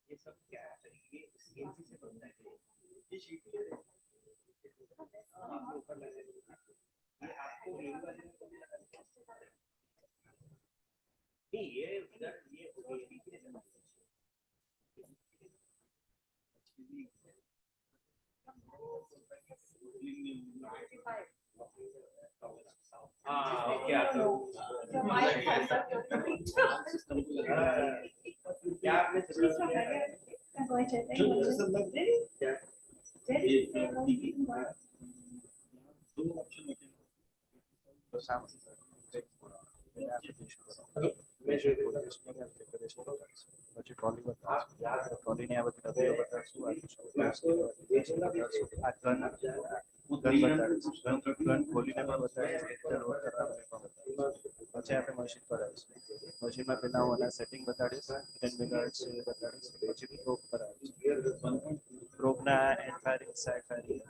ये सब क्या है? ये सीएनसी से बनता है। ये शीट है। आपके ऊपर लगे। ये आपको रेनू वाले में कौन लगा? नहीं ये इधर ये शीट है। हाँ ओके आपको क्या आपने मशीन में बिना होना सेटिंग बताड़ीस 10 मेगाहर्ट्ज से बताड़ीस પછી પ્રોબ કરાવીશ પ્રોબના એન્ફાયરિંગ સાયફાયરિંગ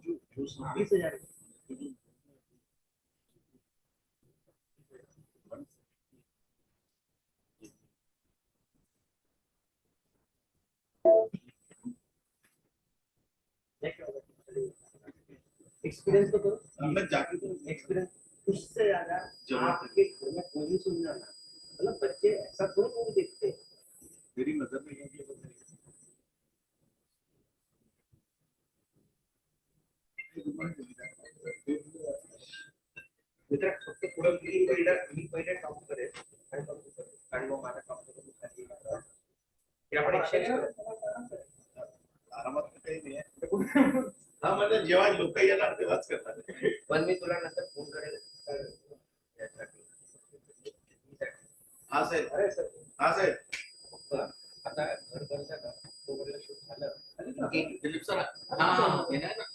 जो 20,000 एक्सपीरियंस तो करो एक्सपीरियंस उससे ज्यादा आपके घर में कोई सुनना ना मतलब बच्चे ऐसा थोड़ा मूवी देखते हैं मेरी नजर में ये मित्र फक्त पुढे मी पहिले टॉप करेल आणि मग माझा टॉप करून हे आपण एक्सचेंज करू आरामात काही नाही हा म्हणजे जेव्हा लोक येणार तेव्हाच करतात पण मी तुला नंतर फोन करेल हा साहेब हा साहेब आता घर बंद का तो वगैरे शूट झालं दिलीप सर हा येणार ना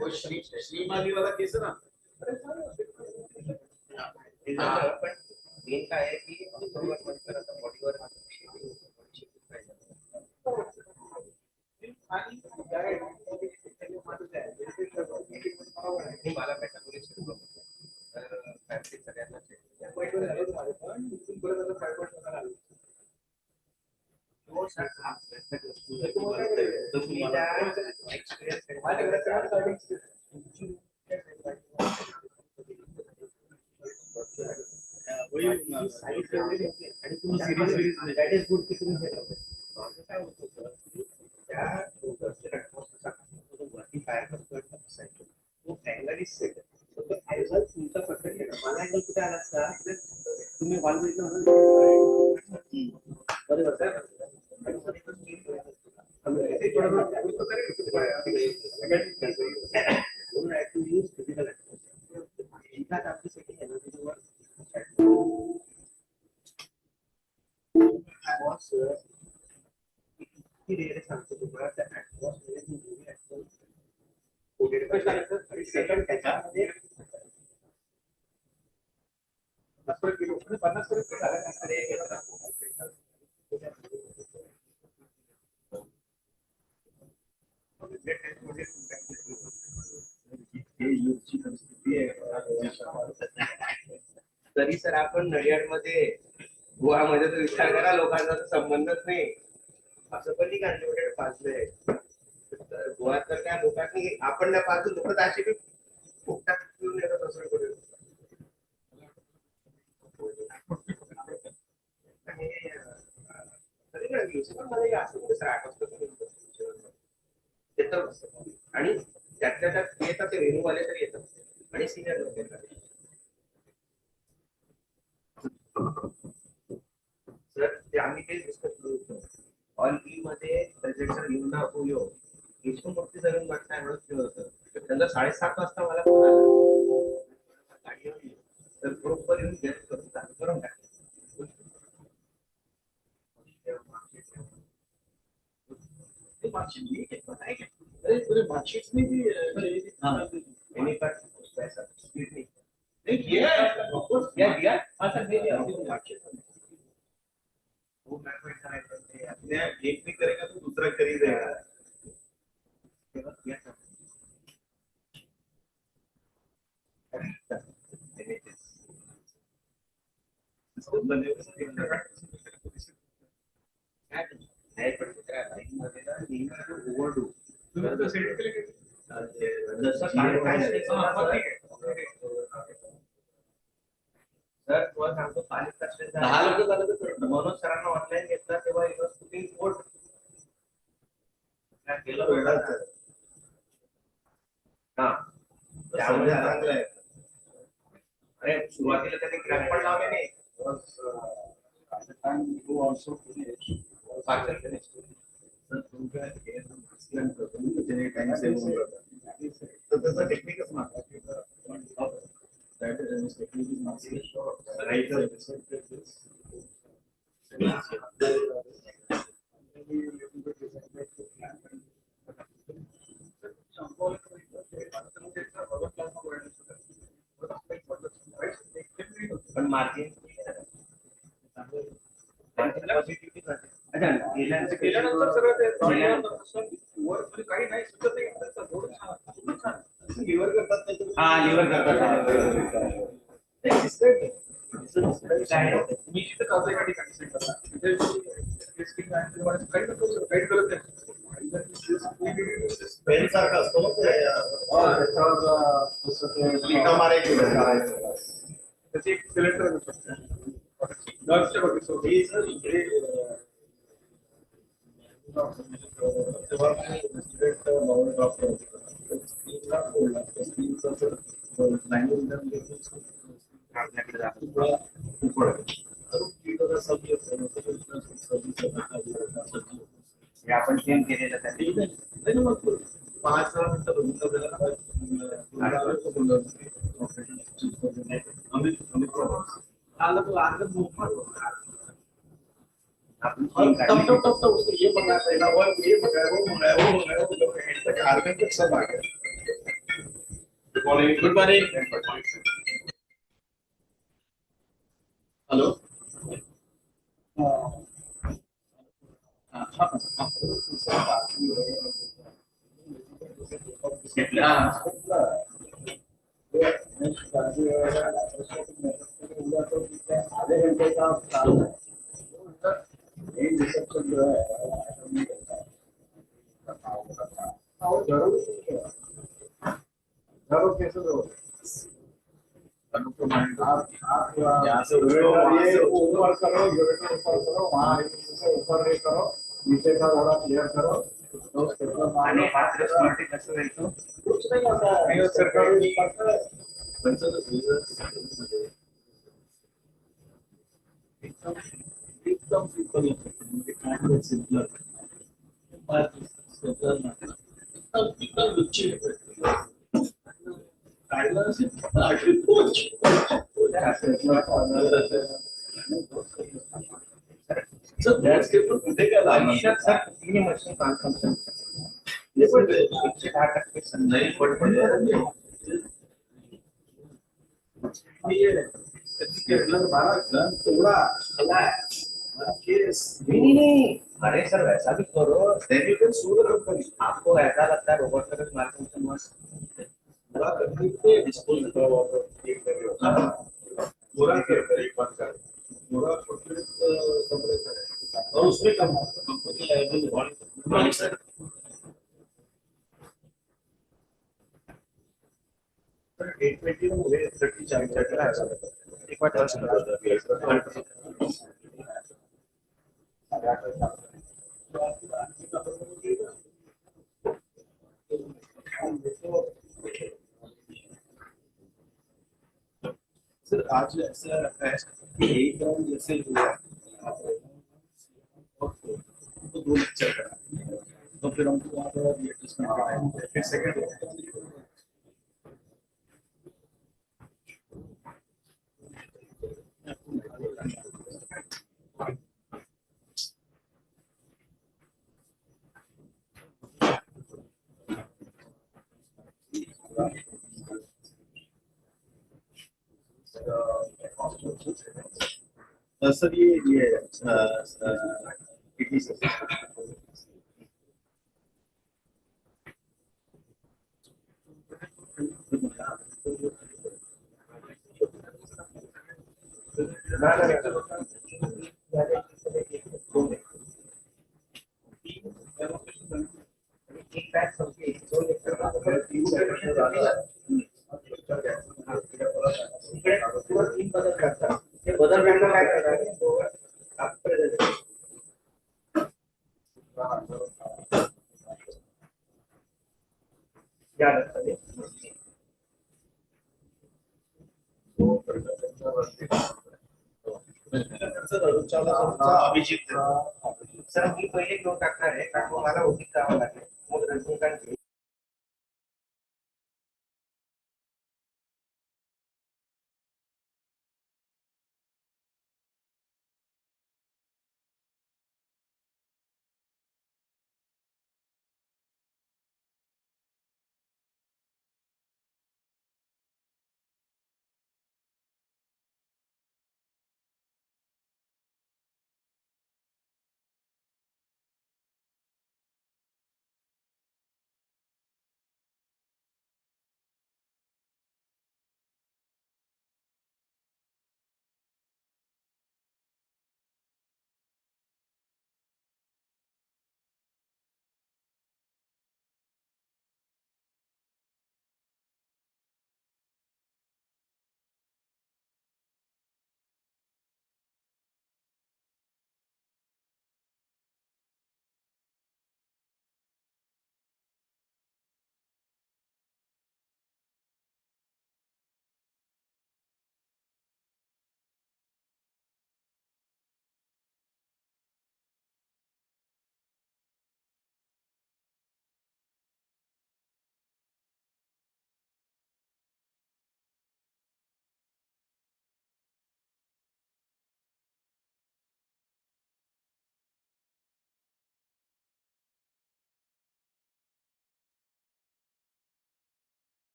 वो श्रीमाली वाला केस ना पण मेन काय आहे की ऑक्टोबर नंतर आता बॉडीवर मला पैसा पोलीस फॅमिली सगळ्यांना तुम्ही तरी सर आपण नडियाडमध्ये गोवामध्ये तर विचार करा लोकांचा संबंधच नाही असं पण नाही कांदिवलीकडे पाजलंय तर गोवात तर काय लोकांनी आपण त्या पाजून लोक अशी बी फुकटात पिऊन येतात असं करून तरी ना म्युझिकल मध्ये असं कसं येतं आणि त्यातल्या त्यात येतात ते रेणूवाले तर येतात आणि सिनियर लोक येतात सर ते आम्ही तेच डिस्कस करू होतो ऑल बी मध्ये प्रेझेंटर घेऊन ना उपयोग यशवंतमूर्ती जरून वाटतं एवढंच केलं होतं त्यांना 7:30 वाजता मला फोन आला तर बरोबर येऊन गेट करून चालू करून टाकलं मार्कशीट दिया है क्या दिया हाँ सर दे दिया वो मैं को ऐसा है अपने एक नहीं करेगा तो दूसरा कर ही देगा ओवरडू सर तुम्हाला सांगतो 10 लोक झालं तर म्हणून सरांना ऑनलाईन घेतला तेव्हा युनिव्हर्सिटी कोर्ट केलं वेळाच हा त्यामुळे चांगलं आहे अरे सुरुवातीला त्यांनी ग्राफ पण लावले नाही तर त्याचा टेक्निकच That is technique is not right. पण मार्जिन गेल्यानंतर सगळं ते वर काही नाही सुचत नाही लिव्हर करतात हा लिव्हर करतात मी जिथं करतो एका ठिकाणी काही करत पेन सारखं असतो त्याचे एक सिलेंडर आपण सेम केलेलं त्यासाठी 5 मिनिटं उसको ये मंगाया पहला और ये मंगाया वो मंगाया सब आ गया गुड मॉर्निंग हेलो आधे घंटे का resection जो है जरूर कैसे हो आप यहाँ से ऊपर करो वहाँ ऊपर करो नीचे का थोड़ा क्लियर करो कुछ नहीं होता है सरकारी एकदम सिंपल सिंपलर नहीं अरे सर वैसा भी करो then you can sue the company आपको ऐसा लगता है रोबोट का मार्केटिंग मस्त पूरा कंपनी पे डिस्पोज करो पूरा एक बात कर पूरा कॉर्पोरेट कंपनी और उसमें कम कंपनी लाइबल वन सर पर 820 में मुझे 30 चार्ज करना है एक बार टेस्ट करो सर आज ऐसा टेस्ट एक राउंड जैसे हुआ तो 2 लेक्चर करा तो फिर हमको वहाँ पर एडजस्टमेंट कराएंगे फिर सेकंड सर ये किडनी से बदल मॅडम काय करणार अभिजित सर मी पहिले घेऊन टाकणार आहे कारण मला ओटीत जावं लागेल मग Rajinikanth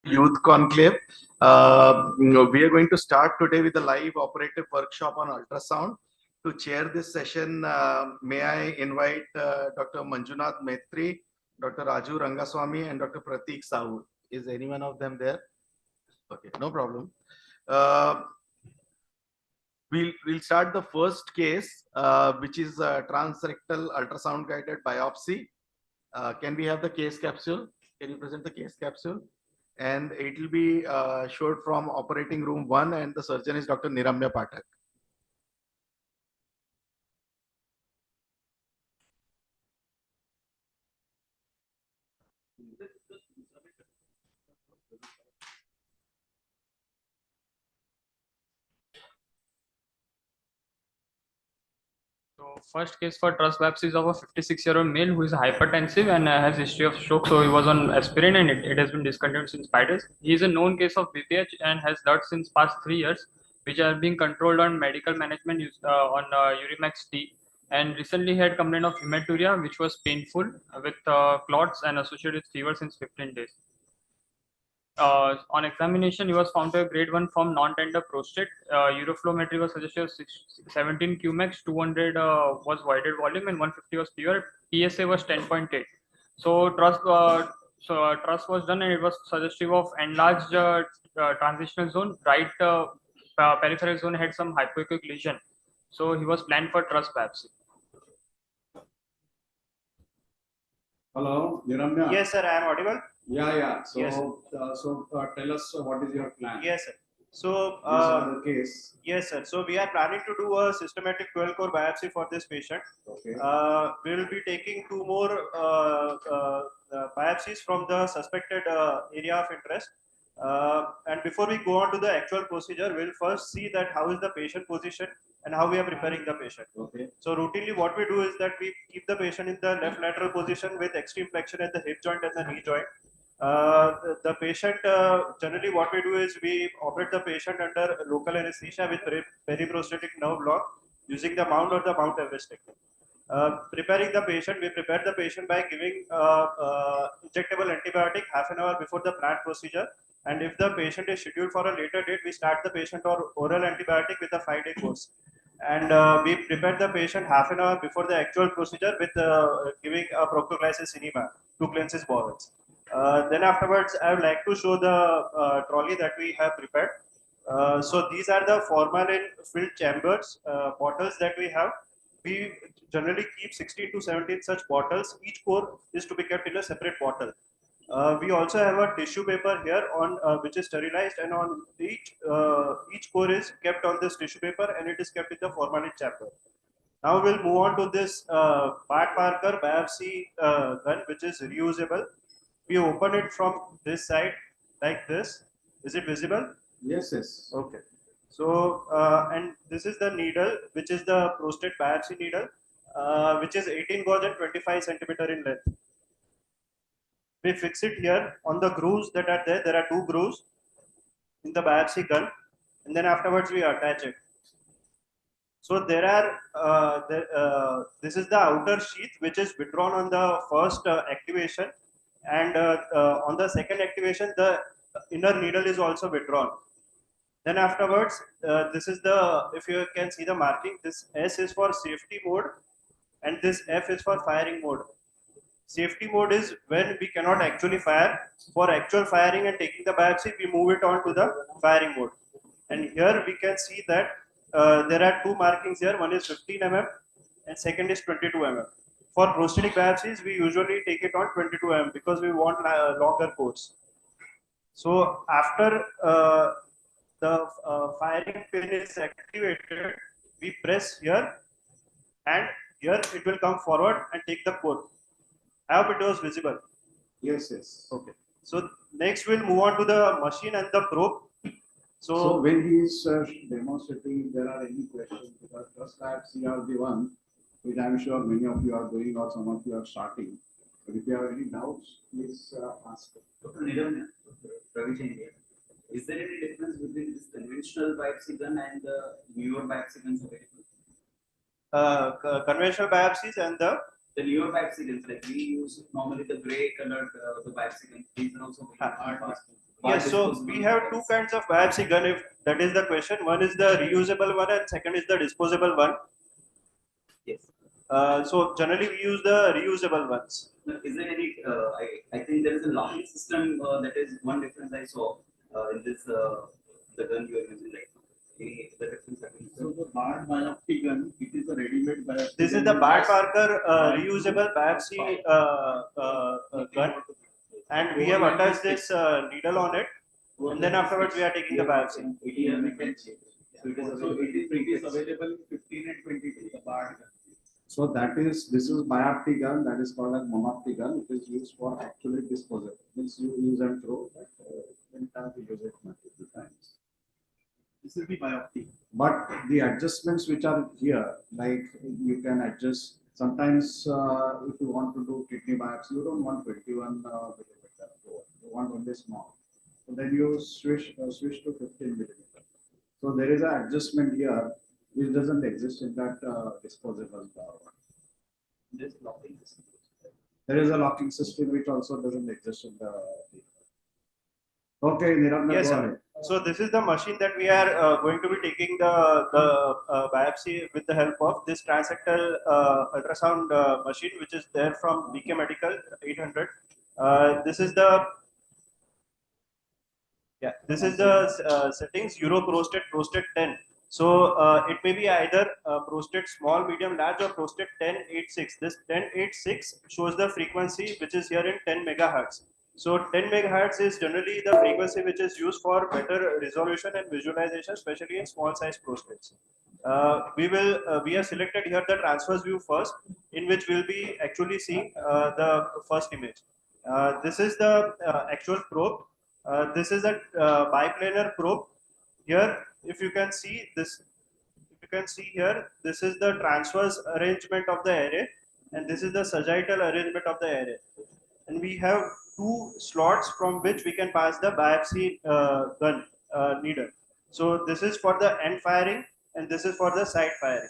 Youth Conclave. We are going to start today with a live operative workshop on ultrasound. To chair this session, may I invite Dr. Manjunath Maitri, Dr. Raju Rangaswamy, and Dr. Prateek Sahu. Is any one of them there? Okay, no problem. We'll start the first case, which is transrectal ultrasound guided biopsy. Can we have the case capsule? Can you present the case capsule? And it will be showed from operating room 1, and the surgeon is Dr. Niramya Pathak. So first case for trust biopsy is of a 56-year-old male who is hypertensive and has history of stroke. So he was on aspirin and it has been discontinued since 5 days. He is a known case of BPH and has LUTs since past 3 years, which are being controlled on medical management on Urimax T. And recently he had complaint of hematuria, which was painful with clots and associated with fever since 15 days. On examination, he was found to have grade 1 from non-tender prostate. Uroflowmetry was suggested of 17 Qmax, 200 was voided volume, and 150 was pure. PSA was 10.8. So trust was done, and it was suggestive of enlarged transitional zone. Right peripheral zone had some hypoechoic lesion. So he was planned for trust biopsy. Hello, Jayaramdas. Yes, sir. I am audible. Yeah. So, Yes, tell us what is your plan? Yes, sir. So, These are the case. yes, sir. So we are planning to do a systematic 12-core biopsy for this patient. Okay. We will be taking 2 more biopsies from the suspected area of interest. And before we go on to the actual procedure, we'll first see that how is the patient position and how we are preparing the patient. Okay. So routinely what we do is that we keep the patient in the left lateral position with extreme flexion at the hip joint and the knee joint. The patient, generally what we do is we operate the patient under local anesthesia with periprostatic nerve block using the mount or the mount Everest technique. Preparing the patient, we prepare the patient by giving injectable antibiotic half an hour before the planned procedure. And if the patient is scheduled for a later date, we start the patient on oral antibiotic with a 5-day course. And we prepare the patient half an hour before the actual procedure with giving a proctoglycis enema to cleanse his bowels. Then afterwards, I would like to show the trolley that we have prepared. So these are the formalin filled chambers, bottles that we have. We generally keep 16 to 17 such bottles. Each core is to be kept in a separate bottle. We also have a tissue paper here on which is sterilized, and on each core is kept on this tissue paper, and it is kept in the formalin chamber. Now we'll move on to this part marker biopsy gun, which is reusable. We open it from this side like this. Is it visible? Yes. Okay. So, and this is the needle, which is the prostate biopsy needle, which is 18 gauge and 25 centimeter in length. We fix it here on the grooves that are there. There are 2 grooves in the biopsy gun, and then afterwards we attach it. So there are, this is the outer sheath which is withdrawn on the first activation, and on the second activation, the inner needle is also withdrawn. Then afterwards, this is the, if you can see the marking, this S is for safety mode and this F is for firing mode. Safety mode is when we cannot actually fire. For actual firing and taking the biopsy, we move it on to the firing mode. And here we can see that there are 2 markings here. One is 15 mm and second is 22 mm. For prostatic biopsies, we usually take it on 22 mm because we want longer course. So after the firing pin is activated, we press here and here it will come forward and take the core. I hope it was visible. Yes. Okay. So next we'll move on to the machine and the probe. So when he is demonstrating, if there are any questions, because first biopsy are the one which I'm sure many of you are doing or some of you are starting. But if you have any doubts, please ask. Dr. Niramya, is there any difference between this conventional biopsy gun and the newer biopsy guns available? Conventional biopsies and the newer biopsy guns, like we use normally the gray colored the biopsy guns. These are also very fast. Yes, so we have two kinds of biopsy gun, if that is the question. One is the reusable one and second is the disposable one. Yes. So generally we use the reusable ones. Is there any, I think there is a locking system, that is one difference I saw, in this, the gun you are using right now. Any other difference? So the barred biopsy gun, it is a ready-made biopsy. This is the Bard-Parker reusable biopsy gun, and we have attached this needle on it, and then afterwards we are taking the biopsy. So it is available in 15 and 20 days, the barred gun. So this is biopsy gun, that is called as monopsy gun. It is used for actually disposal. Means you use and throw, but in time to use it multiple times. This is the biopsy. But the adjustments which are here, like you can adjust, sometimes if you want to do kidney biopsy, you don't want 21 millimeter, you want only small. So then you switch to 15 millimeter. So there is an adjustment here which doesn't exist in that disposable one. This locking system. There is a locking system which also doesn't exist in the. Okay, Niranjan, Yes, go sir. ahead. So this is the machine that we are going to be taking the biopsy with the help of this transectal ultrasound machine, which is there from BK Medical 800. This is the settings Euro prostate 10. So it may be either prostate small, medium, large, or prostate 1086. This 1086 shows the frequency which is here in 10 megahertz. So 10 megahertz is generally the frequency which is used for better resolution and visualization, especially in small size prostates. We have selected here the transverse view first, in which we'll be actually seeing the first image. This is the actual probe. This is a biplanar probe. Here, if you can see this, here, this is the transverse arrangement of the array, and this is the sagittal arrangement of the array. And we have two slots from which we can pass the biopsy gun needle. So this is for the end firing, and this is for the side firing.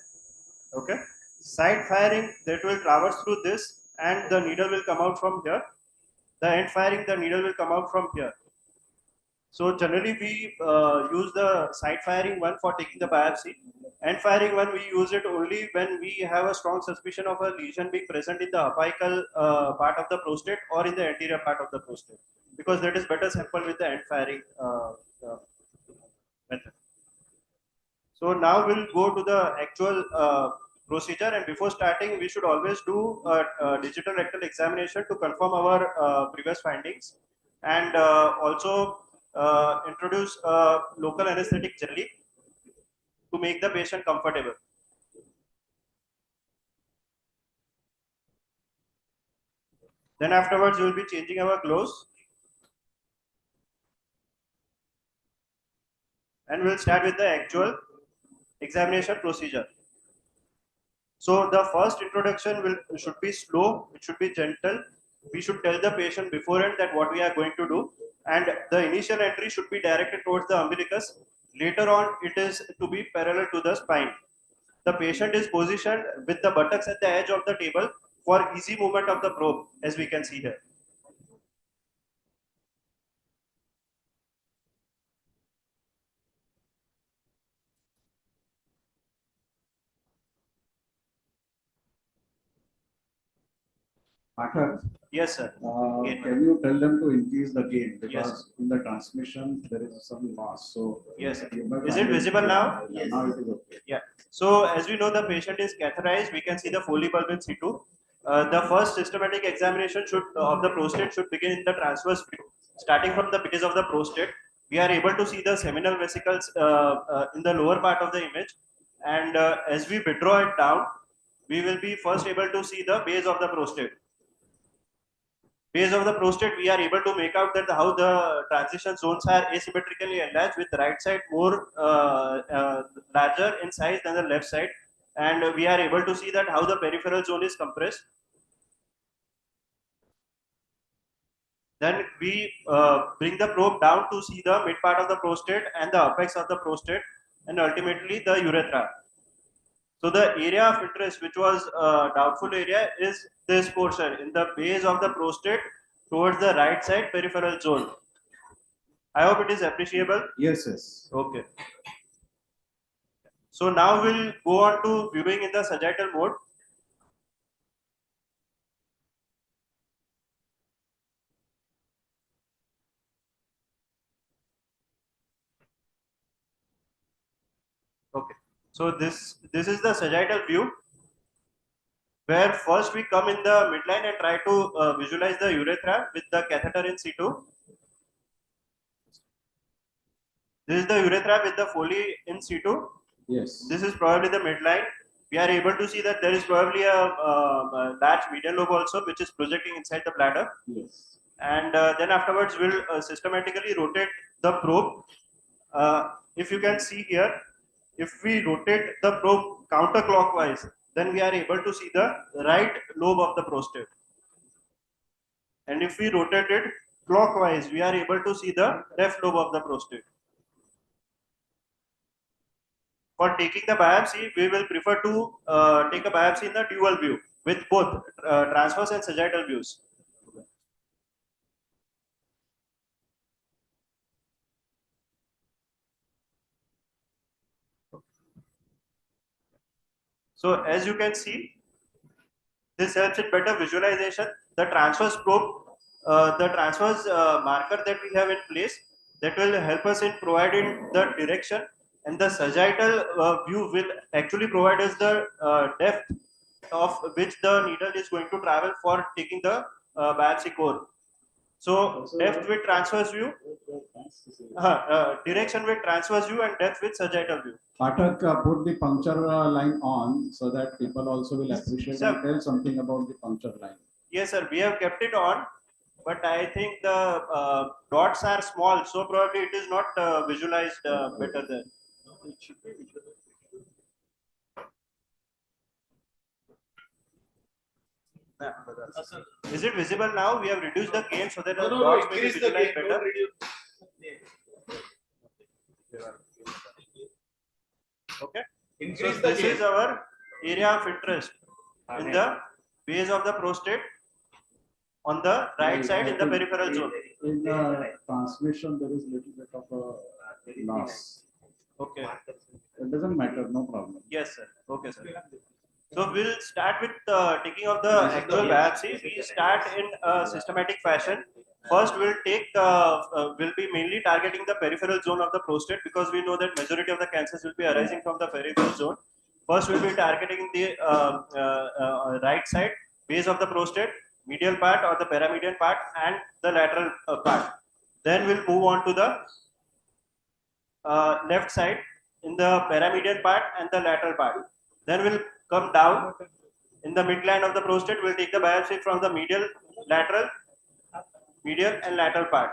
Okay, side firing, that will traverse through this, and the needle will come out from here. The end firing, the needle will come out from here. So generally we use the side firing one for taking the biopsy. End firing one, we use it only when we have a strong suspicion of a lesion being present in the apical part of the prostate or in the anterior part of the prostate, because that is better sampled with the end firing method. So now we'll go to the actual procedure, and before starting we should always do a digital rectal examination to confirm our previous findings, and also introduce local anesthetic jelly to make the patient comfortable. Then afterwards we will be changing our gloves, and we'll start with the actual examination procedure. So the first introduction should be slow, it should be gentle. We should tell the patient beforehand that what we are going to do, and the initial entry should be directed towards the umbilicus. Later on, it is to be parallel to the spine. The patient is positioned with the buttocks at the edge of the table for easy movement of the probe, as we can see here. Pathak, Yes, sir. can you tell them to increase the gain, because Yes. in the transmission there is some loss. So Yes, sir. you might Is it find visible now? Yeah, now it is okay. Yeah. So as we know, the patient is catheterized. We can see the Foley bulb in situ. The first systematic examination of the prostate should begin in the transverse view, starting from the base of the prostate. We are able to see the seminal vesicles in the lower part of the image, and as we withdraw it down, we will be first able to see the base of the prostate. Base of the prostate, we are able to make out that how the transition zones are asymmetrically enlarged, with the right side more larger in size than the left side, and we are able to see that how the peripheral zone is compressed. Then we bring the probe down to see the mid part of the prostate and the apex of the prostate, and ultimately the urethra. So the area of interest, which was doubtful area, is this portion in the base of the prostate towards the right side peripheral zone. I hope it is appreciable. Yes, yes. Okay. So now we'll go on to viewing in the sagittal mode. Okay. So this is the sagittal view, where first we come in the midline and try to visualize the urethra with the catheter in situ. This is the urethra with the Foley in situ. Yes. This is probably the midline. We are able to see that there is probably a large median lobe also, which is projecting inside the bladder. Yes. And then afterwards, we'll systematically rotate the probe. If you can see here, if we rotate the probe counterclockwise, then we are able to see the right lobe of the prostate. And if we rotate it clockwise, we are able to see the left lobe of the prostate. For taking the biopsy, we will prefer to take a biopsy in the dual view with both transverse and sagittal views. So as you can see, this helps in better visualization. The transverse probe, the transverse marker that we have in place, that will help us in providing the direction, and the sagittal view will actually provide us the depth of which the needle is going to travel for taking the biopsy core. So depth with transverse view, direction with transverse view, and depth with sagittal view. Patak, put the puncture line on so that people also will appreciate Sir. and tell something about the puncture line. Yes, sir. We have kept it on, but I think the dots are small, so probably it is not visualized better there. Is it visible now? We have reduced the gain so that the dots may be visualized better. Okay. So this is our area of interest in the base of the prostate on the right side in the peripheral zone. In the transmission, there is little bit of a loss. Okay. It doesn't matter, no problem. Yes, sir. Okay, sir. So we'll start with taking of the actual biopsy. We start in a systematic fashion. First, we'll take we'll be mainly targeting the peripheral zone of the prostate, because we know that majority of the cancers will be arising from the peripheral zone. First, we'll be targeting the right side base of the prostate, medial part or the paramedian part, and the lateral part. Then we'll move on to the left side in the paramedian part and the lateral part. Then we'll come down in the midline of the prostate. We'll take the biopsy from the medial, lateral, medial and lateral part.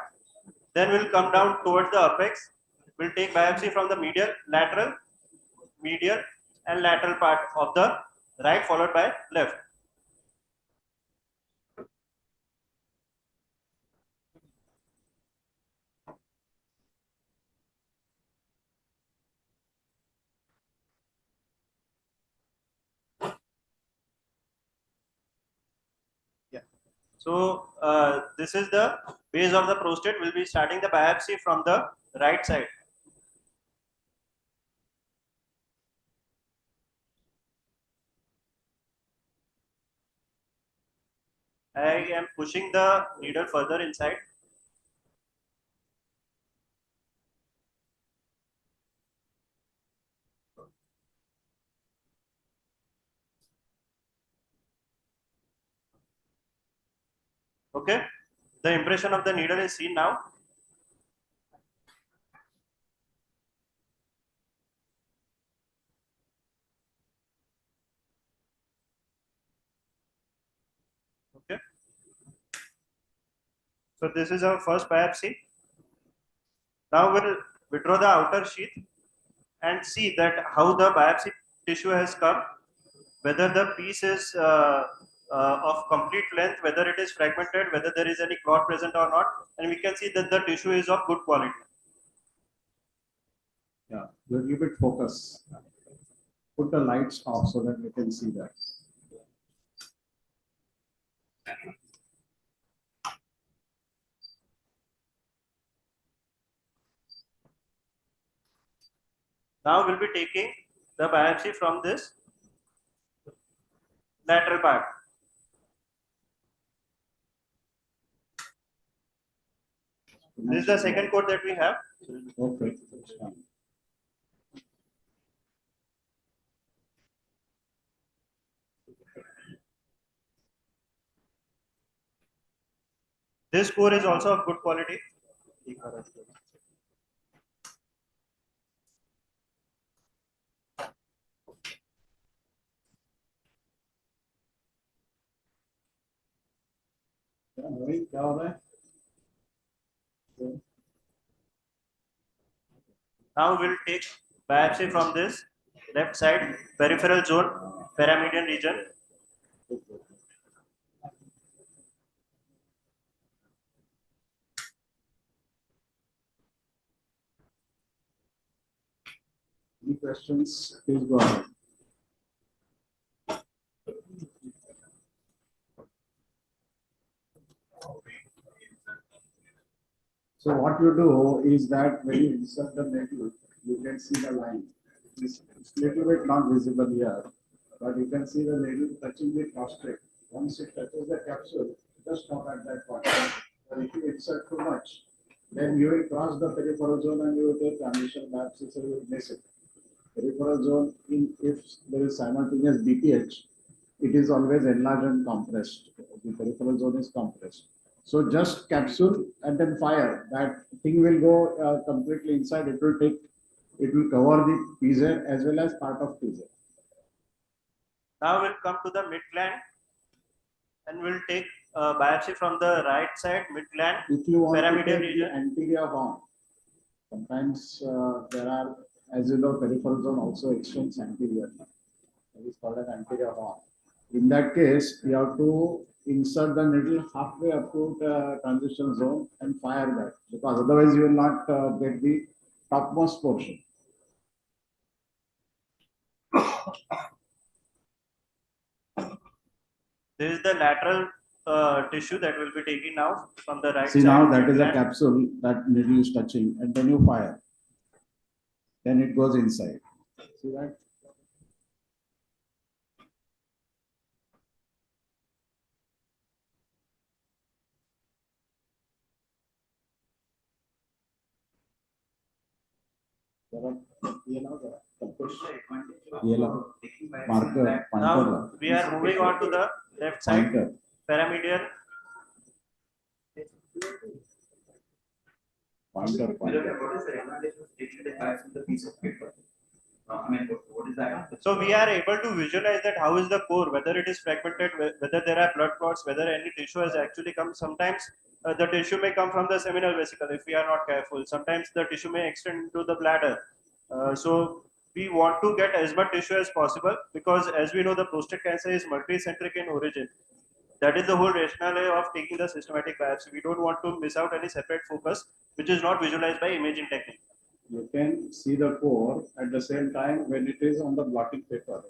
Then we'll come down towards the apex. We'll take biopsy from the medial, lateral, medial and lateral part of the right, followed by left. So this is the base of the prostate. We'll be starting the biopsy from the right side. I am pushing the needle further inside. Okay, the impression of the needle is seen now. Okay, so this is our first biopsy. Now we'll withdraw the outer sheath and see that how the biopsy tissue has come, whether the piece is of complete length, whether it is fragmented, whether there is any clot present or not, and we can see that the tissue is of good quality. Yeah, little bit focus. Put the lights off so that we can see that. Now we'll be taking the biopsy from this lateral part. This is the second code that we have. Okay. That's fine. This core is also of good quality. Yeah, Rohit, क्या हो रहा है? Now we'll take biopsy from this left side peripheral zone, paramedian region. Any questions? Please go ahead. So what you do is that when you insert the needle, you can see the line. It's little bit not visible here, but you can see the needle touching the prostate. Once it touches the capsule, just stop at that point. But if you insert too much, then you will cross the peripheral zone and you will take transition biopsy, so you will miss it. Peripheral zone, if there is simultaneous BPH, it is always enlarged and compressed. The peripheral zone is compressed. So just capsule and then fire. That thing will go completely inside. It will cover the PZ as well as part of PZ. Now we'll come to the mid gland and we'll take biopsy from the right side mid gland. If you want to Paramedian take the region. anterior horn, sometimes there are, as you know, peripheral zone also extends anteriorly. That is called an anterior horn. In that case, you have to insert the needle halfway up to the transition zone and fire that, because otherwise you will not get the topmost portion. This is the lateral tissue that we'll be taking now from the right See side. now that is a mid-gland. capsule that needle is touching, and then you fire. Then it goes inside. See that? Marker, Now we are moving on to the left side pointer. paramedian. Pointer. What is the recommendation of taking the biopsy with a piece of paper? I mean, what is that? So we are able to visualize that how is the core, whether it is fragmented, whether there are blood clots, whether any tissue has actually come. Sometimes the tissue may come from the seminal vesicle if we are not careful. Sometimes the tissue may extend to the bladder. So we want to get as much tissue as possible, because as we know, the prostate cancer is multicentric in origin. That is the whole rationale of taking the systematic biopsy. We don't want to miss out any separate focus which is not visualized by imaging technique. You can see the core at the same time when it is on the blotting paper.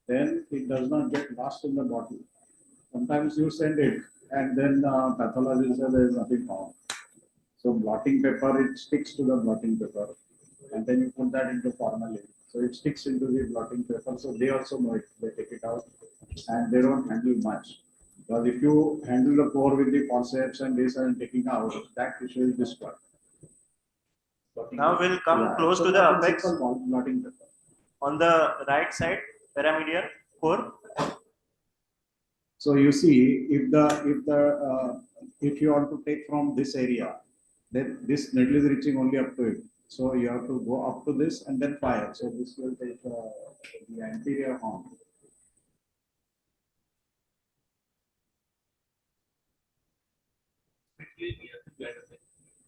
Then it does not get lost in the bottle. Sometimes you send it and then pathologist says there is nothing found. So blotting paper, it sticks to the blotting paper, and then you put that into formalin. So it sticks into the blotting paper. So they also know it. They take it out and they don't handle much. Because if you handle the core with the forceps and this and taking out, that tissue is destroyed. Now we'll come close so to the that apex principle blotting paper. on the right side paramedian core. So you see, if you want to take from this area, then this needle is reaching only up to it. So you have to go up to this and then fire. So this will take the anterior horn.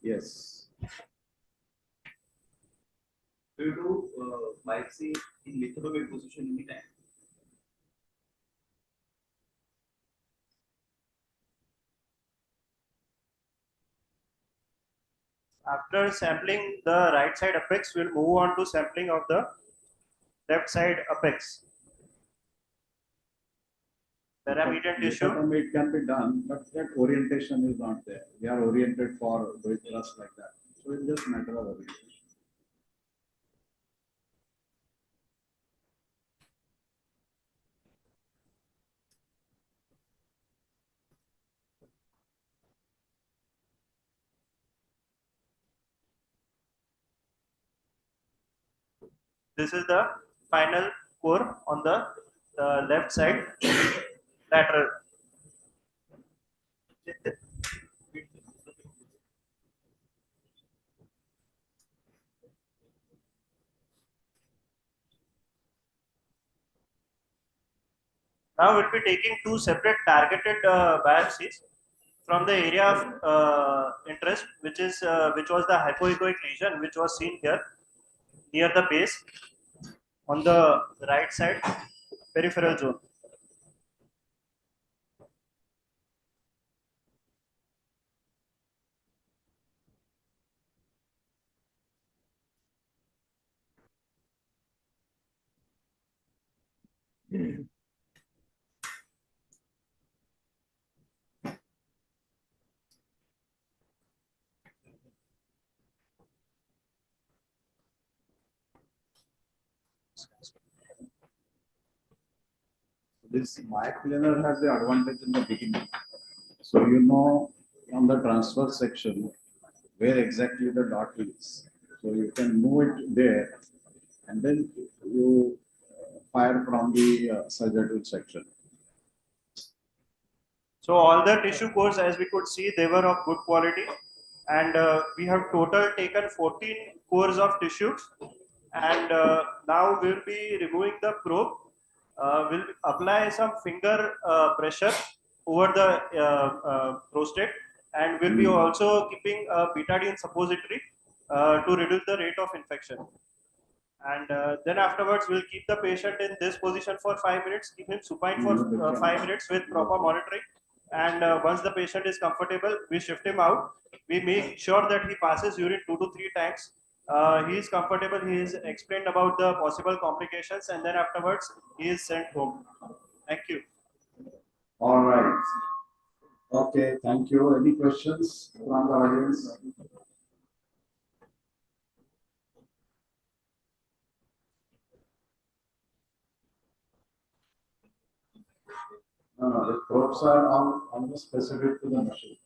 Yes. Do you do biopsy in lithotomy position any time? After sampling the right side apex, we'll move on to sampling of the left side apex. Paramedian tissue. Lithotomy, it can be done, but that orientation is not there. We are oriented for doing thrust like that. So it's just matter of orientation. This is the final core on the left side lateral. Now we'll be taking two separate targeted biopsies from the area of interest, which was the hypoechoic lesion, which was seen here near the base on the right side peripheral zone. This myoclonal has the advantage in the beginning. So you know on the transfer section where exactly the dot is. So you can move it there and then you fire from the sagittal section. So all the tissue cores, as we could see, they were of good quality, and we have total taken 14 cores of tissue, and now we'll be removing the probe. We'll apply some finger pressure over the prostate, and we'll be also keeping a betadine suppository to reduce the rate of infection. And then afterwards, we'll keep the patient in this position for 5 minutes, keep him supine for 5 minutes with proper monitoring. And once the patient is comfortable, we shift him out. We make sure that he passes urine 2 to 3 times. He is comfortable, he is explained about the possible complications, and then afterwards, he is sent home. Thank you. All right. Okay, thank you. Any questions from the audience? No, the probes are almost specific to the machine.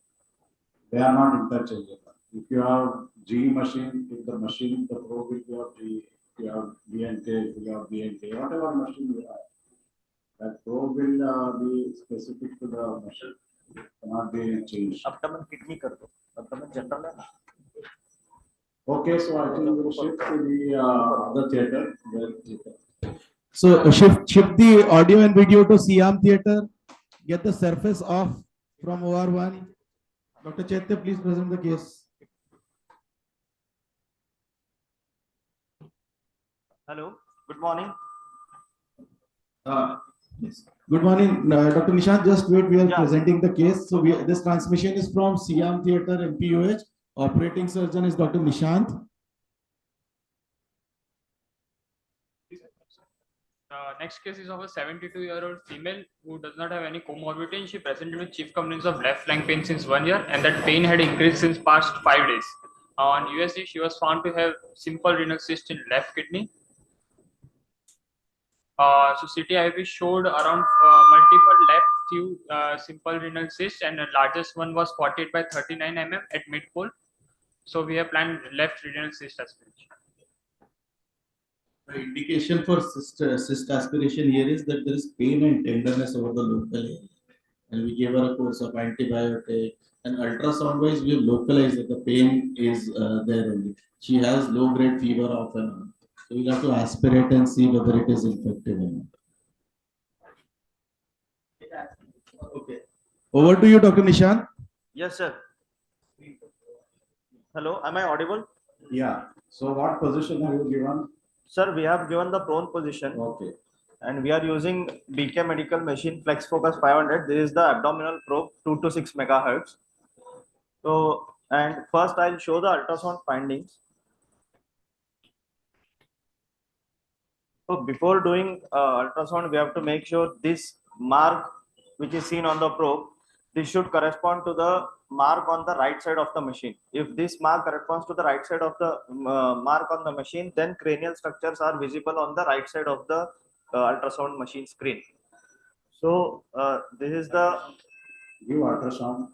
They are not interchangeable. If you have GE machine, if the machine, the probe will be of GE, if you have BNK, if you have BNK, whatever machine you have, that probe will be specific to the machine, cannot be changed. Abdomen kidney कर दो, abdomen general है ना. Okay, so I think we'll shift to the other theater. So shift the audio and video to Siam theater. Get the surface off from OR1. Dr. Chaitya, please present the case. Hello, good morning. Yes. Good morning, Dr. Nishant. Just wait, we are Yeah. presenting the case. So this transmission is from Siam theater MPUH. Operating surgeon is Dr. Nishant. Next case is of a 72-year-old female who does not have any comorbidity, and she presented with chief complaints of left flank pain since 1 year, and that pain had increased since past 5 days. On USG, she was found to have simple renal cyst in left kidney. So CTIV showed around multiple left few simple renal cysts, and the largest one was 48 by 39 mm at mid-pole. So we have planned left renal cyst aspiration. The indication for cyst aspiration here is that there is pain and tenderness over the local area, and we gave her a course of antibiotic. And ultrasound wise, we have localized that the pain is there only. She has low grade fever off and on, so we'll have to aspirate and see whether it is infective or not. Okay. Over to you, Dr. Nishant. Yes, sir. Hello, am I audible? Yeah. So what position have you given? Sir, we have given the prone position. Okay. And we are using BK medical machine Flex Focus 500. This is the abdominal probe 2 to 6 megahertz. So, and first I'll show the ultrasound findings. So before doing ultrasound, we have to make sure this mark which is seen on the probe, this should correspond to the mark on the right side of the machine. If this mark corresponds to the right side of the mark on the machine, then cranial structures are visible on the right side of the ultrasound machine screen. So this is the Give ultrasound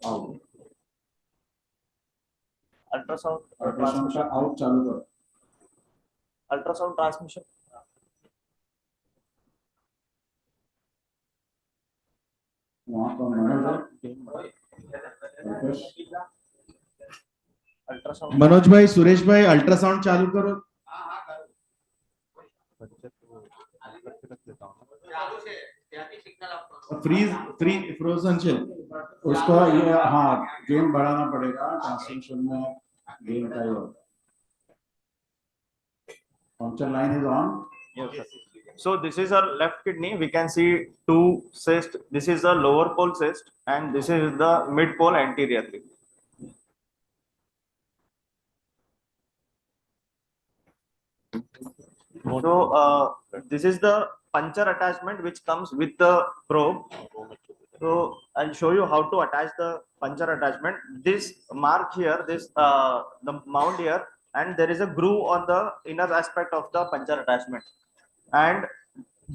out. ultrasound Ultrasound का out चालू करो. ultrasound transmission. वहाँ पर Manoj Ultrasound. Manoj भाई, सुरेश भाई, ultrasound चालू करो. Frozen चल. उसको ये हाँ गेन बढ़ाना पड़ेगा ट्रांसमिशन में गेन का ही होता है. Function line is on. Yes, sir. So this is our left kidney. We can see two cysts. This is the lower pole cyst, and this is the mid pole anteriorly. So this is the puncture attachment which comes with the probe. So I'll show you how to attach the puncture attachment. This mark here, this the mount here, and there is a groove on the inner aspect of the puncture attachment. And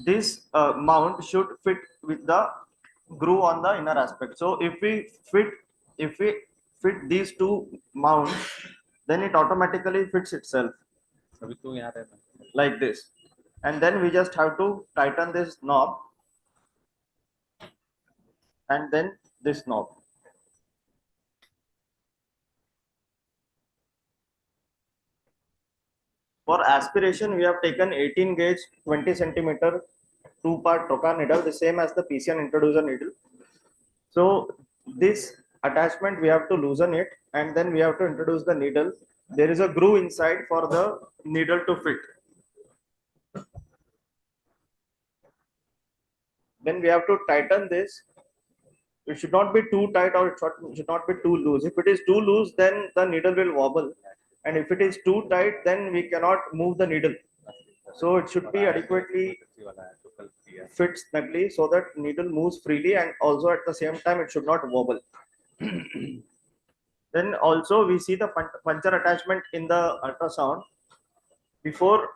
this mount should fit with the groove on the inner aspect. So if we fit these two mounts, then it automatically fits itself like this. And then we just have to tighten this knob and then this knob. For aspiration, we have taken 18 gauge 20 centimeter 2-part trocar needle, the same as the PCN introducer needle. So this attachment we have to loosen it, and then we have to introduce the needle. There is a groove inside for the needle to fit. Then we have to tighten this. It should not be too tight or it should not be too loose. If it is too loose, then the needle will wobble. And if it is too tight, then we cannot move the needle. So it should be adequately fit snugly so that needle moves freely, and also at the same time it should not wobble. Then also we see the puncture attachment in the ultrasound. Before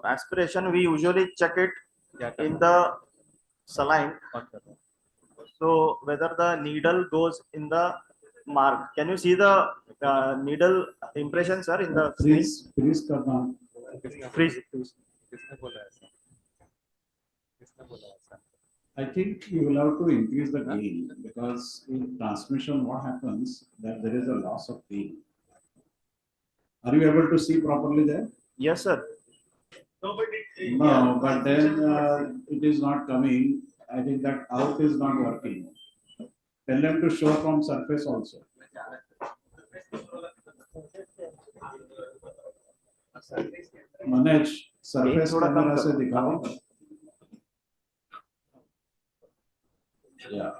aspiration, we usually check it in the saline. So whether the needle goes in the mark. Can you see the needle impression, sir, in the freeze करना. freeze? I think you will have to increase the gain because in transmission, what happens that there is a loss of gain. Are you able to see properly there? Yes, sir. No, but then it is not coming. I think that out is not working. Tell them to show from surface also. Manoj, surface camera से दिखाओ. Yeah.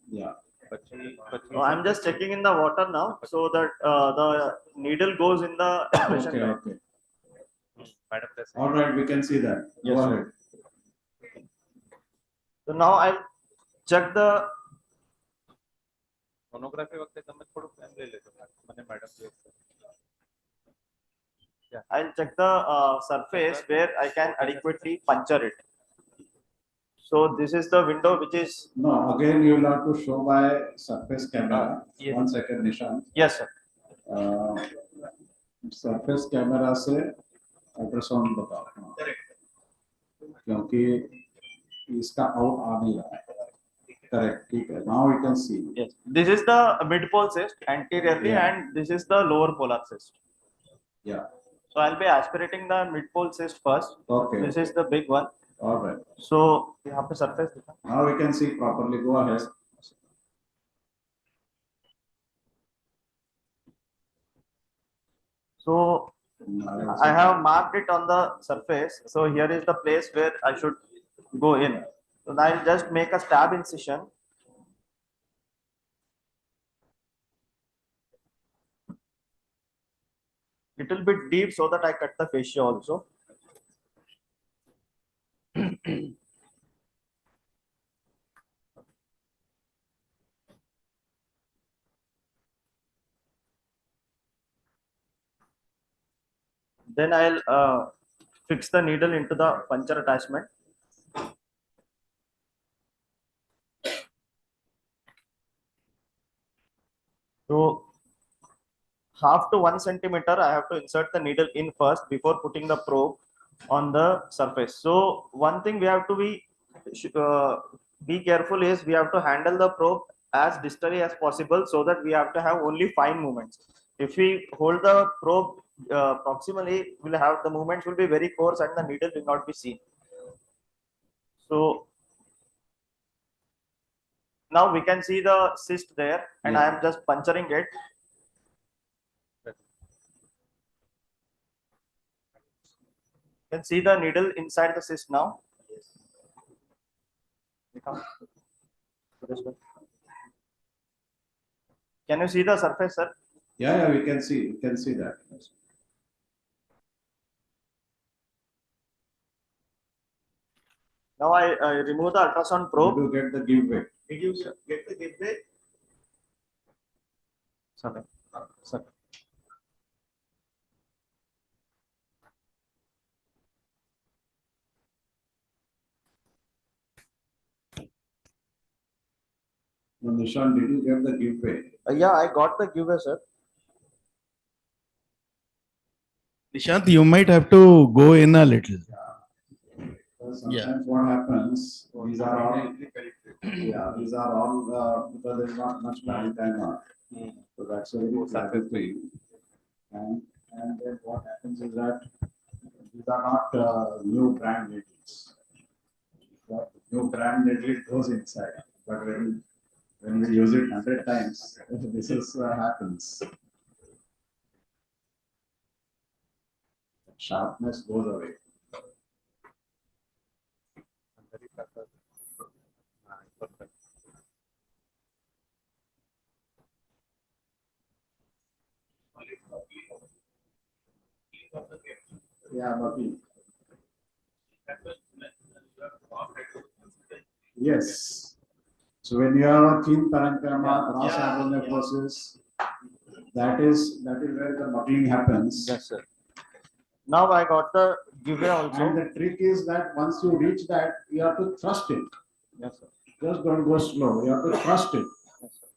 Yeah. So I'm just checking in the water now, so that the needle goes in the impression. Okay, bed. okay. All right, we can see that. Yes, Go sir. ahead. So now I'll check the I'll check the surface where I can adequately puncture it. So this is the window which is No, again you will have to show by surface camera. Yes. 1 second, Nishan. yes, sir. Surface camera से ultrasound बताओ. क्योंकि इसका out आ नहीं रहा है. Correct, ठीक है. Now you can see. Yes, this is the mid pole cyst anteriorly, Yeah. and this is the lower polar cyst. Yeah. So I'll be aspirating the mid pole cyst first. Okay. This is the big one. All right. So यहाँ पे surface दिखा. Now we can see properly. Go ahead. So I have marked it on the surface. So here is the place where I should go in. So I'll just make a stab incision. Little bit deep so that I cut the fascia also. Then I'll fix the needle into the puncture attachment. So half to 1 centimeter, I have to insert the needle in first before putting the probe on the surface. So one thing we have to be careful is we have to handle the probe as distally as possible, so that we have to have only fine movements. If we hold the probe proximally, we'll have the movements will be very coarse and the needle will not be seen. So now we can see the cyst there, and I am just puncturing it. You can see the needle inside the cyst now. Can you see the surface, sir? Yeah, we can see that. Now I remove the ultrasound probe. You get the giveaway. Did you get the giveaway? Sorry. Sorry. No, Nishan, did you get the giveaway? Yeah, I got the giveaway, sir. Nishant, you might have to go in a little. Sometimes what happens, these are all, because there's not much time on. So that's a very classic thing. And then what happens is that these are not new brand needles. New brand needle goes inside, but when we use it 100 times, this is happens. Sharpness goes away. Yeah, Baki. Yes. So when you are thin parenchyma, raw aponeurosis, that is where the buckling happens. Yes, sir. Now I got the giveaway also. And the trick is that once you reach that, you have to thrust it. Yes, sir. Just don't go slow. You have to thrust it. Yes, sir.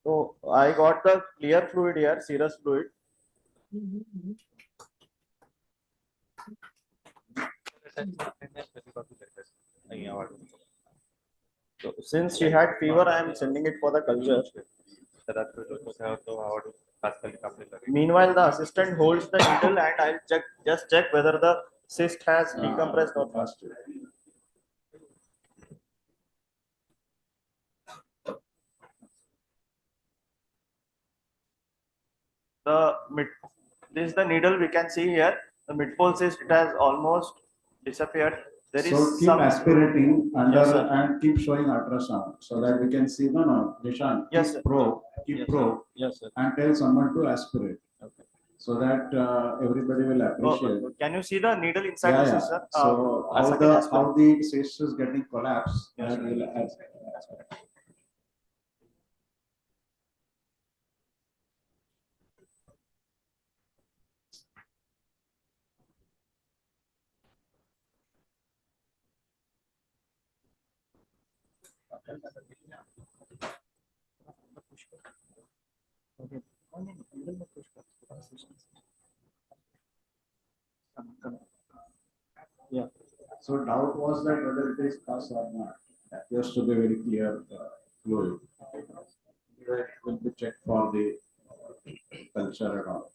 So I got the clear fluid here, serous fluid. So since she had fever, I am sending it for the culture. Meanwhile, the assistant holds the needle and I'll just check whether the cyst has decompressed or not. This is the needle we can see here. The midpole cyst, it has almost disappeared. There is So keep some aspirating under Yes, sir. and keep showing ultrasound so that we can see. No, Nishan, Yes, keep sir. probe, Yes, probe, Yes, sir. and tell someone to aspirate. Okay. So that everybody will appreciate. Can you see the needle inside the cyst, sir? So as how I can the explain. cyst is getting collapsed. Yes, that sir. will aspirate. Yeah. So doubt was that whether it is pus or not. Appears to be very clear fluid. It will be checked for the culture and all.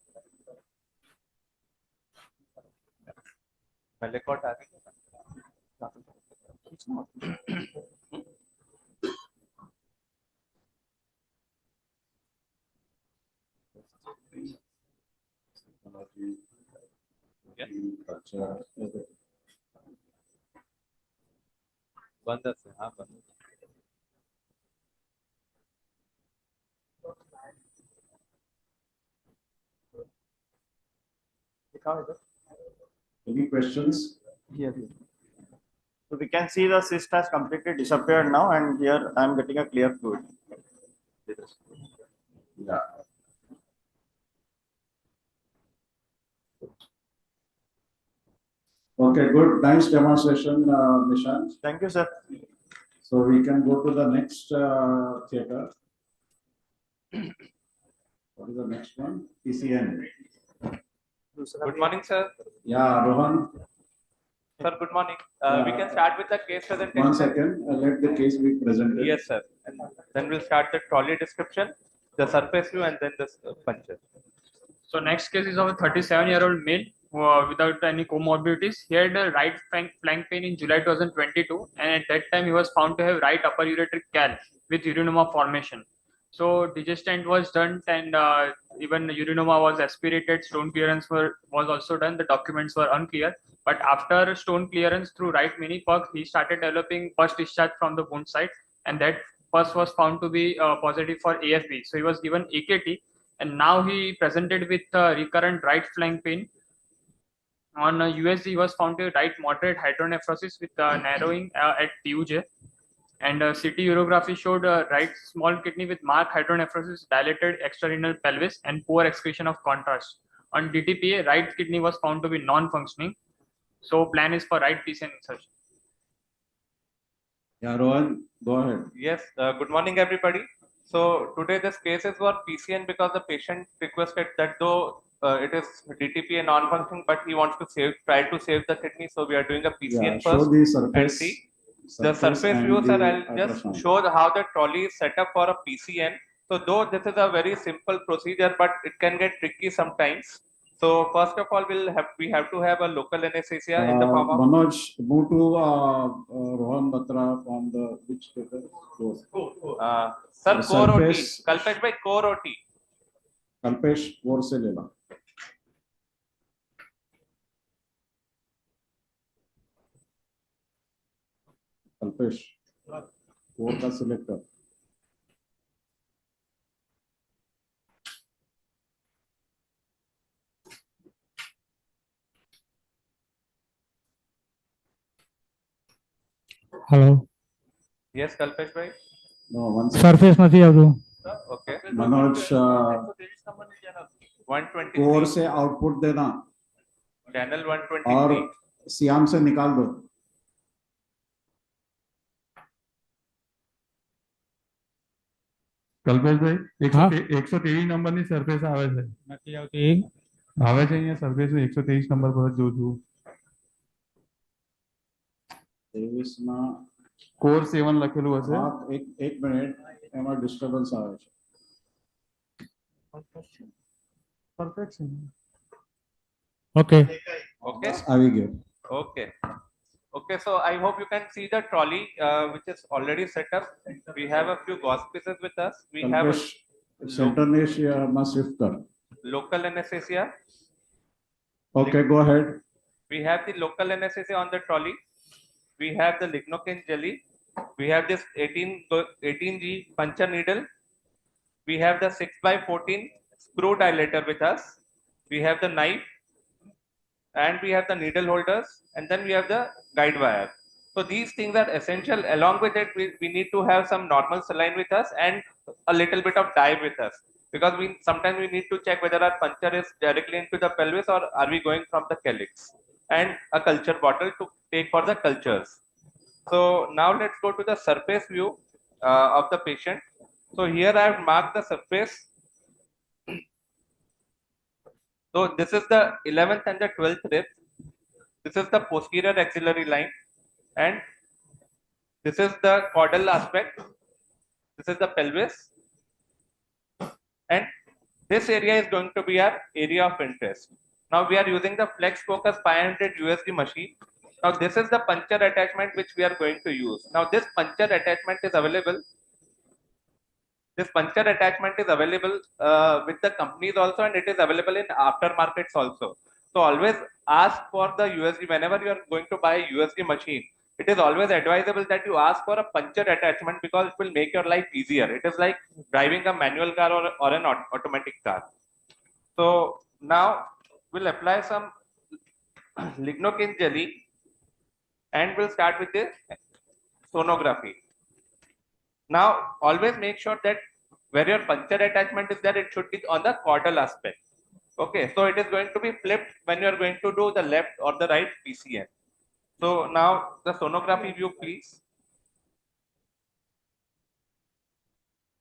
Culture. Any questions? Here. So we can see the cyst has completely disappeared now, and here I am getting a clear fluid. Yeah. Okay, good. Nice demonstration, Nishant. Thank you, sir. So we can go to the next theater. What is the next one? PCN. Good morning, sir. Yeah, Rohan. Sir, good morning. We can start with the case presentation. 1 second. Let the case be presented. Yes, sir. And then we'll start the trolley description, the surface view, and then the puncture. So next case is of a 37-year-old male without any comorbidities. He had a right flank pain in July 2022, and at that time he was found to have right upper ureteric cal with urinoma formation. So digestant was done, and even urinoma was aspirated. Stone clearance was also done. The documents were unclear. But after stone clearance through right mini pug, he started developing pus discharge from the wound site, and that pus was found to be positive for AFB. So he was given AKT, and now he presented with recurrent right flank pain. On USG, he was found to have right moderate hydronephrosis with narrowing at TUJ. And CT urography showed right small kidney with marked hydronephrosis, dilated extrarenal pelvis, and poor excretion of contrast. On DTPA, right kidney was found to be non-functioning. So plan is for right PCN insertion. Yeah, Rohan, go ahead. Yes, good morning, everybody. So today this case is for PCN because the patient requested that though it is DTPA non-functioning, but he wants to try to save the kidney. So we are doing a PCN Yeah, first. show the And surface. see the surface and view, sir. the I'll just ultrasound. show how the trolley is set up for a PCN. So though this is a very simple procedure, but it can get tricky sometimes. So first of all, we have to have a local anesthesia in the form of Manoj, move to Rohan Batra from the which theater? sir The core OT. surface- Kalpesh by core OT. Kalpesh core से लेना. Kalpesh, core का select कर. Hello. Yes, Kalpesh bhai. No, one second. Surface નથી આવતું. Okay. Manoj 123. Core से output देना Channel और 123. SIAM से निकाल दो. કલ્પેશભાઈ હા. 123 નંબરની સરફેસ આવે છે. નથી આવતી. આવે છે અહીંયા સરફેસ 123 નંબર પર જ જોઉં છું. 23 માં કોર 7 લખેલું હશે. એક મિનિટ એમાં ડિસ્ટર્બન્સ આવે છે. પરફેક્ટ છે. ઓકે. Okay. આવી ગયો. Okay. Okay, so I hope you can see the trolley which is already set up. We have a few gauze pieces with us. We have Kalpesh સેન્ટરનેશ માં શિફ્ટ કર. local anesthesia. Okay, go ahead. We have the local anesthesia on the trolley. We have the lignocaine jelly. We have this 18G puncture needle. We have the 6x14 screw dilator with us. We have the knife, and we have the needle holders, and then we have the guide wire. So these things are essential. Along with it, we need to have some normal saline with us and a little bit of dye with us, because sometimes we need to check whether our puncture is directly into the pelvis or are we going from the calyx, and a culture bottle to take for the cultures. So now let's go to the surface view of the patient. So here I have marked the surface. So this is the 11th and the 12th rib. This is the posterior axillary line, and this is the caudal aspect. This is the pelvis, and this area is going to be our area of interest. Now we are using the Flex Focus 500 USD machine. Now this is the puncture attachment which we are going to use. Now this puncture attachment is available. This puncture attachment is available with the companies also, and it is available in aftermarkets also. So always ask for the USD whenever you are going to buy a USD machine. It is always advisable that you ask for a puncture attachment, because it will make your life easier. It is like driving a manual car or an automatic car. So now we'll apply some lignocaine jelly, and we'll start with the sonography. Now always make sure that where your puncture attachment is there, it should be on the caudal aspect. Okay, so it is going to be flipped when you are going to do the left or the right PCN. So now the sonography view, please.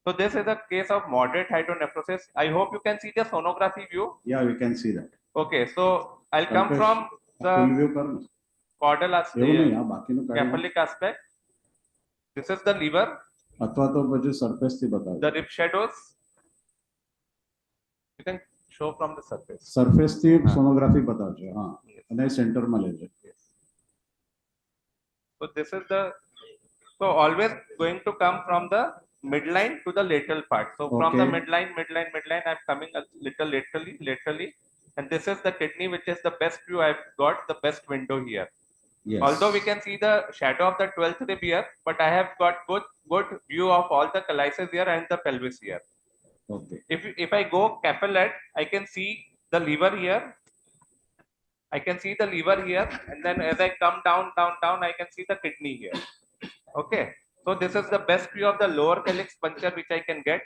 So this is a case of moderate hydronephrosis. I hope you can see the sonography view. Yeah, we can see that. Okay, so I'll come Kalpesh, from the full view kar na. caudal એવું નહીં, આ બાકીનું કાઢી નાખ. cephalic aspect. This is the liver, અથવા તો પછી surface થી બતાવો. the rib shadows. You can show from the surface. Surface થી sonography બતાવજો. હા. અને center માં લેજો. So this is the, so always going to come from the midline to the lateral part. So from the midline, I'm coming a little laterally, and this is the kidney, which is the best view I've got, the best window here. Yes. Although we can see the shadow of the 12th rib here, but I have got good view of all the calyces here and the pelvis here. Okay. If I go capillate, I can see the liver here. I can see the liver here, and then as I come down, I can see the kidney here. Okay. So this is the best view of the lower calyx puncture which I can get.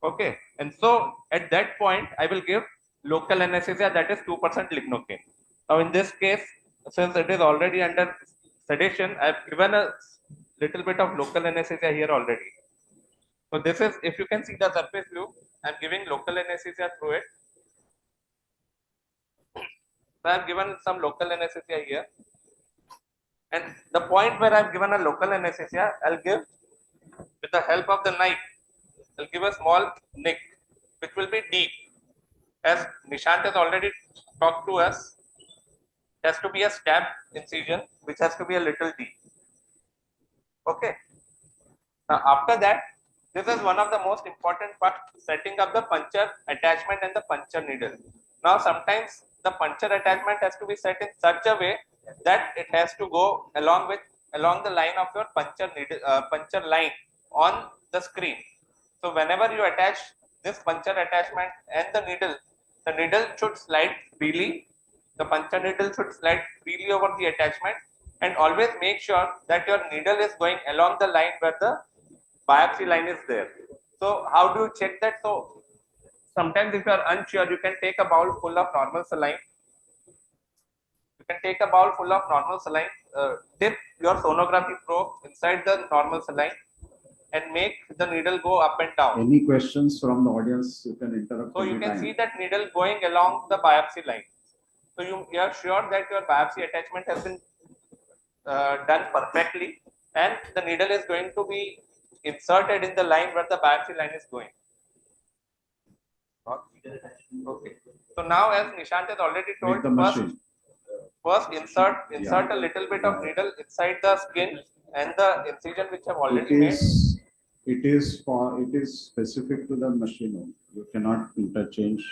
Okay. And so at that point, I will give local anesthesia, that is 2% lignocaine. Now in this case, since it is already under sedation, I have given a little bit of local anesthesia here already. So this is, if you can see the surface view, I am giving local anesthesia through it. So I have given some local anesthesia here. And the point where I have given a local anesthesia, I'll give, with the help of the knife, I'll give a small nick, which will be deep. As Nishant has already talked to us, it has to be a stab incision, which has to be a little deep. Okay. Now after that, this is one of the most important parts, setting up the puncture attachment and the puncture needle. Now sometimes the puncture attachment has to be set in such a way that it has to go along the line of your puncture needle, puncture line on the screen. So whenever you attach this puncture attachment and the needle should slide freely. The puncture needle should slide freely over the attachment, and always make sure that your needle is going along the line where the biopsy line is there. So how do you check that? So sometimes if you are unsure, you can take a bowl full of normal saline. You can take a bowl full of normal saline, dip your sonography probe inside the normal saline, and make the needle go up and down. Any questions from the audience? You can interrupt. So you can see that needle going along the biopsy line. So you are sure that your biopsy attachment has been done perfectly, and the needle is going to be inserted in the line where the biopsy line is going. Okay. So now, as Nishant has already told, first insert a little bit of needle inside the skin and the incision which have already made. It is specific to the machine. You cannot interchange.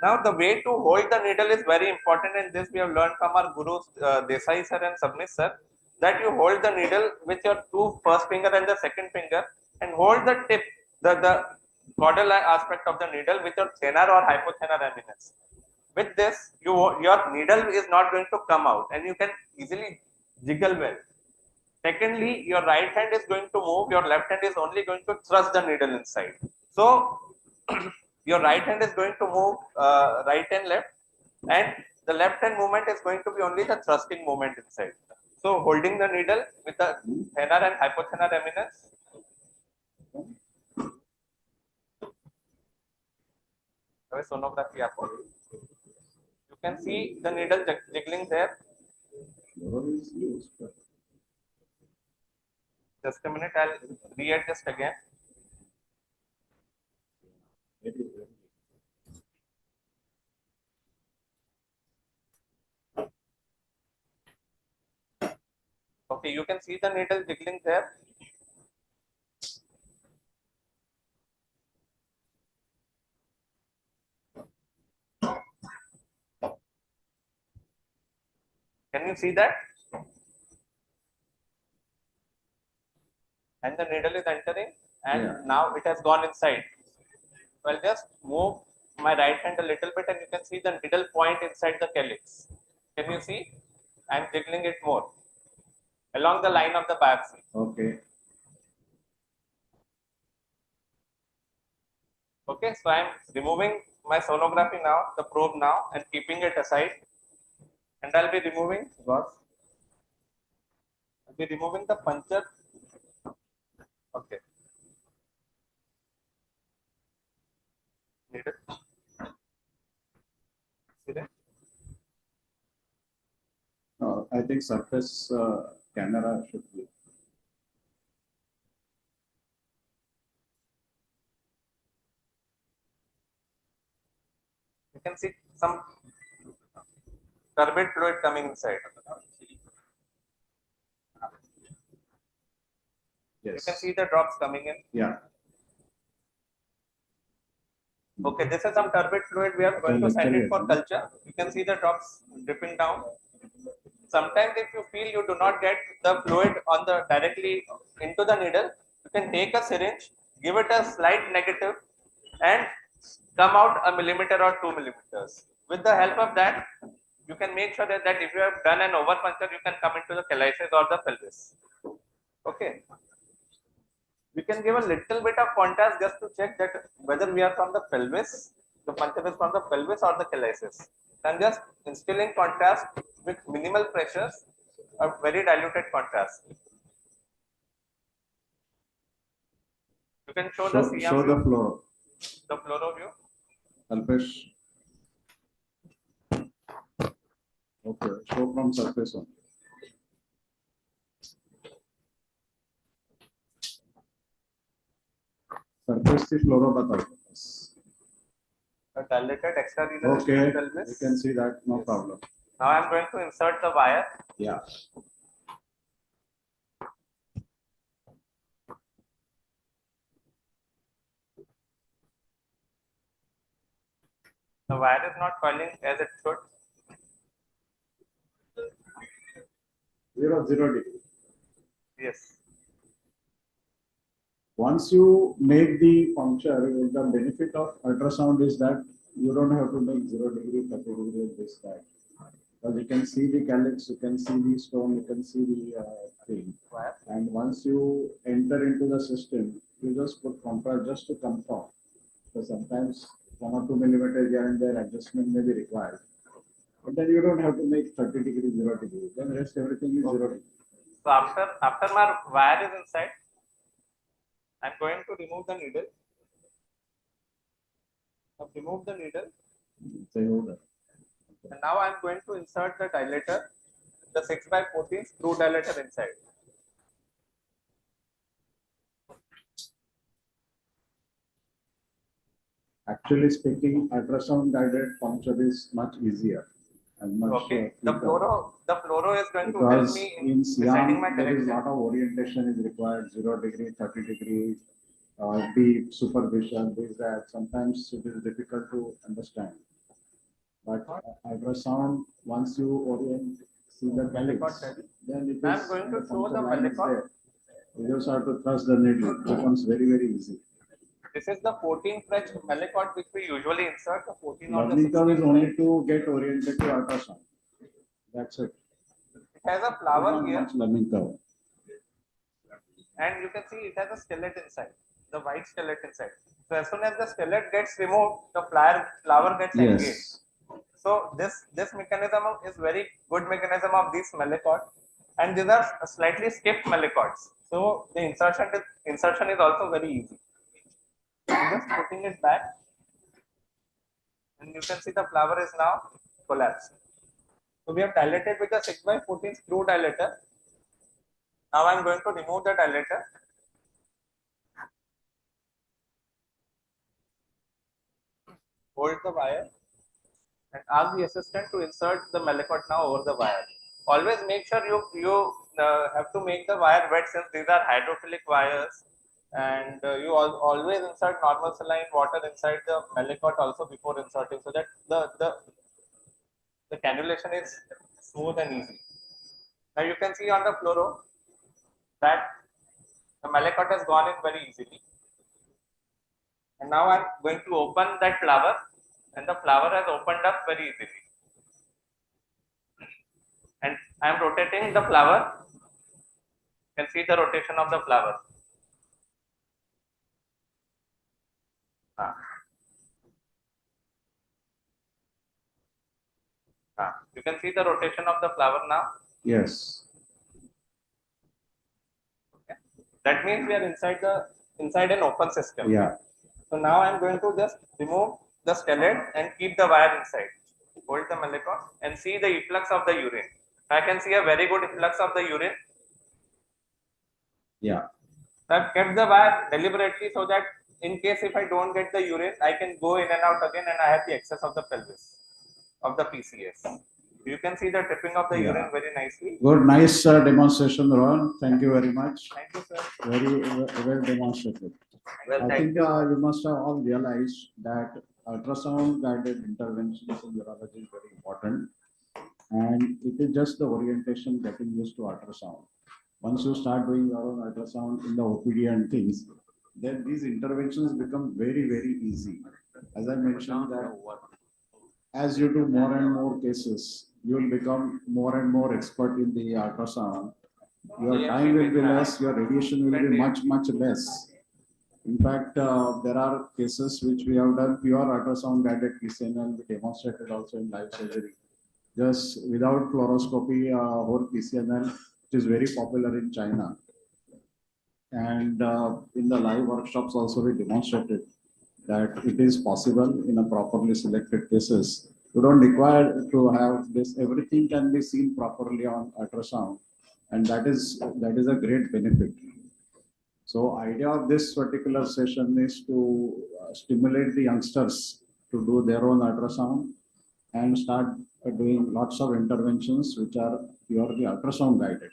Now the way to hold the needle is very important, and this we have learned from our gurus Desai sir and Sabnis sir, that you hold the needle with your first finger and the second finger, and hold the tip, the caudal aspect of the needle with your thenar or hypothenar eminence. With this, your needle is not going to come out, and you can easily jiggle well. Secondly, your right hand is going to move, your left hand is only going to thrust the needle inside. So your right hand is going to move right and left, and the left hand movement is going to be only the thrusting movement inside. So holding the needle with the thenar and hypothenar eminence. Sonography. You can see the needle jiggling there. Just a minute, I'll readjust again. Okay, you can see the needle jiggling there. Can you see that? And the needle is entering, and now it has gone inside. So I'll just move my right hand a little bit, and you can see the needle point inside the calyx. Can you see? I'm jiggling it more along the line of the biopsy. Okay. Okay, so I'm removing my sonography now, the probe now, and keeping it aside. And I'll be removing the puncture. Okay. I think surface camera should be. You can see some turbid fluid coming inside. Yes. You can see the drops coming in. Yeah. Okay, this is some turbid fluid. We are going to send it for culture. You can see the drops dripping down. Sometimes if you feel you do not get the fluid on the directly into the needle, you can take a syringe, give it a slight negative and come out a millimeter or 2 millimeters. With the help of that, you can make sure that if you have done an overpuncture, you can come into the calyces or the pelvis. Okay. We can give a little bit of contrast just to check that whether we are from the pelvis, the puncture is from the pelvis or the calyces. And just instilling contrast with minimal pressures or very diluted contrast. You can show the CM Show the fluoro. The fluoro view. Alpesh. Okay, show from surface on. Surface से fluoro बताओ. A dilated extrarenal Okay, pelvis. you can see that, no problem. Now I am going to insert the wire. Yeah. The wire is not coiling as it should. 0 degree. Yes. Once you make the puncture, the benefit of ultrasound is that you don't have to make 0 degree, 30 degree, this, that. Because you can see the calyx, you can see the stone, you can see the thing. And once you enter into the system, you just put contrast just to confirm. So sometimes 1 or 2 millimeters here and there adjustment may be required. But then you don't have to make 30 degree, 0 degree. Then rest everything is 0 degree. So after my wire is inside, I'm going to remove the needle. I've removed the needle. And now I'm going to insert the dilator, the 6x14 screw dilator inside. Actually speaking, ultrasound guided puncture is much easier. And much Okay. The fluoro is going to help because me in deciding my Siam, there is a direction. lot of orientation is required, 0 degree, 30 degree, deep supervision, this, that. Sometimes it is difficult to understand. But ultrasound, once you orient, see the calyx, then it is. I'm going to show the Malicot. You just have to thrust the needle. It becomes very, very easy. This is the 14 French Malicot which we usually insert. The 14 or the Learning curve 16 is only to get oriented to ultrasound. That's it. It has a flower here. Much learning curve. And you can see it has a skeleton inside, the white skeleton inside. So as soon as the skeleton gets removed, the flower gets engaged. So this mechanism is very good mechanism of these Malicot, and these are slightly skipped Malicots. So the insertion is also very easy. I'm just putting it back, and you can see the flower is now collapsed. So we have dilated with the 6x14 screw dilator. Now I'm going to remove the dilator. Hold the wire and ask the assistant to insert the Malicot now over the wire. Always make sure you have to make the wire wet, since these are hydrophilic wires, and you always insert normal saline water inside the Malicot also before inserting, so that the cannulation is smooth and easy. Now you can see on the fluoro that the Malicot has gone in very easily. And now I'm going to open that flower, and the flower has opened up very easily. And I am rotating the flower. You can see the rotation of the flower. You can see the rotation of the flower now. Yes. Okay. That means we are inside an open system. Yeah. So now I'm going to just remove the skeleton and keep the wire inside. Hold the Malicot and see the efflux of the urine. I can see a very good influx of the urine. Yeah. I've kept the wire deliberately so that in case if I don't get the urine, I can go in and out again and I have the excess of the pelvis of the PCS. You can see the tripping of the Yeah. urine very nicely. Good, nice demonstration, Rohan. Thank you very much. Thank you, sir. Very well demonstrated. Well, I thank think you. you must have all realized that ultrasound guided interventions in urology is very important. And it is just the orientation getting used to ultrasound. Once you start doing your own ultrasound in the OPD and things, then these interventions become very, very easy. As I mentioned that as you do more and more cases, you will become more and more expert in the ultrasound. Your time will be less, your radiation will be much, much less. In fact, there are cases which we have done pure ultrasound guided PCNL, we demonstrated also in live surgery. Just without fluoroscopy, whole PCNL, which is very popular in China. And in the live workshops also we demonstrated that it is possible in a properly selected cases. You don't require to have this, everything can be seen properly on ultrasound. And that is a great benefit. So idea of this particular session is to stimulate the youngsters to do their own ultrasound and start doing lots of interventions which are purely ultrasound guided.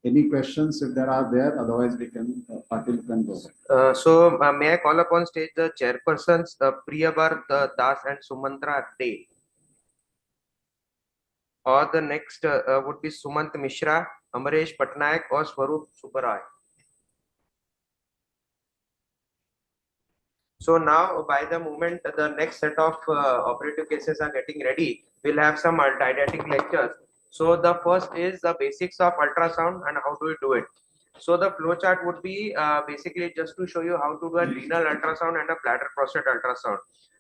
Any questions if there are there? Otherwise we can, Patil can go. May I call upon stage the chairpersons, Priyabar Das and Sumantra Day. Or the next would be Sumant Mishra, Amaresh Patnaik or Swarup Subarai. So now by the moment the next set of operative cases are getting ready, we'll have some didactic lectures. So the first is the basics of ultrasound and how do we do it. So the flow chart would be basically just to show you how to do a renal ultrasound and a bladder prostate ultrasound.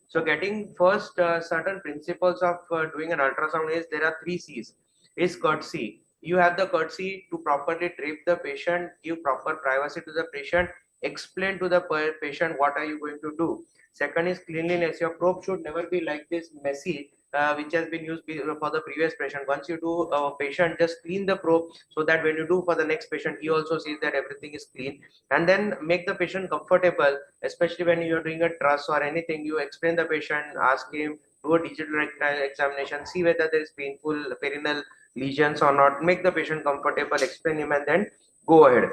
So getting first certain principles of doing an ultrasound is there are 3 C's. Is courtesy. You have the courtesy to properly drape the patient, give proper privacy to the patient, explain to the patient what are you going to do. Second is cleanliness. Your probe should never be like this messy, which has been used for the previous patient. Once you do a patient, just clean the probe so that when you do for the next patient, he also sees that everything is clean. And then make the patient comfortable, especially when you're doing a truss or anything. You explain the patient, ask him, do a digital rectal examination, see whether there is painful perineal lesions or not. Make the patient comfortable, explain him, and then go ahead.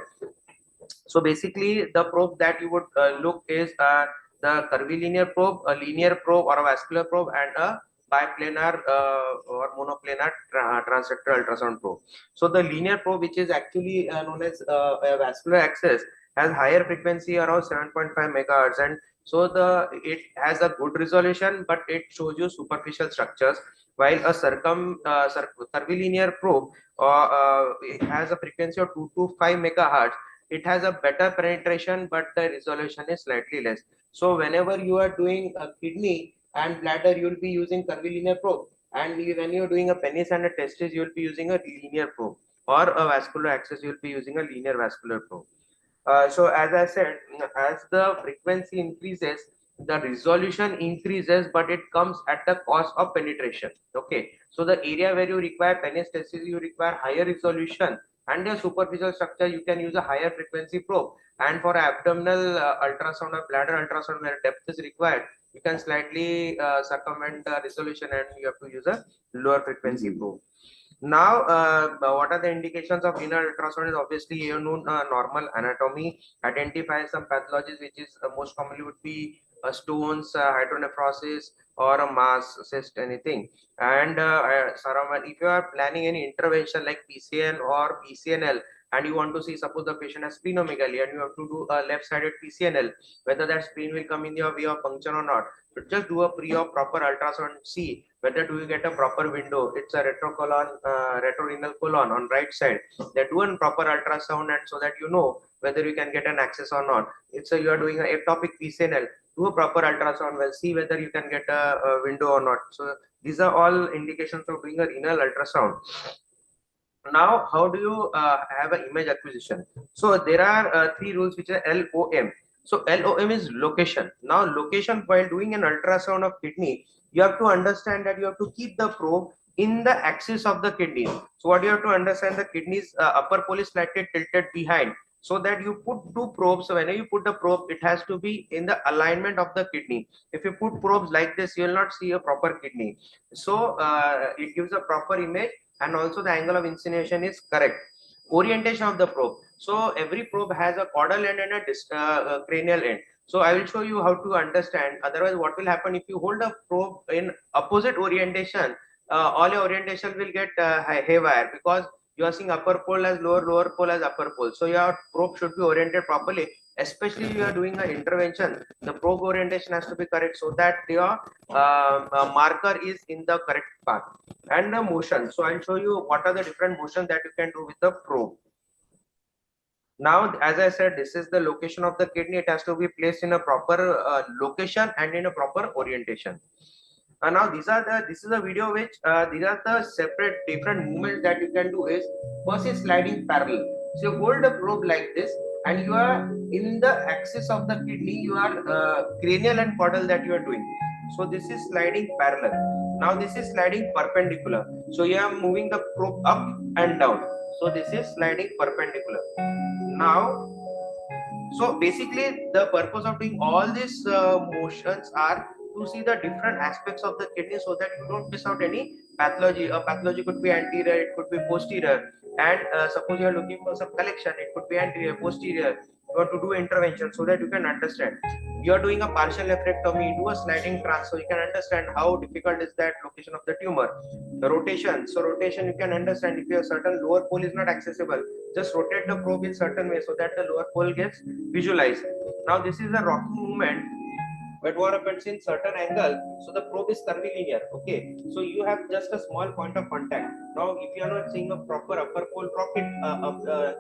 So basically, the probe that you would look is the curvilinear probe, a linear probe or a vascular probe, and a biplanar or monoplanar transrectal ultrasound probe. So the linear probe, which is actually known as a vascular access, has higher frequency around 7.5 megahertz, and so it has a good resolution, but it shows you superficial structures. While a curvilinear probe it has a frequency of 2 to 5 megahertz. It has a better penetration, but the resolution is slightly less. So whenever you are doing a kidney and bladder, you will be using curvilinear probe, and when you are doing a penis and a testis, you will be using a linear probe, or a vascular access, you will be using a linear vascular probe. So as I said, as the frequency increases, the resolution increases, but it comes at the cost of penetration. Okay, so the area where you require penis testis, you require higher resolution, and the superficial structure, you can use a higher frequency probe. And for abdominal ultrasound or bladder ultrasound where depth is required, you can slightly circumvent the resolution and you have to use a lower frequency probe. Now, what are the indications of renal ultrasound? Is obviously you know normal anatomy, identify some pathologies, which is most commonly would be stones, hydronephrosis, or a mass, cyst, anything. And if you are planning any intervention like PCN or PCNL, and you want to see, suppose the patient has splenomegaly and you have to do a left-sided PCNL, whether that spleen will come in your way of function or not. But just do a pre-op proper ultrasound, see whether do you get a proper window. It's a retrorenal colon on right side. They do a proper ultrasound, and so that you know whether you can get an access or not. It's you are doing an ectopic PCNL. Do a proper ultrasound, well, see whether you can get a window or not. So these are all indications of doing a renal ultrasound. Now, how do you have an image acquisition? So there are 3 rules which are LOM. So LOM is location. Now location, while doing an ultrasound of kidney, you have to understand that you have to keep the probe in the axis of the kidney. So what you have to understand, the kidney's upper pole is slightly tilted behind, so that you put two probes. So whenever you put the probe, it has to be in the alignment of the kidney. If you put probes like this, you will not see a proper kidney. So it gives a proper image, and also the angle of insinuation is correct. Orientation of the probe. So every probe has a caudal end and a cranial end. So I will show you how to understand. Otherwise, what will happen if you hold a probe in opposite orientation? All your orientation will get haywire, because you are seeing upper pole as lower, lower pole as upper pole. So your probe should be oriented properly. Especially if you are doing an intervention, the probe orientation has to be correct, so that your marker is in the correct path. And the motion. So I'll show you what are the different motions that you can do with the probe. Now, as I said, this is the location of the kidney. It has to be placed in a proper location and in a proper orientation. And now this is a video which these are the separate different movements that you can do. Is first is sliding parallel. So you hold the probe like this, and you are in the axis of the kidney. You are cranial and caudal that you are doing. So this is sliding parallel. Now this is sliding perpendicular. So you are moving the probe up and down. So this is sliding perpendicular. Now, so basically the purpose of doing all these motions are to see the different aspects of the kidney, so that you don't miss out any pathology. A pathology could be anterior, it could be posterior, and suppose you are looking for some collection, it could be anterior, posterior. You want to do intervention, so that you can understand. You are doing a partial nephrectomy, do a sliding trans, so you can understand how difficult is that location of the tumor. The rotation, so rotation you can understand. If your certain lower pole is not accessible, just rotate the probe in certain way, so that the lower pole gets visualized. Now this is a rocking movement, but what happens in certain angle, so the probe is curvilinear. Okay, so you have just a small point of contact. Now if you are not seeing a proper upper pole, drop it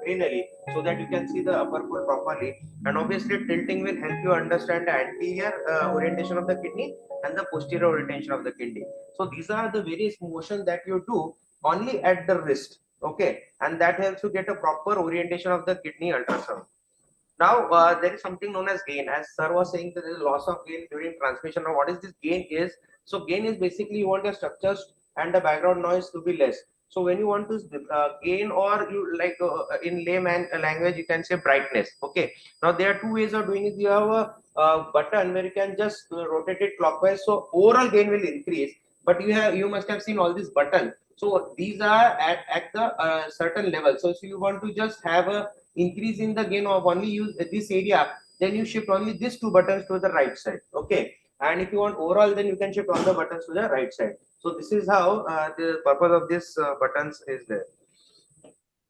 renally, so that you can see the upper pole properly. And obviously tilting will help you understand the anterior orientation of the kidney and the posterior orientation of the kidney. So these are the various motions that you do only at the wrist. Okay, and that helps you get a proper orientation of the kidney ultrasound. Now there is something known as gain. As sir was saying, that there is loss of gain during transmission. Now what is this gain is? So gain is basically you want the structures and the background noise to be less. So when you want to gain, or you like in layman language you can say brightness. Okay. Now there are two ways of doing it. You have a button where you can just rotate it clockwise. So overall gain will increase. But you must have seen all these buttons. So these are at the certain level. So if you want to just have a increase in the gain of only use this area, then you shift only these two buttons to the right side. Okay, and if you want overall, then you can shift all the buttons to the right side. So this is how the purpose of this buttons is there.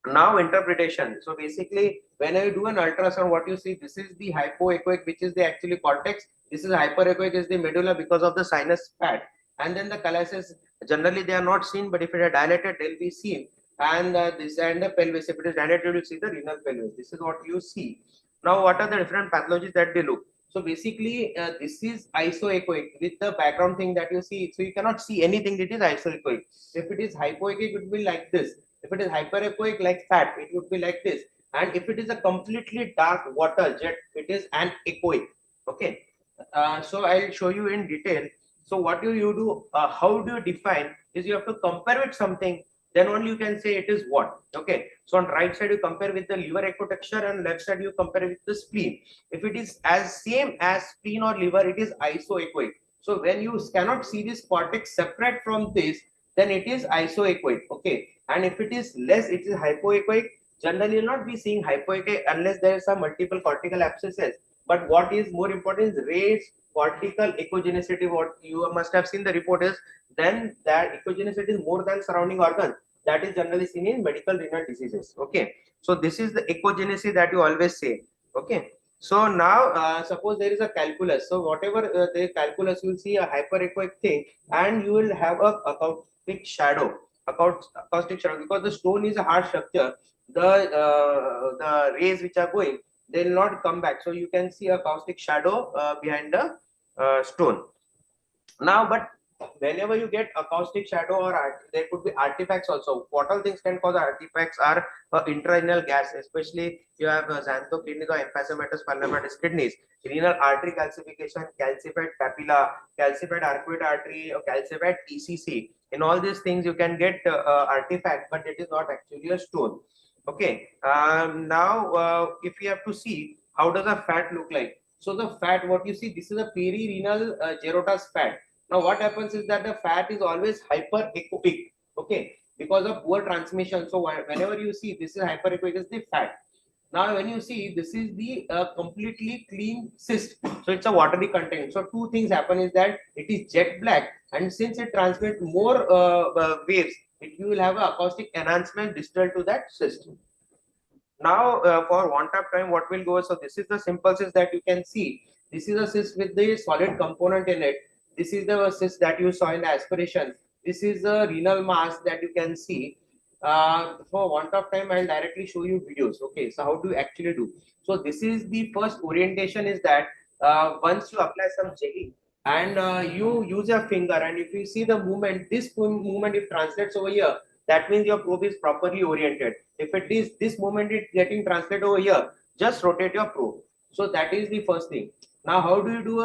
Now interpretation. So basically when I do an ultrasound, what you see, this is the hypoechoic, which is the actually cortex. This is hyperechoic, is the medulla, because of the sinus fat. And then the calyces, generally they are not seen, but if it are dilated, they'll be seen. And this and the pelvis, if it is dilated, you see the renal pelvis. This is what you see. Now what are the different pathologies that they look? So basically this is isoechoic with the background thing that you see. So you cannot see anything, it is isoechoic. If it is hypoechoic, it would be like this. If it is hyperechoic like fat, it would be like this. And if it is a completely dark water jet, it is anechoic. Okay, so I'll show you in detail. So what do you do? How do you define? Is you have to compare with something, then only you can say it is what. Okay, so on right side you compare with the liver ecotexture, and left side you compare with the spleen. If it is as same as spleen or liver, it is isoechoic. So when you cannot see this cortex separate from this, then it is isoechoic. Okay, and if it is less, it is hypoechoic. Generally you'll not be seeing hypoechoic unless there is some multiple cortical abscesses. But what is more important is raised cortical echogenicity. What you must have seen the report is, then that echogenicity is more than surrounding organ. That is generally seen in medical renal diseases. Okay, so this is the echogenicity that you always say. Okay, so now suppose there is a calculus. So whatever the calculus, you will see a hyperechoic thing, and you will have a acoustic shadow. Acoustic shadow, because the stone is a hard structure. The rays which are going, they will not come back. So you can see a acoustic shadow behind the stone. Now, but whenever you get acoustic shadow or there could be artifacts also. What all things can cause artifacts are intrarenal gas, especially you have xantho kidneys or emphysematous pulmonaris kidneys, renal artery calcification, calcified papilla, calcified arcuate artery, or calcified ECC. In all these things, you can get artifact, but it is not actually a stone. Okay. Now, if we have to see how does a fat look like. So the fat, what you see, this is a perirenal gerotous fat. Now what happens is that the fat is always hyperechoic, okay, because of poor transmission. So whenever you see this is hyperechoic, is the fat. Now when you see this is the completely clean cyst, so it's a watery content. So two things happen is that it is jet black, and since it transmits more waves, you will have an acoustic enhancement distal to that cyst. Now, for want of time, what will go? So this is the simple cyst that you can see. This is a cyst with the solid component in it. This is the cyst that you saw in the aspiration. This is the renal mass that you can see. For want of time, I'll directly show you videos. Okay, so how do you actually do? So this is the first orientation is that once you apply some jelly and you use your finger, and if you see the movement, this movement if translates over here, that means your probe is properly oriented. If it is this movement is getting translated over here, just rotate your probe. So that is the first thing. Now, how do you do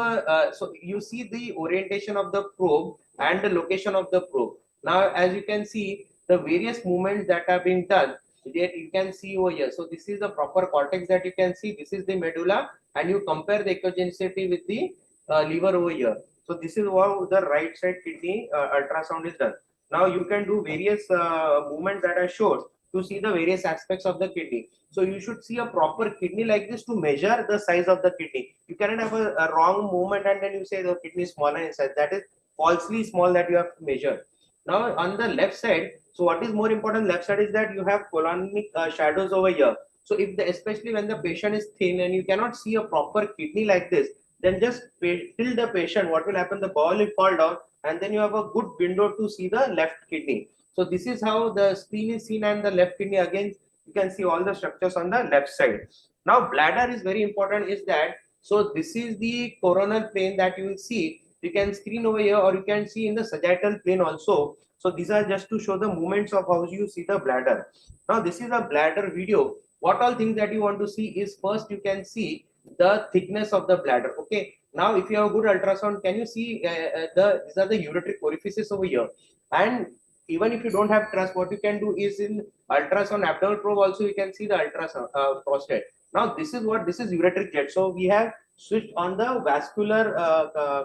so you see the orientation of the probe and the location of the probe. Now, as you can see, the various movements that are being done, that you can see over here. So this is the proper cortex that you can see. This is the medulla, and you compare the echogenicity with the liver over here. So this is how the right side kidney ultrasound is done. Now you can do various movements that are showed to see the various aspects of the kidney. So you should see a proper kidney like this to measure the size of the kidney. You cannot have a wrong movement and then you say the kidney is smaller in size. That is falsely small that you have to measure. Now on the left side, so what is more important left side is that you have colonic shadows over here. So if especially when the patient is thin and you cannot see a proper kidney like this, then just till the patient, what will happen? The ball will fall down, and then you have a good window to see the left kidney. So this is how the spleen is seen, and the left kidney again, you can see all the structures on the left side. Now bladder is very important is that, so this is the coronal plane that you will see. You can screen over here, or you can see in the sagittal plane also. So these are just to show the movements of how you see the bladder. Now this is a bladder video. What all things that you want to see is first you can see the thickness of the bladder. Okay. Now, if you have a good ultrasound, can you see these are the ureteric orifices over here? And even if you don't have trust, what you can do is in ultrasound abdominal probe also you can see the ultrasound prostate. Now, this is ureteric jet. So we have switched on the vascular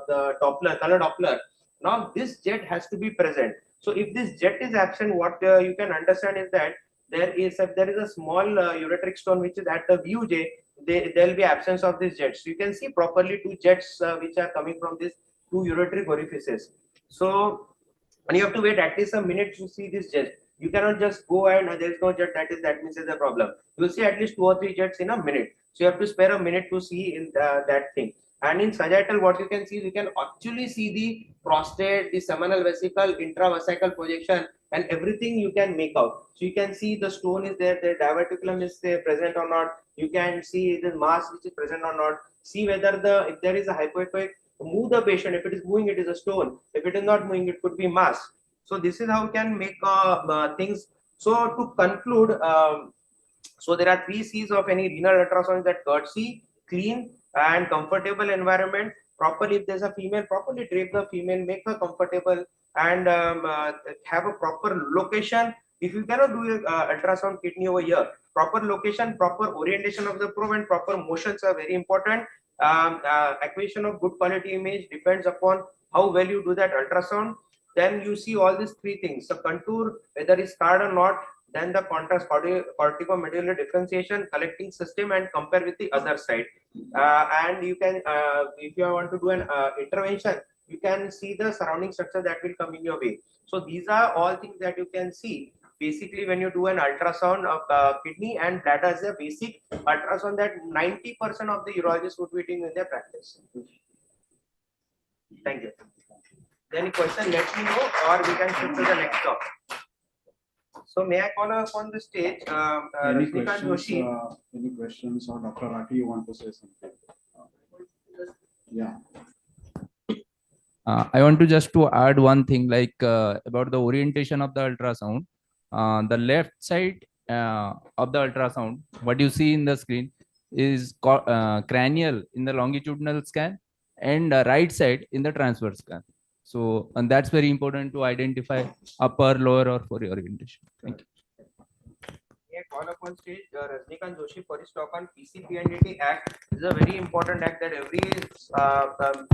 the Doppler, color Doppler. Now this jet has to be present. So if this jet is absent, what you can understand is that there is a small ureteric stone which is at the VUJ. There will be absence of these jets. So you can see properly two jets which are coming from these two ureteric orifices. So, and you have to wait at least a minute to see this jet. You cannot just go and there is no jet, that means there's a problem. You will see at least 2 or 3 jets in a minute. So you have to spare a minute to see in that thing. And in sagittal, what you can see, you can actually see the prostate, the seminal vesicle, intravesical projection, and everything you can make out. So you can see the stone is there, the diverticulum is there, present or not. You can see the mass which is present or not. See whether if there is a hypoechoic, move the patient. If it is moving, it is a stone. If it is not moving, it could be mass. So this is how you can make things. So to conclude, so there are 3 C's of any renal ultrasound: that courtesy, clean, and comfortable environment. Properly, if there's a female, properly drape the female, make her comfortable, and have a proper location. If you cannot do ultrasound kidney over here, proper location, proper orientation of the probe, and proper motions are very important. Acquisition of good quality image depends upon how well you do that ultrasound. Then you see all these 3 things: the contour, whether it's scarred or not, then the contrast, corticomedullary differentiation, collecting system, and compare with the other side. And you can, if you want to do an intervention, you can see the surrounding structure that will come in your way. So these are all things that you can see basically when you do an ultrasound of kidney and bladder is a basic ultrasound that 90% of the urologists would be doing in their practice. Thank you. Any question, let me know, or we can shift to the next topic. So may I call upon the stage Any Rajnikant Joshi? any questions, or Dr. Rathi, you want to say something? Yeah. I want to just to add one thing like about the orientation of the ultrasound. The left side of the ultrasound, what you see in the screen is cranial in the longitudinal scan and right side in the transverse scan. So, and that's very important to identify upper, lower, or for orientation. Thank you. Call upon stage Rajnikant Joshi for his talk on PCPNDT Act. This is a very important act that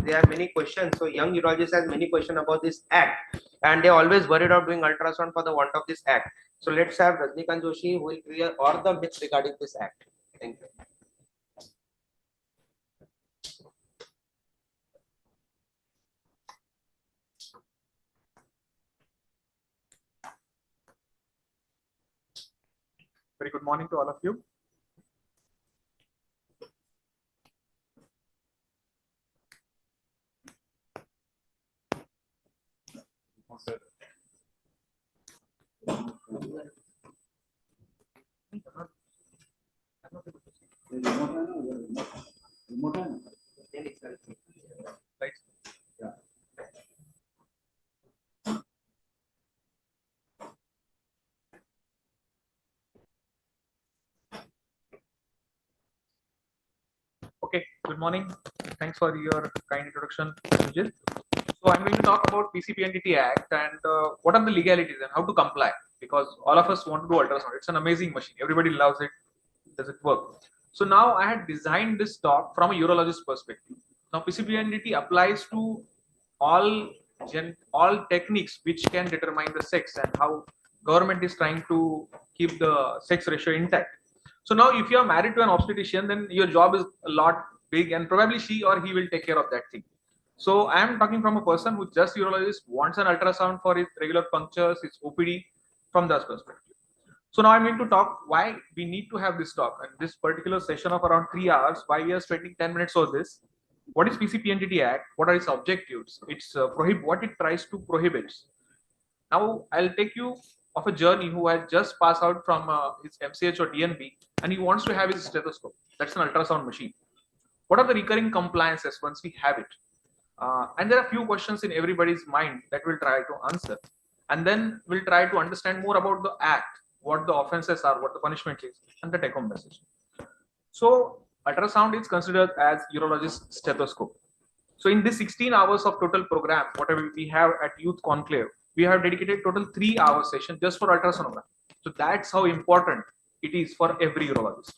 there are many questions. So young urologists has many questions about this act, and they always worried of doing ultrasound for the want of this act. So let's have Rajnikant Joshi who will clear all the myths regarding this act. Thank you. Very good morning to all of you. Right. Yeah. Okay, good morning. Thanks for your kind introduction, Sujit. So I'm going to talk about PCPNDT Act and what are the legalities and how to comply, because all of us want to do ultrasound. It's an amazing machine. Everybody loves it. Does it work? So now I had designed this talk from a urologist perspective. Now PCPNDT applies to all techniques which can determine the sex and how government is trying to keep the sex ratio intact. So now if you are married to an obstetrician, then your job is a lot big and probably she or he will take care of that thing. So I am talking from a person who just urologist wants an ultrasound for his regular punctures, his OPD from that perspective. So now I'm going to talk why we need to have this talk and this particular session of around 3 hours, why we are spending 10 minutes on this. What is PCPNDT Act? What are its objectives? It's what it tries to prohibit. Now I'll take you of a journey who has just passed out from his MCH or DNB and he wants to have his stethoscope. That's an ultrasound machine. What are the recurring compliances once we have it? And there are a few questions in everybody's mind that we'll try to answer. And then we'll try to understand more about the act, what the offenses are, what the punishment is, and the take-home message. So ultrasound is considered as urologist stethoscope. So in this 16 hours of total program, whatever we have at Youth Conclave, we have dedicated total 3-hour session just for ultrasonogram. So that's how important it is for every urologist.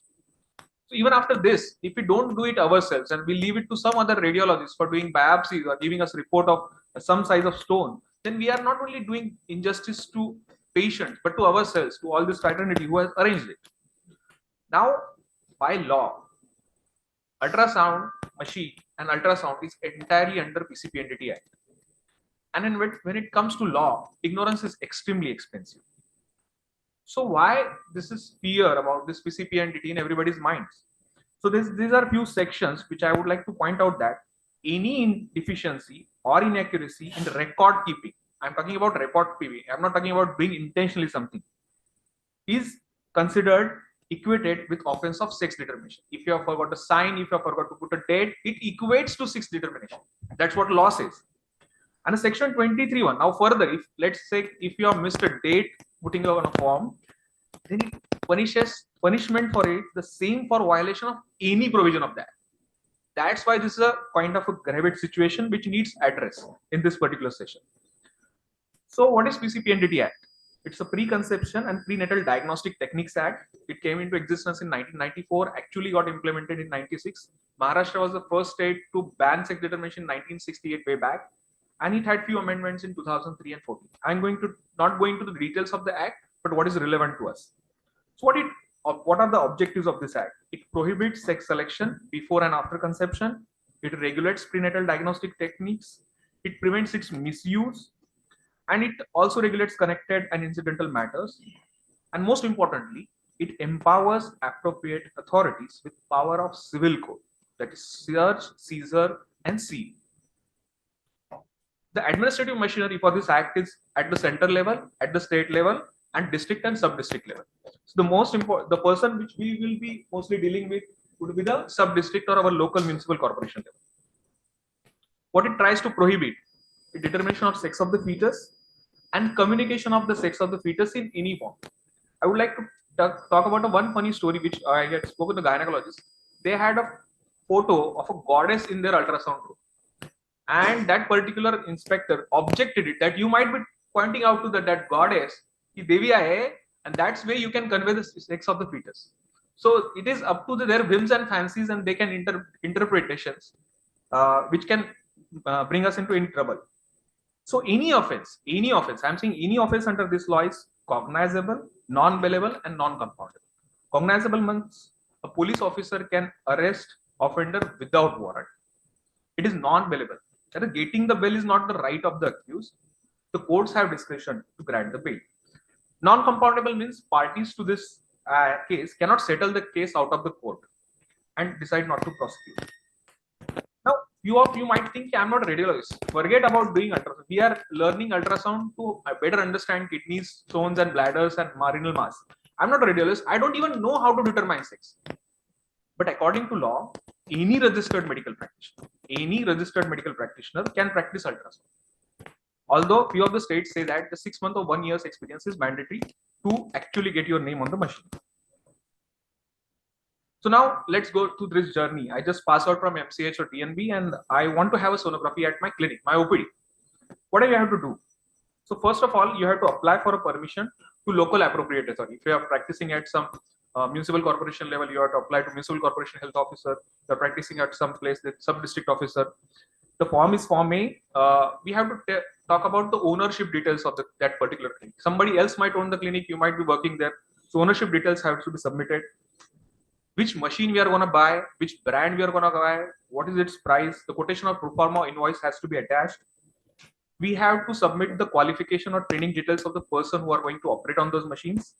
So even after this, if we don't do it ourselves and we leave it to some other radiologist for doing biopsies or giving us report of some size of stone, then we are not only doing injustice to patients, but to ourselves, to all this fraternity who has arranged it. Now, by law, ultrasound machine and ultrasound is entirely under PCPNDT Act. And when it comes to law, ignorance is extremely expensive. So why this is fear about this PCPNDT in everybody's minds? So these are a few sections which I would like to point out that any deficiency or inaccuracy in the record keeping, I'm talking about record keeping, I'm not talking about doing intentionally something, is considered equated with offense of sex determination. If you have forgot to sign, if you have forgot to put a date, it equates to sex determination. That's what law says. And section 23(1). Now further, if let's say if you have missed a date putting on a form, then it punishes punishment for it the same for violation of any provision of that. That's why this is a kind of a grave situation which needs address in this particular session. So what is PCPNDT Act? It's a Preconception and Prenatal Diagnostic Techniques Act. It came into existence in 1994, actually got implemented in 96. Maharashtra was the first state to ban sex determination in 1968 way back. And it had few amendments in 2003 and 14. I'm not going to the details of the act, but what is relevant to us. So what are the objectives of this act? It prohibits sex selection before and after conception. It regulates prenatal diagnostic techniques. It prevents its misuse. And it also regulates connected and incidental matters. And most importantly, it empowers appropriate authorities with power of civil code, that is search, seizure, and seal. The administrative machinery for this act is at the center level, at the state level, and district and sub-district level. So the person which we will be mostly dealing with would be the sub-district or our local municipal corporation level. What it tries to prohibit, determination of sex of the fetus, and communication of the sex of the fetus in any form. I would like to talk about one funny story which I had spoken to the gynecologist. They had a photo of a goddess in their ultrasound room, and that particular inspector objected it that you might be pointing out to that goddess, ki Devi hai, and that's where you can convey the sex of the fetus. So it is up to their whims and fancies, and they can interpretations which can bring us into any trouble. So any offense, I'm saying any offense under this law is cognizable, non-bailable, and non-compoundable. Cognizable means a police officer can arrest offender without warrant. It is non-bailable. That getting the bail is not the right of the accused. The courts have discretion to grant the bail. Non-compoundable means parties to this case cannot settle the case out of the court and decide not to prosecute. Now, few of you might think I'm not a radiologist. Forget about doing ultrasound. We are learning ultrasound to better understand kidneys, stones, and bladders and renal mass. I'm not a radiologist. I don't even know how to determine sex. But according to law, any registered medical practitioner can practice ultrasound. Although few of the states say that the 6 months or 1 year's experience is mandatory to actually get your name on the machine. So now let's go to this journey. I just passed out from MCH or TNB and I want to have a sonography at my clinic, my OPD. What do you have to do? So first of all, you have to apply for a permission to local appropriate authority. If you are practicing at some municipal corporation level, you have to apply to municipal corporation health officer. You're practicing at some place, the sub-district officer. The form is Form A. We have to talk about the ownership details of that particular clinic. Somebody else might own the clinic, you might be working there. So ownership details have to be submitted. Which machine we are going to buy, which brand we are going to buy, what is its price, the quotation of pro forma invoice has to be attached. We have to submit the qualification or training details of the person who are going to operate on those machines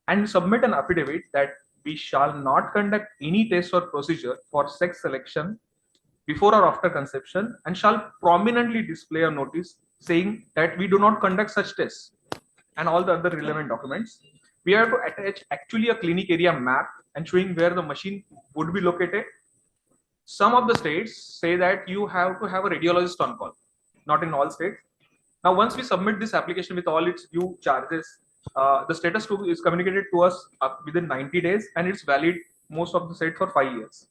and submit an affidavit that we shall not conduct any test or procedure for sex selection before or after conception and shall prominently display a notice saying that we do not conduct such tests and all the other relevant documents. We have to attach actually a clinic area map and showing where the machine would be located. Some of the states say that you have to have a radiologist on call, not in all states. Now, once we submit this application with all its due charges, the status is communicated to us within 90 days and it's valid most of the states for 5 years.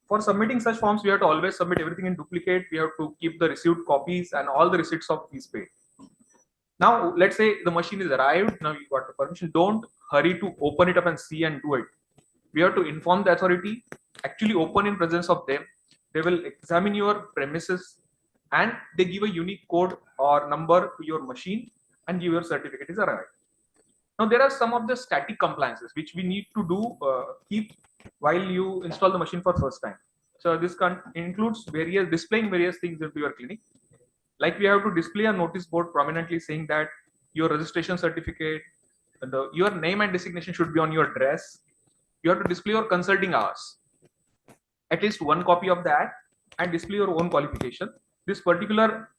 For submitting such forms, we have to always submit everything in duplicate. We have to keep the received copies and all the receipts of fees paid. Now, let's say the machine is arrived. Now you got the permission. Don't hurry to open it up and see and do it. We have to inform the authority, actually open in presence of them. They will examine your premises and they give a unique code or number to your machine and give your certificate is arrived. Now, there are some of the static compliances which we need to do keep while you install the machine for first time. So this includes displaying various things into your clinic. Like we have to display a notice board prominently saying that your registration certificate, your name and designation should be on your dress. You have to display your consulting hours, at least one copy of that, and display your own qualification. This particular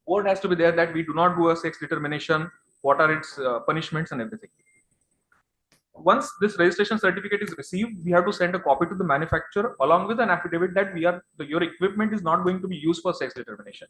board has to be there that we do not do a sex determination, what are its punishments and everything. Once this registration certificate is received, we have to send a copy to the manufacturer along with an affidavit that your equipment is not going to be used for sex determination.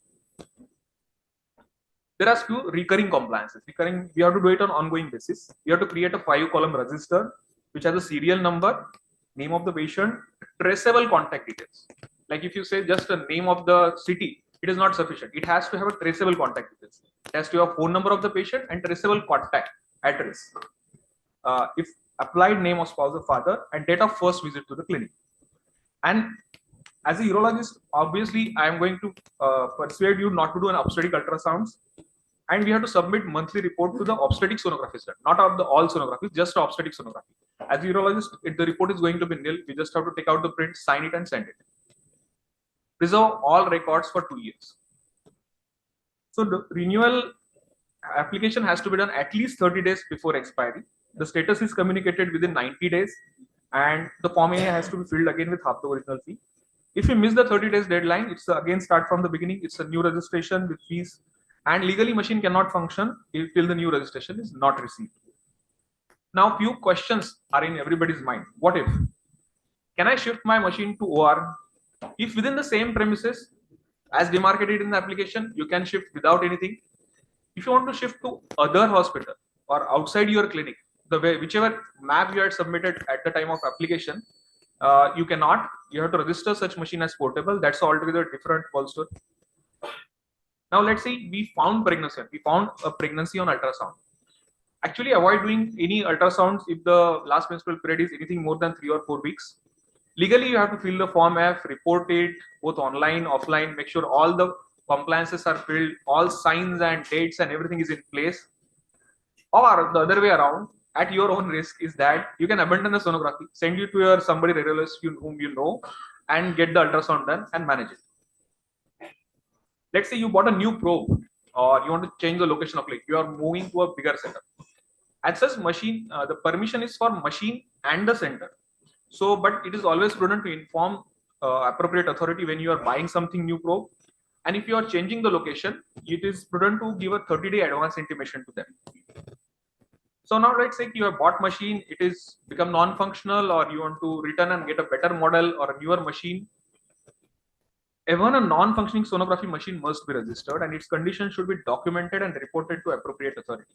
There are few recurring compliances. We have to do it on ongoing basis. We have to create a 5-column register which has a serial number, name of the patient, traceable contact details. Like if you say just a name of the city, it is not sufficient. It has to have a traceable contact details. It has to have phone number of the patient and traceable contact address. If applied name of spouse or father and date of first visit to the clinic. And as a urologist, obviously, I am going to persuade you not to do an obstetric ultrasounds. And we have to submit monthly report to the obstetric sonography center, not of the all sonography, just obstetric sonography. As a urologist, if the report is going to be nil, we just have to take out the print, sign it and send it. Preserve all records for 2 years. So the renewal application has to be done at least 30 days before expiry. The status is communicated within 90 days and the Form A has to be filled again with half the original fee. If you miss the 30 days deadline, it's again start from the beginning. It's a new registration with fees and legally machine cannot function till the new registration is not received. Now, few questions are in everybody's mind. What if? Can I shift my machine to OR? If within the same premises, as demarcated in the application, you can shift without anything. If you want to shift to other hospital or outside your clinic, the way whichever map you had submitted at the time of application, you cannot. You have to register such machine as portable. That's altogether different also. Now let's say we found pregnancy. We found a pregnancy on ultrasound. Actually, avoid doing any ultrasounds if the last menstrual period is anything more than 3 or 4 weeks. Legally, you have to fill the Form F, report it both online, offline, make sure all the compliances are filled, all signs and dates and everything is in place. Or the other way around, at your own risk, is that you can abandon the sonography, send you to your somebody radiologist whom you know, and get the ultrasound done and manage it. Let's say you bought a new probe or you want to change the location of it. You are moving to a bigger setup. As such, machine, the permission is for machine and the center. So, but it is always prudent to inform appropriate authority when you are buying something new probe. And if you are changing the location, it is prudent to give a 30-day advance intimation to them. So now let's say you have bought machine, it is become non-functional, or you want to return and get a better model or a newer machine. Even a non-functioning sonography machine must be registered and its condition should be documented and reported to appropriate authority.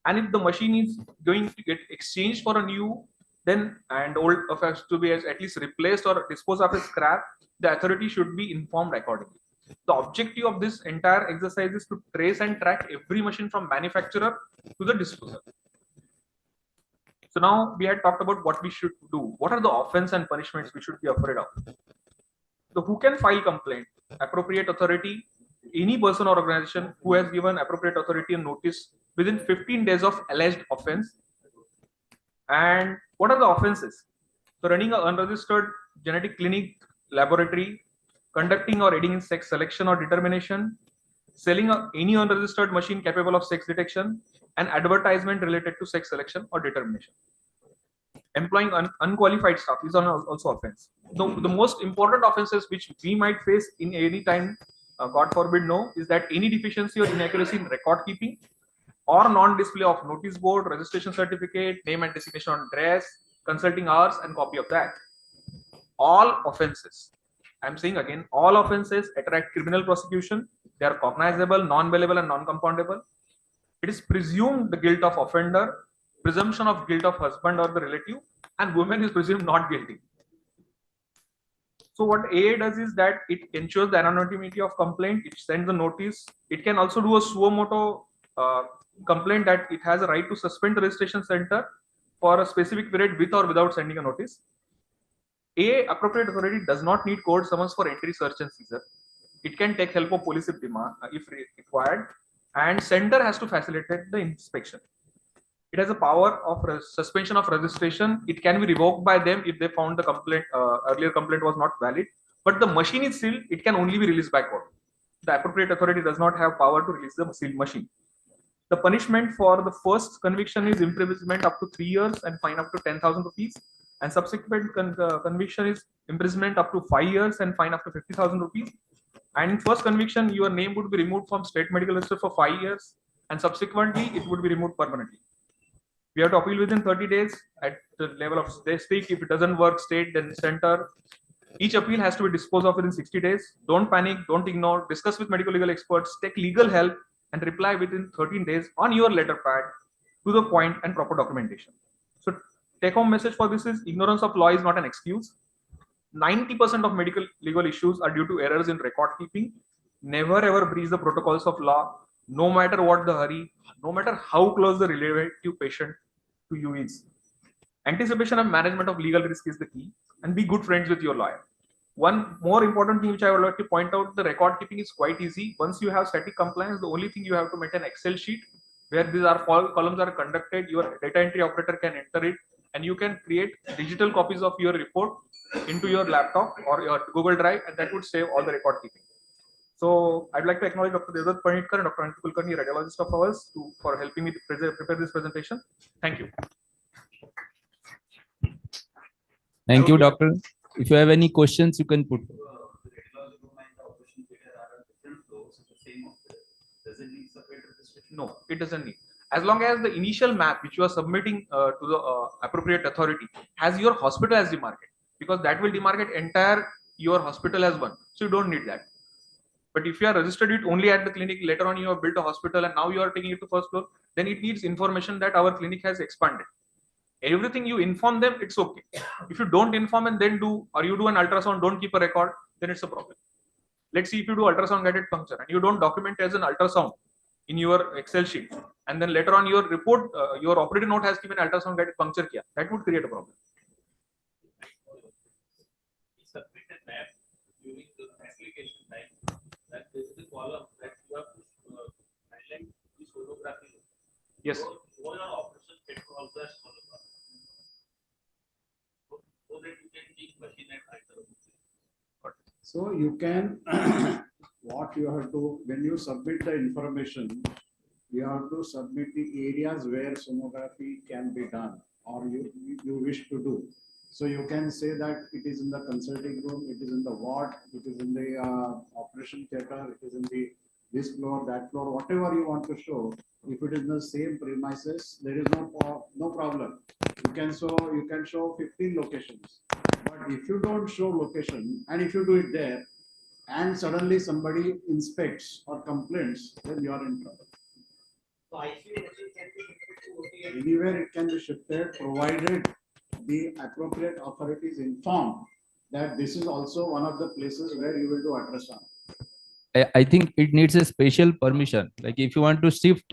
And if the machine is going to get exchanged for a new, then and old has to be at least replaced or disposed of as scrap, the authority should be informed accordingly. The objective of this entire exercise is to trace and track every machine from manufacturer to the disposer. So now we had talked about what we should do. What are the offense and punishments we should be afraid of? So who can file complaint? Appropriate authority, any person or organization who has given appropriate authority a notice within 15 days of alleged offense. And what are the offenses? So running an unregistered genetic clinic, laboratory, conducting or aiding in sex selection or determination, selling any unregistered machine capable of sex detection, and advertisement related to sex selection or determination. Employing unqualified staff is also offense. The most important offenses which we might face in any time, God forbid no, is that any deficiency or inaccuracy in record keeping or non-display of notice board, registration certificate, name and designation on dress, consulting hours, and copy of that. All offenses, I'm saying again, all offenses attract criminal prosecution. They are cognizable, non-bailable, and non-compoundable. It is presumed the guilt of offender, presumption of guilt of husband or the relative, and woman is presumed not guilty. So what AA does is that it ensures the anonymity of complaint. It sends a notice. It can also do a suo moto complaint that it has a right to suspend the registration center for a specific period with or without sending a notice. Appropriate authority does not need court summons for entry, search, and seizure. It can take help of police if required, and center has to facilitate the inspection. It has a power of suspension of registration. It can be revoked by them if they found the complaint earlier complaint was not valid. But the machine is sealed. It can only be released by court. The appropriate authority does not have power to release the sealed machine. The punishment for the first conviction is imprisonment up to 3 years and fine up to 10,000 rupees. And subsequent conviction is imprisonment up to 5 years and fine up to 50,000 rupees. And in first conviction, your name would be removed from state medical register for 5 years, and subsequently it would be removed permanently. We have to appeal within 30 days at the level of district. If it doesn't work, state, then center. Each appeal has to be disposed of within 60 days. Don't panic, don't ignore, discuss with medical legal experts, take legal help, and reply within 13 days on your letter pad to the point and proper documentation. So take home message for this is ignorance of law is not an excuse. 90% of medical legal issues are due to errors in record keeping. Never ever breach the protocols of law, no matter what the hurry, no matter how close the relative patient to you is. Anticipation and management of legal risk is the key, and be good friends with your lawyer. One more important thing which I would like to point out, the record keeping is quite easy. Once you have static compliance, the only thing you have to maintain an Excel sheet where these are columns are conducted, your data entry operator can enter it, and you can create digital copies of your report into your laptop or your Google Drive, and that would save all the record keeping. So I'd like to acknowledge Dr. Devdutt Panitkar and Dr. Anit Kulkarni, radiologist of ours, for helping me to prepare this presentation. Thank you. Thank you, doctor. If you have any questions, you can put. No, it doesn't need. As long as the initial map which you are submitting to the appropriate authority has your hospital as demarcated, because that will demarcate entire your hospital as one. So you don't need that. But if you are registered it only at the clinic, later on you have built a hospital and now you are taking it to first floor, then it needs information that our clinic has expanded. Everything you inform them, it's okay. If you don't inform and then do, or you do an ultrasound, don't keep a record, then it's a problem. Let's see if you do ultrasound guided puncture and you don't document as an ultrasound in your Excel sheet, and then later on your report, your operative note has given ultrasound guided puncture kiya, that would create a problem. Submit a map during the application time that there is a column that you have to highlight the sonography. Yes. So, all your operations get also as sonography. So that you can take machine at either. So you can, what you have to, when you submit the information, you have to submit the areas where sonography can be done or you wish to do. So you can say that it is in the consulting room, it is in the ward, it is in the operation theater, it is in the this floor, that floor, whatever you want to show. If it is in the same premises, there is no problem. You can show 15 locations. But if you don't show location and if you do it there, and suddenly somebody inspects or complains, then you are in trouble. So ICU machine can be shifted to OT. Anywhere it can be shifted, provided the appropriate authorities inform that this is also one of the places where you will do ultrasound. I think it needs a special permission. Like if you want to shift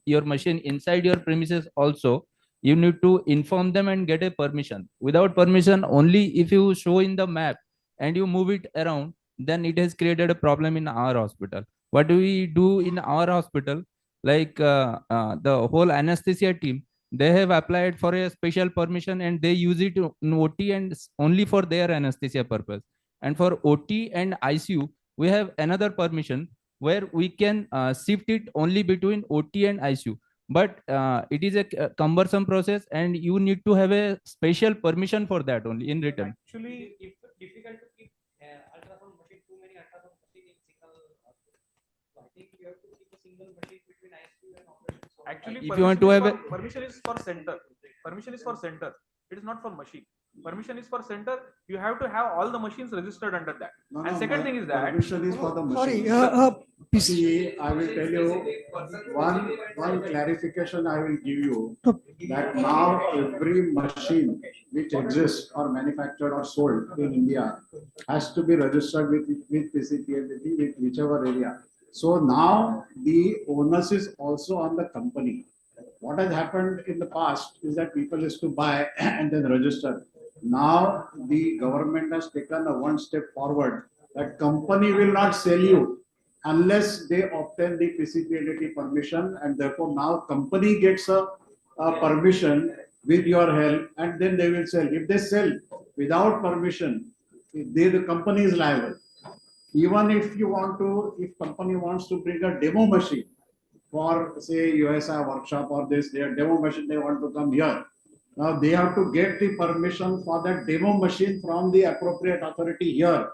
your machine inside your premises also, you need to inform them and get a permission. Without permission, only if you show in the map and you move it around, then it has created a problem in our hospital. What do we do in our hospital? Like the whole anesthesia team, they have applied for a special permission and they use it in OT and only for their anesthesia purpose. And for OT and ICU, we have another permission where we can shift it only between OT and ICU. But it is a cumbersome process and you need to have a special permission for that only in written. Actually, If difficult to keep ultrasound machine, too many ultrasound machine in single hospital. So I think you have to keep a single machine between ICU and operation. actually, If you want to have a permission is for center. Permission is for center. It is not for machine. Permission is for center. You have to have all the machines registered under that. And second thing is that Permission is for the machine. Sorry, See, I will tell you one clarification I will give you that now every machine which exists or manufactured or sold in India has to be registered with PCPNDT with whichever area. So now the onus is also on the company. What has happened in the past is that people used to buy and then register. Now the government has taken a one step forward that company will not sell you unless they obtain the PCPNDT permission, and therefore now company gets a permission with your help and then they will sell. If they sell without permission, the company is liable. Even if company wants to bring a demo machine for say USI workshop or their demo machine, they want to come here. Now they have to get the permission for that demo machine from the appropriate authority here,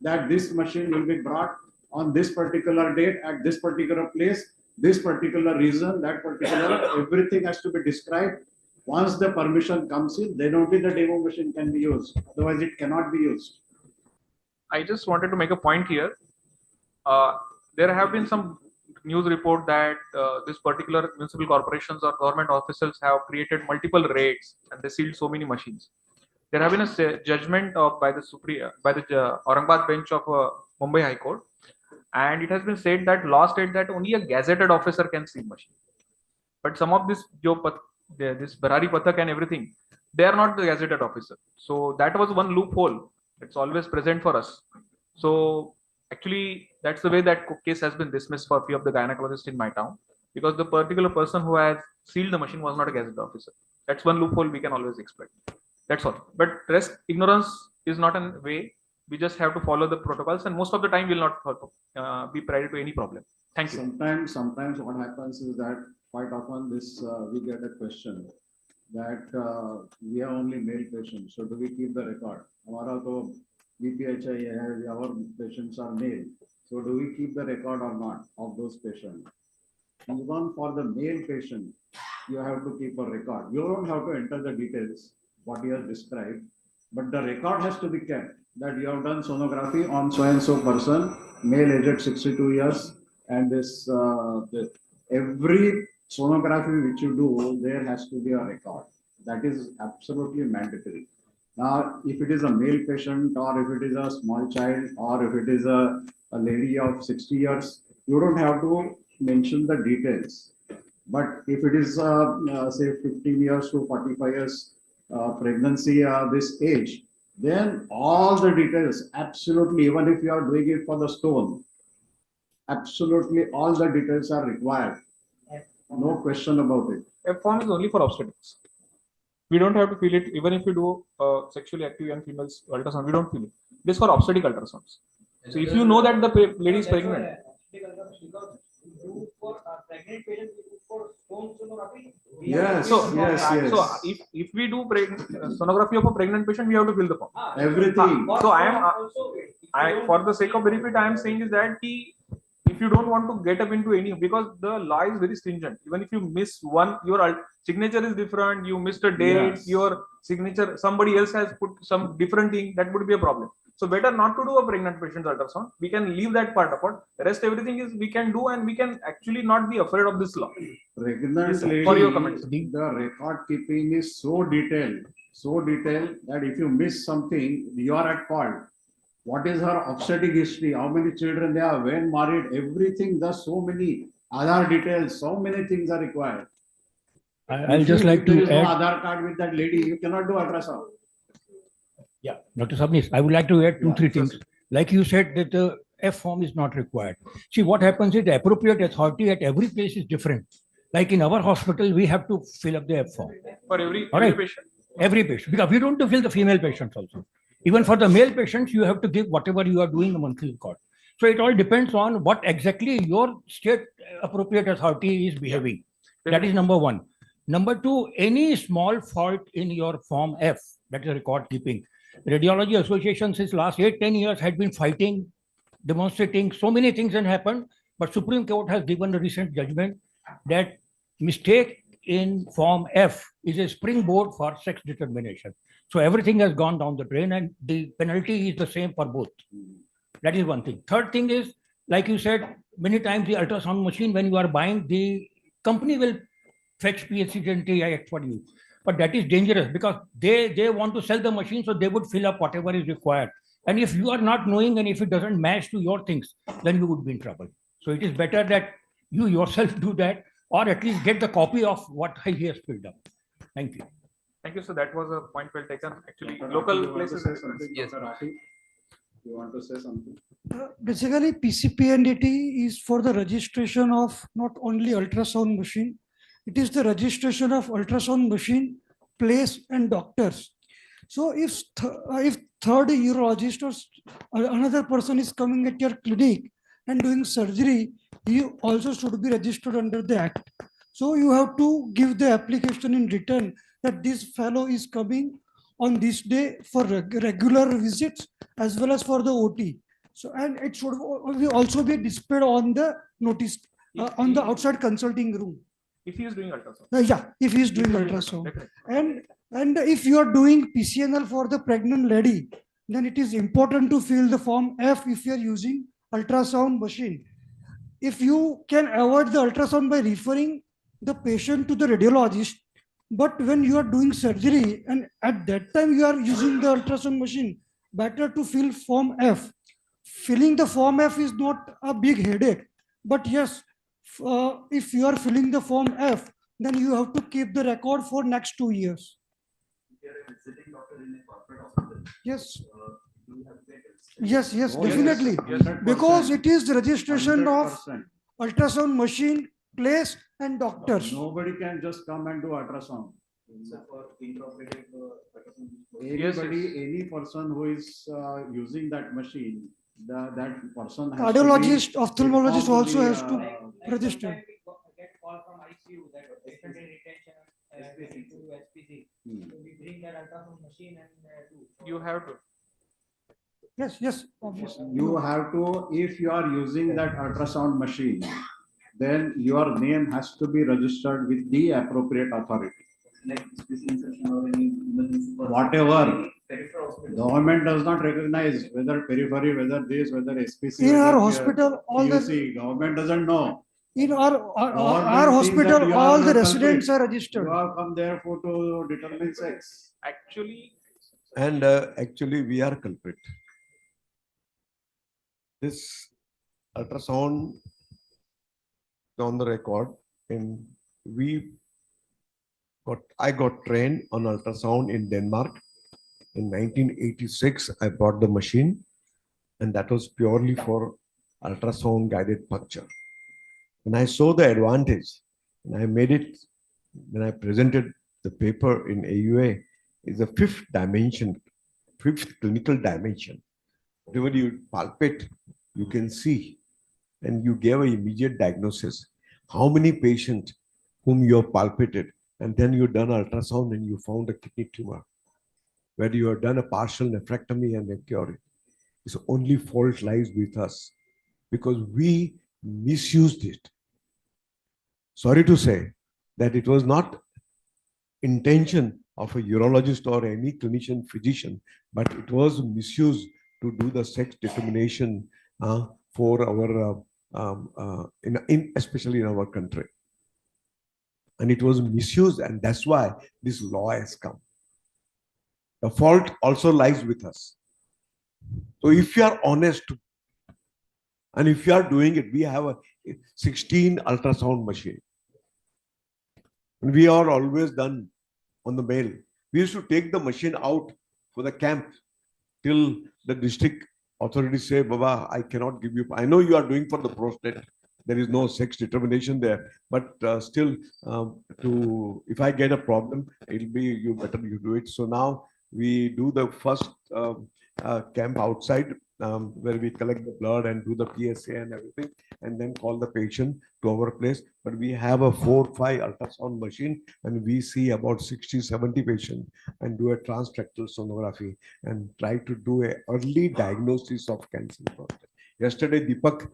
that this machine will be brought on this particular date at this particular place, this particular reason, that particular, everything has to be described. Once the permission comes in, then only the demo machine can be used. Otherwise it cannot be used. I just wanted to make a point here. There have been some news report that this particular municipal corporations or government officials have created multiple raids and they sealed so many machines. There have been a judgment by the Aurangabad bench of Mumbai High Court, and it has been said that law states that only a gazetted officer can seal machine. But some of this Bharari Pathak and everything, they are not the gazetted officer. So that was one loophole. It's always present for us. So actually, that's the way that case has been dismissed for a few of the gynecologists in my town, because the particular person who has sealed the machine was not a gazetted officer. That's one loophole we can always exploit. That's all. But rest, ignorance is not a way. We just have to follow the protocols, and most of the time will not be prior to any problem. Thank you. Sometimes what happens is that quite often we get a question that we are only male patients, so do we keep the record? Our patients are male, so do we keep the record or not of those patients? Even for the male patient, you have to keep a record. You don't have to enter the details, what you have described, but the record has to be kept. that you have done sonography on so and so person, male aged 62 years, and every sonography which you do, there has to be a record. That is absolutely mandatory. Now, if it is a male patient, or if it is a small child, or if it is a lady of 60 years, you don't have to mention the details. But if it is, say, 15 years to 45 years pregnancy, this age, then all the details, absolutely, even if you are doing it for the stone, absolutely all the details are required. No question about it. F form is only for obstetrics. We don't have to feel it, even if you do sexually active young females ultrasound, we don't feel it. This is for obstetric ultrasounds. So if you know that the lady is pregnant. Yes, So, yes, yes. So if we do sonography of a pregnant patient, we have to fill the form. Everything. So for the sake of benefit, I am saying is that if you don't want to get up into any, because the law is very stringent. Even if you miss one, your signature is different. You missed a date. Yes. Your signature, somebody else has put some different thing. That would be a problem. So better not to do a pregnant patient's ultrasound. We can leave that part apart. The rest everything is we can do, and we can actually not be afraid of this law. Pregnant lady, for your comments. the record keeping is so detailed that if you miss something, you are at fault. What is her obstetric history? How many children they are? When married? Everything. There's so many other details. So many things are required. I'll just like if there to is no add. Aadhaar card with that lady, you cannot do ultrasound. Yeah, Dr. Sabnis, I would like to add two, three things. Like you said that the F form is not required. See, what happens is the appropriate authority at every place is different. Like in our hospital, we have to fill up the F form. For every patient. Every patient, because we don't have to fill the female patients also. Even for the male patients, you have to give whatever you are doing the monthly record. So it all depends on what exactly your state appropriate authority is behaving. That is number one. Number two, any small fault in your form F, that is record keeping. Radiology Association since last 8-10 years had been fighting, demonstrating, so many things had happened, but Supreme Court has given a recent judgment that mistake in form F is a springboard for sex determination. So everything has gone down the drain, and the penalty is the same for both. That is one thing. Third thing is, like you said, many times the ultrasound machine, when you are buying, the company will fetch PCPNDT Act for you. But that is dangerous because they want to sell the machine, so they would fill up whatever is required. And if you are not knowing, and if it doesn't match to your things, then you would be in trouble. So it is better that you yourself do that, or at least get the copy of what he has filled up. Thank you. Thank you. So that was a point well taken. Actually, local places. Yes. You want to say something? Basically, PCPNDT is for the registration of not only ultrasound machine, it is the registration of ultrasound machine, place, and doctors. So if third urologist or another person is coming at your clinic and doing surgery, you also should be registered under the Act. So you have to give the application in written that this fellow is coming on this day for regular visits as well as for the OT. So, and it should also be displayed on the notice on the outside consulting room. If he is doing ultrasound. Yeah, if he is doing ultrasound. And if you are doing PCNL for the pregnant lady, then it is important to fill the form F if you are using ultrasound machine. If you can avoid the ultrasound by referring the patient to the radiologist, but when you are doing surgery and at that time you are using the ultrasound machine, better to fill form F. Filling the form F is not a big headache, but yes, if you are filling the form F, then you have to keep the record for next 2 years. Yes. Yes, definitely. Because it is the registration 100%. Of ultrasound machine, place, and doctors. Nobody can just come and do ultrasound. Any person who is using that machine, that person has cardiologist, to be, ophthalmologist also has to register. You have to. Yes, obviously. You have to, if you are using that ultrasound machine, then your name has to be registered with the appropriate authority. Like this insertion or any emergency. peripheral hospital. Government does not recognize whether periphery, whether this, whether SPC. In our whether hospital, all the TUC, government doesn't know. in our Government thinks that hospital, you all are the the residents culprit. are registered. You have come there for to determine sex. Actually, And actually, we are culprit. This ultrasound on the record, and I got trained on ultrasound in Denmark. In 1986, I bought the machine, and that was purely for ultrasound guided puncture. And I saw the advantage, and I made it when I presented the paper in AUA, is the fifth clinical dimension. Whenever you palpate, you can see, and you gave an immediate diagnosis. How many patients whom you have palpated, and then you done ultrasound and you found a kidney tumor, where you have done a partial nephrectomy and a cure. It's only fault lies with us because we misused it. Sorry to say that it was not intention of a urologist or any clinician physician, but it was misused to do the sex determination for our, especially in our country. And it was misused, and that's why this law has come. The fault also lies with us. So if you are honest, and if you are doing it, we have a 16 ultrasound machine. And we are always done on the mail. We used to take the machine out for the camp till the district authorities say, Baba, I cannot give you. I know you are doing for the prostate. There is no sex determination there, but still, if I get a problem, it'll be you better you do it. So now we do the first camp outside where we collect the blood and do the PSA and everything, and then call the patient to our place. But we have a 4-5 ultrasound machine, and we see about 60-70 patients and do a transrectal sonography and try to do a early diagnosis of cancer prostate. Yesterday, Deepak,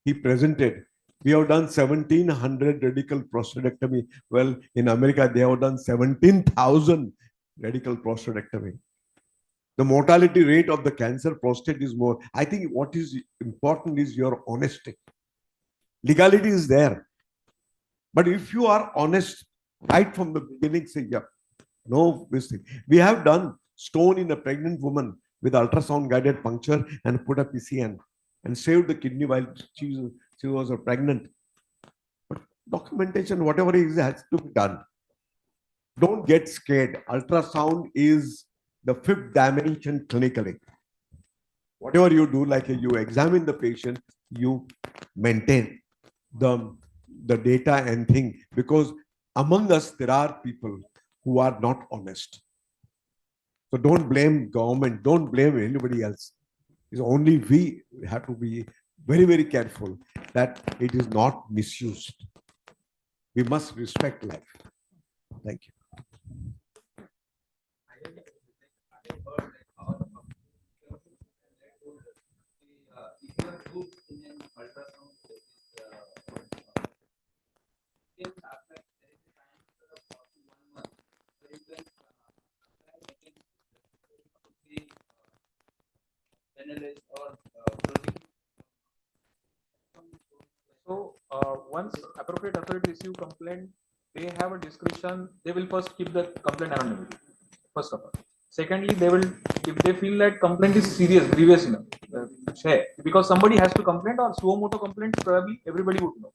he presented, we have done 1,700 radical prostatectomy. Well, in America, they have done 17,000 radical prostatectomy. The mortality rate of the cancer prostate is more. I think what is important is your honesty. Legality is there. But if you are honest right from the beginning, say, yeah, no mistake. We have done stone in a pregnant woman with ultrasound guided puncture and put a PCN and saved the kidney while she was pregnant. But documentation, whatever it is, has to be done. Don't get scared. Ultrasound is the fifth dimension clinically. Whatever you do, like you examine the patient, you maintain the data and thing, because among us, there are people who are not honest. So don't blame government, don't blame anybody else. It's only we have to be very, very careful that it is not misused. We must respect life. Thank you. So once appropriate authority receive complaint, they have a discretion. They will first keep the complaint anonymity. First of all. Secondly, they will, if they feel that complaint is serious, grievous enough, because somebody has to complain, or suo moto complaint, probably everybody would know.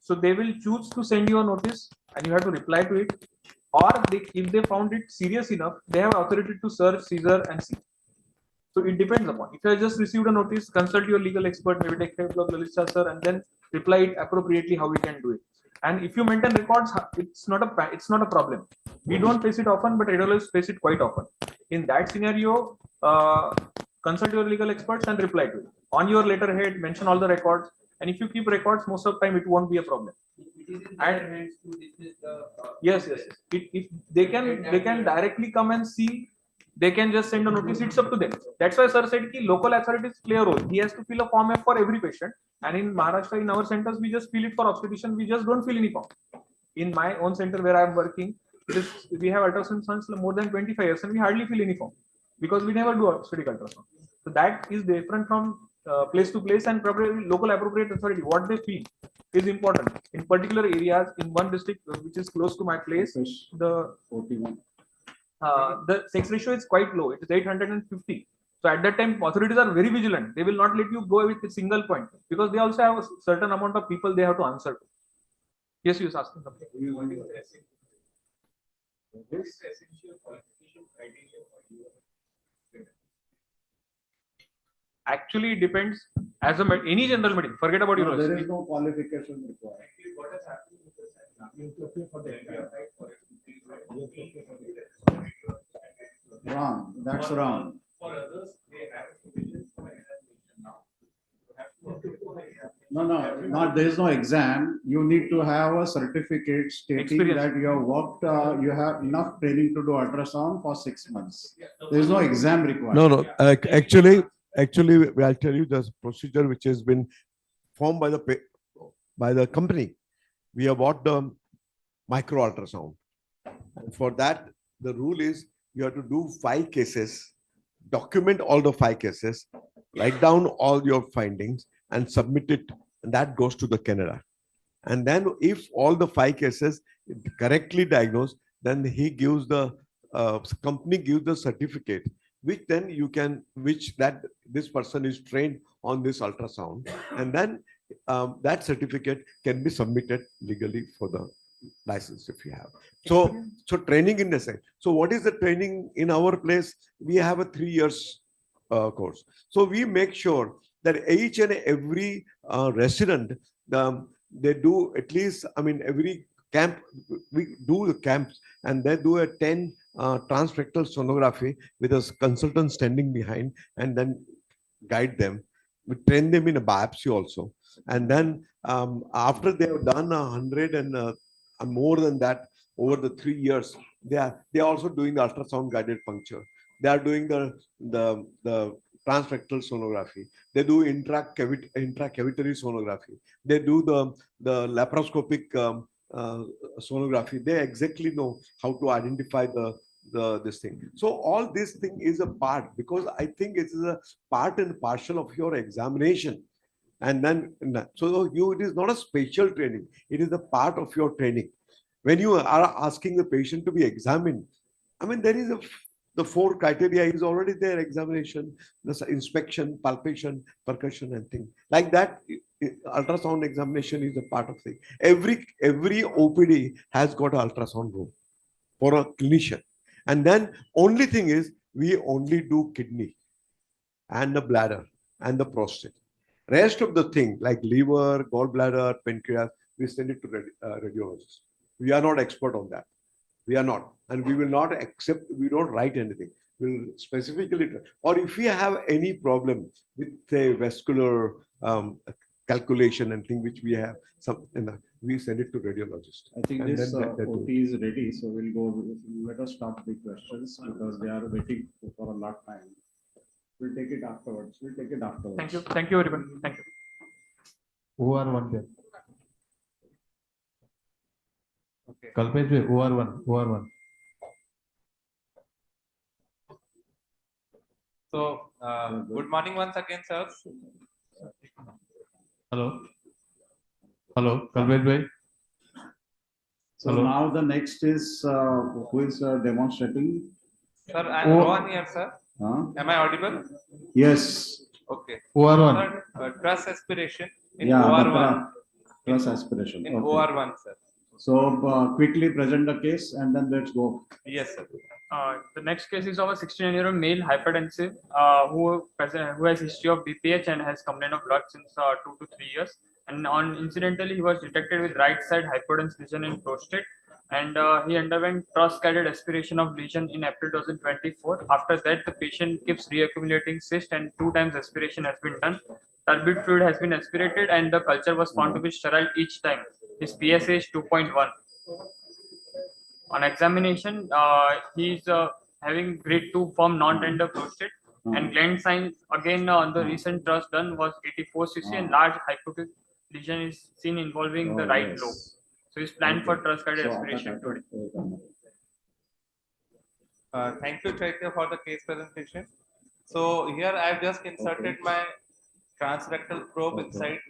So they will choose to send you a notice, and you have to reply to it. Or if they found it serious enough, they have authority to search, seizure, and see. So it depends upon. If you have just received a notice, consult your legal expert, maybe take help of Lalit sir, and then reply it appropriately how we can do it. And if you maintain records, it's not a problem. We don't face it often, but radiologists face it quite often. In that scenario, consult your legal experts and reply to it. On your letterhead, mention all the records. And if you keep records, most of the time it won't be a problem. And yes. If they can directly come and see. They can just send a notice. It's up to them. That's why sir said ki local authorities play a role. He has to fill a form F for every patient. And in Maharashtra, in our centers, we just fill it for obstetrician. We just don't fill any form. In my own center where I am working, we have ultrasound sons more than 25 years and we hardly feel any form because we never do obstetric ultrasound. So that is different from place to place, and probably local appropriate authority, what they feel is important. In particular areas, in one district which is close to my place, the 41. The sex ratio is quite low. It is 850. So at that time, authorities are very vigilant. They will not let you go with a single point because they also have a certain amount of people they have to answer to. Yes, you asked something. Actually, it depends. As a any general medicine, forget about No, urology. there is no qualification required. What has happened with this? You have to appear for the MPR, right? For it to be Wrong. That's wrong. For others, they have provisions for examination now. No, there is no exam. You need to have a certificate stating Experience. that you have worked, you have enough training to do ultrasound for 6 months. There is no exam required. No. Actually, I'll tell you the procedure which has been formed by the company. We have bought the micro ultrasound. And for that, the rule is you have to do 5 cases, document all the 5 cases, write down all your findings and submit it. And that goes to the Canada. And then if all the 5 cases correctly diagnosed, then he gives the company gives the certificate, which then you can, this person is trained on this ultrasound. And then that certificate can be submitted legally for the license if you have. So training in the sense. So what is the training in our place? We have a 3 years course. So we make sure that each and every resident, they do at least, every camp, we do the camps and they do a 10 transrectal sonography with a consultant standing behind and then guide them. We train them in a biopsy also. And then after they have done 100 and more than that over the 3 years, they are also doing the ultrasound guided puncture. They are doing the transrectal sonography. They do intracavitary sonography. They do the laparoscopic sonography. They exactly know how to identify this thing. So all this thing is a part, because I think it is a part and parcel of your examination. And then, so it is not a special training. It is a part of your training. When you are asking the patient to be examined, there is the 4 criteria is already there: examination, the inspection, palpation, percussion, and thing like that. Ultrasound examination is a part of thing. Every OPD has got an ultrasound room for a clinician. And then only thing is we only do kidney and the bladder and the prostate. Rest of the thing like liver, gallbladder, pancreas, we send it to radiologists. We are not expert on that. We are not, and we will not accept. We don't write anything. We'll specifically, or if we have any problem with say vascular calculation and thing which we have, we send it to radiologist. I think and this OT is ready, so we'll go. Let us start the questions because they are waiting for a lot of time. We'll take it afterwards. Thank you. Thank you, everyone. Thank you. OR1 there. Okay. Kalpesh, OR1. So, good morning once again, sir. Hello, Kalpesh bhai. So now the next is who is demonstrating? Sir, I'm Rohan here, sir. Am I audible? Yes. Okay. OR1. Sir, truss aspiration in Yeah, OR1. Truss aspiration. In Okay. OR1, sir. So quickly present the case and then let's go. Yes, sir. The next case is of a 16-year-old male hypertensive who has history of BPH and has complained of blood since 2 to 3 years. And incidentally, he was detected with right side hyperdense lesion in prostate, and he underwent truss-guided aspiration of lesion in April 2024. After that, the patient keeps reaccumulating cyst, and 2 times aspiration has been done. TURBT fluid has been aspirated, and the culture was found to be sterile each time. His PSA is 2.1. On examination, he is having grade 2 firm non-tender prostate, and gland size again on the recent truss done was 84 cc, and large hypoxic lesion is seen involving the right lobe. So he's planned for truss guided aspiration today. Thank you, Chaitya, for the case presentation. So here I've just inserted my transrectal probe inside,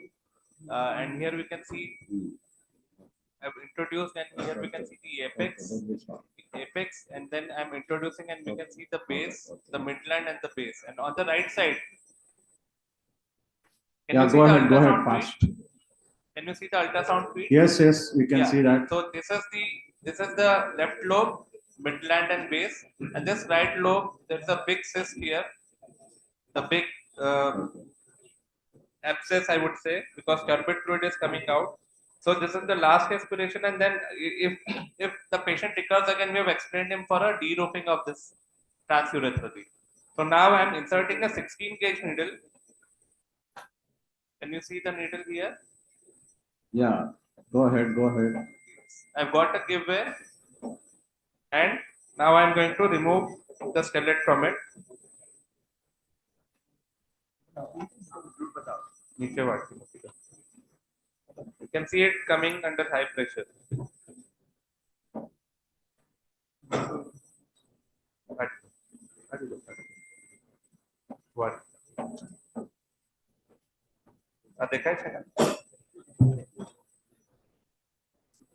and here we can see I've introduced, and here we can see the apex, and then I'm introducing, and we can see the base, the midline, and the base. And on the right side, can you see go the ahead ultrasound fast. feed? Can you see the ultrasound feed? Yes, we can see that. So this is the left lobe, midland and base, and this right lobe, there's a big cyst here, the big abscess, I would say, because turbid fluid is coming out. So this is the last aspiration, and then if the patient recurs again, we have explained him for a de-roofing of this transurethral. So now I'm inserting a 16 gauge needle. Can you see the needle here? Yeah, go ahead. I've got a giveaway, and now I'm going to remove the stellate from it. You can see it coming under high pressure. What?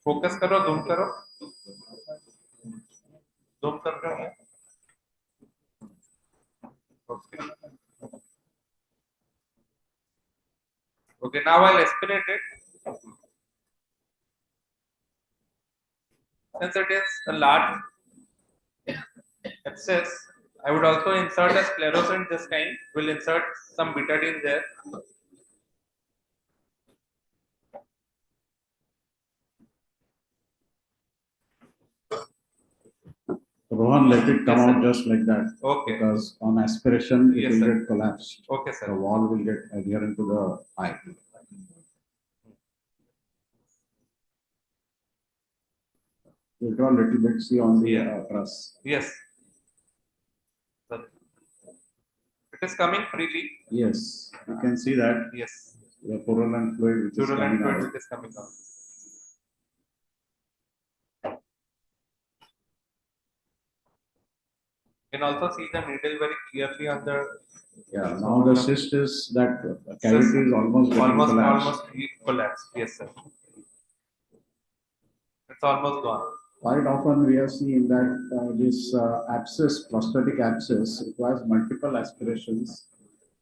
Focus करो, zoom करो, zoom कर रहे हैं. Okay, now I'll aspirate it. Since it is a large abscess, I would also insert a sclerosant this time. We'll insert some betadine there. Rohan, let it come out just like that. Okay. Because on aspiration, it will get collapsed. Okay, sir. The wall will get adherent to the eye. You draw a little bit, see on the truss. Yes. Sir. It is coming freely. Yes, you can see that. Yes. The purulent fluid which is coming out. Which is coming out. You can also see the needle very clearly on the. Yeah, now the cyst is that cavity is almost collapsed. Almost collapsed. Yes, sir. It's almost gone. Quite often we have seen that this abscess, prostatic abscess, requires multiple aspirations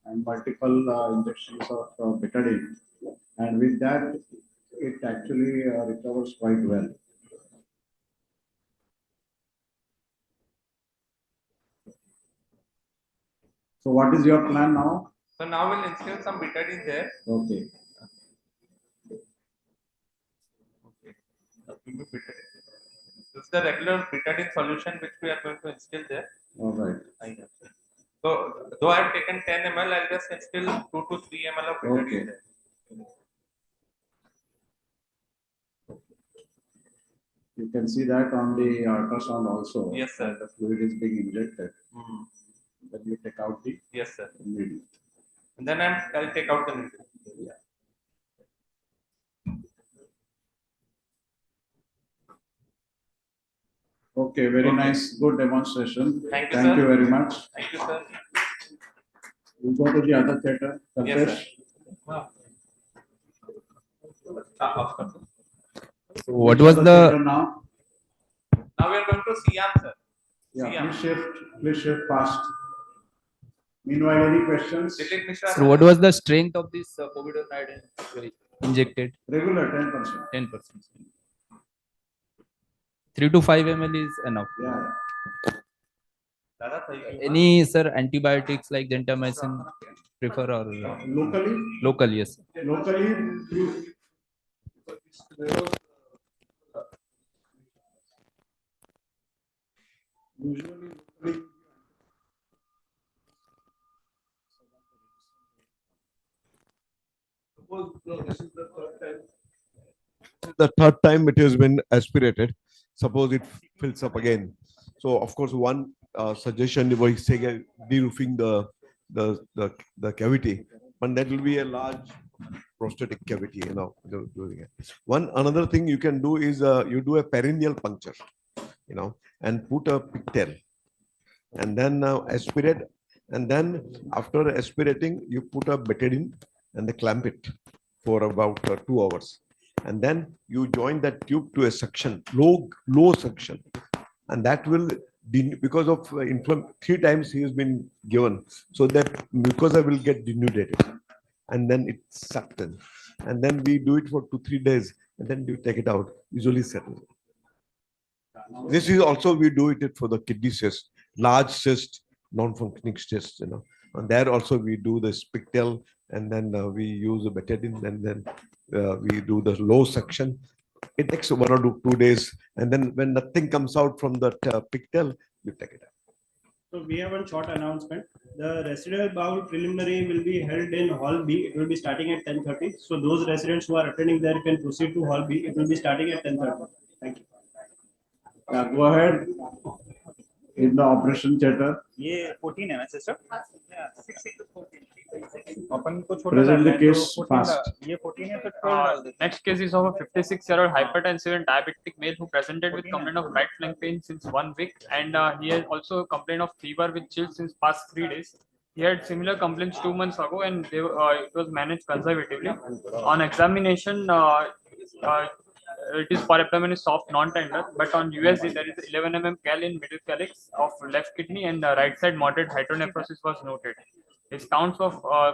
and multiple injections of betadine, and with that, it actually recovers quite well. So what is your plan now? So now we'll instill some betadine there. Okay. This is the regular betadine solution which we are going to instill there. All right. So though I have taken 10 ml, I'll just instill 2 to 3 ml of betadine there. You can see that on the ultrasound also. Yes, sir. The fluid is being injected. Then you take out the needle. And then I'll take out the needle. Yeah. Okay, very nice, good demonstration. Thank you, sir. You very much. Thank you, sir. We'll go to the other theater. Yes, So what was the? Now we are going to Siam, sir. Yeah, Siam. please shift fast. Meanwhile, any questions? So what was the strength of this povidone injected? Regular 10%. 10%. 3 to 5 ml is enough. Yeah. Any antibiotics like gentamicin prefer or locally? Local, yes. Locally, usually Suppose this is the third time. The third time it has been aspirated. Suppose it fills up again. So of course, one suggestion was saying de-roofing the cavity, but that will be a large prostatic cavity. Doing it. Another thing you can do is you do a perineal puncture, and put a pigtail and then aspirate, and then after aspirating, you put a betadine and then clamp it for about 2 hours, and then you join that tube to a suction, low suction, and that will, because of 3 times he has been given, so that mucosa will get denuded, and then it's sucked in, and then we do it for 2-3 days, and then you take it out, usually settle. This is also, we do it for the kidney cyst, large cyst, non-functioning cyst, and there also we do the pictel, and then we use the betadine, and then we do the low suction. It takes 1 or 2 days, and then when nothing comes out from that pictel, you take it out. So we have one short announcement. The residual bowel preliminary will be held in Hall B. It will be starting at 10:30. So those residents who are attending there can proceed to Hall B. It will be starting at 10:30. Thank you. Go ahead. In the operation theater. ये 14 है ना sister? 16 to 14. अपन को छोटा Present the डालना है, case तो 14 fast. ये 14 है तो 12 डाल दे. Next case is of a 56-year-old hypertensive and diabetic male who presented with complaint of right flank pain since 1 week, and he has also complained of fever with chills since past 3 days. He had similar complaints 2 months ago, and it was managed conservatively. On examination, it is for abdomen is soft, non-tender, but on USG there is 11 mm cal in middle calyx of left kidney, and the right side moderate hydronephrosis was noted. His counts were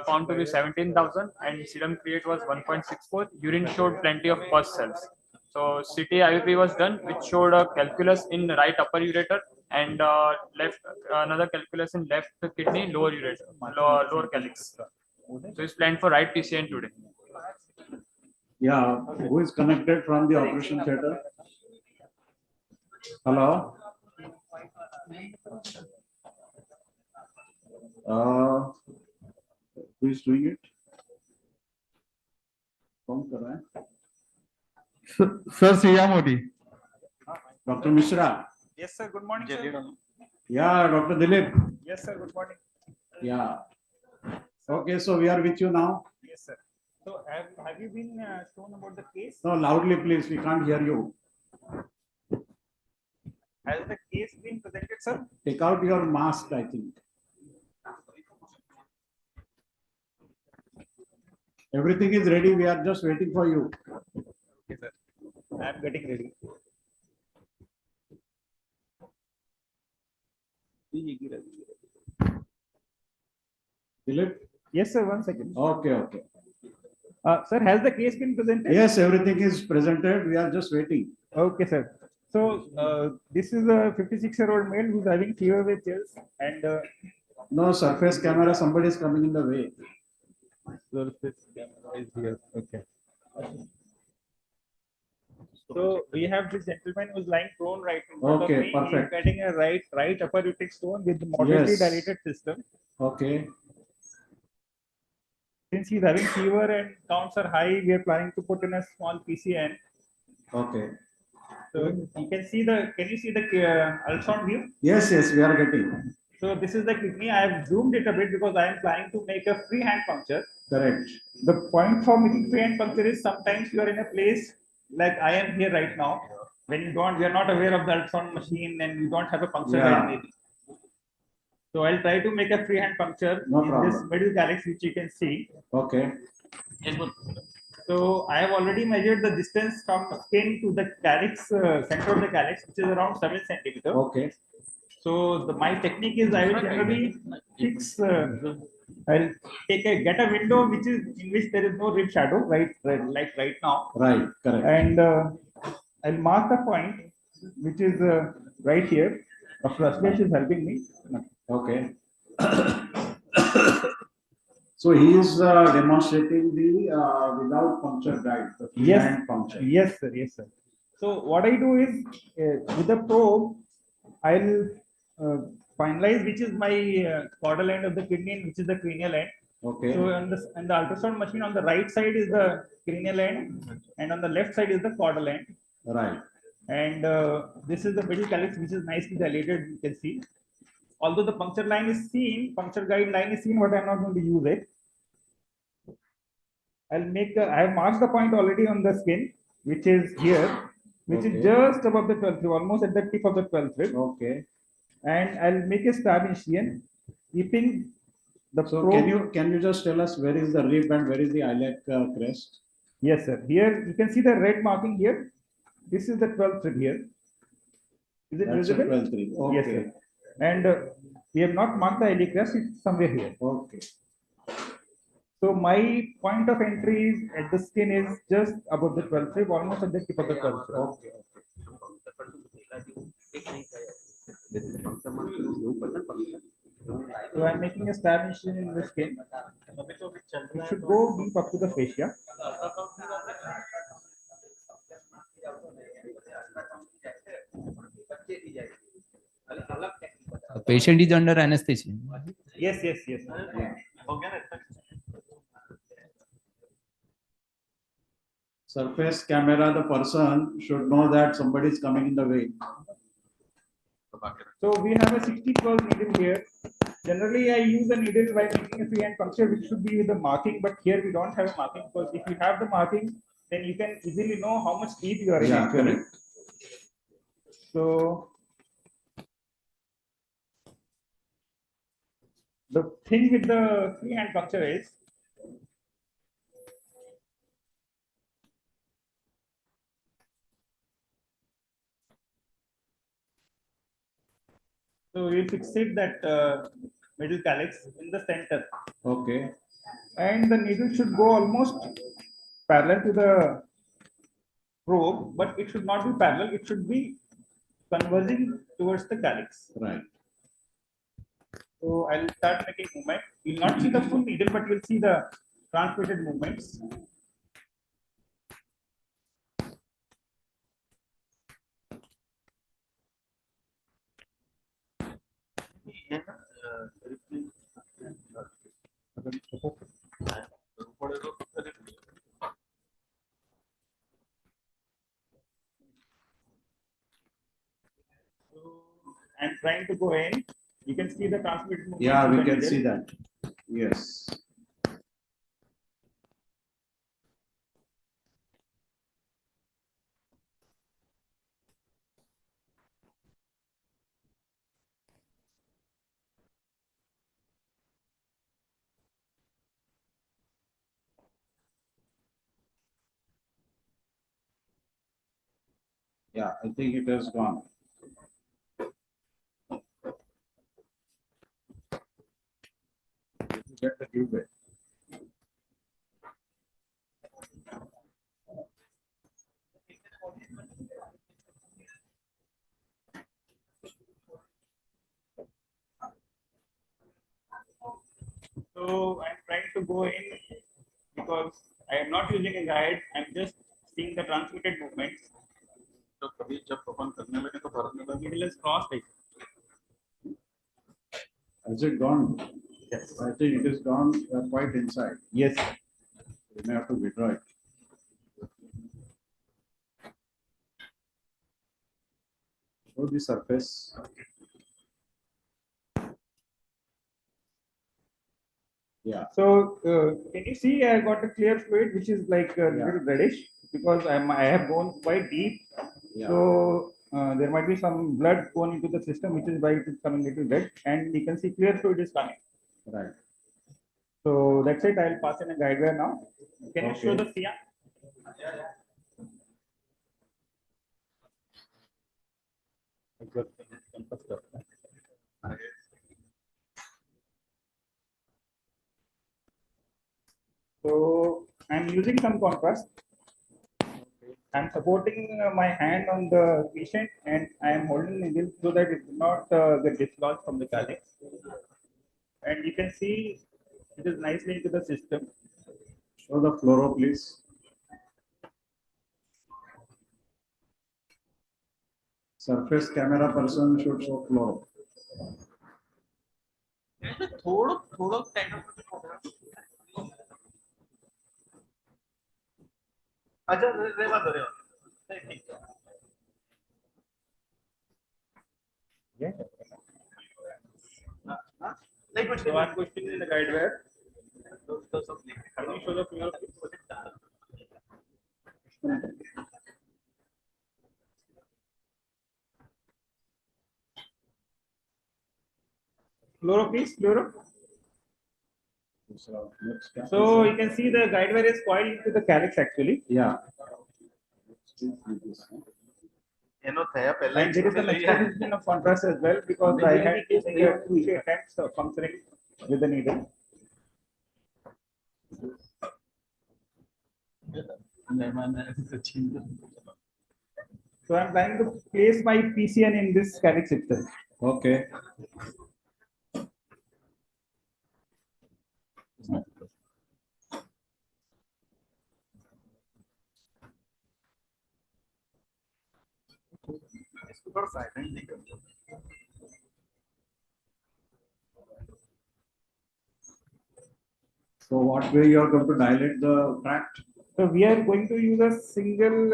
found to be 17,000, and serum create was 1.64. Urine showed plenty of pus cells. So CT IUP was done, which showed a calculus in right upper ureter and left another calculus in left kidney, lower ureter, lower calyx. So he's planned for right PCN today. Yeah, who is connected from the operation theater? Hello? Who is doing it? कौन कर रहा है? Sir, Siyamodi. Dr. Mishra. Yes sir, good morning sir. Yeah, Dr. Dilip. Yes sir, good morning. Yeah. Okay, so we are with you now. Yes sir. So have you been shown about the case? No, loudly please, we can't hear you. Has the case been presented, sir? Take out your mask, I think. Everything is ready, we are just waiting for you. Okay sir, I am getting ready. Dilip? Yes sir, 1 second. Okay. Sir, has the case been presented? Yes, everything is presented. We are just waiting. Okay, sir. So, this is a 56-year-old male who's having fever with chills and. No, surface camera, somebody is coming in the way. Surface camera is here. Okay. So, we have this gentleman who's lying prone right in front of me. Perfect. He's getting a right upper utic stone with moderately dilated system. Okay. Since he's having fever and counts are high, we are planning to put in a small PCN. Okay. So you can see can you see the ultrasound view? Yes, we are getting. So this is the kidney. I have zoomed it a bit because I am planning to make a freehand puncture. Correct. The point for making freehand puncture is sometimes you are in a place like I am here right now, when you are not aware of the ultrasound machine and you don't have a puncture guide maybe. So I'll try to make a freehand puncture in this middle calyx, which you can see. Okay. So I have already measured the distance from skin to the calyx, center of the calyx, which is around 7 centimeters. Okay. So my technique is I will generally fix. I'll get a window in which there is no rib shadow, like right now. Right. Correct. And I'll mark the point, which is right here. Dr. Aslesh is helping me. Okay. So he is demonstrating the without puncture guide, the freehand puncture. Yes, sir. Yes, sir. So what I do is with the probe, I'll finalize which is my caudal end of the kidney and which is the cranial end. Okay. So on the ultrasound machine, on the right side is the cranial end, and on the left side is the caudal end. Right. And this is the middle calyx, which is nicely dilated. You can see. Although the puncture line is seen, puncture guide line is seen, but I'm not going to use it. I have marked the point already on the skin, which is here, which is just above the 12th rib, almost at the tip of the 12th rib. Okay. and I'll make a stab incision, keeping the So probe. can you just tell us where is the rib and where is the iliac crest? Yes, sir. Here you can see the red marking here. This is the 12th rib here. Is it That's a visible? 12th rib. Yes, Okay. sir. And we have not marked the iliac crest. It's somewhere here. Okay. So my point of entry is at the skin is just above the 12th rib, almost at the tip of the 12th rib. Okay. So I'm making a stab incision in the skin. It should go deep up to the fascia. The patient is under anesthesia. Yes, yes, yes. Surface camera, the person should know that somebody is coming in the way. So we have a 60-12 needle here. Generally, I use a needle by making a freehand puncture, which should be with the marking, but here we don't have a marking, because if you have the marking, then you can easily know how much deep you are in Yeah, actually. correct. So the thing with the freehand puncture is so you fixate that middle calyx in the center. Okay. And the needle should go almost parallel to the probe, but it should not be parallel. It should be converging towards the calyx. Right. So I'll start making movement. You'll not see the full needle, but you'll see the transmitted movements. I'm trying to go in. You can see the transmitted movement. Yeah, we can see that. Yes. Yeah, I think it has gone. Get the tube bed. So I'm trying to go in because I am not using a guide. I'm just seeing the transmitted movements. So the needle is crossed. Has it gone? Yes. I think it is gone quite inside. Yes. We may have to withdraw it. Show the surface. Yeah. So can you see I got a clear fluid which is like a little reddish because I have gone quite deep. Yeah. So there might be some blood going into the system, which is why it is coming little red, and you can see clear fluid is coming. Right. So that's it. I'll pass in a guide wire now. Can you show the FIA? So I'm using some contrast. I'm supporting my hand on the patient and I am holding the needle so that it will not get dislodged from the calyx. And you can see it is nicely into the system. Show the fluoro, please. Surface camera person should show fluoro. अच्छा रेवा दो रेवा ठीक है like one question in the guide where can you show the fluoro Fluoro, please, fluoro. So you can see the guide wire is coiled into the calyx actually. Yeah. And there is an explanation of contrast as well because I had to take 2 attempts of puncturing with the needle. So I'm trying to place my PCN in this calyx itself. Okay. So what way you are going to dilate the tract? So we are going to use a single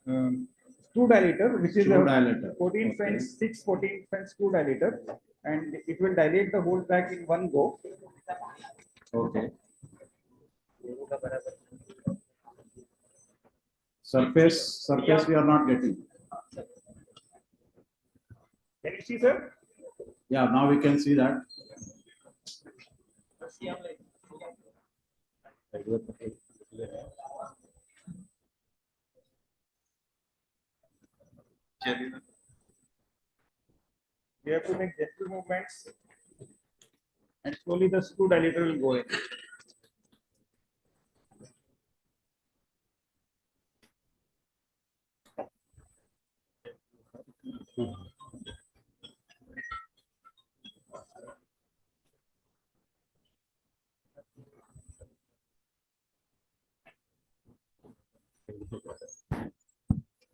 screw dilator, which is Screw a dilator. 14 French, 14 French screw dilator, and it will dilate the whole tract in one go. Okay. Surface we are not getting. Can you see, sir? Yeah, now we can see that. We have to make gentle movements, and slowly the screw dilator will go in.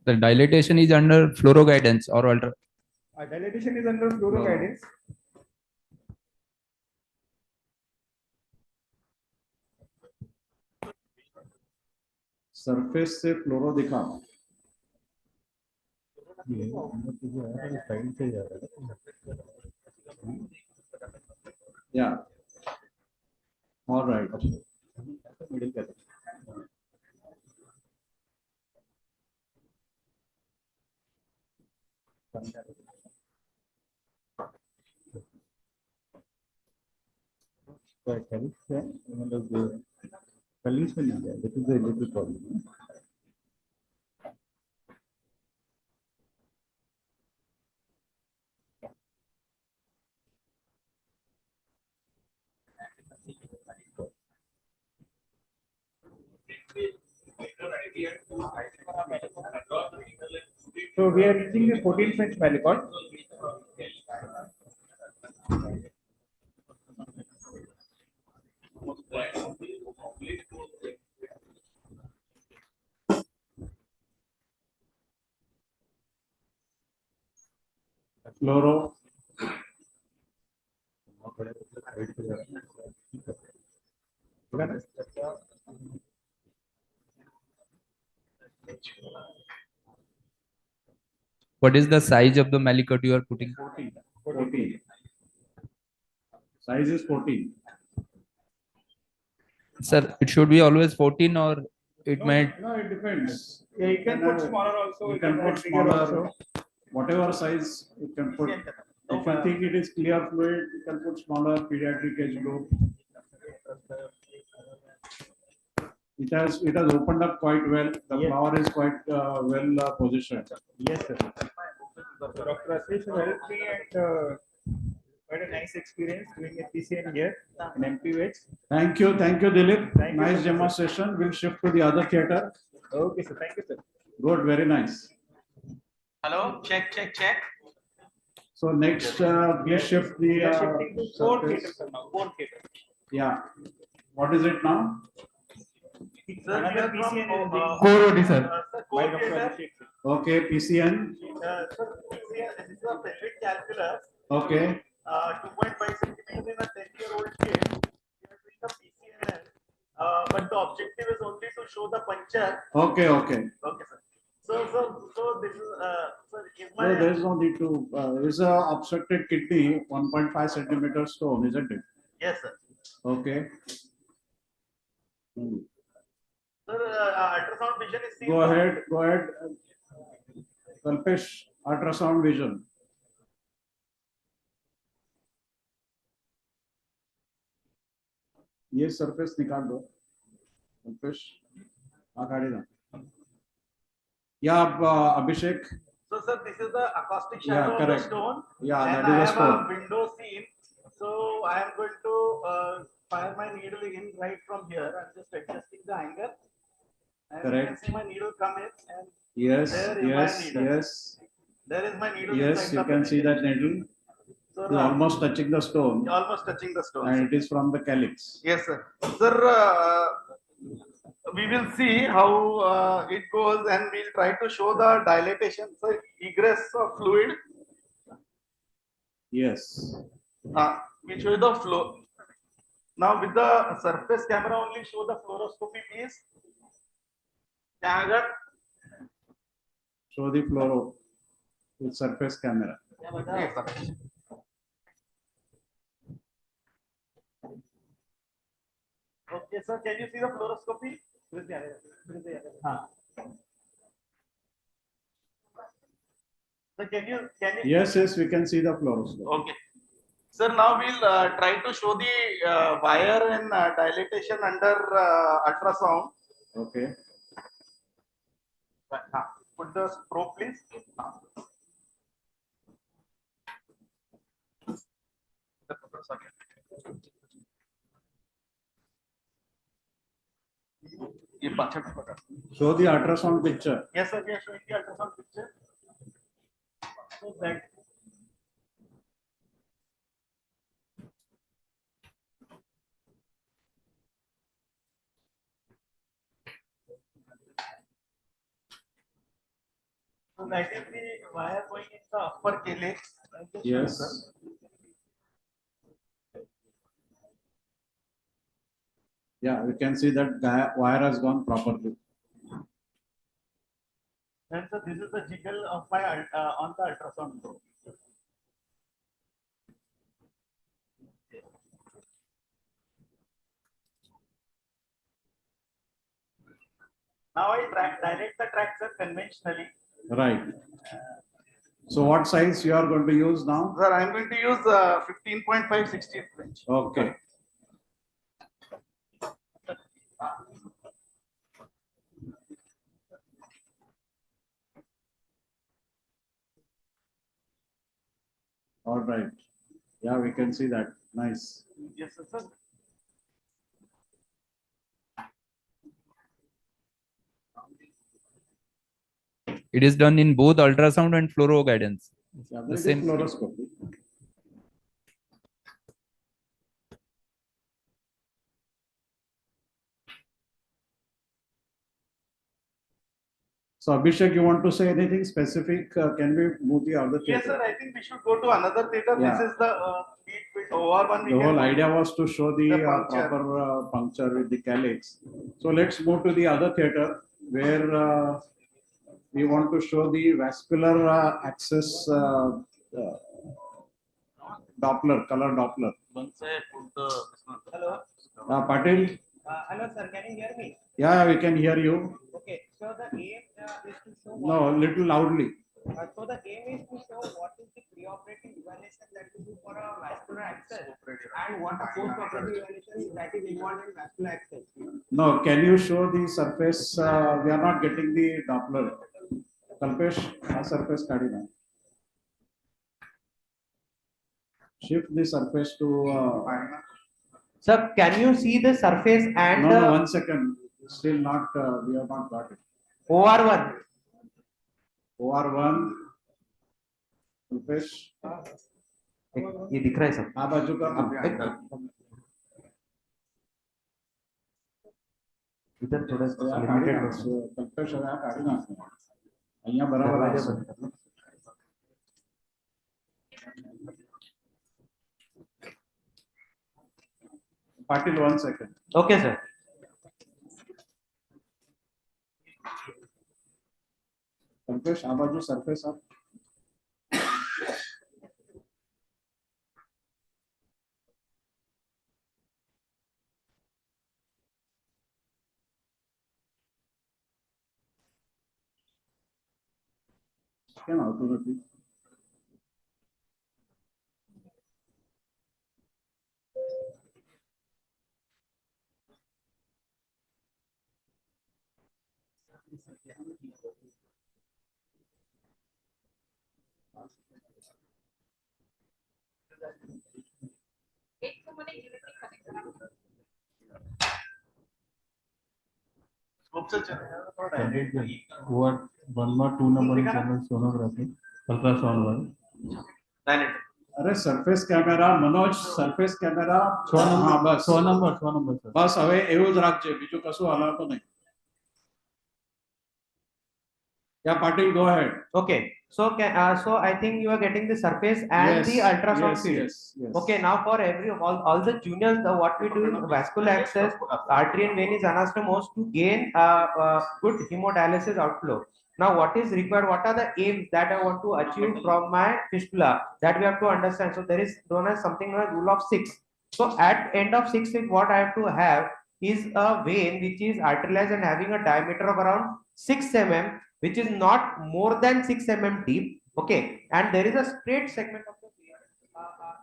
The dilatation is under fluoro guidance or ultra. Dilatation is under fluoro guidance. Surface से फ्लोरो दिखाओ. Yeah. All right. This is a little problem. So we are using the 14 French Malicot. Fluoro. What is the size of the Malicot you are putting? 14. Size is 14. Sir, it should be always 14 or it might. No, it depends. Yeah, you can put smaller also. You can put smaller, whatever size you can put. If you think it is clear fluid, you can put smaller pediatric age group. It has opened up quite well. The flower is quite well positioned. Yes, sir. Dr. Ashish helped me and quite a nice experience doing a PCN here in MPH. Thank you, Dilip. Thank you, Nice sir. demonstration. We'll shift to the other theater. Okay, sir. Thank you, sir. Good, very nice. Hello, check. So next, we shift the. We are shifting to 4 surface. theater, sir, now. 4 theater. Yeah. What is it now? Another PCN is being Co-OT, sir. by Dr. Abhishek, sir. Okay, PCN. Sir, this is a pelvic calculus. Okay. 2.5 centimeters in a 10-year-old kid. We are doing a PCNL, but the objective is only to show the puncture. Okay. Okay, sir. So this is sir, is my. No, there is no need to. Is a obstructed kidney 1.5 centimeter stone, isn't it? Yes, sir. Okay. Sir, ultrasound vision is seen. Go ahead. Kalpesh, ultrasound vision. ये surface निकाल दो कल्पेश काढे ना या अभिषेक. So, sir, this is the acoustic Yeah, shadow of the correct. stone. Yeah, and that I is the have stone. a window scene. So, I am going to fire my needle in right from here. I'm just adjusting the angle. And you can Correct. see my needle come in. And Yes, there is my yes, needle. yes. There is my needle. Yes, inside you the can see penetrating. that needle. So, It's almost touching the stone. almost touching the stone. And sir. it is from the calyx. Yes, sir. Sir, we will see how it goes, and we'll try to show the dilatation, so egress of fluid. Yes. We show the flow. Now with the surface camera only, show the fluoroscopy, please. Agar. Show the fluoro with surface camera. Yes, sir. Okay, sir, can you see the fluoroscopy? So can you Yes, yes, we can see the fluoroscope. Okay. Sir, now we'll try to show the wire and dilatation under ultrasound. Okay. Put the probe, please. Show the ultrasound picture. Yes, sir, we are showing the ultrasound picture. So that so that is the wire going in the upper calyx. Yes. Yeah, we can see that wire has gone properly. And so this is the jiggle of my on the ultrasound probe. Now I dilate the tractor conventionally. Right. So what size you are going to use now? Sir, I am going to use 15.5 16th inch. Okay. All right. Yeah, we can see that. Nice. Yes, sir. It is done in both ultrasound and fluoro guidance. Yeah, The this is same. fluoroscopy. So Abhishek, you want to say anything specific? Can we move the other theater? Yes, sir. I think we should go to another theater. Yeah. This is the OR1. The whole idea was to show the puncture. proper puncture with the calyx. So let's move to the other theater where we want to show the vascular access Doppler, color Doppler. Once I put the hello. Patil? Hello, sir. Can you hear me? Yeah, we can hear you. Okay. So the aim is to show. No, little loudly. So the aim is to show what is the preoperative evaluation that we do for a vascular access and what a post-operative evaluation that is involved in vascular access. No, can you show the surface? We are not getting the Doppler. Kalpesh, surface kadina. Shift the surface to. Sir, can you see the surface and No, 1 second. Still not. We have not got it. OR1. OR1. Kalpesh. ये दिख रहा है sir. हाँ बाजू का. इधर थोड़ा कल्पेश હવે આ કાઢી નાખો. અહીંયા બરાબર આવશે. Patil, 1 second. Okay, sir. Kalpesh, આ બાજુ surface up. કેમ આવતું નથી? What 1 or 2 number in general sonography, ultrasound one. अरे surface camera Manoj surface camera 6 हाँ number बस 6 number sir. બસ હવે એવું જ રાખજે બીજું કશું હલાવતો નહીં. Yeah, Patil, go ahead. Okay, so so I think you are getting the surface and Yes, the ultrasound yes, field. yes, yes. Okay, now for all the juniors, what we do in vascular access, artery and vein is anastomose to gain good hemodialysis outflow. Now, what is required? What are the aims that I want to achieve from my fistula? That we have to understand. So there is known as something known as rule of 6. So at end of 6 week, what I have to have is a vein which is arterialized and having a diameter of around 6 mm, which is not more than 6 mm deep. Okay, and there is a straight segment of the vein,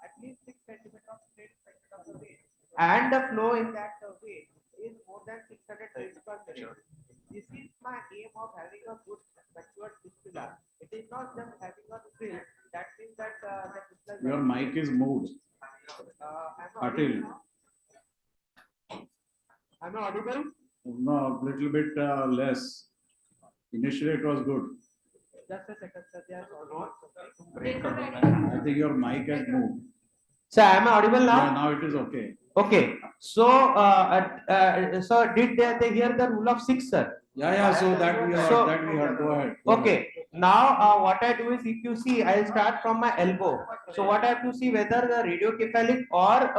at least 6 centimeters of straight segment of the vein, and the flow in that vein is more than 600 liters per minute. This is my aim of having a good matured fistula. It is not just having a fill. That means that the fistula. Your mic is moved. Patil. Am I audible? No, little bit less. Initially it was good. Just a second, sir. Yes or not? I think your mic has moved. So am I audible now? Yeah, now it is okay. Okay. So so did they hear the rule of 6, sir? Yeah. So that we heard. Go ahead. Okay. Now what I do is, if you see, I'll start from my elbow. So what I have to see whether the radiocephalic or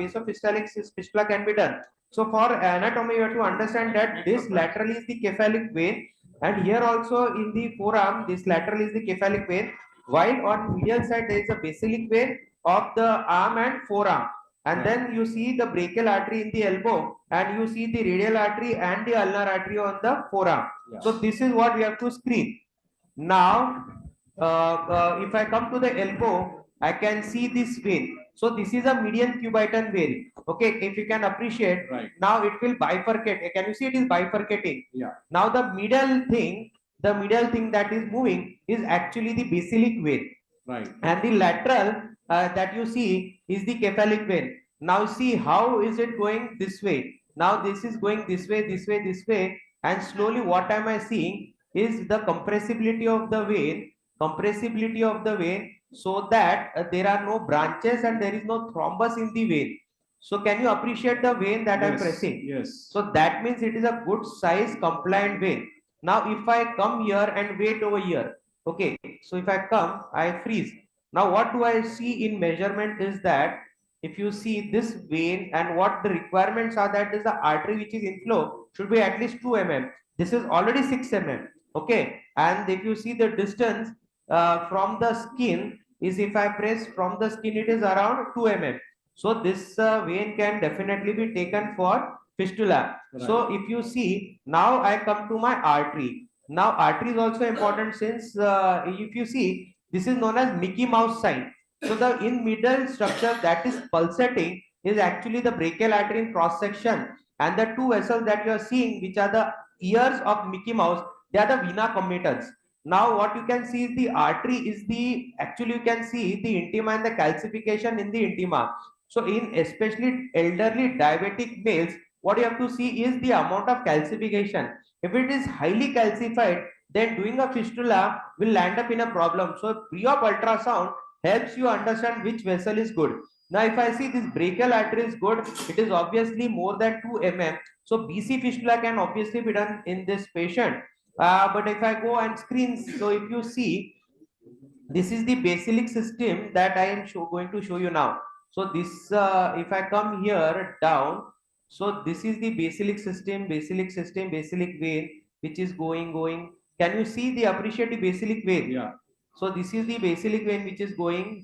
basophystalic fistula can be done. So for anatomy, you have to understand that this lateral is the cephalic vein, and here also in the forearm, this lateral is the cephalic vein. While on medial side there is a basilic vein of the arm and forearm. And then you see the brachial artery in the elbow, and you see the radial artery and the ulnar artery on the forearm. So this is what we have to screen. Now, if I come to the elbow, I can see this vein. So this is a median cubital vein. Okay, if you can appreciate, now it will bifurcate. Can you see it is bifurcating? Yeah. Now the middle thing that is moving is actually the basilic vein. Right. And the lateral that you see is the cephalic vein. Now see how is it going this way. Now this is going this way, this way, this way, and slowly what am I seeing is the compressibility of the vein, so that there are no branches and there is no thrombus in the vein. So can you appreciate the vein that I'm pressing? Yes. So that means it is a good size compliant vein. Now if I come here and wait over here, okay, so if I come, I freeze. Now what do I see in measurement is that if you see this vein, and what the requirements are, that is the artery which is inflow should be at least 2 mm. This is already 6 mm. Okay, and if you see the distance from the skin is, if I press from the skin, it is around 2 mm. So this vein can definitely be taken for fistula. Right. So if you see, now I come to my artery. Now artery is also important, since if you see, this is known as Mickey Mouse sign. So the in middle structure that is pulsating is actually the brachial artery in cross section, and the two vessels that you are seeing, which are the ears of Mickey Mouse, they are the vena commitans. Now what you can see is the artery is the, actually you can see the intima and the calcification in the intima. So in especially elderly diabetic males, what you have to see is the amount of calcification. If it is highly calcified, then doing a fistula will land up in a problem. So pre-op ultrasound helps you understand which vessel is good. Now if I see this brachial artery is good, it is obviously more than 2 mm. So BC fistula can obviously be done in this patient. But if I go and screen, so if you see, this is the basilic system that I am going to show you now. So this, if I come here down, so this is the basilic system, basilic vein, which is going. Can you see the appreciate the basilic vein? Yeah. So this is the basilic vein which is going,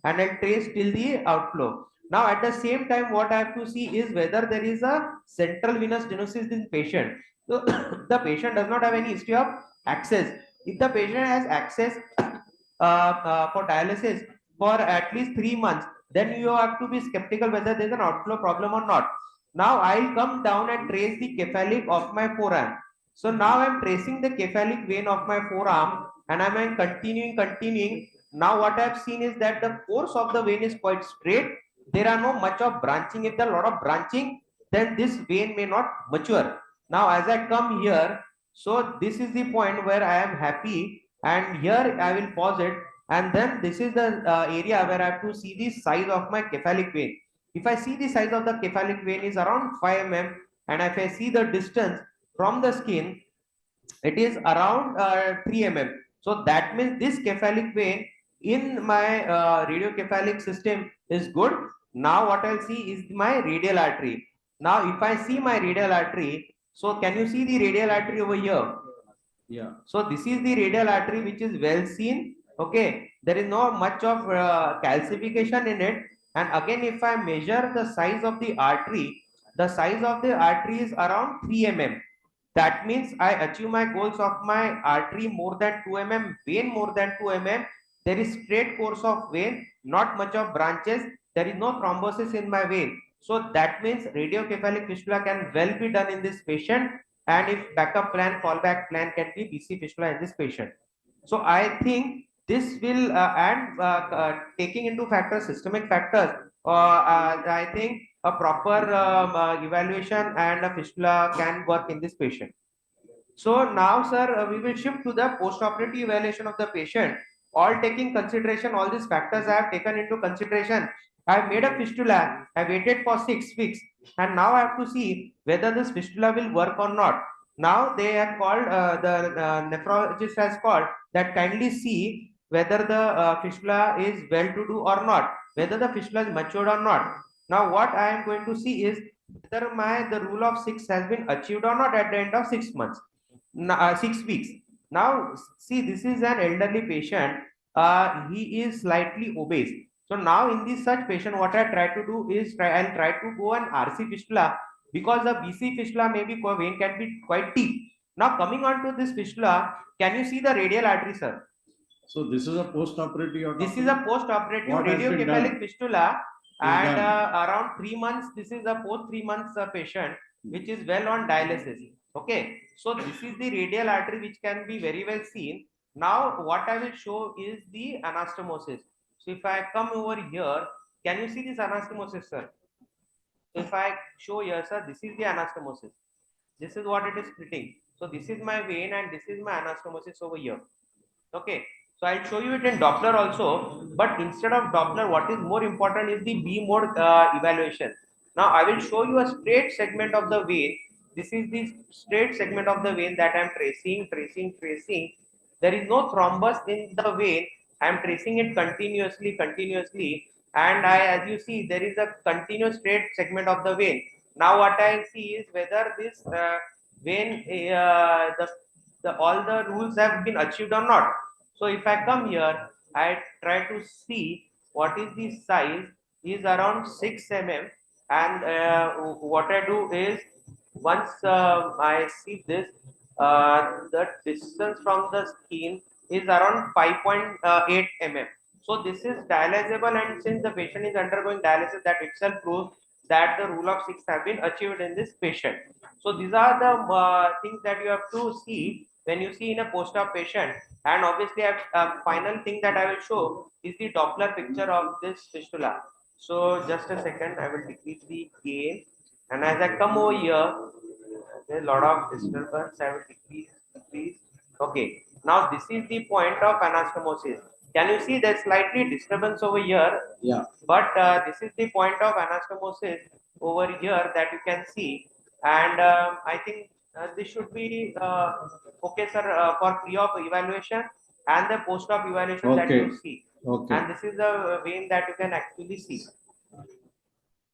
and I'll trace till the outflow. Now at the same time, what I have to see is whether there is a central venous stenosis in patient. So the patient does not have any history of access. If the patient has access for dialysis for at least 3 months, then you have to be skeptical whether there is an outflow problem or not. Now I'll come down and trace the cephalic of my forearm. So now I'm tracing the cephalic vein of my forearm and I'm continuing. Now what I've seen is that the course of the vein is quite straight. There are no much of branching. If there are a lot of branching, then this vein may not mature. Now as I come here, so this is the point where I am happy, and here I will pause it, and then this is the area where I have to see the size of my cephalic vein. If I see the size of the cephalic vein is around 5 mm, and if I see the distance from the skin, it is around 3 mm. So that means this cephalic vein in my radiocephalic system is good. Now what I'll see is my radial artery. Now if I see my radial artery, so can you see the radial artery over here? Yeah. So this is the radial artery which is well seen. Okay, there is no much of calcification in it. And again, if I measure the size of the artery is around 3 mm. That means I achieve my goals of my artery more than 2 mm, vein more than 2 mm. There is straight course of vein, not much of branches. There is no thrombosis in my vein. So that means radiocephalic fistula can well be done in this patient. And if backup plan, fallback plan can be BC fistula in this patient. So I think this will taking into factor systemic factors. I think a proper evaluation and a fistula can work in this patient. So now, sir, we will shift to the post-operative evaluation of the patient. All taking consideration, all these factors I have taken into consideration. I have made a fistula. I waited for 6 weeks, and now I have to see whether this fistula will work or not. Now they have called the nephrologist has called that kindly see whether the fistula is well to do or not, whether the fistula is matured or not. Now what I am going to see is whether the rule of 6 has been achieved or not at the end of 6 months. 6 weeks. Now see, this is an elderly patient. He is slightly obese. So now in this such patient, what I try to do is I'll try to go an RC fistula, because the BC fistula maybe vein can be quite deep. Now coming on to this fistula, can you see the radial artery, sir? So this is a post-operative. This is a post-operative radiocephalic fistula, and around 3 months. This is a post 3 months patient which is well on dialysis. Okay, so this is the radial artery which can be very well seen. Now what I will show is the anastomosis. So if I come over here, can you see this anastomosis, sir? If I show here, sir, this is the anastomosis. This is what it is splitting. So this is my vein and this is my anastomosis over here. Okay, so I'll show you it in Doppler also, but instead of Doppler, what is more important is the B mode evaluation. Now I will show you a straight segment of the vein. This is the straight segment of the vein that I am tracing. There is no thrombus in the vein. I am tracing it continuously, and as you see, there is a continuous straight segment of the vein. Now what I see is whether this vein, all the rules have been achieved or not. So if I come here, I try to see what is the size is around 6 mm, and what I do is once I see this, the distance from the skin is around 5.8 mm. So this is dialysable, and since the patient is undergoing dialysis, that itself proves that the rule of 6 have been achieved in this patient. So these are the things that you have to see when you see in a post-op patient. And obviously, final thing that I will show is the Doppler picture of this fistula. So just a second, I will decrease the gain, and as I come over here, there's a lot of disturbance. I will decrease. Okay, now this is the point of anastomosis. Can you see there's slightly disturbance over here? Yeah. But this is the point of anastomosis over here that you can see, and I think this should be okay, sir, for pre-op evaluation and the post-op evaluation that you see. Okay. And this is the vein that you can actually see.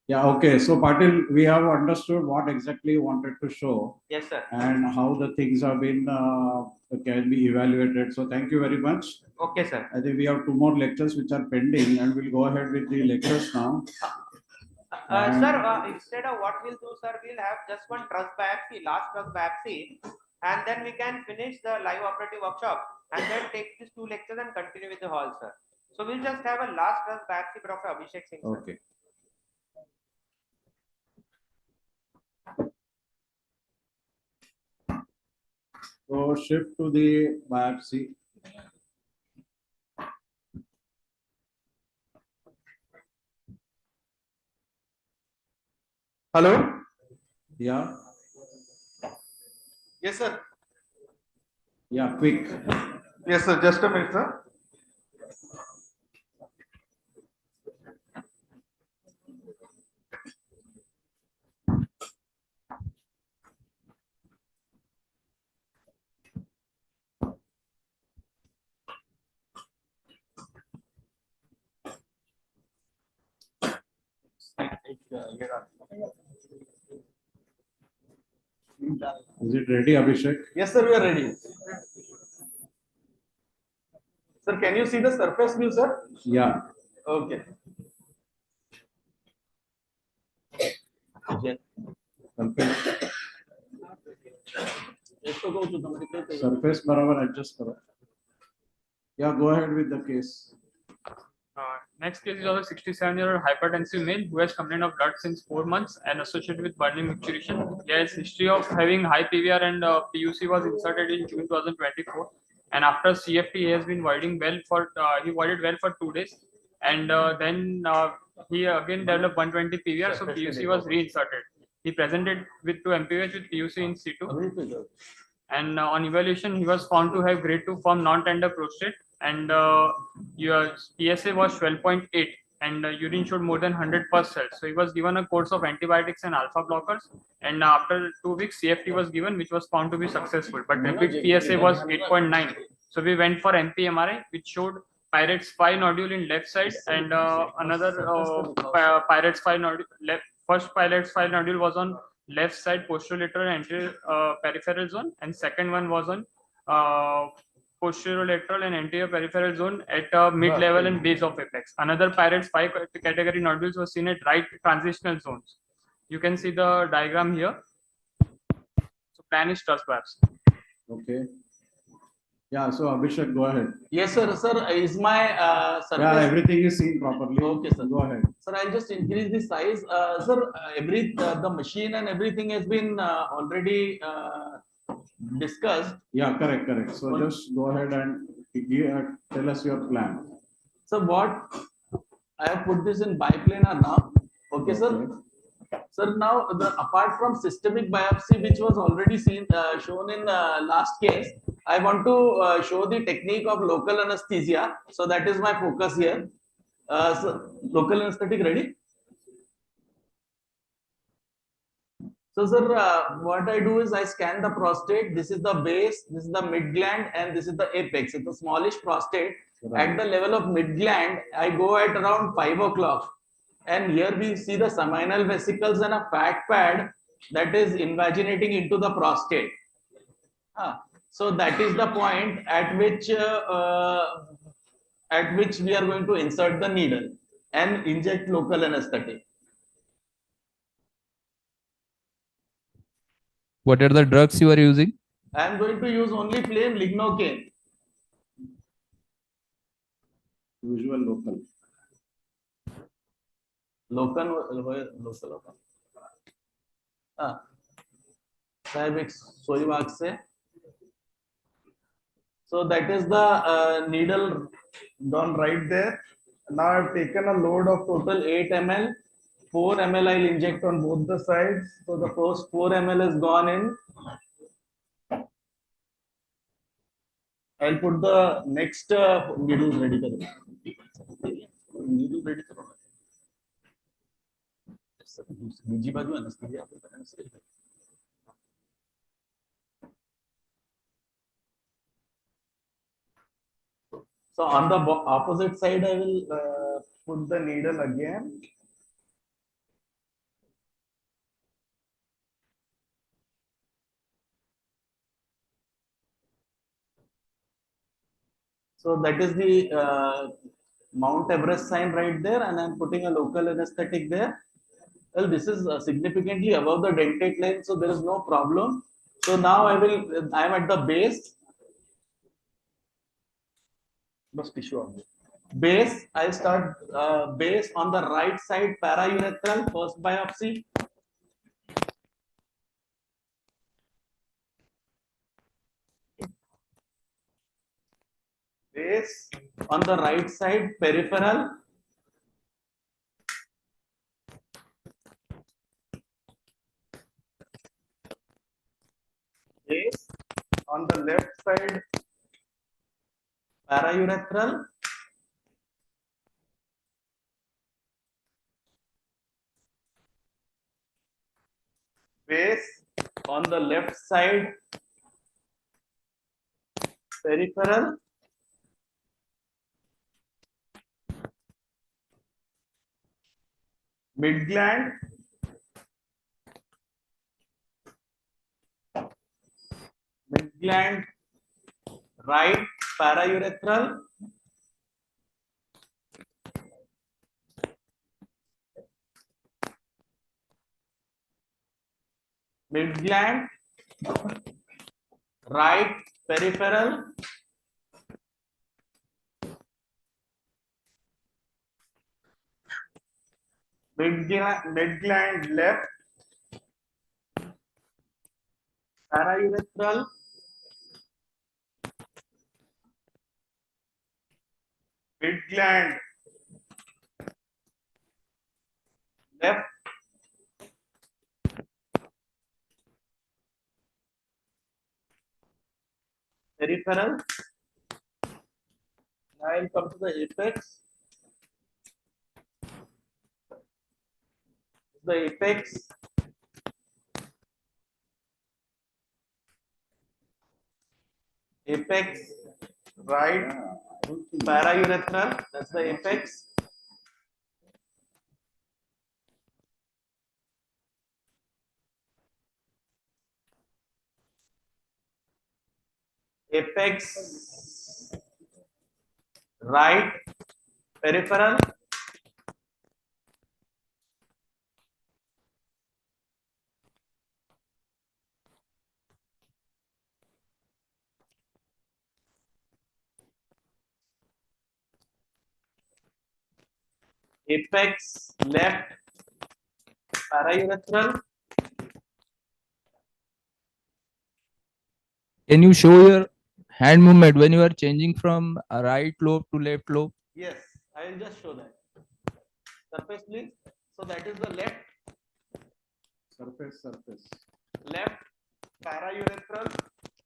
Yeah, okay. So Patil, we have understood what exactly you wanted to show. Yes, sir. And how the things have been can be evaluated. So thank you very much. Okay, sir. I think we have 2 more lectures which are pending, and we'll go ahead with the lectures now. Sir, instead of what we'll do, sir, we'll have just one trust biopsy, last trust biopsy, and then we can finish the live operative workshop and then take these 2 lectures and continue with the hall, sir. So we'll just have a last trust biopsy, Dr. Abhishek Singh, sir. Okay. So shift to the biopsy. Hello? Yeah, Yes, sir. yeah, quick. Yes, sir. Just a minute, sir. Is it ready, Abhishek? Yes, sir. We are ready. Sir, can you see the surface view, sir? Yeah. Okay. Surface बराबर adjust करो. Yeah, go ahead with the case. Next case is of a 67-year-old hypertensive male who has complained of blood since 4 months and associated with burning micturition. He has history of having high PVR and PUC was inserted in June 2024. And after CFT, he has been voiding well for he voided well for 2 days, and then he again developed 120 PVR, so PUC was reinserted. He presented with 2 MPH with PUC in situ, and on evaluation, he was found to have grade 2 form non-tender prostate, and your PSA was 12.8, and urine showed more than 100 per cell. So he was given a course of antibiotics and alpha blockers, and after 2 weeks, CFT was given, which was found to be successful. But repeat PSA was 8.9. So we went for MP-MRI, which showed Pirates 5 nodule in left side, and another Pirates 5 nodule left. First Pirates 5 nodule was on left side posterolateral anterior peripheral zone, and second one was on posterolateral and anterior peripheral zone at mid level and base of apex. Another Pirates 5 category nodules were seen at right transitional zones. You can see the diagram here. So plan is trust biopsy. Okay. Yeah, so Abhishek, go ahead. Yes, sir. Sir, is my surface? Yeah, everything is seen properly. Okay, sir. Go ahead. Sir, I'll just increase the size. Sir, the machine and everything has been already discussed. Yeah, correct, correct. So just go ahead and tell us your plan. So what I have put this in biplanar now. Okay, sir. Sir, now apart from systemic biopsy, which was already seen shown in last case, I want to show the technique of local anesthesia. So that is my focus here. So local anesthetic ready? So sir, what I do is I scan the prostate. This is the base, this is the mid gland, and this is the apex. It's a smallish prostate. Right. At the level of mid gland, I go at around 5 o'clock. And here we see the seminal vesicles and a fat pad that is invaginating into the prostate. So that is the point at which we are going to insert the needle and inject local anesthetic. What are the drugs you are using? I am going to use only plain lignocaine. Usual local. Local. So that is the needle done right there. Now I've taken a load of total 8 ml. 4 ml I'll inject on both the sides. So the first 4 ml is gone in. I'll put the next needle ready. Needle ready. So on the opposite side, I will put the needle again. So that is the Mount Everest sign right there, and I'm putting a local anesthetic there. Well, this is significantly above the dentate line, so there is no problem. So now I am at the base. Base, I start base on the right side, paraurethral, first biopsy. base on the right side peripheral, base on the left side paraurethral, base on the left side peripheral, mid gland, right paraurethral, mid gland, right peripheral, mid gland left paraurethral, mid gland left peripheral. Now I'll come to the apex. The apex right paraurethral, that's the apex. Apex right peripheral, apex left paraurethral. Can you show your hand movement when you are changing from a right lobe to left lobe? Yes, I will just show that. Surface, please. So that is the left left paraurethral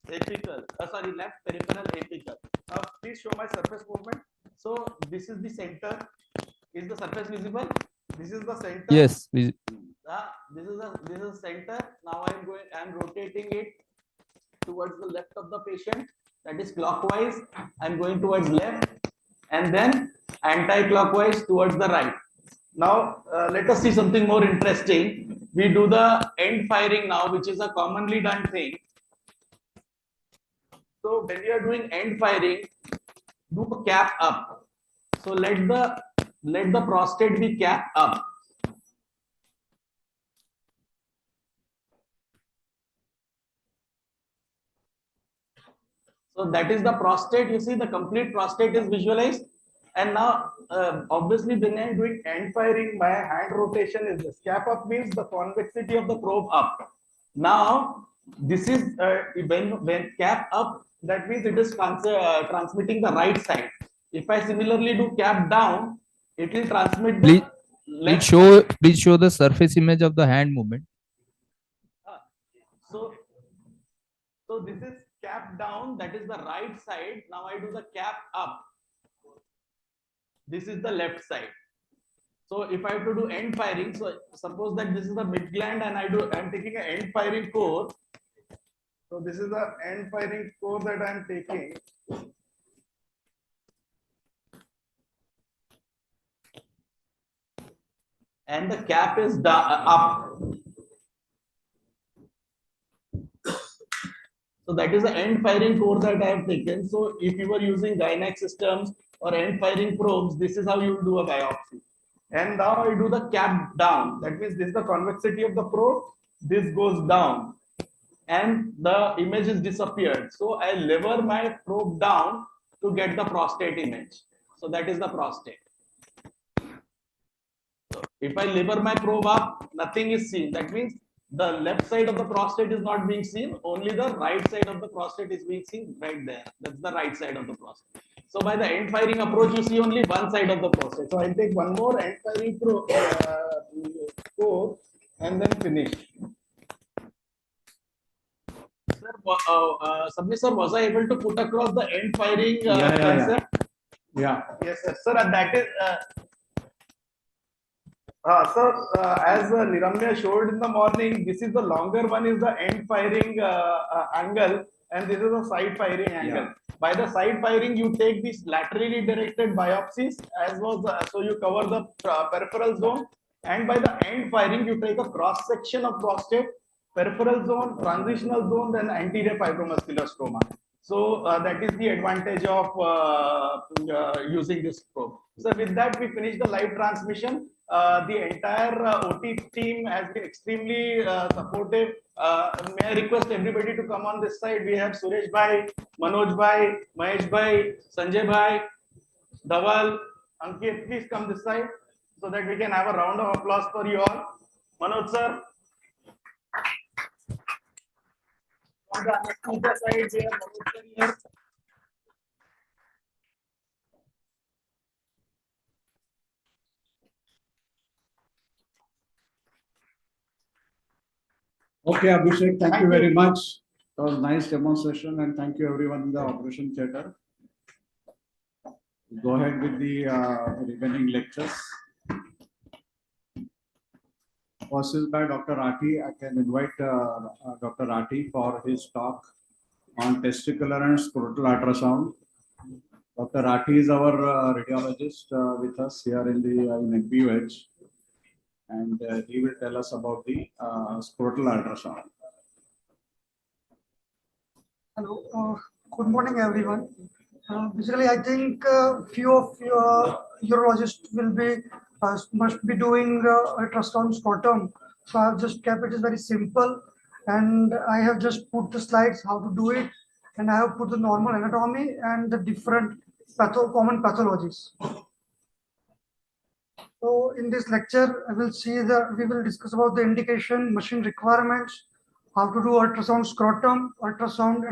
apical. Sorry, left peripheral apical. Now please show my surface movement. So this is the center. Is the surface visible? This is the center. Yes. This is the center. Now I'm rotating it towards the left of the patient. That is clockwise. I'm going towards left, and then anti-clockwise towards the right. Now let us see something more interesting. We do the end firing now, which is a commonly done thing. So when you are doing end firing, do a cap up. So let the prostate be cap up. So that is the prostate. You see, the complete prostate is visualized. And now, obviously, when I'm doing end firing, my hand rotation is this. Cap up means the convexity of the probe up. Now, this is when cap up, that means it is transmitting the right side. If I similarly do cap down, it will transmit the left. Please show the surface image of the hand movement. So this is cap down, that is the right side. Now I do the cap up. This is the left side. So if I have to do end firing, so suppose that this is the mid gland and I'm taking an end firing core. So this is the end firing core that I'm taking. And the cap is up. So that is the end firing core that I have taken. So if you were using Gynac systems or end firing probes, this is how you will do a biopsy. And now I do the cap down. That means this is the convexity of the probe. This goes down and the image is disappeared. So I lever my probe down to get the prostate image. So that is the prostate. So if I lever my probe up, nothing is seen. That means the left side of the prostate is not being seen. Only the right side of the prostate is being seen right there. That's the right side of the prostate. So by the end firing approach, you see only one side of the prostate. So I'll take one more end firing probe and then finish. Sir, Sabni sir, was I able to put across the end firing concept? Yeah. Yes, sir. Sir, that is. Sir, as Niramya showed in the morning, this is the longer one is the end firing angle, and this is the side firing angle. By the side firing, you take these laterally directed biopsies, as was so you cover the peripheral zone, and by the end firing, you take a cross section of prostate, peripheral zone, transitional zone, then anterior fibromuscular stroma. So that is the advantage of using this probe. So with that, we finish the live transmission. The entire OT team has been extremely supportive. May I request everybody to come on this side? We have Suresh Bhai, Manoj Bhai, Mahesh Bhai, Sanjay Bhai, Dhaval, Ankit. Please come this side so that we can have a round of applause for you all. Manoj sir. On the anesthesia side, we have Manoj sir here. Okay, Abhishek, thank you very much. It was a nice demonstration, and thank you everyone in the operation theater. Go ahead with the remaining lectures. First is by Dr. Rathi. I can invite Dr. Rathi for his talk on testicular and scrotal ultrasound. Dr. Rathi is our radiologist with us here in the NPUH. And he will tell us about the scrotal ultrasound. Hello, good morning, everyone. Basically, I think few of your urologists will be must be doing ultrasound scrotum. So I have just kept it very simple, and I have just put the slides how to do it, and I have put the normal anatomy and the different common pathologies. So in this lecture, I will see that we will discuss about the indication, machine requirements, how to do ultrasound scrotum, ultrasound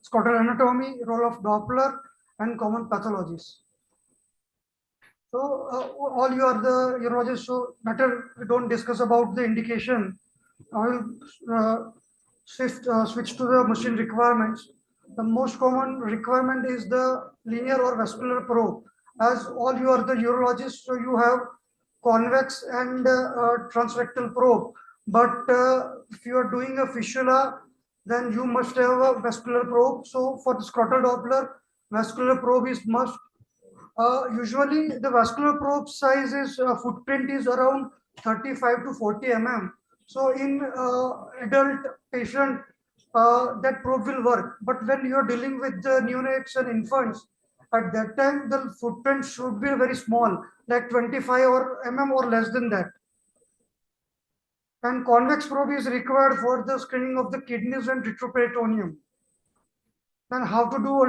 scrotal anatomy, role of Doppler, and common pathologies. So all you are the urologists, so better we don't discuss about the indication. I will switch to the machine requirements. The most common requirement is the linear or vascular probe. As all you are the urologists, so you have convex and transrectal probe. But if you are doing a fistula, then you must have a vascular probe. So for the scrotal Doppler, vascular probe is must. Usually the vascular probe size is footprint is around 35 to 40 mm. So in adult patient, that probe will work. But when you are dealing with the neonates and infants, at that time the footprint should be very small, like 25 mm or less than that. And convex probe is required for the screening of the kidneys and retroperitoneum. And how to do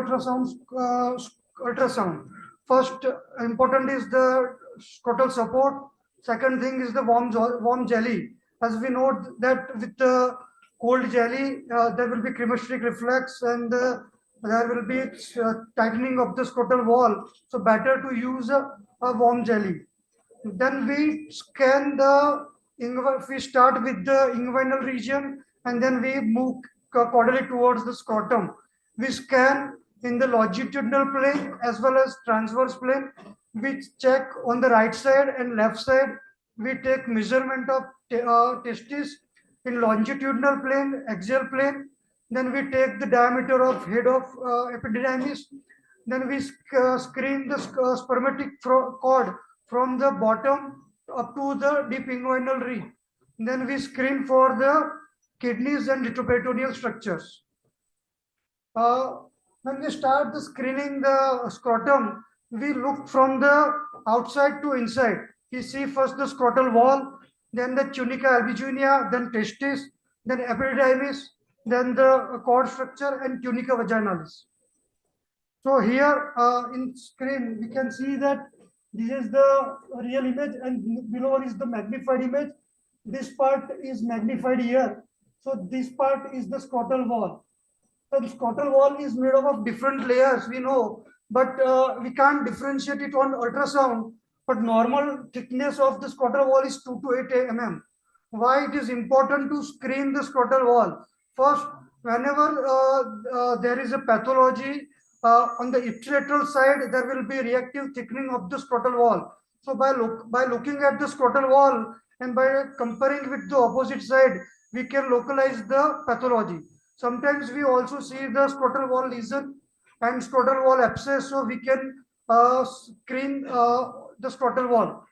ultrasound? First important is the scrotal support. Second thing is the warm jelly. As we know that with the cold jelly, there will be cremasteric reflex and there will be tightening of the scrotal wall. So better to use a warm jelly. Then we scan we start with the inguinal region and then we move caudally towards the scrotum. We scan in the longitudinal plane as well as transverse plane. We check on the right side and left side. We take measurement of testis in longitudinal plane, axial plane. Then we take the diameter of head of epididymis. Then we screen the spermatic cord from the bottom up to the deep inguinal ring. Then we screen for the kidneys and retroperitoneal structures. When we start the screening the scrotum, we look from the outside to inside. We see first the scrotal wall, then the tunica albuginea, then testis, then epididymis, then the cord structure and tunica vaginalis. So here in screen, we can see that this is the real image and below is the magnified image. This part is magnified here. So this part is the scrotal wall. So the scrotal wall is made up of different layers. We know but we can't differentiate it on ultrasound. But normal thickness of the scrotal wall is 2 to 8 mm. Why it is important to screen the scrotal wall? First, whenever there is a pathology on the ipsilateral side, there will be reactive thickening of the scrotal wall. So by looking at the scrotal wall and by comparing with the opposite side, we can localize the pathology. Sometimes we also see the scrotal wall lesion and scrotal wall abscess, so we can screen the scrotal wall.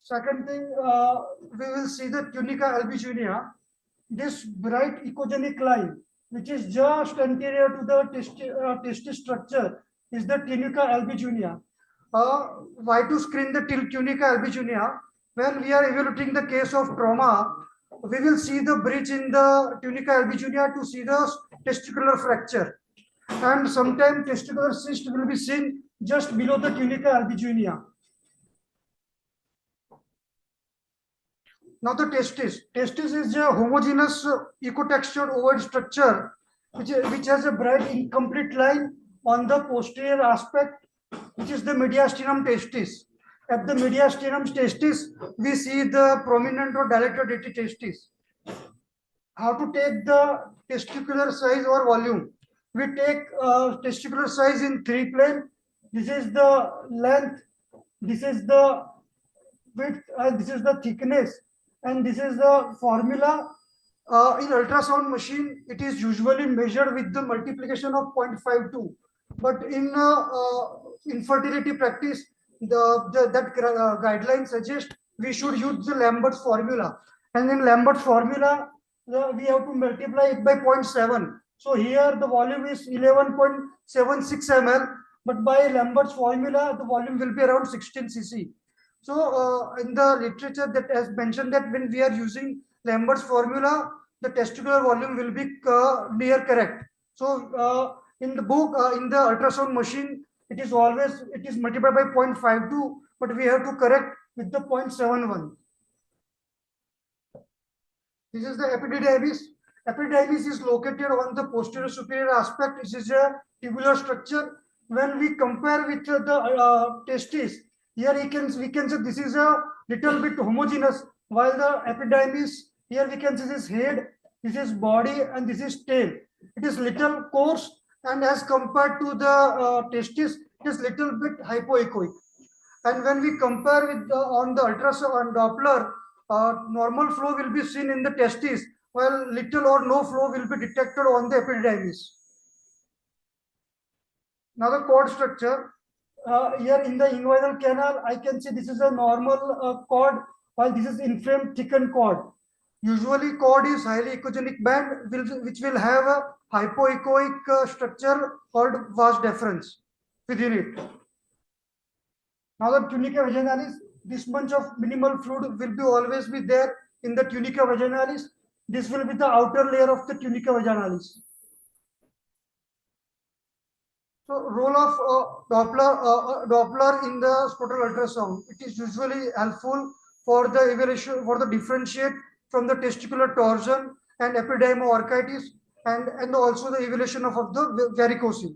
Second thing, we will see the tunica albuginea. This bright echogenic line, which is just anterior to the testis structure, is the tunica albuginea. Why to screen the tunica albuginea? When we are evaluating the case of trauma, we will see the breach in the tunica albuginea to see the testicular fracture. And sometimes testicular cyst will be seen just below the tunica albuginea. Now the testis. Testis is a homogeneous ecotextured ovoid structure which has a bright incomplete line on the posterior aspect, which is the mediastinum testis. At the mediastinum testis, we see the prominent or dilated testis. How to take the testicular size or volume? We take testicular size in 3 planes. This is the length, this is the width, and this is the thickness. And this is the formula. In ultrasound machine, it is usually measured with the multiplication of 0.52. But in infertility practice, that guideline suggests we should use the Lambert's formula. And in Lambert's formula, we have to multiply it by 0.7. So here the volume is 11.76 ml, but by Lambert's formula, the volume will be around 16 cc. So in the literature that has mentioned that when we are using Lambert's formula, the testicular volume will be near correct. So in the book, in the ultrasound machine, it is multiplied by 0.52, but we have to correct with the 0.71. This is the epididymis. Epididymis is located on the posterior superior aspect. This is a tubular structure. When we compare with the testis, here we can say this is a little bit homogeneous, while the epididymis, here we can see this head, this is body, and this is tail. It is little coarse, and as compared to the testis, it is little bit hypoechoic. And when we compare with on the ultrasound Doppler, normal flow will be seen in the testis, while little or no flow will be detected on the epididymis. Now the cord structure. Here in the inguinal canal, I can see this is a normal cord, while this is inflamed thickened cord. Usually cord is highly echogenic band, which will have a hypoechoic structure called vas deferens within it. Now the tunica vaginalis, this much of minimal fluid will be always be there in the tunica vaginalis. This will be the outer layer of the tunica vaginalis. So role of Doppler in the scrotal ultrasound. It is usually helpful for the evaluation, for the differentiate from the testicular torsion and epidermoorchitis, and also the evaluation of the varicocele.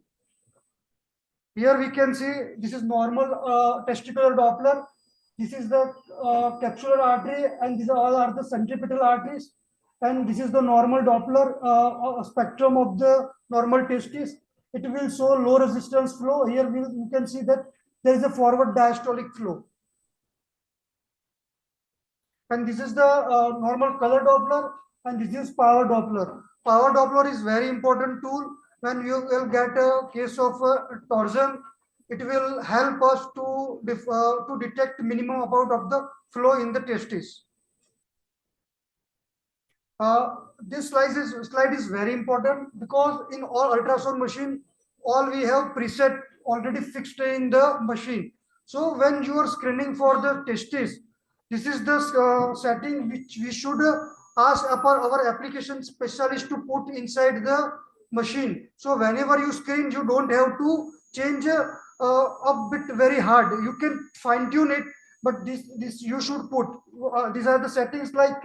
Here we can see this is normal testicular Doppler. This is the capsular artery, and these all are the centripetal arteries. And this is the normal Doppler spectrum of the normal testis. It will show low resistance flow. Here you can see that there is a forward diastolic flow. And this is the normal color Doppler, and this is power Doppler. Power Doppler is very important tool. When you will get a case of torsion, it will help us to detect minimum amount of the flow in the testis. This slide is very important because in all ultrasound machine, all we have preset already fixed in the machine. So when you are screening for the testis, this is the setting which we should ask our application specialist to put inside the machine. So whenever you screen, you don't have to change a bit very hard. You can fine tune it, but this you should put. These are the settings like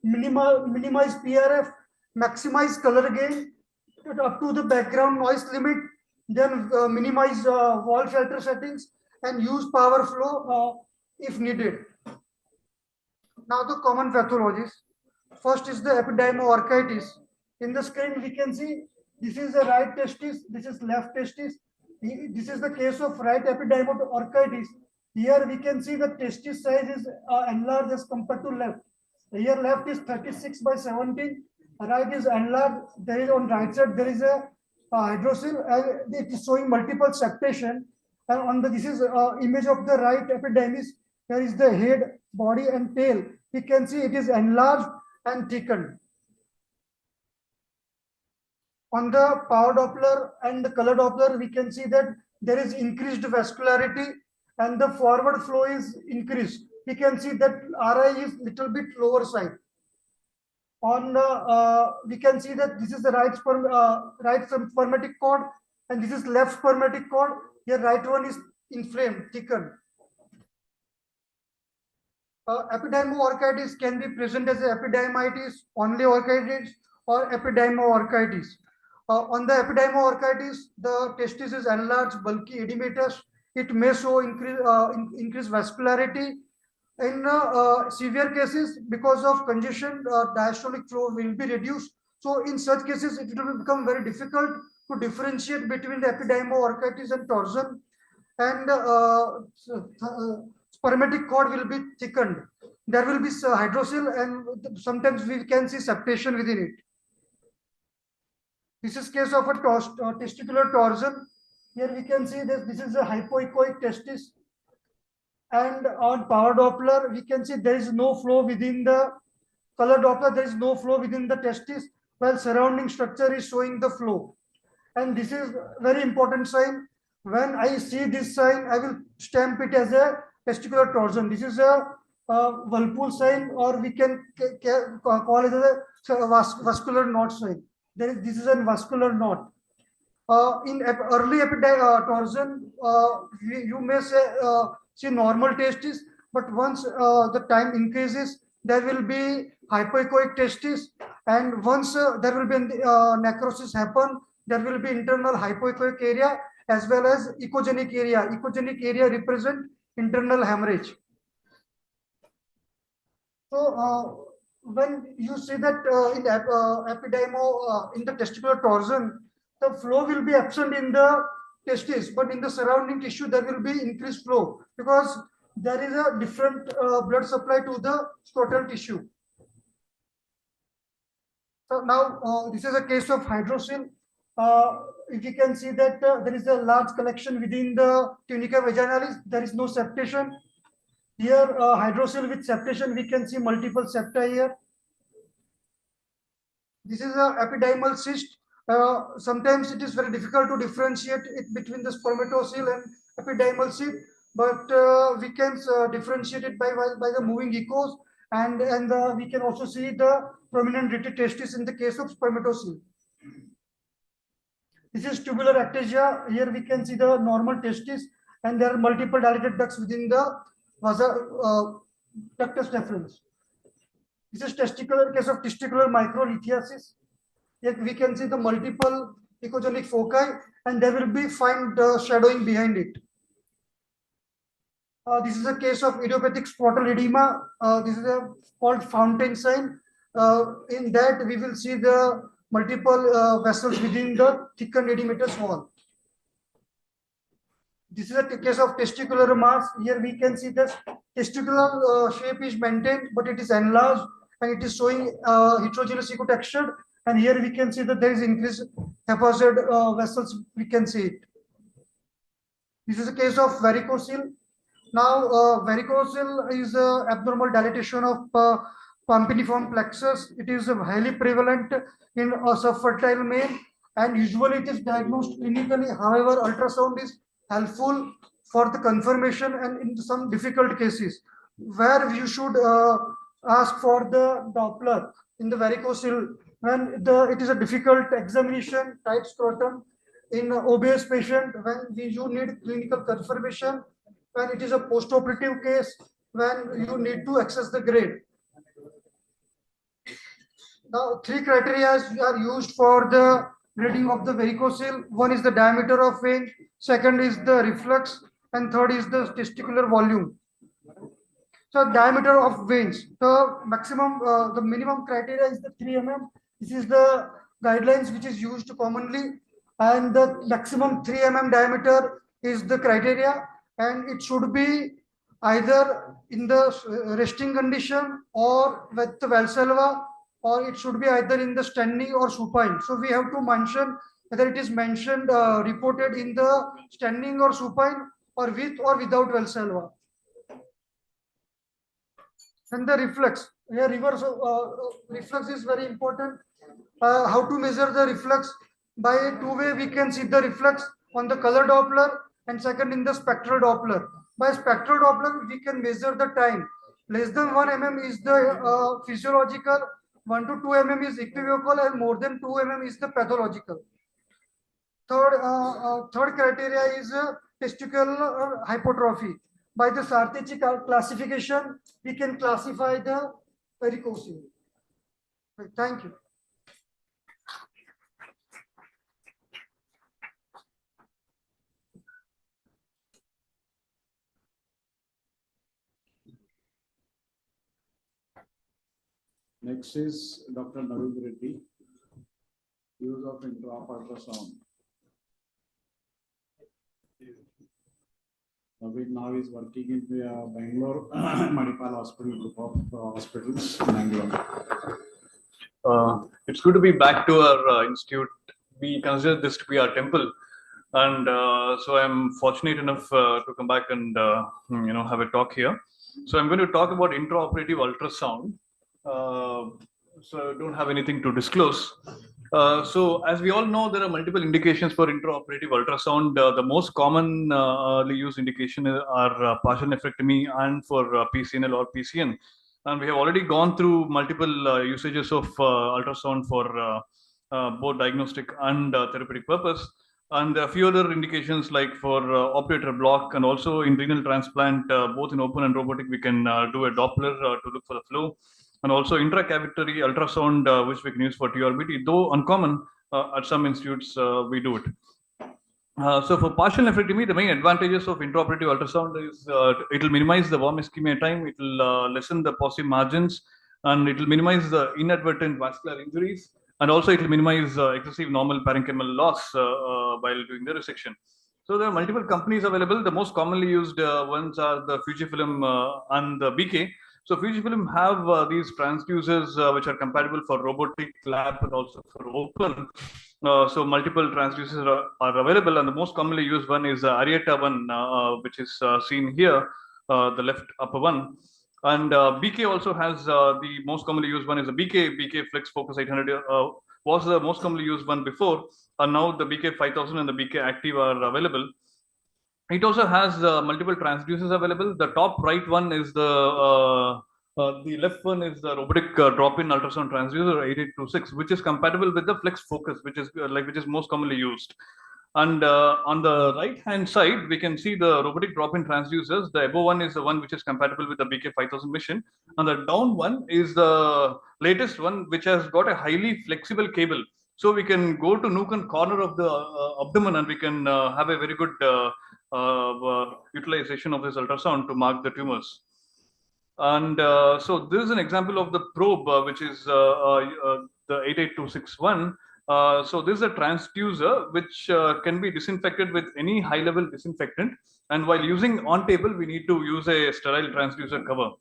minimize PRF, maximize color gain, up to the background noise limit, then minimize wall shelter settings and use power flow if needed. Now the common pathologies. First is the epidermoorchitis. In the screen we can see this is the right testis, this is left testis. This is the case of right epidermoorchitis. Here we can see the testis size is enlarged as compared to left. Here left is 36 by 17, right is enlarged. There is on right side there is a hydrocele and it is showing multiple septation. And on the this is image of the right epidermis. There is the head, body, and tail. We can see it is enlarged and thickened. On the power Doppler and the color Doppler, we can see that there is increased vascularity and the forward flow is increased. We can see that RI is little bit lower side. On we can see that this is the right spermatic cord and this is left spermatic cord. Here right one is inflamed, thickened. Epidermoorchitis can be present as epidermitis, only orchitis, or epidermoorchitis. On the epidermoorchitis, the testis is enlarged, bulky, edematous. It may show increased vascularity. In severe cases, because of congestion, diastolic flow will be reduced. So in such cases, it will become very difficult to differentiate between the epidermoorchitis and torsion. And spermatic cord will be thickened. There will be hydrocele and sometimes we can see septation within it. This is case of a testicular torsion. Here we can see that this is a hypoechoic testis. And on power Doppler, we can see there is no flow within the color Doppler, there is no flow within the testis, while surrounding structure is showing the flow. And this is very important sign. When I see this sign, I will stamp it as a testicular torsion. This is a Whirlpool sign, or we can call it as a vascular knot sign. This is a vascular knot. In early torsion, you may see normal testis, but once the time increases, there will be hypoechoic testis, and once there will be necrosis happen, there will be internal hypoechoic area as well as echogenic area. Echogenic area represent internal hemorrhage. So when you see that in in the testicular torsion, the flow will be absent in the testis, but in the surrounding tissue there will be increased flow because there is a different blood supply to the scrotal tissue. So now this is a case of hydrocele. If you can see that there is a large collection within the tunica vaginalis, there is no septation. Here hydrocele with septation, we can see multiple septa here. This is a epidermal cyst. Sometimes it is very difficult to differentiate it between the spermatocele and epidermal cyst, but we can differentiate it by the moving echoes, and we can also see the prominent rigid testis in the case of spermatocele. This is tubular ectasia. Here we can see the normal testis, and there are multiple dilated ducts within the ductus deferens. This is testicular case of testicular microlithiasis. Here we can see the multiple echogenic foci, and there will be fine shadowing behind it. This is a case of idiopathic scrotal edema. This is called fountain sign. In that, we will see the multiple vessels within the thickened edematous wall. This is a case of testicular mass. Here we can see the testicular shape is maintained, but it is enlarged and it is showing heterogeneous ecotexture. And here we can see that there is increased haphazard vessels. We can see it. This is a case of varicocele. Now, varicocele is abnormal dilatation of pumpiniform plexus. It is highly prevalent in subfertile male, and usually it is diagnosed clinically. However, ultrasound is helpful for the confirmation, and in some difficult cases where you should ask for the Doppler in the varicocele when it is a difficult examination, tight scrotum in obese patient, when you need clinical confirmation, when it is a post-operative case, when you need to access the grade. Now, 3 criteria are used for the reading of the varicocele. One is the diameter of vein, second is the reflux, and third is the testicular volume. So diameter of veins, the maximum, the minimum criteria is the 3 mm. This is the guidelines which is used commonly, and the maximum 3 mm diameter is the criteria, and it should be either in the resting condition or with the Valsalva, or it should be either in the standing or supine. So we have to mention whether it is mentioned, reported in the standing or supine, or with or without Valsalva. And the reflux, here reverse reflux is very important. How to measure the reflux? By two way we can see the reflux on the color Doppler, and second in the spectral Doppler. By spectral Doppler we can measure the time. Less than 1 mm is the physiological, 1 to 2 mm is equivocal, and more than 2 mm is the pathological. Third criteria is testicular hypertrophy. By the Sartechi classification, we can classify the varicocele. Thank you. Next is Dr. Navid Reddy, use of intraoperative ultrasound. Navid now is working in the Bangalore Manipal Hospital group of hospitals, Bangalore. It's good to be back to our institute. We consider this to be our temple, and so I'm fortunate enough to come back and have a talk here. So I'm going to talk about intraoperative ultrasound. So I don't have anything to disclose. So as we all know, there are multiple indications for intraoperative ultrasound. The most commonly used indication are partial nephrectomy and for PCNL or PCN. And we have already gone through multiple usages of ultrasound for both diagnostic and therapeutic purpose. And a few other indications like for operator block and also in renal transplant, both in open and robotic, we can do a Doppler to look for the flow. And also intracavitary ultrasound, which we can use for TURBT, though uncommon at some institutes, we do it. So for partial nephrectomy, the main advantages of intraoperative ultrasound is it will minimize the warm ischemia time, it will lessen the positive margins, and it will minimize the inadvertent vascular injuries, and also it will minimize excessive normal parenchymal loss while doing the resection. So there are multiple companies available. The most commonly used ones are the Fujifilm and the BK. So Fujifilm have these transducers which are compatible for robotic lab and also for open. So multiple transducers are available, and the most commonly used one is Arietta one, which is seen here, the left upper one. And BK also has the most commonly used one is the BK Flex Focus 800 was the most commonly used one before, and now the BK 5000 and the BK Active are available. It also has multiple transducers available. The top right one is the left one is the robotic drop-in ultrasound transducer 8826, which is compatible with the Flex Focus, which is most commonly used. And on the right-hand side, we can see the robotic drop-in transducers. The above one is the one which is compatible with the BK 5000 mission, and the down one is the latest one, which has got a highly flexible cable. So we can go to nook and corner of the abdomen, and we can have a very good utilization of this ultrasound to mark the tumors. And so this is an example of the probe, which is the 88261. So this is a transducer which can be disinfected with any high-level disinfectant. And while using on table, we need to use a sterile transducer cover.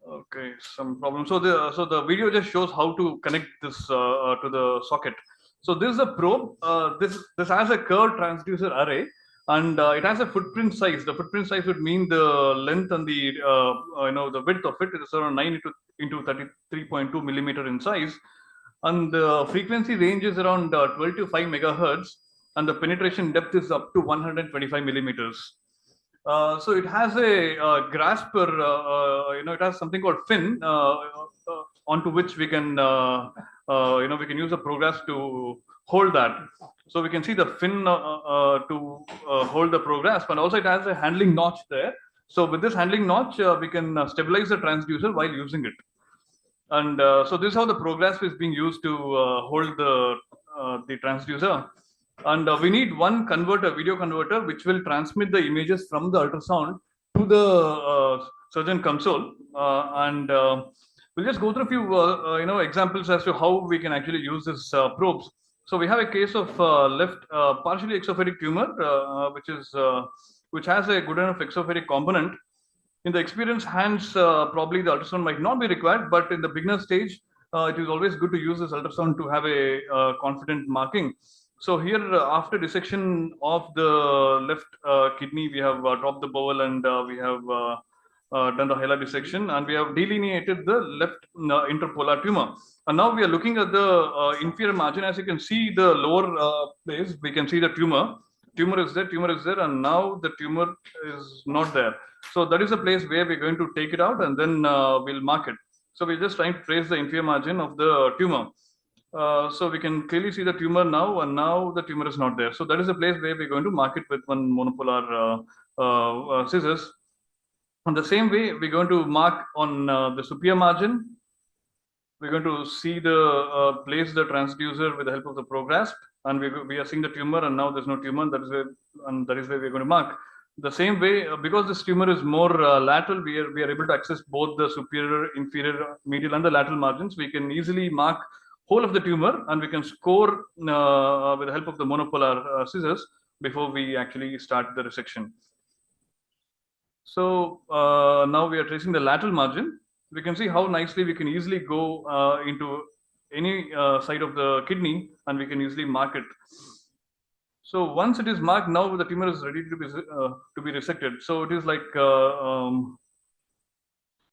Okay, some problem. So the video just shows how to connect this to the socket. So this is a probe. This has a curved transducer array, and it has a footprint size. The footprint size would mean the length and the the width of it is around 9 into 33.2 millimeter in size, and the frequency range is around 12 to 5 megahertz, and the penetration depth is up to 125 millimeters. So it has a grasper, it has something called fin onto which we can, we can use a progress to hold that. So we can see the fin to hold the progress, but also it has a handling notch there. So with this handling notch, we can stabilize the transducer while using it. And so this is how the progress is being used to hold the transducer. And we need one converter, video converter, which will transmit the images from the ultrasound to the surgeon console. And we'll just go through a few examples as to how we can actually use this probes. So we have a case of left partially exophatic tumor, which has a good enough exophatic component. In the experienced hands, probably the ultrasound might not be required, but in the beginner stage, it is always good to use this ultrasound to have a confident marking. So here, after dissection of the left kidney, we have dropped the bowel and we have done the hilar dissection, and we have delineated the left interpolar tumor. And now we are looking at the inferior margin. As you can see, the lower place, we can see the tumor. Tumor is there, and now the tumor is not there. So that is a place where we're going to take it out, and then we'll mark it. So we're just trying to trace the inferior margin of the tumor. So we can clearly see the tumor now, and now the tumor is not there. So that is a place where we're going to mark it with one monopolar scissors. On the same way, we're going to mark on the superior margin. We're going to see the place the transducer with the help of the prograsp, and we are seeing the tumor, and now there's no tumor. That is where we're going to mark. The same way, because this tumor is more lateral, we are able to access both the superior, inferior, medial, and the lateral margins. We can easily mark whole of the tumor, and we can score with the help of the monopolar scissors before we actually start the resection. So now we are tracing the lateral margin. We can see how nicely we can easily go into any side of the kidney, and we can easily mark it. So once it is marked, now the tumor is ready to be resected. So it is like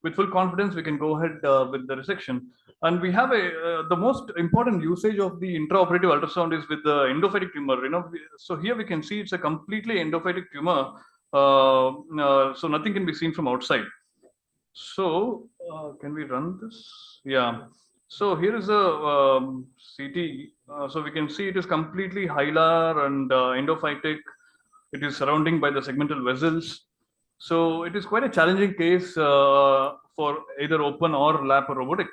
with full confidence we can go ahead with the resection. And we have the most important usage of the intraoperative ultrasound is with the endophytic tumor. So here we can see it's a completely endophytic tumor. So nothing can be seen from outside. So can we run this? Yeah. So here is a CT. So we can see it is completely hilar and endophytic. It is surrounding by the segmental vessels. So it is quite a challenging case for either open or laparoscopic.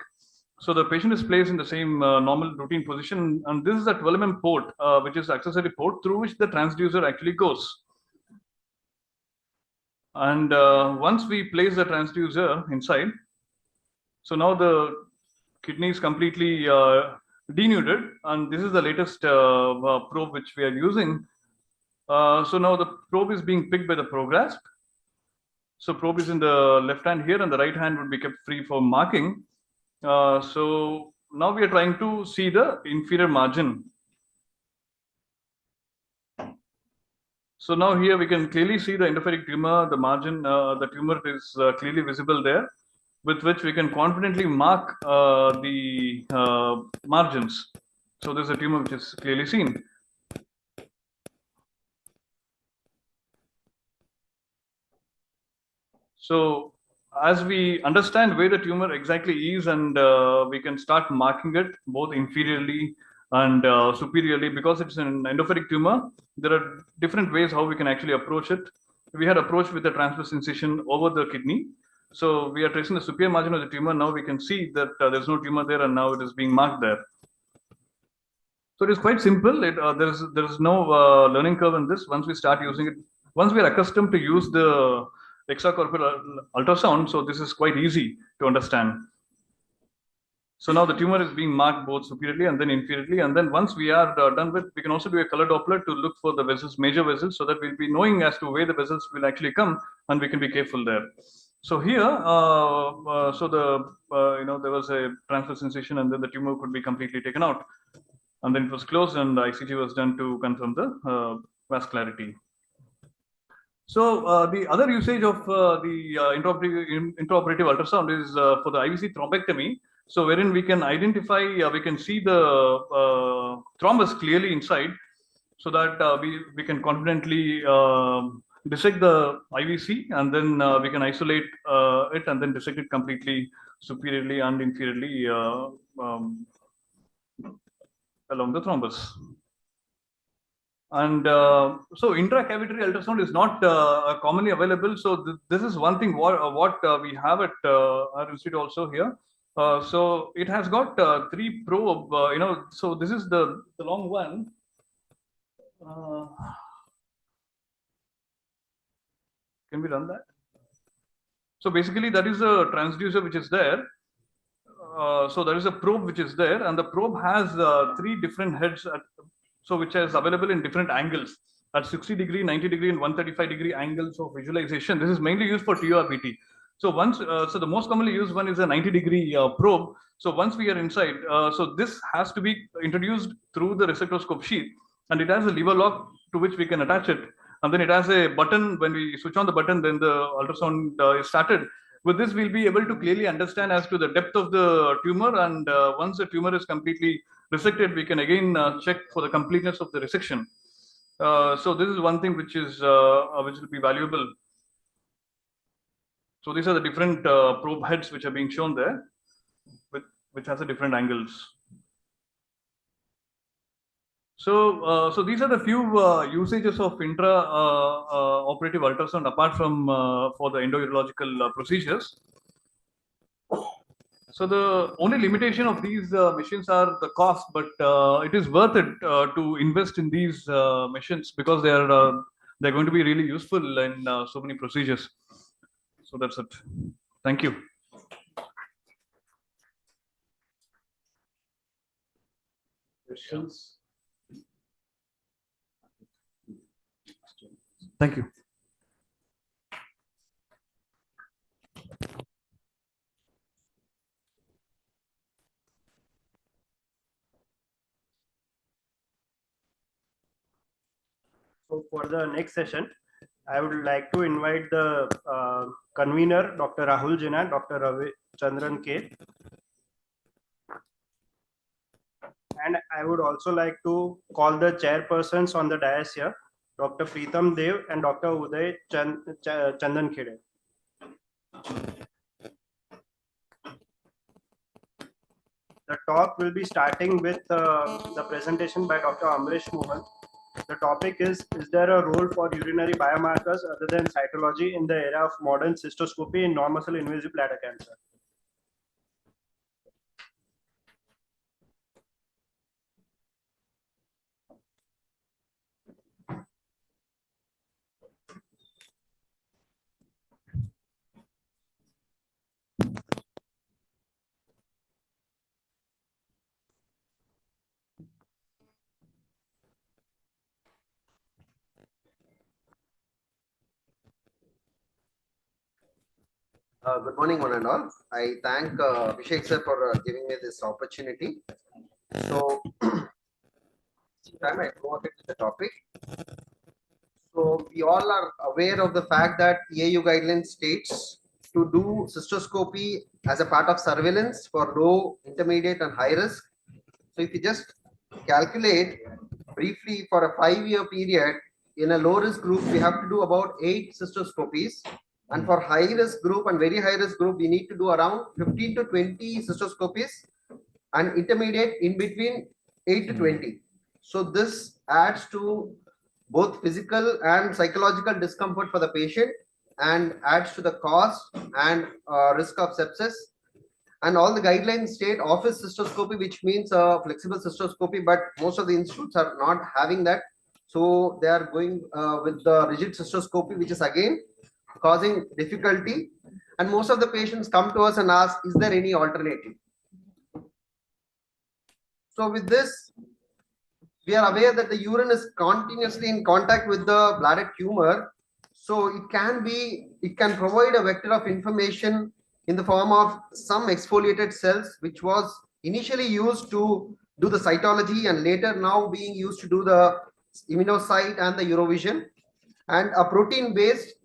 So the patient is placed in the same normal routine position, and this is a 12 mm port, which is accessory port through which the transducer actually goes. And once we place the transducer inside, so now the kidney is completely denuded, and this is the latest probe which we are using. So now the probe is being picked by the prograsp. So probe is in the left hand here, and the right hand would be kept free for marking. So now we are trying to see the inferior margin. So now here we can clearly see the endophytic tumor, the margin, the tumor is clearly visible there, with which we can confidently mark the margins. So there's a tumor which is clearly seen. So as we understand where the tumor exactly is, and we can start marking it both inferiorly and superiorly, because it's an endophytic tumor, there are different ways how we can actually approach it. We had approached with the transverse incision over the kidney. So we are tracing the superior margin of the tumor. Now we can see that there's no tumor there, and now it is being marked there. So it is quite simple. There is no learning curve in this. Once we start using it, once we are accustomed to use the extracorporeal ultrasound, so this is quite easy to understand. So now the tumor is being marked both superiorly and then inferiorly, and then once we are done with, we can also do a color Doppler to look for the vessels, major vessels, so that we'll be knowing as to where the vessels will actually come, and we can be careful there. So here, there was a transverse incision, and then the tumor could be completely taken out, and then it was closed, and the ICG was done to confirm the vascularity. So the other usage of the intraoperative ultrasound is for the IVC thrombectomy. So wherein we can identify, we can see the thrombus clearly inside, so that we can confidently dissect the IVC, and then we can isolate it, and then dissect it completely superiorly and inferiorly along the thrombus. And so intracavitary ultrasound is not commonly available. So this is one thing what we have at our institute also here. So it has got 3 probe, so this is the long one. Can we run that? So basically that is a transducer which is there. So there is a probe which is there, and the probe has 3 different heads, so which is available in different angles at 60 degree, 90 degree, and 135 degree angles of visualization. This is mainly used for TURBT. So once, so the most commonly used one is a 90 degree probe. So once we are inside, so this has to be introduced through the receptoscope sheath, and it has a lever lock to which we can attach it. And then it has a button. When we switch on the button, then the ultrasound is started. With this, we'll be able to clearly understand as to the depth of the tumor. And once the tumor is completely resected, we can again check for the completeness of the resection. So this is one thing which will be valuable. So these are the different probe heads which are being shown there, which has the different angles. So, so these are the few usages of intraoperative ultrasound apart from for the endourological procedures. So the only limitation of these machines are the cost, but it is worth it to invest in these machines because they're going to be really useful in so many procedures. So that's it. Thank you. Questions? Thank you. So for the next session, I would like to invite the convener, Dr. Rahul Jina, Dr. Ravi Chandran K. And I would also like to call the chairpersons on the dais here, Dr. Preetham Dev and Dr. Uday Chandan Khede. The talk will be starting with the presentation by Dr. Amrish Mohan. The topic is there a role for urinary biomarkers other than cytology in the era of modern cystoscopy in non-muscle invasive bladder cancer? Good morning, one and all. I thank Abhishek sir for giving me this opportunity. So, time I go ahead with the topic. So, we all are aware of the fact that EAU guidelines states to do cystoscopy as a part of surveillance for low, intermediate, and high risk. So, if you just calculate briefly for a 5-year period, in a low risk group, we have to do about 8 cystoscopies. And for high risk group and very high risk group, we need to do around 15 to 20 cystoscopies, and intermediate in between 8 to 20. So this adds to both physical and psychological discomfort for the patient and adds to the cost and risk of sepsis. And all the guidelines state office cystoscopy, which means flexible cystoscopy, but most of the institutes are not having that. So they are going with the rigid cystoscopy, which is again causing difficulty, and most of the patients come to us and ask, is there any alternative? So with this, we are aware that the urine is continuously in contact with the bladder tumor, so it can provide a vector of information in the form of some exfoliated cells, which was initially used to do the cytology and later now being used to do the immunocyte and the Eurovision, and a protein based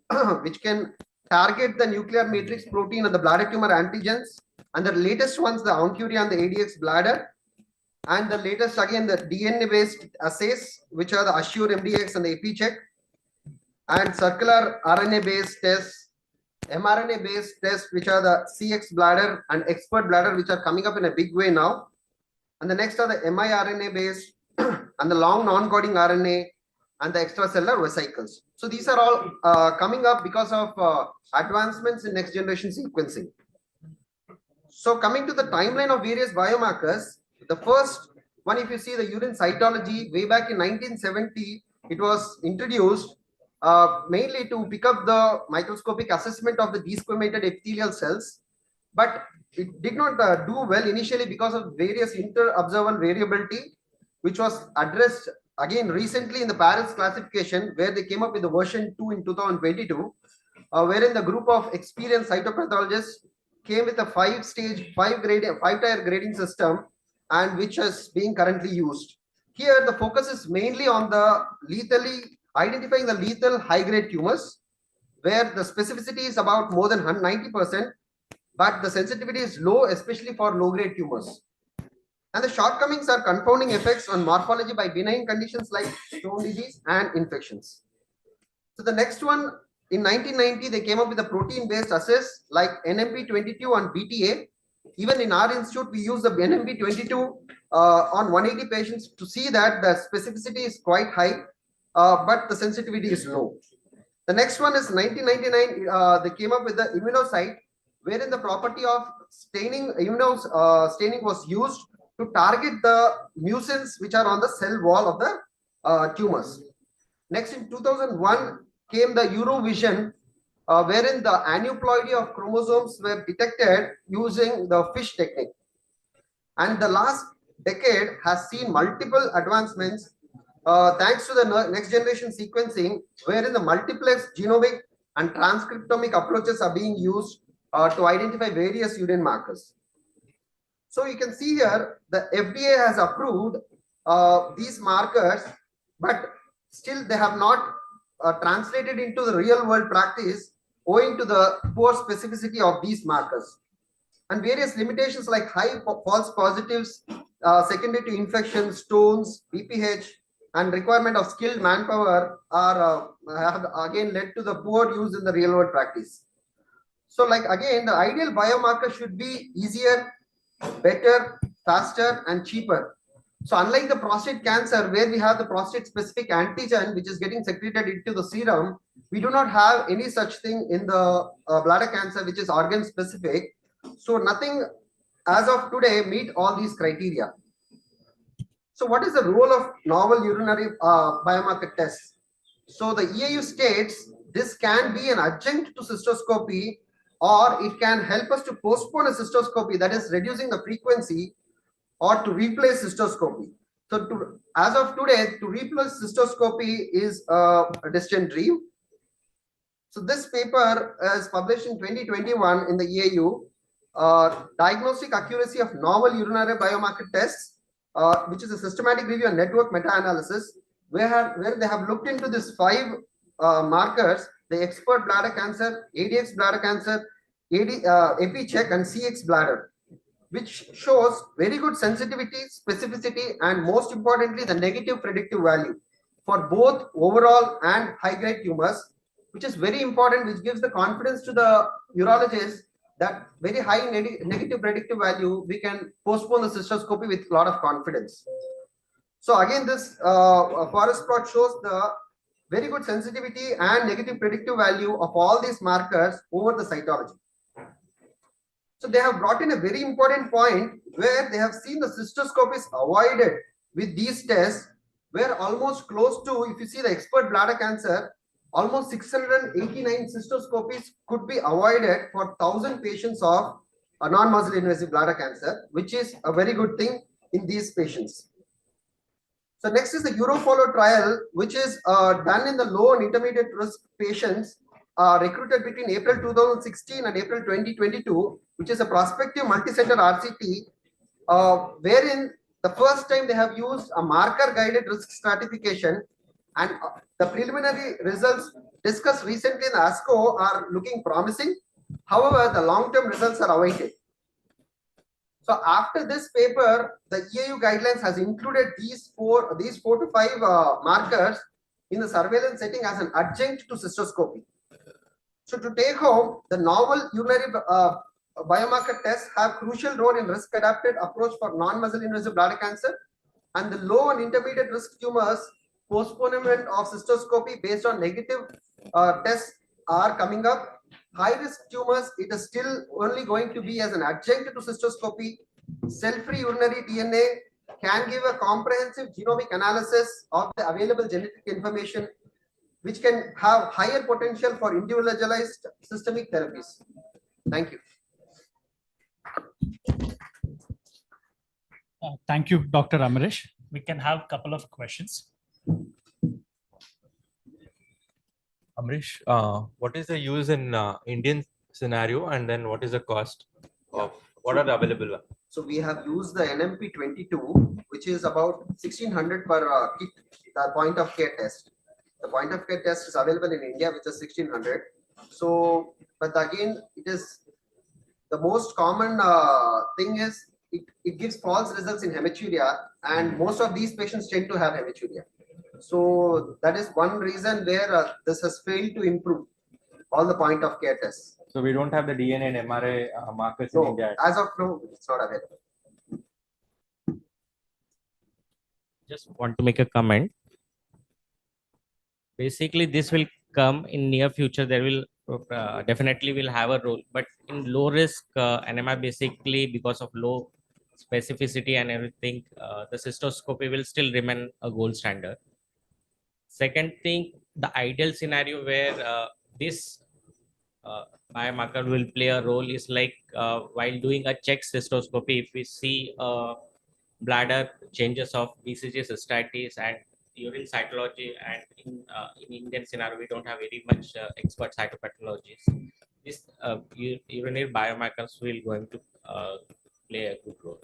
which can target the nuclear matrix protein and the bladder tumor antigens, and the latest ones, the oncuria and the ADX bladder, and the latest again the DNA based assays, which are the Assure MDX and the EpiCheck, and circular RNA based tests, mRNA based tests, which are the CX bladder and expert bladder, which are coming up in a big way now. And the next are the miRNA based and the long non-coding RNA and the extracellular vesicles. So these are all coming up because of advancements in next generation sequencing. So coming to the timeline of various biomarkers, the first one, if you see the urine cytology, way back in 1970, it was introduced mainly to pick up the microscopic assessment of the desquamated epithelial cells, but it did not do well initially because of various inter-observant variability, which was addressed again recently in the Paris classification, where they came up with the version 2 in 2022, wherein the group of experienced cytopathologists came with a 5-tier grading system, and which is being currently used. Here, the focus is mainly on the identifying the lethal high-grade tumors, where the specificity is about more than 90%, but the sensitivity is low, especially for low-grade tumors. And the shortcomings are confounding effects on morphology by benign conditions like stone disease and infections. So the next one, in 1990, they came up with a protein-based assays like NMP22 and BTA. Even in our institute, we use the NMP22 on 180 patients to see that the specificity is quite high, but the sensitivity is low. The next one is 1999, they came up with the immunocyte, wherein the property of staining was used to target the mucins which are on the cell wall of the tumors. Next, in 2001 came the Eurovision, wherein the aneuploidy of chromosomes were detected using the FISH technique. And the last decade has seen multiple advancements thanks to the next generation sequencing, wherein the multiplex genomic and transcriptomic approaches are being used to identify various urine markers. So you can see here the FDA has approved these markers, but still they have not translated into the real world practice owing to the poor specificity of these markers. And various limitations like high false positives, secondary to infection, stones, BPH, and requirement of skilled manpower have again led to the poor use in the real world practice. So like again, the ideal biomarker should be easier, better, faster, and cheaper. So unlike the prostate cancer, where we have the prostate specific antigen which is getting secreted into the serum, we do not have any such thing in the bladder cancer which is organ specific. So nothing as of today meet all these criteria. So what is the role of novel urinary biomarker tests? So the EAU states this can be an adjunct to cystoscopy, or it can help us to postpone a cystoscopy, that is reducing the frequency, or to replace cystoscopy. So as of today, to replace cystoscopy is a distant dream. So this paper is published in 2021 in the EAU, Diagnostic Accuracy of Novel Urinary Biomarker Tests, which is a systematic review and network meta-analysis, where they have looked into these 5 markers: the expert bladder cancer, ADX bladder cancer, EpiCheck, and CX bladder, which shows very good sensitivity, specificity, and most importantly, the negative predictive value for both overall and high-grade tumors, which is very important, which gives the confidence to the urologist that very high negative predictive value, we can postpone the cystoscopy with a lot of confidence. So again, this forest plot shows the very good sensitivity and negative predictive value of all these markers over the cytology. So they have brought in a very important point where they have seen the cystoscopy is avoided with these tests, where almost close to, if you see the expert bladder cancer, almost 689 cystoscopies could be avoided for 1,000 patients of a non-muscle invasive bladder cancer, which is a very good thing in these patients. So next is the Eurofollow trial, which is done in the low and intermediate risk patients recruited between April 2016 and April 2022, which is a prospective multicenter RCT, wherein the first time they have used a marker guided risk stratification, and the preliminary results discussed recently in ASCO are looking promising. However, the long-term results are awaited. So after this paper, the EAU guidelines has included these 4 to 5 markers in the surveillance setting as an adjunct to cystoscopy. So to take home, the novel urinary biomarker tests have crucial role in risk adapted approach for non-muscle invasive bladder cancer, and the low and intermediate risk tumors, postponement of cystoscopy based on negative tests are coming up. high risk tumors, it is still only going to be as an adjunct to cystoscopy. Cell-free urinary DNA can give a comprehensive genomic analysis of the available genetic information, which can have higher potential for individualized systemic therapies. Thank you. Thank you, Dr. Amrish. We can have a couple of questions. Amrish, what is the use in Indian scenario, and then what is the cost of what are the available ones? So we have used the NMP22, which is about 1600 per kit, the point of care test. The point of care test is available in India, which is 1600. So, but again, it is the most common thing is it gives false results in hematuria, and most of these patients tend to have hematuria. So that is one reason where this has failed to improve all the point of care tests. So we don't have the DNA and MRA markers in India. As of now, it's not available. Just want to make a comment. Basically, this will come in near future. There will definitely will have a role, but in low risk NMI, basically because of low specificity and everything, the cystoscopy will still remain a gold standard. Second thing, the ideal scenario where this biomarker will play a role is like while doing a check cystoscopy, if we see bladder changes of BCG cystitis and urine cytology, and in Indian scenario we don't have very much expert cytopathologists, this urinary biomarkers will going to play a good role.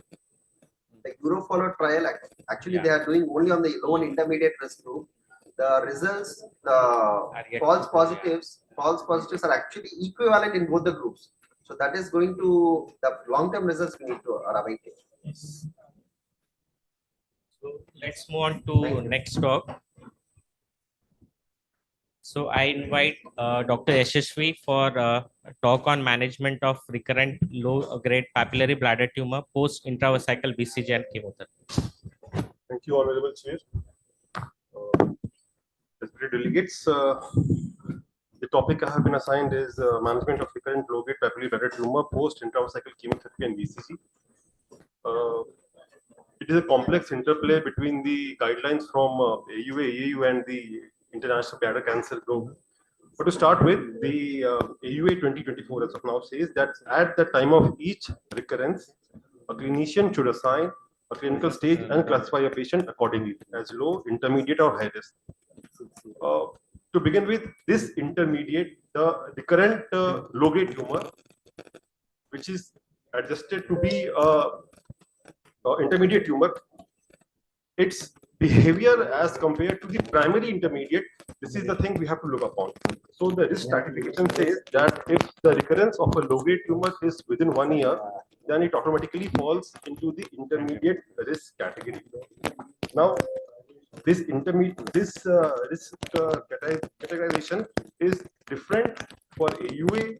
The Eurofollow trial, actually they are doing only on the low and intermediate risk group. The results, the false positives are actually equivalent in both the groups. So that is going to, the long-term results we need to await. Yes. So let's move on to next talk. So I invite Dr. Yashasvi for a talk on management of recurrent low-grade papillary bladder tumor post intravesical BCG and chemotherapy. Thank you, Honorable Chair. Respected delegates, the topic I have been assigned is management of recurrent low-grade papillary bladder tumor post intravesical chemotherapy and BCG. It is a complex interplay between the guidelines from AUA, AAU, and the International Bladder Cancer Group. But to start with, the AUA 2024 as of now says that at the time of each recurrence, a clinician should assign a clinical stage and classify a patient accordingly as low, intermediate, or high risk. To begin with, this intermediate, the recurrent low-grade tumor, which is adjusted to be intermediate tumor, its behavior as compared to the primary intermediate, this is the thing we have to look upon. So the risk stratification says that if the recurrence of a low-grade tumor is within 1 year, then it automatically falls into the intermediate risk category. Now, this risk categorization is different for AUA.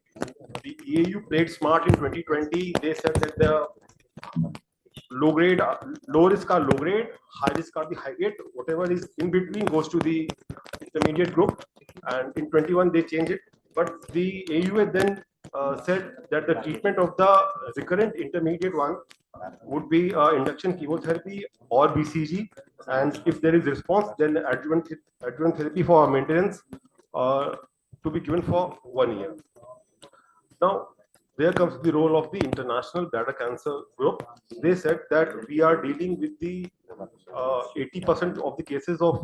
The EAU played smart in 2020. They said that the low risk are low grade, high risk are the high grade. Whatever is in between goes to the intermediate group. And in 21 they changed it. But the AUA then said that the treatment of the recurrent intermediate one would be induction chemotherapy or BCG, and if there is response, then adjuvant therapy for maintenance to be given for 1 year. Now, there comes the role of the International Bladder Cancer Group. They said that we are dealing with the 80% of the cases of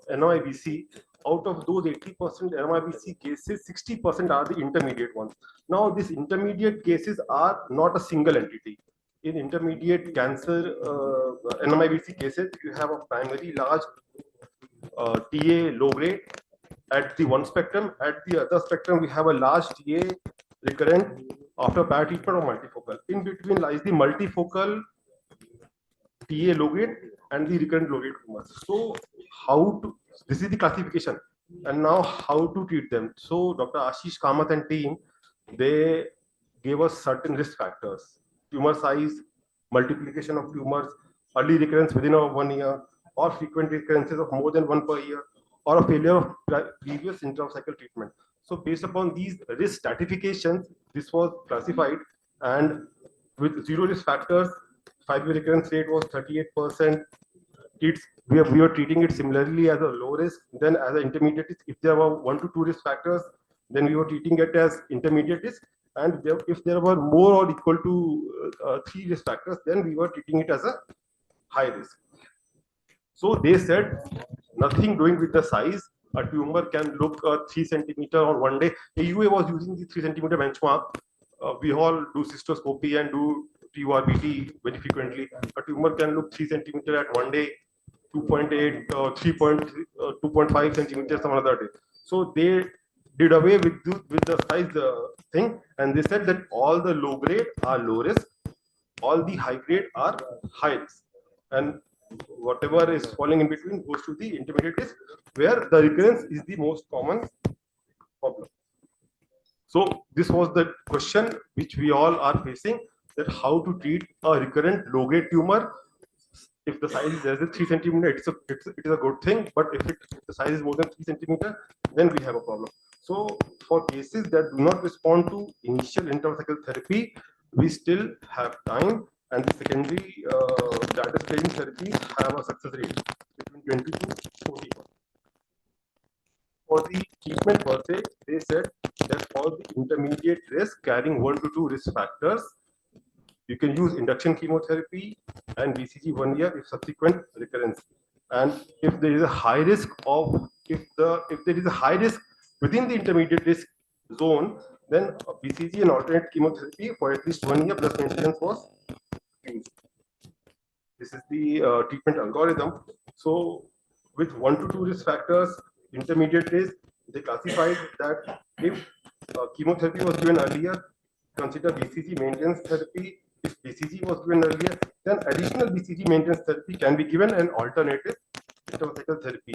NMIBC. Out of those 80% NMIBC cases, 60% are the intermediate ones. Now, these intermediate cases are not a single entity. In intermediate cancer NMIBC cases, you have a primary large TA low grade at the one spectrum. At the other spectrum, we have a large TA recurrent after bad treatment or multifocal. In between lies the multifocal TA low grade and the recurrent low grade tumors. So this is the classification, and now how to treat them. So Dr. Ashish Kamath and team, they gave us certain risk factors: tumor size, multiplication of tumors, early recurrence within 1 year, or frequent recurrences of more than one per year, or a failure of previous intracycle treatment. So based upon these risk stratifications, this was classified, and with 0 risk factors, 5-year recurrence rate was 38%. We were treating it similarly as a low risk. Then as an intermediate risk, if there were 1 to 2 risk factors, then we were treating it as intermediate risk. And if there were more or equal to 3 risk factors, then we were treating it as a high risk. So they said nothing doing with the size. A tumor can look 3 centimeter on one day. AUA was using the 3 centimeter benchmark. We all do cystoscopy and do TURBT very frequently. A tumor can look 3 centimeter at one day, 2.8 or 2.5 centimeters some other day. So they did away with the size thing, and they said that all the low grade are low risk, all the high grade are high risk, and whatever is falling in between goes to the intermediate risk, where the recurrence is the most common problem. So this was the question which we all are facing, that how to treat a recurrent low grade tumor. If the size is less than 3 centimeter, it is a good thing. But if the size is more than 3 centimeter, then we have a problem. So for cases that do not respond to initial intracycle therapy, we still have time, and the secondary bladder staging therapies have a success rate between 20 to 40%. For the treatment per se, they said that for the intermediate risk carrying 1 to 2 risk factors, you can use induction chemotherapy and BCG 1 year if subsequent recurrence. And if there is a high risk if there is a high risk within the intermediate risk zone, then BCG and alternate chemotherapy for at least 1 year plus maintenance was used. This is the treatment algorithm. So with 1 to 2 risk factors, intermediate risk, they classified that if chemotherapy was given earlier, consider BCG maintenance therapy. If BCG was given earlier, then additional BCG maintenance therapy can be given, an alternative intracycle therapy.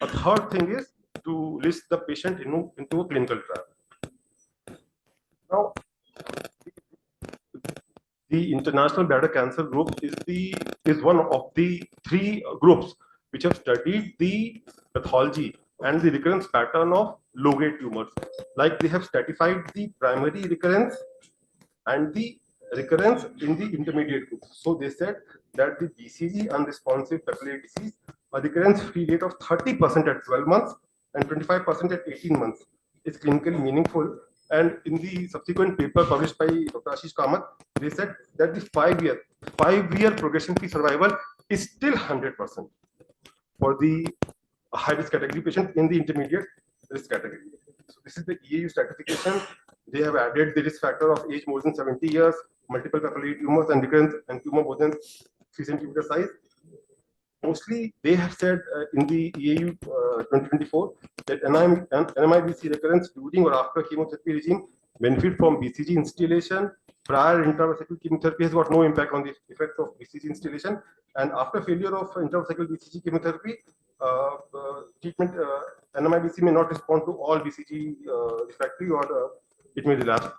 A third thing is to list the patient into a clinical trial. Now, the International Bladder Cancer Group is one of the 3 groups which have studied the pathology and the recurrence pattern of low-grade tumors. Like they have stratified the primary recurrence and the recurrence in the intermediate group. So they said that the BCG unresponsive papillary disease, a recurrence-free rate of 30% at 12 months and 25% at 18 months is clinically meaningful. And in the subsequent paper published by Dr. Ashish Kamath, they said that the 5-year progression-free survival is still 100% for the high-risk category patient in the intermediate risk category. So this is the EAU stratification. They have added the risk factor of age more than 70 years, multiple papillary tumors, and recurrence and tumor more than 3 centimeter size. Mostly, they have said in the EAU 2024 that NMIBC recurrence during or after chemotherapy regime benefit from BCG instillation. Prior intravesical chemotherapy has got no impact on the effects of BCG instillation, and after failure of intravesical BCG chemotherapy, treatment NMIBC may not respond to all BCG refractory, or it may relapse.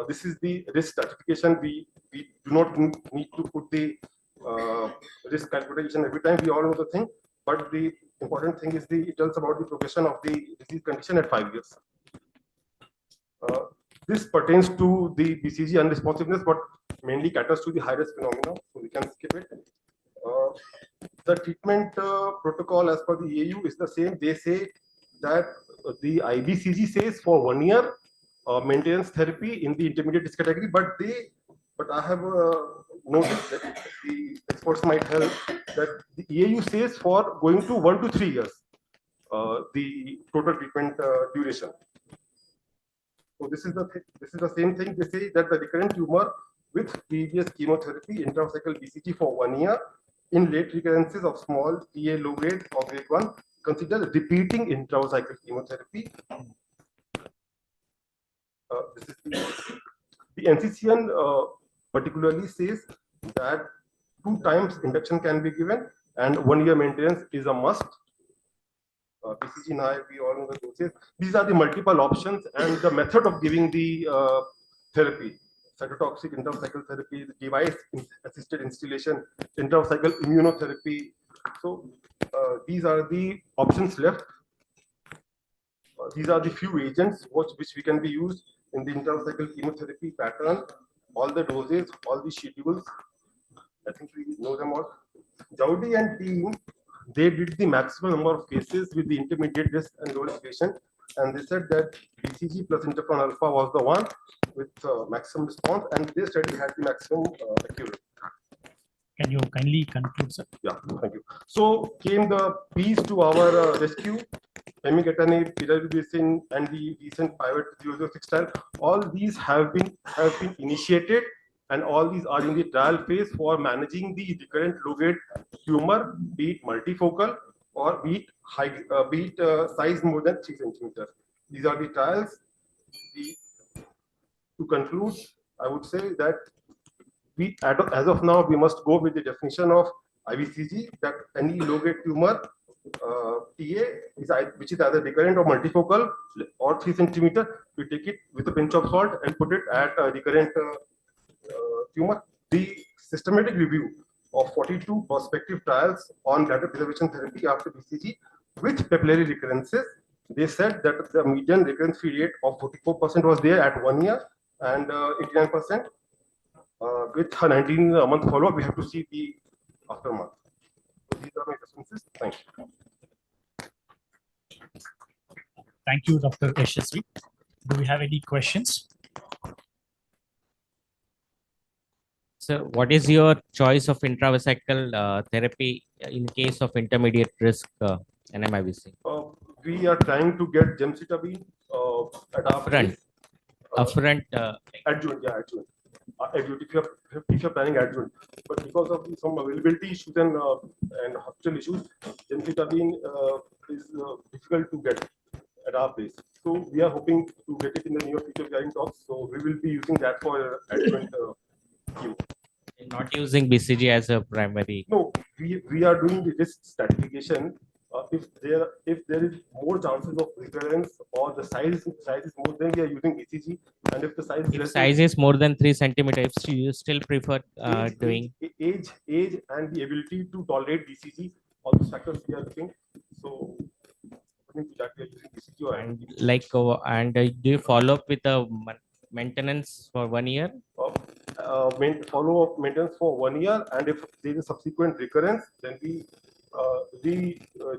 This is the risk stratification. We do not need to put the risk calculation every time. We all know the thing, but the important thing is it tells about the progression of the disease condition at 5 years. This pertains to the BCG unresponsiveness, but mainly caters to the high risk phenomena, so we can skip it. The treatment protocol as per the EAU is the same. They say that the IBCG says for 1 year maintenance therapy in the intermediate risk category, but I have noticed that the experts might help that the EAU says for going to 1 to 3 years the total treatment duration. So this is the same thing. They say that the recurrent tumor with previous chemotherapy, intracycle BCG for 1 year, in late recurrences of small TA low grade or grade 1, consider repeating intracycle chemotherapy. This is the NCCN particularly says that 2 times induction can be given and 1 year maintenance is a must. BCG now we all know the doses. These are the multiple options and the method of giving the therapy. Cytotoxic intracycle therapy, device assisted instillation, intracycle immunotherapy. So these are the options left. These are the few agents which we can be used in the intracycle chemotherapy pattern, all the doses, all the schedules. I think we know them all. Jowdy and team, they did the maximum number of cases with the intermediate risk and low risk patient, and they said that BCG plus interferon alpha was the one with maximum response, and this study had the maximum accuracy. Can you kindly conclude, sir? Yeah, thank you. So came the piece to our rescue. Pemigatinib, pirabilisin, and the recent pivot 006 trial. All these have been initiated, and all these are in the trial phase for managing the recurrent low-grade tumor, be it multifocal or be it size more than 3 centimeters. These are the trials. To conclude, I would say that as of now, we must go with the definition of IVCG that any low-grade tumor TA which is either recurrent or multifocal or 3 centimeter, we take it with a pinch of salt and put it at a recurrent tumor. The systematic review of 42 prospective trials on bladder preservation therapy after BCG with papillary recurrences, they said that the median recurrence-free rate of 44% was there at 1 year and 89% with a 19-month follow-up. We have to see the aftermath. So these are my responses. Thank you. Thank you, Dr. Yashasvi. Do we have any questions? So, what is your choice of intravesical therapy in case of intermediate risk NMIBC? We are trying to get gemcitabine at Upfront. Upfront. Adjuvant, yeah, adjuvant. Adjuvant, if you're planning adjuvant, but because of some availability issues and hospital issues, gemcitabine is difficult to get at our place. So we are hoping to get it in the near future. We are in talks, so we will be using that for adjuvant use. Not using BCG as a primary. No, we are doing the risk stratification. If there is more chances of recurrence or the size is more, then we are using BCG. And if the size is less, size is more than 3 centimeters, you still prefer doing age and the ability to tolerate BCG. All those factors we are looking. So according to that, we are using BCG. do you follow up with a maintenance for 1 year? Follow up maintenance for 1 year, and if there is a subsequent recurrence, then we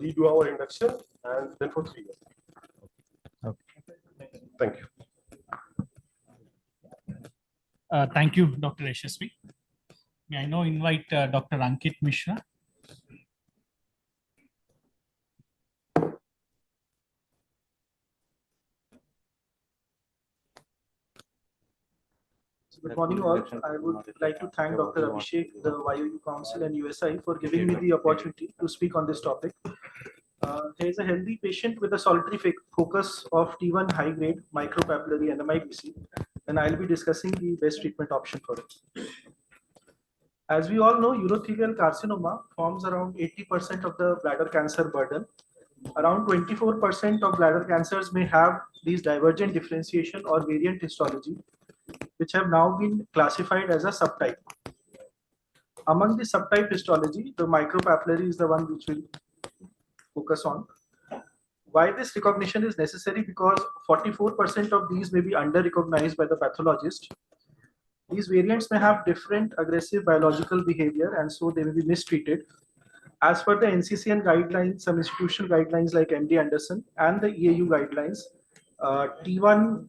redo our induction, and then for 3 years. Okay. Thank you. Thank you, Dr. Yashasvi. May I now invite Dr. Ankit Mishra? Good morning, all. I would like to thank Dr. Abhishek, the YOU Council, and USI for giving me the opportunity to speak on this topic. There is a healthy patient with a solitary focus of T1 high grade micropapillary NMIBC, and I'll be discussing the best treatment option for it. As we all know, urothelial carcinoma forms around 80% of the bladder cancer burden. Around 24% of bladder cancers may have these divergent differentiation or variant histology, which have now been classified as a subtype. Among the subtype histology, the micropapillary is the one which we'll focus on. Why this recognition is necessary? Because 44% of these may be under-recognized by the pathologist. These variants may have different aggressive biological behavior, and so they may be mistreated. As per the NCCN guidelines, some institutional guidelines like MD Anderson and the EAU guidelines, T1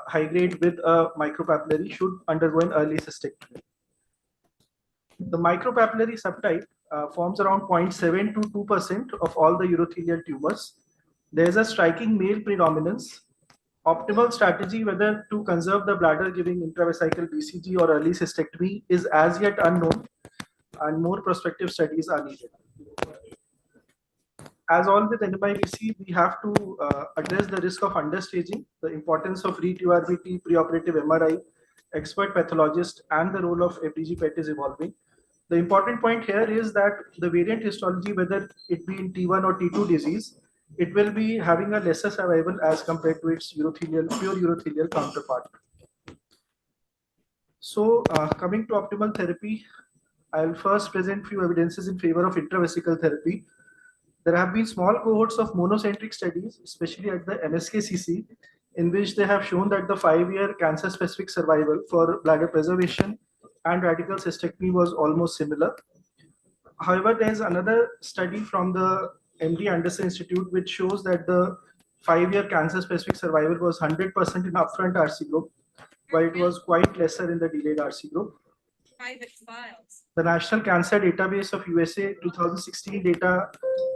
high grade with a micropapillary should undergo an early cystectomy. The micropapillary subtype forms around 0.7 to 2% of all the urothelial tumors. There is a striking male predominance. Optimal strategy whether to conserve the bladder giving intravesical BCG or early cystectomy is as yet unknown, and more prospective studies are needed. As all with NMIBC, we have to address the risk of understaging, the importance of re-TURBT, preoperative MRI, expert pathologist, and the role of FDG PET is evolving. The important point here is that the variant histology, whether it be in T1 or T2 disease, it will be having a lesser survival as compared to its pure urothelial counterpart. So coming to optimal therapy, I'll first present few evidences in favor of intravesical therapy. There have been small cohorts of monocentric studies, especially at the MSKCC, in which they have shown that the 5-year cancer-specific survival for bladder preservation and radical cystectomy was almost similar. However, there's another study from the MD Anderson Institute which shows that the 5-year cancer-specific survival was 100% in upfront RC group, while it was quite lesser in the delayed RC group. Private files. The National Cancer Database of USA 2016 data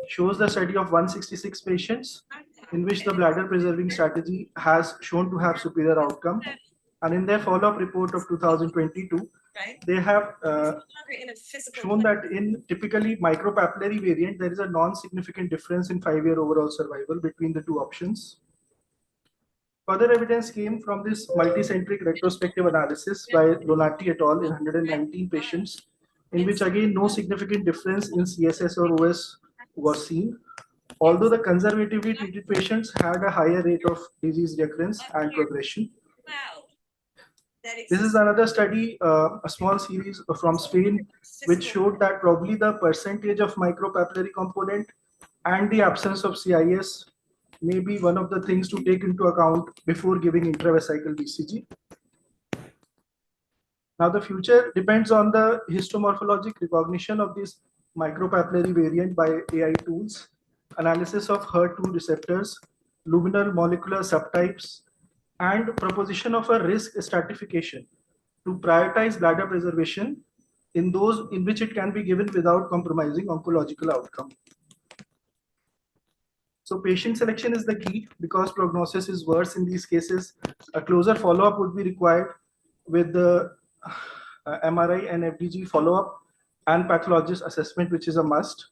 shows the study of 166 patients in which the bladder preserving strategy has shown to have superior outcome. And in their follow-up report of 2022, they have shown that in typically micropapillary variant, there is a non-significant difference in 5-year overall survival between the two options. Further evidence came from this multicentric retrospective analysis by Donati et al. In 119 patients, in which again no significant difference in CSS or OS was seen, although the conservatively treated patients had a higher rate of disease recurrence and progression. This is another study, a small series from Spain, which showed that probably the percentage of micropapillary component and the absence of CIS may be one of the things to take into account before giving intravesical BCG. Now, the future depends on the histomorphologic recognition of this micropapillary variant by AI tools, analysis of HER2 receptors, luminal molecular subtypes, and proposition of a risk stratification to prioritize bladder preservation in those in which it can be given without compromising oncological outcome. So patient selection is the key because prognosis is worse in these cases. A closer follow-up would be required with the MRI and FDG follow-up and pathologist assessment, which is a must.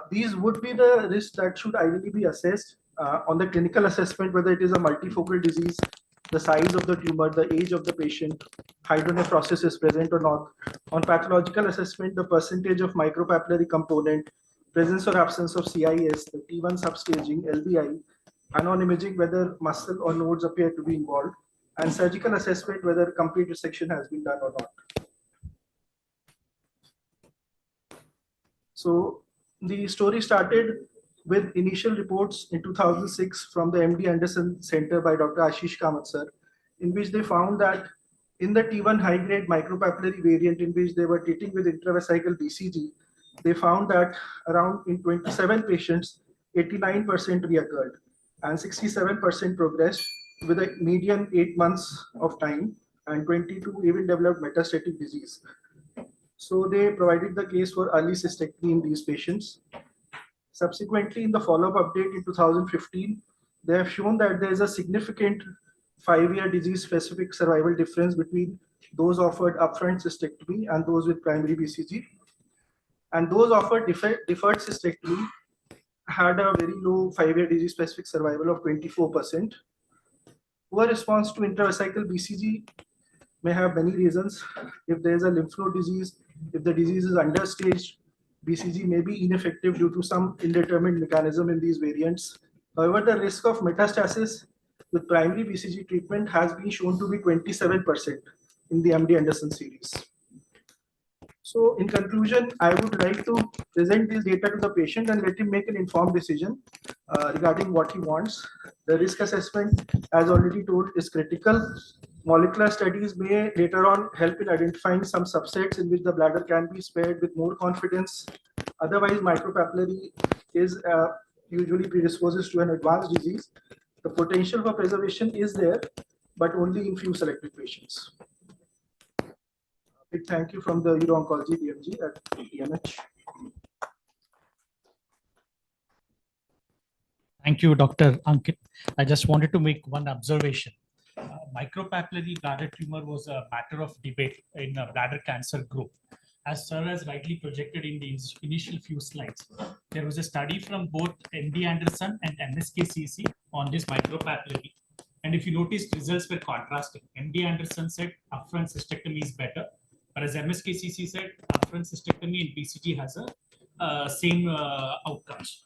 These would be the risks that should ideally be assessed on the clinical assessment, whether it is a multifocal disease, the size of the tumor, the age of the patient, hydronephrosis is present or not. On pathological assessment, the percentage of micropapillary component, presence or absence of CIS, the T1 substaging, LBI, and on imaging whether muscle or nodes appear to be involved, and surgical assessment whether complete resection has been done or not. So the story started with initial reports in 2006 from the MD Anderson Center by Dr. Ashish Kamath sir, in which they found that in the T1 high-grade micropapillary variant in which they were treating with intravesical BCG, they found that around in 27 patients, 89% reoccurred and 67% progressed with a median 8 months of time, and 22 even developed metastatic disease. So they provided the case for early cystectomy in these patients. Subsequently, in the follow-up update in 2015, they have shown that there is a significant 5-year disease-specific survival difference between those offered upfront cystectomy and those with primary BCG. And those offered deferred cystectomy had a very low 5-year disease-specific survival of 24%. Poor response to intravesical BCG may have many reasons. If there is a lymph node disease, if the disease is understaged, BCG may be ineffective due to some indeterminate mechanism in these variants. However, the risk of metastasis with primary BCG treatment has been shown to be 27% in the MD Anderson series. So in conclusion, I would like to present this data to the patient and let him make an informed decision regarding what he wants. The risk assessment, as already told, is critical. Molecular studies may later on help in identifying some subsets in which the bladder can be spared with more confidence. Otherwise, micropapillary is usually predisposes to an advanced disease. The potential for preservation is there, but only in few selected patients. Big thank you from the Uro-Oncology DMG at EMH. Thank you, Dr. Ankit. I just wanted to make one observation. Micropapillary bladder tumor was a matter of debate in a bladder cancer group. As sir has rightly projected in the initial few slides, there was a study from both MD Anderson and MSKCC on this micropapillary. And if you notice, results were contrasting. MD Anderson said upfront cystectomy is better, whereas MSKCC said upfront cystectomy and BCG has a same outcomes.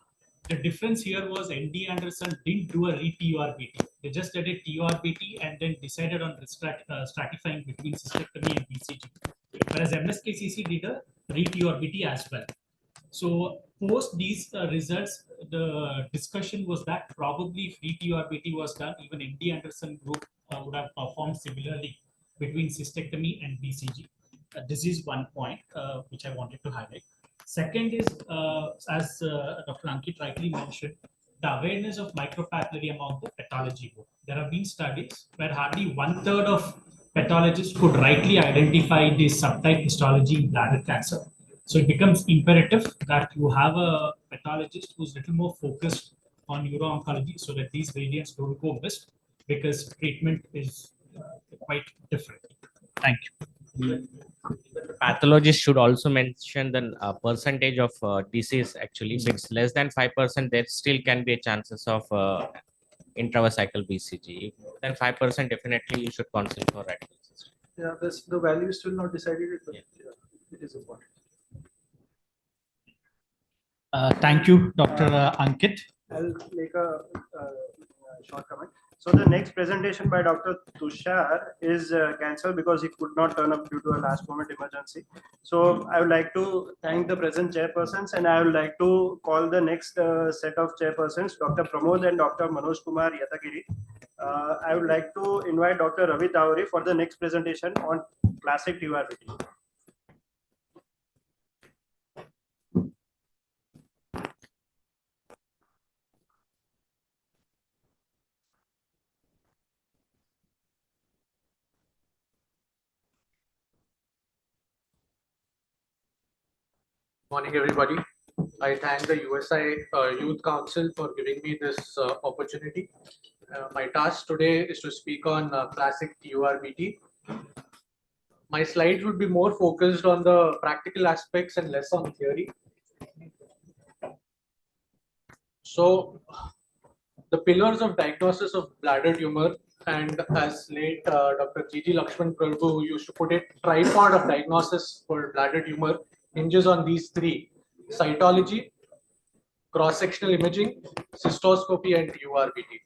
The difference here was MD Anderson didn't do a re-TURBT. They just did a TURBT and then decided on stratifying between cystectomy and BCG. Whereas MSKCC did a re-TURBT as well. So post these results, the discussion was that probably if TURBT was done, even MD Anderson group would have performed similarly between cystectomy and BCG. This is one point which I wanted to highlight. Second is, as Dr. Ankit rightly mentioned, the awareness of micropapillary among the pathology group. There have been studies where hardly 1/3 of pathologists could rightly identify this subtype histology in bladder cancer. So it becomes imperative that you have a pathologist who's a little more focused on uro-oncology so that these variants don't go missed, because treatment is quite different. Thank you. Pathologist should also mention the percentage of disease. Actually, if it's less than 5%, there still can be a chances of intravesical BCG. Then 5%, definitely you should consult for radical. Yeah, the value is still not decided, but it is important. Thank you, Dr. Ankit. I'll make a short comment. So the next presentation by Dr. Tushar is cancelled because he could not turn up due to a last moment emergency. So I would like to thank the present chairpersons, and I would like to call the next set of chairpersons, Dr. Pramod and Dr. Manoj Kumar Yatagiri. I would like to invite Dr. Ravi Tawari for the next presentation on classic TURBT. Morning, everybody. I thank the USI Youth Council for giving me this opportunity. My task today is to speak on classic TURBT. My slides would be more focused on the practical aspects and less on theory. So, the pillars of diagnosis of bladder tumor, and as late Dr. G.G. Lakshman Prabhu used to put it, tripod of diagnosis for bladder tumor hinges on these three: cytology, cross-sectional imaging, cystoscopy, and TURBT.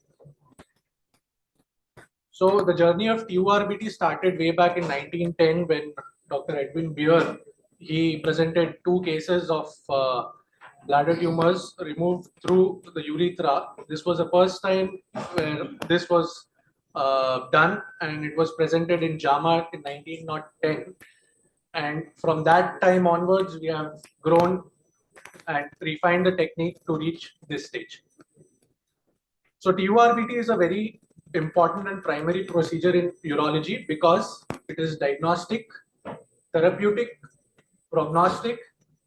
So the journey of TURBT started way back in 1910 when Dr. Edwin Beer, he presented 2 cases of bladder tumors removed through the urethra. This was the first time where this was done, and it was presented in JAMA in 1910. And from that time onwards, we have grown and refined the technique to reach this stage. So TURBT is a very important and primary procedure in urology because it is diagnostic, therapeutic, prognostic,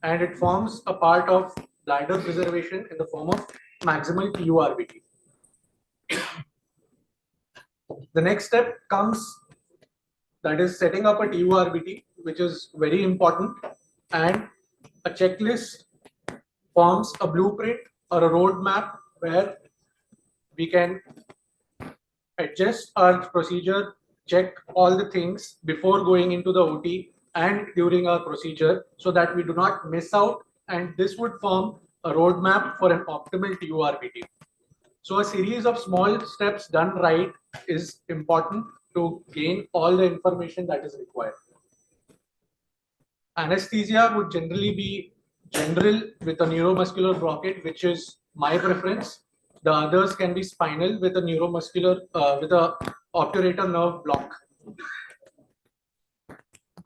and it forms a part of bladder preservation in the form of maximal TURBT. The next step comes, that is setting up a TURBT, which is very important, and a checklist forms a blueprint or a roadmap where we can adjust our procedure, check all the things before going into the OT and during our procedure so that we do not miss out, and this would form a roadmap for an optimal TURBT. So a series of small steps done right is important to gain all the information that is required. Anesthesia would generally be general with a neuromuscular blockade, which is my preference. The others can be spinal with a neuromuscular, with a obturator nerve block.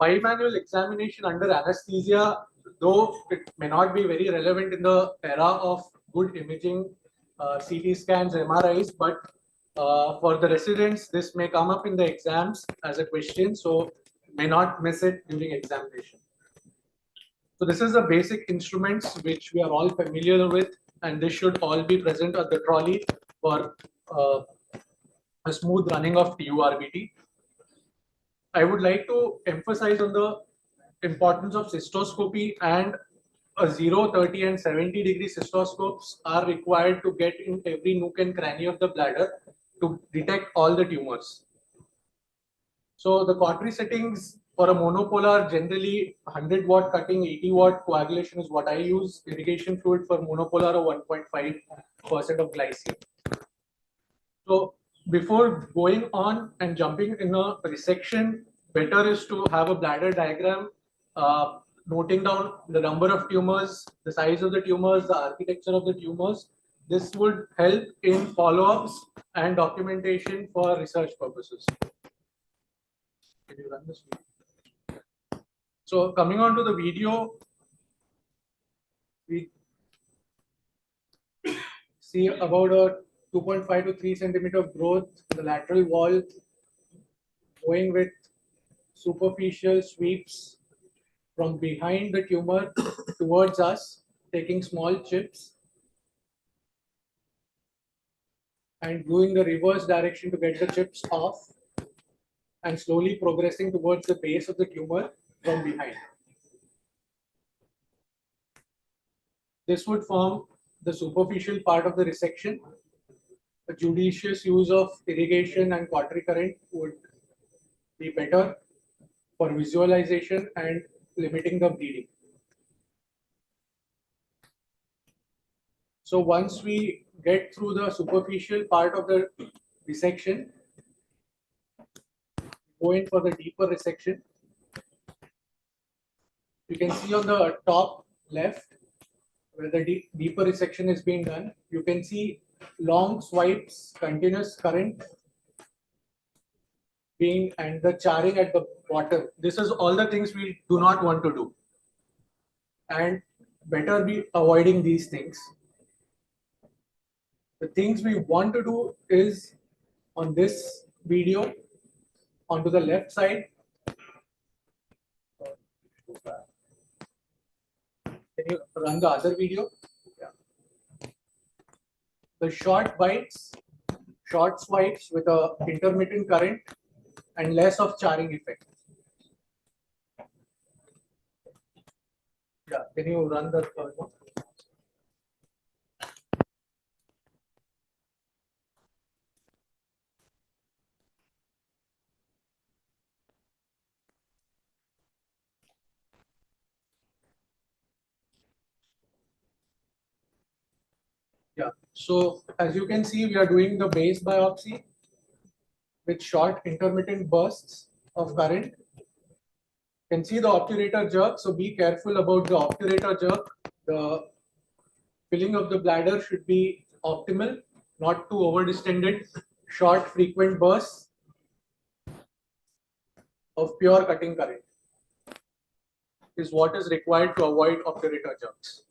Bimanual examination under anesthesia, though it may not be very relevant in the era of good imaging, CT scans, MRIs, but for the residents, this may come up in the exams as a question, so may not miss it during examination. So this is the basic instruments which we are all familiar with, and this should all be present at the trolley for a smooth running of TURBT. I would like to emphasize on the importance of cystoscopy, and a 0, 30 and 70 degree cystoscopes are required to get in every nook and cranny of the bladder to detect all the tumors. So the cautery settings for a monopolar, generally 100 watt cutting, 80 watt coagulation is what I use. Irrigation fluid for monopolar of 1.5% of glycine. So before going on and jumping in a resection, better is to have a bladder diagram. noting down the number of tumors, the size of the tumors, the architecture of the tumors. This would help in follow-ups and documentation for research purposes. Can you run this video? So coming on to the video, we see about a 2.5 to 3 centimeter growth in the lateral wall, going with superficial sweeps from behind the tumor towards us, taking small chips and doing the reverse direction to get the chips off, and slowly progressing towards the base of the tumor from behind. This would form the superficial part of the resection. A judicious use of irrigation and cautery current would be better for visualization and limiting the bleeding. So once we get through the superficial part of the resection, go in for the deeper resection. You can see on the top left where the deeper resection is being done, you can see long swipes, continuous current being, and the charring at the bottom. This is all the things we do not want to do, and better be avoiding these things. The things we want to do is on this video, onto the left side. Can you run the other video? Yeah. The short bites, short swipes with a intermittent current and less of charring effect. Yeah, can you run the third one? Yeah, so as you can see, we are doing the base biopsy with short intermittent bursts of current. You can see the obturator jerk, so be careful about the obturator jerk. The filling of the bladder should be optimal, not too overdistended. Short frequent bursts of pure cutting current is what is required to avoid obturator jerks.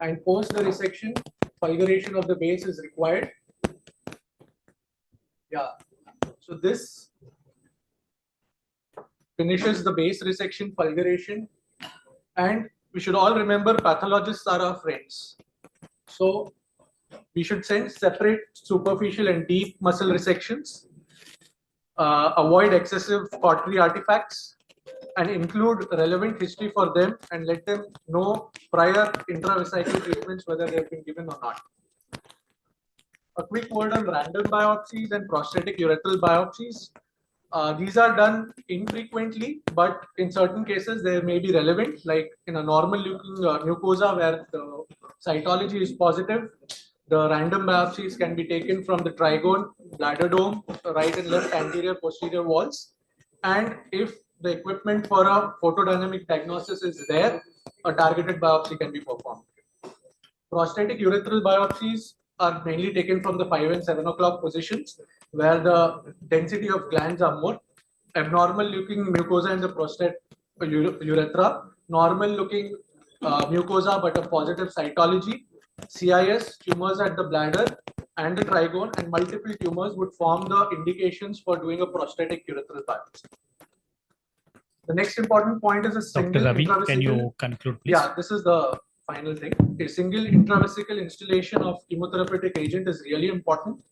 And post the resection, fulguration of the base is required. Yeah, so this finishes the base resection fulguration, and we should all remember pathologists are our friends. So we should send separate superficial and deep muscle resections, avoid excessive cautery artifacts, and include relevant history for them and let them know prior intravesical treatments whether they have been given or not. A quick word on random biopsies and prostatic urethral biopsies. These are done infrequently, but in certain cases they may be relevant, like in a normal looking mucosa where the cytology is positive. The random biopsies can be taken from the trigone, bladder dome, right and left anterior posterior walls. And if the equipment for a photodynamic diagnosis is there, a targeted biopsy can be performed. Prostatic urethral biopsies are mainly taken from the 5 and 7 o'clock positions, where the density of glands are more. Abnormal looking mucosa in the prostate urethra, normal looking mucosa but a positive cytology, CIS, tumors at the bladder and the trigone, and multiple tumors would form the indications for doing a prostatic urethral biopsy. The next important point is a single Dr. Ravi, intravesical. can you conclude, please? Yeah, this is the final thing. A single intravesical installation of chemotherapeutic agent is really important.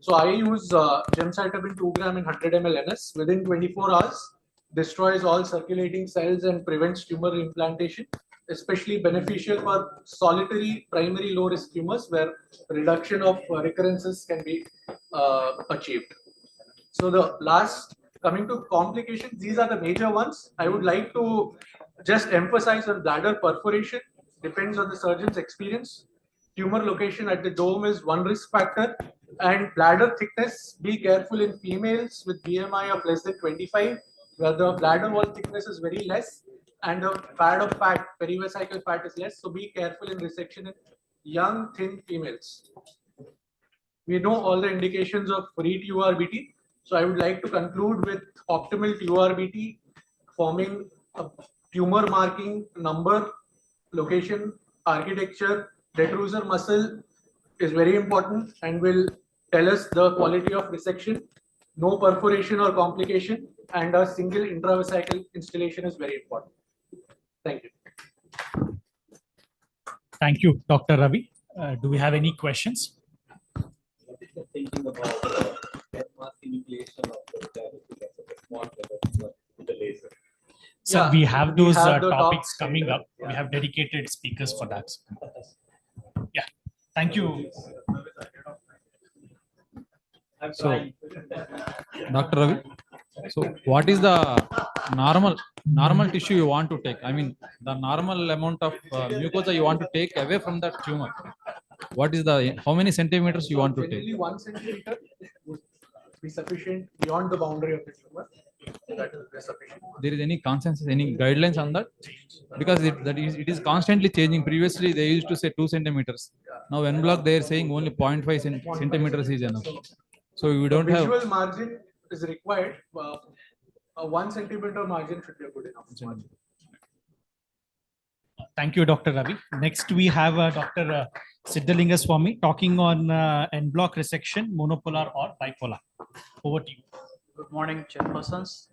So I use gemcitabine 2 gram in 100 ml NS. Within 24 hours, destroys all circulating cells and prevents tumor implantation, especially beneficial for solitary primary low risk tumors where reduction of recurrences can be achieved. So the last, coming to complications, these are the major ones. I would like to just emphasize on bladder perforation, depends on the surgeon's experience. Tumor location at the dome is one risk factor. And bladder thickness, be careful in females with BMI of less than 25, where the bladder wall thickness is very less and the pad of fat, perivesical fat is less. So be careful in resection in young, thin females. We know all the indications of free TURBT. So I would like to conclude with optimal TURBT forming a tumor marking number, location, architecture, detrusor muscle is very important and will tell us the quality of resection, no perforation or complication, and a single intravesical installation is very important. Thank you. Thank you, Dr. Ravi. Do we have any questions? Thinking about mass enucleation of the laser. So Yeah, we have we those have the topics talks coming later. up. We have dedicated speakers for that. Yeah, thank you. So, Dr. Ravi, so what is the normal tissue you want to take? I mean, the normal amount of mucosa you want to take away from that tumor. What is the, how many centimeters you want to take? Generally 1 centimeter would be sufficient beyond the boundary of the tumor. That is sufficient. There is any consensus, any guidelines on that? Because it is constantly changing. Previously, they used to say 2 centimeters. Now, En-bloc, they are saying only 0.5 centimeters is enough. So we don't have. Visual margin is required. A 1 centimeter margin should be a good enough margin. Thank you, Dr. Ravi. Next, we have Dr. Siddhalinga Swami talking on en-bloc resection, monopolar or bipolar. Over to you. Good morning, chairpersons,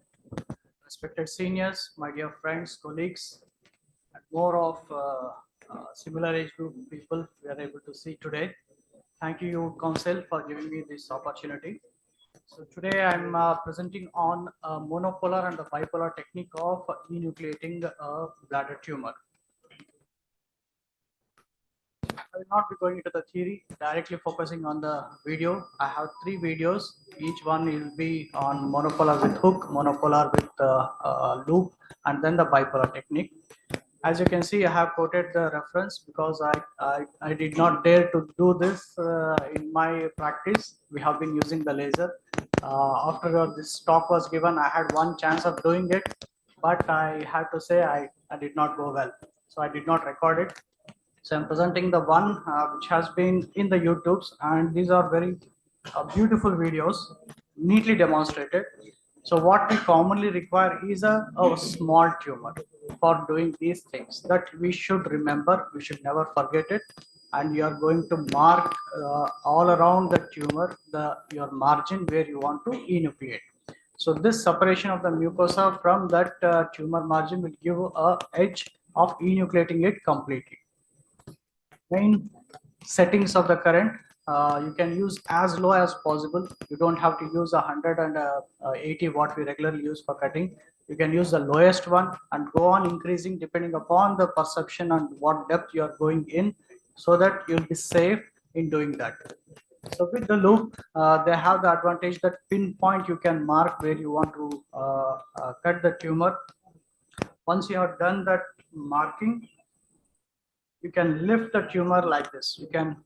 respected seniors, my dear friends, colleagues, and more of similar age group people we are able to see today. Thank you, Council, for giving me this opportunity. So today I'm presenting on monopolar and the bipolar technique of enucleating a bladder tumor. I will not be going into the theory, directly focusing on the video. I have 3 videos. Each one will be on monopolar with hook, monopolar with loop, and then the bipolar technique. As you can see, I have quoted the reference because I did not dare to do this in my practice. We have been using the laser. After this talk was given, I had one chance of doing it, but I had to say I did not go well. So I did not record it. So I'm presenting the one which has been in the YouTubes, and these are very beautiful videos, neatly demonstrated. So what we commonly require is a small tumor for doing these things that we should remember, we should never forget it. And you are going to mark all around the tumor, your margin where you want to enucleate. So this separation of the mucosa from that tumor margin will give a edge of enucleating it completely. Main settings of the current, you can use as low as possible. You don't have to use 180 what we regularly use for cutting. You can use the lowest one and go on increasing depending upon the perception and what depth you are going in, so that you'll be safe in doing that. So with the loop, they have the advantage that pinpoint you can mark where you want to cut the tumor. Once you have done that marking, you can lift the tumor like this. You can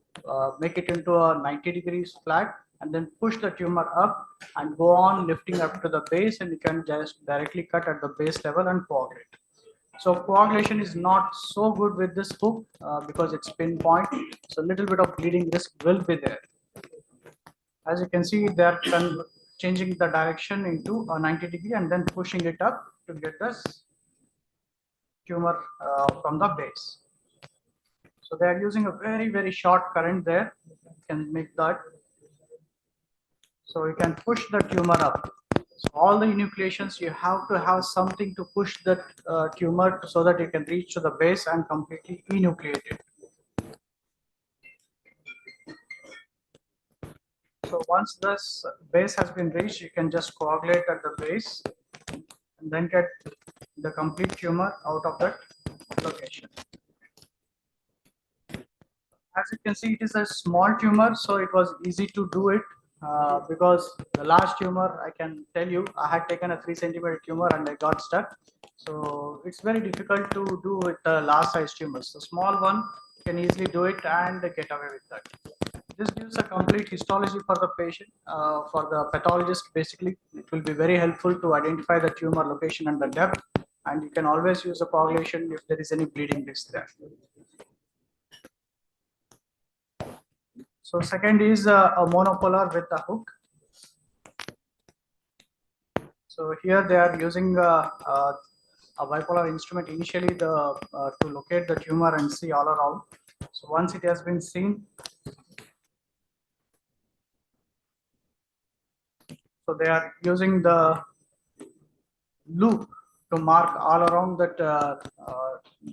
make it into a 90 degrees flat and then push the tumor up and go on lifting up to the base, and you can just directly cut at the base level and coagulate. So coagulation is not so good with this hook because it's pinpoint. So a little bit of bleeding risk will be there. As you can see, they're changing the direction into a 90 degree and then pushing it up to get this tumor from the base. So they are using a very, very short current there. You can make that. So you can push the tumor up. So all the enucleations, you have to have something to push the tumor so that you can reach to the base and completely enucleate it. So once this base has been reached, you can just coagulate at the base and then get the complete tumor out of that location. As you can see, it is a small tumor, so it was easy to do it because the large tumor, I can tell you, I had taken a 3 centimeter tumor and I got stuck. So it's very difficult to do with the large size tumors. The small one, you can easily do it and get away with that. This gives a complete histology for the patient, for the pathologist basically. It will be very helpful to identify the tumor location and the depth, and you can always use a coagulation if there is any bleeding risk there. So second is a monopolar with a hook. So here they are using a bipolar instrument initially to locate the tumor and see all around. So once it has been seen, so they are using the loop to mark all around that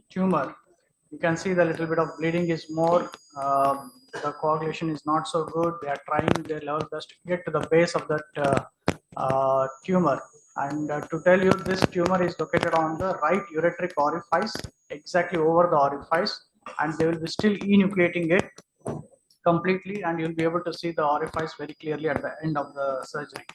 tumor. You can see the little bit of bleeding is more, the coagulation is not so good. They are trying their level best to get to the base of that tumor. And to tell you, this tumor is located on the right ureteric orifice, exactly over the orifice, and they will be still enucleating it completely, and you'll be able to see the orifice very clearly at the end of the surgery.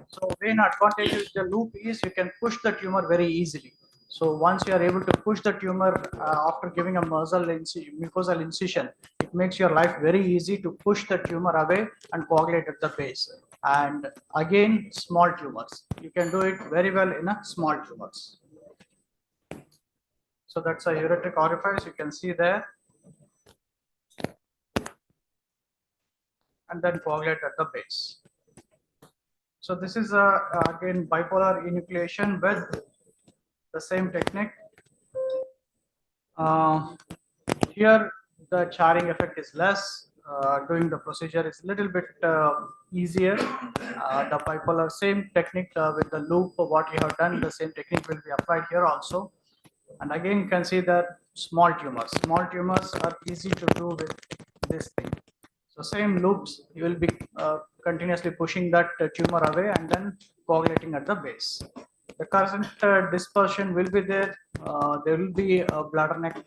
So main advantage with the loop is you can push the tumor very easily. So once you are able to push the tumor after giving a mucosal incision, it makes your life very easy to push the tumor away and coagulate at the base. And again, small tumors. You can do it very well in a small tumors. So that's a ureteric orifice, you can see there. And then coagulate at the base. So this is again bipolar enucleation with the same technique. Here the charring effect is less. Doing the procedure is a little bit easier. The bipolar same technique with the loop of what you have done, the same technique will be applied here also. And again, you can see that small tumors. Small tumors are easy to do with this thing. So same loops, you will be continuously pushing that tumor away and then coagulating at the base. The current dispersion will be there. There will be a bladder neck,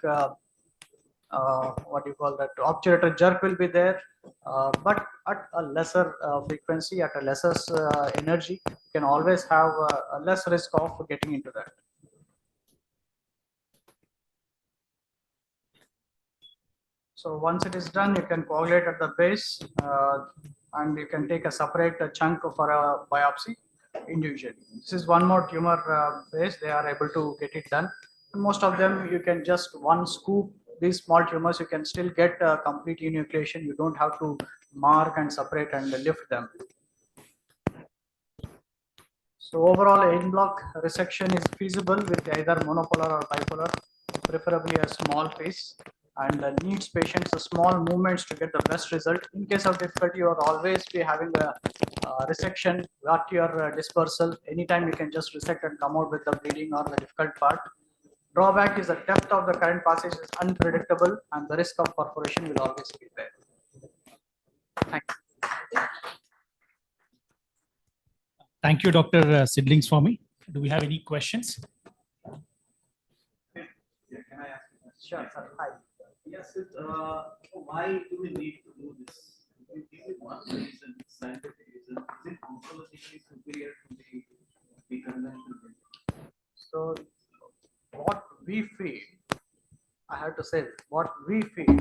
what do you call that, obturator jerk will be there, but at a lesser frequency, at a lesser energy, you can always have a less risk of getting into that. So once it is done, you can coagulate at the base and you can take a separate chunk for a biopsy individually. This is one more tumor base, they are able to get it done. And most of them, you can just one scoop, these small tumors, you can still get a complete enucleation. You don't have to mark and separate and lift them. So overall, en-bloc resection is feasible with either monopolar or bipolar, preferably a small piece, and needs patients small movements to get the best result. In case of difficulty, you are always be having a resection at your dispersal. Anytime you can just resect and come out with the bleeding or the difficult part. Drawback is the depth of the current passage is unpredictable and the risk of perforation will always be there. Thank you. Thank you, Dr. Sidling Swami. Do we have any questions? Yeah, can I ask you? Sure, sir. Hi. Yes, why do we need to do this? Give me one reason, scientific reason. Is it ontologically superior to the conventional method? So what we feel, I have to say, what we feel,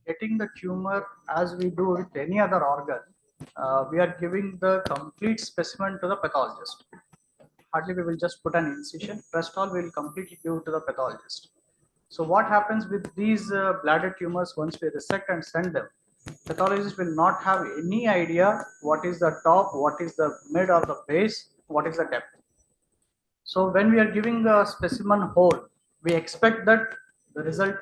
getting the tumor as we do with any other organ, we are giving the complete specimen to the pathologist. Hardly we will just put an incision, rest all we will completely give to the pathologist. So what happens with these bladder tumors once we resect and send them, pathologists will not have any idea what is the top, what is the mid or the base, what is the depth. So when we are giving the specimen whole, we expect that the result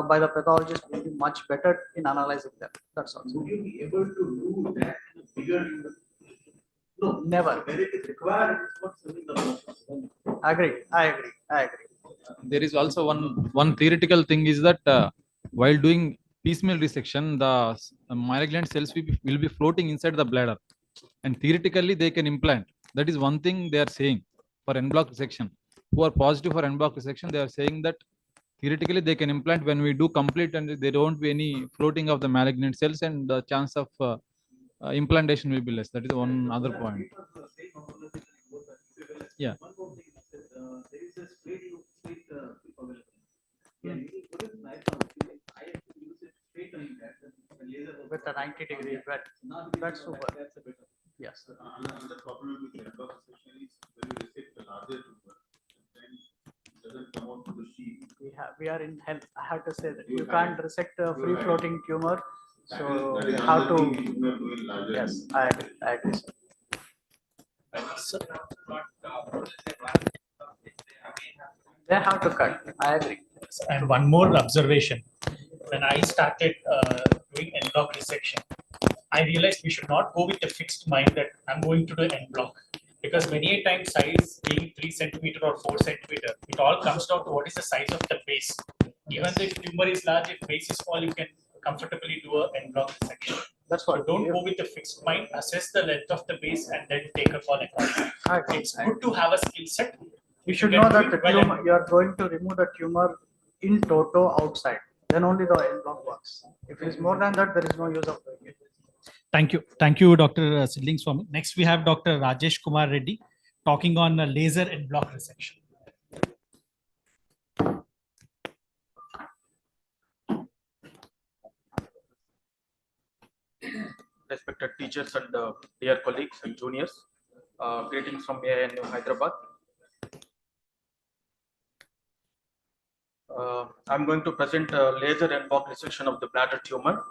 by the pathologist will be much better in analyzing them. That's all. Would you be able to do that in a bigger unit? No, never. When it is required, it is not serving the purpose. Agree. I agree. I agree. There is also one theoretical thing is that while doing piecemeal resection, the malignant cells will be floating inside the bladder, and theoretically they can implant. That is one thing they are saying for en-bloc resection. Who are positive for en-bloc resection, they are saying that theoretically they can implant when we do complete and there won't be any floating of the malignant cells, and the chance of implantation will be less. That is one other point. Yeah. There is a straight available. Yeah, you put it right now. I have to use it straight on that. The laser with a 90-degree bed. That's super. Yes. Another problem with en-bloc resection is when you resect the larger tumor, then it doesn't come out to the sheath. We are in health. I have to say that you can't resect a free floating tumor. So you have to. Yes, I agree. Sir. They have to cut. I agree. And one more observation. When I started doing en-bloc resection, I realized we should not go with the fixed mind that I'm going to do en-bloc, because many a time size being 3 centimeter or 4 centimeter, it all comes down to what is the size of the base. Even if tumor is large, if base is small, you can comfortably do a en-bloc resection. That's what. So don't go with the fixed mind. Assess the length of the base and then take a call accordingly. It's good to have a skill set. You should know that the tumor, you are going to remove the tumor in toto outside. Then only the en-bloc works. If it is more than that, there is no use of doing it. Thank you. Thank you, Dr. Sidlingswamy. Next, we have Dr. Rajesh Kumar Reddy talking on laser en-bloc resection. Respected teachers and dear colleagues and juniors, greetings from AINU Hyderabad. I'm going to present laser en-bloc resection of the bladder tumor.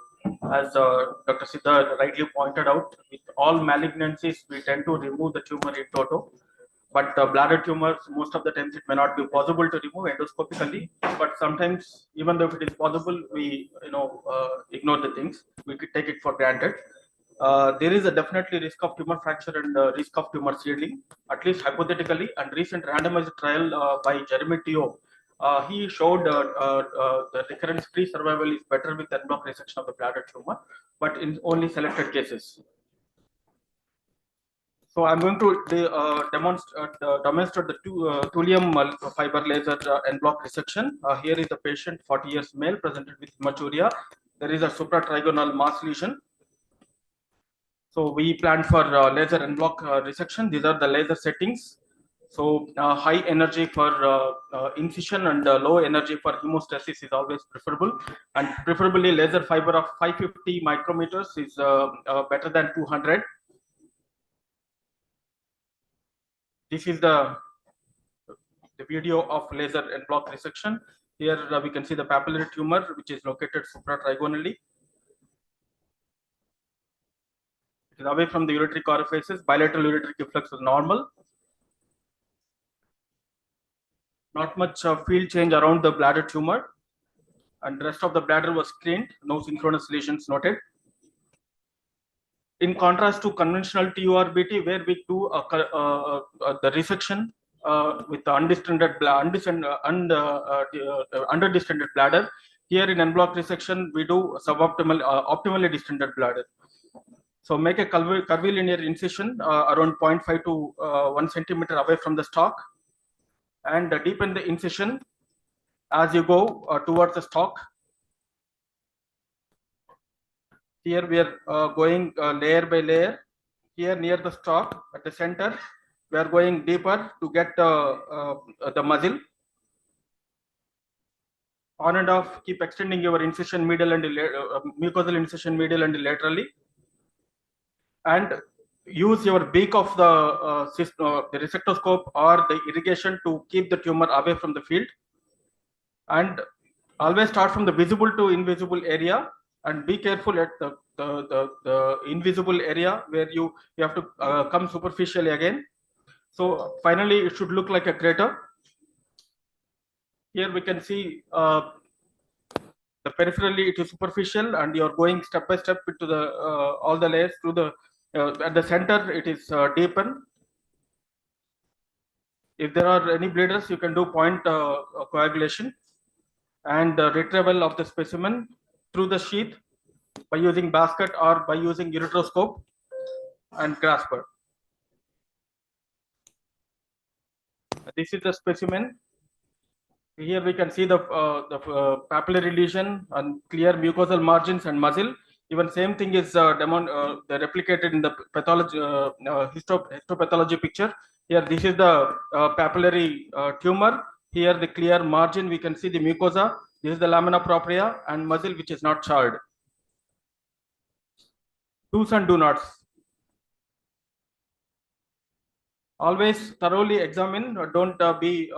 As Dr. Siddha rightly pointed out, with all malignancies, we tend to remove the tumor in toto. But bladder tumors, most of the times it may not be possible to remove endoscopically. But sometimes, even though if it is possible, we ignore the things. We could take it for granted. There is a definitely risk of tumor fracture and risk of tumor seedling, at least hypothetically. And recent randomized trial by Jeremy Teo, he showed the recurrence-free survival is better with en-bloc resection of the bladder tumor, but in only selected cases. So I'm going to demonstrate the thulium fiber laser en-bloc resection. Here is the patient, 40 years male, presented with hematuria. There is a supratrigonal mass lesion. So we planned for laser en-bloc resection. These are the laser settings. So high energy for incision and low energy for hemostasis is always preferable, and preferably laser fiber of 550 micrometers is better than 200. This is the video of laser en-bloc resection. Here we can see the papillary tumor, which is located supratrigonally. It is away from the ureteric orifices. Bilateral ureteric efflux is normal. Not much field change around the bladder tumor, and the rest of the bladder was screened. No synchronous lesions noted. In contrast to conventional TURBT, where we do the resection with the under-distended bladder, here in en-bloc resection we do suboptimal, optimally distended bladder. So make a curvilinear incision around 0.5 to 1 centimeter away from the stalk, and deepen the incision as you go towards the stalk. Here we are going layer by layer. Here near the stalk at the center, we are going deeper to get the muzzle. On and off, keep extending your incision medial and mucosal incision medial and laterally, and use your beak of the resectoscope or the irrigation to keep the tumor away from the field, and always start from the visible to invisible area, and be careful at the invisible area where you have to come superficially again. So finally it should look like a crater. Here we can see the peripherally it is superficial, and you are going step by step into the all the layers through the at the center it is deepen. If there are any bleeders, you can do point coagulation and retrieval of the specimen through the sheath by using basket or by using ureteroscope and grasper. This is the specimen. Here we can see the papillary lesion and clear mucosal margins and muzzle. Even same thing is replicated in the pathology histopathology picture. Here this is the papillary tumor. Here the clear margin, we can see the mucosa. This is the lamina propria and muzzle which is not charred. Do's and do nots. Always thoroughly examine. Don't be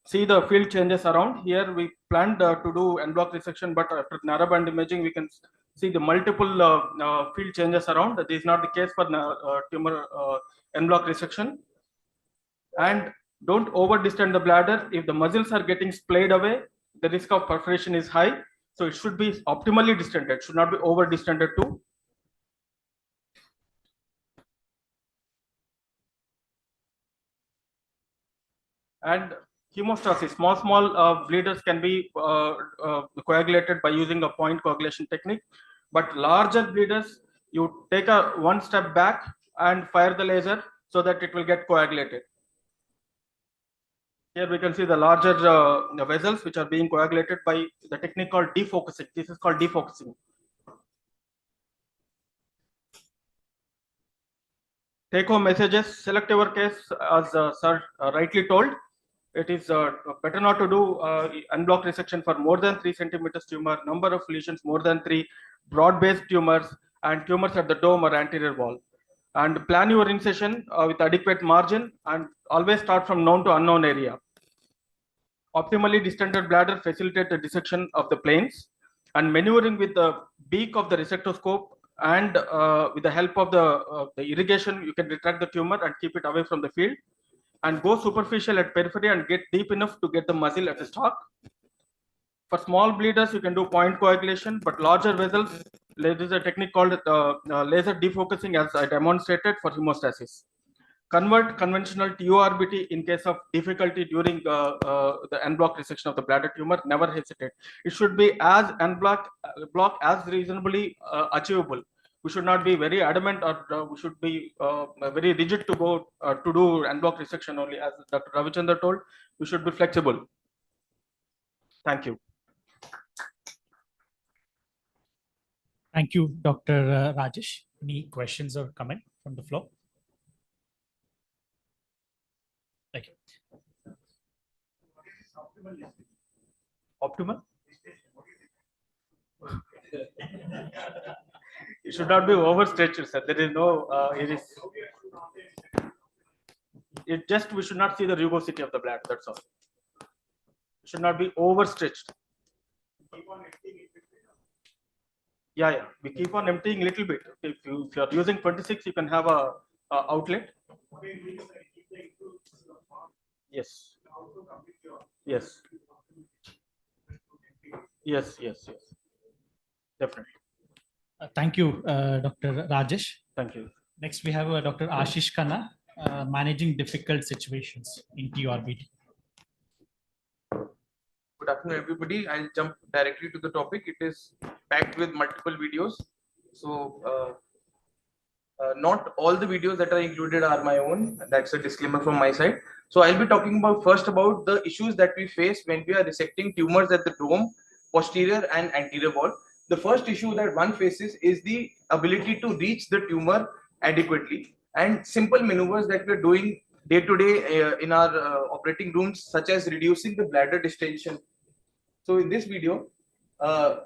see the field changes around. Here we planned to do en-bloc resection, but after narrowband imaging, we can see the multiple field changes around. This is not the case for tumor en-bloc resection. And don't over distend the bladder. If the muscles are getting splayed away, the risk of perforation is high. So it should be optimally distended, should not be over distended too. And hemostasis, small bleeders can be coagulated by using a point coagulation technique, but larger bleeders, you take one step back and fire the laser so that it will get coagulated. Here we can see the larger vessels which are being coagulated by the technique called defocusing. This is called defocusing. Take home messages, select your case as sir rightly told. It is better not to do en-bloc resection for more than 3 centimeters tumor, number of lesions more than 3, broad-based tumors, and tumors at the dome or anterior wall. And plan your incision with adequate margin, and always start from known to unknown area. Optimally distended bladder facilitate the dissection of the planes, and maneuvering with the beak of the resectoscope and with the help of the irrigation, you can retract the tumor and keep it away from the field. And go superficial at periphery and get deep enough to get the muscle at the stalk. For small bleeders, you can do point coagulation, but larger vessels, there is a technique called laser defocusing, as I demonstrated for hemostasis. Convert conventional TURBT in case of difficulty during the en-bloc resection of the bladder tumor. Never hesitate. It should be as en-bloc as reasonably achievable. We should not be very adamant, or we should be very rigid to go to do en-bloc resection only. As Dr. Ravichandra told, we should be flexible. Thank you. Thank you, Dr. Rajesh. Any questions or comment from the floor? Thank you. Optimal? It should not be overstretched, sir. There is no, it just, we should not see the rugosity of the bladder, that's all. It should not be overstretched. Yeah, we keep on emptying little bit. If you are using 26, you can have a outlet. Yes. Yes. Yes. Definitely. Thank you, Dr. Rajesh. Thank you. Next, we have Dr. Ashish Khanna, managing difficult situations in TURBT. Good afternoon, everybody. I'll jump directly to the topic. It is packed with multiple videos. So, not all the videos that are included are my own. That's a disclaimer from my side. So, I'll be talking about first about the issues that we face when we are resecting tumors at the dome, posterior and anterior wall. The first issue that one faces is the ability to reach the tumor adequately, and simple maneuvers that we're doing day to day in our operating rooms, such as reducing the bladder distension. So in this video,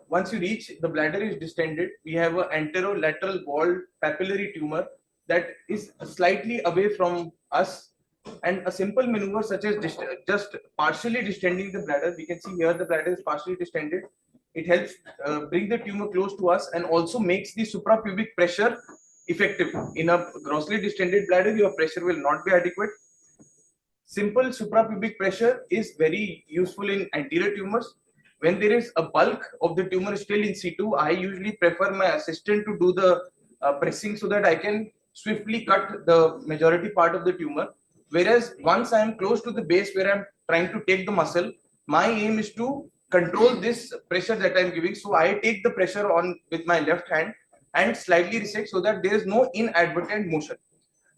once you reach the bladder is distended, we have an anterolateral wall papillary tumor that is slightly away from us, and a simple maneuver such as just partially distending the bladder. We can see here the bladder is partially distended. It helps bring the tumor close to us and also makes the suprapubic pressure effective. In a grossly distended bladder, your pressure will not be adequate. Simple suprapubic pressure is very useful in anterior tumors. When there is a bulk of the tumor still in situ, I usually prefer my assistant to do the pressing so that I can swiftly cut the majority part of the tumor. Whereas once I am close to the base where I am trying to take the muscle, my aim is to control this pressure that I am giving. So I take the pressure on with my left hand and slightly resect so that there is no inadvertent motion.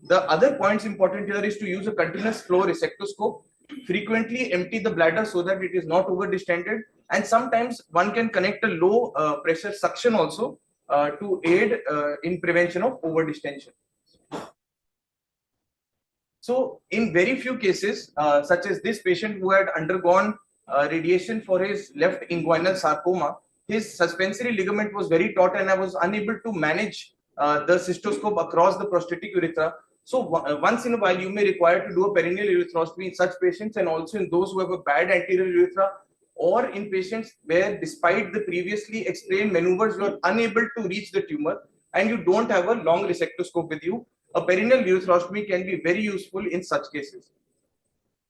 The other points important here is to use a continuous flow resectoscope. Frequently empty the bladder so that it is not over distended, and sometimes one can connect a low pressure suction also to aid in prevention of over distension. So in very few cases, such as this patient who had undergone radiation for his left inguinal sarcoma, his suspensory ligament was very taut and I was unable to manage the cystoscope across the prostatic urethra. So once in a while, you may require to do a perineal urethrostomy in such patients, and also in those who have a bad anterior urethra, or in patients where despite the previously explained maneuvers, you are unable to reach the tumor and you don't have a long resectoscope with you. A perineal urethrostomy can be very useful in such cases.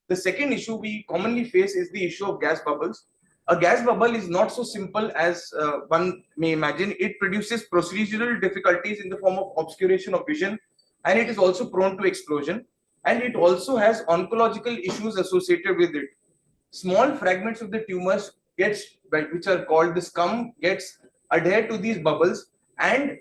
The second issue we commonly face is the issue of gas bubbles. A gas bubble is not so simple as one may imagine. It produces procedural difficulties in the form of obscuration of vision, and it is also prone to explosion, and it also has oncological issues associated with it. Small fragments of the tumors which are called the scum, gets adhered to these bubbles, and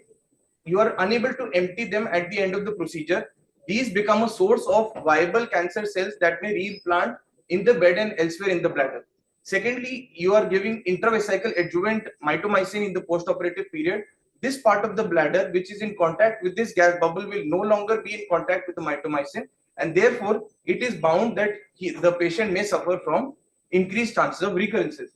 you are unable to empty them at the end of the procedure. These become a source of viable cancer cells that may reimplant in the bed and elsewhere in the bladder. Secondly, you are giving intravesical adjuvant mitomycin in the post-operative period. This part of the bladder which is in contact with this gas bubble will no longer be in contact with the mitomycin, and therefore it is bound that the patient may suffer from increased chances of recurrences.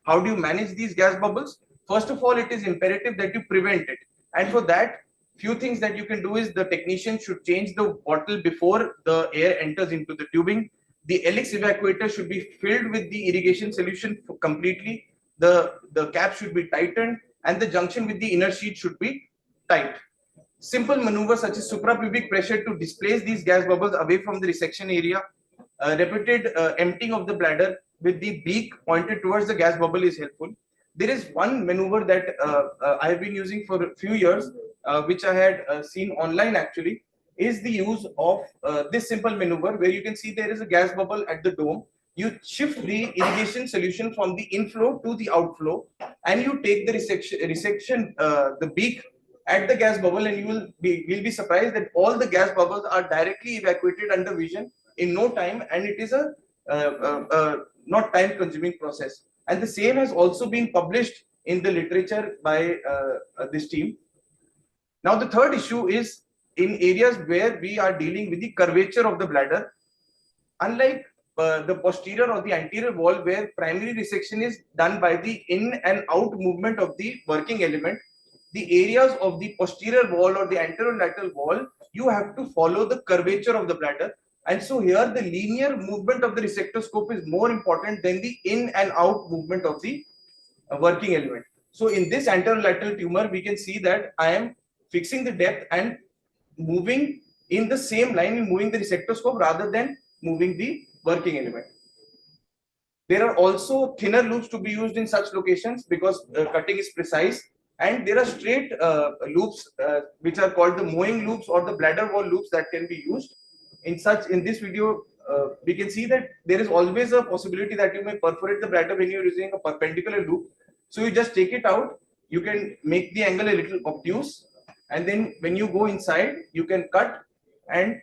How do you manage these gas bubbles? First of all, it is imperative that you prevent it, and for that, few things that you can do is the technician should change the bottle before the air enters into the tubing. The helix evacuator should be filled with the irrigation solution completely. The cap should be tightened and the junction with the inner sheet should be tight. Simple maneuvers such as suprapubic pressure to displace these gas bubbles away from the resection area. Repeated emptying of the bladder with the beak pointed towards the gas bubble is helpful. There is one maneuver that I have been using for a few years, which I had seen online actually, is the use of this simple maneuver where you can see there is a gas bubble at the dome. You shift the irrigation solution from the inflow to the outflow, and you take the resection, the beak at the gas bubble, and you will be surprised that all the gas bubbles are directly evacuated under vision in no time, and it is a not time consuming process. And the same has also been published in the literature by this team. Now the third issue is in areas where we are dealing with the curvature of the bladder. Unlike the posterior or the anterior wall where primary resection is done by the in and out movement of the working element, the areas of the posterior wall or the anterolateral wall, you have to follow the curvature of the bladder. And so here the linear movement of the resectoscope is more important than the in and out movement of the working element. So in this anterolateral tumor, we can see that I am fixing the depth and moving in the same line in moving the resectoscope rather than moving the working element. There are also thinner loops to be used in such locations because cutting is precise, and there are straight loops which are called the mowing loops or the bladder wall loops that can be used. In this video, we can see that there is always a possibility that you may perforate the bladder when you are using a perpendicular loop. So you just take it out, you can make the angle a little obtuse, and then when you go inside, you can cut and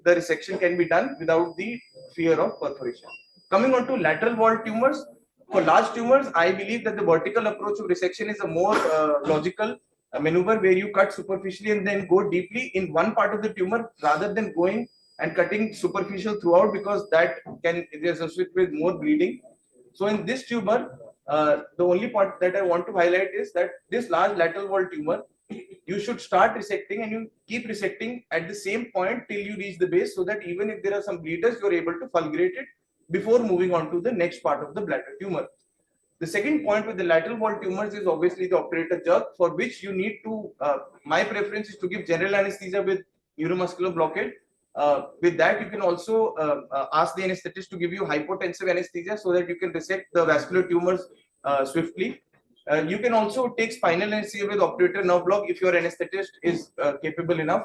the resection can be done without the fear of perforation. Coming on to lateral wall tumors, for large tumors, I believe that the vertical approach of resection is a more logical maneuver where you cut superficially and then go deeply in one part of the tumor rather than going and cutting superficial throughout, because that can be associated with more bleeding. So in this tumor, the only part that I want to highlight is that this large lateral wall tumor, you should start resecting and you keep resecting at the same point till you reach the base, so that even if there are some bleeders, you are able to fulgurate it before moving on to the next part of the bladder tumor. The second point with the lateral wall tumors is obviously the operator jerk, for which you need to, my preference is to give general anesthesia with neuromuscular blockade. With that, you can also ask the anesthetist to give you hypotensive anesthesia so that you can resect the vascular tumors swiftly. You can also take spinal anesthesia with operator nerve block if your anesthetist is capable enough.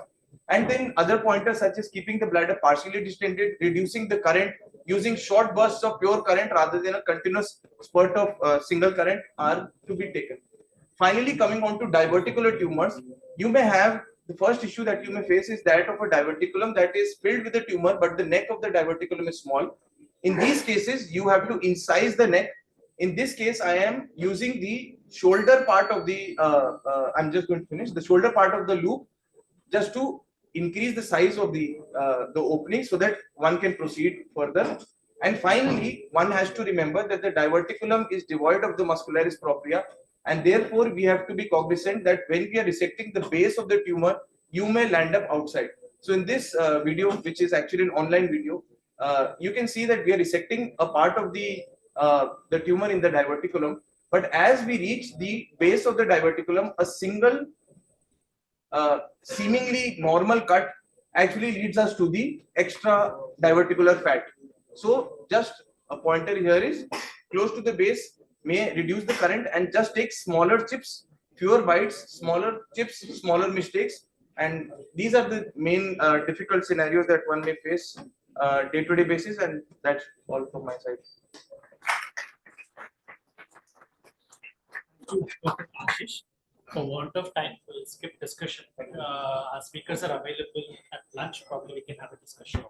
And then other pointers such as keeping the bladder partially distended, reducing the current, using short bursts of pure current rather than a continuous spurt of single current are to be taken. Finally, coming on to diverticular tumors, you may have the first issue that you may face is that of a diverticulum that is filled with a tumor, but the neck of the diverticulum is small. In these cases, you have to incise the neck. In this case, I am using the shoulder part of the, I'm just going to finish, the shoulder part of the loop just to increase the size of the opening so that one can proceed further. And finally, one has to remember that the diverticulum is devoid of the muscularis propria, and therefore we have to be cognizant that when we are resecting the base of the tumor, you may land up outside. So in this video, which is actually an online video, you can see that we are resecting a part of the tumor in the diverticulum. But as we reach the base of the diverticulum, a single seemingly normal cut actually leads us to the extra diverticular fat. So just a pointer here is close to the base may reduce the current and just take smaller chips, fewer bites, smaller chips, smaller mistakes. And these are the main difficult scenarios that one may face day-to-day basis. And that's all from my side. Dr. Ashish. For want of time, we'll skip discussion. Our speakers are available at lunch. Probably we can have a discussion.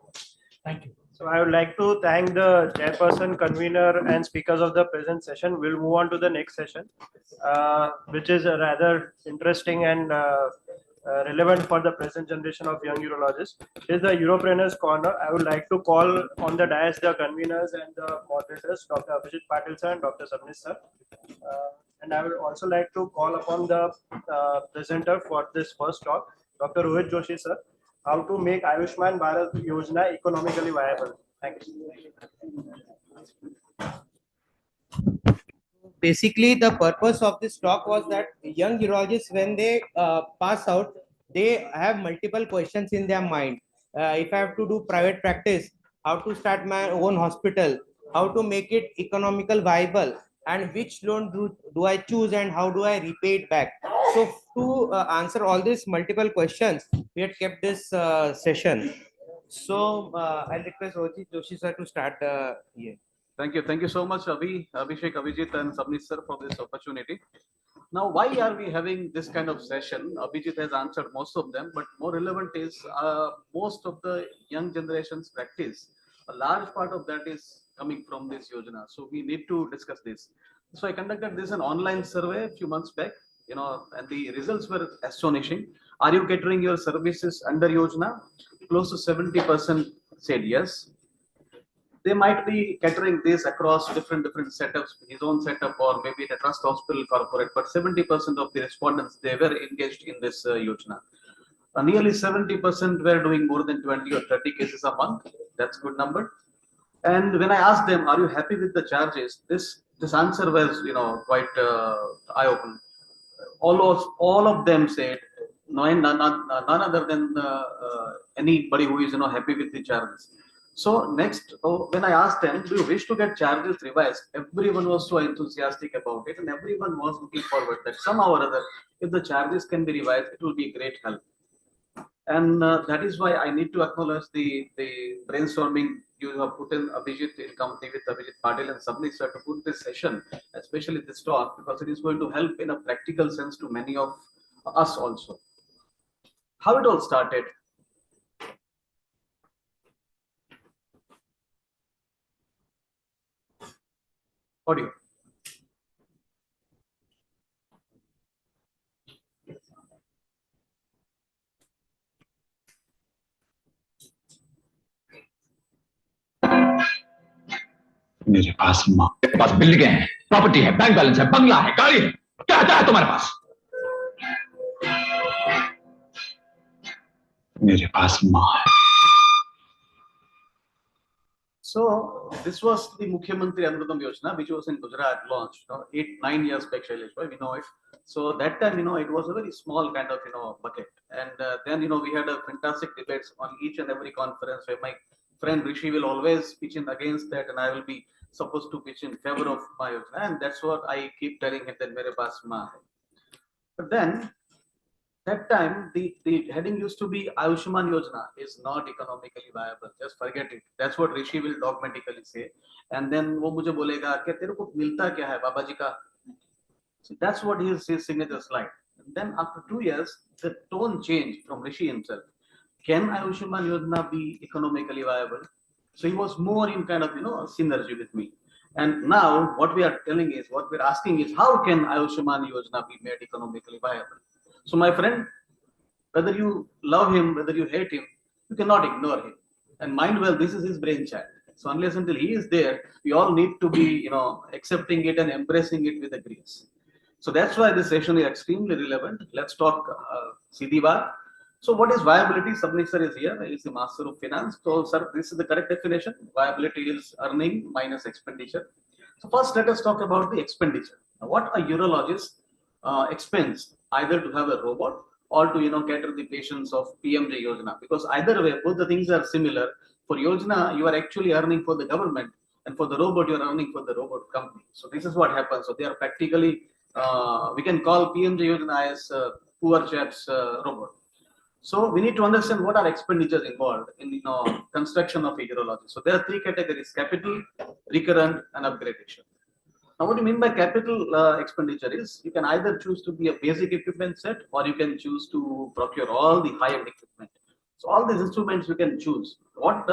Thank you. So I would like to thank the chairperson, convener, and speakers of the present session. We'll move on to the next session, which is rather interesting and relevant for the present generation of young urologists. It is the Uropreneurs Corner. I would like to call on the dais the conveners and the moderators, Dr. Abhijit Patel sir and Dr. Sabnis sir. And I would also like to call upon the presenter for this first talk, Dr. Rohit Joshi sir, how to make Ayushman Bharat Yojana economically viable. Thank you. Basically, the purpose of this talk was that young urologists, when they pass out, they have multiple questions in their mind. If I have to do private practice, how to start my own hospital, how to make it economical viable, and which loan do I choose and how do I repay it back. So to answer all these multiple questions, we had kept this session. So I'll request Rohit Joshi sir to start here. Thank you so much, Abhishek, Abhijit, and Sabnis sir for this opportunity. Now, why are we having this kind of session? Abhijit has answered most of them, but more relevant is most of the young generation's practice. A large part of that is coming from this Yojana. So we need to discuss this. So I conducted this an online survey a few months back, and the results were astonishing. Are you catering your services under Yojana? Close to 70% said yes. They might be catering this across different setups, his own setup or maybe the trust hospital corporate, but 70% of the respondents, they were engaged in this Yojana. Nearly 70% were doing more than 20 or 30 cases a month. That's a good number. And when I asked them, are you happy with the charges? This answer was, quite eye-opening. All of them said, none other than anybody who is, happy with the charges. So next, when I asked them, do you wish to get charges revised? Everyone was so enthusiastic about it, and everyone was looking forward that somehow or other, if the charges can be revised, it will be a great help. And that is why I need to acknowledge the brainstorming you have put in, Abhijit, in company with Abhijit Patel and Sabnis sir, to put this session, especially this talk, because it is going to help in a practical sense to many of us also. How it all started. Audio. मेरे पास building है, property है, bank balance है, बंगला है, गाड़ी है, क्या है तुम्हारे पास? मेरे पास माँ है. So this was the Mukhyamantri Amrutam Yojana, which was in Gujarat launched 8-9 years back, we know it. So that time, it was a very small kind of, bucket. And then, we had a fantastic debates on each and every conference where my friend Rishi will always pitch in against that, and I will be supposed to pitch in favor of my Yojana. And that's what I keep telling him, that mere paas maa hai. But then, that time, the heading used to be Ayushman Yojana is not economically viable. Just forget it. That's what Rishi will dogmatically say. And then wo mujhe bolega कि तेरे को मिलता क्या है बाबा जी का? So that's what his signature slide. And then after 2 years, the tone changed from Rishi himself. Can Ayushman Yojana be economically viable? So he was more in kind of synergy with me. And now what we are telling is, what we're asking is, how can Ayushman Yojana be made economically viable? So my friend, whether you love him, whether you hate him, you cannot ignore him. And mind well, this is his brainchild. So unless until he is there, we all need to be, accepting it and embracing it with a grace. So that's why this session is extremely relevant. Let's talk CDBAR. So what is viability? Subnik sir is here. He is the master of finance. So sir, this is the correct definition. Viability is earning minus expenditure. So first, let us talk about the expenditure. Now, what a urologist expends either to have a robot or to cater the patients of PMJ Yojana, because either way, both the things are similar. For Yojana, you are actually earning for the government, and for the robot, you are earning for the robot company. So this is what happens. So they are practically, we can call PMJ Yojana as poor chap's robot. So we need to understand what are expenditures involved in construction of a urology. So there are three categories: capital, recurrent, and upgradation. Now, what do you mean by capital expenditure is you can either choose to be a basic equipment set, or you can choose to procure all the high-end equipment. So all these instruments you can choose. What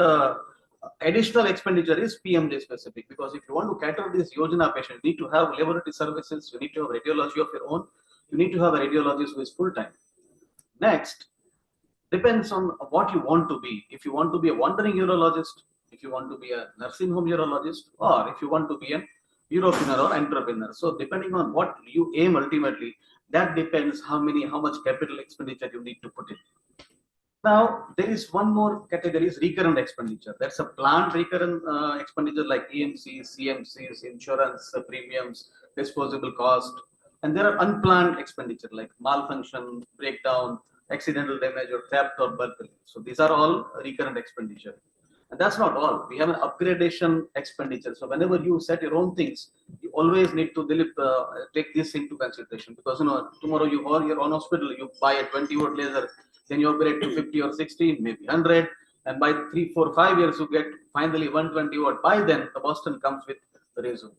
additional expenditure is PMJ specific, because if you want to cater this Yojana patient, you need to have laboratory services, you need to have radiology of your own, you need to have a radiologist who is full-time. Next, depends on what you want to be. If you want to be a wandering urologist, if you want to be a nursing home urologist, or if you want to be an European or entrepreneur. So depending on what you aim ultimately, that depends how much capital expenditure you need to put in. Now, there is one more category, is recurrent expenditure. That's a planned recurrent expenditure like EMCs, CMCs, insurance premiums, disposable cost. And there are unplanned expenditure like malfunction, breakdown, accidental damage, or theft or burglary. So these are all recurrent expenditure. And that's not all. We have an upgradation expenditure. So whenever you set your own things, you always need to take this into consideration, because tomorrow you call your own hospital, you buy a 20-watt laser, then you upgrade to 50 or 60, maybe 100, and by 3, 4, 5 years you get finally 120 watt. By then the Boston comes with the resume.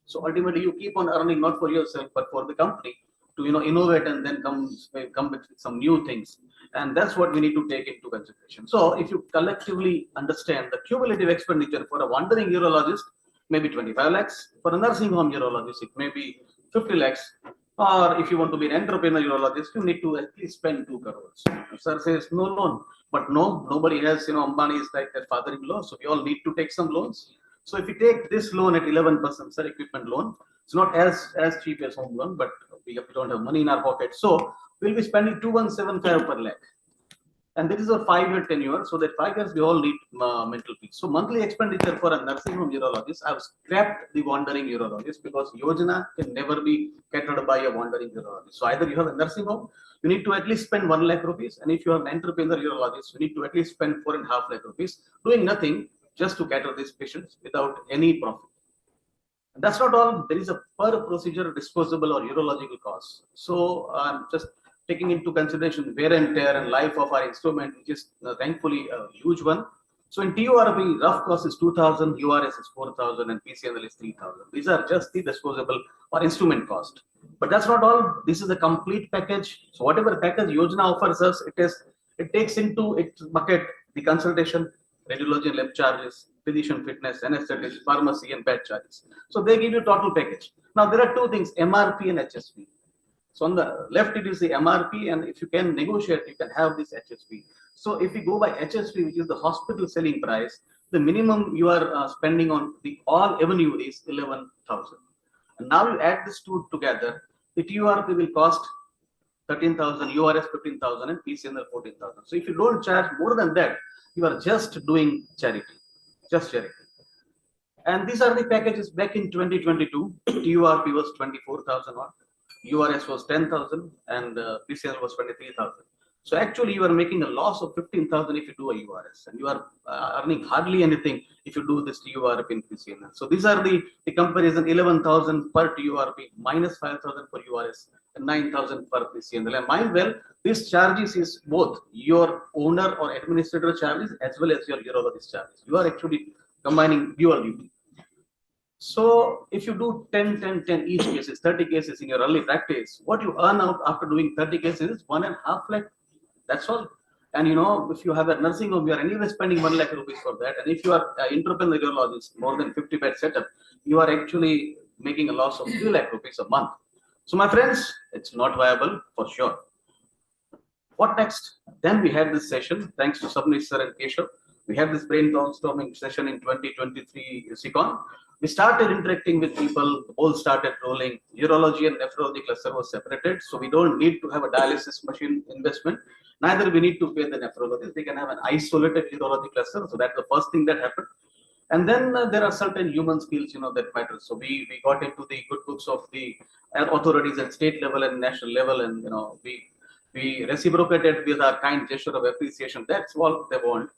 So ultimately you keep on earning not for yourself but for the company to innovate and then come with some new things. And that's what we need to take into consideration. So if you collectively understand the cumulative expenditure for a wandering urologist, maybe 25 lakhs, for a nursing home urologist, it may be 50 lakhs, or if you want to be an entrepreneur urologist, you need to at least spend 2 crores. Sir says no loan, but no, nobody has, Ambani is like their father-in-law, so we all need to take some loans. So if you take this loan at 11%, sir, equipment loan, it's not as cheap as home loan, but we don't have money in our pocket. So we'll be spending 2175 per lakh. And this is a 5-year tenure, so that 5 years we all need mental peace. So monthly expenditure for a nursing home urologist, I've scrapped the wandering urologist, because Yojana can never be catered by a wandering urologist. So either you have a nursing home, you need to at least spend 1 lakh rupees, and if you have an entrepreneur urologist, you need to at least spend 4.5 lakh rupees, doing nothing just to cater these patients without any profit. And that's not all. There is a per procedure disposable or urological cost. So I'm just taking into consideration wear and tear and life of our instrument, which is thankfully a huge one. So in TURBT, rough cost is 2,000, URS is 4,000, and PCNL is 3,000. These are just the disposable or instrument cost. But that's not all. This is a complete package. So whatever package Yojana offers us, it takes into its bucket the consultation, radiology and lab charges, physician fitness, anesthetics, pharmacy, and bed charges. So they give you total package. Now there are two things, MRP and HSP. So on the left, it is the MRP, and if you can negotiate, you can have this HSP. So if you go by HSP, which is the hospital selling price, the minimum you are spending on the all avenue is 11,000. And now you add these two together, the TURP will cost 13,000, URS 15,000, and PCNL 14,000. So if you don't charge more than that, you are just doing charity, just charity. And these are the packages back in 2022. TURP was 24,000 odd. URS was 10,000 and PCNL was 23,000. So actually you are making a loss of 15,000 if you do a URS, and you are earning hardly anything if you do this TURP in PCNL. So these are the comparison: 11,000 per TURP, minus 5,000 for URS, and 9,000 per PCNL. And mind well, this charges is both your owner or administrator charges as well as your urologist charges. You are actually combining dual duty. So if you do 10, 10, 10 each cases, 30 cases in your early practice, what you earn out after doing 30 cases is 1.5 lakh. That's all. And if you have a nursing home, you are anyway spending 1 lakh rupees for that. And if you are an entrepreneur urologist, more than 50 bed setup, you are actually making a loss of 3 lakh rupees a month. So my friends, it's not viable for sure. What next? Then we had this session, thanks to Subnik sir and Keshav. We had this brainstorming session in 2023 SICON. We started interacting with people, the ball started rolling. Urology and nephrology cluster was separated, so we don't need to have a dialysis machine investment. Neither we need to pay the nephrologist. They can have an isolated urology cluster. So that's the first thing that happened. And then there are certain human skills, that matter. So we got into the good books of the authorities at state level and national level, and we reciprocated with our kind gesture of appreciation. That's what they want.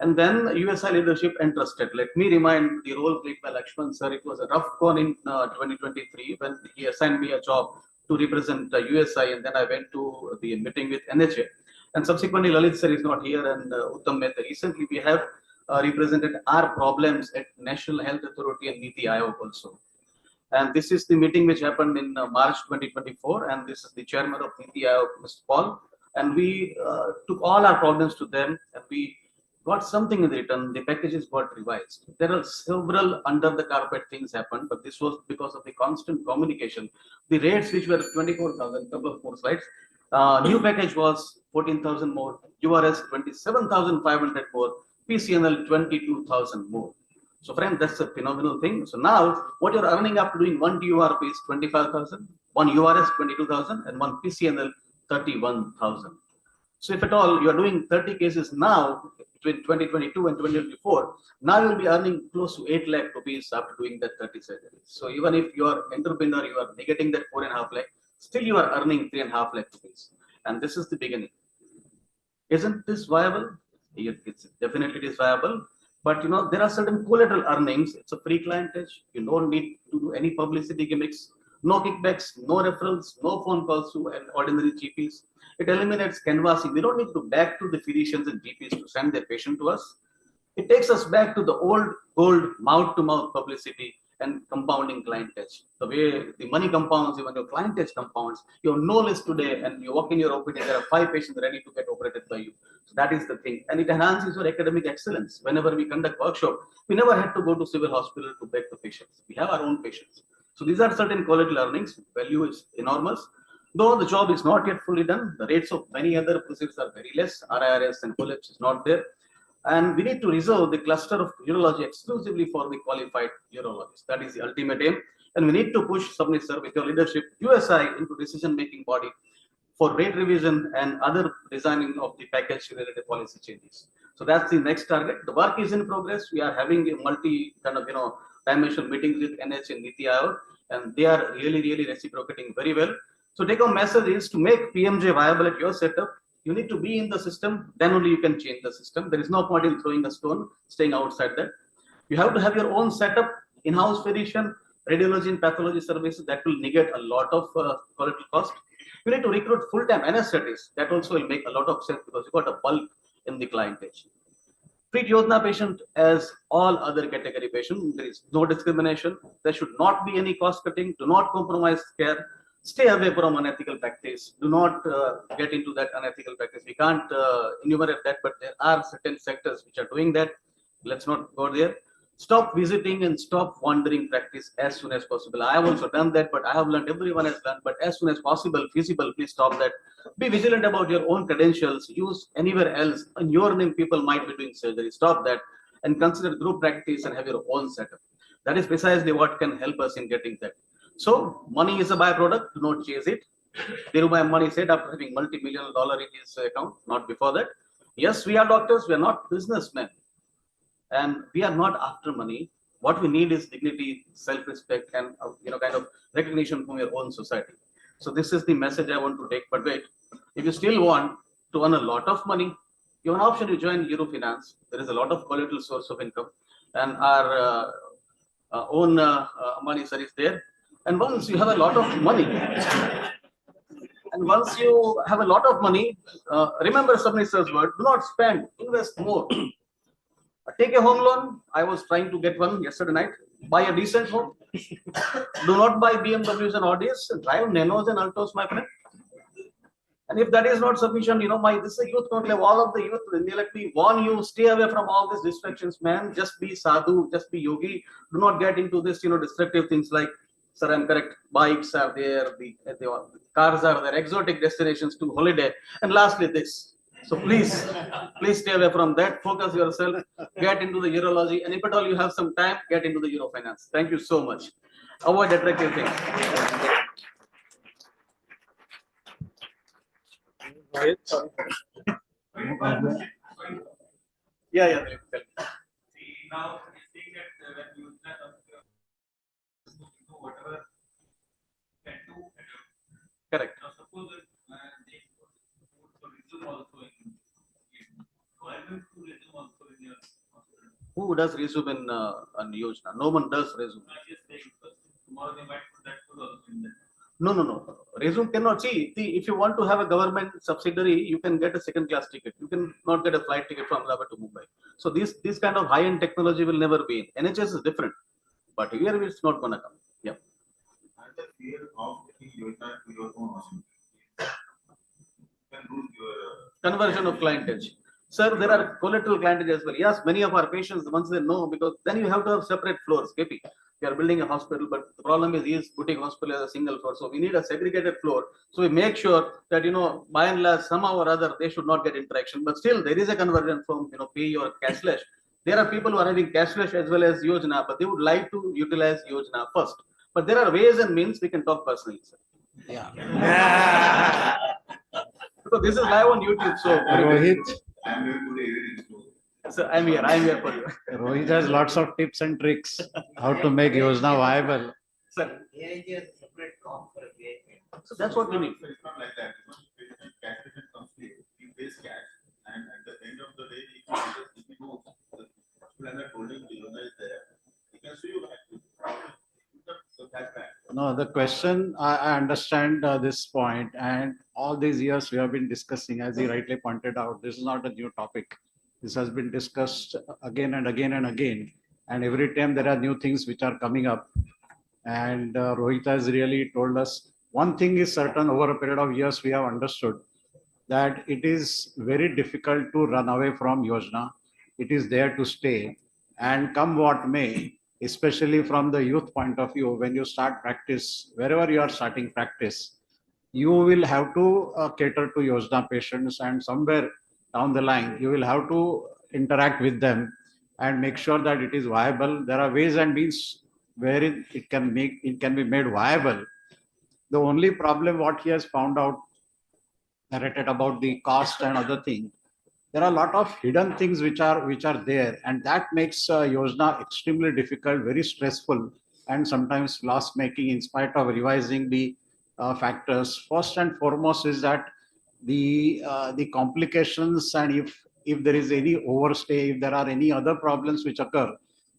And then USI leadership entrusted. Let me remind the role played by Lakshman sir. It was a rough call in 2023 when he assigned me a job to represent USI, and then I went to the meeting with NHA. And subsequently, Lalit sir is not here, and Uttam Mehta. Recently, we have represented our problems at National Health Authority and Niti Aayog also. And this is the meeting which happened in March 2024, and this is the chairman of Niti Aayog, Mr. Paul. And we took all our problems to them, and we got something in return. The packages got revised. There are several under the carpet things happened, but this was because of the constant communication. The rates which were 24,000, couple of more slides. New package was 14,000 more, URS 27,500 more, PCNL 22,000 more. So friend, that's a phenomenal thing. So now what you're earning after doing one TURP is 25,000, one URS 22,000, and one PCNL 31,000. So if at all you are doing 30 cases now, between 2022 and 2024, now you will be earning close to 8 lakh rupees after doing that 30 surgeries. So even if you are entrepreneur, you are negating that 4.5 lakh, still you are earning 3.5 lakh rupees. And this is the beginning. Isn't this viable? It's definitely it is viable. But there are certain collateral earnings. It's a free clientage. You don't need to do any publicity gimmicks, no kickbacks, no referrals, no phone calls to an ordinary GPs. It eliminates canvassing. We don't need to back to the physicians and GPs to send their patient to us. It takes us back to the old gold mouth-to-mouth publicity and compounding clientage. The way the money compounds, even your clientage compounds. You have no list today, and you walk in your OPD, there are 5 patients ready to get operated by you. So that is the thing. And it enhances your academic excellence. Whenever we conduct workshop, we never had to go to civil hospital to beg the patients. We have our own patients. So these are certain quality learnings. Value is enormous. Though the job is not yet fully done, the rates of many other procedures are very less. RIRS and collapse is not there. And we need to reserve the cluster of urology exclusively for the qualified urologists. That is the ultimate aim. And we need to push, Subni sir, with your leadership, USI into decision-making body for rate revision and other designing of the package-related policy changes. So that's the next target. The work is in progress. We are having a multi dimensional meetings with NH and Niti Aayog, and they are really reciprocating very well. So take-home message is to make PMJ viable at your setup. You need to be in the system, then only you can change the system. There is no point in throwing a stone, staying outside that. You have to have your own setup, in-house physician, radiology and pathology services. That will negate a lot of quality cost. You need to recruit full-time anesthetists. That also will make a lot of sense because you got a bulk in the clientage. Treat Yodhana patient as all other category patients. There is no discrimination. There should not be any cost cutting. Do not compromise care. Stay away from unethical practice. Do not get into that unethical practice. We can't enumerate that, but there are certain sectors which are doing that. Let's not go there. Stop visiting and stop wandering practice as soon as possible. I have also done that, but I have learned, everyone has done, but as soon as possible, feasible, please stop that. Be vigilant about your own credentials. Use anywhere else. In your name, people might be doing surgery. Stop that and consider group practice and have your own setup. That is precisely what can help us in getting that. So money is a byproduct. Do not chase it. Dhirubhai Ambani said after having multi-million dollar in his account, not before that. Yes, we are doctors. We are not businessmen. And we are not after money. What we need is dignity, self-respect, and kind of recognition from your own society. So this is the message I want to take. But wait, if you still want to earn a lot of money, you have an option to join Eurofinance. There is a lot of collateral source of income, and our own money sir is there. And once you have a lot of money, remember Subni sir's word: do not spend, invest more. Take a home loan. I was trying to get one yesterday night. Buy a decent home. Do not buy BMWs and Audis. Drive Nanos and Altos, my friend. And if that is not sufficient, this is a youth conclave. All of the youth, let me warn you, stay away from all these distractions, man. Just be sadhu, just be yogi. Do not get into this, destructive things like, sir, I'm correct, bikes are there, the cars are there, exotic destinations to holiday. And lastly, this. So please stay away from that. Focus yourself. Get into the urology, and if at all you have some time, get into the urofinance. Thank you so much. Avoid attractive things. Yeah. Now, you think that when you whatever can do, Correct. now suppose that they put for resume also in why don't you resume also in your hospital? Who does resume in Yojana? No one does resume. Tomorrow they might put that food also in there. No. Resume cannot see. If you want to have a government subsidiary, you can get a second-class ticket. You can not get a flight ticket from Lahore to Mumbai. So this kind of high-end technology will never be in. NHS is different, but here it's not gonna come. Yeah. And the fear of taking Yojana to your own hospital. You can lose your Conversion of clientage. Sir, there are collateral clientage as well. Yes, many of our patients, once they know, because then you have to have separate floors. KP. We are building a hospital, but the problem is boutique hospital as a single floor. So we need a segregated floor. So we make sure that, by and large, somehow or other, they should not get interaction. But still, there is a conversion from, pay or cashless. There are people who are having cashless as well as Yojana, but they would like to utilize Yojana first. But there are ways and means we can talk personally, sir. Yeah. So this is live on YouTube. So Rohit. So I'm here for you. Rohit has lots of tips and tricks how to make Yojana viable. Sir. So that's what we need. It's not like that. Cash patient comes to you, you pays cash, and at the end of the day, if you know the hospital and the holding Yojana is there, he can sue you back. The cash back. No, the question, I understand this point, and all these years we have been discussing, as he rightly pointed out, this is not a new topic. This has been discussed again and again and again, and every time there are new things which are coming up. And Rohit has really told us, one thing is certain, over a period of years we have understood that it is very difficult to run away from Yojana. It is there to stay, and come what may, especially from the youth point of view, when you start practice, wherever you are starting practice, you will have to cater to Yojana patients, and somewhere down the line, you will have to interact with them and make sure that it is viable. There are ways and means wherein it can be made viable. The only problem what he has found out, narrated about the cost and other thing, there are a lot of hidden things which are there, and that makes Yojana extremely difficult, very stressful, and sometimes loss making in spite of revising the factors. First and foremost is that the complications, and if there is any overstay, if there are any other problems which occur,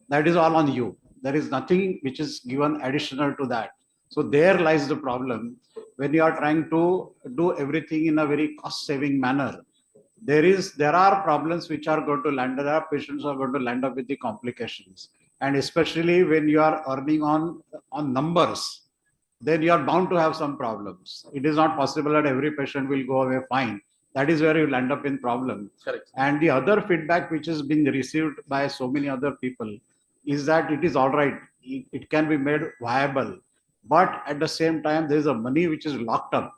that is all on you. There is nothing which is given additional to that. So there lies the problem. When you are trying to do everything in a very cost-saving manner, there are problems which are going to land. There are patients who are going to land up with the complications, and especially when you are earning on numbers, then you are bound to have some problems. It is not possible that every patient will go away fine. That is where you will end up in problem. Correct. And the other feedback which has been received by so many other people is that it is all right. It can be made viable, but at the same time, there is a money which is locked up.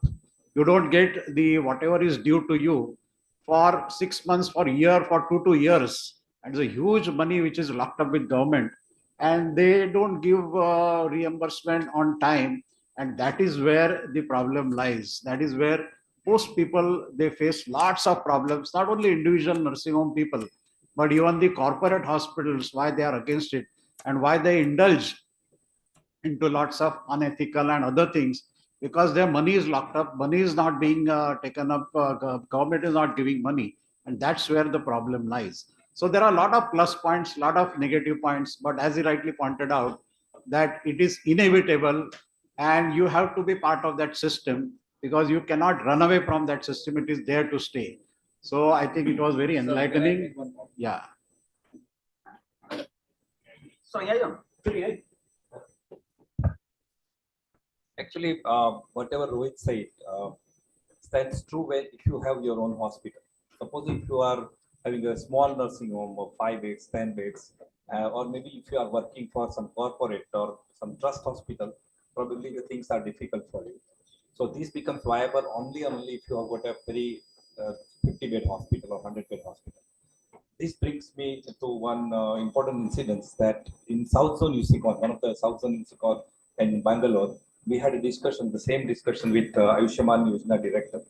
You don't get the whatever is due to you for 6 months, for a year, for 2 years. And it's a huge money which is locked up with government, and they don't give reimbursement on time. And that is where the problem lies. That is where most people, they face lots of problems, not only individual nursing home people, but even the corporate hospitals, why they are against it and why they indulge into lots of unethical and other things, because their money is locked up, money is not being taken up, government is not giving money, and that's where the problem lies. So there are a lot of plus points, a lot of negative points, but as he rightly pointed out, that it is inevitable, and you have to be part of that system, because you cannot run away from that system. It is there to stay. So I think it was very enlightening. Yeah. So yeah. Actually, whatever Rohit said stands true when if you have your own hospital. Suppose if you are having a small nursing home of 5 beds, 10 beds, or maybe if you are working for some corporate or some trust hospital, probably the things are difficult for you. So this becomes viable only if you have got a very 50-bed hospital or 100-bed hospital. This brings me to one important incident that in South Zone UCCon, one of the South Zone UCCon in Bangalore, we had a discussion, the same discussion with Ayushman Yojana director.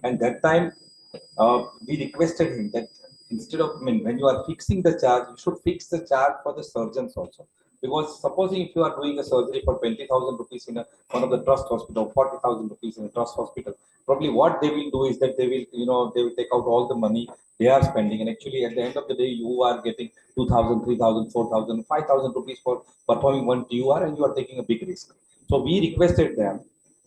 And that time, we requested him that instead of, when you are fixing the charge, you should fix the charge for the surgeons also. Because supposing if you are doing a surgery for 20,000 rupees in one of the trust hospital, 40,000 rupees in a trust hospital, probably what they will do is that they will, they will take out all the money they are spending, and actually at the end of the day, you are getting 2,000, 3,000, 4,000, 5,000 rupees for performing one TUR, and you are taking a big risk. So we requested them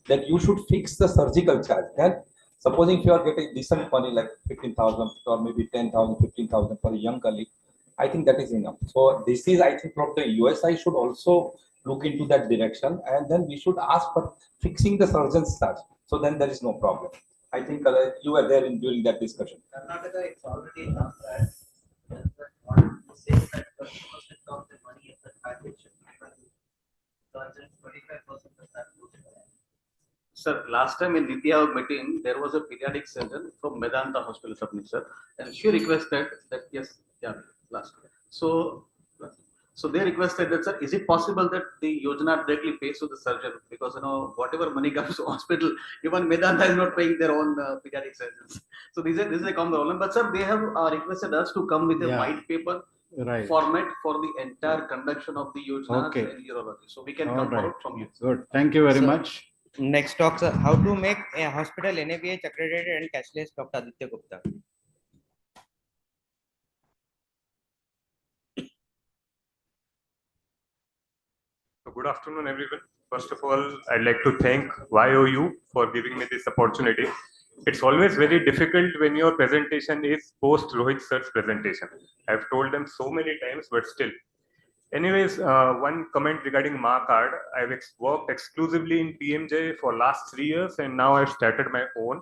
that you should fix the surgical charge. Then, supposing if you are getting decent money like 15,000 or maybe 10,000, 15,000 for a young colleague, I think that is enough. So this is, I think, from the USI should also look into that direction, and then we should ask for fixing the surgeon's charge. So then there is no problem. I think you were there during that discussion. Karnataka, it's already done that. Say that 20% of the money of the package should be surgeons, 25% of that. Sir, last time in Niti Aayog meeting, there was a pediatric surgeon from Medanta Hospital, sir, and she requested that, yes, yeah, last. So they requested that, sir, is it possible that the Yojana directly pays to the surgeon? Because, whatever money comes to hospital, even Medanta is not paying their own pediatric surgeons. So this is a common problem. But, sir, they have requested us to come with a white paper format for the entire conduction of the Yojana in urology. So we can come forward from you. Good. Thank you very much. Next talk, sir. How to make a hospital NABH accredited and cashless, Dr. Aditya Gupta. Good afternoon, everyone. First of all, I'd like to thank YOU for giving me this opportunity. It's always very difficult when your presentation is post Rohit sir's presentation. I've told them so many times, but still. Anyways, one comment regarding Ma card. I've worked exclusively in PMJ for last 3 years, and now I've started my own.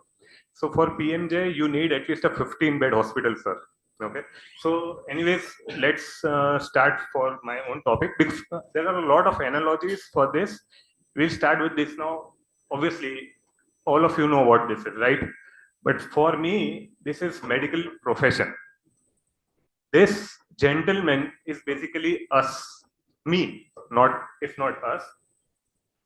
So for PMJ, you need at least a 15-bed hospital, sir. Okay. So anyways, let's start for my own topic. Because there are a lot of analogies for this. We'll start with this now. Obviously, all of you know what this is, right? But for me, this is medical profession. This gentleman is basically us, me, if not us.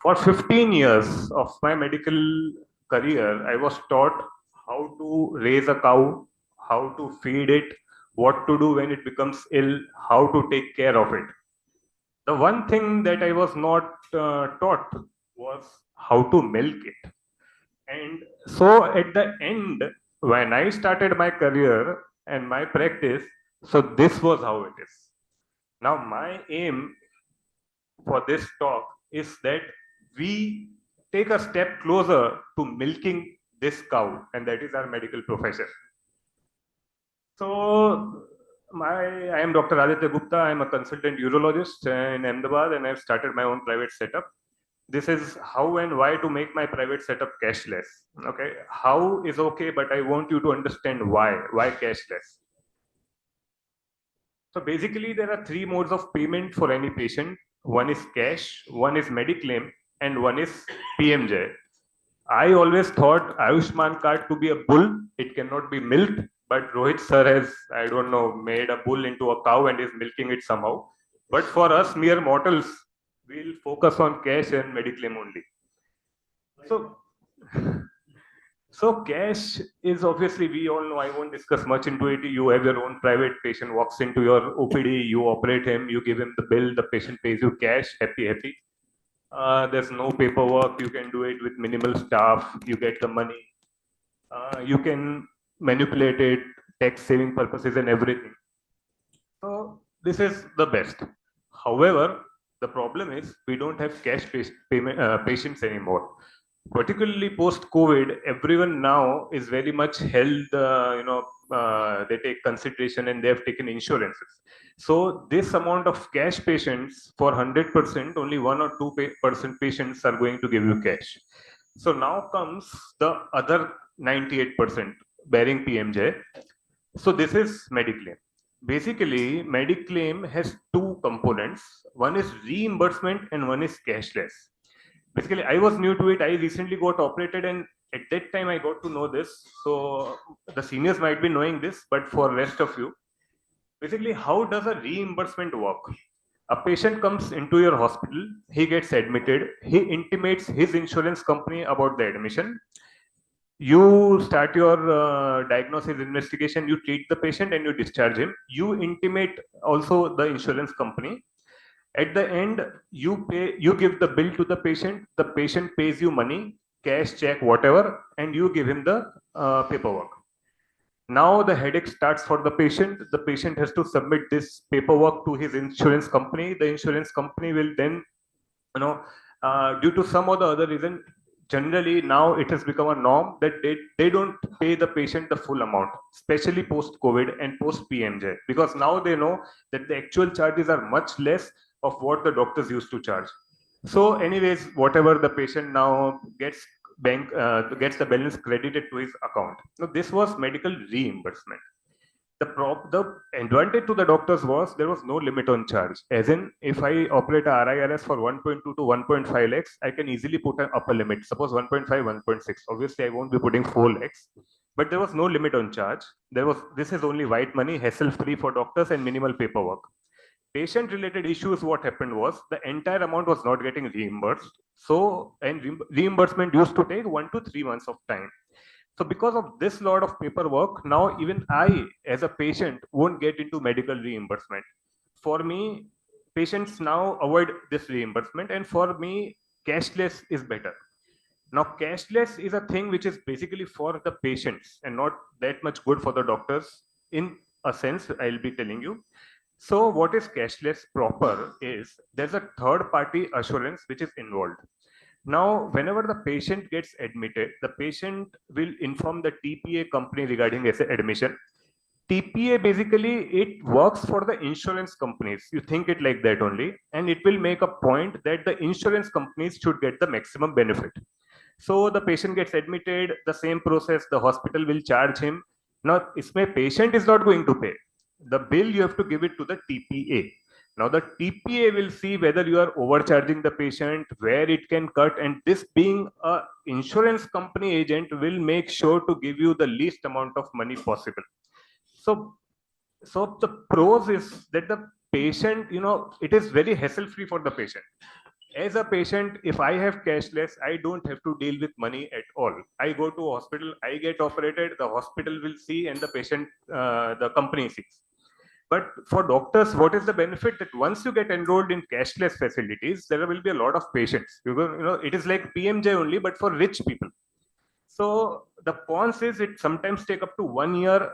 For 15 years of my medical career, I was taught how to raise a cow, how to feed it, what to do when it becomes ill, how to take care of it. The one thing that I was not taught was how to milk it. And so at the end, when I started my career and my practice, so this was how it is. Now my aim for this talk is that we take a step closer to milking this cow, and that is our medical profession. So I am Dr. Aditya Gupta. I am a consultant urologist in Ahmedabad, and I've started my own private setup. This is how and why to make my private setup cashless. Okay, how is okay, but I want you to understand why cashless. So basically, there are 3 modes of payment for any patient. One is cash, one is Mediclaim, and one is PMJ. I always thought Ayushman card to be a bull. It cannot be milked. But Rohit sir has, I don't know, made a bull into a cow and is milking it somehow. But for us mere mortals, we'll focus on cash and Mediclaim only. So cash is obviously, we all know, I won't discuss much into it. You have your own private patient, walks into your OPD, you operate him, you give him the bill, the patient pays you cash, happy. There's no paperwork, you can do it with minimal staff, you get the money. You can manipulate it, tax saving purposes and everything. So this is the best. However, the problem is we don't have cash patients anymore. Particularly post-COVID, everyone now is very much held, they take consideration and they have taken insurances. So this amount of cash patients, for 100%, only 1 or 2% patients are going to give you cash. So now comes the other 98% bearing PMJ. So this is Mediclaim. Basically, Mediclaim has 2 components. One is reimbursement and one is cashless. Basically, I was new to it. I recently got operated and At that time, I got to know this. So the seniors might be knowing this, but for rest of you, basically, how does a reimbursement work? A patient comes into your hospital, he gets admitted, he intimates his insurance company about the admission. You start your diagnosis investigation, you treat the patient and you discharge him. You intimate also the insurance company. At the end, you give the bill to the patient pays you money, cash, check, whatever, and you give him the paperwork. Now the headache starts for the patient. The patient has to submit this paperwork to his insurance company. The insurance company will then, due to some or the other reason, generally now it has become a norm that they don't pay the patient the full amount, especially post-COVID and post-PMJ, because now they know that the actual charges are much less of what the doctors used to charge. So anyways, whatever the patient now gets the balance credited to his account. Now this was medical reimbursement. The advantage to the doctors was there was no limit on charge. As in, if I operate a RIRS for 1.2 to 1.5 lakhs, I can easily put an upper limit. Suppose 1.5, 1.6. Obviously, I won't be putting 4 lakhs. But there was no limit on charge. This is only white money, hassle-free for doctors and minimal paperwork. Patient-related issues, what happened was the entire amount was not getting reimbursed. So, and reimbursement used to take 1 to 3 months of time. So because of this lot of paperwork, now even I, as a patient, won't get into medical reimbursement. For me, patients now avoid this reimbursement, and for me, cashless is better. Now, cashless is a thing which is basically for the patients and not that much good for the doctors. In a sense, I'll be telling you. So what is cashless proper is there's a third party assurance which is involved. Now, whenever the patient gets admitted, the patient will inform the TPA company regarding admission. TPA basically, it works for the insurance companies. You think it like that only, and it will make a point that the insurance companies should get the maximum benefit. So the patient gets admitted, the same process, the hospital will charge him. Now, isme patient is not going to pay. The bill you have to give it to the TPA. Now the TPA will see whether you are overcharging the patient, where it can cut, and this being a insurance company agent will make sure to give you the least amount of money possible. So the pros is that the patient, it is very hassle-free for the patient. As a patient, if I have cashless, I don't have to deal with money at all. I go to a hospital, I get operated, the hospital will see, and the patient, the company sees. But for doctors, what is the benefit that once you get enrolled in cashless facilities, there will be a lot of patients. It is like PMJ only, but for rich people. So the cons is it sometimes take up to 1 year.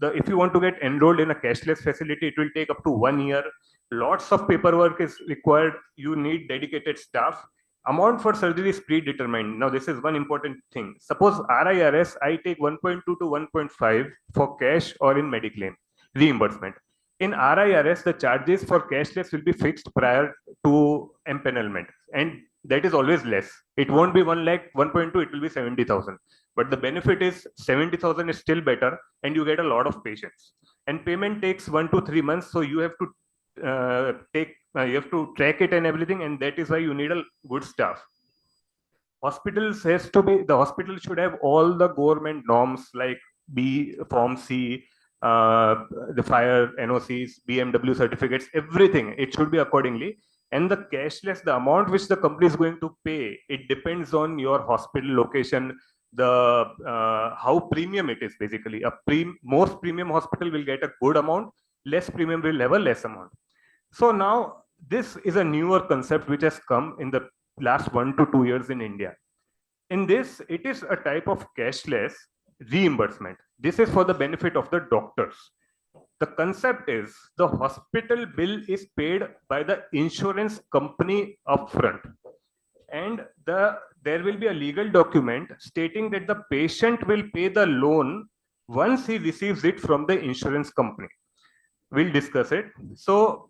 If you want to get enrolled in a cashless facility, it will take up to 1 year. Lots of paperwork is required. You need dedicated staff. Amount for surgery is predetermined. Now, this is one important thing. Suppose RIRS, I take 1.2 to 1.5 for cash or in Mediclaim reimbursement. In RIRS, the charges for cashless will be fixed prior to empanelment, and that is always less. It won't be 1 lakh, 1.2, it will be 70,000. But the benefit is 70,000 is still better, and you get a lot of patients. And payment takes 1 to 3 months, so you have to track it and everything, and that is why you need a good staff. The hospital should have all the government norms like Form C, the fire NOCs, BMW certificates, everything. It should be accordingly. And the cashless, the amount which the company is going to pay, it depends on your hospital location, how premium it is basically. Most premium hospital will get a good amount, less premium will have a less amount. So now this is a newer concept which has come in the last 1 to 2 years in India. In this, it is a type of cashless reimbursement. This is for the benefit of the doctors. The concept is the hospital bill is paid by the insurance company upfront, and there will be a legal document stating that the patient will pay the loan once he receives it from the insurance company. We'll discuss it. So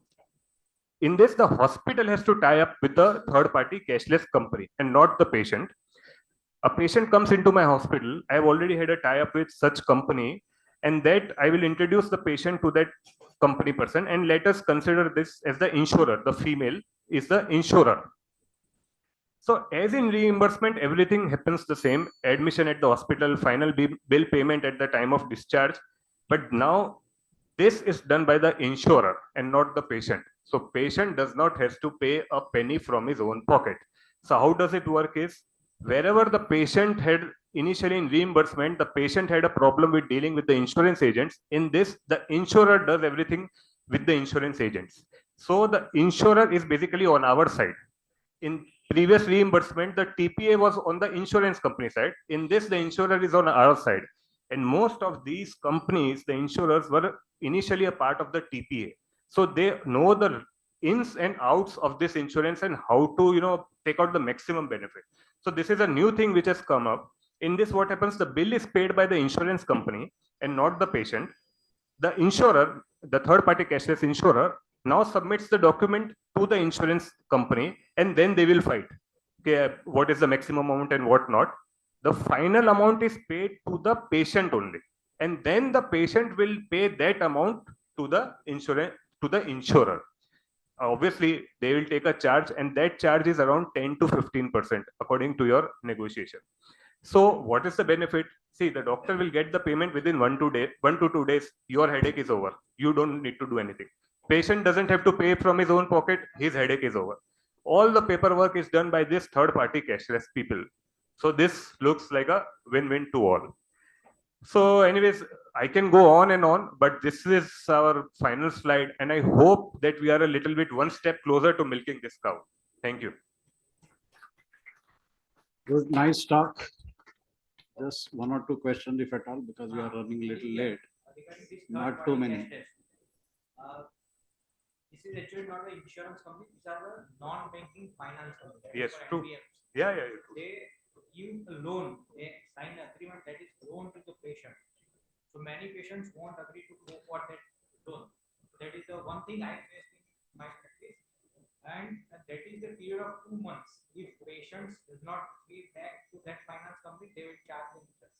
in this, the hospital has to tie up with the third-party cashless company and not the patient. A patient comes into my hospital, I have already had a tie-up with such company, and that I will introduce the patient to that company person, and let us consider this as the insurer. The female is the insurer. So as in reimbursement, everything happens the same: admission at the hospital, final bill payment at the time of discharge. But now this is done by the insurer and not the patient. So patient does not have to pay a penny from his own pocket. So how does it work is, wherever the patient had initially in reimbursement, the patient had a problem with dealing with the insurance agents. In this, the insurer does everything with the insurance agents. So the insurer is basically on our side. In previous reimbursement, the TPA was on the insurance company side. In this, the insurer is on our side. And most of these companies, the insurers, were initially a part of the TPA. So they know the ins and outs of this insurance and how to, take out the maximum benefit. So this is a new thing which has come up. In this, what happens? The bill is paid by the insurance company and not the patient. The insurer, the third-party cashless insurer, now submits the document to the insurance company, and then they will fight. Okay, what is the maximum amount and what not? The final amount is paid to the patient only, and then the patient will pay that amount to the insurer. Obviously, they will take a charge, and that charge is around 10 to 15% according to your negotiation. So what is the benefit? See, the doctor will get the payment within 1 to 2 days. Your headache is over. You don't need to do anything. Patient doesn't have to pay from his own pocket. His headache is over. All the paperwork is done by this third-party cashless people. So this looks like a win-win to all. So anyways, I can go on and on, but this is our final slide. And I hope that we are a little bit one step closer to milking this cow. Thank you. Good, nice talk. Just 1 or 2 questions, if at all, because we are running a little late. Not too many. This is actually not an insurance company, these are the non-banking finance company. Yes, true. Yeah. They give a loan, they sign an agreement that is loan to the patient. So many patients won't agree to go for that loan. That is the one thing I faced in my practice. And that is the period of 2 months. If patients do not pay back to that finance company, they will charge the interest.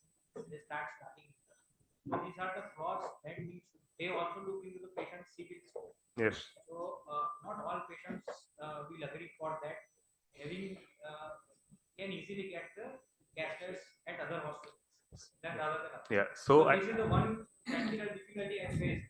They start starting interest. So these are the flaws that they also look into the patient's CIBIL score. Yes. So not all patients will agree for that. Having can easily get the cashless at other hospitals than rather than others. Yeah. So this is the one practical difficulty I faced.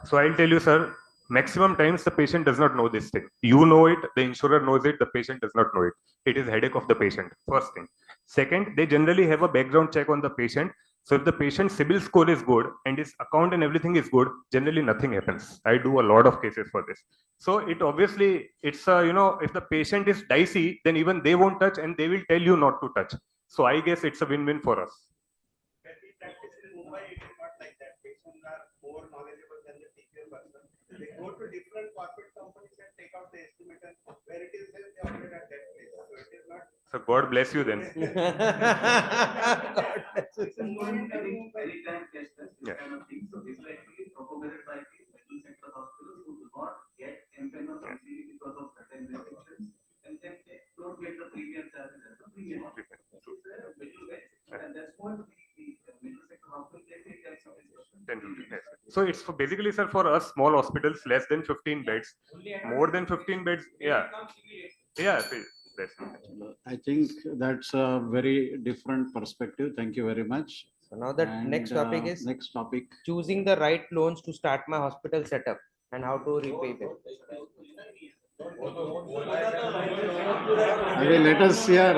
So I'll tell you, sir, maximum times the patient does not know this thing. You know it, the insurer knows it, the patient does not know it. It is headache of the patient, first thing. Second, they generally have a background check on the patient. So if the patient's CIBIL score is good and his account and everything is good, generally nothing happens. I do a lot of cases for this. So it obviously, it's if the patient is dicey, then even they won't touch and they will tell you not to touch. So I guess it's a win-win for us. They go to different corporate companies and take out the estimate, and where it is there, they operate at that place. So it is not. So God bless you then. Yeah. So it's basically, sir, for us small hospitals, less than 15 beds, more than 15 beds. Yeah. I think that's a very different perspective. Thank you very much. So now the next topic is choosing the right loans to start my hospital setup and how to repay them. I mean, let us hear.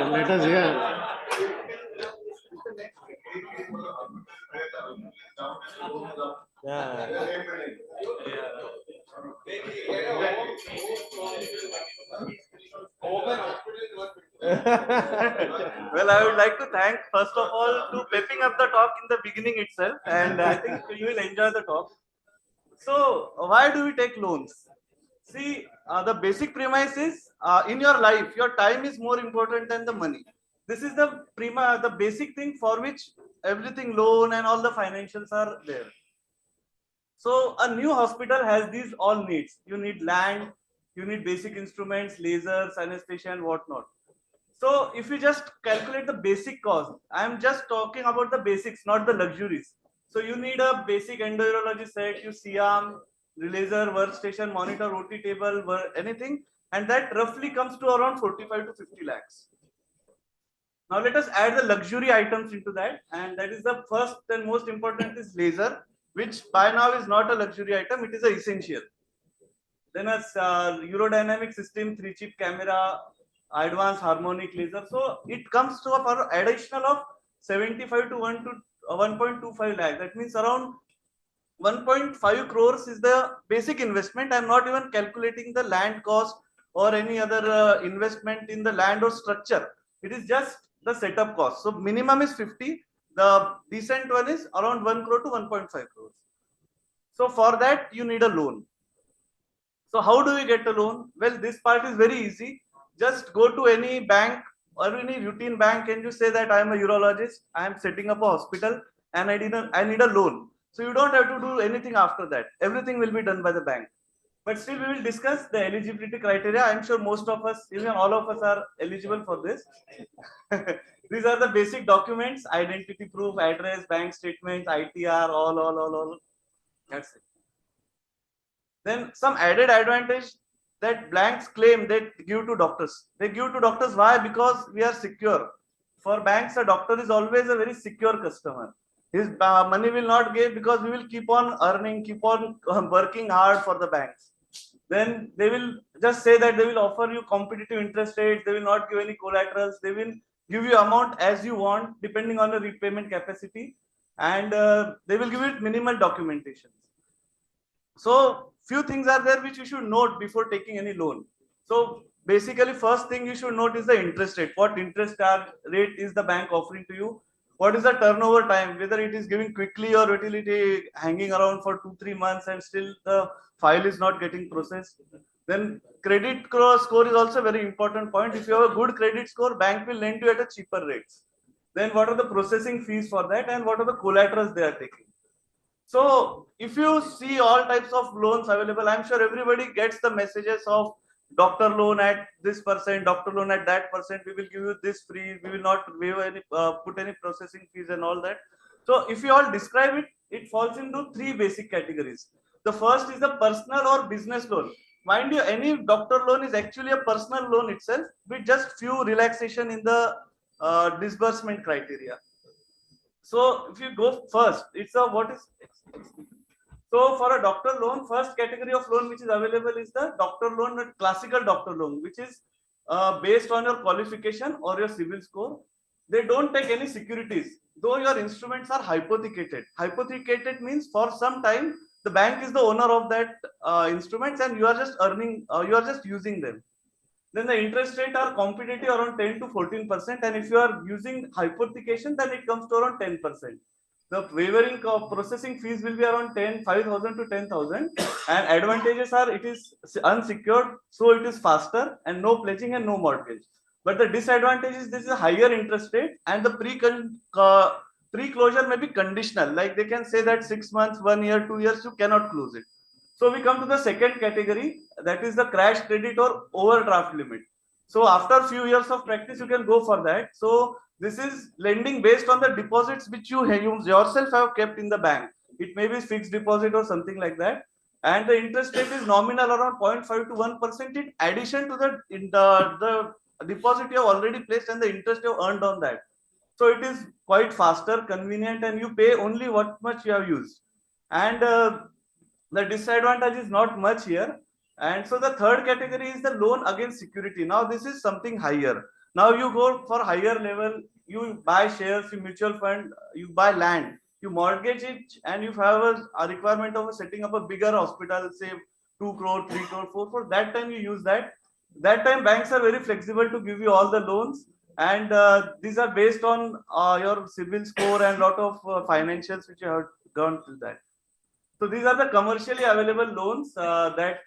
Well, I would like to thank first of all to pepping up the talk in the beginning itself, and I think you will enjoy the talk. So, why do we take loans? See, the basic premise is in your life, your time is more important than the money. This is the basic thing for which everything loan and all the financials are there. So, a new hospital has these all needs. You need land, you need basic instruments, lasers, anesthesia, and whatnot. So if you just calculate the basic cost, I am just talking about the basics, not the luxuries. So you need a basic endourology set, you C-arm, laser, workstation, monitor, OT table, anything, and that roughly comes to around 45 to 50 lakhs. Now let us add the luxury items into that, and that is the first and most important is laser, which by now is not a luxury item, it is an essential. Then a urodynamic system, 3-chip camera, advanced harmonic laser. So it comes to a additional of 75 to 1.25 lakh. That means around 1.5 crores is the basic investment. I'm not even calculating the land cost or any other investment in the land or structure. It is just the setup cost. So minimum is 50. The decent one is around 1 crore to 1.5 crores. So for that you need a loan. So how do we get a loan? Well, this part is very easy. Just go to any bank or any routine bank and you say that I am a urologist, I am setting up a hospital and I need a loan. So you don't have to do anything after that. Everything will be done by the bank. But still we will discuss the eligibility criteria. I'm sure most of us, even all of us are eligible for this. These are the basic documents: identity proof, address, bank statements, ITR, all. That's it. Then some added advantage that banks claim they give to doctors. They give to doctors. Why? Because we are secure. For banks, a doctor is always a very secure customer. His money will not give because we will keep on earning, keep on working hard for the banks. Then they will just say that they will offer you competitive interest rates. They will not give any collaterals. They will give you amount as you want, depending on the repayment capacity, and they will give you minimal documentation. So few things are there which you should note before taking any loan. So basically, first thing you should note is the interest rate. What interest rate is the bank offering to you? What is the turnover time? Whether it is giving quickly or will it be hanging around for 2-3 months and still the file is not getting processed. Then credit score is also a very important point. If you have a good credit score, bank will lend you at a cheaper rates. Then what are the processing fees for that and what are the collaterals they are taking? So if you see all types of loans available, I'm sure everybody gets the messages of doctor loan at this percent, doctor loan at that percent, we will give you this free, we will not waive any, put any processing fees and all that. So if you all describe it, it falls into 3 basic categories. The first is the personal or business loan. Mind you, any doctor loan is actually a personal loan itself with just few relaxation in the disbursement criteria. So if you go first, it's a what is so for a doctor loan, first category of loan which is available is the doctor loan, a classical doctor loan, which is based on your qualification or your civil score. They don't take any securities, though your instruments are hypothecated. Hypothecated means for some time the bank is the owner of that instruments and you are just earning, you are just using them. Then the interest rate are competitive around 10 to 14%, and if you are using hypothecation, then it comes to around 10%. The wavering processing fees will be around 5,000 to 10,000, and advantages are it is unsecured, so it is faster and no pledging and no mortgage. But the disadvantage is this is a higher interest rate and the pre-closure may be conditional. Like they can say that 6 months, 1 year, 2 years, you cannot close it. So we come to the second category, that is the crash credit or overdraft limit. So after a few years of practice, you can go for that. So this is lending based on the deposits which you yourself have kept in the bank. It may be fixed deposit or something like that. And the interest rate is nominal around 0.5 to 1% in addition to the deposit you have already placed and the interest you have earned on that. So it is quite faster, convenient, and you pay only what much you have used. And the disadvantage is not much here. And so the third category is the loan against security. Now this is something higher. Now you go for higher level, you buy shares, you mutual fund, you buy land, you mortgage it, and you have a requirement of setting up a bigger hospital, say 2 crore, 3 crore, 4 crore. That time you use that. That time banks are very flexible to give you all the loans, and these are based on your civil score and lot of financials which you have gone through that. So these are the commercially available loans that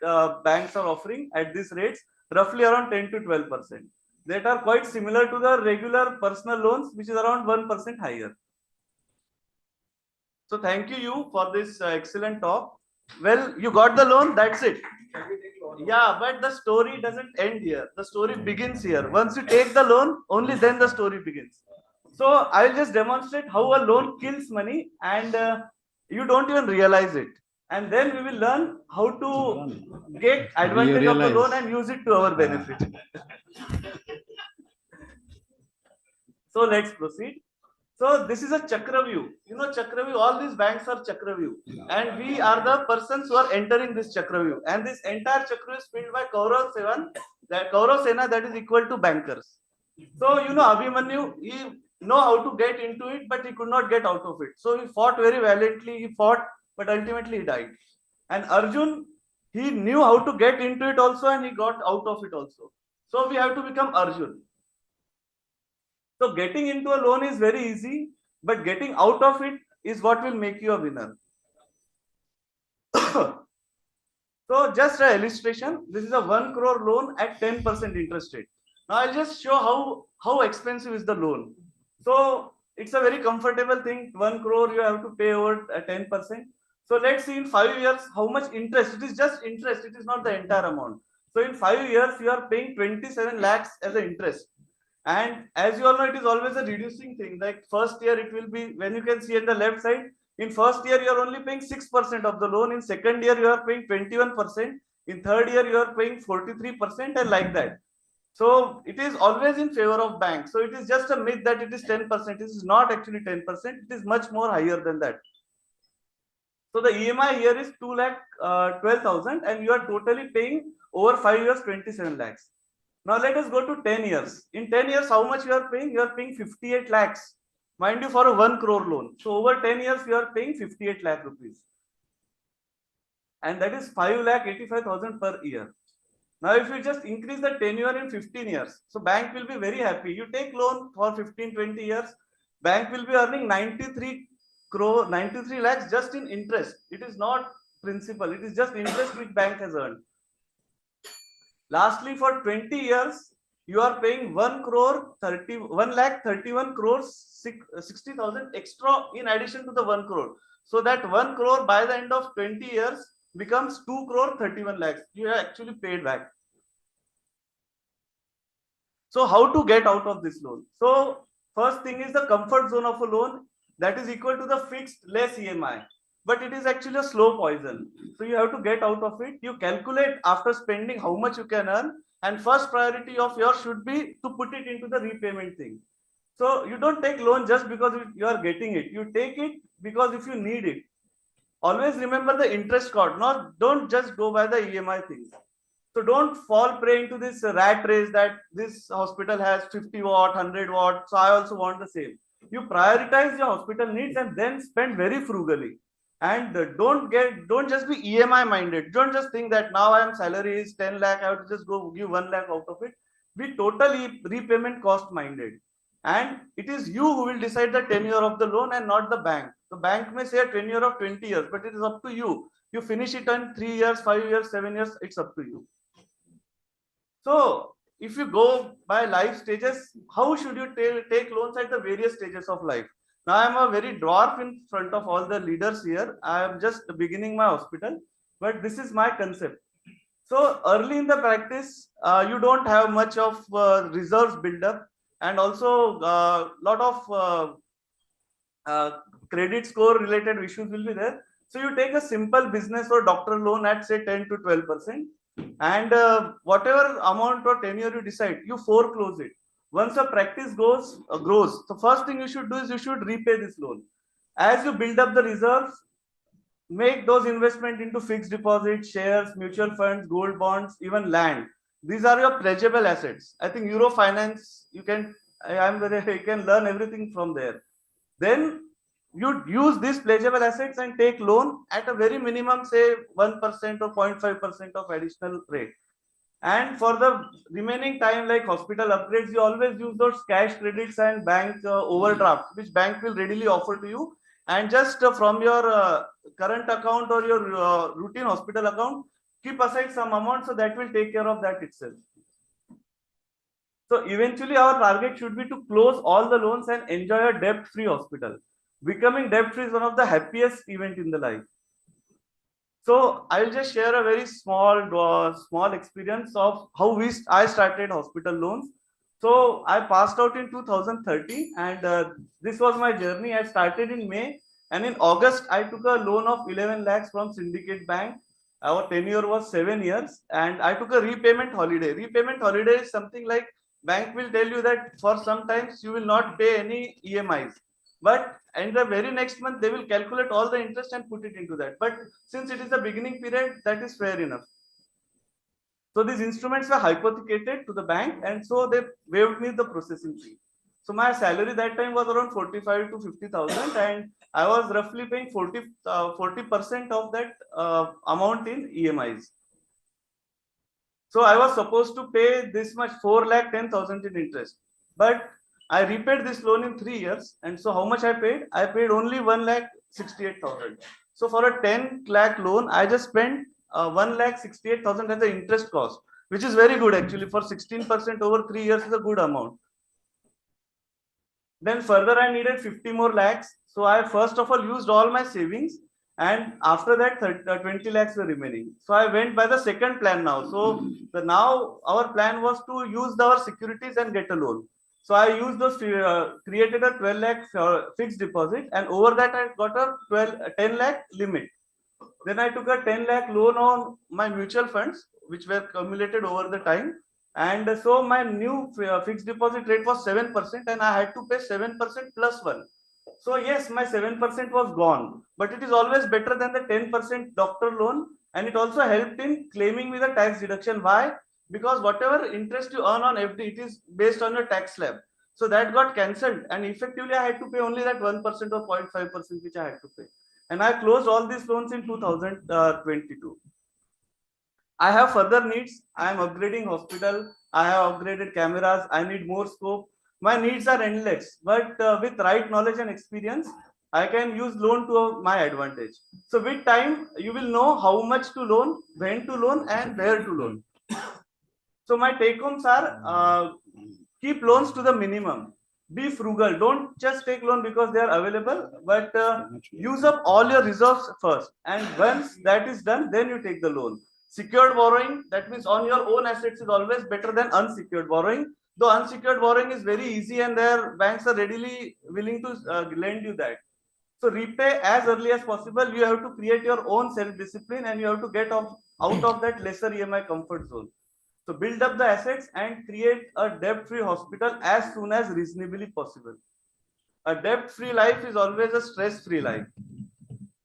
banks are offering at these rates, roughly around 10 to 12%. That are quite similar to the regular personal loans, which is around 1% higher. So thank you for this excellent talk. Well, you got the loan, that's it. Yeah, but the story doesn't end here. The story begins here. Once you take the loan, only then the story begins. So I'll just demonstrate how a loan kills money and you don't even realize it. and then we will learn how to get advantage of the loan and use it to our benefit. So let's proceed. So this is a Chakraview. You know Chakraview, all these banks are Chakraview. And we are the persons who are entering this Chakraview. And this entire Chakraview is filled by Kaurav Sena, that is equal to bankers. So you know Abhimanyu, he know how to get into it, but he could not get out of it. So he fought very valiantly, he fought, but ultimately he died. And Arjun, he knew how to get into it also, and he got out of it also. So we have to become Arjun. So getting into a loan is very easy, but getting out of it is what will make you a winner. So just an illustration, this is a 1 crore loan at 10% interest rate. Now I'll just show how expensive is the loan. So it's a very comfortable thing. 1 crore you have to pay over 10%. So let's see in 5 years how much interest. It is just interest. It is not the entire amount. So in 5 years you are paying 27 lakhs as an interest. And as you all know, it is always a reducing thing. Like first year it will be, when you can see at the left side, in first year you are only paying 6% of the loan. In second year you are paying 21%. In third year you are paying 43%, and like that. So it is always in favor of banks. So it is just a myth that it is 10%. This is not actually 10%. It is much more higher than that. So the EMI here is 2,12,000, and you are totally paying over 5 years 27 lakhs. Now let us go to 10 years. In 10 years, how much you are paying? You are paying 58 lakhs. Mind you, for a 1 crore loan. So over 10 years, you are paying 58 lakh rupees. And that is 5,85,000 per year. Now, if you just increase the tenure in 15 years, so bank will be very happy. You take loan for 15, 20 years, bank will be earning 93 lakhs just in interest. It is not principal. It is just interest which bank has earned. Lastly, for 20 years, you are paying 1 lakh 31 crores 60,000 extra in addition to the 1 crore. So that 1 crore by the end of 20 years becomes 2 crore 31 lakhs. You have actually paid back. So how to get out of this loan? So first thing is the comfort zone of a loan, that is equal to the fixed less EMI. But it is actually a slow poison. So you have to get out of it. You calculate after spending how much you can earn, and first priority of yours should be to put it into the repayment thing. So you don't take loan just because you are getting it. You take it because if you need it. Always remember the interest cost. Don't just go by the EMI things. So don't fall prey into this rat race that this hospital has 50 watt, 100 watt. So I also want the same. You prioritize your hospital needs and then spend very frugally. And don't just be EMI minded. Don't just think that now I am salary is 10 lakh, I have to just go give 1 lakh out of it. Be totally repayment cost minded. And it is you who will decide the tenure of the loan and not the bank. The bank may say a tenure of 20 years, but it is up to you. You finish it in 3 years, 5 years, 7 years, it's up to you. So if you go by life stages, how should you take loans at the various stages of life? Now I am a very dwarf in front of all the leaders here. I am just beginning my hospital, but this is my concept. So early in the practice, you don't have much of reserves build up, and also lot of credit score related issues will be there. So you take a simple business or doctor loan at say 10 to 12%, and whatever amount or tenure you decide, you foreclose it. Once a practice grows, the first thing you should do is you should repay this loan. As you build up the reserves, make those investment into fixed deposits, shares, mutual funds, gold bonds, even land. These are your pledgeable assets. I think Euro Finance, you can learn everything from there. Then you use these pledgeable assets and take loan at a very minimum, say 1% or 0.5% of additional rate. And for the remaining time, like hospital upgrades, you always use those cash credits and bank overdraft, which bank will readily offer to you. And just from your current account or your routine hospital account, keep aside some amount, so that will take care of that itself. So eventually our target should be to close all the loans and enjoy a debt-free hospital. Becoming debt-free is one of the happiest event in the life. So I will just share a very small experience of how I started hospital loans. So I passed out in 2013, and this was my journey. I started in May, And in August, I took a loan of 11 lakhs from Syndicate Bank. Our tenure was 7 years, and I took a repayment holiday. Repayment holiday is something like bank will tell you that for sometimes you will not pay any EMIs, but in the very next month they will calculate all the interest and put it into that. But since it is the beginning period, that is fair enough. So these instruments were hypothecated to the bank, and so they waived me the processing fee. So my salary that time was around 45 to 50,000, and I was roughly paying 40% of that amount in EMIs. So I was supposed to pay this much 4,10,000 in interest, but I repaid this loan in 3 years. And so how much I paid? I paid only 1,68,000. So for a 10 lakh loan, I just spent 1,68,000 as the interest cost, which is very good actually. For 16% over 3 years is a good amount. Then further I needed 50 more lakhs. So I first of all used all my savings, and after that 20 lakhs were remaining. So I went by the second plan now. So now our plan was to use our securities and get a loan. So I used those, created a 12 lakh fixed deposit, and over that I got a 10 lakh limit. Then I took a 10 lakh loan on my mutual funds, which were accumulated over the time. And so my new fixed deposit rate was 7%, and I had to pay 7% plus 1. So yes, my 7% was gone, but it is always better than the 10% doctor loan, and it also helped in claiming with a tax deduction. Why? Because whatever interest you earn on FD, it is based on your tax slab. So that got cancelled, and effectively I had to pay only that 1% or 0.5% which I had to pay. And I closed all these loans in 2022. I have further needs. I am upgrading hospital. I have upgraded cameras. I need more scope. My needs are endless, but with right knowledge and experience, I can use loan to my advantage. So with time, you will know how much to loan, when to loan, and where to loan. So my take homes are keep loans to the minimum. Be frugal. Don't just take loan because they are available, but use up all your reserves first. And once that is done, then you take the loan. Secured borrowing, that means on your own assets, is always better than unsecured borrowing. Though unsecured borrowing is very easy and their banks are readily willing to lend you that. So repay as early as possible. You have to create your own self-discipline, and you have to get out of that lesser EMI comfort zone. So build up the assets and create a debt-free hospital as soon as reasonably possible. A debt-free life is always a stress-free life.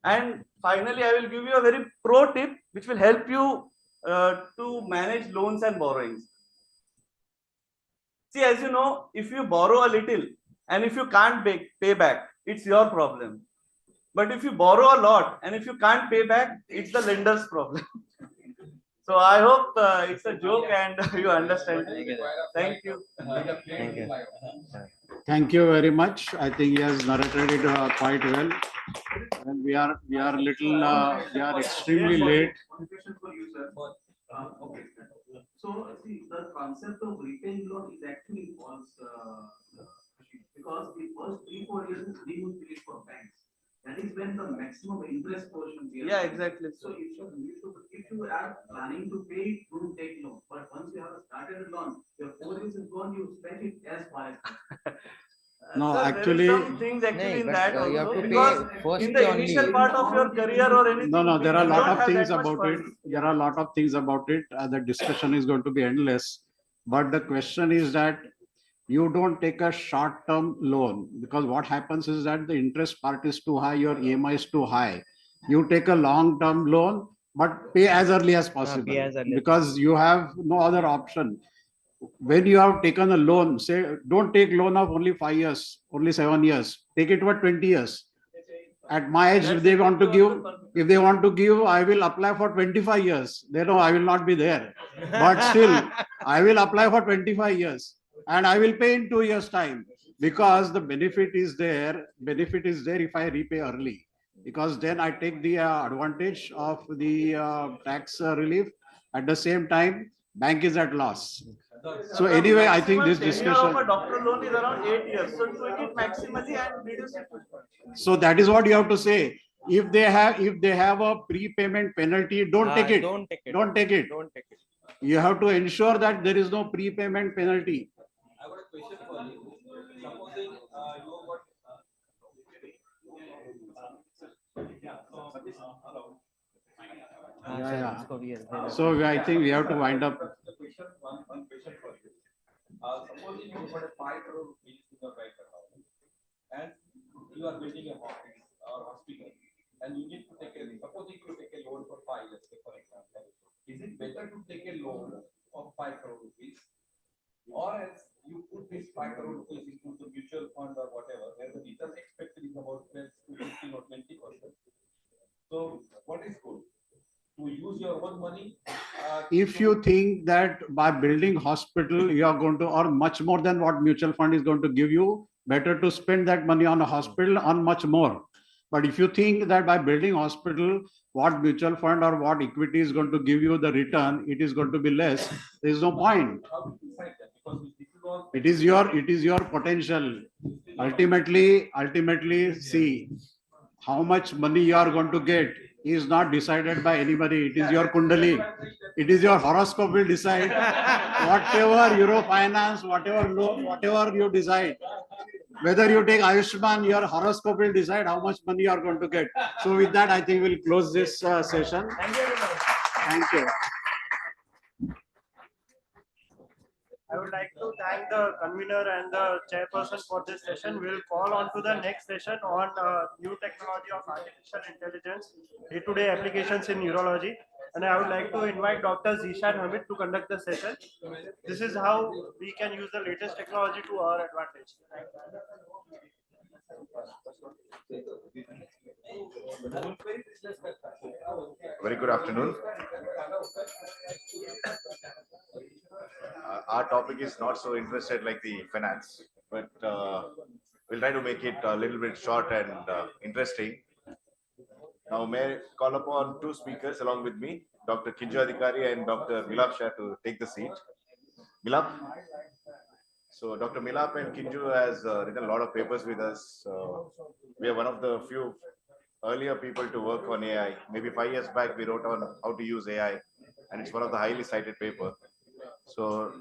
And finally, I will give you a very pro tip which will help you to manage loans and borrowings. See, as you know, if you borrow a little and if you can't pay back, it's your problem. But if you borrow a lot and if you can't pay back, it's the lender's problem. So I hope it's a joke and you understand. Thank you. Thank you. Thank you very much. I think he has narrated it quite well. And we are extremely late. Question for you, sir. Okay. So see, the concept of retail loan is actually false, because the first 3-4 years is renewal period for banks. That is when the maximum interest portion. Yeah, exactly. So if you are planning to pay, don't take loan. But once you have started a loan, your 4 years is gone, you spend it as far as possible. No, Sir, actually, there is some things actually in that you have also, to because pay in the initial part of your career or anything. no, there are a you lot don't of have things that much about it. funds. There are a lot of things about it. The discussion is going to be endless. But the question is that you don't take a short-term loan, because what happens is that the interest part is too high, your EMI is too high. You take a long-term loan, but pay as early as possible, because you have no other option. When you have taken a loan, say, don't take loan of only 5 years, only 7 years. Take it for 20 years. At my age, if they want to give, I will apply for 25 years. They know I will not be there. But still, I will apply for 25 years. And I will pay in 2 years' time, because the benefit is there. Benefit is there if I repay early, because then I take the advantage of the tax relief. At the same time, bank is at loss. So anyway, I think this discussion. Of a doctor loan is around 8 years. So take it maximally and reduce it. So that is what you have to say. If they have a prepayment penalty, don't take it. Don't take it. You have to ensure that there is no prepayment penalty. I got a question for you. Supposing you got Yeah, yeah. So I think we have to wind up. The question, one question for you. Supposing you got a 5 crore rupees in your bank account and you are building a hospital and you need to take a, supposing you take a loan for 5 years, for example, is it better to take a loan of 5 crore rupees or else you put this 5 crore rupees into the mutual fund or whatever, where the return expected is about 12 to 15 or 20%. So what is good? To use your own money? If you think that by building hospital, you are going to earn much more than what mutual fund is going to give you, better to spend that money on a hospital, earn much more. But if you think that by building hospital, what mutual fund or what equity is going to give you the return, it is going to be less, there is no point. It is your potential. Ultimately, see, how much money you are going to get is not decided by anybody. It is your kundali. It is your horoscope will decide. Whatever Eurofinance, whatever loan, whatever you decide. Whether you take Ayushman, your horoscope will decide how much money you are going to get. So with that, I think we'll close this session. Thank you. I would like to thank the convener and the chairperson for this session. We will call on to the next session on new technology of artificial intelligence, day-to-day applications in urology. And I would like to invite Dr. Zishan Hamid to conduct the session. This is how we can use the latest technology to our advantage. Very good afternoon. Our topic is not so interested like the finance, but we'll try to make it a little bit short and interesting. Now, may I call upon two speakers along with me, Dr. Kinju Adhikari and Dr. Milap Shah, to take the seat. Milap? So Dr. Milap and Kinju has written a lot of papers with us. We are one of the few earlier people to work on AI. Maybe 5 years back, we wrote on how to use AI, and it's one of the highly cited papers. So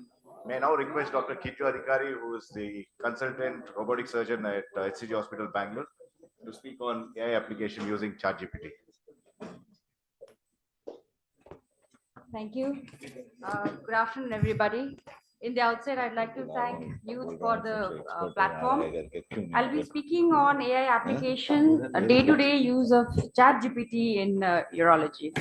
may I now request Dr. Kinju Adhikari, who is the consultant robotic surgeon at HCG Hospital, Bangalore, to speak on AI application using ChatGPT. Thank you. Good afternoon, everybody. In the outset, I'd like to thank you for the platform. I'll be speaking on AI application, a day-to-day use of ChatGPT in urology.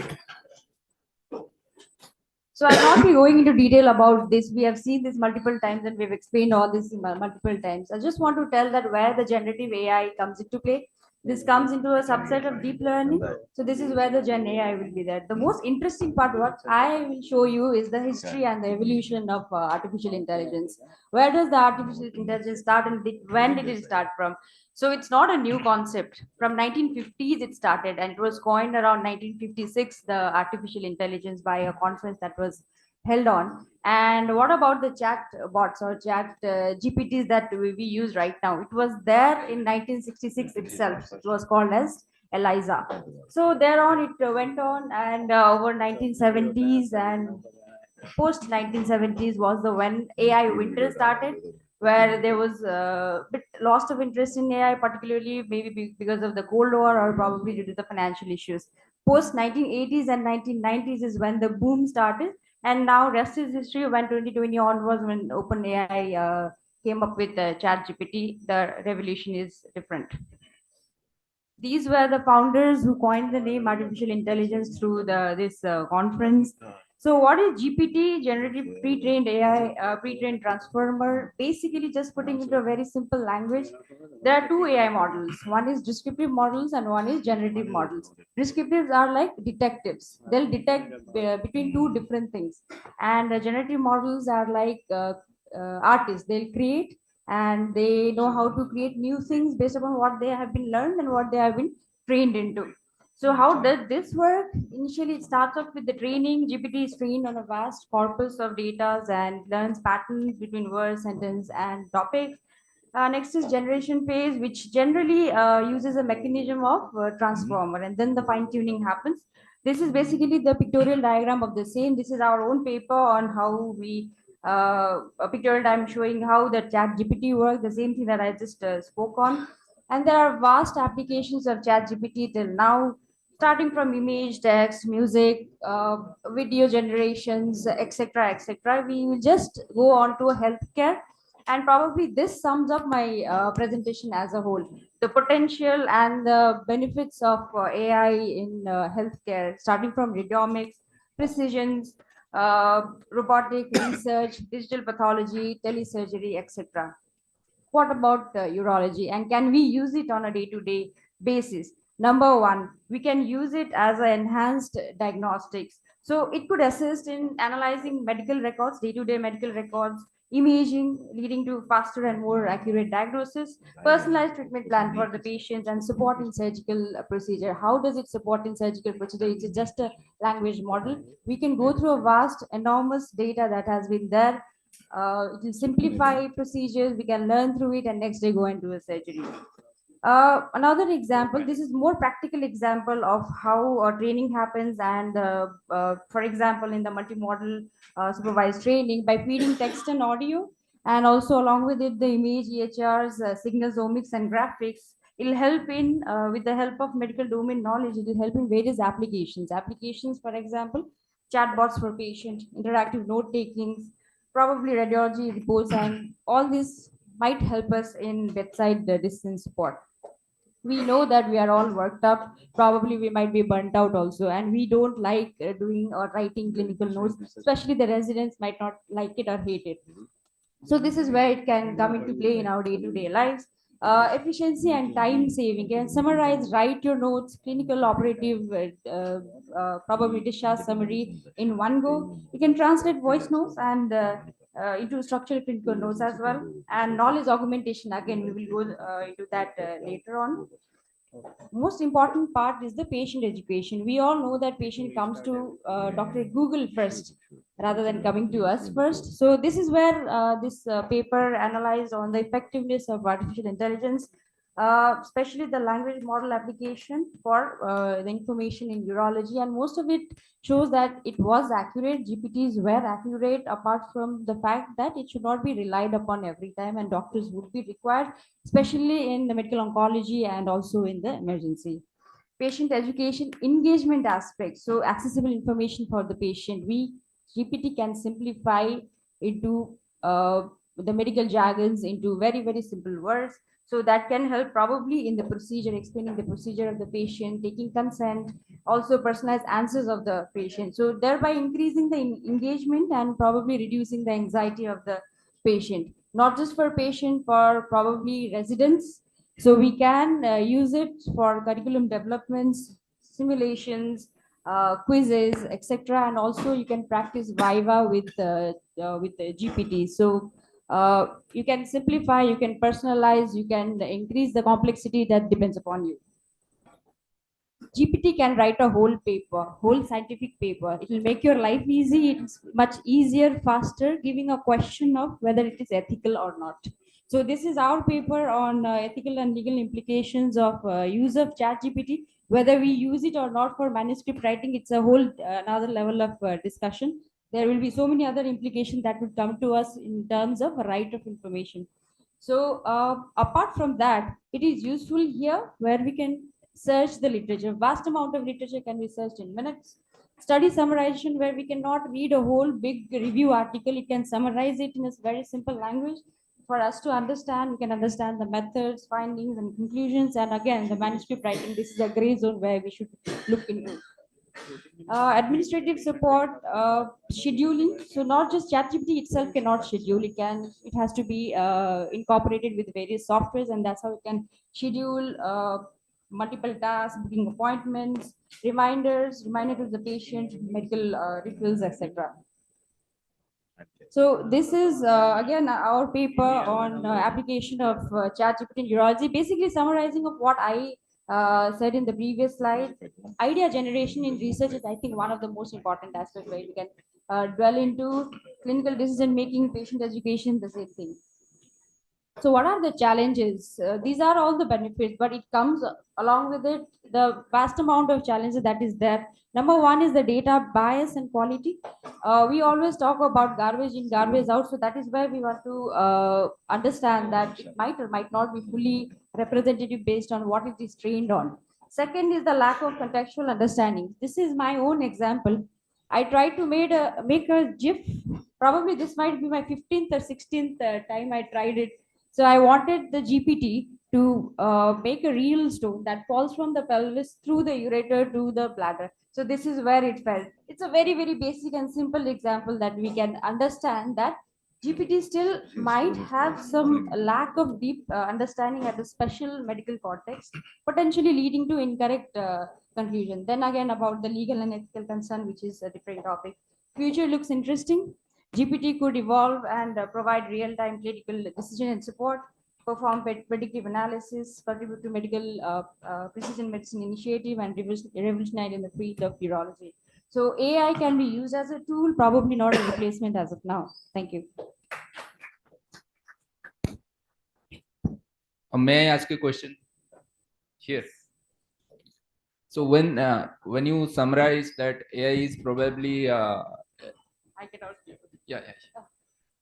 So I'll not be going into detail about this. We have seen this multiple times and we've explained all this multiple times. I just want to tell that where the generative AI comes into play. This comes into a subset of deep learning. So this is where the Gen AI will be there. The most interesting part, what I will show you, is the history and the evolution of artificial intelligence. Where does the artificial intelligence start and when did it start from? So it's not a new concept. From 1950s it started, and it was coined around 1956, the artificial intelligence, by a conference that was held on. And what about the chat bots or chat GPTs that we use right now? It was there in 1966 itself. It was called as ELIZA. So thereon it went on, and over 1970s and post 1970s was the when AI winter started, where there was a bit lost of interest in AI, particularly maybe because of the Cold War or probably due to the financial issues. Post 1980s and 1990s is when the boom started, and now rest is history. When 2020 onwards, when OpenAI came up with ChatGPT, the revolution is different. These were the founders who coined the name artificial intelligence through this conference. So what is GPT? Generative pre-trained AI, pre-trained transformer. Basically, just putting into a very simple language, there are two AI models. One is descriptive models and one is generative models. Descriptives are like detectives. They'll detect between two different things. And the generative models are like artists. They'll create, and they know how to create new things based upon what they have been learned and what they have been trained into. So how does this work? Initially, it starts off with the training. GPT is trained on a vast corpus of data and learns patterns between words, sentence, and topics. Next is generation phase, which generally uses a mechanism of transformer, and then the fine tuning happens. This is basically the pictorial diagram of the same. This is our own paper on how we a pictorial diagram showing how the ChatGPT works, the same thing that I just spoke on. And there are vast applications of ChatGPT till now. starting from image, text, music, video generations, etc., etc. We will just go on to healthcare, and probably this sums up my presentation as a whole. The potential and the benefits of AI in healthcare, starting from radiomics, precisions, robotic research, digital pathology, telesurgery, etc. What about urology, and can we use it on a day-to-day basis? Number one, we can use it as an enhanced diagnostics. So it could assist in analyzing medical records, day-to-day medical records, imaging, leading to faster and more accurate diagnosis, personalized treatment plan for the patients, and support in surgical procedure. How does it support in surgical procedure? It's just a language model. We can go through a vast, enormous data that has been there. It will simplify procedures. We can learn through it and next day go and do a surgery. Another example, this is more practical example of how training happens, and for example in the multimodal supervised training, by feeding text and audio, and also along with it the image, EHRs, signals, omics and graphics. It'll help in with the help of medical domain knowledge, it will help in various applications, for example chatbots for patient, interactive note takings, probably radiology reports, and all this might help us in bedside distance support. We know that we are all worked up, probably we might be burnt out also, and we don't like doing or writing clinical notes, especially the residents might not like it or hate it. So this is where it can come into play in our day-to-day lives. Efficiency and time saving. Can summarize, write your notes, clinical operative, probably discharge summary in one go. You can translate voice notes and into structured clinical notes as well. And knowledge augmentation, again, we will go into that later on. Most important part is the patient education. We all know that patient comes to Dr. Google first rather than coming to us first. So this is where this paper analyzed on the effectiveness of artificial intelligence, especially the language model application for the information in urology, and most of it shows that it was accurate. GPTs were accurate, apart from the fact that it should not be relied upon every time, and doctors would be required, especially in the medical oncology and also in the emergency. Patient education, engagement aspects, so accessible information for the patient. GPT can simplify into the medical jargons into very, very simple words. So that can help probably in the procedure, explaining the procedure of the patient, taking consent, also personalized answers of the patient. So thereby increasing the engagement and probably reducing the anxiety of the patient, not just for patient, for probably residents. So we can use it for curriculum developments, simulations, quizzes, etc. And also you can practice Viva with the GPT. So you can simplify, you can personalize, you can increase the complexity, that depends upon you. GPT can write a whole paper, whole scientific paper. It will make your life easy. It's much easier, faster, giving a question of whether it is ethical or not. So this is our paper on ethical and legal implications of use of ChatGPT. Whether we use it or not for manuscript writing, it's a whole another level of discussion. There will be so many other implications that would come to us in terms of right of information. So apart from that, it is useful here where we can search the literature. Vast amount of literature can be searched in minutes. Study summarization, where we cannot read a whole big review article. It can summarize it in a very simple language for us to understand. We can understand the methods, findings, and conclusions. And again, the manuscript writing, this is a gray zone where we should look into. Administrative support, scheduling. So not just ChatGPT itself cannot schedule. It has to be incorporated with various softwares, and that's how it can schedule multiple tasks, booking appointments, reminder to the patient, medical refills, etc. So this is again our paper on application of ChatGPT in urology, basically summarizing of what I said in the previous slide. Idea generation in research is, I think, one of the most important aspects where you can dwell into clinical decision making, patient education, the same thing. So what are the challenges? These are all the benefits, but it comes along with it the vast amount of challenges that is there. Number one is the data bias and quality. We always talk about garbage in, garbage out. So that is where we want to understand that it might or might not be fully representative based on what it is trained on. Second is the lack of contextual understanding. This is my own example. I tried to make a GIF. Probably this might be my 15th or 16th time I tried it. So I wanted the GPT to make a real stone that falls from the pelvis through the ureter to the bladder. So this is where it fell. It's a very, very basic and simple example that we can understand that GPT still might have some lack of deep understanding at the special medical context, potentially leading to incorrect conclusion. Then again, about the legal and ethical concern, which is a different topic. Future looks interesting. GPT could evolve and provide real-time clinical decision and support, perform predictive analysis, contribute to medical precision medicine initiative, and revolutionize in the field of urology. So AI can be used as a tool, probably not a replacement as of now. Thank you. May I ask a question here? So when you summarize that AI is probably I cannot. yeah.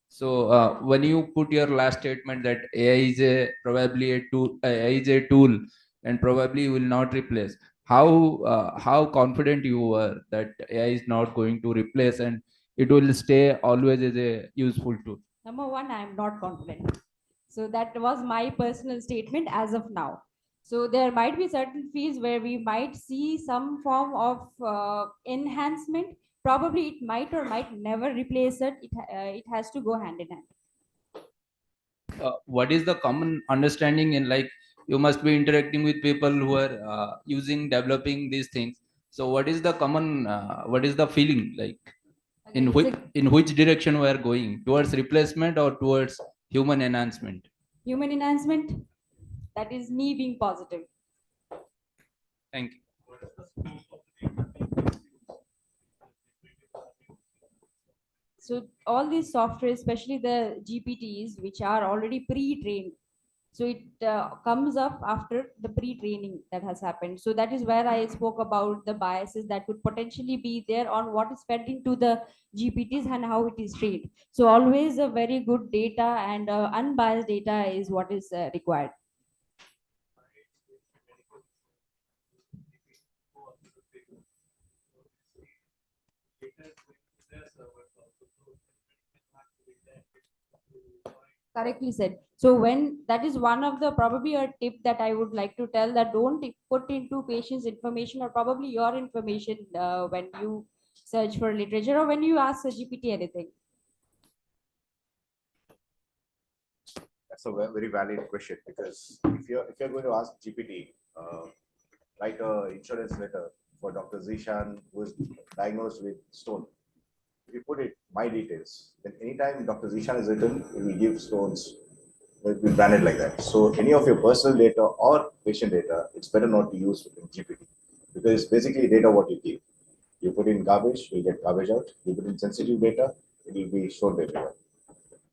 So when you put your last statement that AI is probably a tool, AI is a tool and probably will not replace. How confident you were that AI is not going to replace and it will stay always as a useful tool? Number one, I am not confident. So that was my personal statement as of now. So there might be certain fields where we might see some form of enhancement. Probably it might or might never replace it. It has to go hand in hand. What is the common understanding in, like, you must be interacting with people who are developing these things. So what is the common, what is the feeling like? In which direction we are going, towards replacement or towards human enhancement? Human enhancement. That is me being positive. Thank you. So all these software, especially the GPTs, which are already pre-trained, so it comes up after the pre-training that has happened. So that is where I spoke about the biases that could potentially be there on what is fed into the GPTs and how it is trained. So always a very good data and unbiased data is what is required. Correctly said. So when that is one of the probably a tip that I would like to tell, that don't put into patients information or probably your information when you search for literature or when you ask a GPT anything. That's a very valid question, because if you're going to ask GPT, write a insurance letter for Dr. Zishan, who is diagnosed with stone. If you put it my details, then anytime Dr. Zishan is written, it will give stones. It will be branded like that. So any of your personal data or patient data, it's better not to use in GPT, because it's basically data what you give. You put in garbage, you get garbage out. You put in sensitive data, it will be shown data.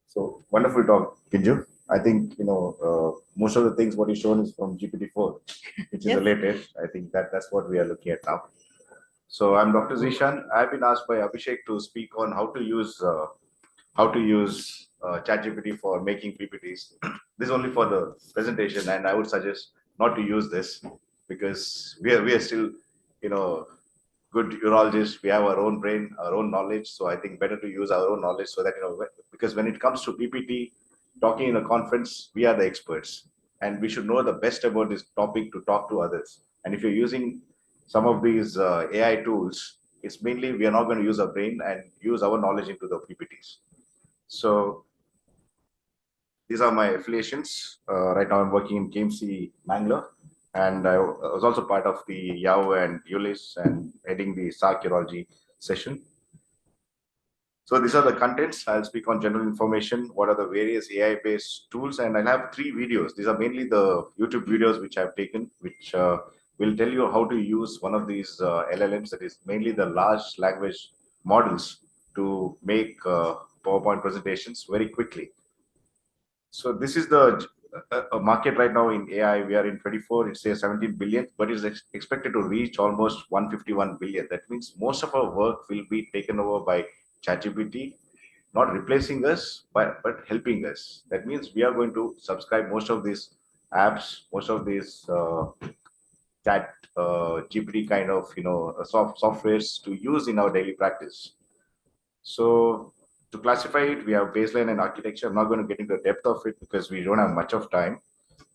So wonderful talk, Kinju. I think most of the things what is shown is from GPT-4, which is the latest. I think that's what we are looking at now. So I'm Dr. Zishan. I've been asked by Abhishek to speak on how to use ChatGPT for making PPTs. This is only for the presentation, and I would suggest not to use this, because we are still, good urologists. We have our own brain, our own knowledge. So I think better to use our own knowledge, so that because when it comes to PPT, talking in a conference, we are the experts, and we should know the best about this topic to talk to others. And if you're using some of these AI tools, it's mainly we are not going to use our brain and use our knowledge into the PPTs. So these are my affiliations. Right now I'm working in KMC Bangalore, and I was also part of the YAO and ULIS and heading the SARC urology session. So these are the contents. I'll speak on general information, what are the various AI-based tools, and I'll have 3 videos. These are mainly the YouTube videos which I've taken, which will tell you how to use one of these LLMs, that is mainly the large language models, to make PowerPoint presentations very quickly. So this is the market right now in AI. We are in 24, it's 17 billion, but it's expected to reach almost 151 billion. That means most of our work will be taken over by ChatGPT, not replacing us, but helping us. That means we are going to subscribe most of these apps, most of these chat GPT kind of softwares to use in our daily practice. So to classify it, we have baseline and architecture. I'm not going to get into the depth of it because we don't have much of time.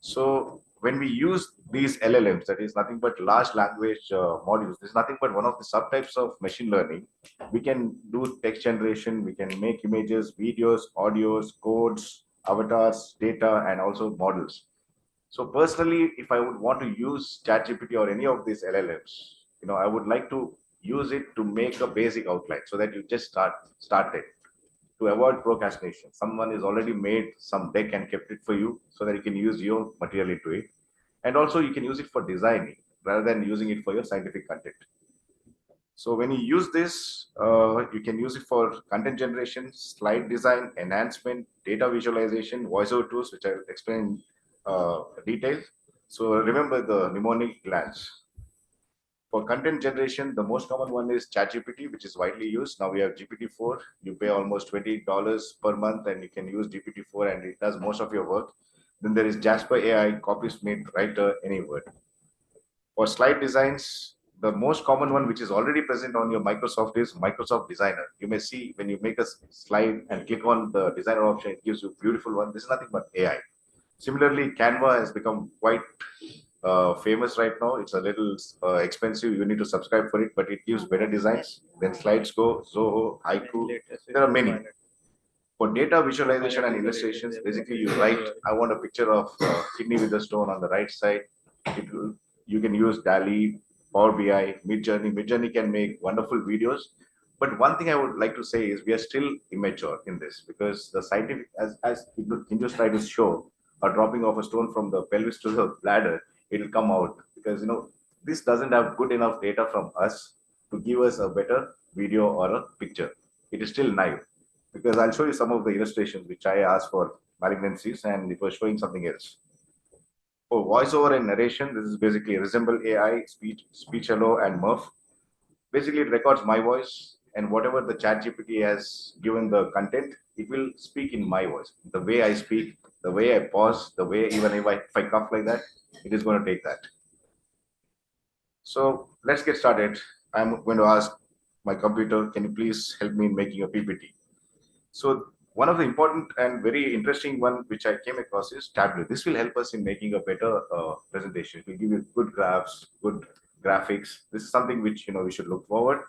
So when we use these LLMs, that is nothing but large language modules, this is nothing but one of the subtypes of machine learning. We can do text generation, we can make images, videos, audios, codes, avatars, data, and also models. So personally, if I would want to use ChatGPT or any of these LLMs, I would like to use it to make a basic outline so that you just start it. To avoid procrastination, someone has already made some deck and kept it for you so that you can use your material into it. And also you can use it for designing rather than using it for your scientific content. So when you use this, you can use it for content generation, slide design, enhancement, data visualization, voiceover tools, which I'll explain in detail. So remember the mnemonic glands. For content generation, the most common one is ChatGPT, which is widely used. Now we have GPT-4. You pay almost $20 per month and you can use GPT-4 and it does most of your work. Then there is Jasper AI, copysmith, writer, any word. For slide designs, the most common one, which is already present on your Microsoft, is Microsoft Designer. You may see when you make a slide and click on the designer option, it gives you a beautiful one. This is nothing but AI. Similarly, Canva has become quite famous right now. It's a little expensive. You need to subscribe for it, but it gives better designs. Then Slides Go, Zoho, Haiku. There are many. For data visualization and illustrations, basically you write, I want a picture of kidney with a stone on the right side. You can use DALL-E, Power BI, Midjourney. Midjourney can make wonderful videos. But one thing I would like to say is we are still immature in this because the scientific, as Hindu's try to show, or dropping off a stone from the pelvis to the bladder, it will come out because this doesn't have good enough data from us to give us a better video or a picture. It is still naive because I'll show you some of the illustrations which I asked for malignancies and it was showing something else. For voiceover and narration, this is basically Resemble AI, Speech Hello, and Murph. Basically, it records my voice and whatever the ChatGPT has given the content, it will speak in my voice. The way I speak, the way I pause, the way even if I cough like that, it is going to take that. So let's get started. I'm going to ask my computer, can you please help me in making a PPT? So one of the important and very interesting one which I came across is Tableau. This will help us in making a better presentation. It will give you good graphs, good graphics. This is something which we should look forward.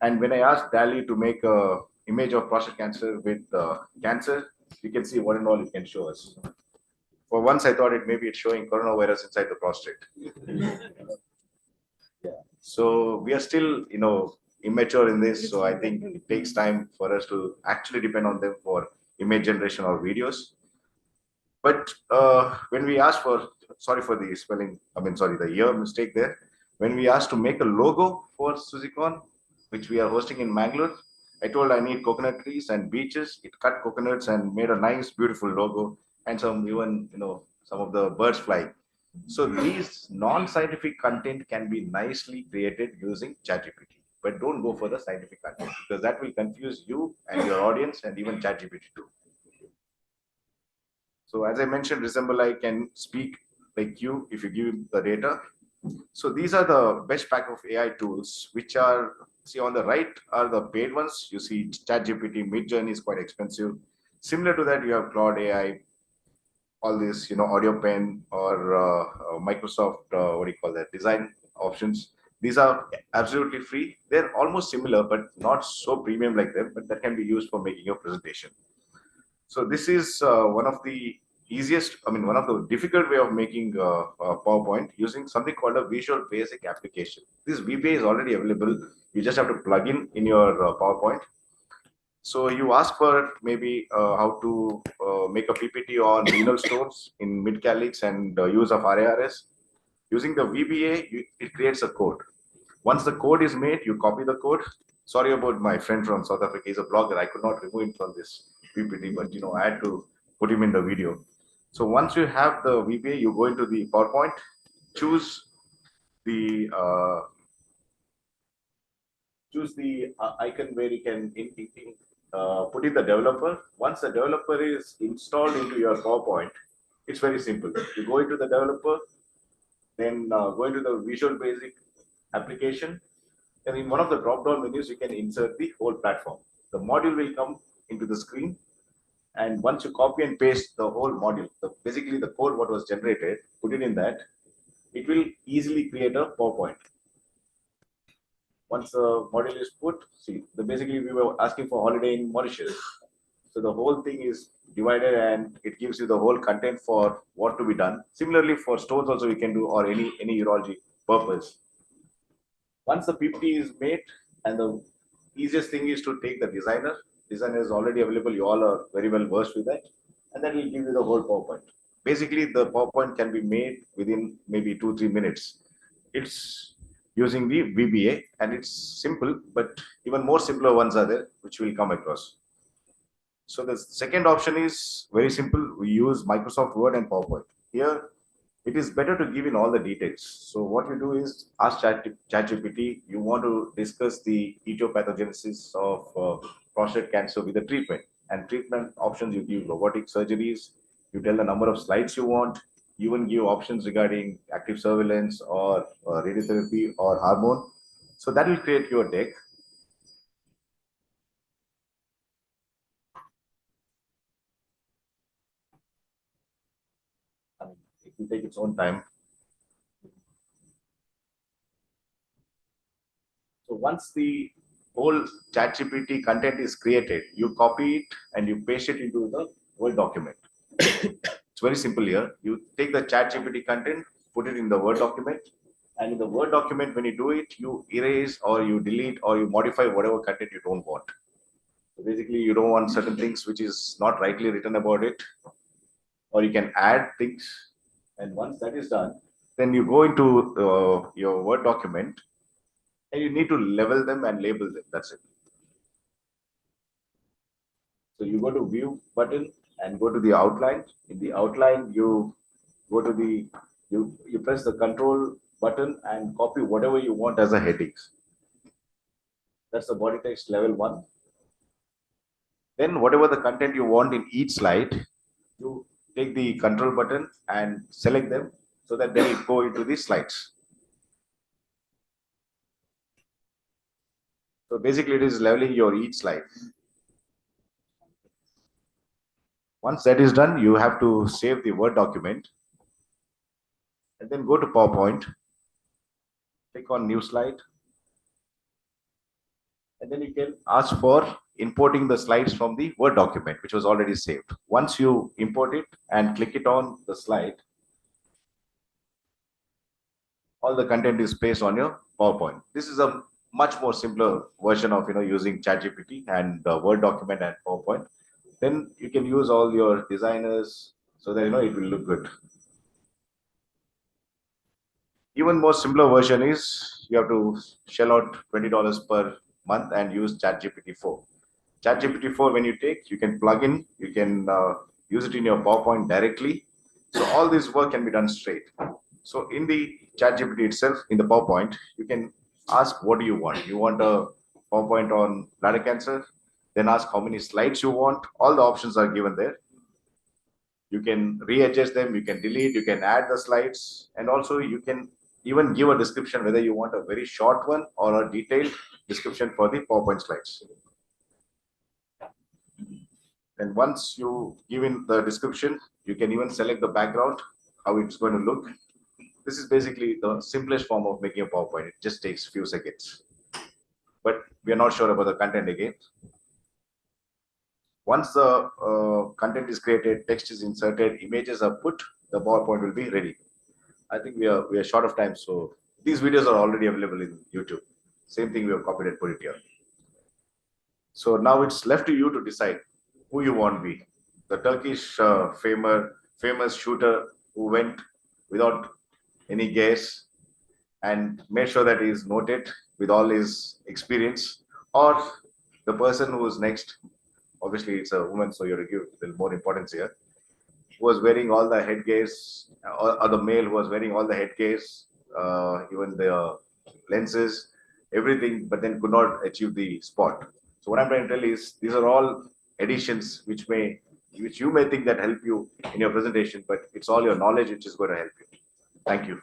And when I asked DALL-E to make a image of prostate cancer with cancer, you can see what and all it can show us. For once, I thought maybe it's showing coronavirus inside the prostate. So we are still, immature in this. So I think it takes time for us to actually depend on them for image generation or videos. But when we asked for, sorry for the spelling, the year mistake there. When we asked to make a logo for Suzicon, which we are hosting in Mangalore, I told I need coconut trees and beaches. It cut coconuts and made a nice, beautiful logo, and some of the birds flying. So these non-scientific content can be nicely created using ChatGPT, but don't go for the scientific content because that will confuse you and your audience and even ChatGPT too. So as I mentioned, Resemble AI can speak like you if you give him the data. So these are the best pack of AI tools, which are, see on the right are the paid ones. You see ChatGPT, Midjourney is quite expensive. Similar to that, you have Claude AI, all this, Audio Pen or Microsoft, design options. These are absolutely free. They're almost similar, but not so premium like them, but that can be used for making your presentation. So this is one of the easiest, one of the difficult way of making PowerPoint using something called a Visual Basic application. This VBA is already available. You just have to plug in your PowerPoint. So you ask for maybe how to make a PPT on renal stones in mid-calyx and use of RARS. Using the VBA, it creates a code. Once the code is made, you copy the code. Sorry about my friend from South Africa. He's a blogger. I could not remove him from this PPT, but I had to put him in the video. So once you have the VBA, you go into the PowerPoint, choose the icon where you can put in the developer. Once the developer is installed into your PowerPoint, it's very simple. You go into the developer, Then go into the Visual Basic application. And in one of the drop-down menus, you can insert the whole platform. The module will come into the screen. And once you copy and paste the whole module, basically the code what was generated, put it in that, it will easily create a PowerPoint. Once the module is put, see, basically we were asking for holiday in Mauritius. So the whole thing is divided and it gives you the whole content for what to be done. Similarly, for stones also we can do, or any urology purpose. Once the PPT is made, and the easiest thing is to take the designer. Designer is already available. You all are very well versed with that. And that will give you the whole PowerPoint. Basically, the PowerPoint can be made within maybe 2-3 minutes. It's using the VBA and it's simple, but even more simpler ones are there, which we'll come across. So the second option is very simple. We use Microsoft Word and PowerPoint. Here, it is better to give in all the details. So what you do is ask ChatGPT, you want to discuss the etiopathogenesis of prostate cancer with the treatment. And treatment options, you give robotic surgeries, you tell the number of slides you want, you even give options regarding active surveillance or radiotherapy or hormone. So that will create your deck. It will take its own time. So once the whole ChatGPT content is created, you copy it and you paste it into the Word document. It's very simple here. You take the ChatGPT content, put it in the Word document, and in the Word document, when you do it, you erase or you delete or you modify whatever content you don't want. So basically, you don't want certain things which is not rightly written about it, or you can add things. And once that is done, then you go into your Word document and you need to level them and label them. That's it. So you go to View button and go to the outline. In the outline, you go to you press the Control button and copy whatever you want as a headings. That's the body text level 1. Then whatever the content you want in each slide, you take the Control button and select them so that they will go into the slides. So basically it is leveling your each slide. Once that is done, you have to save the Word document and then go to PowerPoint, click on New Slide, and then you can ask for importing the slides from the Word document, which was already saved. Once you import it and click it on the slide, all the content is pasted on your PowerPoint. This is a much more simpler version of using ChatGPT and Word document and PowerPoint. Then you can use all your designers so that it will look good. Even more simpler version is you have to shell out $20 per month and use ChatGPT 4. ChatGPT 4, when you take, you can plug in, you can use it in your PowerPoint directly. So all this work can be done straight. So in the ChatGPT itself, in the PowerPoint, you can ask what do you want. You want a PowerPoint on bladder cancer? Then ask how many slides you want. All the options are given there. You can readjust them, you can delete, you can add the slides, and also you can even give a description whether you want a very short one or a detailed description for the PowerPoint slides. And once you give in the description, you can even select the background, how it's going to look. This is basically the simplest form of making a PowerPoint. It just takes a few seconds. But we are not sure about the content again. Once the content is created, text is inserted, images are put, the PowerPoint will be ready. I think we are short of time, so these videos are already available in YouTube. Same thing, we have copied and put it here. So now it's left to you to decide who you want to be. The Turkish famous shooter who went without any guess and made sure that he is noted with all his experience, or the person who is next. Obviously, it's a woman, so you have to give a little more importance here. Who was wearing all the headgears, or the male who was wearing all the headgears, even the lenses, everything, but then could not achieve the spot. So what I'm trying to tell is these are all additions which you may think that help you in your presentation, but it's all your knowledge which is going to help you. Thank you.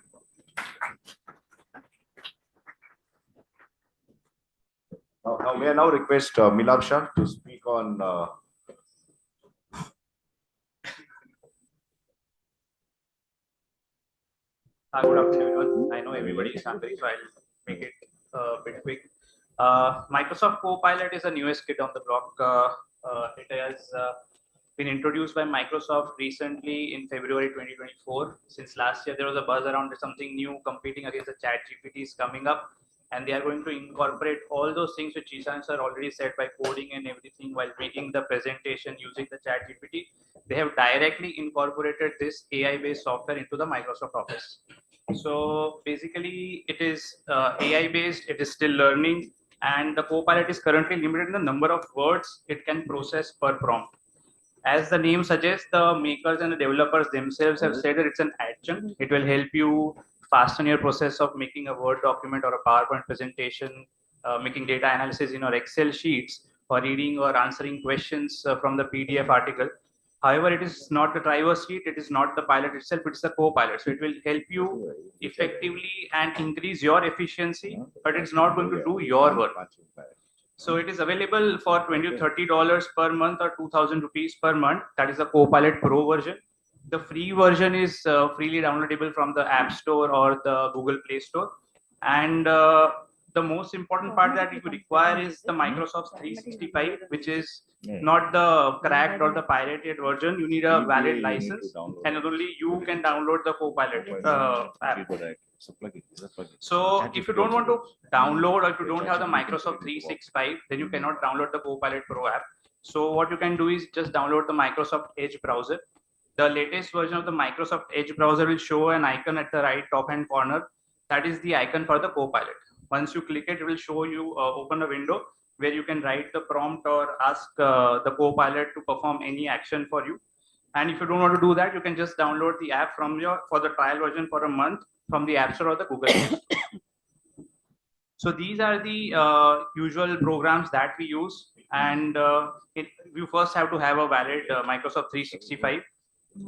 Now, may I now request Milab Shah to speak on Good afternoon, everyone. I know everybody is hungry, so I'll make it a bit quick. Microsoft Copilot is the newest kid on the block. It has been introduced by Microsoft recently in February 2024. Since last year, there was a buzz around something new competing against the ChatGPT is coming up, and they are going to incorporate all those things which Ishan sir already said by coding and everything while making the presentation using the ChatGPT. They have directly incorporated this AI-based software into the Microsoft Office. So basically, it is AI-based. It is still learning, and the Copilot is currently limited in the number of words it can process per prompt. As the name suggests, the makers and the developers themselves have said that it's an adjunct. It will help you fasten your process of making a Word document or a PowerPoint presentation, making data analysis in your Excel sheets, or reading or answering questions from the PDF article. However, it is not the driver's seat, it is not the pilot itself, it's the co-pilot. So it will help you effectively and increase your efficiency, but it's not going to do your work. So it is available for $20 to $30 per month or 2,000 rupees per month. That is the Copilot Pro version. The free version is freely downloadable from the App Store or the Google Play Store. And the most important part that you require is the Microsoft 365, which is not the cracked or the pirated version. You need a valid license, and only you can download the Copilot app. So if you don't want to download, or if you don't have the Microsoft 365, then you cannot download the Copilot Pro app. So what you can do is just download the Microsoft Edge browser. The latest version of the Microsoft Edge browser will show an icon at the right top hand corner. That is the icon for the Copilot. Once you click it, it will show you open a window where you can write the prompt or ask the Copilot to perform any action for you. And if you don't want to do that, you can just download the app from for the trial version for a month from the App Store or the Google Play Store. So these are the usual programs that we use, and you first have to have a valid Microsoft 365.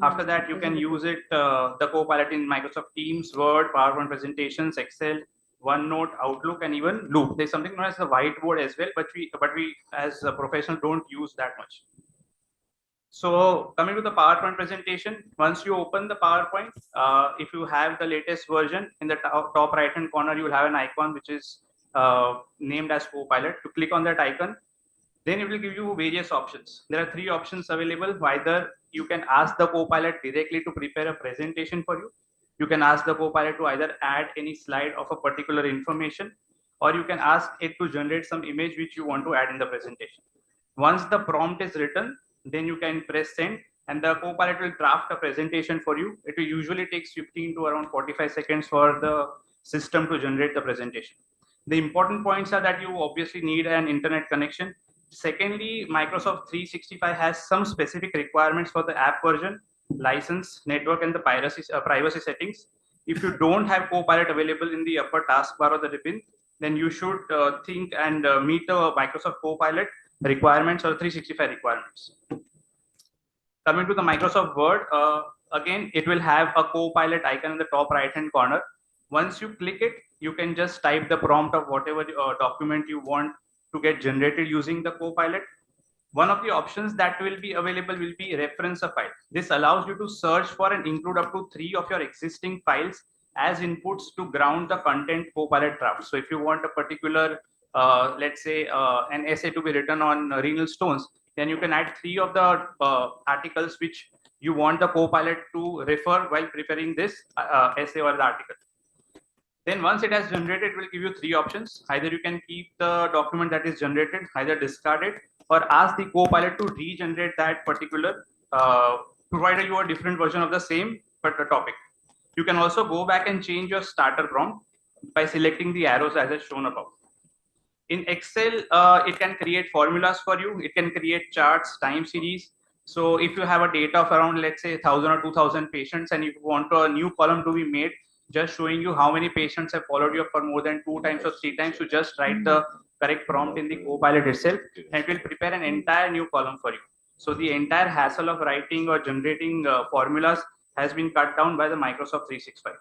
After that, you can use it, the Copilot in Microsoft Teams, Word, PowerPoint presentations, Excel, OneNote, Outlook, and even Loop. There's something known as the whiteboard as well, but we as a professional don't use that much. So coming to the PowerPoint presentation, once you open the PowerPoint, if you have the latest version, in the top right hand corner, you will have an icon which is named as Copilot. To click on that icon, then it will give you various options. There are 3 options available. Either you can ask the Copilot directly to prepare a presentation for you. You can ask the Copilot to either add any slide of a particular information, or you can ask it to generate some image which you want to add in the presentation. Once the prompt is written, then you can press send, and the Copilot will draft a presentation for you. It will usually takes 15 to around 45 seconds for the system to generate the presentation. The important points are that you obviously need an internet connection. Secondly, Microsoft 365 has some specific requirements for the app version, license, network, and the privacy settings. If you don't have Copilot available in the upper taskbar or the ribbon, then you should think and meet the Microsoft Copilot requirements or 365 requirements. Coming to the Microsoft Word, again, it will have a Copilot icon in the top right hand corner. Once you click it, you can just type the prompt of whatever document you want to get generated using the Copilot. One of the options that will be available will be reference a file. This allows you to search for and include up to 3 of your existing files as inputs to ground the content Copilot draft. So if you want a particular, let's say an essay to be written on renal stones, then you can add 3 of the articles which you want the Copilot to refer while preparing this essay or the article. Then once it has generated, it will give you 3 options. Either you can keep the document that is generated, either discard it, or ask the Copilot to regenerate that particular, provide you a different version of the same topic. You can also go back and change your starter prompt by selecting the arrows as is shown above. In Excel, it can create formulas for you. It can create charts, time series. So if you have a data of around, let's say 1,000 or 2,000 patients, and you want a new column to be made, just showing you how many patients have followed you for more than 2 times or 3 times, you just write the correct prompt in the Copilot itself, and it will prepare an entire new column for you. So the entire hassle of writing or generating formulas has been cut down by the Microsoft 365.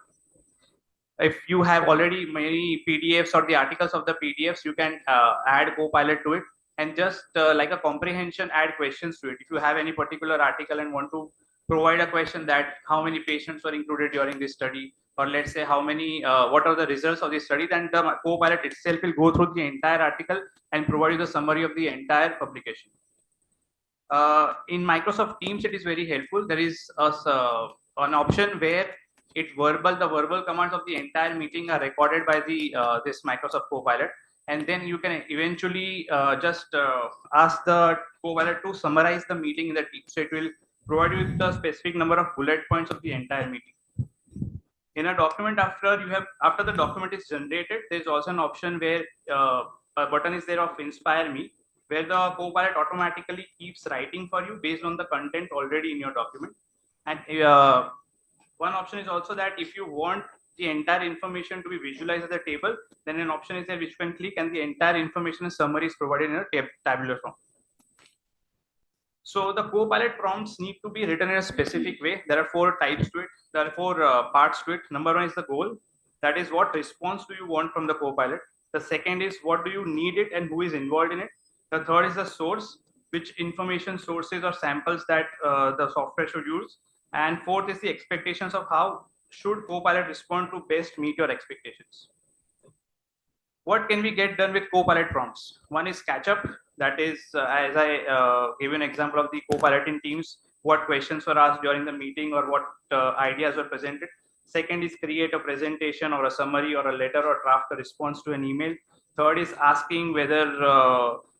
if you have already many PDFs or the articles of the PDFs, you can add Copilot to it and just like a comprehension, add questions to it. If you have any particular article and want to provide a question that how many patients were included during this study, or let's say how many, what are the results of this study, then the Copilot itself will go through the entire article and provide you the summary of the entire publication. In Microsoft Teams, it is very helpful. There is an option where the verbal commands of the entire meeting are recorded by the this Microsoft Copilot, and then you can eventually just ask the Copilot to summarize the meeting in the team. So it will provide you with the specific number of bullet points of the entire meeting. In a document, after the document is generated, there is also an option where a button is there of Inspire Me, where the Copilot automatically keeps writing for you based on the content already in your document. And one option is also that if you want the entire information to be visualized as a table, then an option is there which you can click and the entire information and summary is provided in a tabular form. So the Copilot prompts need to be written in a specific way. There are 4 types to it. There are 4 parts to it. Number 1 is the goal. That is, what response do you want from the Copilot? The second is, what do you need it and who is involved in it? The third is the source, which information sources or samples that the software should use. And fourth is the expectations of how should Copilot respond to best meet your expectations. What can we get done with Copilot prompts? One is catch up. That is, as I gave an example of the Copilot in Teams, what questions were asked during the meeting or what ideas were presented. Second is create a presentation or a summary or a letter or draft a response to an email. Third is asking whether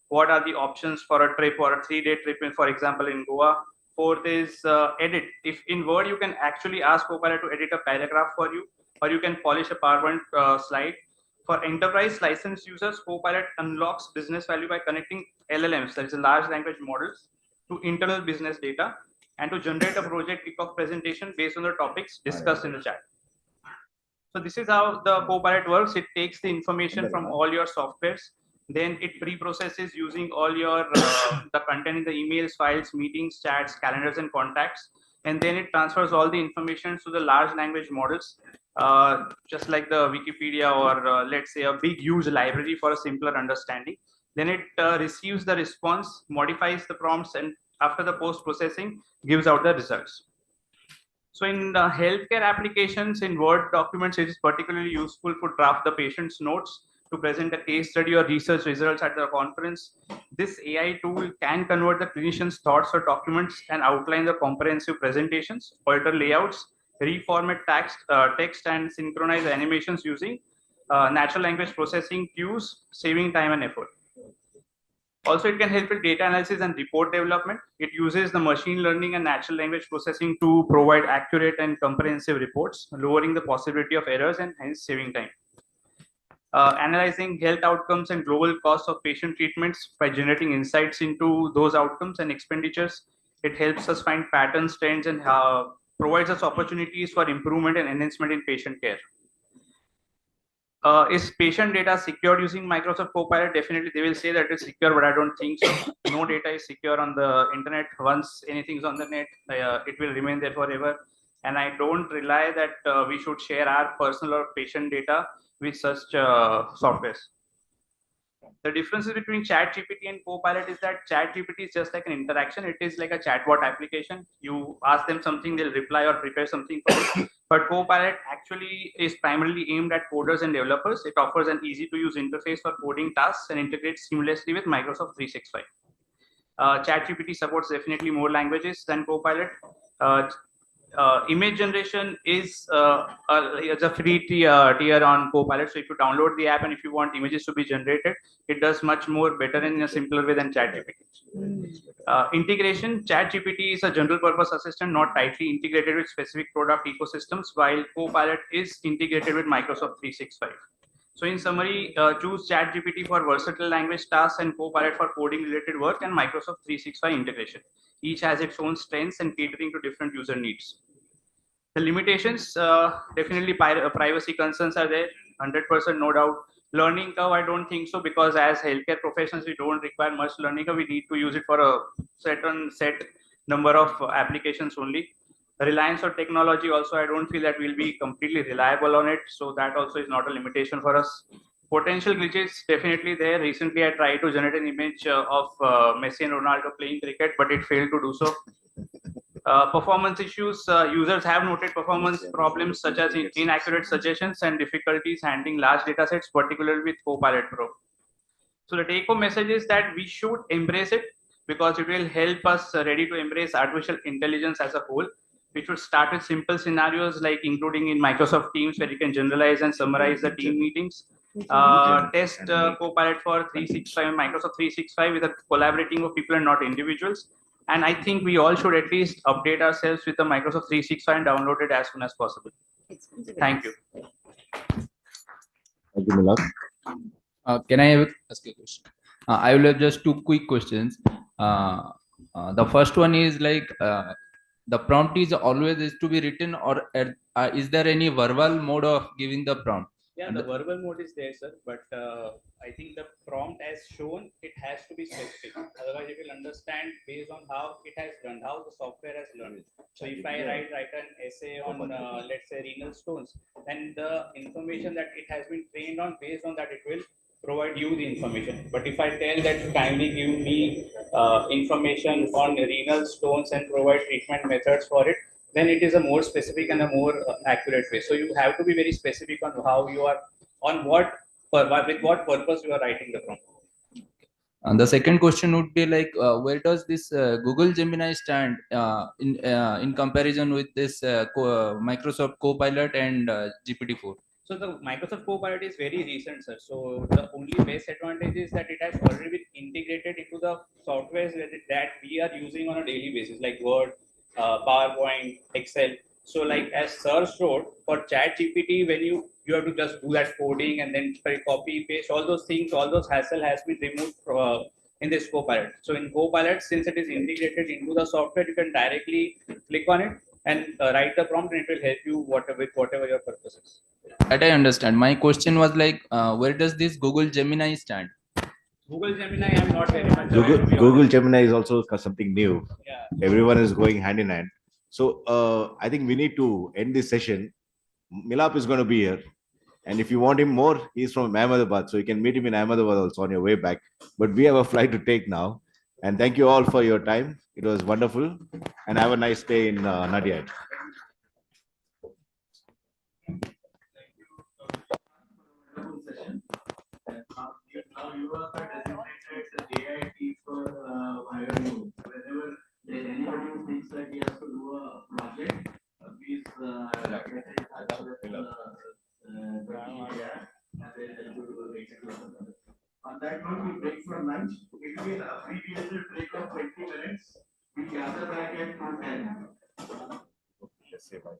what are the options for a trip or a 3-day trip, for example, in Goa. Fourth is edit. If in Word, you can actually ask Copilot to edit a paragraph for you, or you can polish a PowerPoint slide. For enterprise license users, Copilot unlocks business value by connecting LLMs, that is large language models, to internal business data, and to generate a project kickoff presentation based on the topics discussed in the chat. So this is how the Copilot works. It takes the information from all your softwares, then it pre-processes using all your the content in the emails, files, meetings, chats, calendars, and contacts, and then it transfers all the information to the large language models, just like the Wikipedia or let's say a big huge library for a simpler understanding. Then it receives the response, modifies the prompts, and after the post-processing gives out the results. So in the healthcare applications, in Word documents, it is particularly useful to draft the patient's notes, to present a case study or research results at the conference. This AI tool can convert the clinician's thoughts or documents and outline the comprehensive presentations, alter layouts, reformat text and synchronize animations using natural language processing cues, saving time and effort. Also, it can help with data analysis and report development. It uses the machine learning and natural language processing to provide accurate and comprehensive reports, lowering the possibility of errors and hence saving time. Analyzing health outcomes and global costs of patient treatments by generating insights into those outcomes and expenditures. It helps us find patterns, trends, and provides us opportunities for improvement and enhancement in patient care. Is patient data secured using Microsoft Copilot? Definitely, they will say that it's secure, but I don't think so. No data is secure on the internet. Once anything is on the net, it will remain there forever. And I don't rely that we should share our personal or patient data with such softwares. The differences between ChatGPT and Copilot is that ChatGPT is just like an interaction. It is like a chatbot application. You ask them something, they'll reply or prepare something for you. But Copilot actually is primarily aimed at coders and developers. It offers an easy-to-use interface for coding tasks and integrates seamlessly with Microsoft 365. ChatGPT supports definitely more languages than Copilot. Image generation is a free tier on Copilot. So if you download the app and if you want images to be generated, it does much more better in a simpler way than ChatGPT. Integration, ChatGPT is a general purpose assistant, not tightly integrated with specific product ecosystems, while Copilot is integrated with Microsoft 365. So in summary, choose ChatGPT for versatile language tasks and Copilot for coding related work and Microsoft 365 integration. Each has its own strengths and catering to different user needs. The limitations, definitely privacy concerns are there, 100% no doubt. Learning curve, I don't think so, because as healthcare professionals, we don't require much learning curve. We need to use it for a certain set number of applications only. reliance on technology also, I don't feel that we'll be completely reliable on it. So that also is not a limitation for us. Potential glitches definitely there. Recently, I tried to generate an image of Messi and Ronaldo playing cricket, but it failed to do so. Performance issues, users have noted performance problems such as inaccurate suggestions and difficulties handling large data sets, particularly with Copilot Pro. So the take-home message is that we should embrace it because it will help us ready to embrace artificial intelligence as a whole. We should start with simple scenarios like including in Microsoft Teams where you can generalize and summarize the team meetings. Test Copilot for 365, Microsoft 365 with a collaborating of people and not individuals. And I think we all should at least update ourselves with the Microsoft 365 and download it as soon as possible. Thank you. Thank you, Milak. Can I ask a question? I will have just two quick questions. The first one is like the prompt is always is to be written, or is there any verbal mode of giving the prompt? Yeah, the verbal mode is there, sir, but I think the prompt as shown, it has to be specific. Otherwise, it will understand based on how it has learned, how the software has learned. So if I write an essay on, let's say, renal stones, then the information that it has been trained on, based on that, it will provide you the information. But if I tell that kindly give me information on renal stones and provide treatment methods for it, then it is a more specific and a more accurate way. So you have to be very specific on how you are, on what, with what purpose you are writing the prompt. And the second question would be like, where does this Google Gemini stand in comparison with this Microsoft Copilot and GPT-4? So the Microsoft Copilot is very recent, sir. So the only best advantage is that it has already been integrated into the softwares that we are using on a daily basis, like Word, PowerPoint, Excel. So like as Sir showed, for Chat GPT, when you have to just do that coding and then copy, paste, all those things, all those hassle has been removed in this Copilot. So in Copilot, since it is integrated into the software, you can directly click on it and write the prompt, and it will help you with whatever your purpose is. That I understand. My question was like, where does this Google Gemini stand? Google Gemini, I'm not very much. Google Gemini is also something new. Yeah. Everyone is going hand in hand. So I think we need to end this session. Milap is going to be here. And if you want him more, he's from Ahmedabad. So you can meet him in Ahmedabad also on your way back. But we have a flight to take now. And thank you all for your time. It was wonderful. And have a nice day in Nadia. Now you are designated JIT for IOU. Whenever there's anybody who thinks that he has to do a project, please get in touch with the and they'll help you to execute. On that note, we break for lunch. It will be an abbreviated break of 20 minutes. We gather back at 2:10. Let's say bye.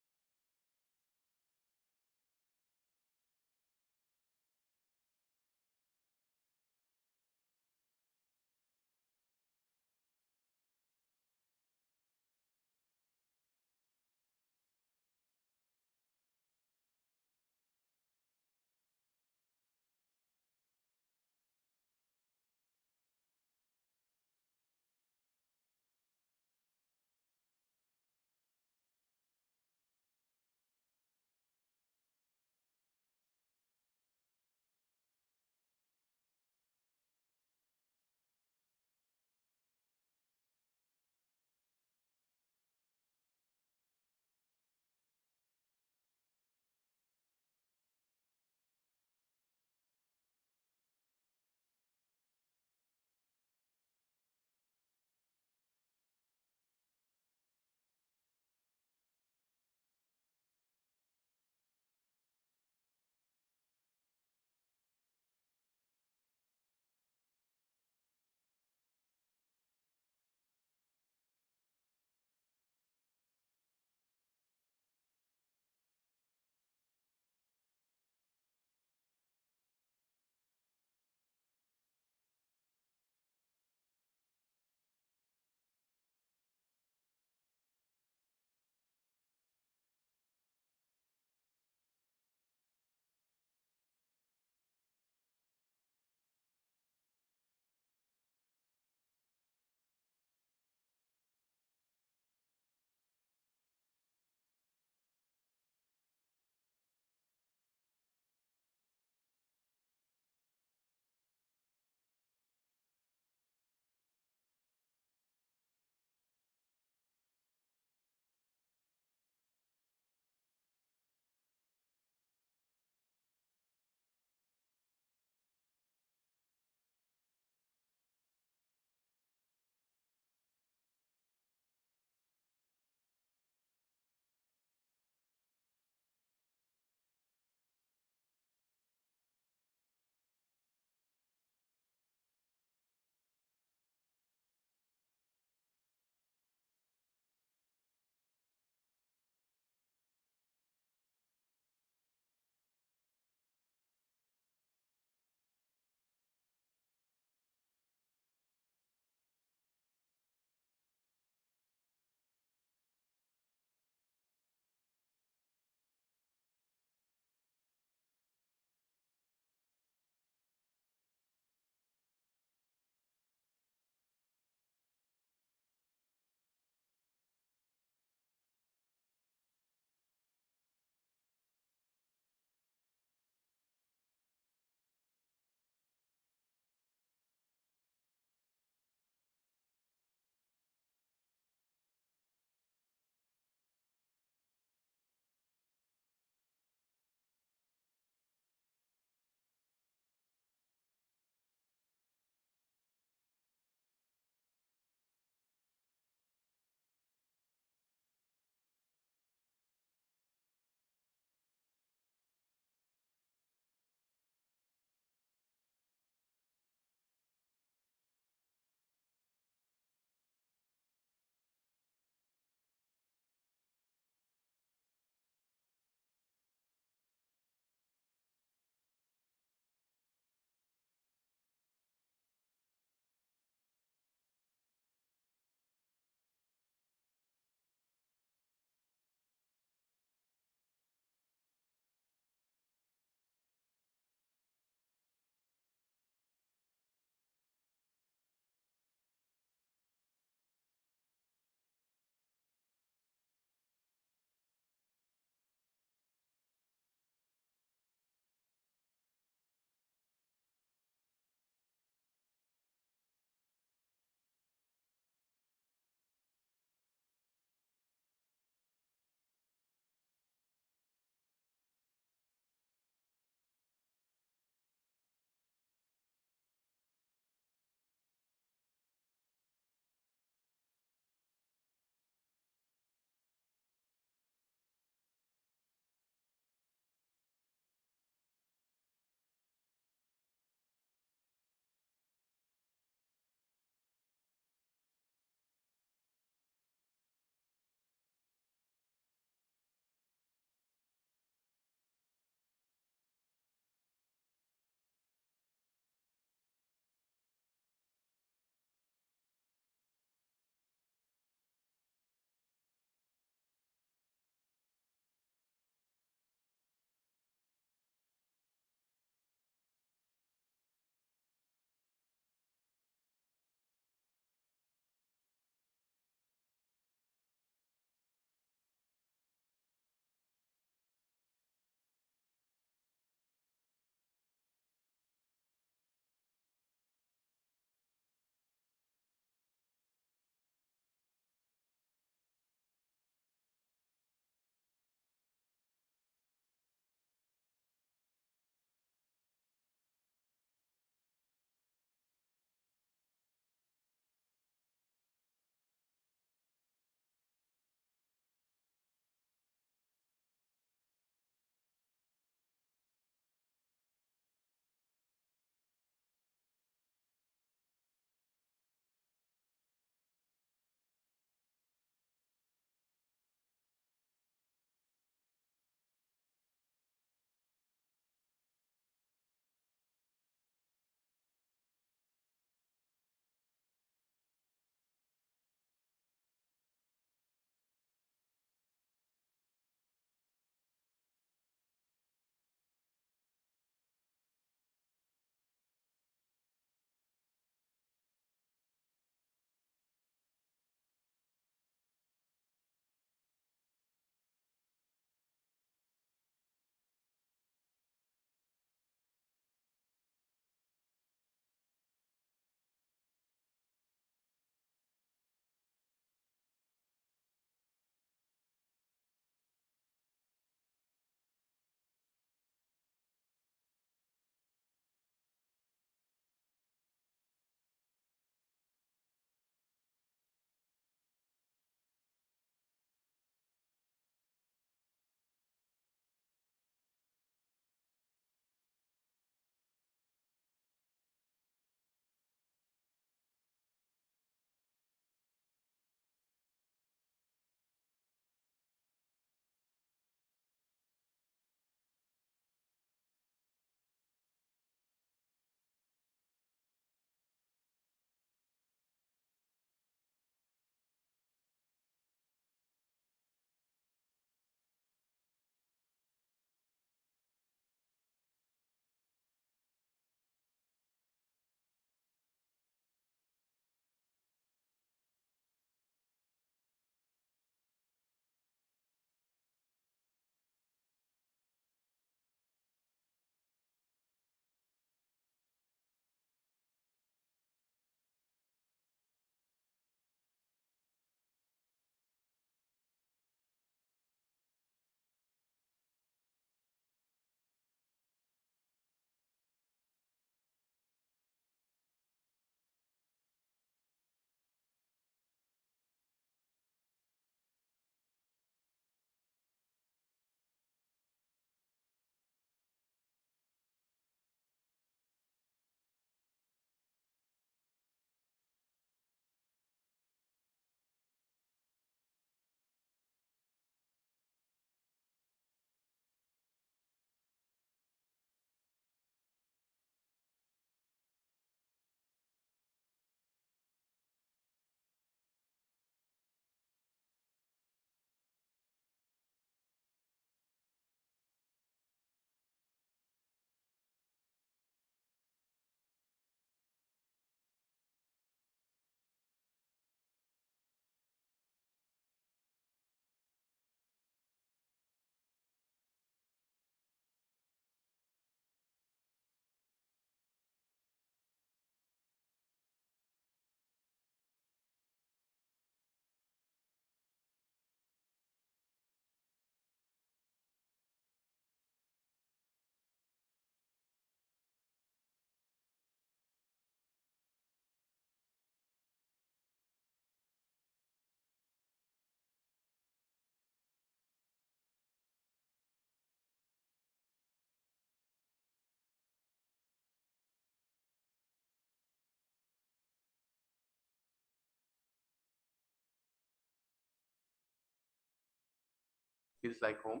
feels like home.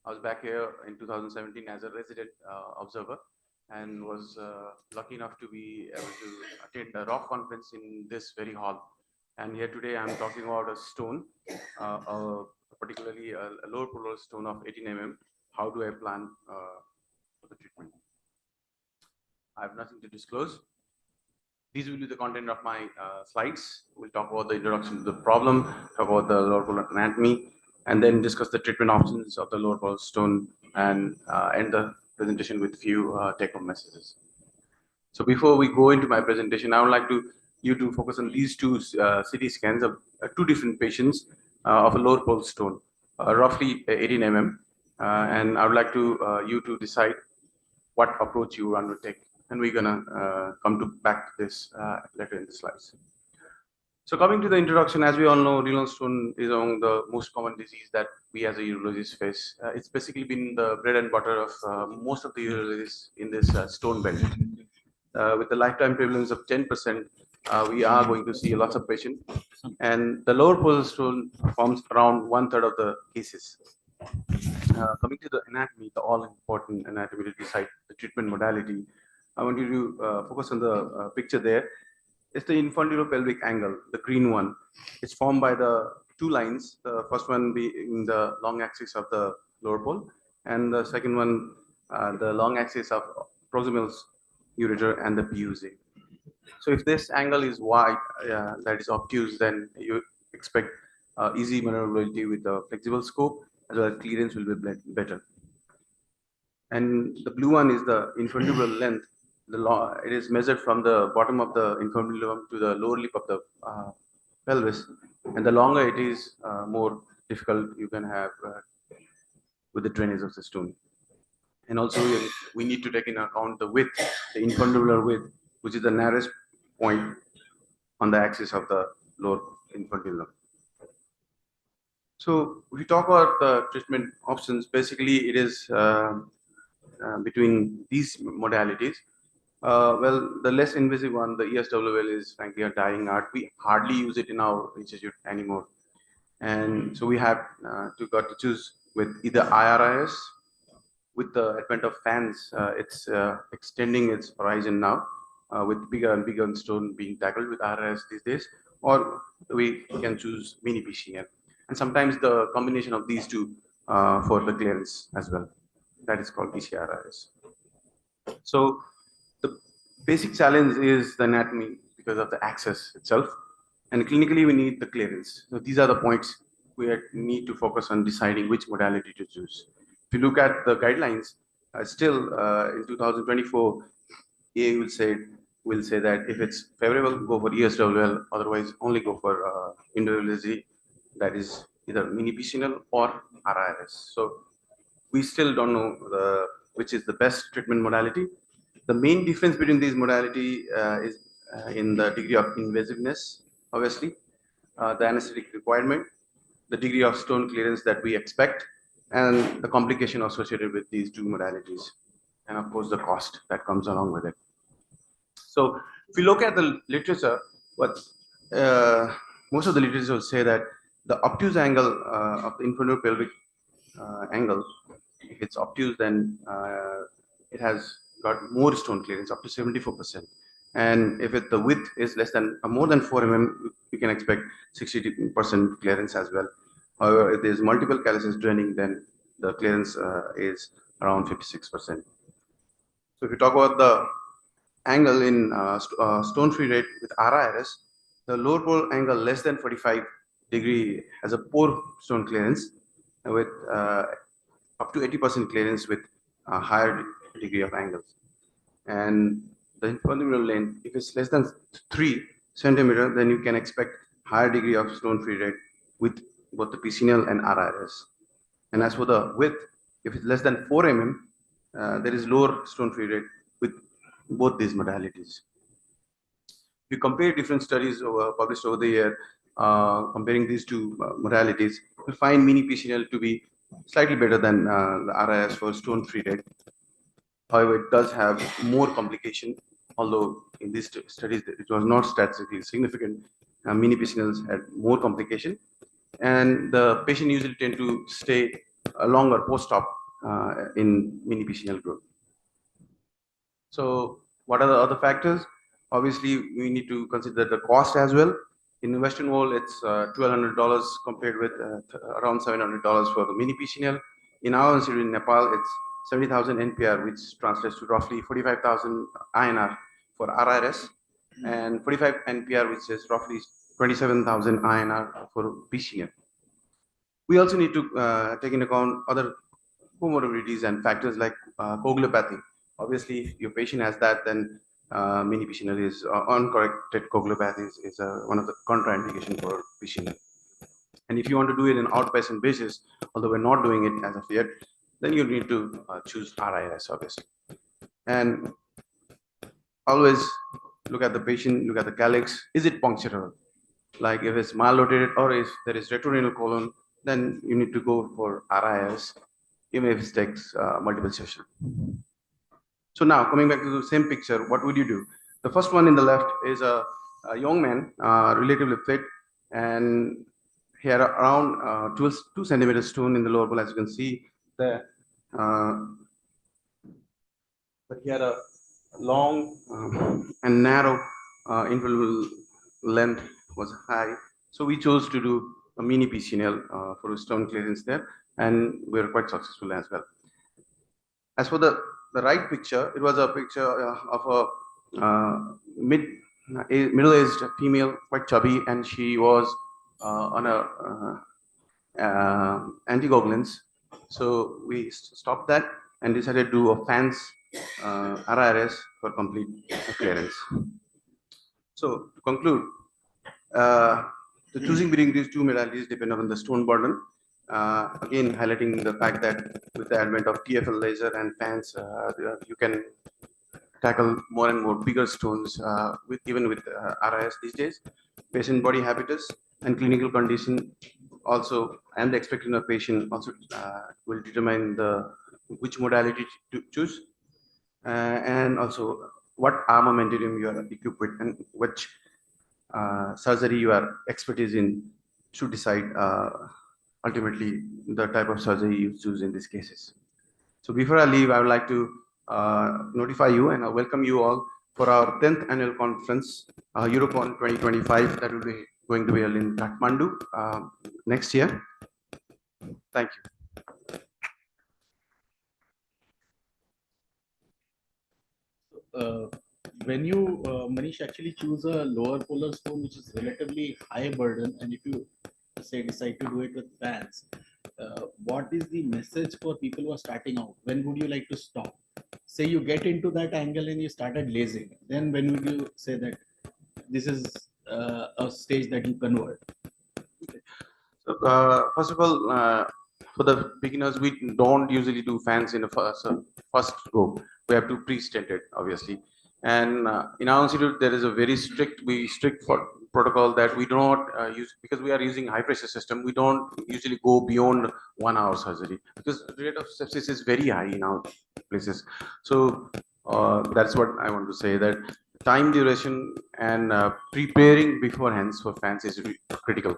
I was back here in 2017 as a resident observer, and was lucky enough to be able to attend a rock conference in this very hall. And here today I'm talking about a stone, particularly a lower polar stone of 18 mm. How do I plan for the treatment? I have nothing to disclose. These will be the content of my slides. We'll talk about the introduction to the problem, talk about the lower polar anatomy, and then discuss the treatment options of the lower polar stone, and end the presentation with few take-home messages. So before we go into my presentation, I would like you to focus on these two CT scans of two different patients of a lower polar stone, roughly 18 mm, and I would like you to decide what approach you want to take. And we're gonna come back to this later in the slides. So coming to the introduction, as we all know, renal stone is among the most common disease that we as a urologist face. It's basically been the bread and butter of most of the urologists in this stone belt. With the lifetime prevalence of 10%, we are going to see lots of patients. And the lower polar stone forms around 1/3 of the cases. Coming to the anatomy, the all-important anatomy to decide the treatment modality, I want you to focus on the picture there. It's the infundibulopelvic angle, the green one. It's formed by the two lines, the first one being the long axis of the lower pole, and the second one, the long axis of proximal ureter and the PUC. So if this angle is wide, that is obtuse, then you expect easy maneuverability with the flexible scope, as well as clearance will be better. And the blue one is the infundibular length. It is measured from the bottom of the infundibulum to the lower lip of the pelvis, and the longer it is, more difficult you can have with the drainage of the stone. And also we need to take into account the width, the infundibular width, which is the narrowest point on the axis of the lower infundibulum. So if we talk about the treatment options, basically it is between these modalities. Well, the less invasive one, the ESWL, is frankly a dying art. We hardly use it in our institute anymore. And so we have got to choose with either IRIS. With the advent of fans, it's extending its horizon now, with bigger and bigger stone being tackled with IRIS these days, or we can choose mini PCNL. And sometimes the combination of these two for the clearance as well. That is called PCRIS. So the basic challenge is the anatomy because of the access itself, and clinically we need the clearance. So these are the points we need to focus on deciding which modality to choose. If you look at the guidelines, still in 2024, EA will say that if it's favorable, go for ESWL, otherwise only go for individualism, that is either mini PCNL or RIS. So we still don't know which is the best treatment modality. The main difference between these modality is in the degree of invasiveness, obviously, the anesthetic requirement, the degree of stone clearance that we expect, and the complication associated with these two modalities, and of course the cost that comes along with it. So if you look at the literature, most of the literature will say that the obtuse angle of the infundibulopelvic angle, if it's obtuse, then it has got more stone clearance, up to 74%. And if the width is more than 4 mm, we can expect 60% clearance as well. However, if there's multiple calyces draining, then the clearance is around 56%. So if you talk about the angle in stone-free rate with RIS, the lower pole angle less than 45 degree has a poor stone clearance, with up to 80% clearance with a higher degree of angles. And the infundibular length, if it's less than 3 centimeter, then you can expect higher degree of stone-free rate with both the PCNL and RIS. And as for the width, if it's less than 4 mm, there is lower stone-free rate with both these modalities. If you compare different studies published over the year, comparing these two modalities, you'll find mini PCNL to be slightly better than the RIS for stone-free rate. However, it does have more complication, although in these studies it was not statistically significant. Mini PCNLs had more complication, and the patient usually tend to stay longer post-op in mini PCNL group. So what are the other factors? Obviously, we need to consider the cost as well. In the Western world, it's $1,200 compared with around $700 for the mini PCNL. In our institute in Nepal, it's 70,000 NPR, which translates to roughly 45,000 INR for RRS, and 45 NPR, which is roughly 27,000 INR for PCNL. We also need to take into account other comorbidities and factors like coagulopathy. Obviously, if your patient has that, then mini PCNL is uncorrected coagulopathy is one of the contraindication for PCNL. And if you want to do it in outpatient basis, although we're not doing it as of yet, then you need to choose RIS, obviously. And always look at the patient, look at the calyx. Is it punctural? Like if it's malrotated or if there is retrorenal colon, then you need to go for RIS, even if it takes multiple sessions. So now coming back to the same picture, what would you do? The first one in the left is a young man, relatively fit, and he had around 2 centimeter stone in the lower bowel, as you can see there. But he had a long and narrow interval length was high. So we chose to do a mini PCNL for stone clearance there, and we were quite successful as well. As for the right picture, it was a picture of a middle-aged female, quite chubby, and she was on a anticoagulants. So we stopped that and decided to do a FANS RRS for complete clearance. So to conclude, the choosing between these two modalities depend on the stone burden. Again, highlighting the fact that with the advent of TFL laser and FANS, you can tackle more and more bigger stones even with RIS these days. Patient body habitus and clinical condition also, and the expectation of patient also will determine which modality to choose, and also what armamentarium you are equipped with and which surgery you are expertise in should decide ultimately the type of surgery you choose in these cases. So before I leave, I would like to notify you and I welcome you all for our 10th annual conference, Eurocon 2025, that will be going to be held in Kathmandu next year. Thank you. When you, Manish, actually choose a lower polar stone, which is relatively high burden, and if you say decide to do it with fans, what is the message for people who are starting out? When would you like to stop? Say you get into that angle and you started lasing, then when would you say that this is a stage that you convert? So, first of all, for the beginners, we don't usually do fans in the first go. We have to pre-stent it, obviously. And in our institute, there is a very strict protocol that we do not use, because we are using high pressure system. We don't usually go beyond 1 hour surgery because the rate of sepsis is very high in our places. So that's what I want to say, that time duration and preparing beforehand for fans is critical.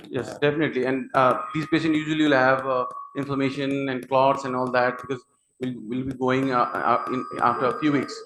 Yes, definitely. And these patients usually will have inflammation and clots and all that, because we'll be going after a few weeks.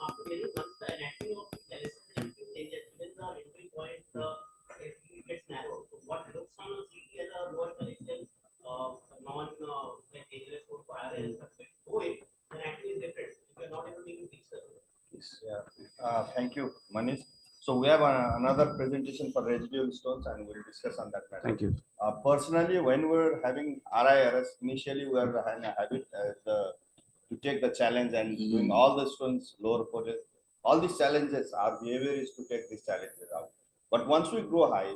Yeah. Thank you, Manish. So we have another presentation for residual stones, and we'll discuss on that matter. Thank you. Personally, when we're having RIRS, initially we were having a habit to take the challenge and doing all the stones, lower portion, all these challenges. Our behavior is to take these challenges out. But once we grow high,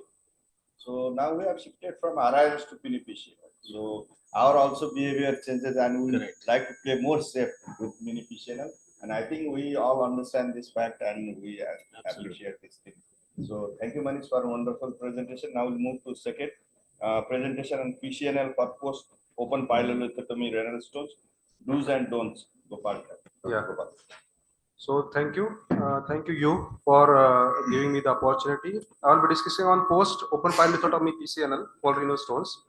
so now we have shifted from RIRS to PCPNDT. So our also behavior changes, and we like to play more safe with PCPNDT. And I think we all understand this fact, and we appreciate this thing. So thank you, Manish, for a wonderful presentation. Now we'll move to second presentation on PCNL for post open pyelolethotomy renal stones, do's and don'ts. Gopal. Yeah. So thank you for giving me the opportunity. I'll be discussing on post open pyelolethotomy PCNL for renal stones.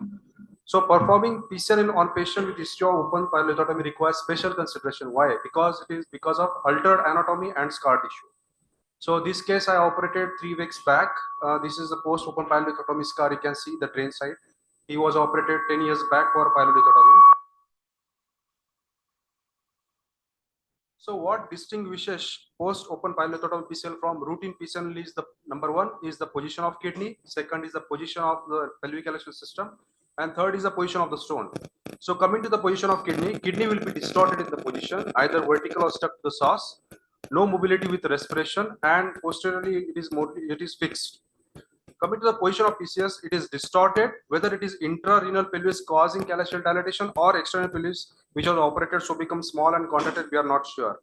So performing PCNL on patient with history of open pyelolethotomy requires special consideration. Why? Because it is because of altered anatomy and scar tissue. So this case I operated 3 weeks back. This is the post open pyelolethotomy scar. You can see the drain side. He was operated 10 years back for pyelolethotomy. So what distinguishes post open pyelolethotomy PCNL from routine PCNL is the number one is the position of kidney, second is the position of the pelvic calcium system, and third is the position of the stone. So coming to the position of kidney will be distorted in the position, either vertical or stuck to the sauce, no mobility with respiration, and posteriorly it is fixed. Coming to the position of PCS, it is distorted, whether it is intrarenal pelvis causing calyceal dilatation or external pelvis which was operated so become small and contracted, we are not sure.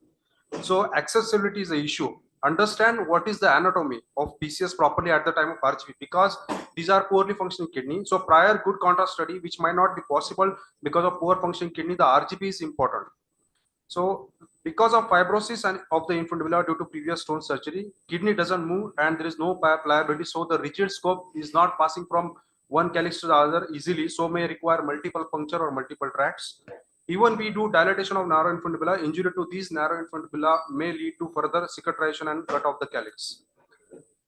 So accessibility is the issue. Understand what is the anatomy of PCS properly at the time of RGP, because these are poorly functioning kidney. So prior good contrast study, which might not be possible because of poor functioning kidney, the RGP is important. So because of fibrosis and of the infundibula due to previous stone surgery, kidney doesn't move and there is no pliability. So the rigid scope is not passing from one calyx to the other easily. So may require multiple puncture or multiple tracts. Even we do dilatation of narrow infundibula, injury to these narrow infundibula may lead to further cicatrization and cut of the calyx.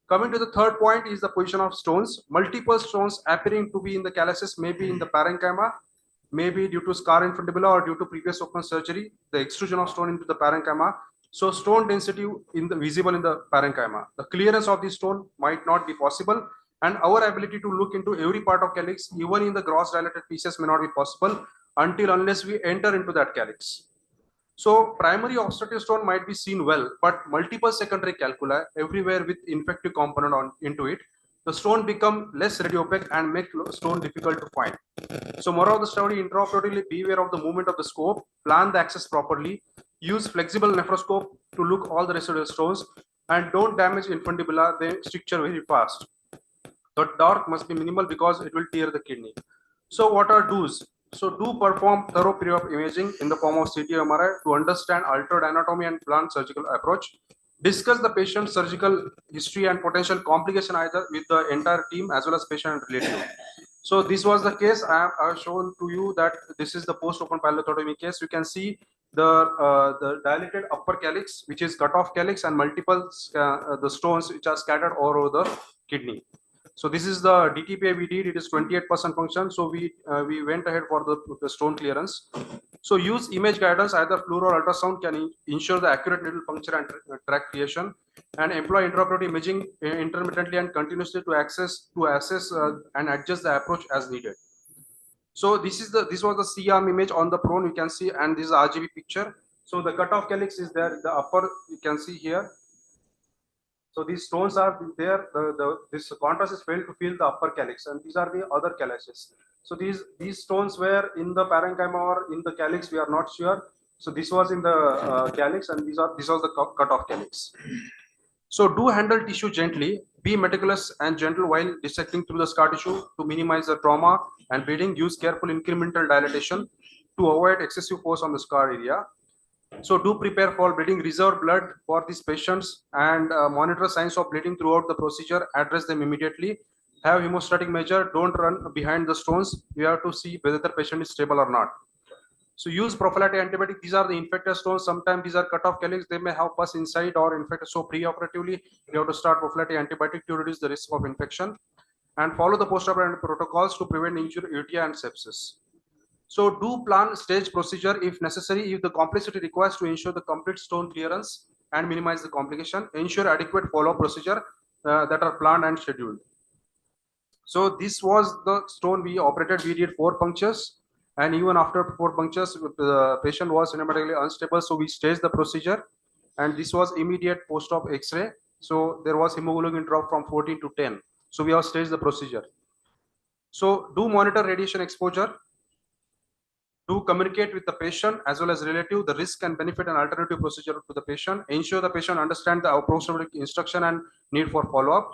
Coming to the third point is the position of stones. Multiple stones appearing to be in the calyces may be in the parenchyma, maybe due to scar infundibula or due to previous open surgery, the extrusion of stone into the parenchyma. So stone density visible in the parenchyma. The clearance of the stone might not be possible, and our ability to look into every part of calyx, even in the gross dilated pieces, may not be possible unless we enter into that calyx. So primary obstructive stone might be seen well, but multiple secondary calculi everywhere with infective component into it, the stone become less radiopaque and make stone difficult to find. So moral of the story, intraoperatively beware of the movement of the scope, plan the access properly, use flexible nephroscope to look all the residual stones, and don't damage infundibula, they stricture very fast. The dark must be minimal because it will tear the kidney. So what are do's? So do perform thorough pre-op imaging in the form of CT MRI to understand altered anatomy and plan surgical approach. Discuss the patient's surgical history and potential complication either with the entire team as well as patient and relative. So this was the case. I have shown to you that this is the post-open pyelolethotomy case. You can see the dilated upper calyx, which is cut-off calyx, and multiple the stones which are scattered all over the kidney. So this is the DTPA we did. It is 28% function. So we went ahead for the stone clearance. So use image guidance, either fluoro or ultrasound can ensure the accurate needle puncture and tract creation, and employ intraoperative imaging intermittently and continuously to assess and adjust the approach as needed. So this was the C-arm image on the prone, you can see, and this is RGB picture. So the cutoff calyx is there, the upper you can see here. So these stones are there. This contrast is failed to fill the upper calyx, and these are the other calyces. So these stones were in the parenchyma or in the calyx, we are not sure. So this was in the calyx, and this was the cutoff calyx. So do handle tissue gently. Be meticulous and gentle while dissecting through the scar tissue to minimize the trauma and bleeding. Use careful incremental dilatation to avoid excessive force on the scar area. So do prepare for bleeding, reserve blood for these patients, and monitor signs of bleeding throughout the procedure, address them immediately, have hemostatic measure, don't run behind the stones. We have to see whether the patient is stable or not. So use prophylactic antibiotic. These are the infected stones. Sometimes these are cut off calyx. They may have pus inside or infected. So pre-operatively, we have to start prophylactic antibiotic to reduce the risk of infection, and follow the post-operative protocols to prevent injury, UTI, and sepsis. So do plan stage procedure if necessary, if the complexity requires, to ensure the complete stone clearance and minimize the complication. Ensure adequate follow-up procedure that are planned and scheduled. So this was the stone we operated. We did 4 punctures, and even after 4 punctures, the patient was cinematically unstable. So we staged the procedure, and this was immediate post-op X-ray. So there was hemoglobin drop from 14 to 10. So we have staged the procedure. So do monitor radiation exposure. Do communicate with the patient as well as relative the risk and benefit and alternative procedure to the patient. Ensure the patient understands the post-operative instruction and need for follow-up.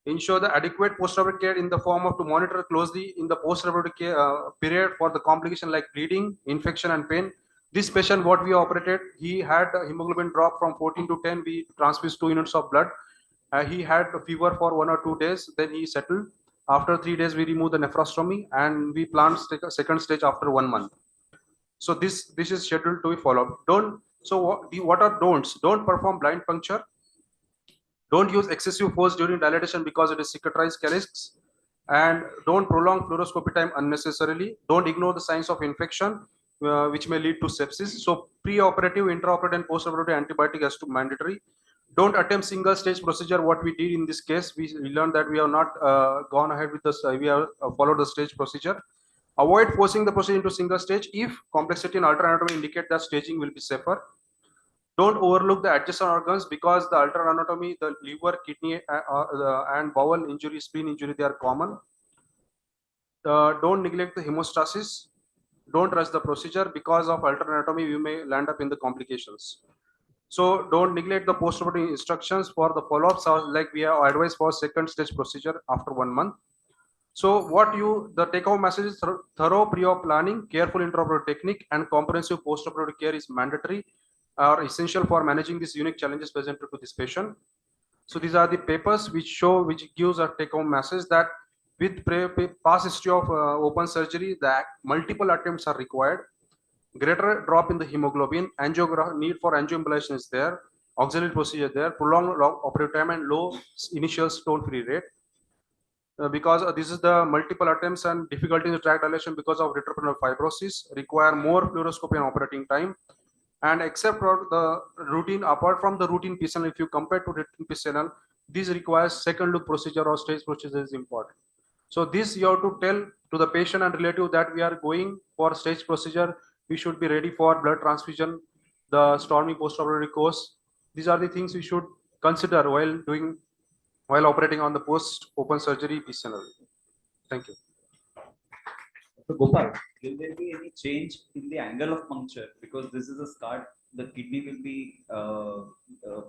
ensure the adequate post-operative care in the form of to monitor closely in the post-operative care period for the complication like bleeding, infection, and pain. This patient, what we operated, he had a hemoglobin drop from 14 to 10. We transfused 2 units of blood. He had a fever for 1 or 2 days. Then he settled. After 3 days, we removed the nephrostomy and we planned a second stage after 1 month. So this is scheduled to be followed. What are don'ts? Don't perform blind puncture. Don't use excessive force during dilatation because it is cicatrized calyx, and don't prolong fluoroscopy time unnecessarily. Don't ignore the signs of infection, which may lead to sepsis. So pre-operative, intraoperative, and post-operative antibiotic has to mandatory. Don't attempt single stage procedure. What we did in this case, we learned that we have not gone ahead with this. We have followed the stage procedure. Avoid forcing the procedure into single stage if complexity and ultra-anatomy indicate that staging will be safer. Don't overlook the adjacent organs because the ultra-anatomy, the liver, kidney, and bowel injury, spleen injury, they are common. Don't neglect the hemostasis. Don't rush the procedure because of ultra-anatomy, you may land up in the complications. So don't neglect the post-operative instructions for the follow-ups, like we have advised for second stage procedure after 1 month. So the take-home message is thorough pre-op planning, careful intraoperative technique, and comprehensive post-operative care is mandatory are essential for managing these unique challenges presented to this patient. So these are the papers which gives a take-home message that with past history of open surgery, that multiple attempts are required. Greater drop in the hemoglobin, need for angioembolization is there, auxiliary procedure there, prolonged operative time, and low initial stone-free rate. Because this is the multiple attempts and difficulty in the tract dilation because of retroperitoneal fibrosis, require more fluoroscopy and operating time. And except for the routine, apart from the routine PCNL, if you compare to routine PCNL, this requires second look procedure or stage procedure is important. So this you have to tell to the patient and relative that we are going for stage procedure. We should be ready for blood transfusion, the stormy post-operative course. These are the things we should consider while operating on the post-open surgery PCNL. Thank you. So Gopal, will there be any change in the angle of puncture? Because this is a scar, the kidney will be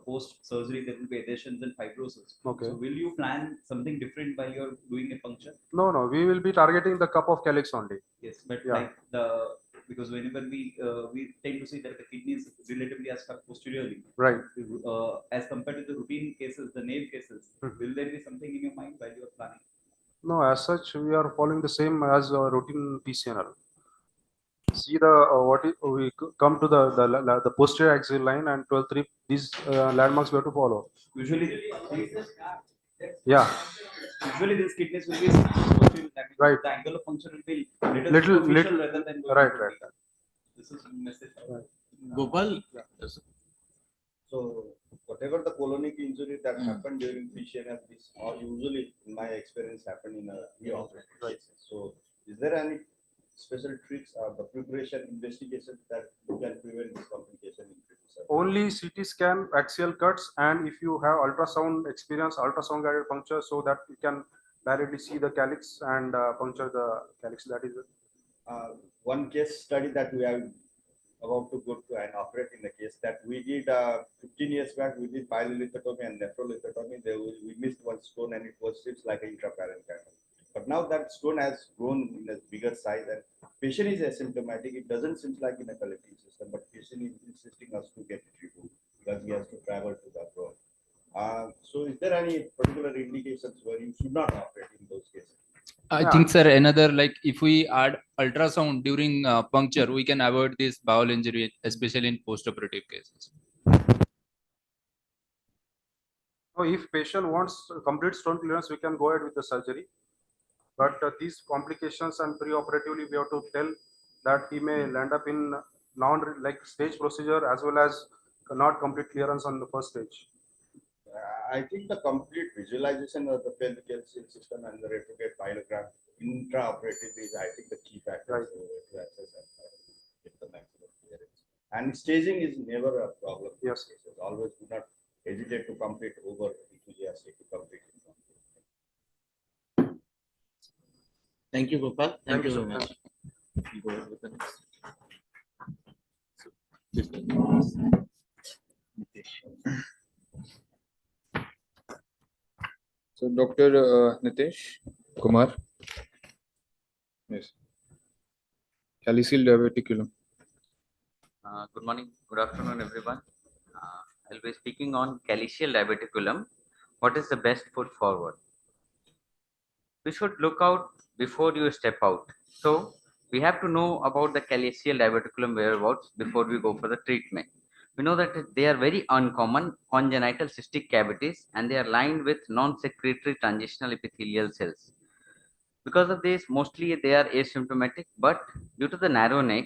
post-surgery, there will be adhesions and fibrosis. Okay. So will you plan something different while you're doing a puncture? No, we will be targeting the cup of calyx only. Yes, but yeah. Because whenever we tend to see that the kidney is relatively as far posteriorly, right? As compared to the routine cases, the naive cases, will there be something in your mind while you are planning? No, as such, we are following the same as routine PCNL. See we come to the posterior axial line and 12-3. These landmarks we have to follow. Usually, yeah. Usually these kidneys will be posterior. Right. The angle of puncture will be little rather than right. This is message. Right. Gopal. Yeah. So whatever the colonic injury that happened during PCNL, this or usually in my experience happened in a pre-operative cases. So is there any special tricks or the preparation investigation that you can prevent this complication in critical? Only CT scan, axial cuts, and if you have ultrasound experience, ultrasound guided puncture, so that you can directly see the calyx and puncture the calyx. That is it. One case study that we are about to go to and operate in the case that we did 15 years back. We did pyelolithotomy and nephrolithotomy. We missed one stone and it seems like an intraparenchymal. But now that stone has grown in a bigger size and patient is asymptomatic. It doesn't seem like in a collecting system, but patient is insisting us to get it removed because he has to travel to the abroad. So is there any particular indications where you should not operate in those cases? I think, sir, another, like if we add ultrasound during puncture, we can avoid this bowel injury, especially in post-operative cases. So if patient wants complete stone clearance, we can go ahead with the surgery. But these complications and pre-operatively, we have to tell that he may land up in stage procedure as well as not complete clearance on the first stage. I think the complete visualization of the Calyceal system and the retrograde pyelogram intraoperative is, I think, the key factor to access and get the maximum clearance. And staging is never a problem. Yes. Always do not hesitate to complete over enthusiastic to complete. Thank you, Gopal. Thank you so you. much. We'll go ahead with the next. So Dr. Nitesh Kumar. Yes. Calyceal diverticulum. Good morning, good afternoon, everyone. I'll be speaking on Calyceal diverticulum. What is the best foot forward? We should look out before you step out. So we have to know about the Calyceal diverticulum whereabouts before we go for the treatment. We know that they are very uncommon congenital cystic cavities and they are lined with non-secretory transitional epithelial cells. Because of this, mostly they are asymptomatic, but due to the narrow neck,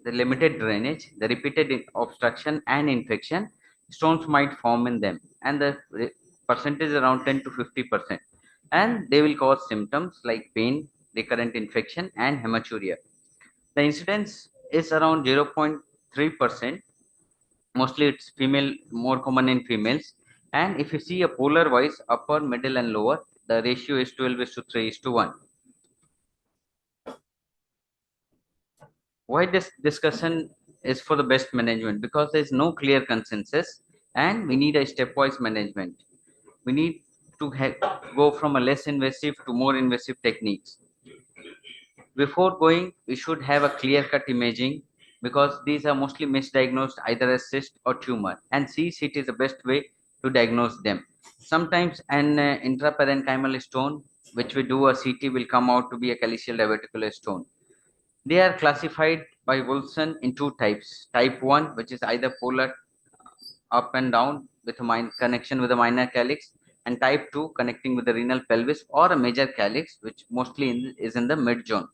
the limited drainage, the repeated obstruction and infection, stones might form in them, and the percentage is around 10 to 50%. And they will cause symptoms like pain, recurrent infection, and hematuria. The incidence is around 0.3%. Mostly it's female, more common in females. And if you see a polar wise, upper, middle, and lower, the ratio is 12:3:1. Why this discussion is for the best management? Because there is no clear consensus and we need a stepwise management. We need to go from a less invasive to more invasive techniques. Before going, we should have a clear-cut imaging because these are mostly misdiagnosed either as cyst or tumor, and CT is the best way to diagnose them. Sometimes an intraparenchymal stone, which we do a CT, will come out to be a calyceal diverticular stone. They are classified by Wilson in two types. Type 1, which is either polar up and down with a connection with a minor calyx, and type 2 connecting with the renal pelvis or a major calyx, which mostly is in the mid zone.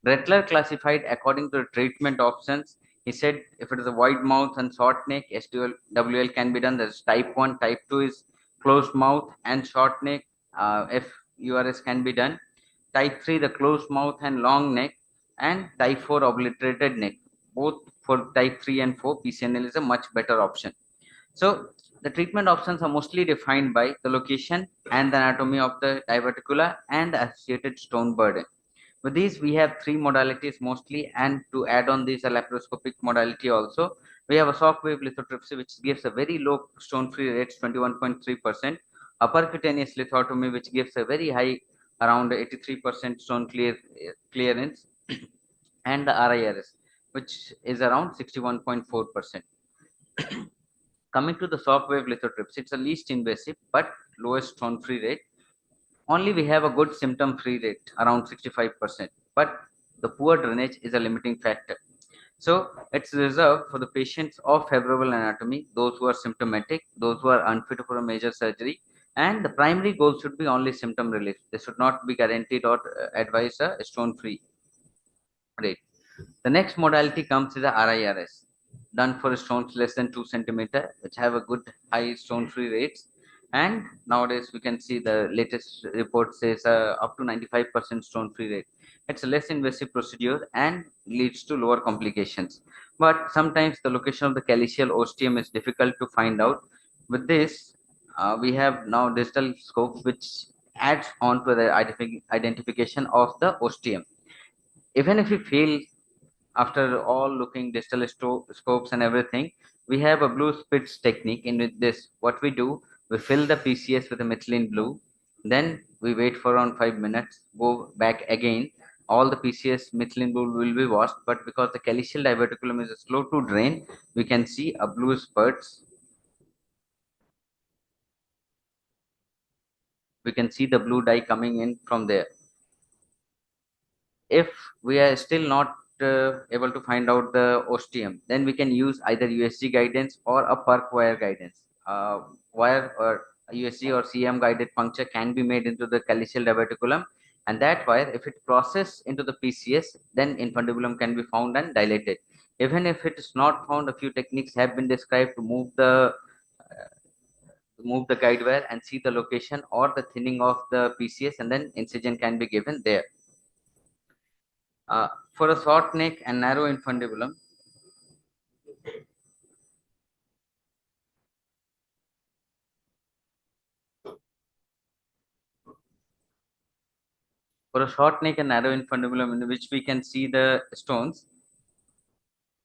Brettler classified according to the treatment options. He said if it is a wide mouth and short neck, STWL can be done. That's type 1. Type 2 is closed mouth and short neck. FURS can be done. Type 3, the closed mouth and long neck, and type 4, obliterated neck. Both for type 3 and 4, PCNL is a much better option. So the treatment options are mostly defined by the location and the anatomy of the diverticula and the associated stone burden. With these, we have three modalities mostly, and to add on this, a laparoscopic modality also. We have a shockwave lithotripsy, which gives a very low stone-free rates, 21.3%. A percutaneous lithotomy, which gives a very high, around 83% stone clearance, and the RIRS, which is around 61.4%. Coming to the shockwave lithotripsy, it's the least invasive but lowest stone-free rate. Only we have a good symptom-free rate, around 65%, but the poor drainage is a limiting factor. So it's reserved for the patients of favorable anatomy, those who are symptomatic, those who are unfit for a major surgery, and the primary goal should be only symptom relief. They should not be guaranteed or advise a stone-free rate. The next modality comes is the RIRS, done for stones less than 2 centimeter, which have a good high stone-free rates. And nowadays we can see the latest report says up to 95% stone-free rate. It's a less invasive procedure and leads to lower complications. But sometimes the location of the calyceal ostium is difficult to find out. With this, we have now digital scopes which adds on to the identification of the ostium. Even if we fail after all looking distal scopes and everything, we have a blue spits technique. In this, what we do, we fill the PCS with a methylene blue, then we wait for around 5 minutes, go back again. All the PCS methylene blue will be washed, but because the calyceal diverticulum is slow to drain, we can see a blue spurts. We can see the blue dye coming in from there. If we are still not able to find out the ostium, then we can use either USG guidance or a perc wire guidance. Wire or USG or CM guided puncture can be made into the calyceal diverticulum, and that wire, if it crosses into the PCS, then infundibulum can be found and dilated. Even if it is not found, a few techniques have been described to move the guide wire and see the location or the thinning of the PCS, and then incision can be given there. For a short neck and narrow infundibulum, in which we can see the stones.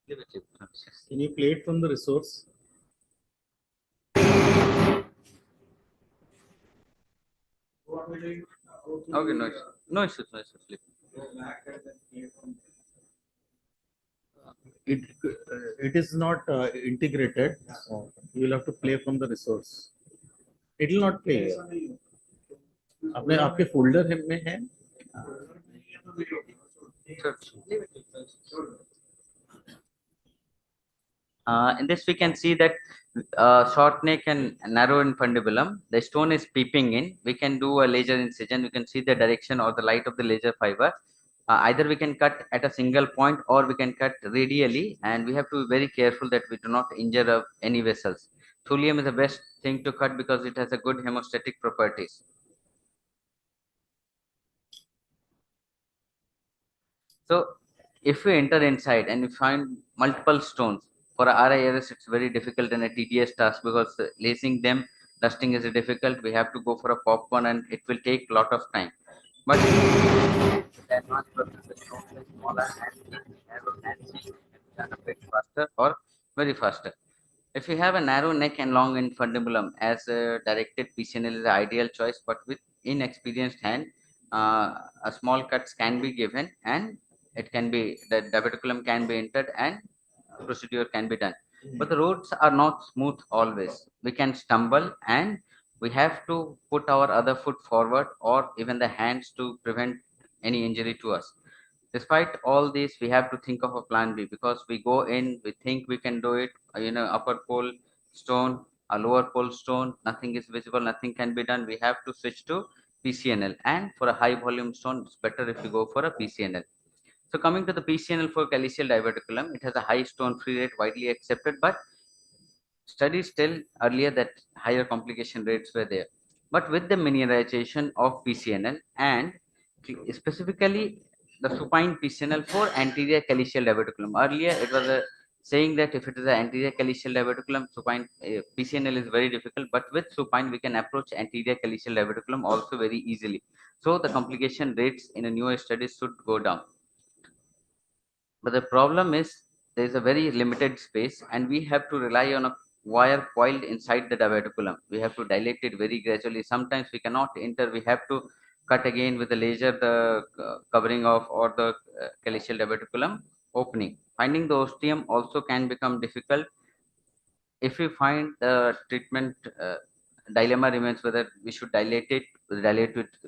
Can you play it from the resource? Okay, no issues. No issues, no issues. Sleep. It is not integrated. You will have to play from the resource. It will not play. अपने आपके folder में है. In this, we can see that short neck and narrow infundibulum. The stone is peeping in. We can do a laser incision. We can see the direction or the light of the laser fiber. Either we can cut at a single point or we can cut radially, and we have to be very careful that we do not injure any vessels. Thulium is the best thing to cut because it has a good hemostatic properties. So if we enter inside and we find multiple stones, for a RIRS it's very difficult and a tedious task because lacing them, dusting is difficult. We have to go for a popcorn and it will take a lot of time. But faster or very faster. If you have a narrow neck and long infundibulum, as a directed PCNL is the ideal choice, but with inexperienced hand, a small cuts can be given and it can be, the diverticulum can be entered and procedure can be done. But the roads are not smooth always. We can stumble and we have to put our other foot forward or even the hands to prevent any injury to us. Despite all this, we have to think of a plan B because we go in, we think we can do it, upper pole stone, a lower pole stone, nothing is visible, nothing can be done. We have to switch to PCNL, and for a high volume stone, it's better if you go for a PCNL. So coming to the PCNL for Calyceal diverticulum, it has a high stone free rate widely accepted, but studies tell earlier that higher complication rates were there. But with the miniaturization of PCNL and specifically the supine PCNL for anterior Calyceal diverticulum. Earlier, it was saying that if it is an anterior Calyceal diverticulum, supine PCNL is very difficult, but with supine, we can approach anterior Calyceal diverticulum also very easily. So the complication rates in a newer studies should go down. But the problem is there is a very limited space and we have to rely on a wire coiled inside the diverticulum. We have to dilate it very gradually. Sometimes we cannot enter. We have to cut again with the laser the covering of or the Calyceal diverticulum opening. Finding the ostium also can become difficult. If we find the treatment dilemma remains whether we should dilate it,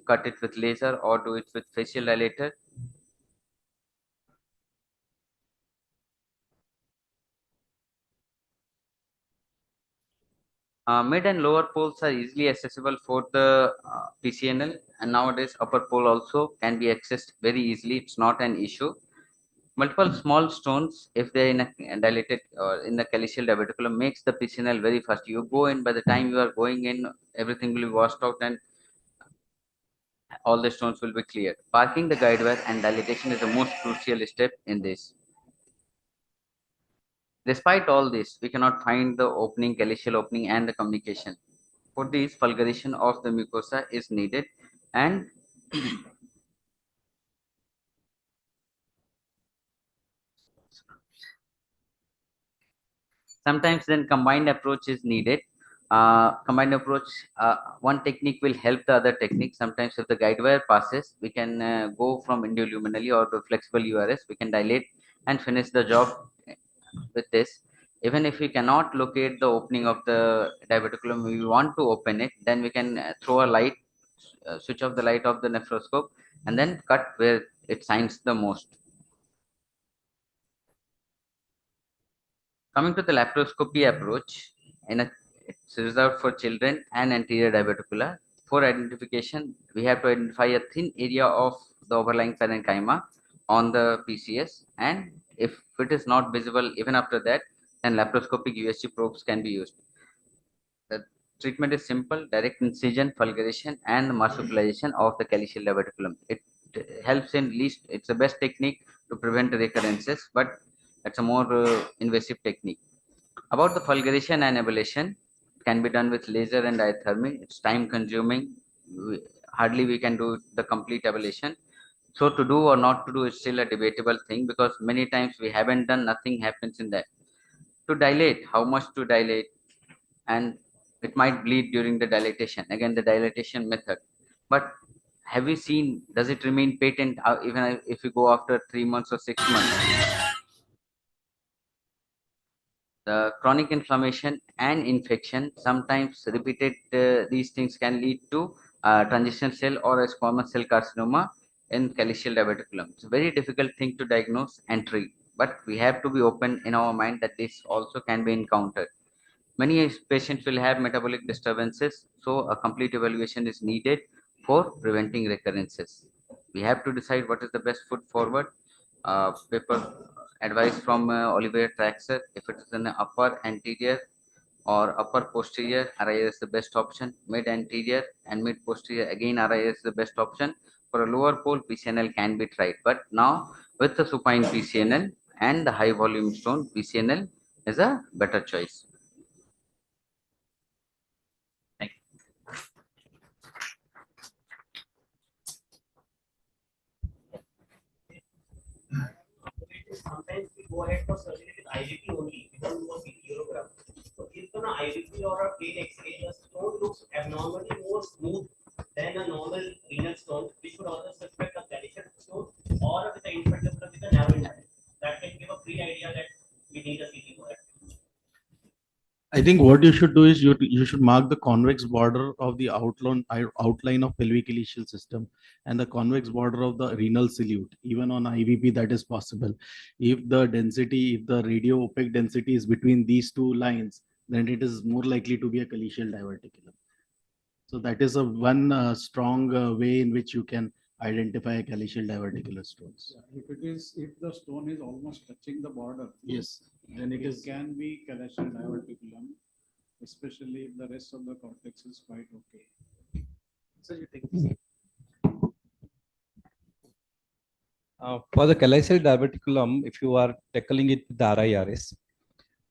cut it with laser or do it with facial dilator. Mid and lower poles are easily accessible for the PCNL, and nowadays upper pole also can be accessed very easily. It's not an issue. Multiple small stones, if they're in a dilated or in the Calyceal diverticulum, makes the PCNL very fast. You go in, by the time you are going in, everything will be washed out and all the stones will be cleared. Parking the guide wire and dilatation is the most crucial step in this. Despite all this, we cannot find the opening, Calyceal opening and the communication. For this, fulguration of the mucosa is needed and sometimes then combined approach is needed. Combined approach, one technique will help the other technique. Sometimes if the guide wire passes, we can go from endoluminally or the flexible URS, we can dilate and finish the job with this. Even if we cannot locate the opening of the diverticulum, we want to open it, then we can throw a light, switch off the light of the nephroscope and then cut where it shines the most. Coming to the laparoscopy approach, it's reserved for children and anterior diverticular. For identification, we have to identify a thin area of the overlying parenchyma on the PCS, and if it is not visible even after that, then laparoscopic USG probes can be used. The treatment is simple: direct incision, fulguration, and marsupialization of the Calyceal diverticulum. It helps in least, it's the best technique to prevent recurrences, but it's a more invasive technique. About the fulguration and ablation, can be done with laser and diathermy. It's time consuming. Hardly we can do the complete ablation. So to do or not to do is still a debatable thing because many times we haven't done, nothing happens in that. To dilate, how much to dilate, and it might bleed during the dilatation. Again, the dilatation method. But have you seen, does it remain patent even if you go after 3 months or 6 months? The chronic inflammation and infection, sometimes repeated, these things can lead to transitional cell or a squamous cell carcinoma in Calyceal diverticulum. It's a very difficult thing to diagnose and treat, but we have to be open in our mind that this also can be encountered. Many patients will have metabolic disturbances, so a complete evaluation is needed for preventing recurrences. We have to decide what is the best foot forward. Paper advice from Oliver Traxler, if it is an upper anterior or upper posterior, RIS is the best option. Mid anterior and mid posterior, again RIS is the best option. For a lower pole, PCNL can be tried, but now with the supine PCNL and the high volume stone, PCNL is a better choice. Sometimes we go ahead for surgery with IVP only, we don't do a CT urogram. So if an IVP or a plain X-ray, the stone looks abnormally more smooth than a normal renal stone, we should also suspect a Calyceal stone or with an infectious with a narrow index. That can give a free idea that we need a CT for it. I think what you should do is you should mark the convex border of the outline of pelvic calyceal system and the convex border of the renal silute. Even on IVP, that is possible. If the radio opaque density is between these two lines, then it is more likely to be a calyceal diverticulum. So that is one strong way in which you can identify a calyceal diverticular stones. If the stone is almost touching the border. Yes, then it is. Can be Calyceal diverticulum, especially if the rest of the cortex is quite okay. So you think? For the Calyceal diverticulum, if you are tackling it with the RIRS,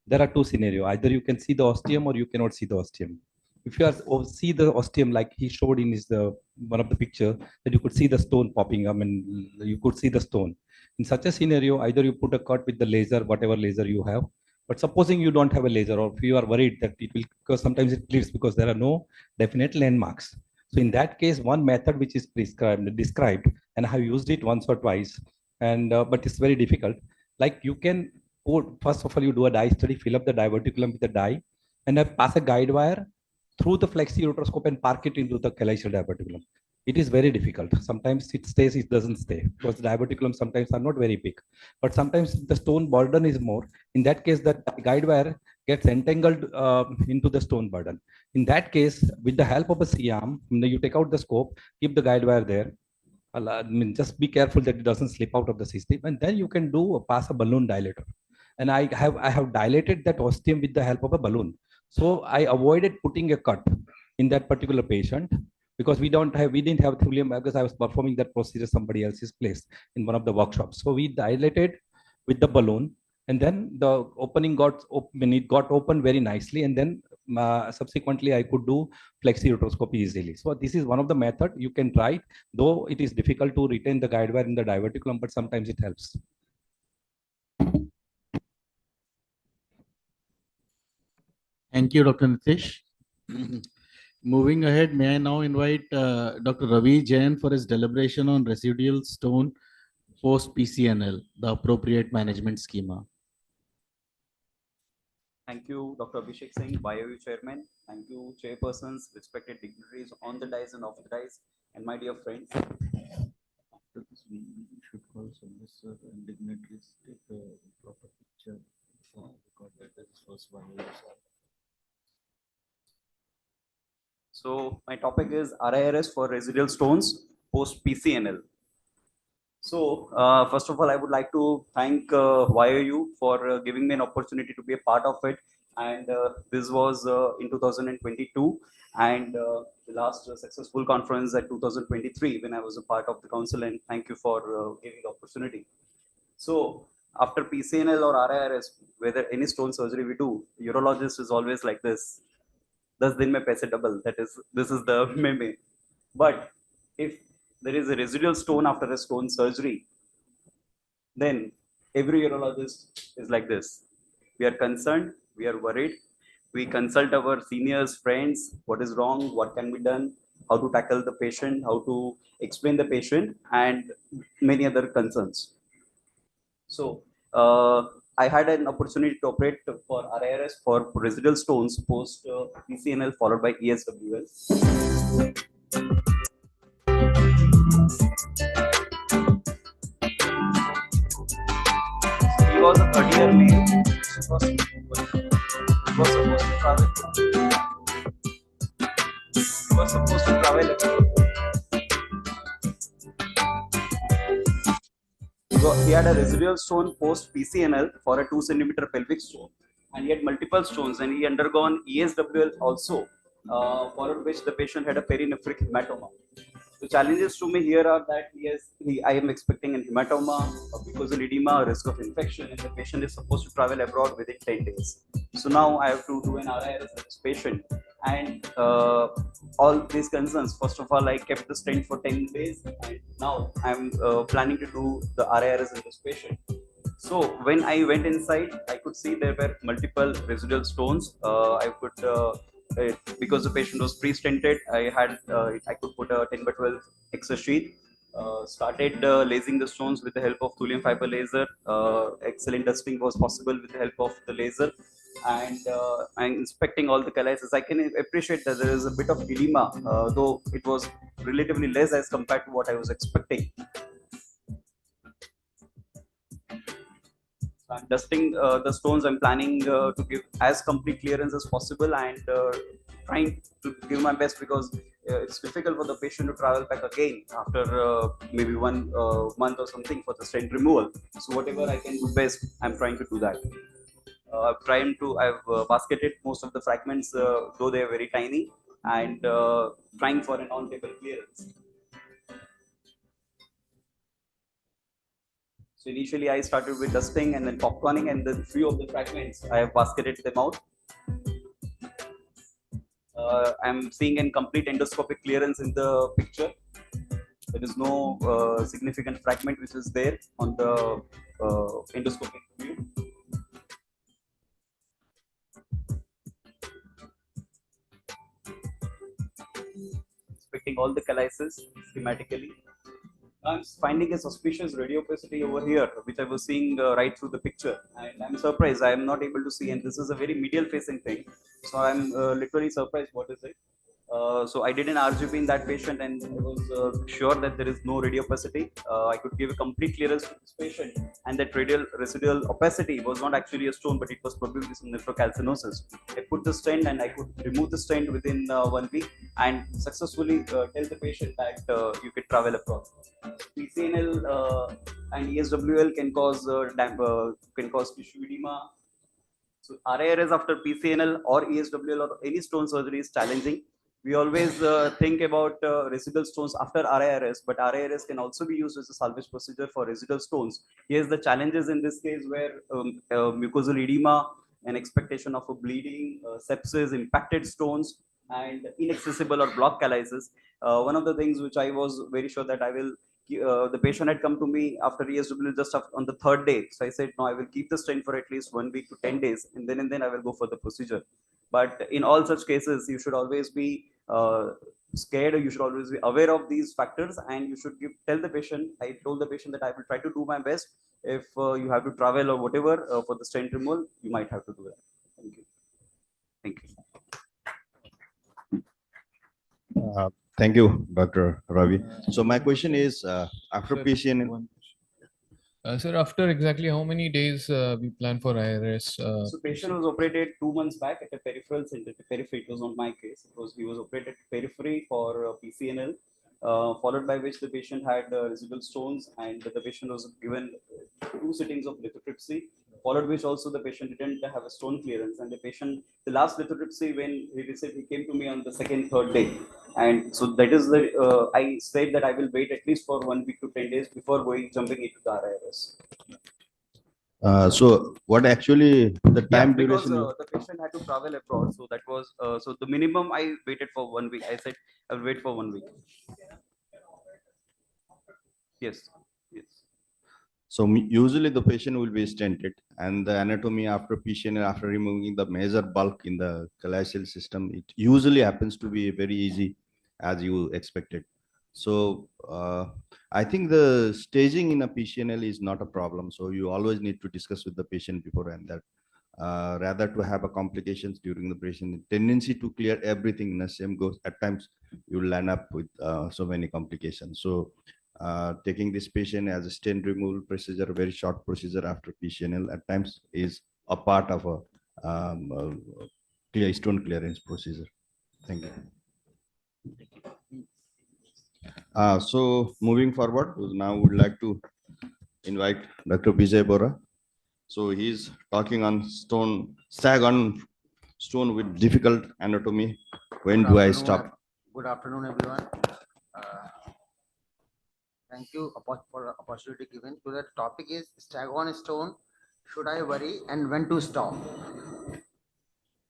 there are two scenarios. Either you can see the ostium or you cannot see the ostium. If you are see the ostium, like he showed in his one of the picture, that you could see the stone popping up and you could see the stone. In such a scenario, either you put a cut with the laser, whatever laser you have. But supposing you don't have a laser, or if you are worried that it will, because sometimes it bleeds because there are no definite landmarks. So in that case, one method which is described, and I have used it once or twice, and but it's very difficult. Like you can first of all, you do a dye study, fill up the diverticulum with the dye, and pass a guide wire through the flexi-rotoscope and park it into the Calyceal diverticulum. It is very difficult. Sometimes it stays, it doesn't stay, because the diverticulum sometimes are not very big. But sometimes the stone burden is more. In that case, the guide wire gets entangled into the stone burden. In that case, with the help of a C-arm, you take out the scope, keep the guide wire there. I mean, just be careful that it doesn't slip out of the system, and then you can do pass a balloon dilator. And I have dilated that ostium with the help of a balloon. So I avoided putting a cut in that particular patient because we didn't have thulium, because I was performing that procedure somebody else's place in one of the workshops. So we dilated with the balloon, and then the opening got open. It got open very nicely, and then subsequently I could do flexi-rotoscopy easily. So this is one of the method you can try, though it is difficult to retain the guide wire in the diverticulum, but sometimes it helps. Thank you, Dr. Nitish. Moving ahead, may I now invite Dr. Ravi Jain for his deliberation on residual stone post-PCNL, the appropriate management schema. Thank you, Dr. Abhishek Singh, BioU Chairman. Thank you, chairpersons, respected dignitaries on the dais and off the dais, and my dear friends. After this, we should call some and dignitaries take a proper picture. Because that is first one. So my topic is RIRS for residual stones post-PCNL. So first of all, I would like to thank YOU for giving me an opportunity to be a part of it. And this was in 2022, and the last successful conference at 2023 when I was a part of the council, and thank you for giving the opportunity. So after PCNL or RIRS, whether any stone surgery we do, urologist is always like this. 10 दिन में पैसे double. That is, this is the meme. But if there is a residual stone after a stone surgery, then every urologist is like this. We are concerned, we are worried. We consult our seniors, friends, what is wrong, what can be done. how to tackle the patient, how to explain the patient, and many other concerns. So I had an opportunity to operate for RIRS for residual stones post PCNL followed by ESWL. He was a 30-year male. He was supposed to travel. He was supposed to travel. He had a residual stone post PCNL for a 2 centimeter pelvic stone, and he had multiple stones, and he undergone ESWL also, for which the patient had a perinephric hematoma. The challenges to me here are that I am expecting an hematoma, a mucosal edema, risk of infection, and the patient is supposed to travel abroad within 10 days. So now I have to do an RIRS with this patient, and all these concerns. First of all, I kept the stent for 10 days, and now I'm planning to do the RIRS in this patient. So when I went inside, I could see there were multiple residual stones. I could because the patient was pre-stented, I could put a 10/12 excess sheath. Started lasing the stones with the help of thulium fiber laser. Excellent dusting was possible with the help of the laser, and I'm inspecting all the calyces. I can appreciate that there is a bit of edema, though it was relatively less as compared to what I was expecting. I'm dusting the stones. I'm planning to give as complete clearance as possible, and trying to give my best, because it's difficult for the patient to travel back again after maybe 1 month or something for the stent removal. So whatever I can do best, I'm trying to do that. I've basketed most of the fragments, though they are very tiny, and trying for an on-table clearance. So initially I started with dusting and then popcorning, and then few of the fragments I have basketed them out. I'm seeing a complete endoscopic clearance in the picture. There is no significant fragment which is there on the endoscopic view. Inspecting all the calyces schematically. I'm finding a suspicious radiopacity over here, which I was seeing right through the picture, and I'm surprised I am not able to see, and this is a very medial facing thing, so I'm literally surprised what is it. So I did an RGP in that patient, and I was sure that there is no radiopacity. I could give a complete clearance to this patient, and that residual opacity was not actually a stone, but it was probably some nephrocalcinosis. I put the stent, and I could remove the stent within 1 week, and successfully tell the patient that you could travel abroad. PCNL and ESWL can cause tissue edema. So RIRS after PCNL or ESWL or any stone surgery is challenging. We always think about residual stones after RIRS, but RIRS can also be used as a salvage procedure for residual stones. Here's the challenges in this case, where mucosal edema, an expectation of a bleeding, sepsis, impacted stones, and inaccessible or blocked calyces. One of the things which I was very sure that I will, the patient had come to me after ESWL just on the 3rd day. So I said, no, I will keep the stent for at least 1 week to 10 days, and then I will go for the procedure. But in all such cases, you should always be scared, or you should always be aware of these factors, and you should tell the patient. I told the patient that I will try to do my best. If you have to travel or whatever for the stent removal, you might have to do that. Thank you. Thank you. Thank you, Dr. Ravi. So my question is, after PCNL, sir, after exactly how many days we plan for IRS? So patient was operated 2 months back at a peripheral center. Periphery, it was not my case. He was operated periphery for PCNL, followed by which the patient had residual stones, and the patient was given 2 sittings of lithotripsy, followed which also the patient didn't have a stone clearance, and the last lithotripsy when he came to me on the 2nd, 3rd day. And so that is I said that I will wait at least for 1 week to 10 days before jumping into the RIRS. so what actually the time because duration? the patient had to travel abroad, so that was so the minimum I waited for 1 week. I said I'll wait for 1 week. Yes. So usually the patient will be stented, and the anatomy after PCNL, after removing the major bulk in the Calyceal system, it usually happens to be very easy. as you expected. So I think the staging in a PCNL is not a problem. So you always need to discuss with the patient beforehand that rather to have a complications during the operation, tendency to clear everything in the same goes at times you will end up with so many complications. So taking this patient as a stent removal procedure, very short procedure after PCNL at times is a part of a stone clearance procedure. Thank you. So moving forward, now would like to invite Dr. Vijay Bora. So he's talking on Staghorn stone with difficult anatomy. When do I stop? Good afternoon, everyone. Thank you for the opportunity given. So the topic is Staghorn stone. Should I worry and when to stop?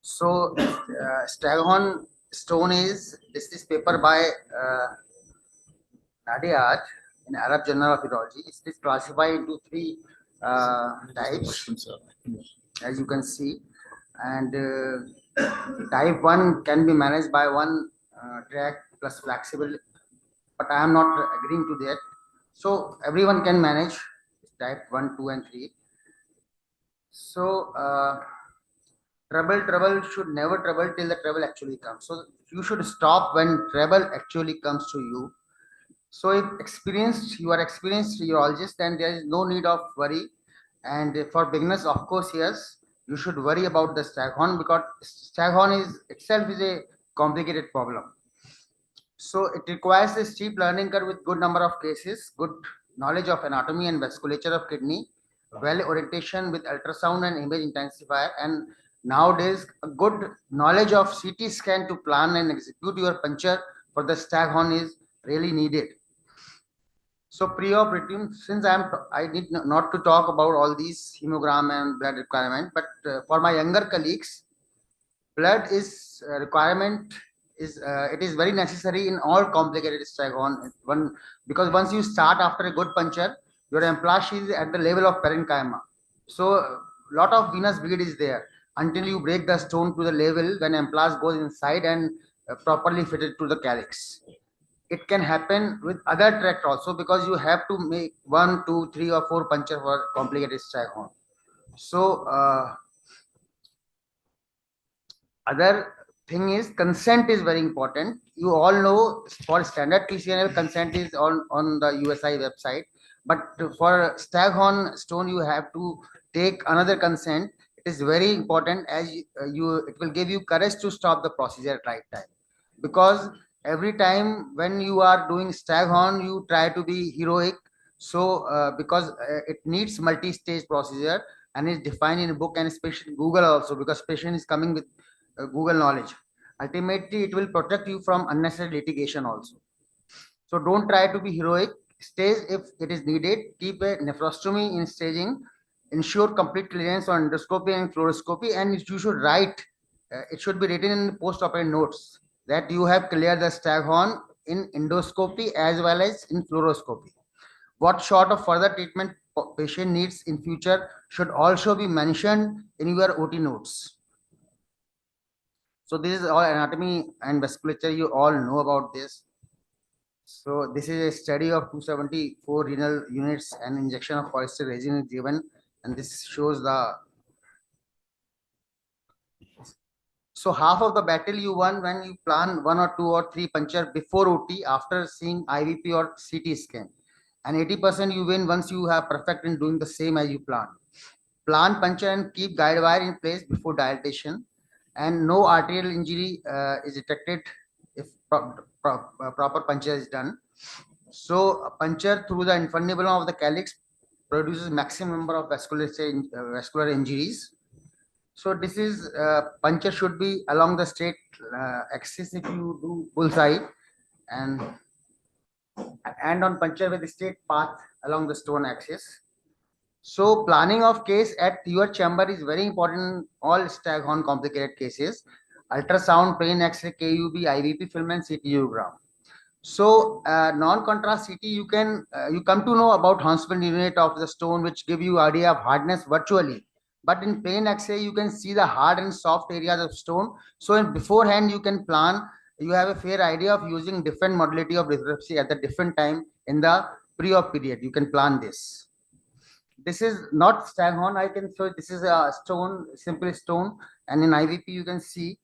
So Staghorn stone is this paper by Nadiad in Arab Journal of Urology. It is classified into three types, as you can see, and type 1 can be managed by one track plus flexible, but I am not agreeing to that. So everyone can manage type 1, 2 and 3. So trouble should never trouble till the trouble actually comes. So you should stop when trouble actually comes to you. So if you are experienced urologist, then there is no need of worry. And for beginners, of course, yes, you should worry about the Staghorn, because Staghorn itself is a complicated problem. So it requires a steep learning curve with good number of cases, good knowledge of anatomy and vasculature of kidney, well orientation with ultrasound and image intensifier, and nowadays a good knowledge of CT scan to plan and execute your puncture for the Staghorn is really needed. So pre-operative, since I need not to talk about all these hemogram and blood requirement, but for my younger colleagues, blood is requirement is it is very necessary in all complicated Staghorn. Because once you start after a good puncture, your amplash is at the level of parenchyma. So lot of venous bleed is there until you break the stone to the level when amplash goes inside and properly fitted to the calyx. It can happen with other tract also, because you have to make 1, 2, 3 or 4 puncture for complicated Staghorn. So other thing is consent is very important. You all know for standard PCNL consent is on the USI website, but for Staghorn stone you have to take another consent. It is very important, as it will give you courage to stop the procedure at right time, because every time when you are doing Staghorn you try to be heroic. So because it needs multi-stage procedure and is defined in a book, and especially Google also, because patient is coming with Google knowledge. Ultimately it will protect you from unnecessary litigation also. So don't try to be heroic. Stage if it is needed. Keep a nephrostomy in staging. Ensure complete clearance on endoscopy and fluoroscopy, and you should write. It should be written in post-operative notes that you have cleared the Staghorn in endoscopy as well as in fluoroscopy. What sort of further treatment patient needs in future should also be mentioned in your OT notes. So this is all anatomy and vasculature. You all know about this. So this is a study of 274 renal units and injection of polyester resin is given, and this shows the. So half of the battle you won when you plan 1 or 2 or 3 puncture before OT after seeing IVP or CT scan, and 80% you win once you have perfect in doing the same as you plan. Plan puncture and keep guide wire in place before dilatation, and no arterial injury is detected if proper puncture is done. So a puncture through the infundibulum of the calyx produces maximum number of vascular injuries. So this is puncture should be along the straight axis if you do bullseye, and on puncture with the straight path along the stone axis. So planning of case at your chamber is very important in all Staghorn complicated cases. Ultrasound, plain X-ray, KUB, IVP film and CT urogram. So non-contrast CT, you come to know about Huntsman unit of the stone, which give you idea of hardness virtually. But in plain X-ray, you can see the hard and soft areas of stone. So in beforehand, you can plan you have a fair idea of using different modality of lithotripsy at the different time in the pre-op period. You can plan this. This is not Staghorn. I can show this is a stone, simple stone, and in IVP you can see.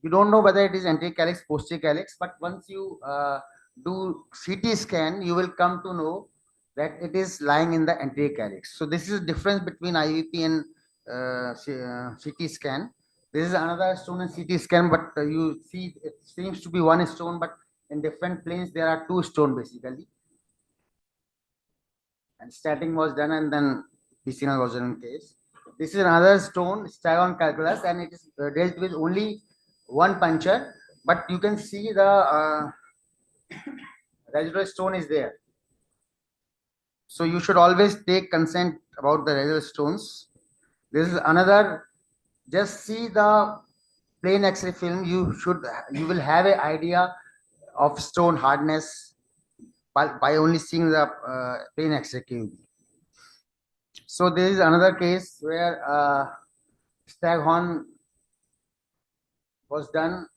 You don't know whether it is anterior calyx, posterior calyx, but once you do CT scan, you will come to know that it is lying in the anterior calyx. So this is the difference between IVP and CT scan. This is another stone in CT scan, but you see it seems to be one stone, but in different planes there are two stones basically. And statting was done, and then PCNL was done in case. This is another stone, Staghorn calculus, and it is dealt with only one puncture, but you can see the residual stone is there. So you should always take consent about the residual stones. This is another. Just see the plain X-ray film. You will have an idea of stone hardness by only seeing the plain X-ray QB. So there is another case where Staghorn was done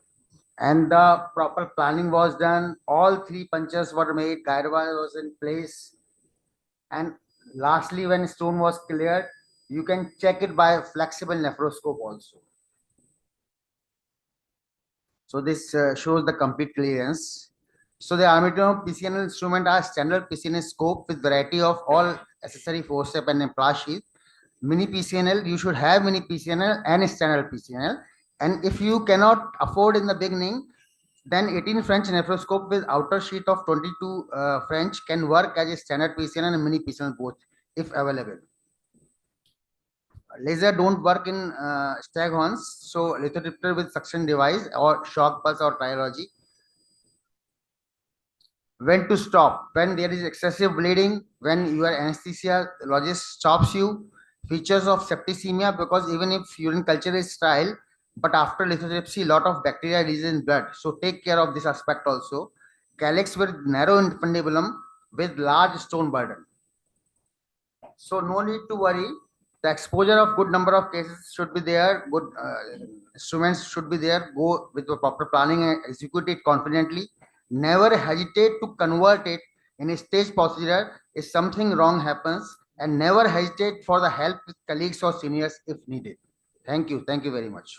and the proper planning was done. All three punctures were made, guide wire was in place, and lastly when stone was cleared, you can check it by flexible nephroscope also. So this shows the complete clearance. So the Armature PCNL instrument are standard PCNL scope with variety of all accessory forceps and implant sheath. Mini PCNL, you should have mini PCNL and standard PCNL. And if you cannot afford in the beginning, then 18 French nephroscope with outer sheet of 22 French can work as a standard PCNL and mini PCNL both if available. Laser don't work in Staghorns, so lithotripsy with suction device or shock pulse or triology. When to stop? When there is excessive bleeding, when your anesthesiologist stops you. Features of septicemia, because even if urine culture is sterile, but after lithotripsy, lot of bacteria release in blood. So take care of this aspect also. Calyx with narrow infundibulum with large stone burden. So no need to worry. The exposure of good number of cases should be there. Good instruments should be there. Go with the proper planning and execute it confidently. Never hesitate to convert it in a stage procedure if something wrong happens, and never hesitate for the help with colleagues or seniors if needed. Thank you. Thank you very much.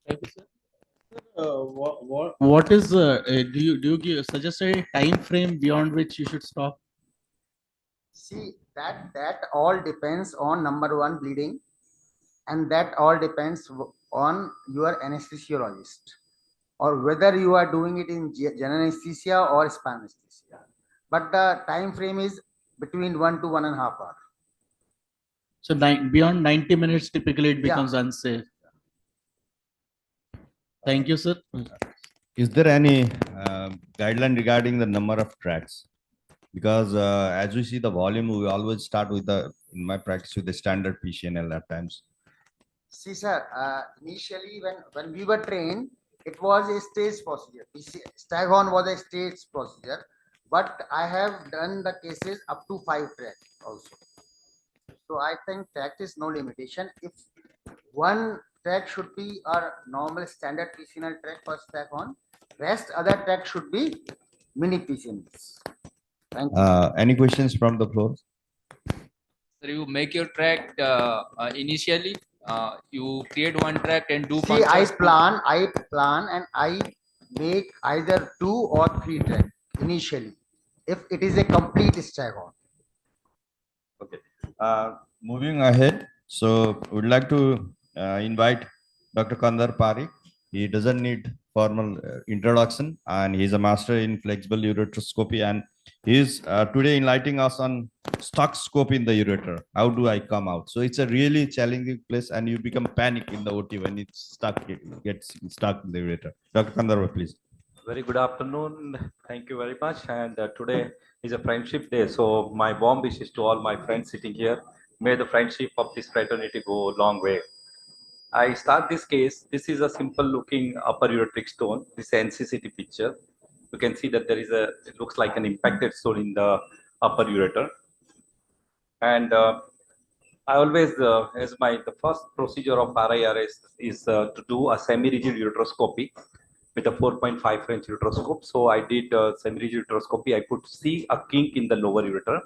Thank you, sir. What is do you suggest a time frame beyond which you should stop? See, that all depends on number one, bleeding, and that all depends on your anesthesiologist, or whether you are doing it in general anesthesia or spinal anesthesia. But the time frame is between 1 to 1.5 hours. So beyond 90 minutes, typically it becomes unsafe. Thank you, sir. Is there any guideline regarding the number of tracks? Because as we see the volume, we always start with in my practice, with the standard PCNL at times. See, sir, initially when we were trained, it was a stage procedure. Staghorn was a stage procedure, but I have done the cases up to 5 tracks also. So I think track is no limitation. If one track should be our normal standard PCNL track for Staghorn, rest other track should be mini PCNLs. Thank you. Any questions from the floor? So you make your track initially. You create one track and do. See, I plan, and I make either 2 or 3 tracks initially, if it is a complete Staghorn. Okay. Moving ahead, so we'd like to invite Dr. Kandar Parikh. He doesn't need formal introduction, and he's a master in flexible ureteroscopy, and he's today enlightening us on stuck scope in the ureter. How do I come out? So it's a really challenging place, and you become panic in the OT when it's stuck, it gets stuck in the ureter. Dr. Kandar, please. Very good afternoon. Thank you very much. And today is a friendship day. So my warm wishes to all my friends sitting here. May the friendship of this fraternity go a long way. I start this case. This is a simple looking upper ureteric stone. This is NCCT picture. You can see that there is it looks like an impacted stone in the upper ureter. And I always, the first procedure of RIRS is to do a semi-rigid ureteroscopy with a 4.5 French ureteroscope. So I did a semi-rigid ureteroscopy. I could see a kink in the lower ureter.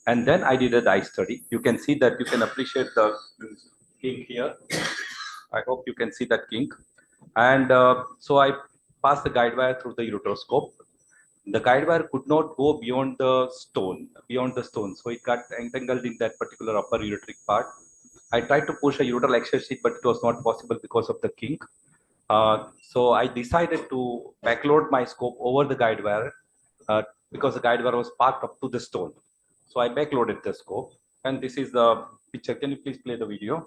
And then I did a dye study. You can see that, you can appreciate the kink here. I hope you can see that kink. And so I passed the guide wire through the ureteroscope. The guide wire could not go beyond the stone. So it got entangled in that particular upper ureteric part. I tried to push a ureteral access sheet, but it was not possible because of the kink. So I decided to backload my scope over the guide wire because the guide wire was parked up to the stone. So I backloaded the scope, and this is the picture. Can you please play the video?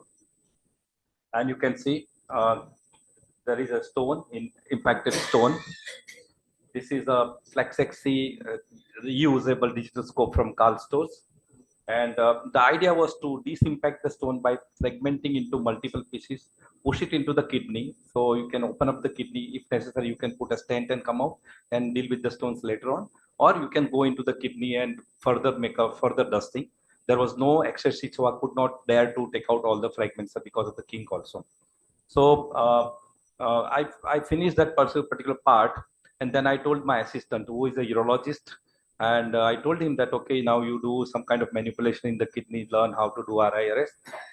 And you can see there is a stone, impacted stone. This is a Accessory reusable digital scope from Karl stores. And the idea was to disimpact the stone by segmenting into multiple pieces, push it into the kidney. So you can open up the kidney. If necessary, you can put a stent and come out and deal with the stones later on. Or you can go into the kidney and further make a further dusting. There was no access sheet, so I could not dare to take out all the fragments because of the kink also. So I finished that particular part. And then I told my assistant, who is a urologist, and I told him that, okay, now you do some kind of manipulation in the kidney, learn how to do RIRS,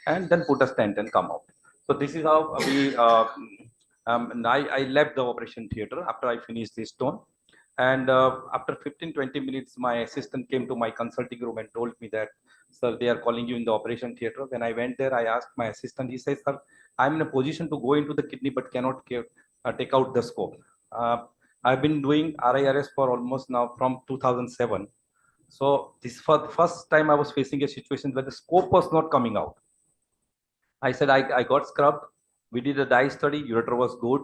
and then put a stent and come out. So this is how we, I left the operation theater after I finished this stone. And after 15-20 minutes, my assistant came to my consulting room and told me that, sir, they are calling you in the operation theater. When I went there, I asked my assistant, he says, sir, I'm in a position to go into the kidney, but cannot take out the scope. I've been doing RIRS for almost now from 2007. So this for the first time I was facing a situation where the scope was not coming out. I said, I got scrubbed. We did a dye study, ureter was good.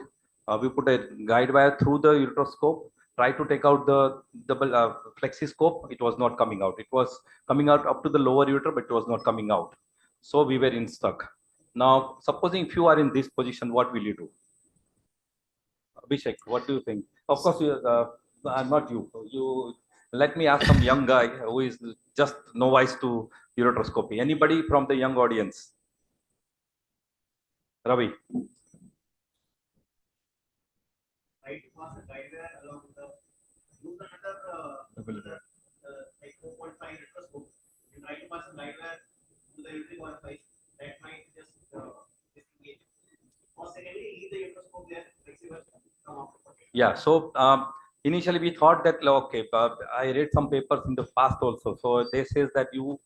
We put a guide wire through the ureteroscope, tried to take out the double flexiscope. It was not coming out. It was coming out up to the lower ureter, but it was not coming out. So we were in stuck. Now, supposing if you are in this position, what will you do? Abhishek, what do you think? Of course, not you. You let me ask some young guy who is just novice to ureteroscopy. Anybody from the young audience? Ravi. Try to pass a guide wire along with the use another like 4.5 microscope. You try to pass a guide wire to the uterine orifice that might just disengage. Or secondly, leave the uteroscope there, flexible, come out. Yeah, so initially we thought that, okay, I read some papers in the past also. So they says that you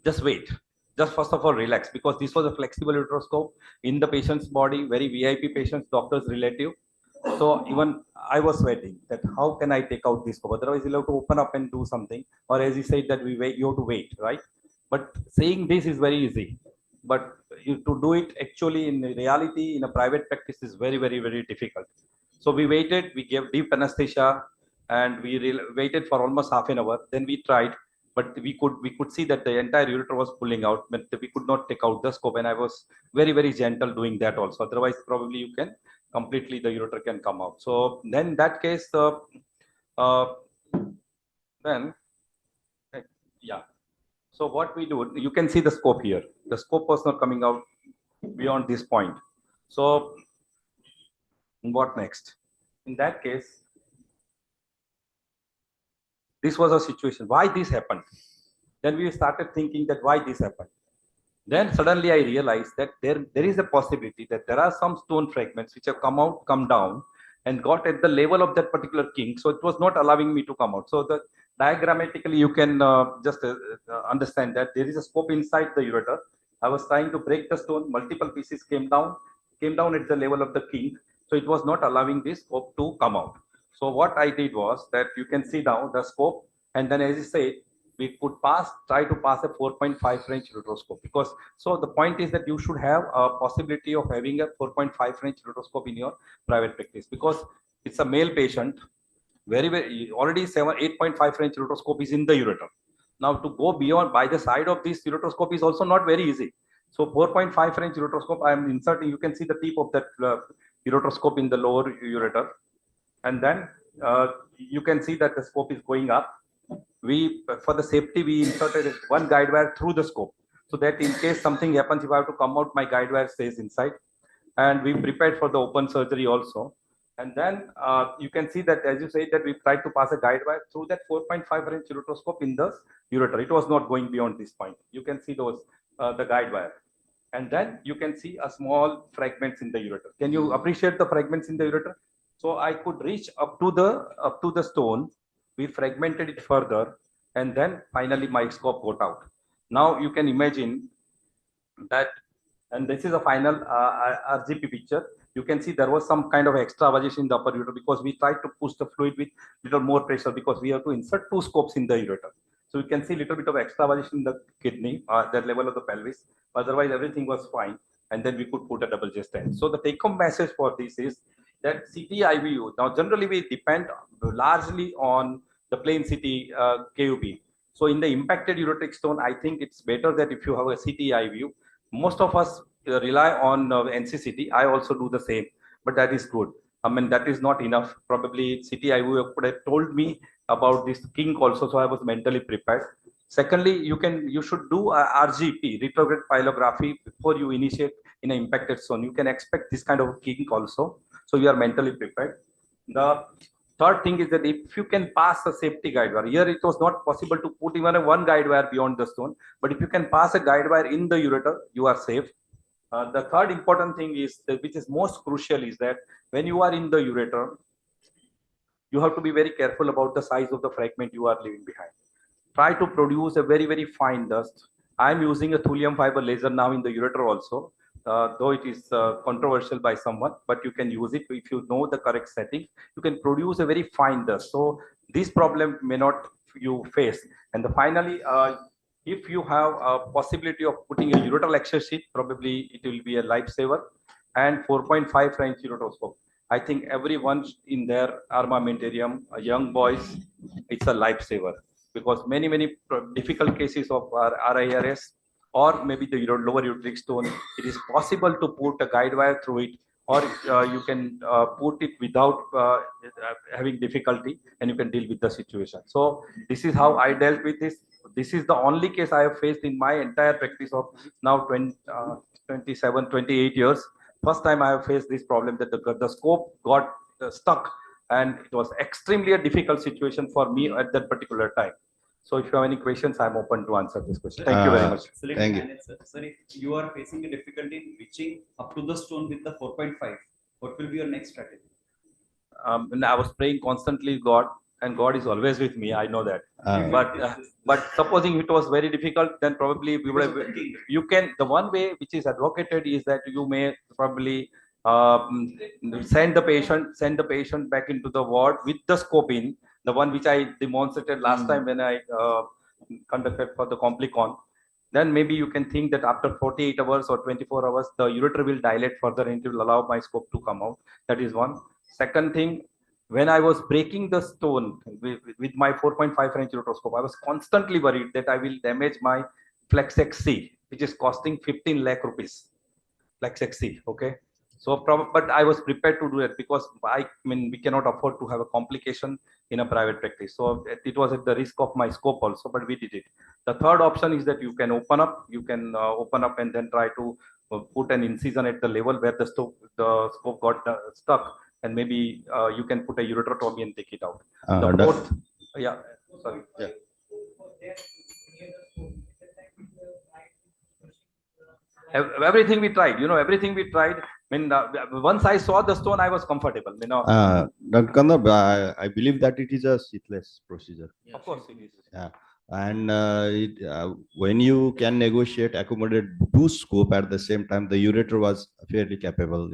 just wait, just first of all relax, because this was a flexible uteroscope in the patient's body, very VIP patient's doctor's relative. So even I was sweating that how can I take out this scope? Otherwise you'll have to open up and do something. Or as he said that we wait, you have to wait, right? But saying this is very easy. But to do it actually in reality in a private practice is very, very, very difficult. So we waited, we gave deep anesthesia, and we waited for almost half an hour. Then we tried, but we could see that the entire ureter was pulling out, but we could not take out the scope. And I was very, very gentle doing that also. Otherwise, probably you can completely, the ureter can come out. So then in that case, then, yeah. So what we do, you can see the scope here. The scope was not coming out beyond this point. So what next? In that case, this was a situation. Why this happened? Then we started thinking that why this happened. Then suddenly I realized that there is a possibility that there are some stone fragments which have come down and got at the level of that particular kink. So it was not allowing me to come out. So the diagrammatically you can just understand that there is a scope inside the ureter. I was trying to break the stone, multiple pieces came down at the level of the kink. So it was not allowing this scope to come out. So what I did was that you can see now the scope, and then as I said, we could try to pass a 4.5 French ureteroscope, because so the point is that you should have a possibility of having a 4.5 French ureteroscope in your private practice, because it's a male patient, very already 8.5 French ureteroscope is in the ureter. Now to go beyond by the side of this ureteroscope is also not very easy. So 4.5 French ureteroscope, I am inserting, you can see the tip of that ureteroscope in the lower ureter. And then you can see that the scope is going up. for the safety, we inserted one guide wire through the scope. So that in case something happens, if I have to come out, my guide wire stays inside. And we prepared for the open surgery also. And then you can see that, as you say, that we tried to pass a guide wire through that 4.5 inch ureteroscope in the ureter. It was not going beyond this point. You can see those, the guide wire. And then you can see a small fragments in the ureter. Can you appreciate the fragments in the ureter? So I could reach up to the stone. We fragmented it further, and then finally my scope got out. Now you can imagine that, and this is a final RGP picture. You can see there was some kind of extravasation in the upper ureter because we tried to push the fluid with little more pressure because we have to insert 2 scopes in the ureter. So you can see little bit of extravasation in the kidney, that level of the pelvis. Otherwise, everything was fine. And then we could put a double J stent. So the take-home message for this is that CT IVU, now generally we depend largely on the plain CT KUB. So in the impacted ureteric stone, I think it's better that if you have a CT IVU, most of us rely on NCCT. I also do the same, but that is good. I mean, that is not enough. Probably CT IVU could have told me about this kink also, so I was mentally prepared. Secondly, you should do a RGP, retrograde pyelography, before you initiate in an impacted zone. You can expect this kind of kink also, so you are mentally prepared. The third thing is that if you can pass a safety guide wire, here it was not possible to put even a one guide wire beyond the stone, but if you can pass a guide wire in the ureter, you are safe. The third important thing is that, which is most crucial, is that when you are in the ureter, you have to be very careful about the size of the fragment you are leaving behind. Try to produce a very, very fine dust. I'm using a thulium fiber laser now in the ureter also, though it is controversial by someone, but you can use it if you know the correct setting. You can produce a very fine dust. So this problem may not you face. And finally, if you have a possibility of putting a ureteral access sheet, probably it will be a lifesaver. And 4.5 French ureteroscope. I think everyone in their armamentarium, young boys, it's a lifesaver, because many difficult cases of RIRS or maybe the lower ureteric stone, it is possible to put a guide wire through it, or you can put it without having difficulty, and you can deal with the situation. So this is how I dealt with this. This is the only case I have faced in my entire practice of now 28 years. First time I have faced this problem, that the scope got stuck, and it was extremely a difficult situation for me at that particular time. So if you have any questions, I'm open to answer this question. Thank you very much. Thank you. Sir, if you are facing a difficulty in reaching up to the stone with the 4.5, what will be your next strategy? And I was praying constantly God, and God is always with me. I know that. But supposing it was very difficult, then probably we would have. You can. The one way which is advocated is that you may probably send the patient back into the ward with the scope in, the one which I demonstrated last time when I conducted for the Complicon. Then maybe you can think that after 48 hours or 24 hours, the ureter will dilate further and it will allow my scope to come out. That is one. Second thing, when I was breaking the stone with my 4.5 French ureteroscope, I was constantly worried that I will damage my Flex XC, which is costing 15 lakh rupees. Flex XC, okay? So, but I was prepared to do it, because I mean, we cannot afford to have a complication in a private practice. So it was at the risk of my scope also, but we did it. The third option is that you can open up, and then try to put an incision at the level where the scope got stuck, and maybe you can put a ureterotomy and take it out. The fourth, yeah, sorry. Yeah. Everything we tried, everything we tried. I mean, once I saw the stone, I was comfortable. Dr. Kandar, I believe that it is a sheathless procedure. Yeah, of course it is. Yeah. And when you can negotiate, accommodate 2 scope at the same time, the ureter was fairly capable.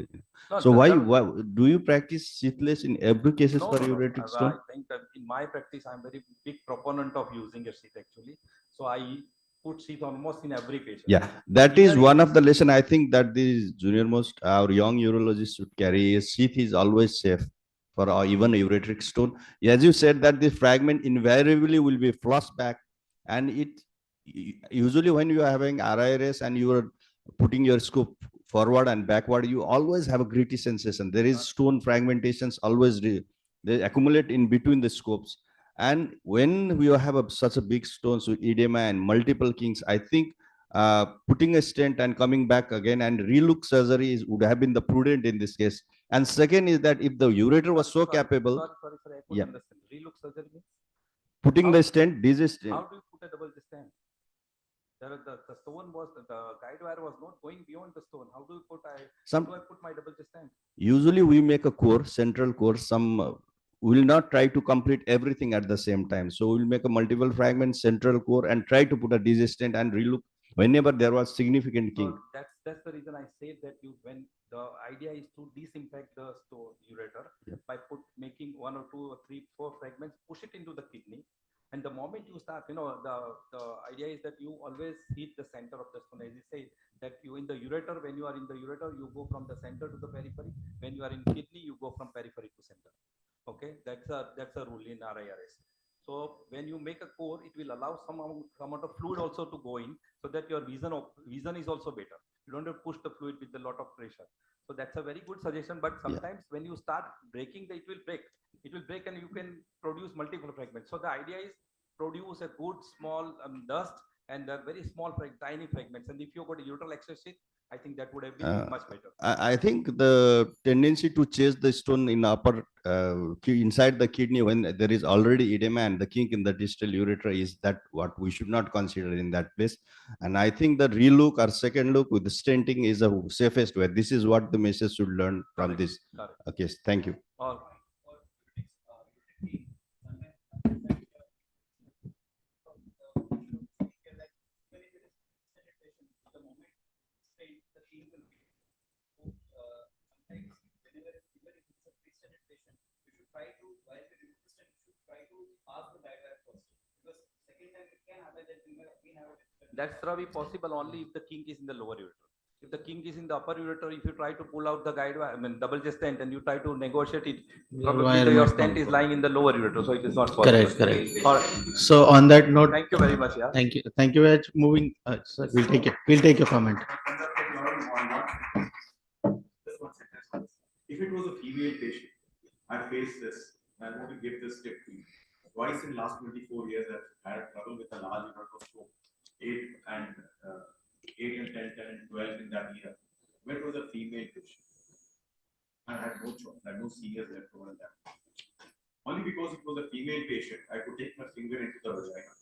No, so why do you practice sheathless in every cases for ureteric stone? I think that in my practice, I'm very big proponent of using a sheath actually. So I put sheath almost in every patient. Yeah, that is one of the lesson I think that these junior most our young urologists should carry. A sheath is always safe for even a ureteric stone. As you said, that the fragment invariably will be flushed back, and it usually when you are having RIRS and you are putting your scope forward and backward, you always have a gritty sensation. There is stone fragmentations always they accumulate in between the scopes, And when we have such a big stones with edema and multiple kinks, I think putting a stent and coming back again and relook surgery would have been the prudent in this case. And second is that if the ureter was so capable, Sorry, I yeah, couldn't understand. Relook surgery means? putting the stent, this is How do you put a double stent? The stone was, the guide wire was not going beyond the stone. How do you put, how do I put my double stent? usually we make a core, central core, some we will not try to complete everything at the same time. So we'll make a multiple fragment central core and try to put a desistent and relook whenever there was significant kink. So that's the reason I said that when the idea is to disinfect the stone ureter by making 1 or 2 or 3, 4 fragments, push it into the kidney. And the moment you start, the idea is that you always hit the center of the stone. As you say, that you in the ureter, when you are in the ureter, you go from the center to the periphery. When you are in kidney, you go from periphery to center. Okay, that's a rule in RIRS. So when you make a core, it will allow some amount of fluid also to go in, so that your vision is also better. You don't have to push the fluid with a lot of pressure. So that's a very good suggestion. But sometimes when you start breaking, it will break. It will break, and you can produce multiple fragments. So the idea is produce a good small dust and very small tiny fragments. And if you got a ureteral accessory, I think that would have been much better. I think the tendency to chase the stone in upper inside the kidney when there is already edema and the kink in the distal ureter is that what we should not consider in that place. And I think the relook or second look with the stenting is the safest way. This is what the message should learn from this. Okay, thank you. That's probably possible only if the kink is in the lower ureter. If the kink is in the upper ureter, if you try to pull out the guide wire, double J stent, and you try to negotiate it, probably your stent is lying in the lower ureter, so it is not possible. Correct. All right. So on that note, thank you very much. Yeah. Thank you. Thank you. Moving, sir, we'll take it. We'll take your comment. If it was a female patient, I faced this. I want to give this tip to you. Twice in last 24 years, I've had trouble with a large ureteroscope, 8 and 10, 10 and 12 in that year. When it was a female patient, I had no choice. I had no seniors left over that. Only because it was a female patient, I could take my finger into the vagina,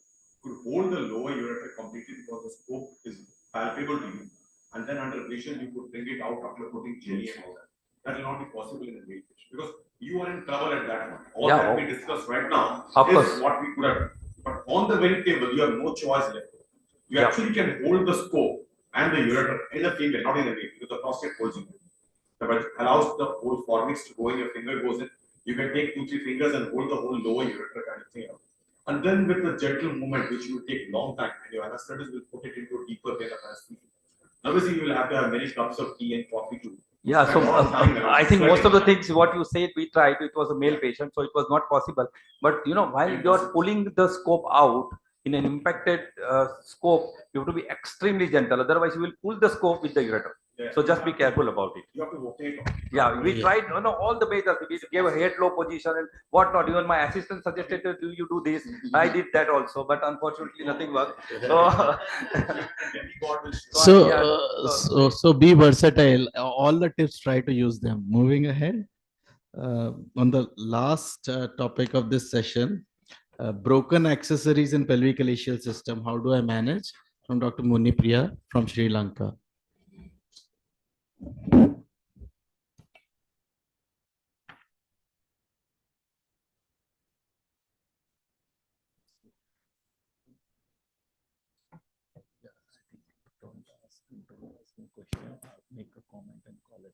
could hold the lower ureter completely because the scope is palpable to you, and then under vision you could bring it out after putting jelly and all that. That will not be possible in a male patient because you are in trouble at that point. All that we discussed right now is what we could have done. But on the very table, you have no choice left. You actually can hold the scope and the ureter in a finger, not in a male, because the prostate holds you. But allows the whole fornix to go in, your finger goes in. You can take 2-3 fingers and hold the whole lower ureter kind of thing out. And then with the gentle movement, which will take long time, and your anesthetist will put it into a deeper bed of anesthesia. Obviously, you will have to have many cups of tea and coffee too. Yeah, so I think most of the things what you said we tried, it was a male patient, so it was not possible. But while you're pulling the scope out in an impacted scope, you have to be extremely gentle. Otherwise, you will pull the scope with the ureter. Yeah. So just be careful about it. You have to rotate on. Yeah, we tried all the methods. We gave a head low position and whatnot. Even my assistant suggested to you do this. I did that also, but unfortunately nothing worked. So be versatile. All the tips, try to use them. Moving ahead, on the last topic of this session, broken accessories in pelvic calyceal system. How do I manage? From Dr. Munipriya from Sri Lanka. Make a comment and call it.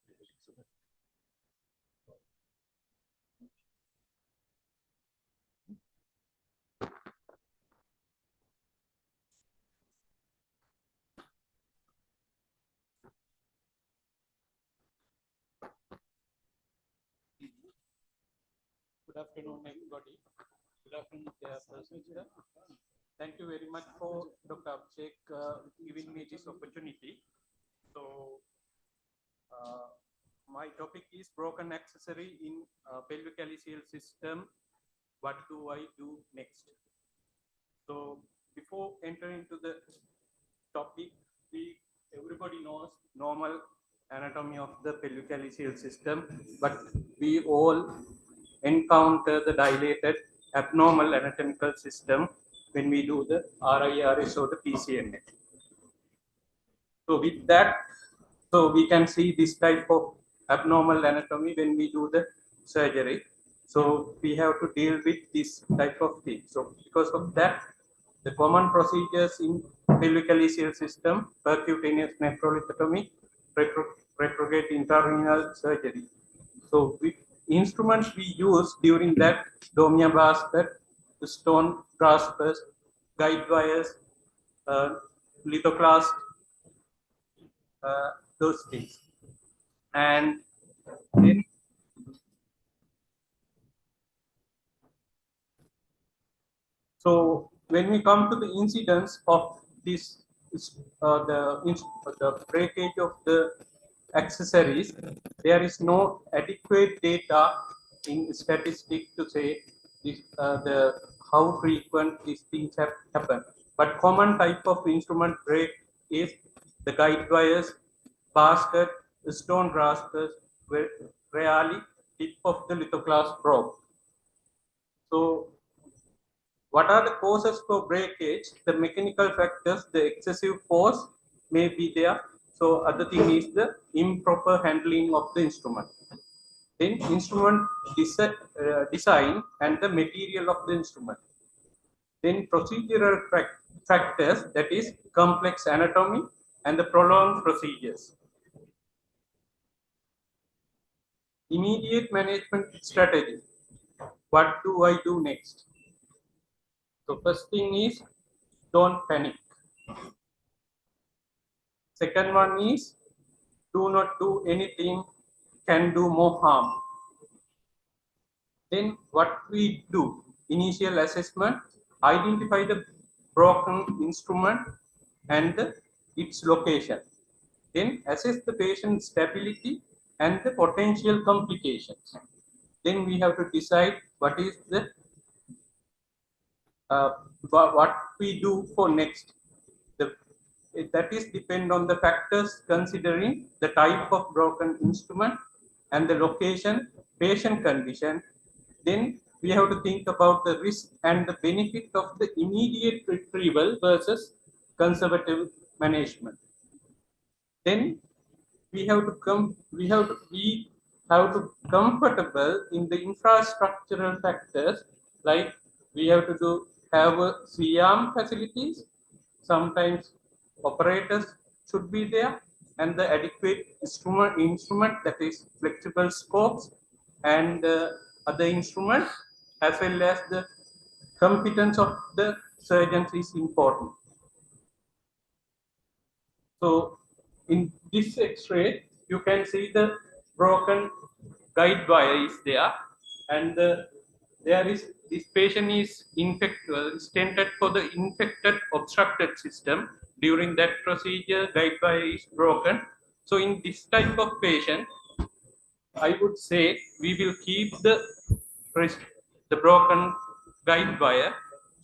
Good afternoon, everybody. Good afternoon, Thank you very much for Dr. Abhishek giving me this opportunity. So, my topic is broken accessory in pelvic calyceal system what do I do next? So before entering into the topic, everybody knows normal anatomy of the pelvic system, but we all encounter the dilated abnormal anatomical system when we do the RIRS or the PCNL. So with that, so we can see this type of abnormal anatomy when we do the surgery. So we have to deal with this type of thing. So because of that, the common procedures in pelvic system, percutaneous nephrolithotomy, retrograde intrarenal surgery. So with instruments we use during that, domia basket, stone graspers, guide wires, lithoclast, those things. And then so when we come to the incidence of this, the breakage of the accessories, there is no adequate data in statistic to say this, how frequent these things have happened. But common type of instrument break is the guide wires, basket, stone graspers, rarely tip of the lithoclast probe. So what are the causes for breakage? The mechanical factors, the excessive force may be there. So other thing is the improper handling of the instrument. Then instrument design and the material of the instrument. Then procedural factors, that is complex anatomy and the prolonged procedures. Immediate management strategy. What do I do next? So first thing is, don't panic. Second one is, do not do anything can do more harm. Then what we do? Initial assessment, identify the broken instrument and its location. Then assess the patient's stability and the potential complications. Then we have to decide what is the what we do for next. That is depend on the factors considering the type of broken instrument and the location, patient condition. Then we have to think about the risk and the benefit of the immediate retrieval versus conservative management. Then we have to be comfortable in the infrastructural factors, like we have to have C-arm facilities. Sometimes operators should be there, and the adequate instrument that is flexible scopes and other instruments, as well as the competence of the surgeons is important. So in this X-ray, you can see the broken guide wire is there, and there is this patient is stented for the infected obstructed system. During that procedure, guide wire is broken. So in this type of patient, I would say we will keep the broken guide wire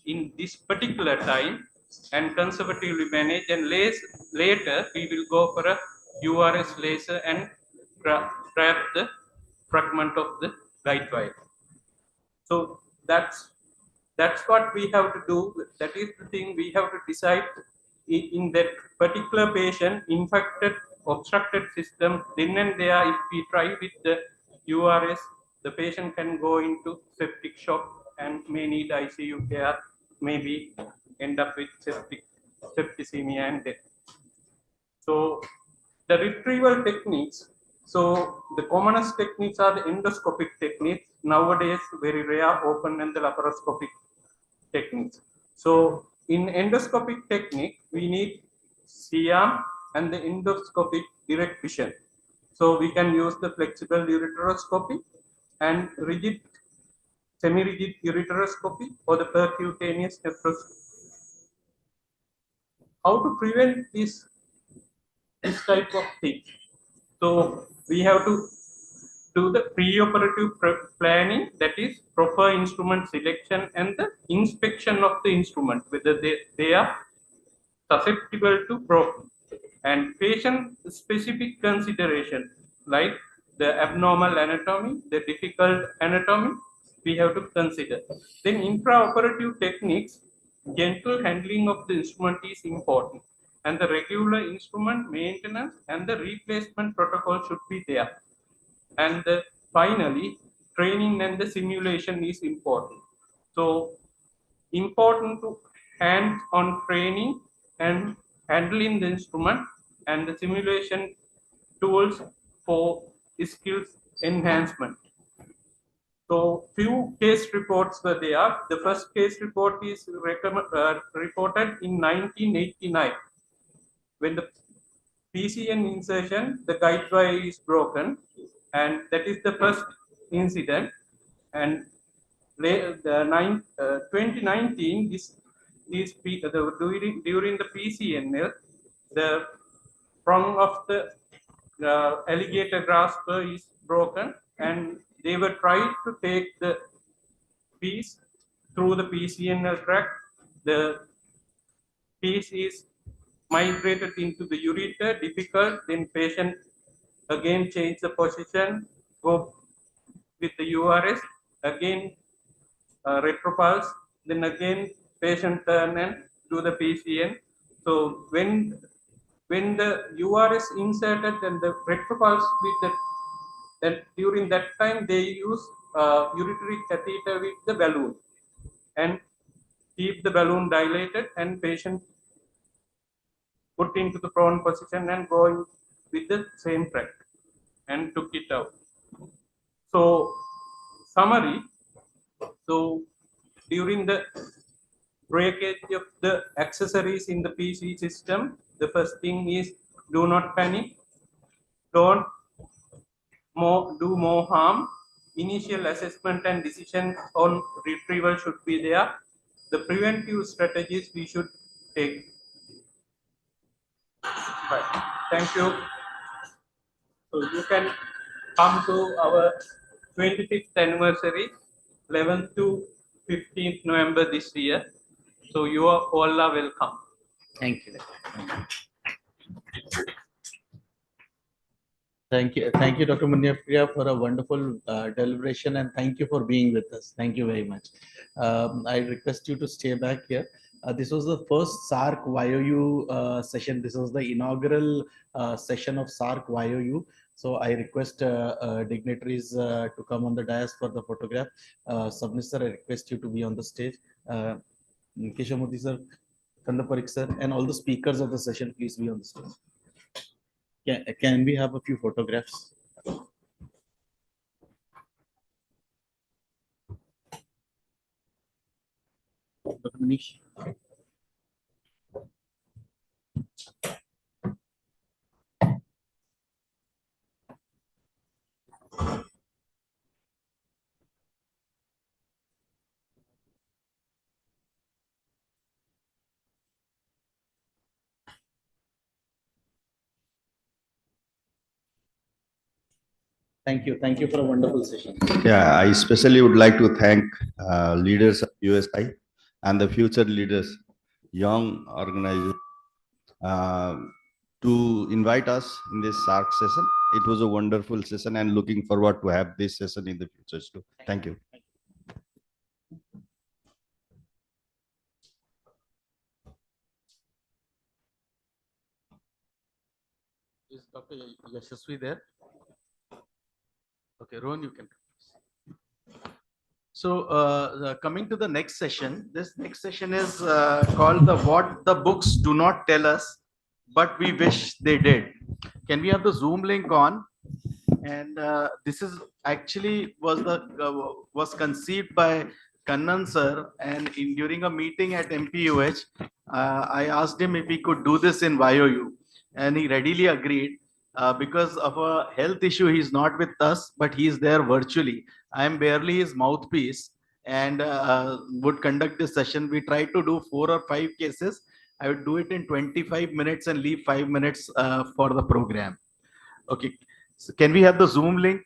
in this particular time and conservatively manage, and later we will go for a URS laser and grab the fragment of the guide wire. So that's what we have to do. That is the thing we have to decide in that particular patient, infected obstructed system. Then and there, if we try with the URS, the patient can go into septic shock and may need ICU care, maybe end up with septicemia and death. So the retrieval techniques. So the commonest techniques are the endoscopic techniques. Nowadays, very rare open and the laparoscopic techniques. So in endoscopic technique, we need C-arm and the endoscopic direct vision. So we can use the flexible ureteroscopy and rigid, semi-rigid ureteroscopy or the percutaneous nephroscopy. How to prevent this type of thing? So we have to to the preoperative planning, that is proper instrument selection and the inspection of the instrument, whether they are susceptible to problem, and patient specific consideration like the abnormal anatomy, the difficult anatomy we have to consider. Then intraoperative techniques, gentle handling of the instrument is important, and the regular instrument maintenance and the replacement protocol should be there. And finally, training and the simulation is important. So important to hands-on training and handling the instrument and the simulation tools for skills enhancement. So few case reports were there. The first case report is reported in 1989 when the PCN insertion, the guide wire is broken, and that is the first incident. And 2019, during the PCNL, the prong of the alligator grasper is broken, and they were trying to take the piece through the PCNL tract. The piece is migrated into the ureter, difficult, then patient again change the position, go with the URS, again retropulse, then again patient turn and do the PCN. So when the URS inserted and the retropulse with the, then during that time they use ureteric catheter with the balloon and keep the balloon dilated, and patient put into the prone position and going with the same tract and took it out. So summary, so during the breakage of the accessories in the PC system, the first thing is do not panic, don't do more harm. Initial assessment and decision on retrieval should be there. The preventive strategies we should take. Right. Thank you. So you can come to our 25th anniversary, 11th to 15th November this year. So you are all are welcome. Thank you. Thank you, Dr. Munyapriya, for a wonderful deliberation, and thank you for being with us. Thank you very much. I request you to stay back here. This was the first SARC YOU session. This was the inaugural session of SARC YOU. So I request dignitaries to come on the dais for the photograph. Subnis sir, I request you to be on the stage. Keshamurthy sir, Kandaparik sir, and all the speakers of the session, please be on the stage. Can we have a few photographs? Dr. Manish. Thank you. Thank you for a wonderful session. Yeah, I especially would like to thank leaders of USI and the future leaders, young organizers, to invite us in this SARC session. It was a wonderful session, and looking forward to have this session in the future too. Thank you. Is Dr. Yashasvi there? Okay, Rohan, you can. So coming to the next session, this next session is called the What the Books Do Not Tell Us, But We Wish They Did. Can we have the Zoom link on? And this is actually was conceived by Kannan sir, and during a meeting at MPUH, I asked him if he could do this in YOU, and he readily agreed. Because of a health issue, he's not with us, but he's there virtually. I am barely his mouthpiece and would conduct this session. We tried to do 4 or 5 cases. I would do it in 25 minutes and leave 5 minutes for the program. Okay, so can we have the Zoom link?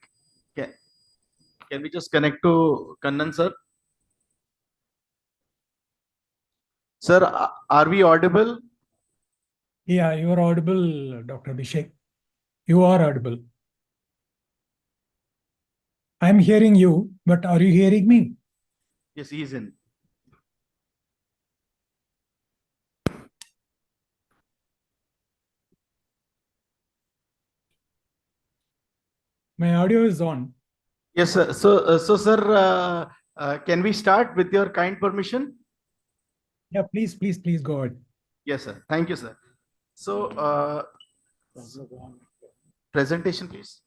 can we just connect to Kannan sir? Sir, are we audible? Yeah, you are audible, Dr. Abhishek. You are audible. I'm hearing you, but are you hearing me? Yes, he's in. My audio is on. Yes, sir. So, sir, can we start with your kind permission? Yeah, please go ahead. Yes, sir. Thank you, sir. So, presentation, please.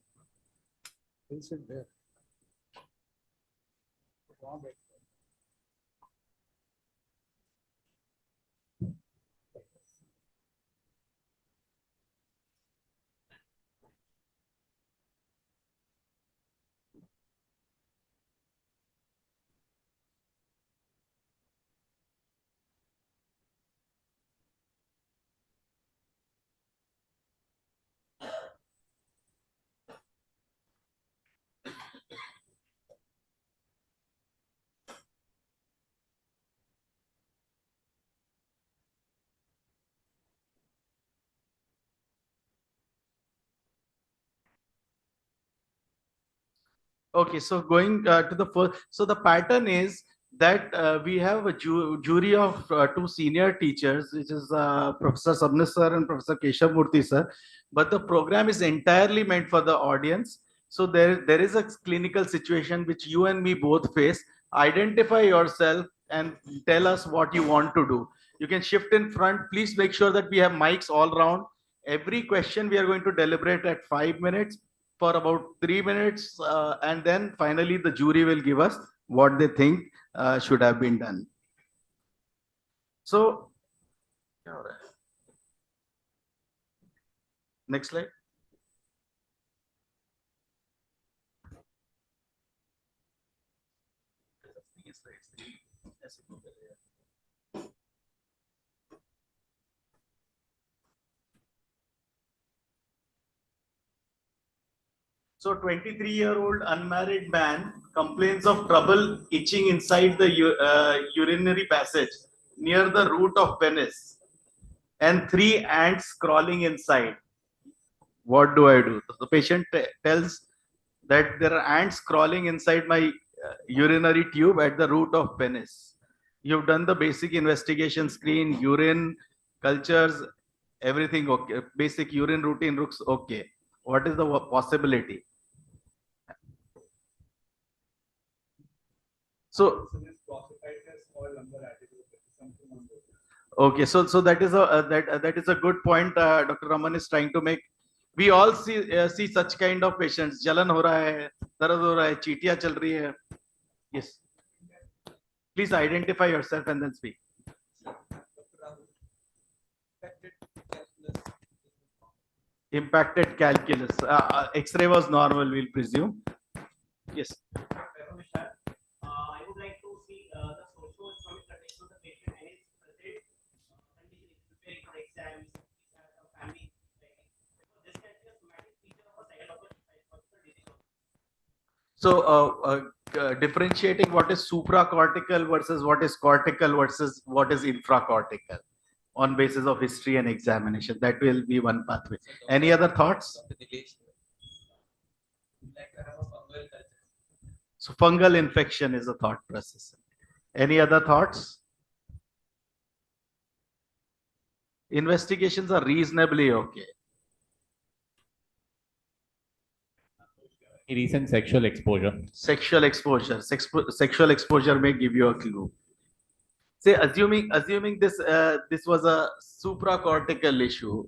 Okay, so going to the first, so the pattern is that we have a jury of two senior teachers, which is Professor Sabnis sir and Professor Keshav Murthy sir, but the program is entirely meant for the audience. So there is a clinical situation which you and me both face. Identify yourself and tell us what you want to do. You can shift in front. Please make sure that we have mics all around. Every question we are going to deliberate at 5 minutes for about 3 minutes, and then finally the jury will give us what they think should have been done. So, next slide. So 23-year-old unmarried man complains of trouble itching inside the urinary passage near the root of penis and 3 ants crawling inside. What do I do? The patient tells that there are ants crawling inside my urinary tube at the root of penis. You've done the basic investigation screen, urine, cultures, everything okay. Basic urine routine looks okay. What is the possibility? So, okay, so that is a that is a good point Dr. Raman is trying to make. We all see such kind of patients. Jalan ho raha hai, darad ho raha hai, cheetiya chal rahi hai. Yes. Please identify yourself and then speak. Impacted calculus. X-ray was normal, we'll presume. Yes. I would like to see the socio-economic condition of the patient and his present condition preparing for exams, family. This can be a somatic feature of a psychological disease. So, differentiating what is supracortical versus what is cortical versus what is infracortical on basis of history and examination. That will be one pathway. Any other thoughts? So fungal infection is a thought process. Any other thoughts? Investigations are reasonably okay. Recent sexual exposure. Sexual exposure. Sexual exposure may give you a clue. Say, assuming this was a supracortical issue,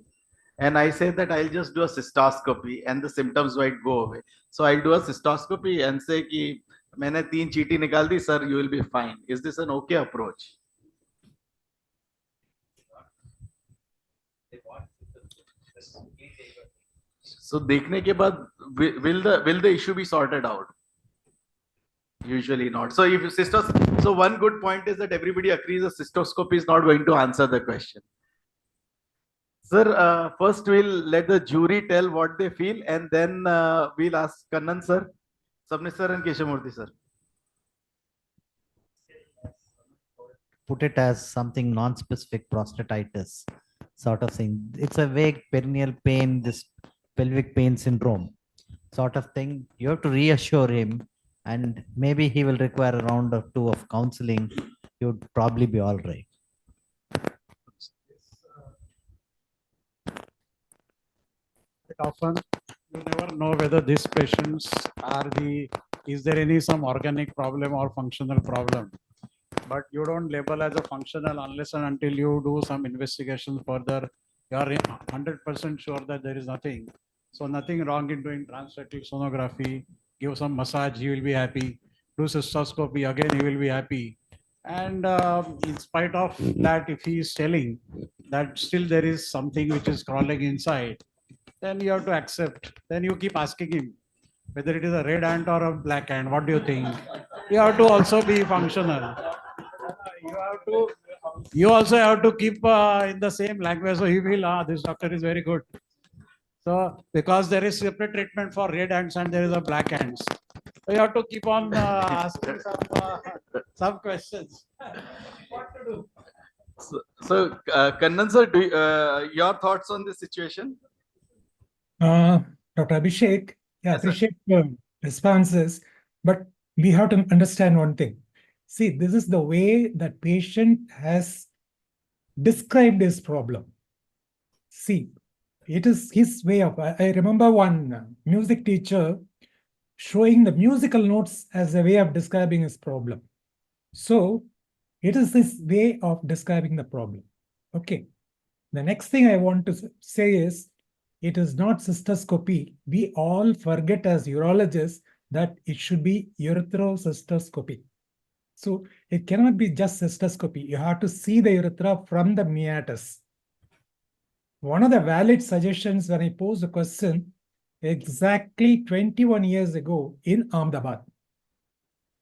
and I say that I'll just do a cystoscopy and the symptoms might go away. So I'll do a cystoscopy and say कि मैंने 3 चीटी निकाल दी, sir, you will be fine. Is this an okay approach? So देखने के बाद will the issue be sorted out? Usually not. So if so one good point is that everybody agrees a cystoscopy is not going to answer the question. Sir, first we'll let the jury tell what they feel, and then we'll ask Kannan sir. Sabnis sir and Keshamurthy sir. Put it as something non-specific prostatitis sort of thing. It's a vague perineal pain, this pelvic pain syndrome sort of thing. You have to reassure him, and maybe he will require a round or two of counseling. He would probably be all right. Often you never know whether these patients are is there some organic problem or functional problem. But you don't label as a functional unless and until you do some investigation further. You are 100% sure that there is nothing. So nothing wrong in doing transrectal sonography. Give some massage, he will be happy. Do cystoscopy, again he will be happy. And in spite of that, if he is telling that still there is something which is crawling inside, then you have to accept. Then you keep asking him whether it is a red ant or a black ant. What do you think? You have to also be functional. You also have to keep in the same language. So he will, this doctor is very good. So because there is separate treatment for red ants and there is a black ants. So you have to keep on asking some questions. What to do? So Kannan sir, your thoughts on this situation? Dr. Abhishek, I appreciate your responses, but we have to understand one thing. See, this is the way that patient has described his problem. See, it is his way of, I remember one music teacher showing the musical notes as a way of describing his problem. So it is his way of describing the problem. Okay. The next thing I want to say is, it is not cystoscopy. We all forget as urologists that it should be urethrocystoscopy. So it cannot be just cystoscopy. You have to see the urethra from the meatus. One of the valid suggestions when I posed the question exactly 21 years ago in Ahmedabad,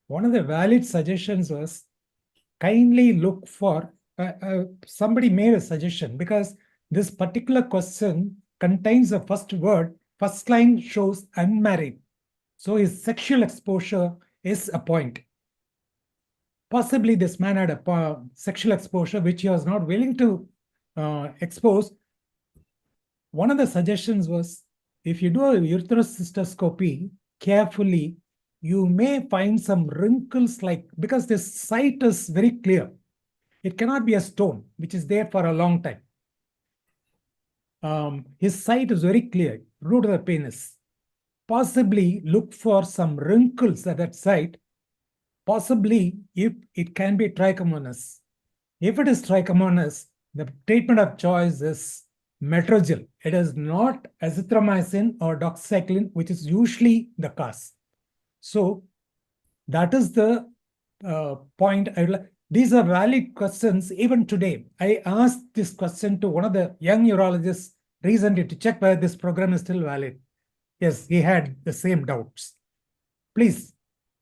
one of the valid suggestions was kindly look for, somebody made a suggestion because this particular question contains the first word, first line shows unmarried. So his sexual exposure is a point. Possibly this man had a sexual exposure which he was not willing to expose. One of the suggestions was, if you do a urethrocystoscopy carefully, you may find some wrinkles because this site is very clear. It cannot be a stone, which is there for a long time. His site is very clear, root of the penis. Possibly look for some wrinkles at that site. Possibly if it can be trichomonas. If it is trichomonas, the treatment of choice is metrogel. It is not azithromycin or doxycycline, which is usually the cause. So that is the point. These are valid questions even today. I asked this question to one of the young urologists recently to check whether this program is still valid. Yes, he had the same doubts. Please,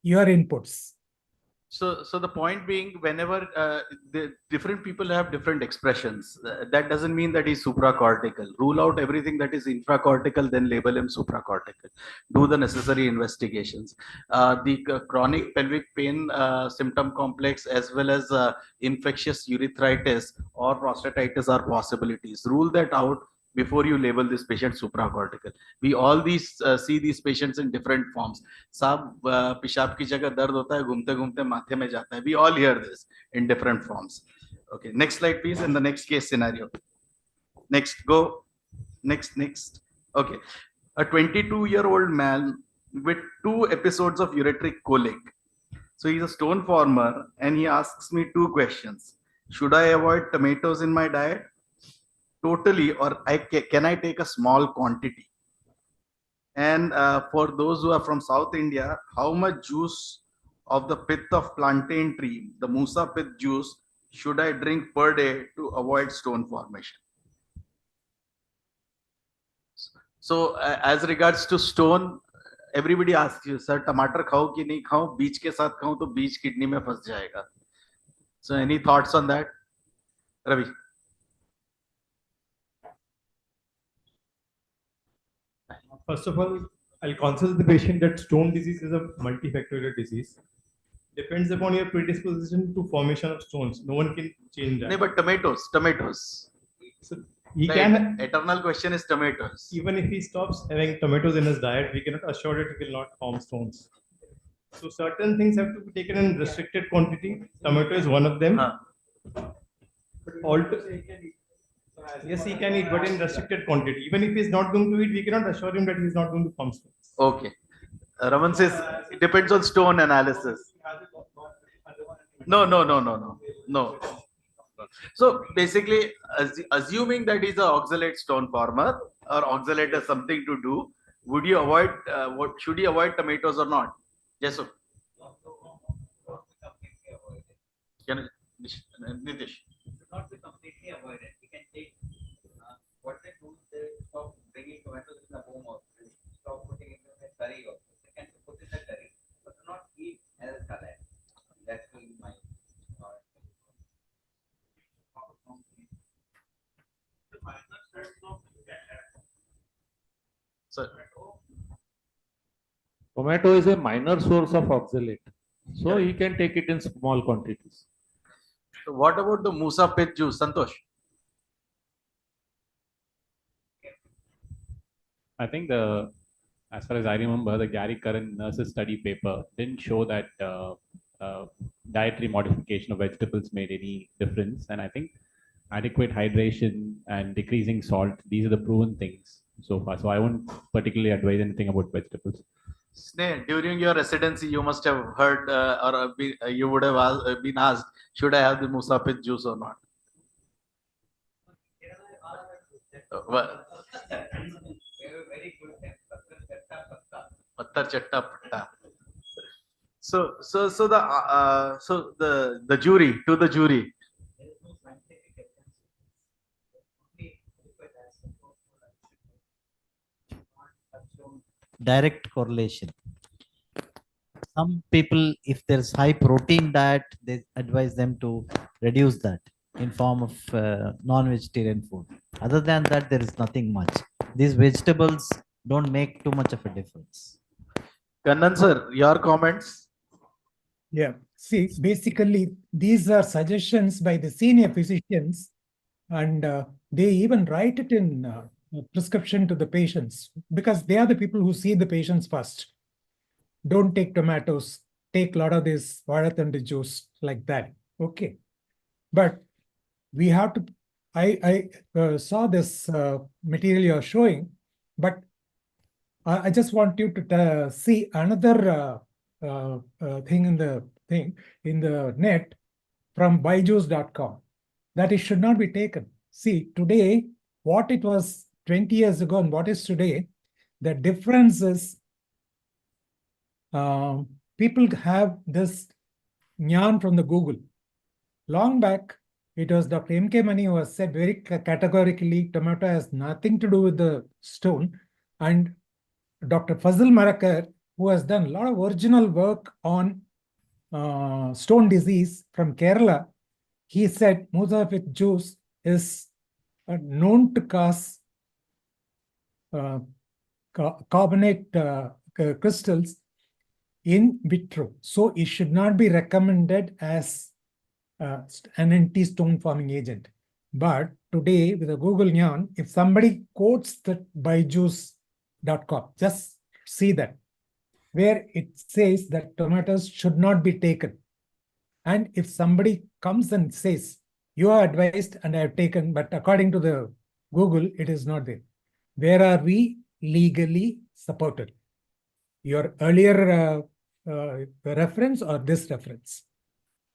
your inputs. So the point being, whenever the different people have different expressions, that doesn't mean that he's supracortical. Rule out everything that is infracortical, then label him supracortical. Do the necessary investigations. The chronic pelvic pain symptom complex, as well as infectious urethritis or prostatitis are possibilities. Rule that out before you label this patient supracortical. We all see these patients in different forms. Saab pishab ki jagah dard hota hai, ghumte ghumte mathe mein jata hai. We all hear this in different forms. Okay, next slide please, in the next case scenario. Next, go. Next. Okay, a 22-year-old man with 2 episodes of ureteric colic. So he's a stone former and he asks me 2 questions. Should I avoid tomatoes in my diet? Totally, or can I take a small quantity? And for those who are from South India, how much juice of the pith of plantain tree, the Musa pith juice, should I drink per day to avoid stone formation? So as regards to stone, everybody asks you, sir, tomato khao ki nahi khao? Beech ke saath khao to beech kidney mein phas jayega. So any thoughts on that, Ravi? First of all, I'll counsel the patient that stone disease is a multifactorial disease. Depends upon your predisposition to formation of stones. No one can change that. No, but tomatoes. So he The can. eternal question is tomatoes. Even if he stops having tomatoes in his diet, we cannot assure that he will not form stones. So certain things have to be taken in restricted quantity. Tomato is one of them. But yes, he can eat, but in restricted quantity. Even if he's not going to eat, we cannot assure him that he's not going to form stones. Okay. Raman says it depends on stone analysis. No. So basically, assuming that he's an oxalate stone former or oxalate has something to do, would you avoid? Should he avoid tomatoes or not? Yes, sir. Nitish. Not be completely avoided. We can take what they do, they stop bringing tomatoes in the home or stop putting it in the curry or they can put in the curry, but not eat as a salad. That's my Sir. Tomato is a minor source of oxalate, so he can take it in small quantities. So what about the Musa pith juice, Santosh? I think as far as I remember, the Gary Curran nurses study paper didn't show that dietary modification of vegetables made any difference. And I think adequate hydration and decreasing salt, these are the proven things so far. So I won't particularly advise anything about vegetables. Sneh, during your residency, you must have heard you would have been asked, should I have the Musa pith juice or not? Pattar chatta patta. So the jury, to the jury. Direct correlation. Some people, if there's high protein diet, they advise them to reduce that in form of non-vegetarian food. Other than that, there is nothing much. These vegetables don't make too much of a difference. Kannan sir, your comments? Yeah, see, basically, these are suggestions by the senior physicians, and they even write it in prescription to the patients because they are the people who see the patients first. Don't take tomatoes, take a lot of this vadathandu juice like that. Okay. But we have to, I saw this material you're showing, but I just want you to see another thing in the net from byjuice.com that it should not be taken. See, today, what it was 20 years ago and what is today, the difference is people have this Nyan from the Google. Long back, it was Dr. M.K. Mani who has said very categorically, tomato has nothing to do with the stone. And Dr. Fazil Marakar, who has done a lot of original work on stone disease from Kerala, he said Musa pith juice is known to cause carbonate crystals in vitro. So it should not be recommended as an anti-stone forming agent. But today with the Google Nyan, if somebody quotes the byjuice.com, just see that, where it says that tomatoes should not be taken. And if somebody comes and says, you are advised and I have taken, but according to the Google, it is not there. Where are we legally supported? Your earlier reference or this reference?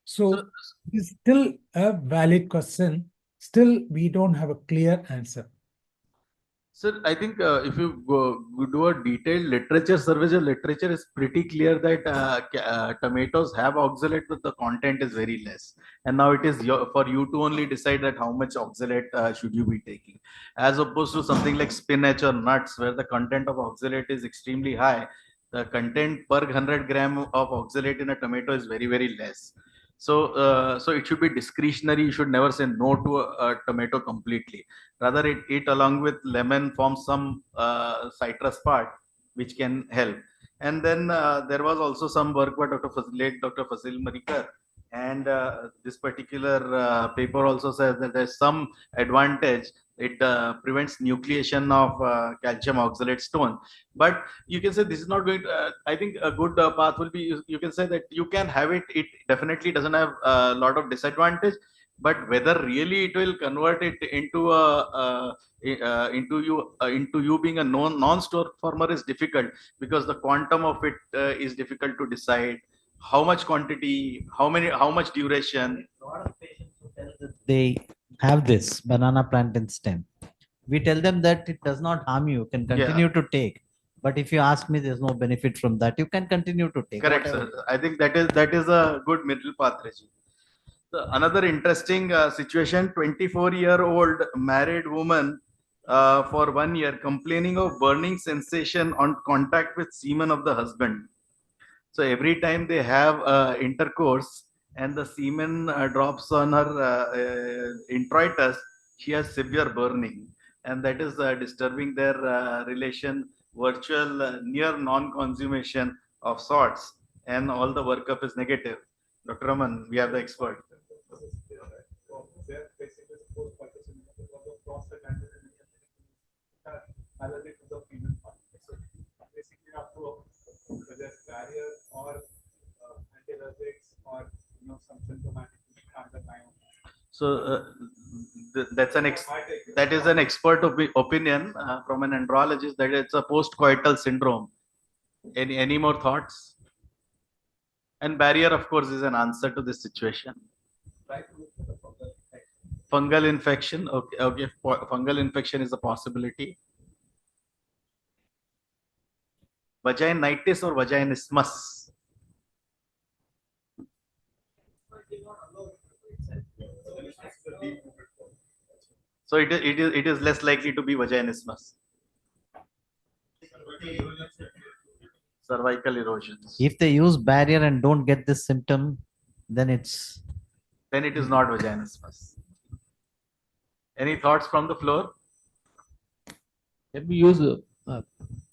So it's still a valid question. Still, we don't have a clear answer. Sir, I think if you do a detailed literature survey, the literature is pretty clear that tomatoes have oxalate, but the content is very less. And now it is for you to only decide that how much oxalate should you be taking, as opposed to something like spinach or nuts, where the content of oxalate is extremely high. The content per 100 gram of oxalate in a tomato is very, very less. So, so it should be discretionary. You should never say no to a tomato completely. Rather, it along with lemon forms some citrus part, which can help. And then there was also some work by late Dr. Fasil Marikar, and this particular paper also says that there's some advantage. It prevents nucleation of calcium oxalate stone. But you can say this is not going to, I think a good path will be, you can say that you can have it. It definitely doesn't have a lot of disadvantage, but whether really it will convert it into into you being a non-store former is difficult, because the quantum of it is difficult to decide. How much quantity, how much duration. They have this banana plantain stem. We tell them that it does not harm you, can continue to take. But if you ask me, there's no benefit from that. You can continue to take. Correct, whatever. sir. I think that is a good middle path, Reggie. So another interesting situation: 24-year-old married woman for 1 year complaining of burning sensation on contact with semen of the husband. So every time they have intercourse and the semen drops on her introitus, she has severe burning, and that is disturbing their relation, virtual near non-consummation of sorts, and all the workup is negative. Dr. Raman, we have the expert. Barrier or anti-rabies or some symptomatic at the time. So that is an expert opinion from an andrologist that it's a post-coital syndrome. Any more thoughts? And barrier, of course, is an answer to this situation. Fungal infection, okay. Fungal infection is a possibility. Vaginitis or vaginismus? So it is less likely to be vaginismus. Cervical erosions. If they use barrier and don't get this symptom, then it is not vaginismus. Any thoughts from the floor? Can we use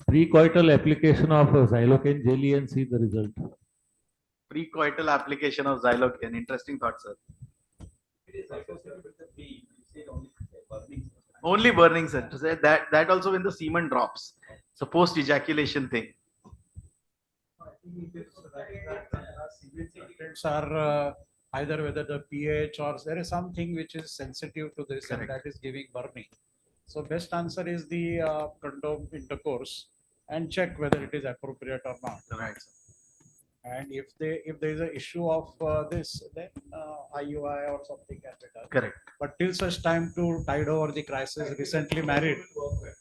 precoital application of xylocaine jelly and see the result? Precoital application of xylocaine. Interesting thought, sir. Only burning, sir. To say that also when the semen drops. So post ejaculation thing. Are either whether the pH or there is something which is sensitive to this. Correct. And that is giving burning. So best answer is the condom intercourse and check whether it is appropriate or not. Right. And if there is an issue of this, then IUI or something can be done. Correct. But till such time to tide over the crisis, recently married.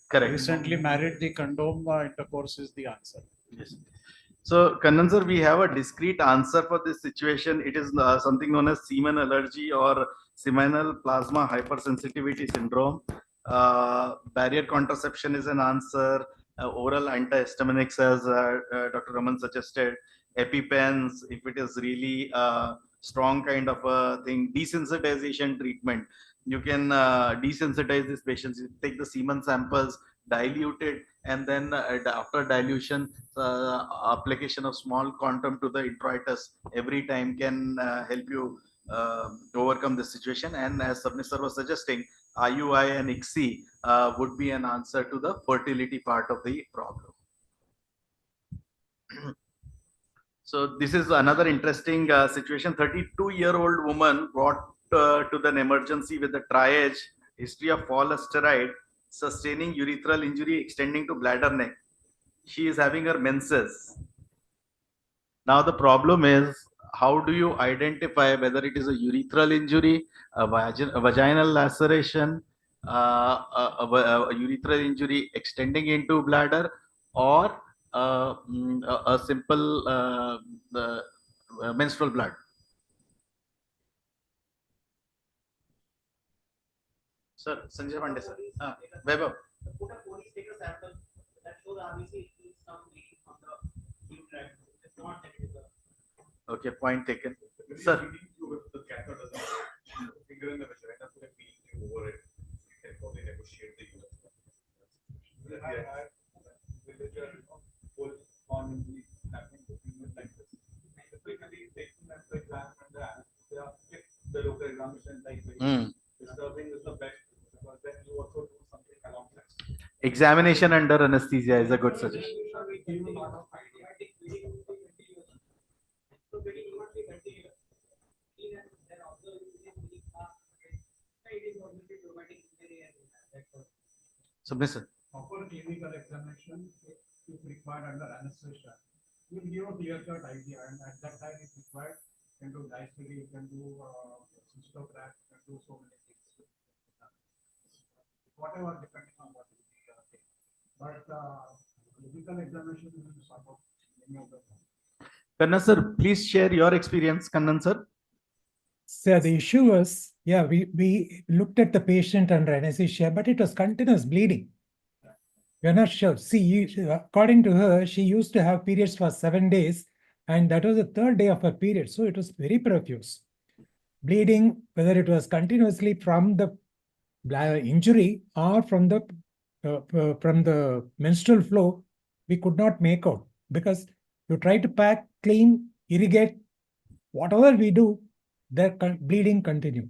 Correct. Recently married, the condom intercourse is the answer. Yes. So, Kannan sir, we have a discrete answer for this situation. It is something known as semen allergy or seminal plasma hypersensitivity syndrome. Barrier contraception is an answer. Oral antihistaminics, as Dr. Raman suggested. EpiPens, if it is really a strong kind of a thing. Desensitization treatment. You can desensitize these patients. You take the semen samples, dilute it, and then after dilution, application of small quantum to the introitus every time can help you overcome this situation. And as Sabnis sir was suggesting, IUI and ICSI would be an answer to the fertility part of the problem. So this is another interesting situation. 32-year-old woman brought to the emergency with a triage, history of fall asteroid, sustaining urethral injury extending to bladder neck. She is having her menses. Now the problem is, how do you identify whether it is a urethral injury, a vaginal laceration, a urethral injury extending into bladder, or a simple menstrual blood? Sir, Sanjay Pandey, sir. Vaibhav. Okay, point taken. Sir. Finger in the vagina, put a PET over it. You can probably negotiate the use. examination, like Mm. disturbing is the best, because then you also do something alongside. Examination under anesthesia is a good suggestion. Will give you a lot of idea. So when you not be continuous, then observe So, Mr. proper clinical examination is required under anesthesia. You will give a clear-cut idea, and at that time, if required, you can do diastole, you can do cystograph, you can do so many things. Whatever, depending on what is the thing. But clinical examination is about many of the things. Kannan sir, please share your experience, Kannan sir. So the issue was, yeah, we looked at the patient under anesthesia, but it was continuous bleeding. We're not sure. See, according to her, she used to have periods for 7 days, and that was the 3rd day of her period. So it was very profuse. Bleeding, whether it was continuously from the injury or from the menstrual flow, we could not make out, because you try to pack, clean, irrigate, whatever we do, the bleeding continued.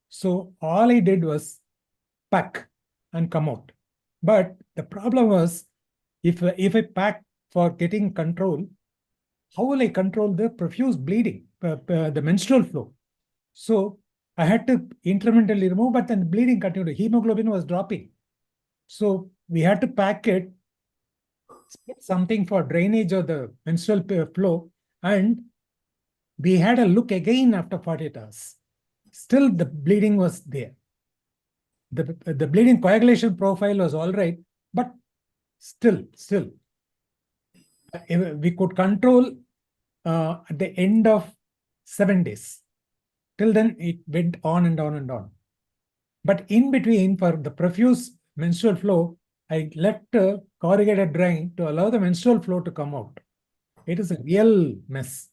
So all I did was pack and come out. But the problem was, if I pack for getting control, how will I control the profuse bleeding, the menstrual flow? So I had to incrementally remove, but then bleeding continued. Hemoglobin was dropping. So we had to pack it, something for drainage of the menstrual flow, and we had a look again after 48 hours. Still the bleeding was there. The bleeding coagulation profile was all right, but still, we could control at the end of 7 days. Till then, it went on and on and on. But in between, for the profuse menstrual flow, I left a corrugated drain to allow the menstrual flow to come out. It is a real mess.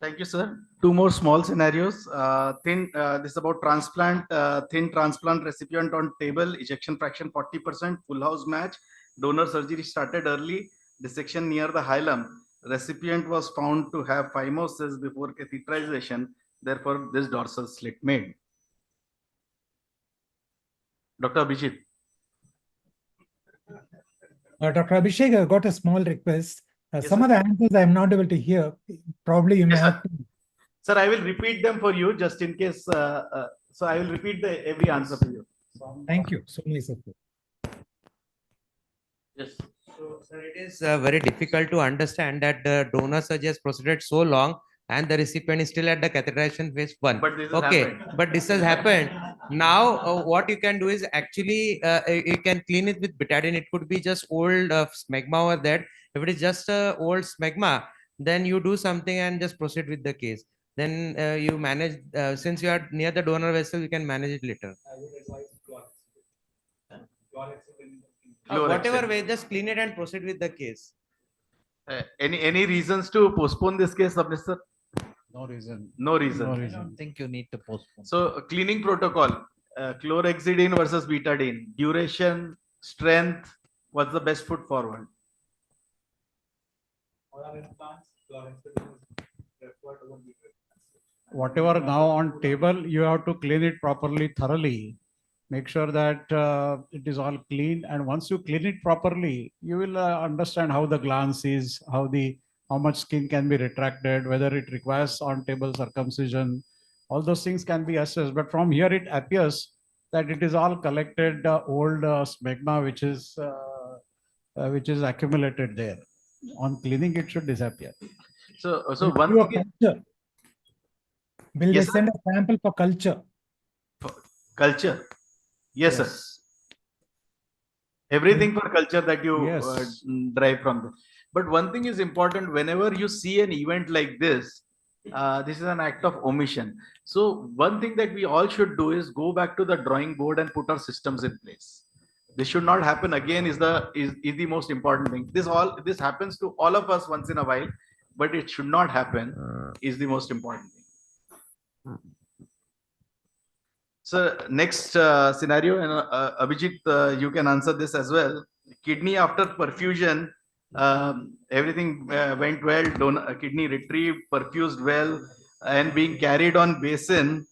Thank you, sir. 2 more small scenarios. This is about transplant, thin transplant recipient on table, ejection fraction 40%, full house match, donor surgery started early, dissection near the hilum. Recipient was found to have phimosis before catheterization, therefore this dorsal slit made. Dr. Abhijit. Dr. Abhishek, I got a small request. Yes, Some sir. of the answers I'm not able to hear. Probably you may Yes, have to. Sir, I will repeat them for you just in case. So I will repeat every answer for you. Thank you. So nice of you. Yes. So, sir, it is very difficult to understand that the donor surgery has proceeded so long and the recipient is still at the catheterization phase 1. But this has Okay, happened. but this has happened. Now, what you can do is actually you can clean it with betadine. It could be just old smegma over that. If it is just old smegma, then you do something and just proceed with the case. Then you manage, since you are near the donor vessel, you can manage it later. Whatever way, just clean it and proceed with the case. Any reasons to postpone this case, Sir? No reason. No reason. No I reason. don't think you need to postpone. So cleaning protocol, chlorhexidine versus betadine, duration, strength, what's the best foot forward? Whatever now on table, you have to clean it properly, thoroughly. Make sure that it is all clean. And once you clean it properly, you will understand how the glance is, how much skin can be retracted, whether it requires on-table circumcision. All those things can be assessed. But from here, it appears that it is all collected old smegma, which is accumulated there. On cleaning, it should disappear. So Will one do a thing is, culture. Will Yes, they sir. send a sample for culture? culture. Yes, sir. Everything for culture that you Yes. derive from this. But one thing is important, whenever you see an event like this is an act of omission. So one thing that we all should do is go back to the drawing board and put our systems in place. This should not happen again is the most important thing. This happens to all of us once in a while, but it should not happen is the most important thing. So next scenario, and Abhijit, you can answer this as well. Kidney after perfusion, everything went well. Kidney retrieved, perfused well. and being carried on basin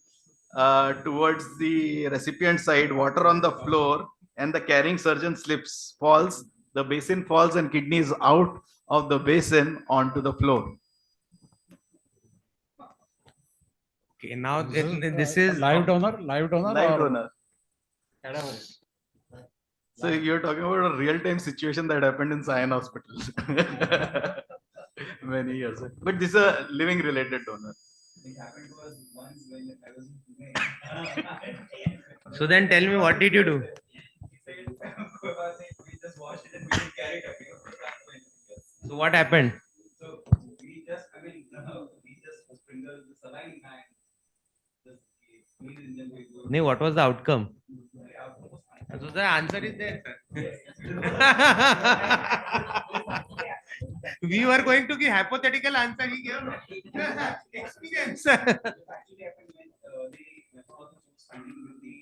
towards the recipient side, water on the floor, and the carrying surgeon slips, falls, the basin falls and kidney is out of the basin onto the floor. Okay, now this is live donor, Live or donor. So you're talking about a real-time situation that happened in Sion Hospital many years ago. But this is a living related donor. It happened to us once when I was in Pune. So then tell me, what did you do? We just washed it and we didn't carry it up. So what happened? So we just, we just sprinkled the saline and just clean it and then we go. No, what was the outcome? So the answer is there, sir. We were going to give hypothetical answer. He gave experience. Actually happened when the nephrologist was standing with the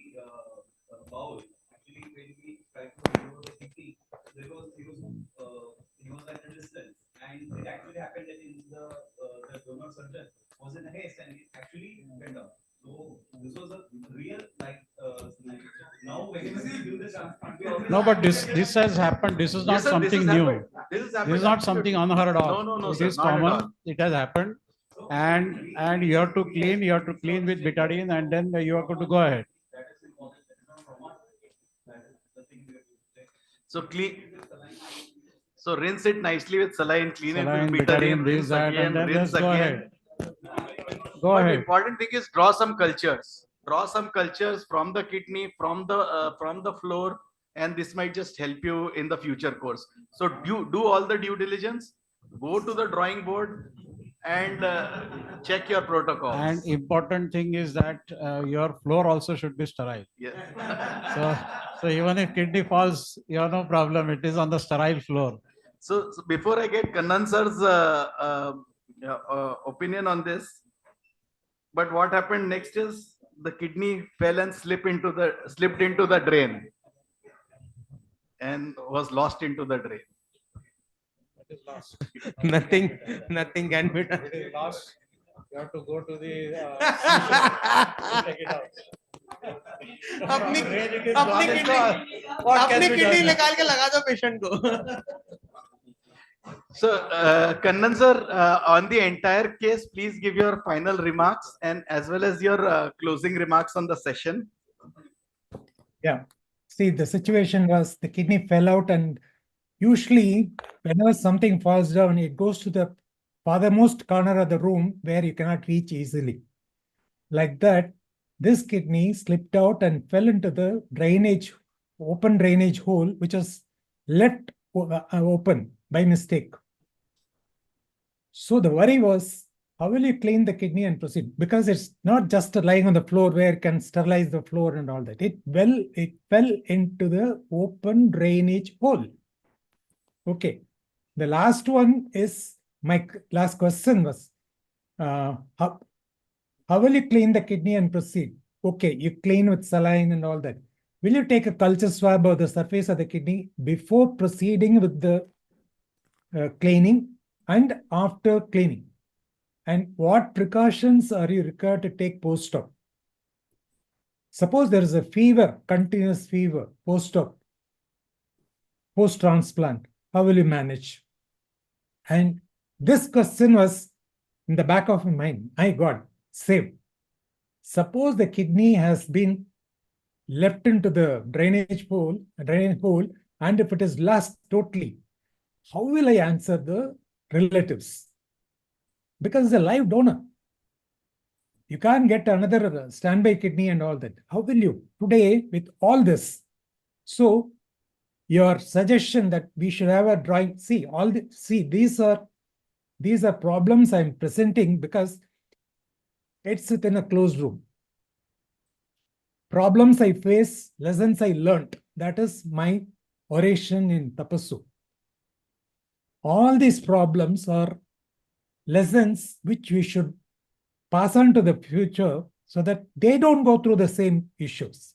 bowl. Actually, when we tried to remove the kidney, he was at a distance, and it actually happened that in the donor surgeon was in a haste and it actually went down. So this was a real scenario. Now whenever we do this transplant, no, but this has happened. This is not Yes, sir, this something has new. happened. This has happened, This is not something absolutely. unheard of. No, It sir, is not at all. common. It has happened, and you have to clean. You have to clean with betadine, and then you are good to go ahead. So clean. So rinse it nicely with saline, clean Saline, it with betadine, betadine, rinse that, again, and then rinse just go again. ahead. Go But ahead. important thing is draw some cultures. Draw some cultures from the kidney, from the floor, and this might just help you in the future course. So do all the due diligence. Go to the drawing board and check your protocol. And important thing is that your floor also should be sterile. Yes. So even if kidney falls, you have no problem. It is on the sterile floor. So before I get Kannan sir's opinion on this, but what happened next is the kidney fell and slipped into the drain and was lost into the drain. Nothing can be done. It is lost. You have to go to the take it out. अपनी kidney निकाल के लगा दो patient को. So, Kannan sir, on the entire case, please give your final remarks and as well as your closing remarks on the session. Yeah. See, the situation was the kidney fell out, and usually whenever something falls down, it goes to the farthermost corner of the room where you cannot reach easily. Like that, this kidney slipped out and fell into the drainage, open drainage hole, which was left open by mistake. So the worry was, how will you clean the kidney and proceed? Because it's not just lying on the floor where it can sterilize the floor and all that. It fell into the open drainage hole. Okay. The last one is, my last question was, how will you clean the kidney and proceed? Okay, you clean with saline and all that. Will you take a culture swab of the surface of the kidney before proceeding with the cleaning and after cleaning? And what precautions are you required to take post-op? Suppose there is a fever, continuous fever, post-op, post-transplant, how will you manage? And this question was in the back of my mind. My God, save. Suppose the kidney has been left into the drainage hole, and if it is lost totally, how will I answer the relatives? Because it's a live donor. You can't get another standby kidney and all that. How will you? Today, with all this, so your suggestion that we should have a drawing, these are problems I'm presenting because it's within a closed room. Problems I face, lessons I learnt. That is my oration in Tapassu. All these problems are lessons which we should pass on to the future so that they don't go through the same issues.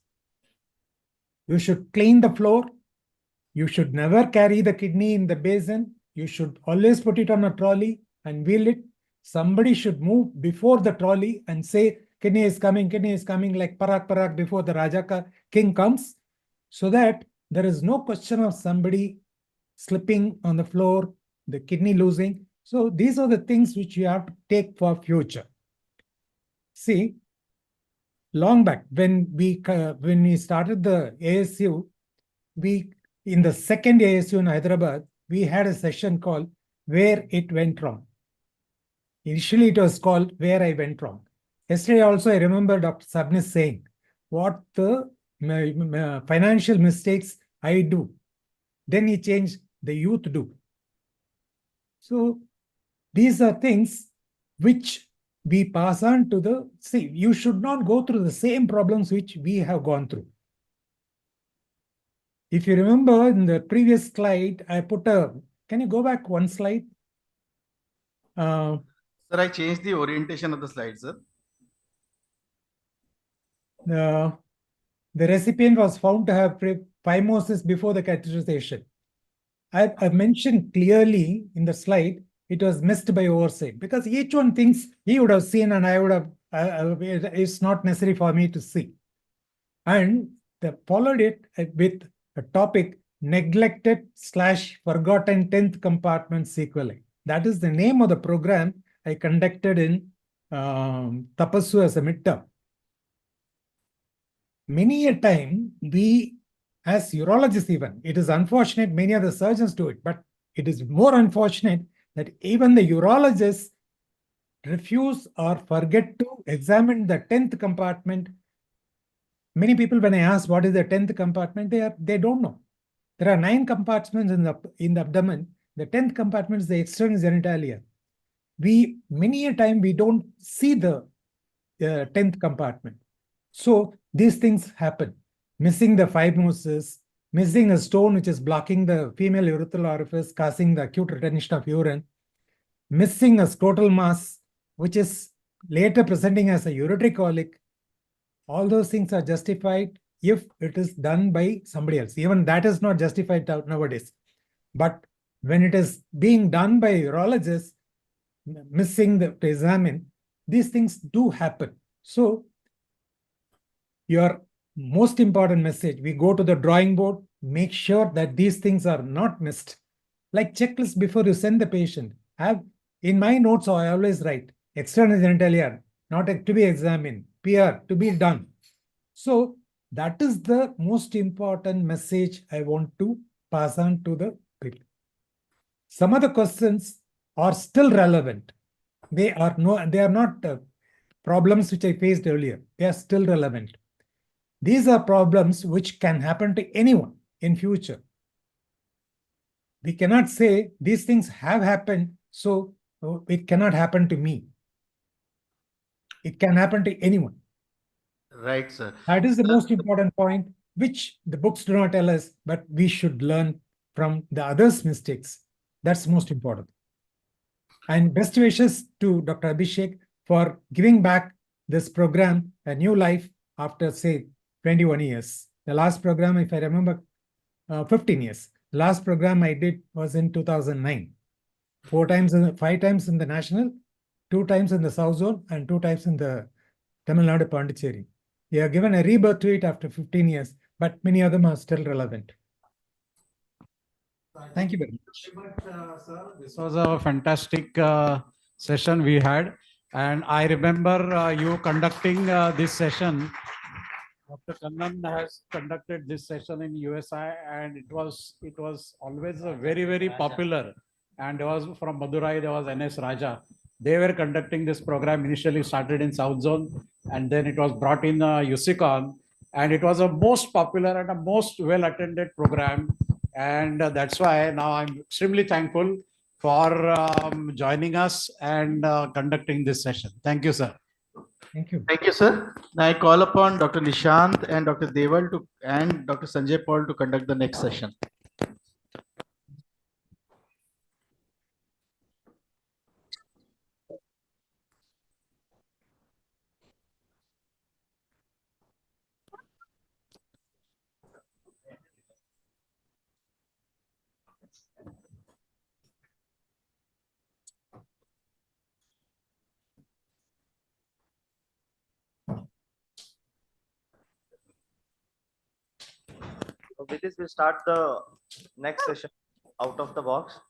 You should clean the floor. You should never carry the kidney in the basin. You should always put it on a trolley and wheel it. somebody should move before the trolley and say, kidney is coming, like parak parak before the Raja king comes, so that there is no question of somebody slipping on the floor, the kidney losing. So these are the things which you have to take for future. See, long back when we started the ASU, in the second ASU in Hyderabad, we had a session called Where It Went Wrong. Initially, it was called Where I Went Wrong. Yesterday also, I remember Dr. Sabnis saying, what the financial mistakes I do. Then he changed the youth do. So these are things which we pass on to the, see, you should not go through the same problems which we have gone through. If you remember in the previous slide, I put can you go back one slide? Sir, I changed the orientation of the slide, sir. The recipient was found to have phimosis before the catheterization. I mentioned clearly in the slide, it was missed by oversight because each one thinks he would have seen and I would have, it's not necessary for me to see. And they followed it with a topic, neglected / forgotten 10th compartment sequelae. That is the name of the program I conducted in Tapassu as a midterm. Many a time we, as urologists even, it is unfortunate many of the surgeons do it, but it is more unfortunate that even the urologists refuse or forget to examine the 10th compartment. Many people, when I ask what is the 10th compartment, they don't know. There are 9 compartments in the abdomen. The 10th compartment is the external genitalia. Many a time we don't see the 10th compartment. So these things happen. Missing the phimosis, missing a stone which is blocking the female urethral orifice, causing the acute retention of urine, missing a scrotal mass, which is later presenting as a urinary colic. All those things are justified if it is done by somebody else. Even that is not justified nowadays. But when it is being done by urologists, missing to examine, these things do happen. So your most important message, we go to the drawing board, make sure that these things are not missed. Like checklist before you send the patient. In my notes, I always write external genitalia, not to be examined, PR to be done. So that is the most important message I want to pass on to the people. Some of the questions are still relevant. They are not problems which I faced earlier. They are still relevant. These are problems which can happen to anyone in future. We cannot say these things have happened, so it cannot happen to me. It can happen to anyone. Right, sir. That is the most important point, which the books do not tell us, but we should learn from the others' mistakes. That's most important. And best wishes to Dr. Abhishek for giving back this program a new life after, say, 21 years. The last program, if I remember, 15 years. Last program I did was in 2009. 5 times in the national, 2 times in the South Zone, and 2 times in the Tamil Nadu Pondicherry. We have given a rebirth to it after 15 years, but many of them are still relevant. Thank you very much. Sir, this was a fantastic session we had. And I remember you conducting this session. Dr. Kannan has conducted this session in USI, and it was always a very popular. And there was from Madurai, there was NS Raja. They were conducting this program. Initially started in South Zone, and then it was brought in USICON, and it was a most popular and a most well attended program. And that's why now I'm extremely thankful for joining us and conducting this session. Thank you, sir. Thank you. Thank you, sir. Now I call upon Dr. Nishant and Dr. Deval and Dr. Sanjay Paul to conduct the next session. So with this, we'll start the next session out of the box.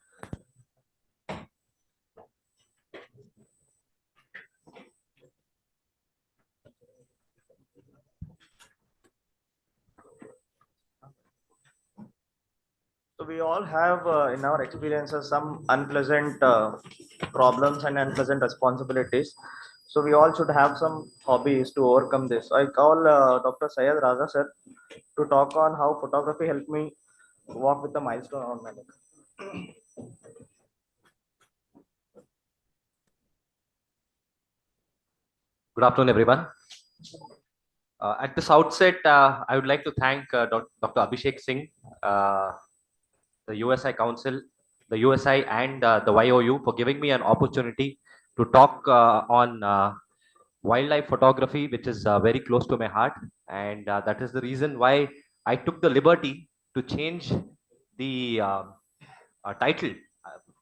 So we all have in our experiences some unpleasant problems and unpleasant responsibilities. So we all should have some hobbies to overcome this. I call Dr. Syed Raza sir to talk on how photography helped me walk with the milestone on my neck. Good afternoon, everyone. At this outset, I would like to thank Dr. Abhishek Singh, the USI Council, the USI and the YOU for giving me an opportunity to talk on wildlife photography, which is very close to my heart. And that is the reason why I took the liberty to change the title.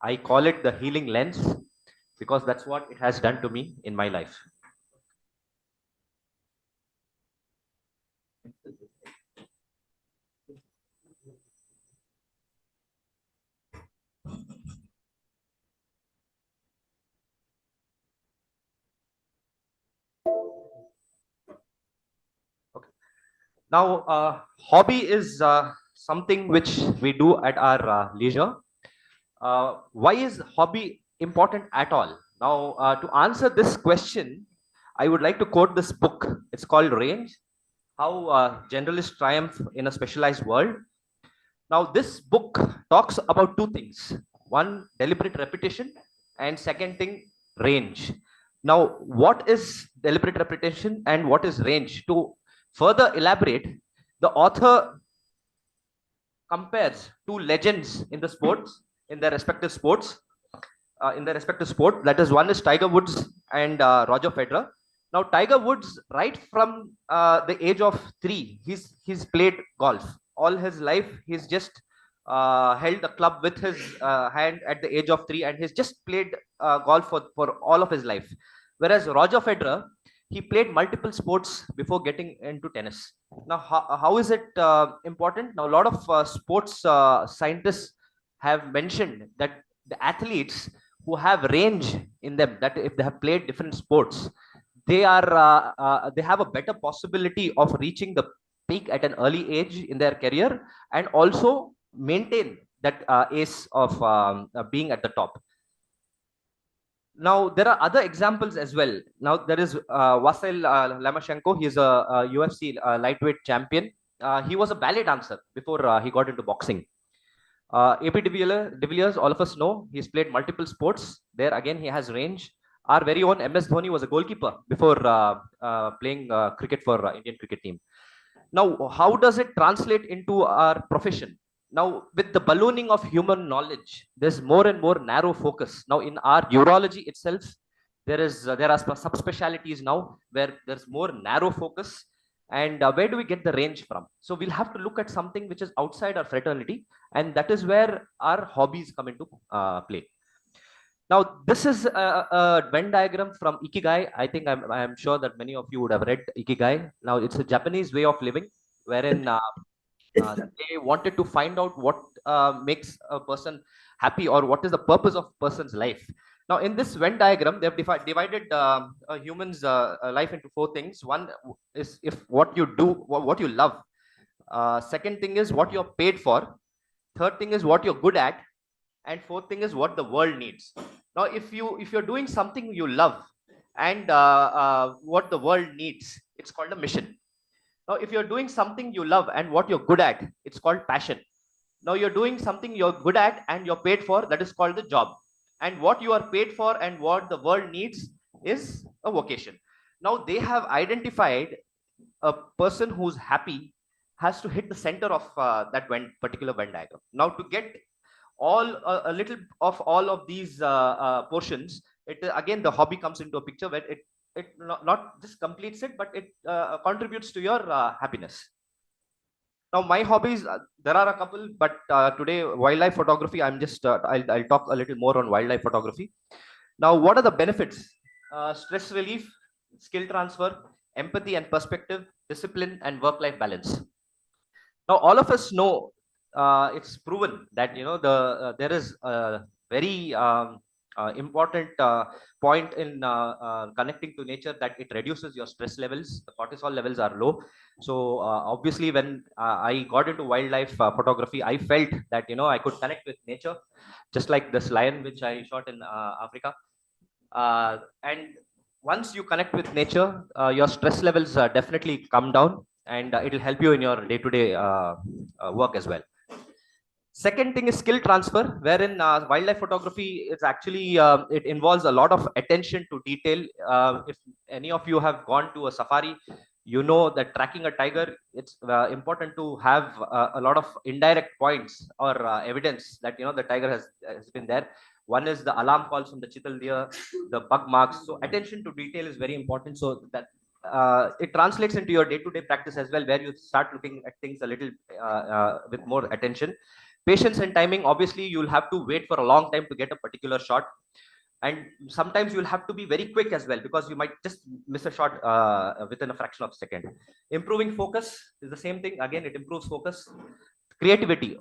I call it the healing lens because that's what it has done to me in my life. Now, hobby is something which we do at our leisure. Why is hobby important at all? Now, to answer this question, I would like to quote this book. It's called Range, How Generalists Triumph in a Specialized World. Now, this book talks about two things. One, deliberate repetition, and second thing, range. Now, what is deliberate repetition and what is range? To further elaborate, the author compares two legends in the sports, in their respective sports, That is, one is Tiger Woods and Roger Federer. Now, Tiger Woods, right from the age of 3, he's played golf. All his life, he's just held a club with his hand at the age of 3, and he's just played golf for all of his life. Whereas Roger Federer, he played multiple sports before getting into tennis. Now, how is it important? Now, a lot of sports scientists have mentioned that the athletes who have range in them, that if they have played different sports, they have a better possibility of reaching the peak at an early age in their career and also maintain that ace of being at the top. Now, there are other examples as well. Now, there is Vasyl Lomachenko. He is a UFC lightweight champion. He was a ballet dancer before he got into boxing. AP de Villiers, all of us know, he's played multiple sports. There again, he has range. Our very own MS Dhoni was a goalkeeper before playing cricket for Indian cricket team. Now, how does it translate into our profession? Now, with the ballooning of human knowledge, there's more and more narrow focus. Now, in our urology itself, there are subspecialties now where there's more narrow focus. And where do we get the range from? So we'll have to look at something which is outside our fraternity, and that is where our hobbies come into play. Now, this is a Venn diagram from Ikigai. I think I'm sure that many of you would have read Ikigai. Now, it's a Japanese way of living, wherein they wanted to find out what makes a person happy or what is the purpose of a person's life. Now, in this Venn diagram, they have divided a human's life into 4 things. One is if what you do, what you love. Second thing is what you're paid for. Third thing is what you're good at. And fourth thing is what the world needs. Now, if you're doing something you love and what the world needs, it's called a mission. Now, if you're doing something you love and what you're good at, it's called passion. Now, you're doing something you're good at and you're paid for, that is called the job. And what you are paid for and what the world needs is a vocation. Now, they have identified a person who's happy has to hit the center of that particular Venn diagram. Now, to get a little of all of these portions, again, the hobby comes into a picture where it not just completes it, but it contributes to your happiness. Now, my hobbies, there are a couple, but today, wildlife photography, I'll talk a little more on wildlife photography. Now, what are the benefits? Stress relief, skill transfer, empathy and perspective, discipline, and work-life balance. Now, all of us know it's proven that there is a very important point in connecting to nature, that it reduces your stress levels. The cortisol levels are low. So obviously, when I got into wildlife photography, I felt that I could connect with nature, just like this lion which I shot in Africa. And once you connect with nature, your stress levels definitely come down, and it will help you in your day-to-day work as well. Second thing is skill transfer, wherein wildlife photography is actually, it involves a lot of attention to detail. If any of you have gone to a safari, you know that tracking a tiger, it's important to have a lot of indirect points or evidence that the tiger has been there. One is the alarm calls from the chital deer, the bug marks. So attention to detail is very important. So that it translates into your day-to-day practice as well, where you start looking at things a little with more attention. Patience and timing, obviously you'll have to wait for a long time to get a particular shot. And sometimes you'll have to be very quick as well, because you might just miss a shot within a fraction of a second. Improving focus is the same thing. Again, it improves focus. Creativity.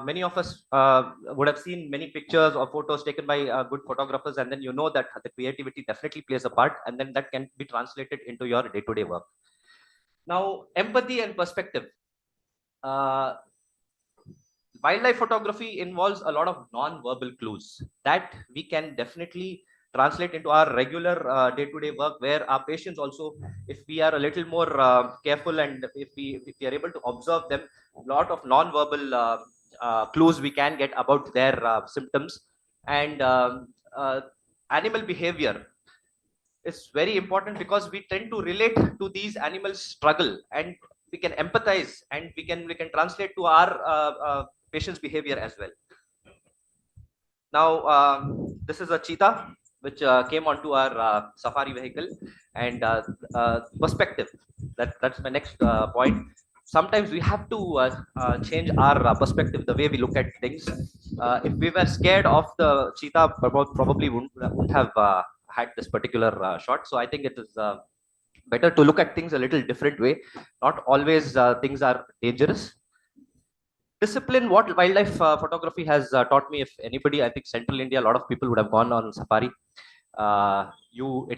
Many of us would have seen many pictures or photos taken by good photographers, and then that the creativity definitely plays a part, and then that can be translated into your day-to-day work. Now, empathy and perspective. Wildlife photography involves a lot of non-verbal clues that we can definitely translate into our regular day-to-day work, where our patients also, if we are a little more careful and if we are able to observe them, a lot of non-verbal clues we can get about their symptoms. And animal behavior is very important, because we tend to relate to these animals' struggle, and we can empathize, and we can translate to our patient's behavior as well. Now, this is a cheetah which came onto our safari vehicle, and perspective. That's my next point. Sometimes we have to change our perspective, the way we look at things. If we were scared of the cheetah, probably wouldn't have had this particular shot. So I think it is better to look at things a little different way. Not always things are dangerous. Discipline, what wildlife photography has taught me, if anybody, I think Central India, a lot of people would have gone on safari. You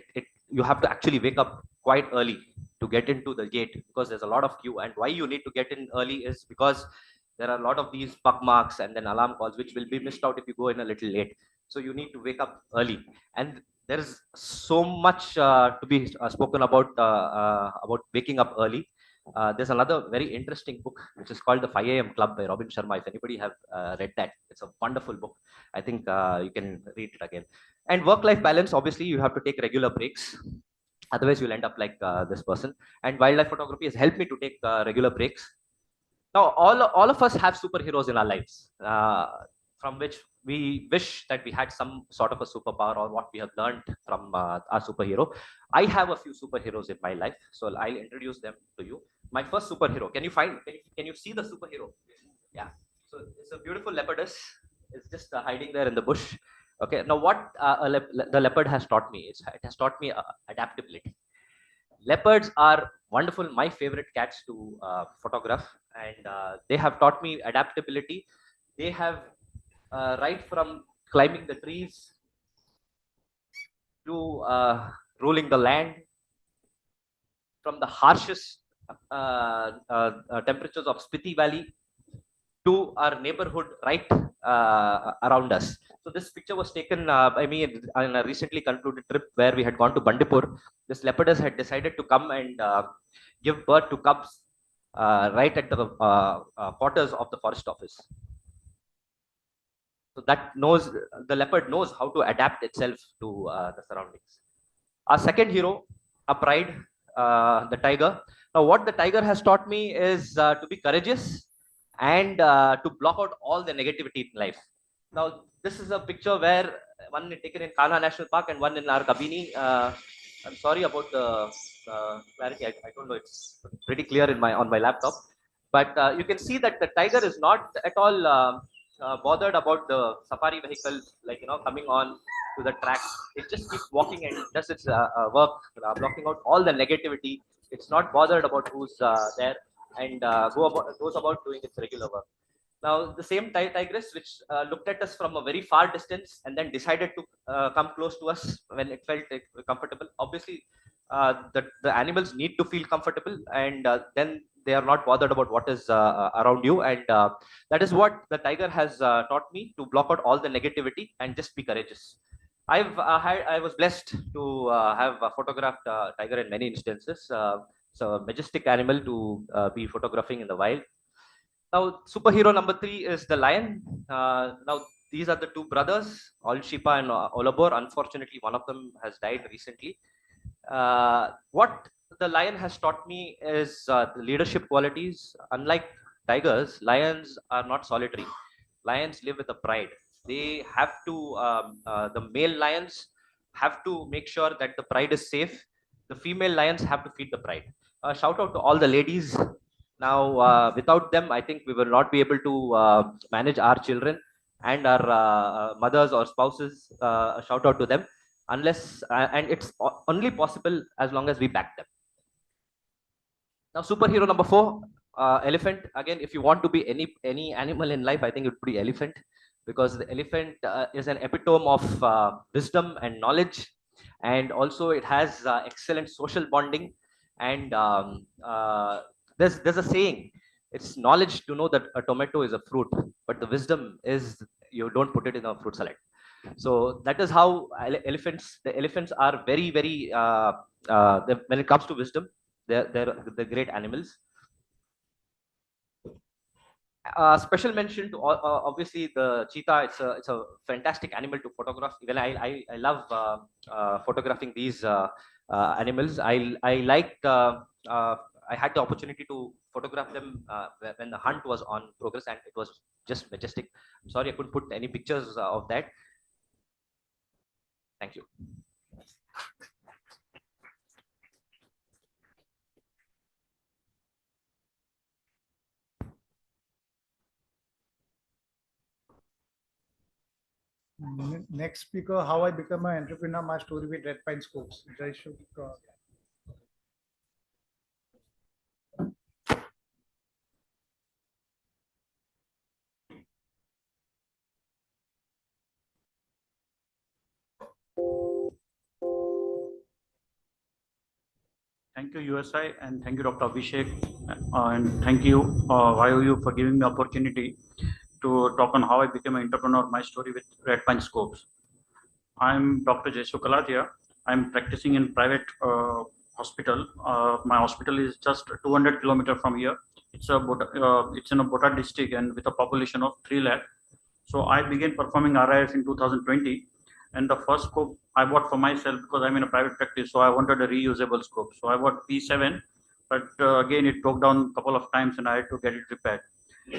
have to actually wake up quite early to get into the gate, because there's a lot of queue. And why you need to get in early is because there are a lot of these bug marks and then alarm calls, which will be missed out if you go in a little late. So you need to wake up early. And there is so much to be spoken about waking up early. There's another very interesting book which is called The 5 AM Club by Robin Sharma. If anybody have read that, it's a wonderful book. I think you can read it again. And work-life balance, obviously you have to take regular breaks. Otherwise you'll end up like this person. And wildlife photography has helped me to take regular breaks. Now, all of us have superheroes in our lives, from which we wish that we had some sort of a superpower, or what we have learned from our superhero. I have a few superheroes in my life, so I'll introduce them to you. My first superhero, can you see the superhero? Yeah, so it's a beautiful leopardess. It's just hiding there in the bush. Okay, now what the leopard has taught me is, it has taught me adaptability. Leopards are wonderful, my favorite cats to photograph, and they have taught me adaptability. They have right from climbing the trees to ruling the land, from the harshest temperatures of Spiti Valley to our neighborhood right around us. So this picture was taken by me on a recently concluded trip where we had gone to Bandipur. This leopardess had decided to come and give birth to cubs right at the quarters of the forest office. So that the leopard knows how to adapt itself to the surroundings. Our second hero, a pride, the tiger. Now what the tiger has taught me is to be courageous and to block out all the negativity in life. Now this is a picture where one taken in Kanha National Park and one in our Kabini. I'm sorry about the clarity. I don't know, it's pretty clear in on my laptop. But you can see that the tiger is not at all bothered about the safari vehicle, like coming on to the track. It just keeps walking and does its work, blocking out all the negativity. It's not bothered about who's there. and goes about doing its regular work. Now, the same tigress, which looked at us from a very far distance and then decided to come close to us when it felt comfortable. Obviously, the animals need to feel comfortable, and then they are not bothered about what is around you. And that is what the tiger has taught me, to block out all the negativity and just be courageous. I was blessed to have photographed tiger in many instances. So a majestic animal to be photographing in the wild. Now, superhero number 3 is the lion. Now, these are the two brothers, Olshipa and Olabor. Unfortunately, one of them has died recently. What the lion has taught me is the leadership qualities. Unlike tigers, lions are not solitary. Lions live with a pride. They have to, the male lions have to make sure that the pride is safe. The female lions have to feed the pride. Shout out to all the ladies. Now, without them, I think we will not be able to manage our children and our mothers or spouses. Shout out to them. Unless, and it's only possible as long as we back them. Now, superhero number 4, elephant. Again, if you want to be any animal in life, I think it would be elephant, because the elephant is an epitome of wisdom and knowledge, and also it has excellent social bonding. And there's a saying, it's knowledge to know that a tomato is a fruit, but the wisdom is you don't put it in a fruit salad. So that is how the elephants are very, very, when it comes to wisdom, they're great animals. Special mention to obviously the cheetah. It's a fantastic animal to photograph. Even I love photographing these animals. I had the opportunity to photograph them when the hunt was on progress, and it was just majestic. I'm sorry I couldn't put any pictures of that. Thank you. Next speaker, how I become an entrepreneur, my story with Red Pine Scopes. Thank you, USI, and thank you, Dr. Abhishek, and thank you, YOU, for giving me opportunity to talk on how I became an entrepreneur, my story with Red Pine Scopes. I'm Dr. Jayaramdas. I'm practicing in private hospital. My hospital is just 200 kilometers from here. It's in a Botar district and with a population of 3 lakh. So I began performing RIS in 2020. And the first scope I bought for myself because I'm in a private practice. So I wanted a reusable scope. So I bought P7, but again, it broke down a couple of times and I had to get it repaired.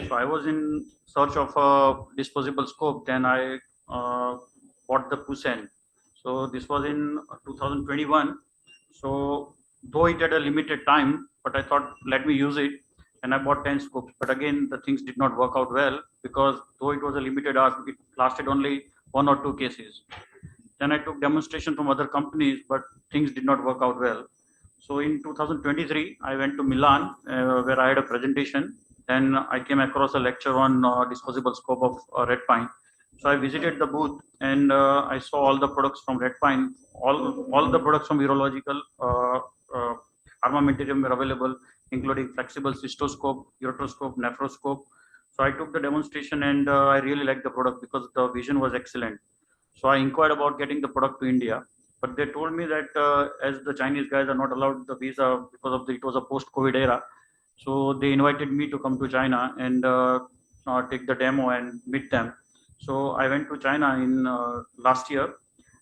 So I was in search of a disposable scope. Then I bought the PCPNDT. So this was in 2021. So though it had a limited time, but I thought, let me use it. And I bought 10 scopes. But again, the things did not work out well because though it was a limited hours, it lasted only 1 or 2 cases. Then I took demonstration from other companies, but things did not work out well. So in 2023, I went to Milan where I had a presentation. Then I came across a lecture on disposable scope of Red Pine. So I visited the booth and I saw all the products from Red Pine. All the products from urological armamentarium were available, including flexible cystoscope, ureteroscope, nephroscope. So I took the demonstration and I really liked the product because the vision was excellent. So I inquired about getting the product to India, but they told me that as the Chinese guys are not allowed the visa because of it was a post-COVID era. So they invited me to come to China and take the demo and meet them. So I went to China in last year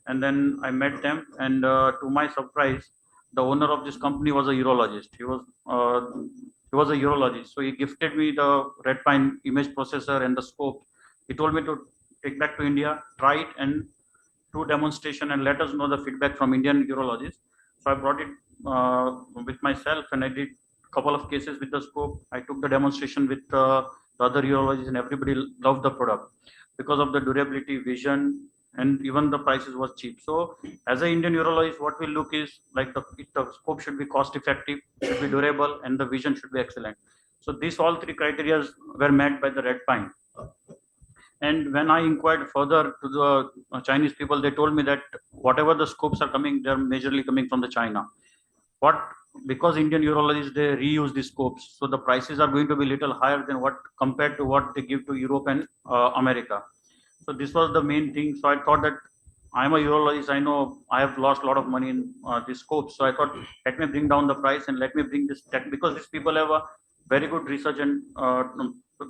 and then I met them and to my surprise, the owner of this company was a urologist. He was a urologist. So he gifted me the Red Pine image processor and the scope. He told me to take back to India, try it and do demonstration and let us know the feedback from Indian urologists. So I brought it with myself and I did a couple of cases with the scope. I took the demonstration with the other urologists and everybody loved the product because of the durability, vision, and even the prices was cheap. So as an Indian urologist, what we look is like the scope should be cost effective, should be durable, and the vision should be excellent. So these all three criteria were met by the red pine. And when I inquired further to the Chinese people, they told me that whatever the scopes are coming, they're majorly coming from the China. Because Indian urologists, they reuse these scopes, so the prices are going to be little higher than what compared to what they give to Europe and America. So this was the main thing. So I thought that I'm a urologist. I know I have lost a lot of money in this scope. So I thought, let me bring down the price and let me bring this tech, because these people have a very good research and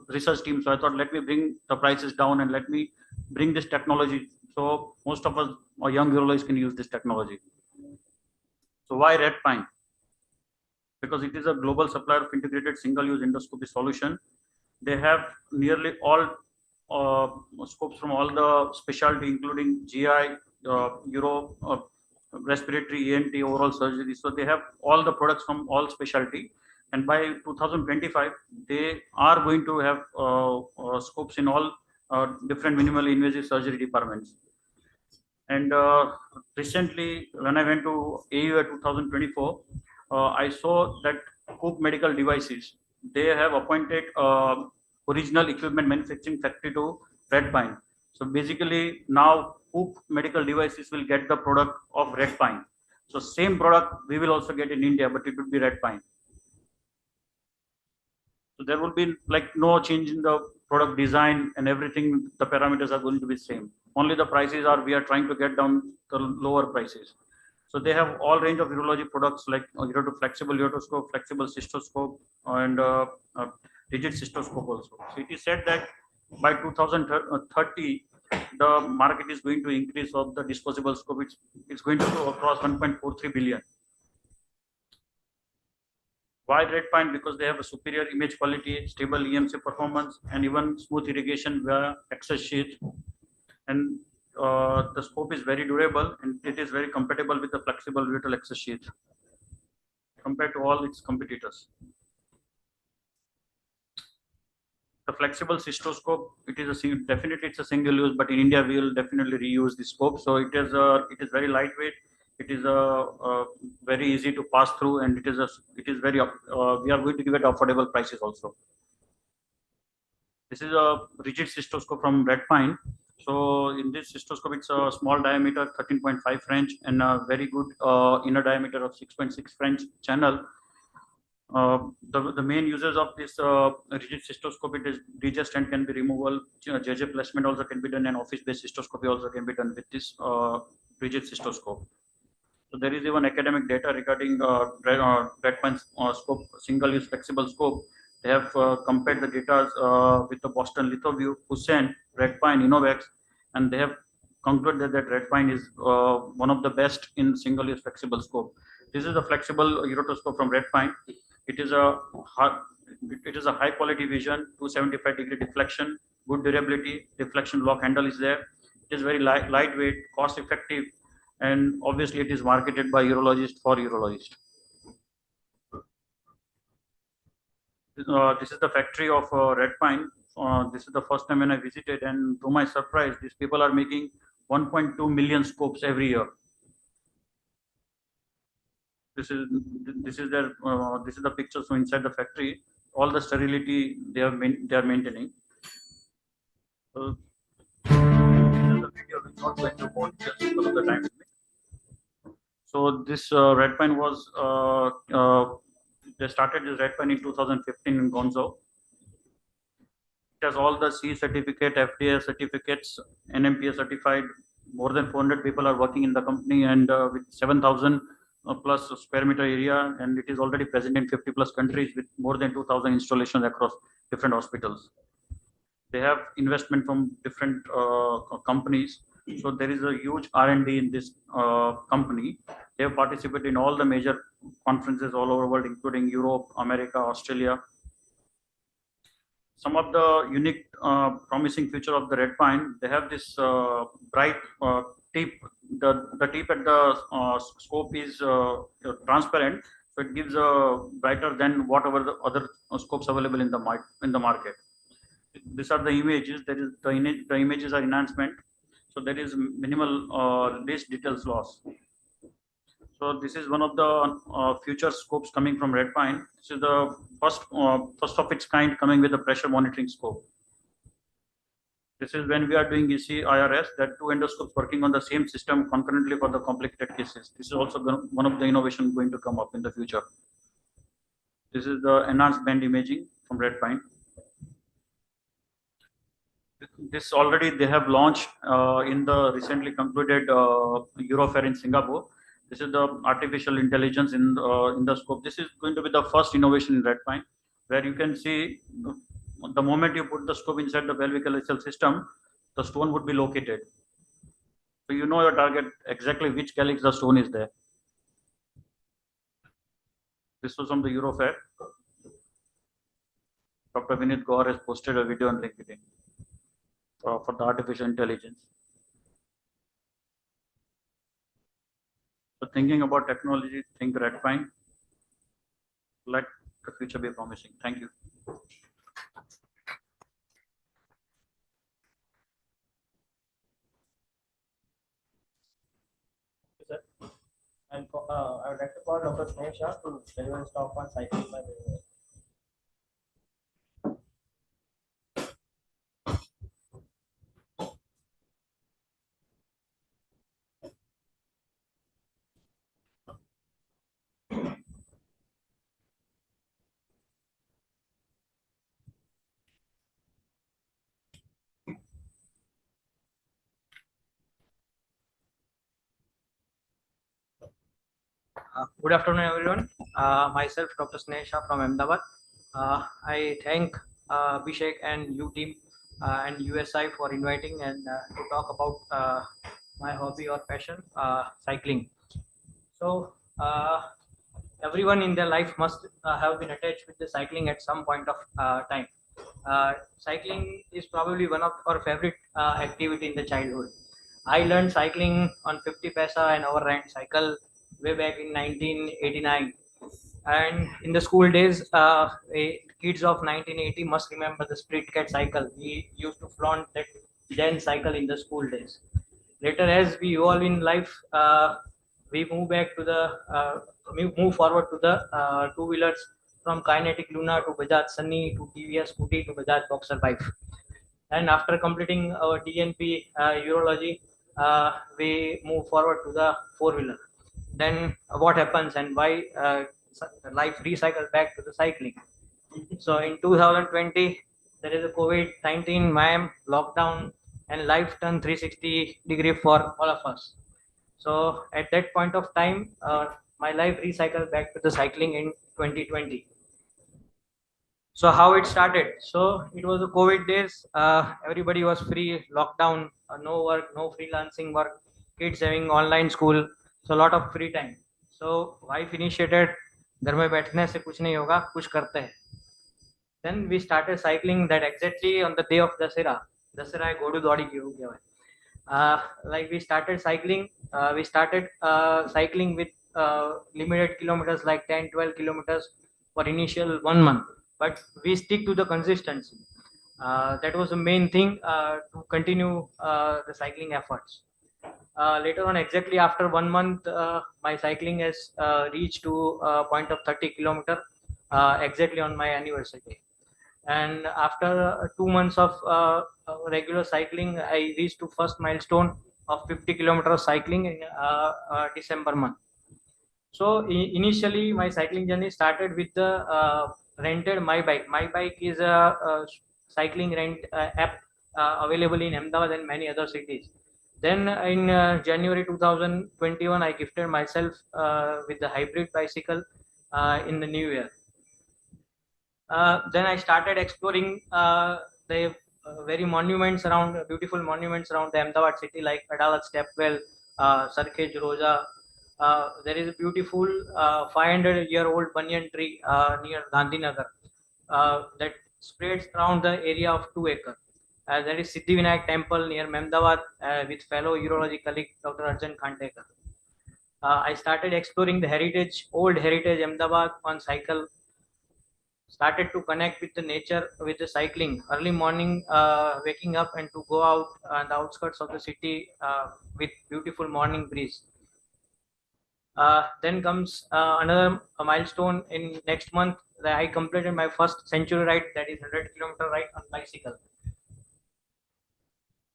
research team. So I thought, let me bring the prices down and let me bring this technology. So most of us, or young urologists, can use this technology. So why red pine? Because it is a global supplier of integrated single-use endoscopy solution. They have nearly all scopes from all the specialty, including GI, Euro, respiratory, ENT, oral surgery. So they have all the products from all specialty. And by 2025, they are going to have scopes in all different minimally invasive surgery departments. And recently, when I went to AU 2024, I saw that Coop Medical Devices, they have appointed original equipment manufacturing factory to red pine. So basically now Coop Medical Devices will get the product of red pine. So same product we will also get in India, but it would be red pine. So there will be like no change in the product design, and everything, the parameters are going to be same. Only the prices are, we are trying to get down the lower prices. So they have all range of urology products like flexible urotoscope, flexible cystoscope, and rigid cystoscope also. So it is said that by 2030, the market is going to increase of the disposable scope. It's going to go across 1.43 billion. Why red pine? Because they have a superior image quality, stable EMC performance, and even smooth irrigation via access sheath. And the scope is very durable, and it is very compatible with the flexible ureteral access sheath compared to all its competitors. The flexible cystoscope, definitely it's a single use, but in India we will definitely reuse the scope. So it is very lightweight. It is very easy to pass through, and it is very we are going to give it affordable prices also. This is a rigid cystoscope from red pine. So in this cystoscope, it's a small diameter, 13.5 French, and a very good inner diameter of 6.6 French channel. The main uses of this rigid cystoscope, it is digest and can be removable. JJ placement also can be done, and office-based cystoscopy also can be done with this rigid cystoscope. So there is even academic data regarding red pine scope, single-use flexible scope. They have compared the data with the Boston LithoView, Hussein, red pine, Innovex, and they have concluded that red pine is one of the best in single-use flexible scope. This is a flexible urotoscope from red pine. It is a high quality vision, 275-degree deflection, good durability, deflection lock handle is there. It is very lightweight, cost effective, and obviously it is marketed by urologist for urologist. This is the factory of red pine. This is the first time when I visited, and to my surprise, these people are making 1.2 million scopes every year. This is the picture. So inside the factory, all the sterility they are maintaining. So this is the video which not going to hold just because of the time limit. So this red pine was they started this red pine in 2015 in Gonzo. It has all the C certificate, FDA certificates, NMPA certified. More than 400 people are working in the company, and with 7,000 plus square meter area, and it is already present in 50 plus countries with more than 2,000 installations across different hospitals. They have investment from different companies. So there is a huge R&D in this company. They have participated in all the major conferences all over the world, including Europe, America, Australia. Some of the unique promising feature of the red pine, they have this bright tip. The tip at the scope is transparent, so it gives brighter than whatever the other scopes available in the market. These are the images. There is the images are enhancement, so there is minimal least details loss. So this is one of the future scopes coming from Red Pine. This is the first of its kind coming with a pressure monitoring scope. This is when we are doing EC-IRS, that two endoscopes working on the same system concurrently for the complicated cases. This is also one of the innovations going to come up in the future. This is the enhanced band imaging from Red Pine. This already they have launched in the recently concluded Eurofair in Singapore. This is the artificial intelligence in the scope. This is going to be the first innovation in Red Pine, where you can see the moment you put the scope inside the pelvic calyceal system, the stone would be located. So you know your target, exactly which calyx the stone is there. This was from the Eurofair. Dr. Vinit Gaur has posted a video on LinkedIn for the artificial intelligence. So thinking about technology, think Red Pine. Let the future be promising. Thank you. And I would like to call Dr. Sneha Shah to deliver his talk on cycling by video. Good afternoon, everyone. Myself, Dr. Sneha Shah from Ahmedabad. I thank Abhishek and U team and USI for inviting and to talk about my hobby or passion, cycling. So, everyone in their life must have been attached with the cycling at some point of time. Cycling is probably one of our favorite activity in the childhood. I learned cycling on 50 paisa and overland cycle way back in 1989. And in the school days, kids of 1980 must remember the split cat cycle. We used to flaunt that then cycle in the school days. Later, as we evolve in life, we move back to the move forward to the two-wheelers from Kinetic Luna to Bajaj Sunny to TVS Scooty to Bajaj Boxer bike. And after completing our DNP urology, we move forward to the four-wheeler. Then what happens and why life recycles back to the cycling? So in 2020, there is a COVID-19 MAM lockdown and life turned 360-degree for all of us. So at that point of time, my life recycled back to the cycling in 2020. So how it started? So it was the COVID days. Everybody was free, lockdown, no work, no freelancing work, kids having online school. So a lot of free time. So wife initiated, घर में बैठने से कुछ नहीं होगा, कुछ करते हैं. Then we started cycling that exactly on the day of Dasera. Dasera गोडू दौड़ी की हो गया. Like we started cycling. We started cycling with limited kilometers like 10-12 kilometers for initial 1 month. But we stick to the consistency. That was the main thing to continue the cycling efforts. Later on, exactly after 1 month, my cycling has reached to a point of 30 kilometer exactly on my anniversary. And after 2 months of regular cycling, I reached to first milestone of 50 kilometers cycling in December month. So initially, my cycling journey started with the rented My Bike. My Bike is a cycling rent app available in Ahmedabad and many other cities. Then in January 2021, I gifted myself with the hybrid bicycle in the new year. Then I started exploring the very monuments around, beautiful monuments around the Ahmedabad city like Adalat Stepwell, Sarkej Roja. There is a beautiful 500-year-old banyan tree near Gandhinagar that spreads around the area of 2 acres. There is Siddhivinayak temple near Ahmedabad with fellow urology colleague Dr. Arjun Khantekar. I started exploring the heritage, old heritage Ahmedabad on cycle. Started to connect with the nature with the cycling. Early morning, waking up and to go out on the outskirts of the city with beautiful morning breeze. Then comes another milestone in next month that I completed my first century ride, that is 100-kilometer ride on bicycle.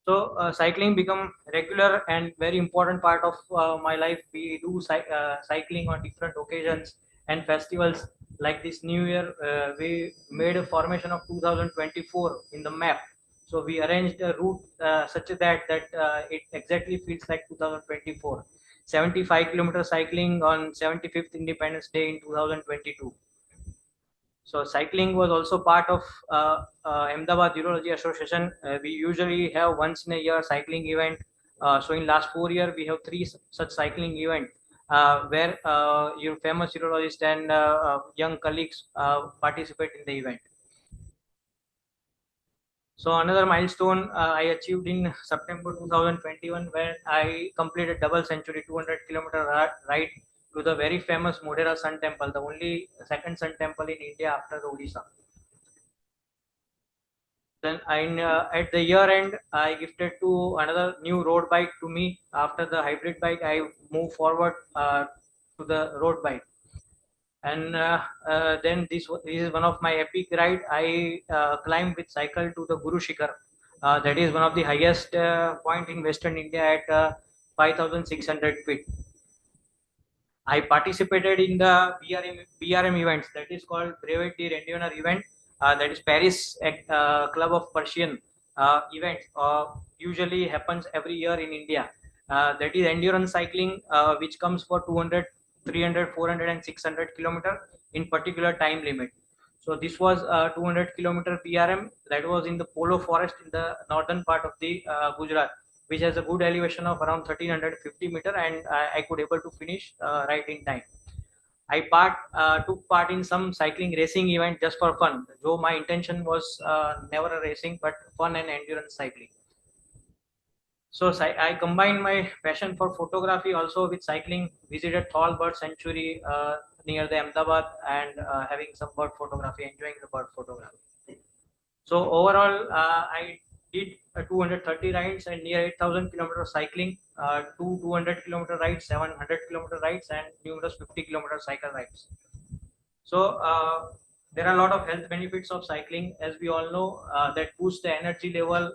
So cycling become regular and very important part of my life. We do cycling on different occasions and festivals. Like this New Year, we made a formation of 2024 in the map. So we arranged a route such that it exactly feels like 2024. 75-kilometer cycling on 75th Independence Day in 2022. So cycling was also part of Ahmedabad Urology Association. We usually have once in a year cycling event. So in last 4 years, we have 3 such cycling event where your famous urologists and young colleagues participate in the event. So another milestone I achieved in September 2021 when I completed double century 200-kilometer ride to the very famous Modera Sun Temple, the only second Sun Temple in India after the Odisha. Then at the year end, I gifted to another new road bike to me. After the hybrid bike, I moved forward to the road bike. And then this is one of my epic ride. I climbed with cycle to the Guru Shikhar. That is one of the highest point in Western India at 5,600 feet. I participated in the BRM events, that is called Brevet de Randonneur event, that is Paris Club of Persian event, usually happens every year in India. That is endurance cycling, which comes for 200, 300, 400 and 600 kilometer in particular time limit. So this was 200-kilometer BRM that was in the Polo Forest in the northern part of the Gujarat, which has a good elevation of around 1350 meter, and I could able to finish right in time. I took part in some cycling racing event just for fun, though my intention was never a racing but fun and endurance cycling. So I combined my passion for photography also with cycling, visited Thal Bird Sanctuary near the Ahmedabad and having some bird photography, enjoying the bird photography. So overall, I did 230 rides and near 8,000 kilometers cycling, 200-kilometer rides, 700-kilometer rides, and numerous 50-kilometer cycle rides. So there are a lot of health benefits of cycling, as we all know, that boost the energy level,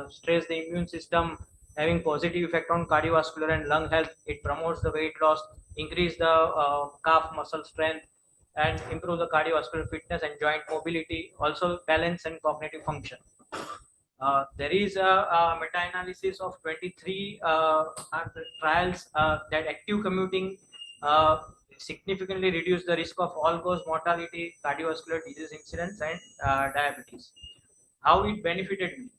stress the immune system, having positive effect on cardiovascular and lung health. It promotes the weight loss, increase the calf muscle strength, and improve the cardiovascular fitness and joint mobility, also balance and cognitive function. There is a meta-analysis of 23 trials that active commuting significantly reduce the risk of all-cause mortality, cardiovascular disease incidence, and diabetes. How it benefited me?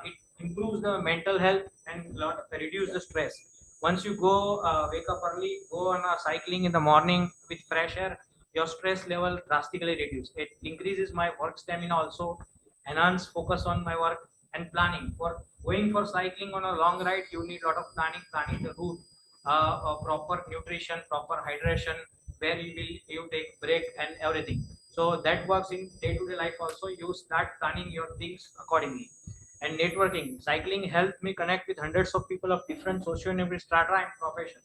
It improves the mental health and reduce the stress. Once you go wake up early, go on a cycling in the morning with fresh air, your stress level drastically reduces. It increases my work stamina also, enhance focus on my work and planning. For going for cycling on a long ride, you need a lot of planning the route, proper nutrition, proper hydration, where you take break and everything. So that works in day-to-day life also. You start planning your things accordingly. And networking, cycling helped me connect with hundreds of people of different socio-economic strata and profession.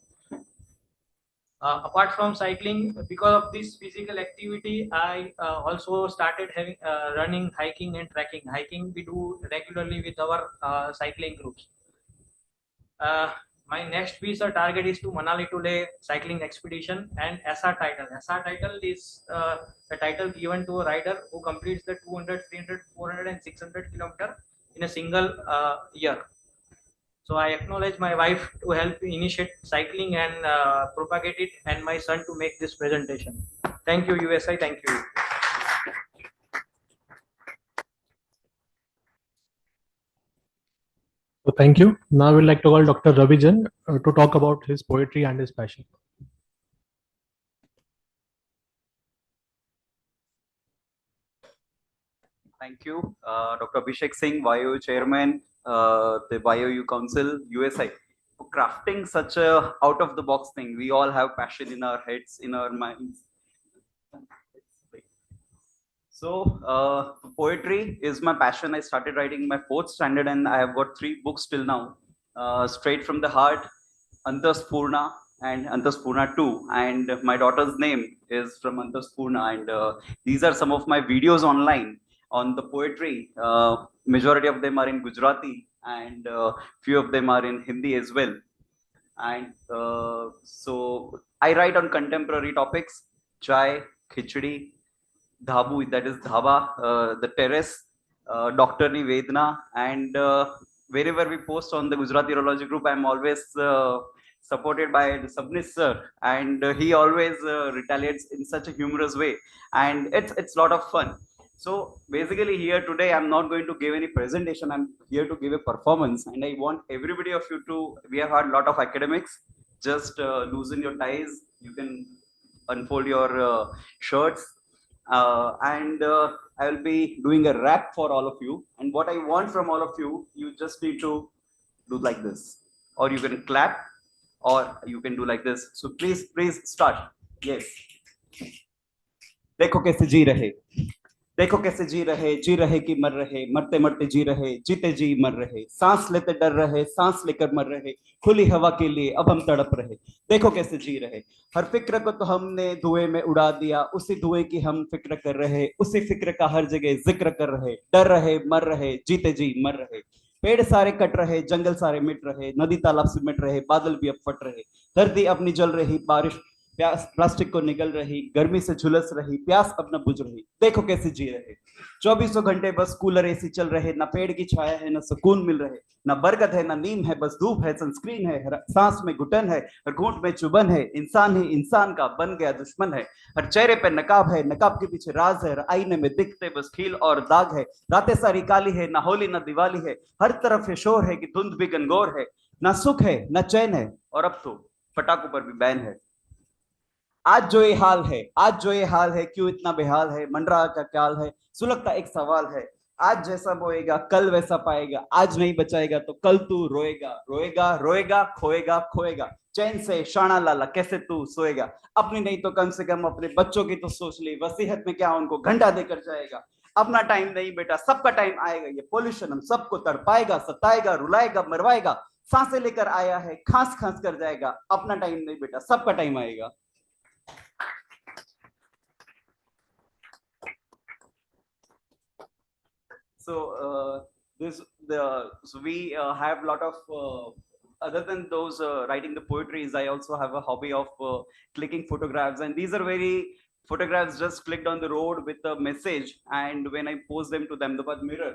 Apart from cycling, because of this physical activity, I also started having running, hiking, and trekking. Hiking we do regularly with our cycling groups. My next visa target is to Manali to Leh cycling expedition and SR title. SR title is the title given to a rider who completes the 200, 300, 400, and 600 kilometer in a single year. So I acknowledge my wife to help initiate cycling and propagate it, and my son to make this presentation. Thank you, USI. Thank you. So thank you. Now I would like to call Dr. Ravijan to talk about his poetry and his passion. Thank you, Dr. Abhishek Singh, YOU Chairman, the YOU Council, USI, for crafting such a out-of-the-box thing. We all have passion in our heads, in our minds. So, poetry is my passion. I started writing my 4th standard, and I have got 3 books till now. Straight from the Heart, Antaspurna, and Antaspurna 2, and my daughter's name is from Antaspurna, and these are some of my videos online on the poetry. Majority of them are in Gujarati, and few of them are in Hindi as well. And so I write on contemporary topics: chai, khichdi, dhabu, that is dhaba, the terrace, doctorly vedna, and wherever we post on the Gujarati Urology group, I'm always supported by the Sabnis sir, and he always retaliates in such a humorous way, and it's a lot of fun. So basically here today, I'm not going to give any presentation. I'm here to give a performance, and I want everybody of you to, we have had a lot of academics, just loosen your ties. You can unfold your shirts, and I will be doing a rap for all of you. And what I want from all of you, you just need to do like this, or you can clap, or you can do like this. So please start. Yes. देखो कैसे जी रहे, देखो कैसे जी रहे कि मर रहे, मरते मरते जी रहे, जीते जी मर रहे, सांस लेते डर रहे, सांस लेकर मर रहे, खुली हवा के लिए अब हम तड़प रहे, देखो कैसे जी रहे, हर फिक्र को तो हमने धुएं में उड़ा दिया, उसी धुएं की हम फिक्र कर रहे, उसी फिक्र का हर जगह जिक्र कर रहे, डर रहे, मर रहे, जीते जी मर रहे, पेड़ सारे कट रहे, जंगल सारे मिट रहे, नदी तालाब से मिट रहे, बादल भी अब फट रहे, धरती अपनी जल रही, बारिश प्यास प्लास्टिक को निगल रही, गर्मी से झुलस रही, प्यास अब न बुझ रही, देखो कैसे जी रहे, 24 घंटे बस कूलर एसी चल रहे, ना पेड़ की छाया है, ना सुकून मिल रहे, ना बरगद है, ना नीम है, बस धूप है, सनस्क्रीन है, सांस में घुटन है, हर घूंट में चुभन है, इंसान ही इंसान का बन गया दुश्मन है, हर चेहरे पे नकाब है, नकाब के पीछे राज है, आईने में दिखते बस खील और दाग है, रातें सारी काली है, ना होली ना दिवाली है, हर तरफ है शोर है कि धुंध भी गनगौर है, ना सुख है ना चैन है, और अब तो पटाखों पर भी बैन है। आज जो ये हाल है, क्यों इतना बेहाल है, मंडरा का ख्याल है, सुलगता एक सवाल है, आज जैसा बोएगा कल वैसा पाएगा, आज नहीं बचाएगा तो कल तू रोएगा, रोएगा रोएगा, खोएगा खोएगा, चैन से शाना लाला कैसे तू सोएगा, अपनी नहीं तो कम से कम अपने बच्चों की तो सोच ली, वसीयत में क्या उनको घंटा देकर जाएगा, अपना टाइम नहीं बेटा सबका टाइम आएगा, ये पोल्यूशन हम सबको तड़पाएगा, सताएगा, रुलाएगा, मरवाएगा, सांसें लेकर आया है, खांस खांस कर जाएगा, अपना टाइम नहीं बेटा सबका टाइम आएगा। So we have a lot of other than those writing the poetries, I also have a hobby of clicking photographs, and these are very photographs just clicked on the road with a message, and when I post them to the Ahmedabad Mirror,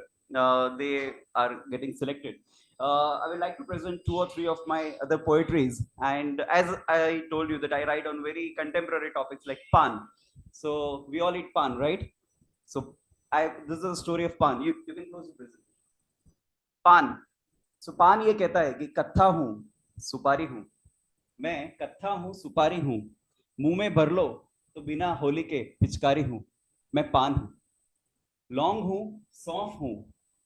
they are getting selected. I would like to present 2 or 3 of my other poetries, and as I told you that I write on very contemporary topics like pan. So we all eat pan, right? So this is a story of pan. You can close the present. पान, सो पान ये कहता है कि कत्था हूं सुपारी हूं, मैं कत्था हूं सुपारी हूं, मुंह में भर लो तो बिना होली के पिचकारी हूं, मैं पान हूं, लौंग हूं सौंफ हूं,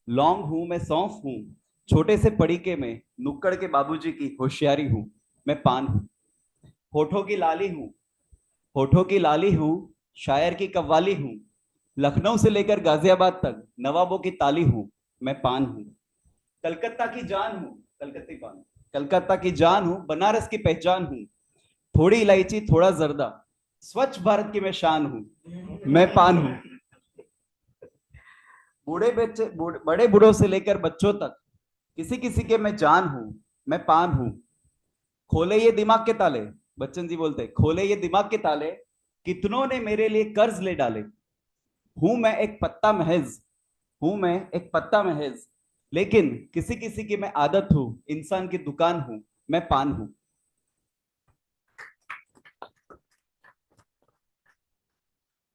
लौंग हूं मैं सौंफ हूं, छोटे से पड़ीके में नुक्कड़ के बाबूजी की होशियारी हूं, मैं पान हूं, होठों की लाली हूं, होठों की लाली हूं, शायर की कव्वाली हूं, लखनऊ से लेकर गाजियाबाद तक नवाबों की ताली हूं, मैं पान हूं, कलकत्ता की जान हूं, कलकत्ती पान, कलकत्ता की जान हूं, बनारस की पहचान हूं, थोड़ी इलायची थोड़ा जर्दा, स्वच्छ भारत की मैं शान हूं, मैं पान हूं, बड़े बूढ़ों से लेकर बच्चों तक किसी किसी के मैं जान हूं, मैं पान हूं, खोले ये दिमाग के ताले, बच्चन जी बोलते खोले ये दिमाग के ताले, कितनों ने मेरे लिए कर्ज ले डाले, हूं मैं एक पत्ता महज, हूं मैं एक पत्ता महज, लेकिन किसी किसी की मैं आदत हूं, इंसान की दुकान हूं, मैं पान हूं।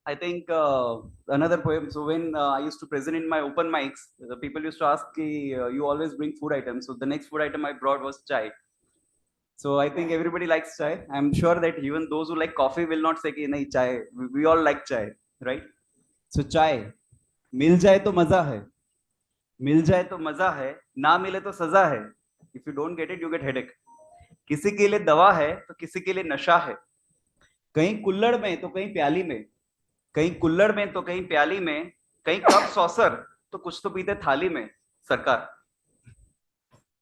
I think another poem. So when I used to present in my open mics, the people used to ask, "You always bring food items." So the next food item I brought was chai. So I think everybody likes chai. I'm sure that even those who like coffee will not say कि नहीं chai. We all like chai, right? So chai, मिल जाए तो मजा है, मिल जाए तो मजा है, ना मिले तो सजा है. If you don't get it, you get headache. किसी के लिए दवा है तो किसी के लिए नशा है. कहीं कुल्हड़ में तो कहीं प्याली में, कहीं कुल्हड़ में तो कहीं प्याली में, कहीं कप सॉसर तो कुछ तो पीते थाली में. सरकार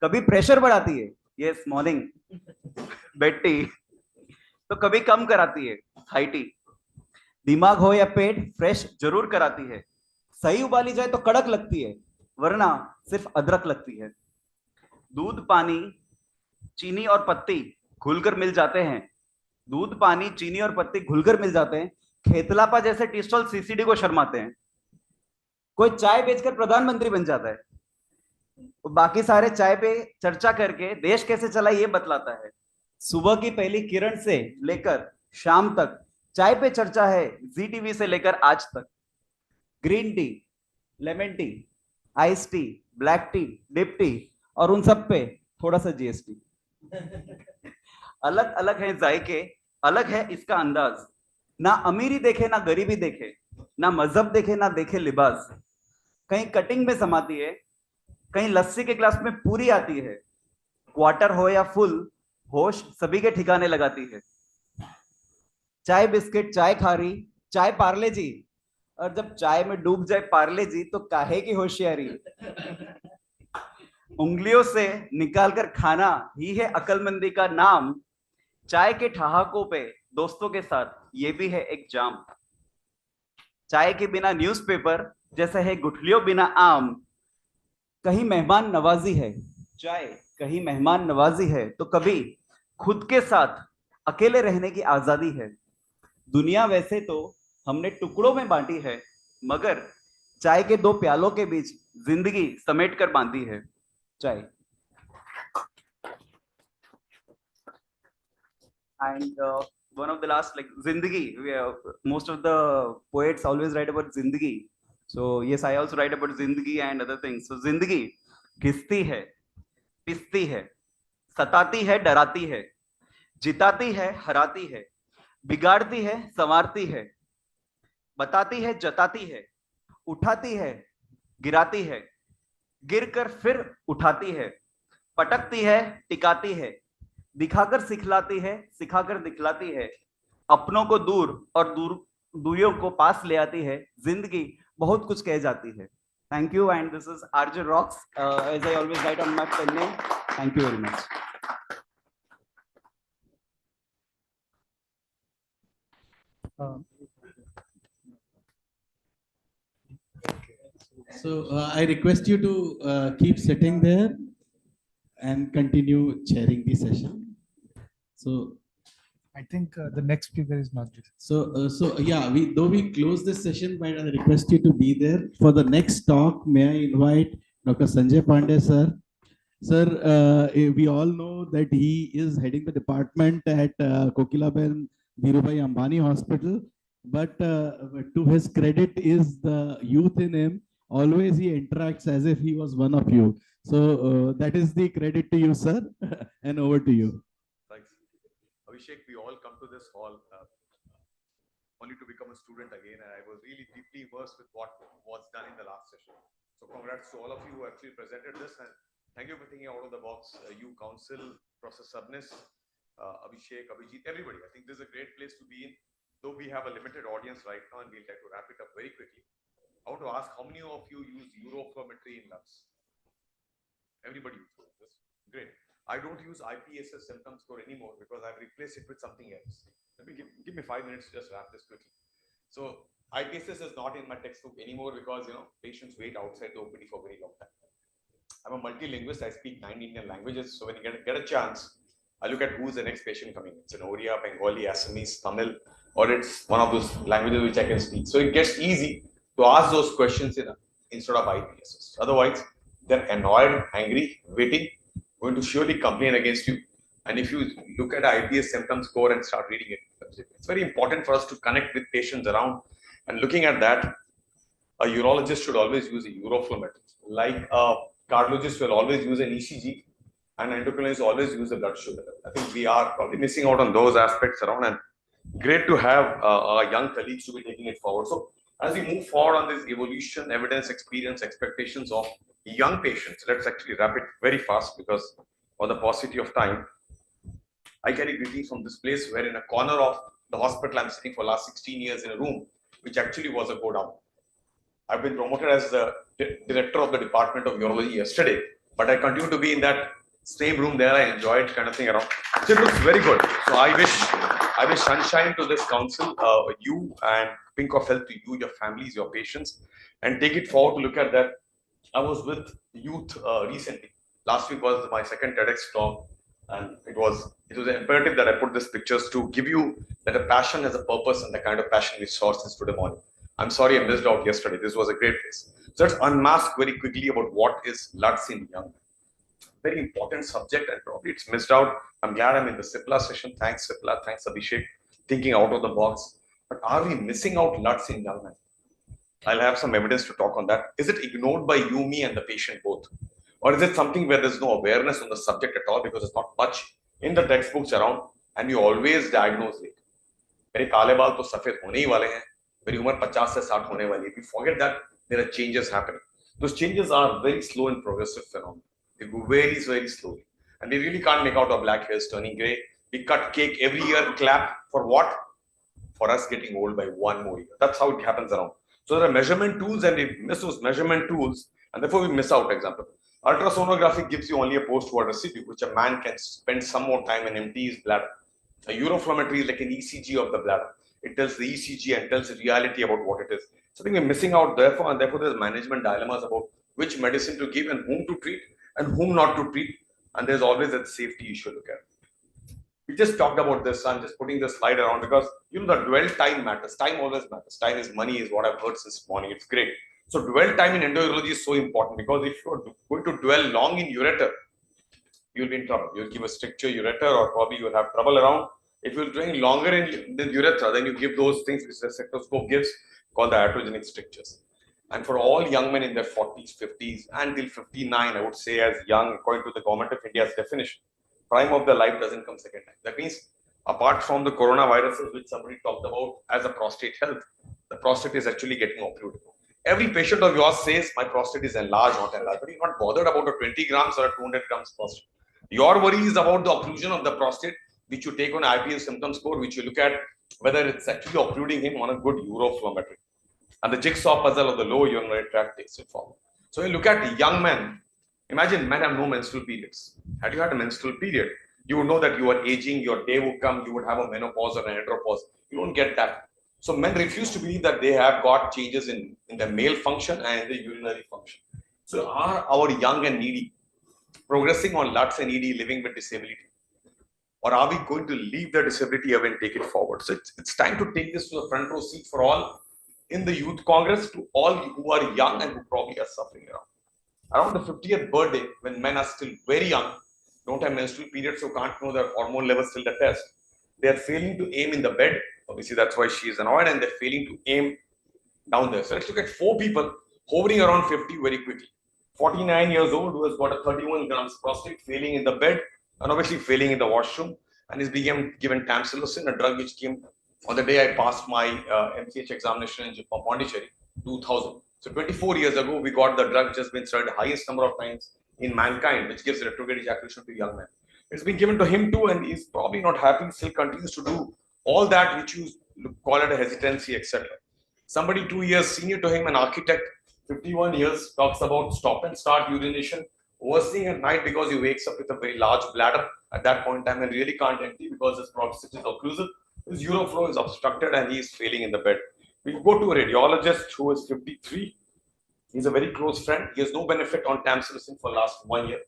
कभी प्रेशर बढ़ाती है, यस मॉर्निंग बेड टी, तो कभी कम कराती है, हाई टी। दिमाग हो या पेट, फ्रेश जरूर कराती है। सही उबाली जाए तो कड़क लगती है, वरना सिर्फ अदरक लगती है। दूध, पानी, चीनी और पत्ती घुलकर मिल जाते हैं। दूध, पानी, चीनी और पत्ती घुलकर मिल जाते हैं। खेतलापा जैसे टी स्टॉल सीसीडी को शर्माते हैं। कोई चाय बेचकर प्रधानमंत्री बन जाता है, बाकी सारे चाय पे चर्चा करके देश कैसे चला ये बतलाता है। सुबह की पहली किरण से लेकर शाम तक चाय पे चर्चा है, जी टीवी से लेकर आज तक। Green tea, lemon tea, ice tea, black tea, dip tea और उन सब पे थोड़ा सा जीएसटी। अलग अलग है जायके, अलग है इसका अंदाज। ना अमीरी देखे ना गरीबी देखे, ना मजहब देखे ना देखे लिबास। कहीं कटिंग में समाती है, कहीं लस्सी के ग्लास में पूरी आती है। क्वार्टर हो या फुल, होश सभी के ठिकाने लगाती है। चाय बिस्किट, चाय खारी, चाय पार्ले जी, और जब चाय में डूब जाए पार्ले जी तो काहे की होशियारी। उंगलियों से निकालकर खाना ही है अकलमंदी का नाम। चाय के ठहाकों पे दोस्तों के साथ ये भी है एक जाम। चाय के बिना न्यूज़पेपर जैसे है गुठलियों बिना आम। कहीं मेहमान नवाजी है चाय, कहीं मेहमान नवाजी है तो कभी खुद के साथ अकेले रहने की आजादी है। दुनिया वैसे तो हमने टुकड़ों में बांटी है, मगर चाय के दो प्यालों के बीच जिंदगी समेट कर बांधी है चाय। And one of the last, like Zindagi, most of the poets always write about Zindagi. So yes, I also write about Zindagi and other things. So Zindagi घिसती है, पिसती है, सताती है, डराती है, जिताती है, हराती है, बिगाड़ती है, संवारती है, बताती है, जताती है, उठाती है, गिराती है, गिरकर फिर उठाती है, पटकती है, टिकाती है, दिखाकर सिखलाती है, सिखाकर दिखलाती है, अपनों को दूर और दूरियों को पास ले आती है। जिंदगी बहुत कुछ कह जाती है। Thank you, and this is RJ Rocks, as I always write on my pen name. Thank you very much. So I request you to keep sitting there and continue chairing the session. So I think the next speaker is not this. so yeah, though we close this session, but I request you to be there for the next talk. May I invite Dr. Sanjay Pandey, sir? Sir, we all know that he is heading the department at Kokilaben Dhirubhai Ambani Hospital, but to his credit is the youth in him. Always he interacts as if he was one of you. So that is the credit to you, sir. And over to you. Thanks. Abhishek, we all come to this hall only to become a student again, and I was really deeply immersed with what was done in the last session. So congrats to all of you who actually presented this, and thank you for thinking out of the box. You, Council, Professor Sabnis, Abhishek, Abhijit, everybody. I think this is a great place to be in, though we have a limited audience right now, and we'll try to wrap it up very quickly. I want to ask, how many of you use uroflowmetry in labs? Everybody uses this. Great. I don't use IPSS symptom score anymore because I've replaced it with something else. Let me give me 5 minutes to just wrap this quickly. So IPSS is not in my textbook anymore because patients wait outside the OPD for a very long time. I'm a multilinguist. I speak 9 Indian languages. So when you get a chance, I look at who's the next patient coming. It's an Oriya, Bengali, Assamese, Tamil, or it's one of those languages which I can speak. So it gets easy to ask those questions instead of IPSS. Otherwise, they're annoyed, angry, waiting, going to surely complain against you. And if you look at IPS symptom score and start reading it, it's very important for us to connect with patients around. And looking at that, a urologist should always use a uroflowmetry. Like a cardiologist will always use an ECG, and endocrinologist always use a blood sugar. I think we are probably missing out on those aspects around, and great to have our young colleagues to be taking it forward. So as we move forward on this evolution, evidence, experience, expectations of young patients, let's actually wrap it very fast because of the paucity of time. I carry greetings from this place where in a corner of the hospital I'm sitting for the last 16 years in a room, which actually was a go down. I've been promoted as the director of the Department of Urology yesterday, but I continue to be in that same room there. I enjoyed kind of thing around. So it looks very good. So I wish I wish sunshine to this council, you, and pink of health to you, your families, your patients, and take it forward to look at that. I was with youth recently. Last week was my second TEDx talk, and it was imperative that I put these pictures to give you that a passion has a purpose and the kind of passion we saw since today morning. I'm sorry I missed out yesterday. This was a great place. So let's unmask very quickly about what is LUTS in young. Very important subject, and probably it's missed out. I'm glad I'm in the Sipla session. Thanks, Sipla. Thanks, Abhishek. Thinking out of the box. But are we missing out LUTS in young men? I'll have some evidence to talk on that. Is it ignored by you, me, and the patient both? Or is it something where there's no awareness on the subject at all because there's not much in the textbooks around and you always diagnose it? मेरे काले बाल तो सफेद होने ही वाले हैं. मेरी उम्र 50 से 60 होने वाली है. We forget that there are changes happening. Those changes are very slow and progressive phenomena. They go very, very slowly. And we really can't make out our black hairs turning grey. We cut cake every year, clap for what? For us getting old by 1 more year. That's how it happens around. So there are measurement tools and we miss those measurement tools and therefore we miss out. Example, ultrasonography gives you only a post-war residue, which a man can spend some more time and empty his bladder. A uroflowmetry is like an ECG of the bladder. It tells the ECG and tells the reality about what it is. So I think we're missing out therefore, and therefore there's management dilemmas about which medicine to give and whom to treat and whom not to treat. And there's always that safety issue to look at. We just talked about this. I'm just putting this slide around because you know the dwell time matters. Time always matters. Time is money is what I've heard since morning. It's great. So dwell time in endourology is so important because if you're going to dwell long in ureter, you'll be in trouble. You'll give a stricture ureter or probably you'll have trouble around. If you're doing longer in the urethra, then you give those things which the sectoscope gives called the iatrogenic strictures. And for all young men in their 40s, 50s, until 59, I would say as young, according to the Government of India's definition, prime of the life doesn't come second time. That means apart from the coronaviruses, which somebody talked about as a prostate health, the prostate is actually getting occluded. Every patient of yours says, my prostate is enlarged, not enlarged, but you're not bothered about a 20 grams or a 200 grams prostate. Your worry is about the occlusion of the prostate, which you take on IPS symptom score, which you look at whether it's actually occluding him on a good uroflowmetry. And the jigsaw puzzle of the lower urinary tract takes it forward. So you look at young men, imagine men have no menstrual periods. Had you had a menstrual period, you would know that you are aging, your day would come, you would have a menopause or an andropause. You don't get that. So men refuse to believe that they have got changes in the male function and the urinary function. So are our young and needy progressing on LUTS and ED living with disability? Or are we going to leave the disability away and take it forward? So it's time to take this to the front row seat for all in the Youth Congress, to all who are young and who probably are suffering around. Around the 50th birthday, when men are still very young, don't have menstrual periods, so can't know their hormone levels till the test, they are failing to aim in the bed. Obviously, that's why she is annoyed, and they're failing to aim down there. So let's look at 4 people hovering around 50 very quickly. 49 years old who has got a 31 grams prostate, failing in the bed, and obviously failing in the washroom, and is being given tamsulosin, a drug which came on the day I passed my MCH examination in Pondicherry, 2000. So 24 years ago, we got the drug which has been studied the highest number of times in mankind, which gives retrograde ejaculation to young men. It's been given to him too, and he's probably not happy, still continues to do all that which you call it a hesitancy, etc. Somebody 2 years senior to him, an architect, 51 years, talks about stop and start urination, worsening at night because he wakes up with a very large bladder at that point in time and really can't empty because his prostate is occlusive. His uroflow is obstructed and he is failing in the bed. We go to a radiologist who is 53. He's a very close friend. He has no benefit on tamsulosin for last 1 year.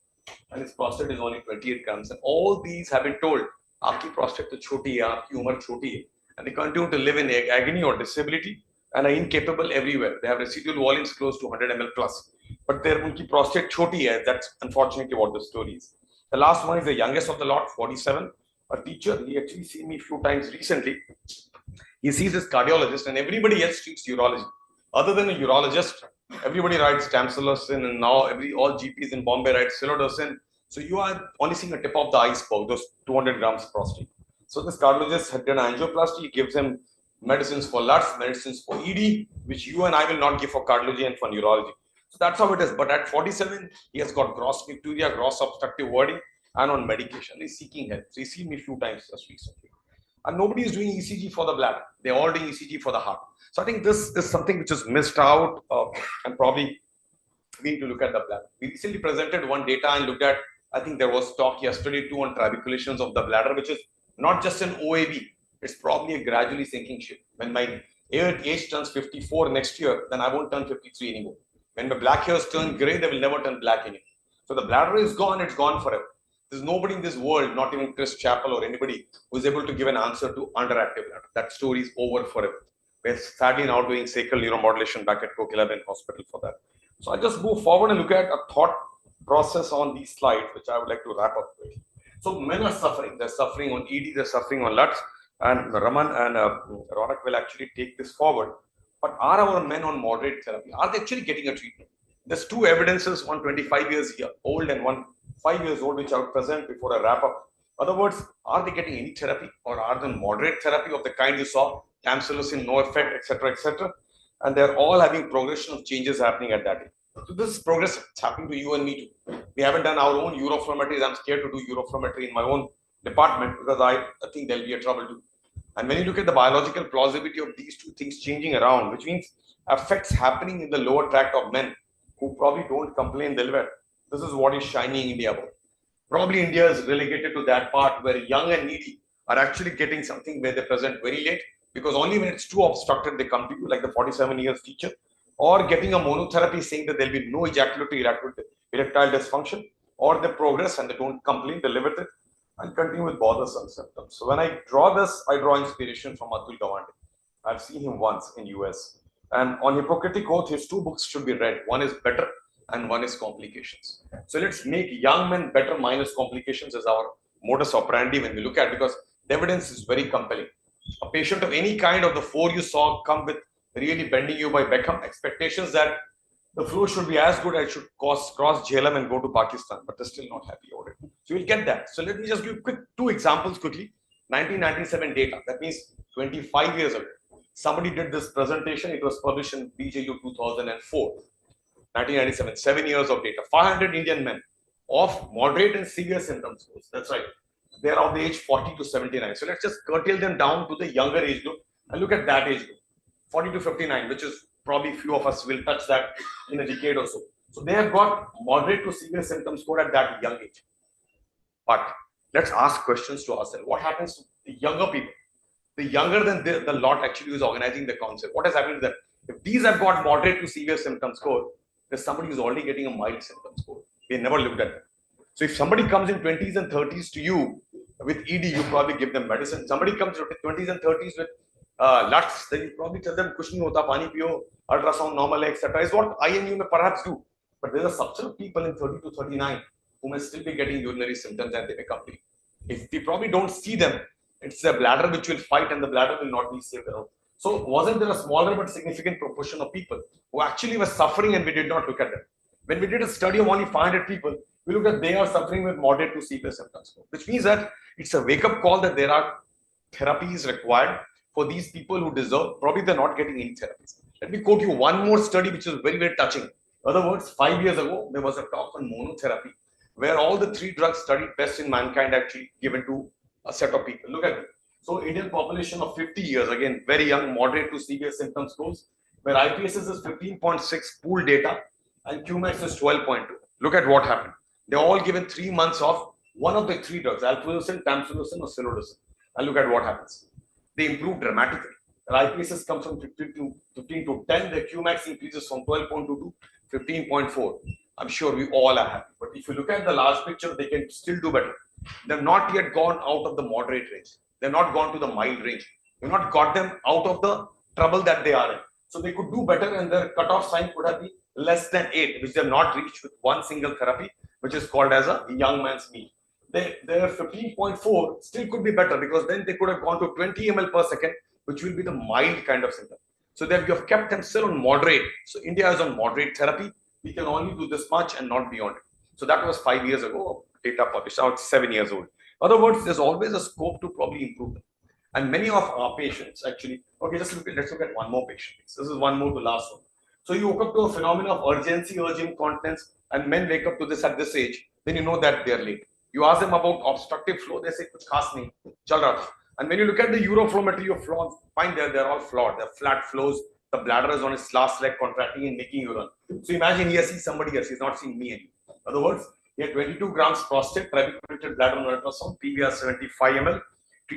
And his prostate is only 28 grams. And all these have been told, aapki prostate to choti hai, aapki umar choti hai. And they continue to live in agony or disability and are incapable everywhere. They have residual volumes close to 100 ml plus. But their unki prostate choti hai. That's unfortunately what the story is. The last one is the youngest of the lot, 47. A teacher, he actually seen me a few times recently. He sees his cardiologist and everybody else treats urology. Other than a urologist, everybody writes tamsulosin, and now all GPs in Bombay write silodosin. So you are only seeing a tip of the iceberg, those 200 grams prostate. So this cardiologist had done angioplasty, he gives him medicines for LUTS, medicines for ED, which you and I will not give for cardiology and for neurology. So that's how it is. But at 47, he has got gross bacteria, gross obstructive wording, and on medication. He's seeking help. So he's seen me a few times just recently. And nobody is doing ECG for the bladder. They're all doing ECG for the heart. So I think this is something which is missed out and probably we need to look at the bladder. We recently presented one data and looked at, I think there was talk yesterday too on trabeculations of the bladder, which is not just an OAB. it's probably a gradually sinking ship. When my age turns 54 next year, then I won't turn 53 anymore. When my black hairs turn gray, they will never turn black anymore. So the bladder is gone, it's gone forever. There's nobody in this world, not even Chris Chappell or anybody, who is able to give an answer to underactive bladder. That story is over forever. We're sadly now doing sacral neuromodulation back at Coquelin Hospital for that. So I'll just move forward and look at a thought process on these slides, which I would like to wrap up with. So men are suffering. They're suffering on ED, they're suffering on LUTs, and Raman and Ronak will actually take this forward. But are our men on moderate therapy? Are they actually getting a treatment? There's two evidences, one 25 years old and one 5 years old, which I will present before I wrap up. In other words, are they getting any therapy, or are they moderate therapy of the kind you saw, tamsulosin, no effect, etc., etc.? And they're all having progression of changes happening at that age. So this is progressive. It's happening to you and me too. We haven't done our own uroflowmetry. I'm scared to do uroflowmetry in my own department because I think there'll be a trouble too. And when you look at the biological plausibility of these two things changing around, which means effects happening in the lower tract of men who probably don't complain they'll wear. This is what is shining India about. Probably India is relegated to that part where young and needy are actually getting something where they present very late, because only when it's too obstructed they come to you, like the 47 years teacher, or getting a monotherapy saying that there'll be no ejaculatory erectile dysfunction, or they progress and they don't complain, they live with it and continue with bothersome symptoms. So when I draw this, I draw inspiration from Atul Gawande. I've seen him once in US. And on Hippocratic Oath, his two books should be read. One is Better and one is Complications. So let's make young men better minus complications as our modus operandi when we look at it, because the evidence is very compelling. A patient of any kind of the four you saw come with really bending you by Beckham, expectations that the flow should be as good as it should cross Jhelum and go to Pakistan, but they're still not happy about it. So you'll get that. So let me just give two examples quickly. 1997 data, that means 25 years ago. Somebody did this presentation. It was published in BJU 2004. 1997, 7 years of data. 500 Indian men of moderate and severe symptoms. That's right. They're of the age 40 to 79. So let's just curtail them down to the younger age group and look at that age group. 40 to 59, which is probably few of us will touch that in a decade or so. So they have got moderate to severe symptom score at that young age. But let's ask questions to ourselves. What happens to the younger people? The younger than the lot actually is organizing the concept. What has happened to them? If these have got moderate to severe symptom score, there's somebody who's already getting a mild symptom score. We never looked at that. So if somebody comes in 20s and 30s to you with ED, you probably give them medicine. Somebody comes in 20s and 30s with LUTs, then you probably tell them kuch nahi hota, pani piyo, ultrasound normal, etc. is what I and you may perhaps do. But there's a subset of people in 30 to 39 who may still be getting urinary symptoms and they may complain. If we probably don't see them, it's the bladder which will fight and the bladder will not be saved around. So wasn't there a smaller but significant proportion of people who actually were suffering and we did not look at them? When we did a study of only 500 people, we looked at they are suffering with moderate to severe symptoms, which means that it's a wake-up call that there are therapies required for these people who deserve. Probably they're not getting any therapies. Let me quote you one more study which is very, very touching. In other words, 5 years ago, there was a talk on monotherapy where all the 3 drugs studied best in mankind actually given to a set of people. Look at it. So Indian population of 50 years, again, very young, moderate to severe symptom scores, where IPSS is 15.6 pool data and QMAX is 12.2. Look at what happened. They're all given 3 months of one of the 3 drugs, alfuzosin, tamsulosin or silodosin. And look at what happens. They improve dramatically. The IPSS comes from 15 to 10. The QMAX increases from 12.2 to 15.4. I'm sure we all are happy. But if you look at the large picture, they can still do better. They've not yet gone out of the moderate range. They've not gone to the mild range. We've not got them out of the trouble that they are in. So they could do better and their cutoff sign could have been less than 8, which they have not reached with one single therapy, which is called as a young man's meal. Their 15.4 still could be better because then they could have gone to 20 ml per second, which will be the mild kind of symptom. So you have kept them still on moderate. So India is on moderate therapy. We can only do this much and not beyond it. So that was 5 years ago, data published out 7 years old. In other words, there's always a scope to probably improve them. And many of our patients actually, okay, let's look at one more patient. This is one more, the last one. So you woke up to a phenomenon of urgency, urge incontinence, and men wake up to this at this age, then you know that they're late. You ask them about obstructive flow, they say, kuch khas nahi, chal raha tha. And when you look at the uroflowmetry of flow, find they're all flawed. They're flat flows. The bladder is on its last leg contracting and making urine. So imagine he has seen somebody else. He's not seeing me anymore. In other words, he had 22 grams prostate, trabeculated bladder on ultrasound, PVR 75 ml,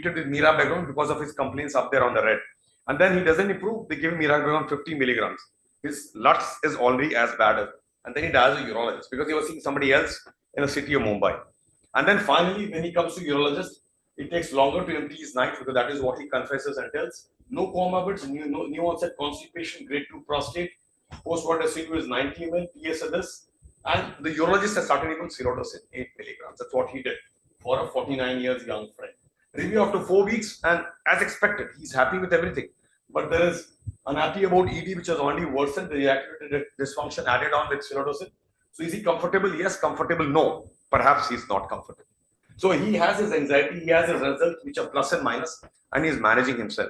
treated with mirabegon because of his complaints up there on the red. And then he doesn't improve, they give him mirabegon 50 milligrams. His LUTS is already as bad as, and then he dies as a urologist because he was seeing somebody else in the city of Mumbai. And then finally, when he comes to urologist, it takes longer to empty his night because that is what he confesses and tells. No comorbids, new onset constipation, grade 2 prostate, post-water SU is 90 ml, PS of this. And the urologist has started even serotonin 8 milligrams. That's what he did for a 49 years young friend. Review after 4 weeks, and as expected, he's happy with everything. But there is unhappy about ED, which has only worsened the reactivated dysfunction added on with serotonin. So is he comfortable? Yes. Comfortable? No. Perhaps he's not comfortable. So he has his anxiety, he has his results, which are plus and minus, and he's managing himself.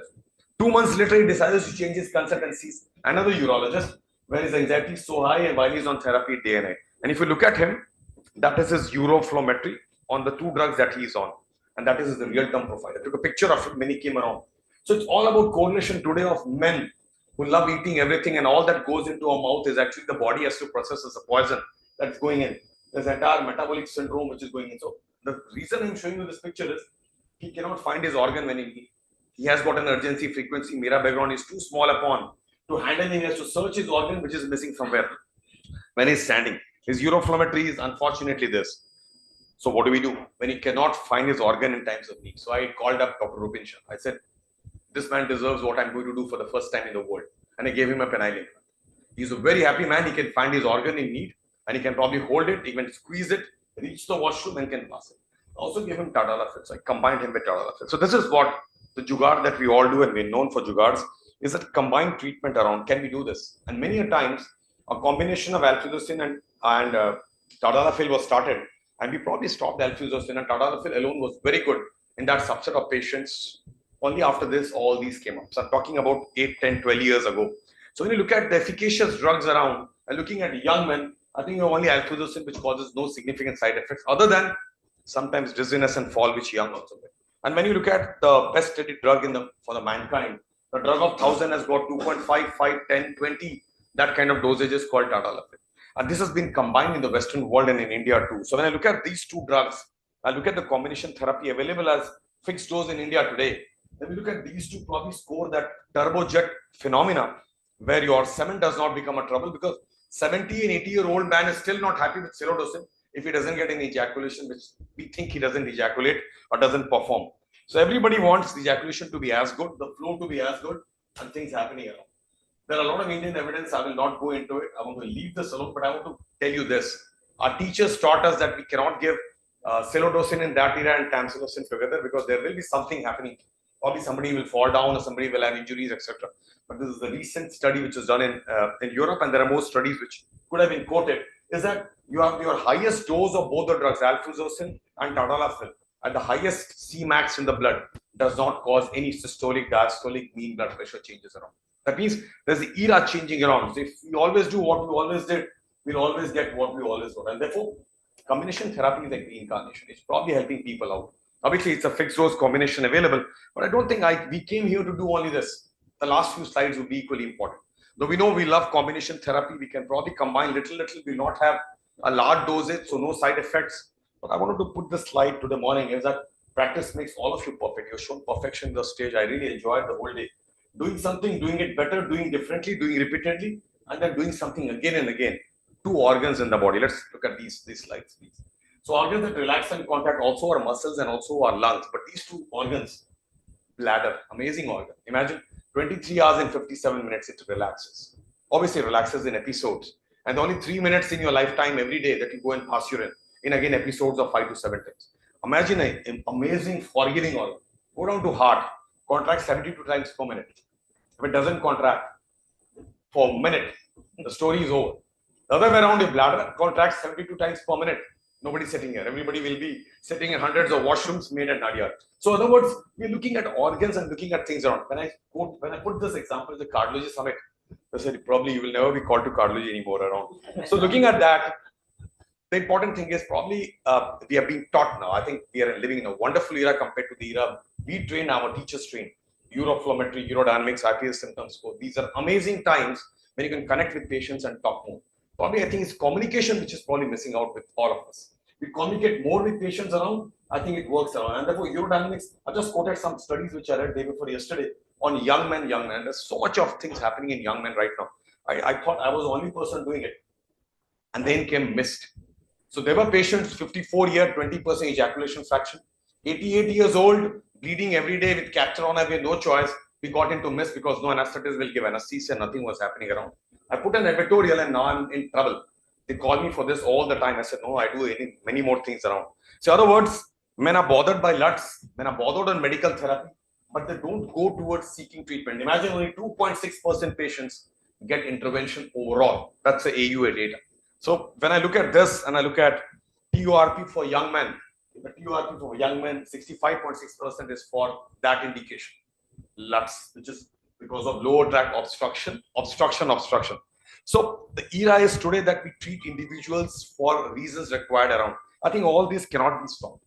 2 months later, he decides to change his consult and sees another urologist where his anxiety is so high and while he's on therapy day and night. And if you look at him, that is his uroflowmetry on the 2 drugs that he's on. And that is the real-term profile. I took a picture of him when he came around. So it's all about correlation today of men who love eating everything, and all that goes into our mouth is actually the body has to process as a poison that's going in. There's entire metabolic syndrome which is going in. So the reason I'm showing you this picture is he cannot find his organ when he has got an urgency frequency. Mirabegon is too small upon to handle him. He has to search his organ which is missing somewhere when he's standing. His uroflowmetry is unfortunately this. So what do we do when he cannot find his organ in times of need? So I called up Dr. Rupin Shah. I said, this man deserves what I'm going to do for the first time in the world. And I gave him a penile implant. He's a very happy man. He can find his organ in need and he can probably hold it, even squeeze it, reach the washroom and can pass it. I also gave him tadalafil. So I combined him with tadalafil. So this is what the jugaad that we all do, and we're known for jugads, is that combined treatment around. Can we do this? And many a times a combination of alfuzosin and tadalafil was started, and we probably stopped alfuzosin, and tadalafil alone was very good in that subset of patients. Only after this, all these came up. So I'm talking about 8, 10, 12 years ago. So when you look at the efficacious drugs around and looking at young men, I think you have only alfuzosin, which causes no significant side effects other than sometimes dizziness and fall, which young also get. And when you look at the best studied drug for the mankind, the drug of 1000 has got 2.5, 5, 10, 20, that kind of dosage is called tadalafil. And this has been combined in the Western world and in India too. So when I look at these 2 drugs, I look at the combination therapy available as fixed dose in India today. Then we look at these 2 probably score that turbojet phenomena where your semen does not become a trouble, because 70 and 80-year-old man is still not happy with serotonin if he doesn't get any ejaculation, which we think he doesn't ejaculate or doesn't perform. So everybody wants the ejaculation to be as good, the flow to be as good, and things happening around. There are a lot of Indian evidence. I will not go into it. I want to leave this alone, but I want to tell you this. Our teachers taught us that we cannot give silodosin in that era and tamsulosin together because there will be something happening. Probably somebody will fall down or somebody will have injuries, etc. But this is the recent study which is done in Europe, and there are more studies which could have been quoted, is that you have your highest dose of both the drugs, alfuzosin and tadalafil, at the highest Cmax in the blood does not cause any systolic, diastolic, mean blood pressure changes around. That means there's the era changing around. So if we always do what we always did, we'll always get what we always got. And therefore, combination therapy is like reincarnation. It's probably helping people out. Obviously, it's a fixed dose combination available, but I don't think we came here to do only this. The last few slides will be equally important. Though we know we love combination therapy, we can probably combine little, will not have a large dosage, so no side effects. But I wanted to put this slide to the morning is that practice makes all of you perfect. You've shown perfection on the stage. I really enjoyed the whole day. Doing something, doing it better, doing differently, doing repeatedly, and then doing something again and again. 2 organs in the body. Let's look at these slides, please. So organs that relax and contract also are muscles and also are lungs. But these 2 organs, bladder, amazing organ. Imagine 23 hours and 57 minutes it relaxes. Obviously, it relaxes in episodes. And only 3 minutes in your lifetime every day that you go and pass urine in again episodes of 5 to 7 times. Imagine an amazing forgiving organ. Go down to heart, contract 72 times per minute. If it doesn't contract for a minute, the story is over. The other way around, if bladder contracts 72 times per minute, nobody's sitting here. Everybody will be sitting in hundreds of washrooms made at Nadia. So in other words, we're looking at organs and looking at things around. When I put this example in the cardiology summit, they said probably you will never be called to cardiology anymore around. So looking at that, the important thing is probably we are being taught now. I think we are living in a wonderful era compared to the era we train, our teachers train. Uroflowmetry, urodynamics, IPS symptom score. These are amazing times when you can connect with patients and talk more. Probably I think it's communication which is probably missing out with all of us. We communicate more with patients around, I think it works around. And therefore, urodynamics, I just quoted some studies which I read day before yesterday on young men. There's so much of things happening in young men right now. I thought I was the only person doing it. And then came missed. So there were patients, 54-year, 20% ejaculation fraction, 88 years old, bleeding every day with catheter on, we had no choice. We got into mist because no anesthetist will give anesthesia, nothing was happening around. I put an editorial and now I'm in trouble. They call me for this all the time. I said, no, I do many more things around. So in other words, men are bothered by LUTs, men are bothered on medical therapy, but they don't go towards seeking treatment. Imagine only 2.6% patients get intervention overall. That's the AUA data. So when I look at this and I look at TURP for young men, the TURP for young men, 65.6% is for that indication. LUTs, which is because of lower tract obstruction. So the era is today that we treat individuals for reasons required around. I think all these cannot be stopped.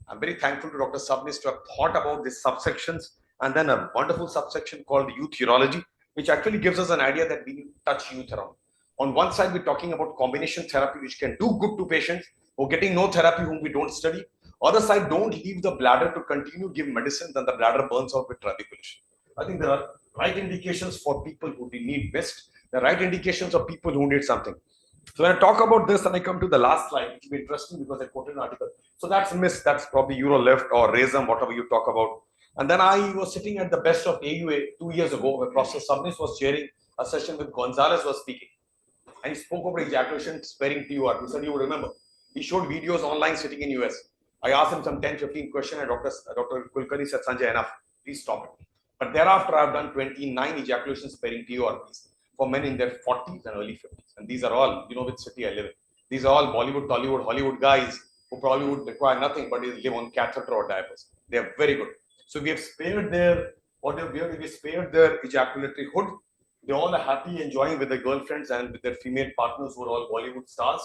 I'm very thankful to Dr. Sabnis to have thought about these subsections and then a wonderful subsection called youth urology, which actually gives us an idea that we need to touch youth around. On one side, we're talking about combination therapy, which can do good to patients who are getting no therapy, whom we don't study. Other side, don't leave the bladder to continue give medicine, then the bladder burns out with trabeculation. I think there are right indications for people who need mist, the right indications of people who need something. So when I talk about this and I come to the last slide, it will be interesting because I quoted an article. So that's mist, that's probably urolift or rhizome, whatever you talk about. And then I was sitting at the best of AUA 2 years ago, where Professor Sabnis was chairing a session with Gonzalez was speaking. And he spoke about ejaculation sparing TUR. He said, you would remember. He showed videos online sitting in US. I asked him some 10, 15 questions and Dr. Kulkarni said, Sanjay, enough, please stop it. But thereafter, I've done 29 ejaculation sparing TURPs for men in their 40s and early 50s. And these are all, you know which city I live in. These are all Bollywood, Tollywood, Hollywood guys who probably would require nothing but they live on catheter or diapers. They are very good. So we have spared their, we spared their ejaculatory hood. They all are happy, enjoying with their girlfriends and with their female partners who are all Bollywood stars.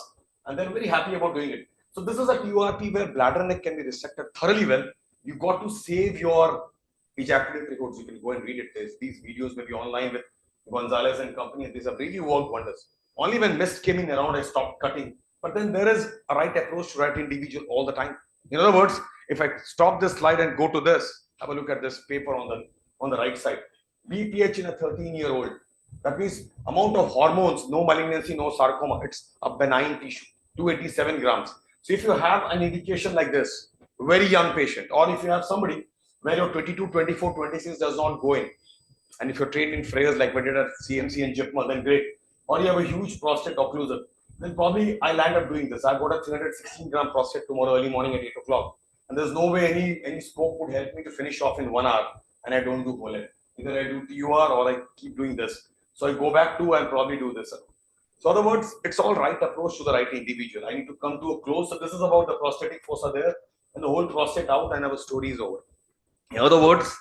And they're very happy about doing it. So this is a TURP where bladder neck can be resected thoroughly well. You've got to save your ejaculatory hoods. You can go and read it. There's these videos maybe online with Gonzalez and company. These have really worked wonders. Only when mist came in around, I stopped cutting. But then there is a right approach to right individual all the time. In other words, if I stop this slide and go to this, have a look at this paper on the right side. BPH in a 13-year-old. That means amount of hormones, no malignancy, no sarcoma. It's a benign tissue, 287 grams. So if you have an indication like this, very young patient, or if you have somebody where your 22, 24, 26 does not go in, and if you're trained in Freyers like we did at CMC and JPAC, then great. Or you have a huge prostate occlusion, then probably I'll end up doing this. I've got a 316 gram prostate tomorrow early morning at 8 o'clock. And there's no way any scope would help me to finish off in 1 hour, and I don't do whole. Either I do TUR or I keep doing this. So I go back to and probably do this. So in other words, it's all right approach to the right individual. I need to come to a close. So this is about the prostatic fossa there and the whole prostate out and our story is over. In other words,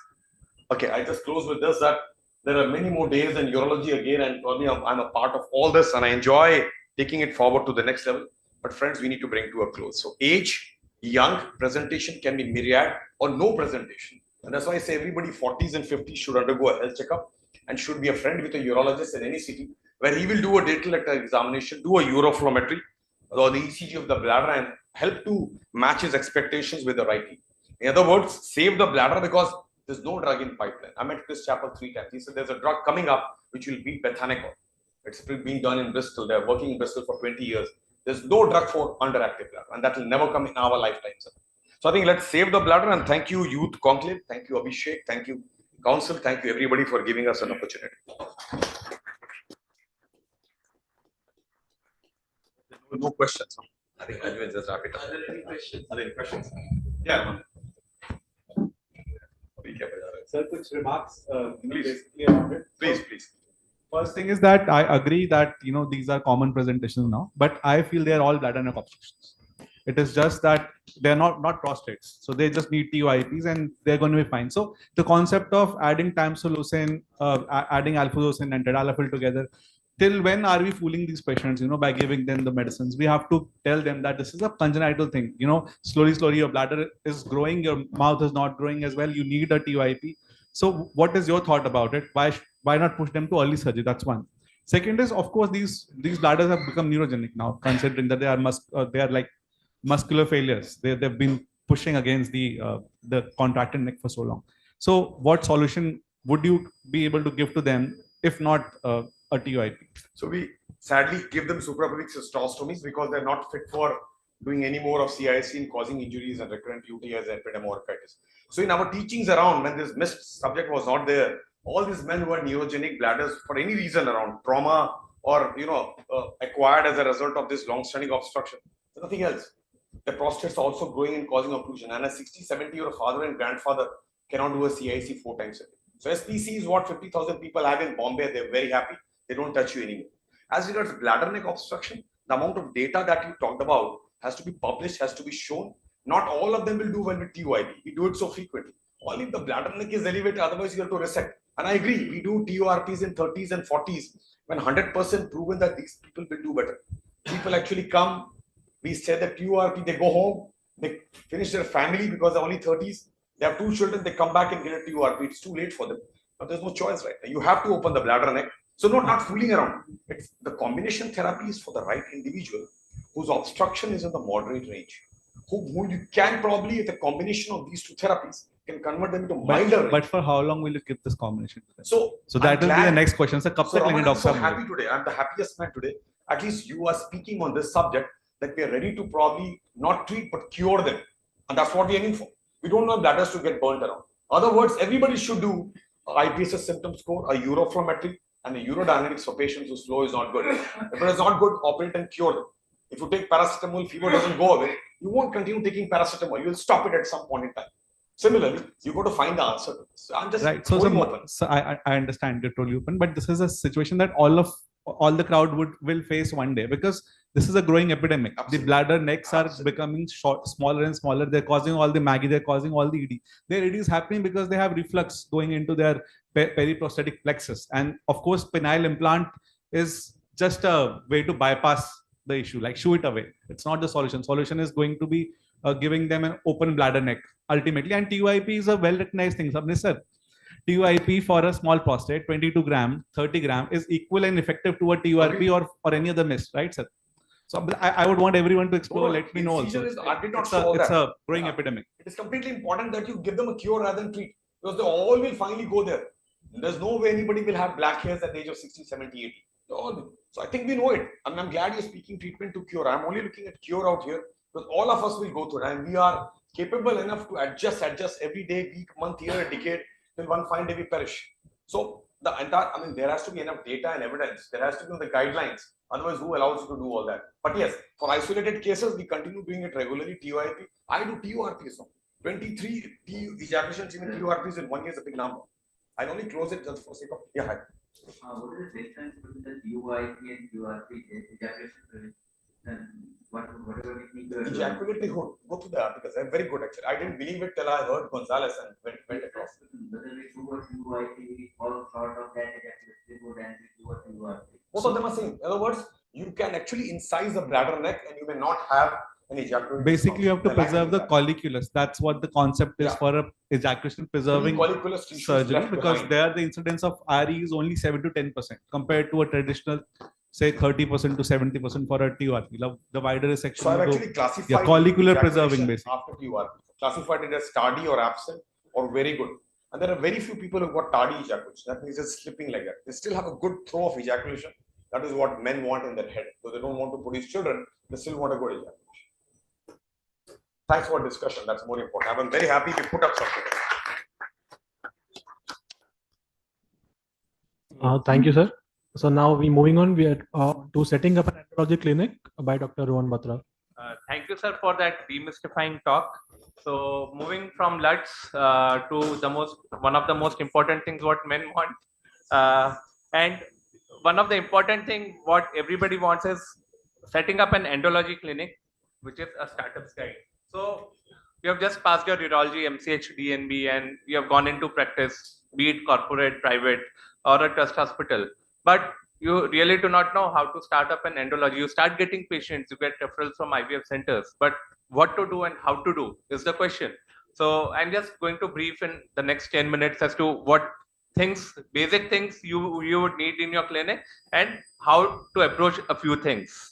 okay, I just close with this, that there are many more days in urology again, and probably I'm a part of all this and I enjoy taking it forward to the next level. But friends, we need to bring to a close. So age, young, presentation can be myriad or no presentation. And that's why I say everybody 40s and 50s should undergo a health checkup and should be a friend with a urologist in any city where he will do a data examination, do a uroflowmetry or the ECG of the bladder and help to match his expectations with the right team. In other words, save the bladder because there's no drug in pipeline. I met Chris Chappell 3 times. He said there's a drug coming up which will beat Bethanacol. It's being done in Bristol. They're working in Bristol for 20 years. There's no drug for underactive bladder and that will never come in our lifetimes. So I think let's save the bladder and thank you Youth Conclave. Thank you Abhishek. Thank you Council. Thank you everybody for giving us an opportunity. No questions. I think I will just wrap it up. Are there any questions? Are there any questions? Yeah. Sir, quick remarks. Basically around it. Please. First thing is that I agree that these are common presentations now, but I feel they are all bladder neck obstructions. It is just that they're not prostates, so they just need TUIPs and they're going to be fine. So the concept of adding tamsulosin, adding alfuzosin and tadalafil together, till when are we fooling these patients? By giving them the medicines, we have to tell them that this is a congenital thing. Slowly your bladder is growing, your mouth is not growing as well. You need a TUIP. So what is your thought about it? Why not push them to early surgery? That's one. Second is, of course, these bladders have become neurogenic now, considering that they are like muscular failures. They've been pushing against the contracted neck for so long. So what solution would you be able to give to them if not a TUIP? So we sadly give them suprapubic cystostomies because they're not fit for doing any more of CIC and causing injuries and recurrent UTIs and epidermolysis. So in our teachings around, when this missed subject was not there, all these men who had neurogenic bladders for any reason around trauma or acquired as a result of this long-standing obstruction, nothing else. The prostates are also growing and causing occlusion, and a 60, 70-year-old father and grandfather cannot do a CIC 4 times a day. So SPC is what 50,000 people have in Bombay. They're very happy. They don't touch you anymore. As regards bladder neck obstruction, the amount of data that you talked about has to be published, has to be shown. Not all of them will do well with TUIP. We do it so frequently. Only if the bladder neck is elevated, otherwise you have to resect. And I agree, we do TURPs in 30s and 40s when 100% proven that these people will do better. People actually come, we say that TURP, they go home, they finish their family because they're only 30s. They have 2 children, they come back and get a TURP. It's too late for them. But there's no choice, right? You have to open the bladder neck. So no, not fooling around. It's the combination therapy is for the right individual whose obstruction is in the moderate range. Who you can probably, with a combination of these 2 therapies, can convert them into milder. But for how long will you give this combination? So that will be the next question. So, I'm so happy today. I'm the happiest man today. At least you are speaking on this subject that we are ready to probably not treat but cure them. And that's what we're aiming for. We don't want bladders to get burnt around. In other words, everybody should do IPSS symptom score, a uroflowmetry, and a urodynamics for patients whose flow is not good. If it is not good, operate and cure them. If you take paracetamol, fever doesn't go away, you won't continue taking paracetamol. You will stop it at some point in time. Similarly, you got to find the answer to this. So I'm just right. open. So I understand you're totally open, but this is a situation that all the crowd will face one day because this is a growing epidemic. Absolutely. The bladder necks are becoming smaller and smaller. They're causing all the MAGI, they're causing all the ED. Their ED is happening because they have reflux going into their periprostatic plexus. And of course, penile implant is just a way to bypass the issue, like shoo it away. It's not the solution. Solution is going to be giving them an open bladder neck ultimately. And TUIP is a well-recognized thing. Sabne sir, TUIP for a small prostate, 22 gram, 30 gram is equal and effective to a TURP or any other mist, right, sir? So I would want everyone to explore. Let me know also. It's a growing epidemic. It is completely important that you give them a cure rather than treat, because they all will finally go there. There's no way anybody will have black hairs at the age of 60, 70, 80. So I think we know it. And I'm glad you're speaking treatment to cure. I'm only looking at cure out here because all of us will go through it. And we are capable enough to adjust every day, week, month, year, decade, till one fine day we perish. So the entire, there has to be enough data and evidence. There has to be the guidelines. Otherwise, who allows you to do all that? But yes, for isolated cases, we continue doing it regularly. TUIP. I do TURPs now. 23 ejaculations in TURPs in 1 year is a big number. I'll only close it just for sake of what is the difference between the TUIP and TURP ejaculation? Whatever technique ejaculatory hood. Go to the articles. They're very good actually. I didn't believe it till I heard Gonzalez and went across. Whether we do a TUIP or sort of that ejaculatory hood and we do a TURP. Both of them are same. In other words, you can actually incise the bladder neck and you may not have an ejaculation. Basically, you have to preserve the colliculus. That's what the concept is for a ejaculation preserving surgery, because there the incidence of RE is only 7 to 10% compared to a traditional, say 30% to 70% for a TURP. The wider resection. So I've actually classified collicular preserving basically. After TURP, classified it as tardy or absent or very good. And there are very few people who got tardy ejaculation. That means it's slipping like that. They still have a good throw of ejaculation. That is what men want in their head. So they don't want to produce children. They still want a good ejaculation. Thanks for discussion. That's more important. I'm very happy we put up something. Thank you, sir. So now we moving on. We are to setting up an andrology clinic by Dr. Rohan Batra. Thank you, sir, for that demystifying talk. So moving from LUTs to one of the most important things what men want, and one of the important thing what everybody wants is setting up an andrology clinic, which is a startup guide. So you have just passed your urology, MCH, DNB, and you have gone into practice, be it corporate, private, or a trust hospital. But you really do not know how to start up an andrology. You start getting patients, you get referrals from IVF centers, but what to do and how to do is the question. So I'm just going to brief in the next 10 minutes as to what things, basic things you would need in your clinic and how to approach a few things.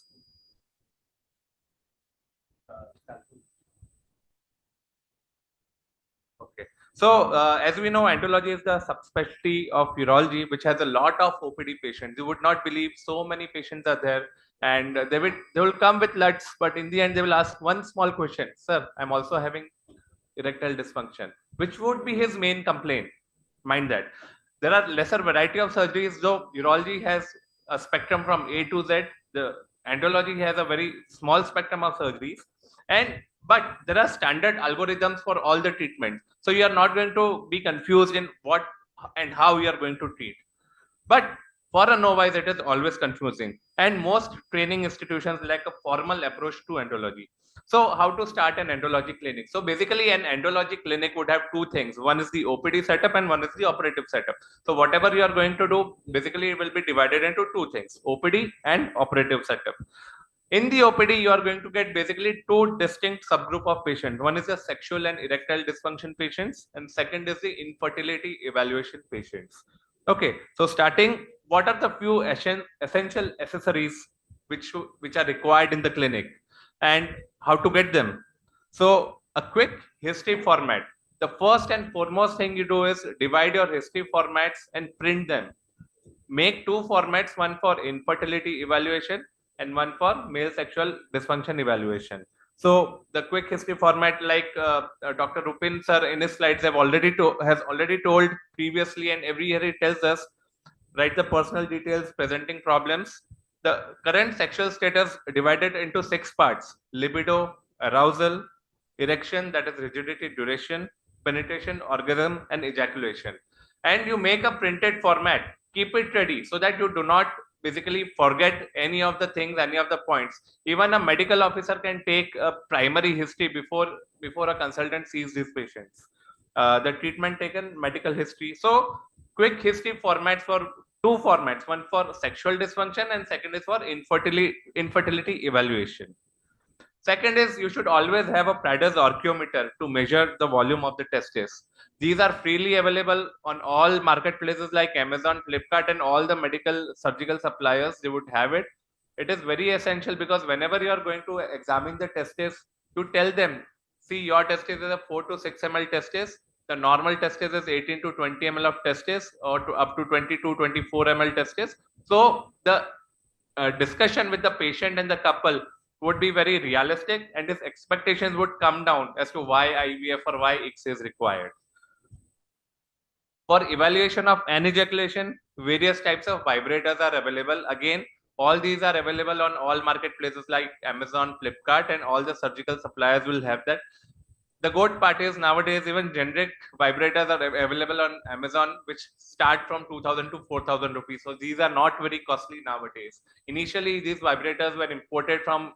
So as we know, andrology is the subspecialty of urology, which has a lot of OPD patients. You would not believe so many patients are there, and they will come with LUTs, but in the end they will ask one small question: Sir, I'm also having erectile dysfunction. Which would be his main complaint? Mind that there are lesser variety of surgeries, though urology has a spectrum from A to Z. The andrology has a very small spectrum of surgeries, but there are standard algorithms for all the treatments. So you are not going to be confused in what and how you are going to treat. But for a novice, it is always confusing. And most training institutions lack a formal approach to andrology. So how to start an andrology clinic? So basically an andrology clinic would have two things. One is the OPD setup and one is the operative setup. So whatever you are going to do, basically it will be divided into two things, OPD and operative setup. In the OPD, you are going to get basically two distinct subgroup of patients. One is the sexual and erectile dysfunction patients, and second is the infertility evaluation patients. Okay, so starting, what are the few essential accessories which are required in the clinic and how to get them? So a quick history format. The first and foremost thing you do is divide your history formats and print them. Make two formats, one for infertility evaluation and one for male sexual dysfunction evaluation. So the quick history format, like Dr. Rupin sir in his slides has already told previously, and every year he tells us, write the personal details, presenting problems. The current sexual status divided into 6 parts: libido, arousal, erection, that is rigidity, duration, penetration, orgasm, and ejaculation. And you make a printed format, keep it ready so that you do not basically forget any of the things, any of the points. Even a medical officer can take a primary history before a consultant sees these patients. The treatment taken, medical history. So quick history formats for two formats, one for sexual dysfunction and second is for infertility evaluation. Second is you should always have a Prader's archeometer to measure the volume of the testis. These are freely available on all marketplaces like Amazon, Flipkart, and all the medical surgical suppliers. They would have it. It is very essential because whenever you are going to examine the testis, you tell them, see, your testis is a 4 to 6 ml testis. The normal testis is 18 to 20 ml of testis, or up to 20 to 24 ml testis. So the discussion with the patient and the couple would be very realistic, and his expectations would come down as to why IVF or why ICSI is required. For evaluation of anejaculation, various types of vibrators are available. Again, all these are available on all marketplaces like Amazon, Flipkart, and all the surgical suppliers will have that. The good part is nowadays even generic vibrators are available on Amazon, which start from 2,000 to 4,000 rupees. So these are not very costly nowadays. Initially, these vibrators were imported from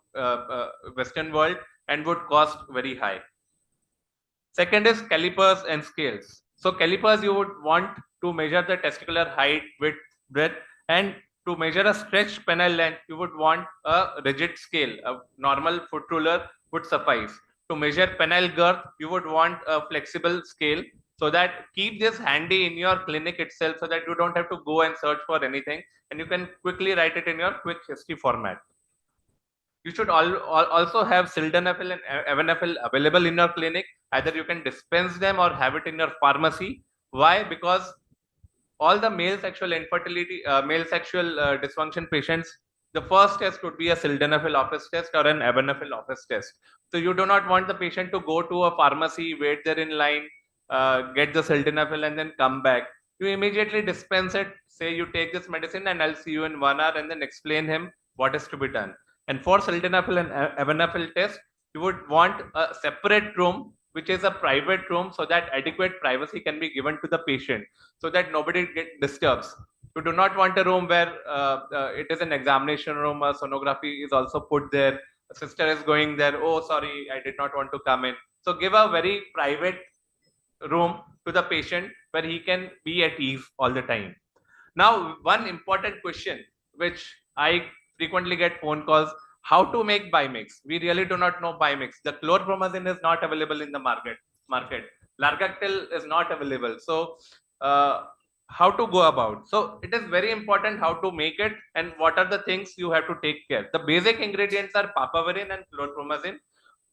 Western world and would cost very high. Second is calipers and scales. So calipers you would want to measure the testicular height, width, breadth, and to measure a stretched penile length, you would want a rigid scale. A normal foot ruler would suffice. To measure penile girth, you would want a flexible scale, so that keep this handy in your clinic itself so that you don't have to go and search for anything, and you can quickly write it in your quick history format. You should also have sildenafil and evenafil available in your clinic. Either you can dispense them or have it in your pharmacy. Why? Because all the male sexual infertility, male sexual dysfunction patients, the first test would be a sildenafil office test or an evenafil office test. So you do not want the patient to go to a pharmacy, wait there in line, get the sildenafil and then come back. You immediately dispense it, say you take this medicine and I'll see you in 1 hour, and then explain him what is to be done. And for sildenafil and evenafil test, you would want a separate room, which is a private room, so that adequate privacy can be given to the patient, so that nobody disturbs. You do not want a room where it is an examination room, a sonography is also put there, a sister is going there, oh sorry, I did not want to come in. So give a very private room to the patient where he can be at ease all the time. Now, one important question which I frequently get phone calls: how to make bimix? We really do not know bimix. The chlorpromazine is not available in the market. Largactil is not available. So how to go about? So it is very important how to make it and what are the things you have to take care. The basic ingredients are papaverine and chlorpromazine.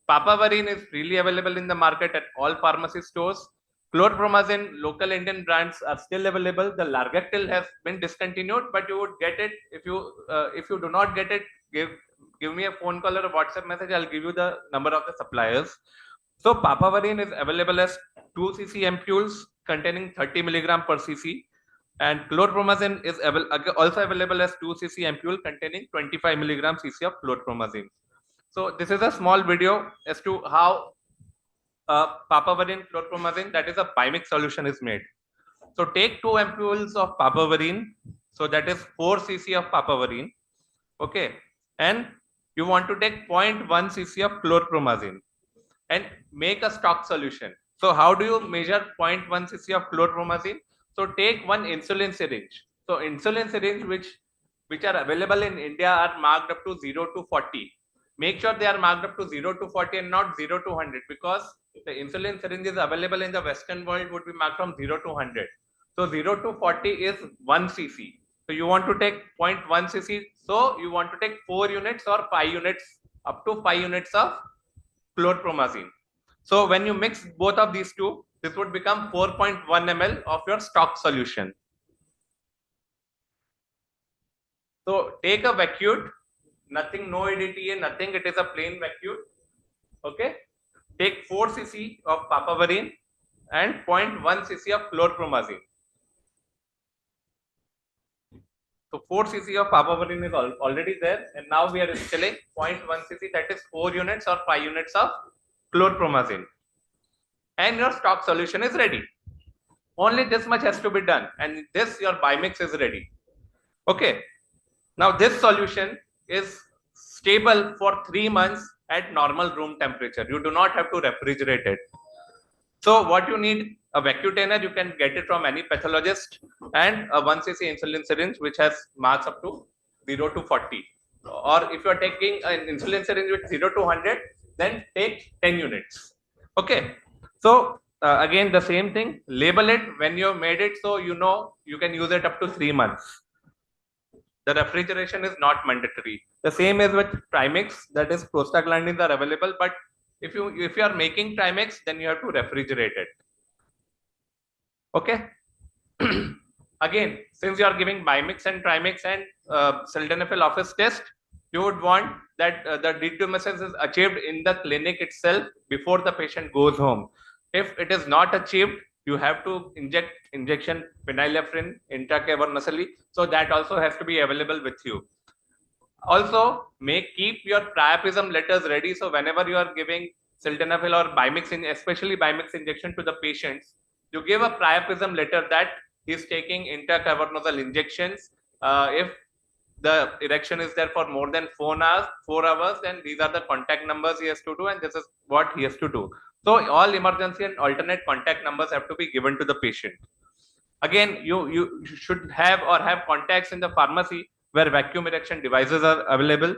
Papaverine is freely available in the market at all pharmacy stores. Chlorpromazine, local Indian brands are still available. The Largactil has been discontinued, but you would get it if you do not get it. Give me a phone call or a WhatsApp message. I'll give you the number of the suppliers. So Papaverine is available as 2 cc ampules containing 30 milligram per cc, and chlorpromazine is also available as 2 cc ampule containing 25 milligram cc of chlorpromazine. So this is a small video as to how papaverine chlorpromazine, that is a bimix solution, is made. So take 2 ampules of papaverine, so that is 4 cc of papaverine, okay, and you want to take 0.1 cc of chlorpromazine and make a stock solution. So how do you measure 0.1 cc of chlorpromazine? So take one insulin syringe. So insulin syringe which are available in India are marked up to 0 to 40. Make sure they are marked up to 0 to 40 and not 0 to 100, because the insulin syringes available in the Western world would be marked from 0 to 100. So 0 to 40 is 1 cc. So you want to take 0.1 cc. So you want to take 4 units or 5 units, up to 5 units of chlorpromazine. So when you mix both of these two, this would become 4.1 ml of your stock solution. So take a vacuum, nothing, no EDTA, nothing, it is a plain vacuum. Okay. Take 4 cc of papaverine and 0.1 cc of chlorpromazine. So 4 cc of papaverine is already there, and now we are instilling 0.1 cc, that is 4 units or 5 units of chlorpromazine, and your stock solution is ready. Only this much has to be done, and this your bimix is ready. Okay. Now this solution is stable for 3 months at normal room temperature. You do not have to refrigerate it. So what you need, a vacutainer, you can get it from any pathologist, and a 1 cc insulin syringe which has marks up to 0 to 40. Or if you are taking an insulin syringe with 0 to 100, then take 10 units. Okay. So again, the same thing, label it when you made it, so you know you can use it up to 3 months. The refrigeration is not mandatory. The same is with trimix, that is prostaglandins are available, but if you are making trimix, then you have to refrigerate it. Okay. Again, since you are giving bimix and trimix and sildenafil office test, you would want that the detumescence is achieved in the clinic itself before the patient goes home. If it is not achieved, you have to injection phenylephrine intracavernasally, so that also has to be available with you. Also, keep your priapism letters ready, so whenever you are giving sildenafil or bimix, especially bimix injection to the patients, you give a priapism letter that he is taking intracavernosal injections. If the erection is there for more than 4 hours, then these are the contact numbers he has to do, and this is what he has to do. So all emergency and alternate contact numbers have to be given to the patient. Again, you should have contacts in the pharmacy where vacuum erection devices are available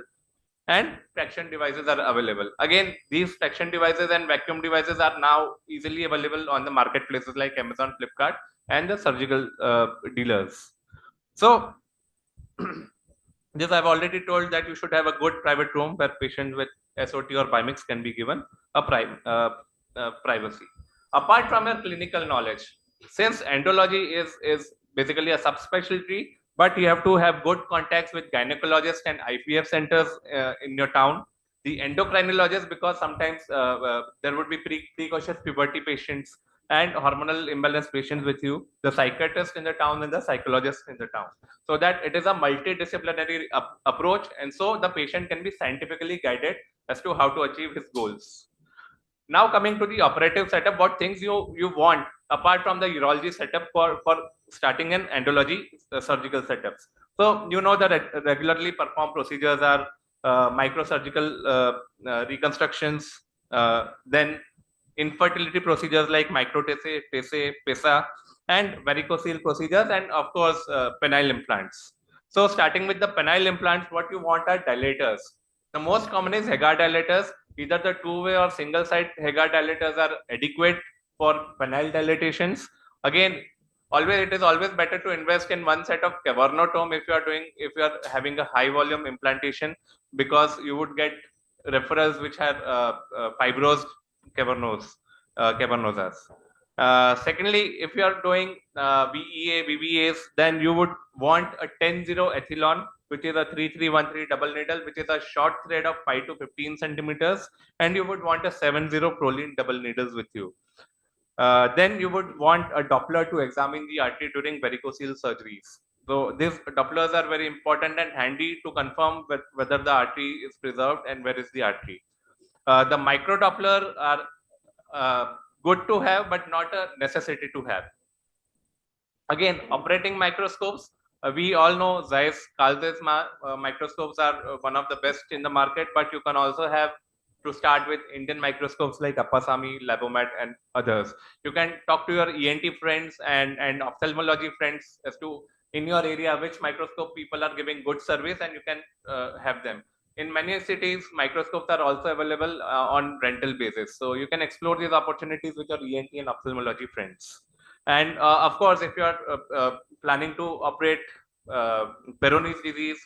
and traction devices are available. Again, these traction devices and vacuum devices are now easily available on the marketplaces like Amazon, Flipkart, and the surgical dealers. So this I've already told that you should have a good private room where patients with SOT or bimix can be given a privacy. Apart from your clinical knowledge, since andrology is basically a subspecialty, but you have to have good contacts with gynecologists and IVF centers in your town. The endocrinologist, because sometimes there would be precocious puberty patients and hormonal imbalance patients with you, the psychiatrist in the town and the psychologist in the town, so that it is a multidisciplinary approach, and so the patient can be scientifically guided as to how to achieve his goals. Now coming to the operative setup, what things you want apart from the urology setup for starting an andrology surgical setups. So you know the regularly performed procedures are microsurgical reconstructions, then infertility procedures like micro-TSA, TSA, PESA, and varicocele procedures, and of course penile implants. So starting with the penile implants, what you want are dilators. The most common is Hagar dilators. Either the two-way or single-side Hagar dilators are adequate for penile dilatations. Again, it is always better to invest in one set of cavernotome if you are having a high volume implantation, because you would get referrals which have fibrosed cavernosas. Secondly, if you are doing VEA, VBAs, then you would want a 10-0 ethylon, which is a 3313 double needle, which is a short thread of 5 to 15 centimeters, and you would want a 70 proline double needles with you. Then you would want a Doppler to examine the artery during varicocele surgeries. So these Dopplers are very important and handy to confirm whether the artery is preserved and where is the artery. The micro Doppler are good to have, but not a necessity to have. Again, operating microscopes, we all know Zeiss, Carl Zeiss microscopes are one of the best in the market, but you can also have, to start with, Indian microscopes like Appasamy, Labomat, and others. You can talk to your ENT friends and ophthalmology friends as to, in your area, which microscope people are giving good service, and you can have them. In many cities, microscopes are also available on rental basis. So you can explore these opportunities with your ENT and ophthalmology friends. And of course, if you are planning to operate Peyronie's disease,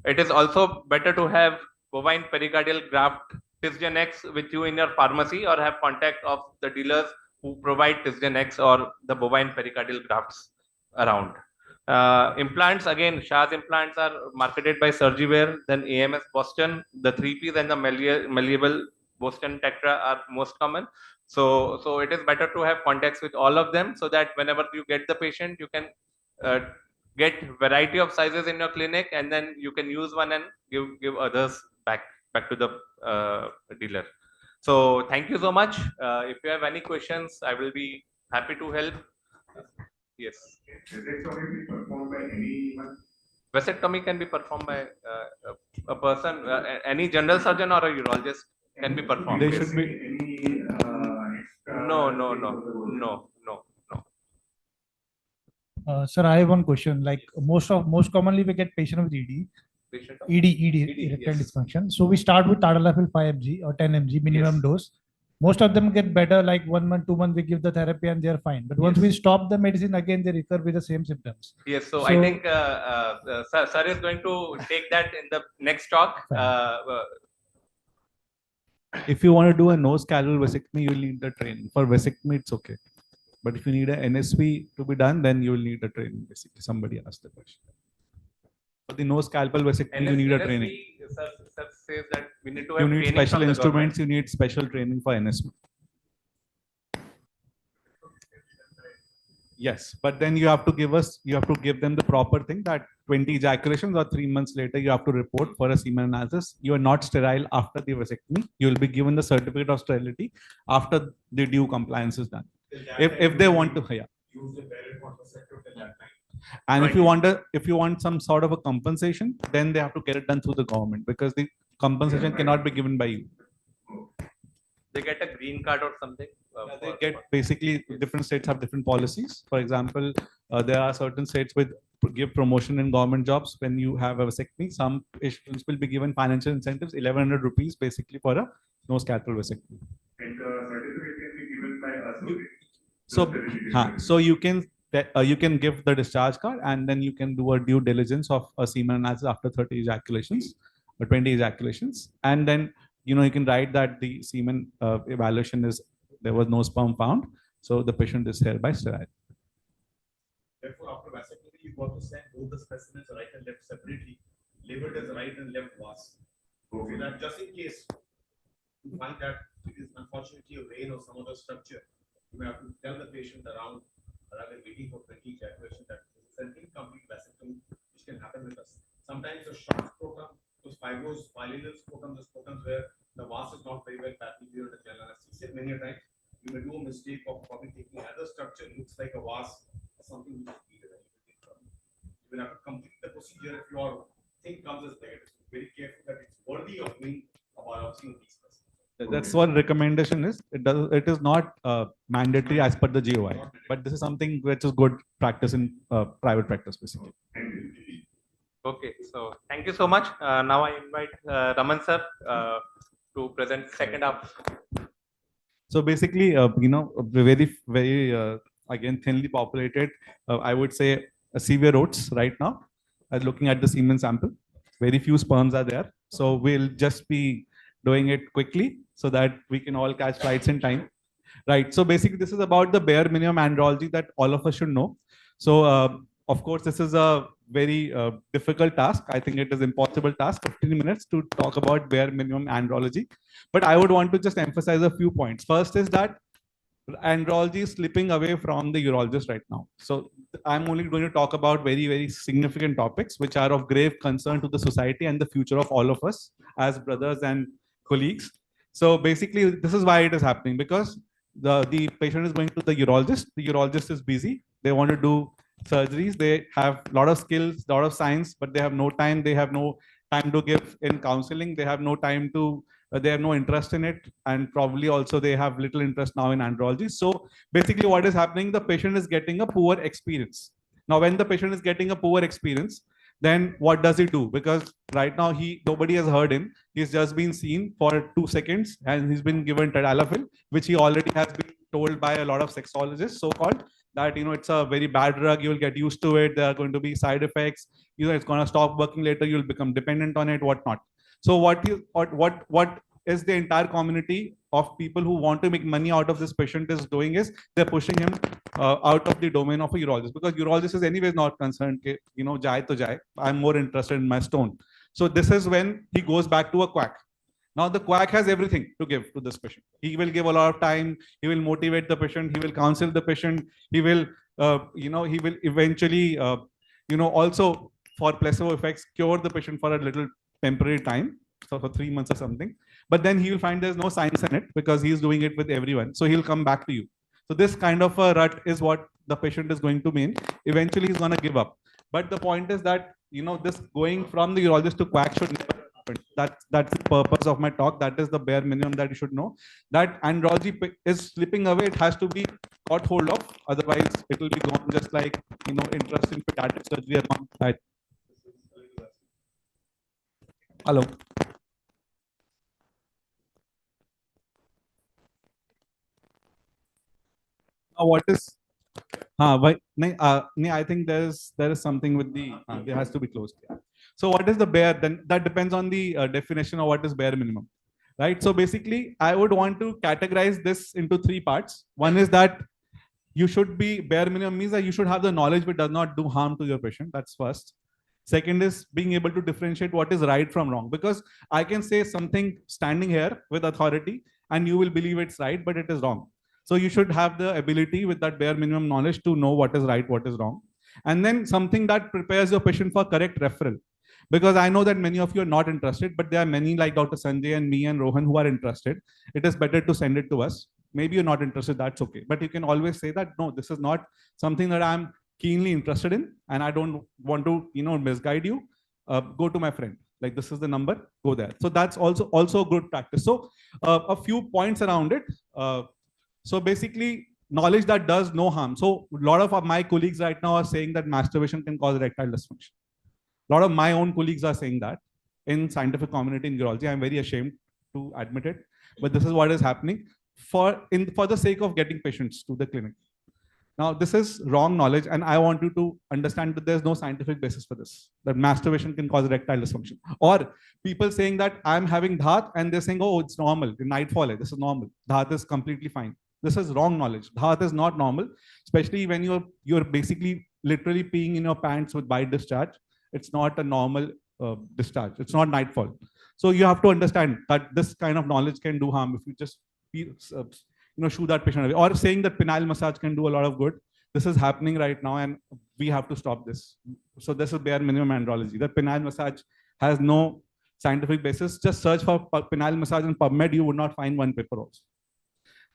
it is also better to have bovine pericardial graft Tisgen X with you in your pharmacy, or have contact of the dealers who provide Tisgen X or the bovine pericardial grafts around. Implants, again, Shah's implants are marketed by Surgiware, then AMS Boston. The 3Ps and the malleable Boston Tetra are most common. So it is better to have contacts with all of them, so that whenever you get the patient, you can get variety of sizes in your clinic, and then you can use one and give others back to the dealer. So thank you so much. If you have any questions, I will be happy to help. Yes. Vasectomy be performed by anyone? Vasectomy can be performed by a person, any general surgeon or a urologist can be performed. They should be. Any No. Sir, I have one question. Like most commonly we get patient with ED, erectile dysfunction. So we start with tadalafil 5 mg or 10 mg minimum dose. Most of them get better, like 1 month, 2 months, we give the therapy and they are fine. But once we stop the medicine, again they recur with the same symptoms. Yes, so I think sir is going to take that in the next talk. If you want to do a nose scalpel vasectomy, you will need the training. For vasectomy, it's okay. But if you need an NSV to be done, then you will need a training, basically. Somebody asked the question. For the nose scalpel vasectomy, you need a training. Sir says that we need to have You need training special from the instruments, you need special training for NSV. Yes, but then you have to give them the proper thing that 20 ejaculations or 3 months later, you have to report for a semen analysis. You are not sterile after the vasectomy. You will be given the certificate of sterility after the due compliance is done. If they want to, yeah. Use the valid contraceptive till that time. And if you want some sort of a compensation, then they have to get it done through the government, because the compensation cannot be given by you. They get a green card or something. They get, basically, different states have different policies. For example, there are certain states which give promotion in government jobs when you have a vasectomy. Some patients will be given financial incentives, 1100 rupees basically for a nose scalpel vasectomy. And certificate can be given by us. So you can give the discharge card, and then you can do a due diligence of a semen analysis after 30 ejaculations or 20 ejaculations, and then you can write that the semen evaluation is there was no sperm found, so the patient is hereby sterile. Therefore, after vasectomy, you got to send both the specimens right and left separately, labeled as right and left vas. So that just in case you find that it is unfortunately a vein or some other structure, you have to tell the patient around, rather than waiting for 20 ejaculation, that this is an incomplete vasectomy which can happen with us. Sometimes a short scrotum, those fibrous bilateral scrotum, the scrotums where the vas is not very well patterned during the general anesthesia, many a times you may do a mistake of probably taking another structure, looks like a vas or something which is needed. You will have to complete the procedure if your thing comes as negative. So very careful that it's worthy of doing a biopsy of these specimens. That's what recommendation is. It is not mandatory as per the GOI, but this is something which is good practice in private practice, basically. Okay, so thank you so much. Now I invite Raman sir to present second half. So basically, very again thinly populated. I would say severe oats right now. Looking at the semen sample, very few sperms are there. So we'll just be doing it quickly so that we can all catch flights in time. Right. So basically, this is about the bare minimum andrology that all of us should know. So of course, this is a very difficult task. I think it is impossible task, 15 minutes to talk about bare minimum andrology. But I would want to just emphasize a few points. First is that andrology is slipping away from the urologist right now. So I'm only going to talk about very, very significant topics, which are of grave concern to the society and the future of all of us as brothers and colleagues. So basically, this is why it is happening, because the patient is going to the urologist is busy. They want to do surgeries. They have a lot of skills, a lot of science, but they have no time. They have no time to give in counseling. They have no time to they have no interest in it, and probably also they have little interest now in andrology. So basically what is happening, the patient is getting a poor experience. Now when the patient is getting a poor experience, then what does he do? Because right now nobody has heard him. He's just been seen for 2 seconds and he's been given tadalafil, which he already has been told by a lot of sexologists, so-called, that it's a very bad drug, you'll get used to it, there are going to be side effects, it's going to stop working later, you'll become dependent on it, whatnot. So what is the entire community of people who want to make money out of this patient is doing is they're pushing him out of the domain of a urologist, because urologist is anyways not concerned, jai to jai, I'm more interested in my stone. So this is when he goes back to a quack. Now the quack has everything to give to this patient. He will give a lot of time, he will motivate the patient, he will counsel the patient, he will he will eventually also for placebo effects cure the patient for a little temporary time, so for 3 months or something. But then he will find there's no science in it because he's doing it with everyone. So he'll come back to you. So this kind of a rut is what the patient is going to mean. Eventually he's going to give up. But the point is that, this going from the urologist to quack should never happen. That's the purpose of my talk. That is the bare minimum that you should know. That andrology is slipping away. It has to be caught hold of. Otherwise it will be gone, just like, interest in pediatric surgery. Hello. What is I think there is something with the there has to be closed. So what is the bare? Then that depends on the definition of what is bare minimum, right? So basically, I would want to categorize this into 3 parts. One is that you should be bare minimum means that you should have the knowledge which does not do harm to your patient. That's first. Second is being able to differentiate what is right from wrong, because I can say something standing here with authority and you will believe it's right, but it is wrong. So you should have the ability with that bare minimum knowledge to know what is right, what is wrong. And then something that prepares your patient for correct referral. Because I know that many of you are not interested, but there are many like Dr. Sanjay and me and Rohan who are interested. It is better to send it to us. Maybe you're not interested, that's okay. But you can always say that, no, this is not something that I'm keenly interested in and I don't want to, misguide you. Go to my friend. Like, this is the number, go there. So that's also good practice. So a few points around it. So basically, knowledge that does no harm. So a lot of my colleagues right now are saying that masturbation can cause erectile dysfunction. A lot of my own colleagues are saying that in scientific community in urology. I'm very ashamed to admit it, but this is what is happening for the sake of getting patients to the clinic. Now, this is wrong knowledge, and I want you to understand that there's no scientific basis for this, that masturbation can cause erectile dysfunction. Or people saying that I'm having dhaat and they're saying, oh, it's normal, in nightfall, this is normal. Dhaat is completely fine. This is wrong knowledge. Dhaat is not normal, especially when you're basically literally peeing in your pants with bite discharge. It's not a normal discharge. It's not nightfall. So you have to understand that this kind of knowledge can do harm if you just shoo that patient away. Or saying that penile massage can do a lot of good. This is happening right now and we have to stop this. So this is bare minimum andrology. That penile massage has no scientific basis. Just search for penile massage in PubMed, you would not find one paper also.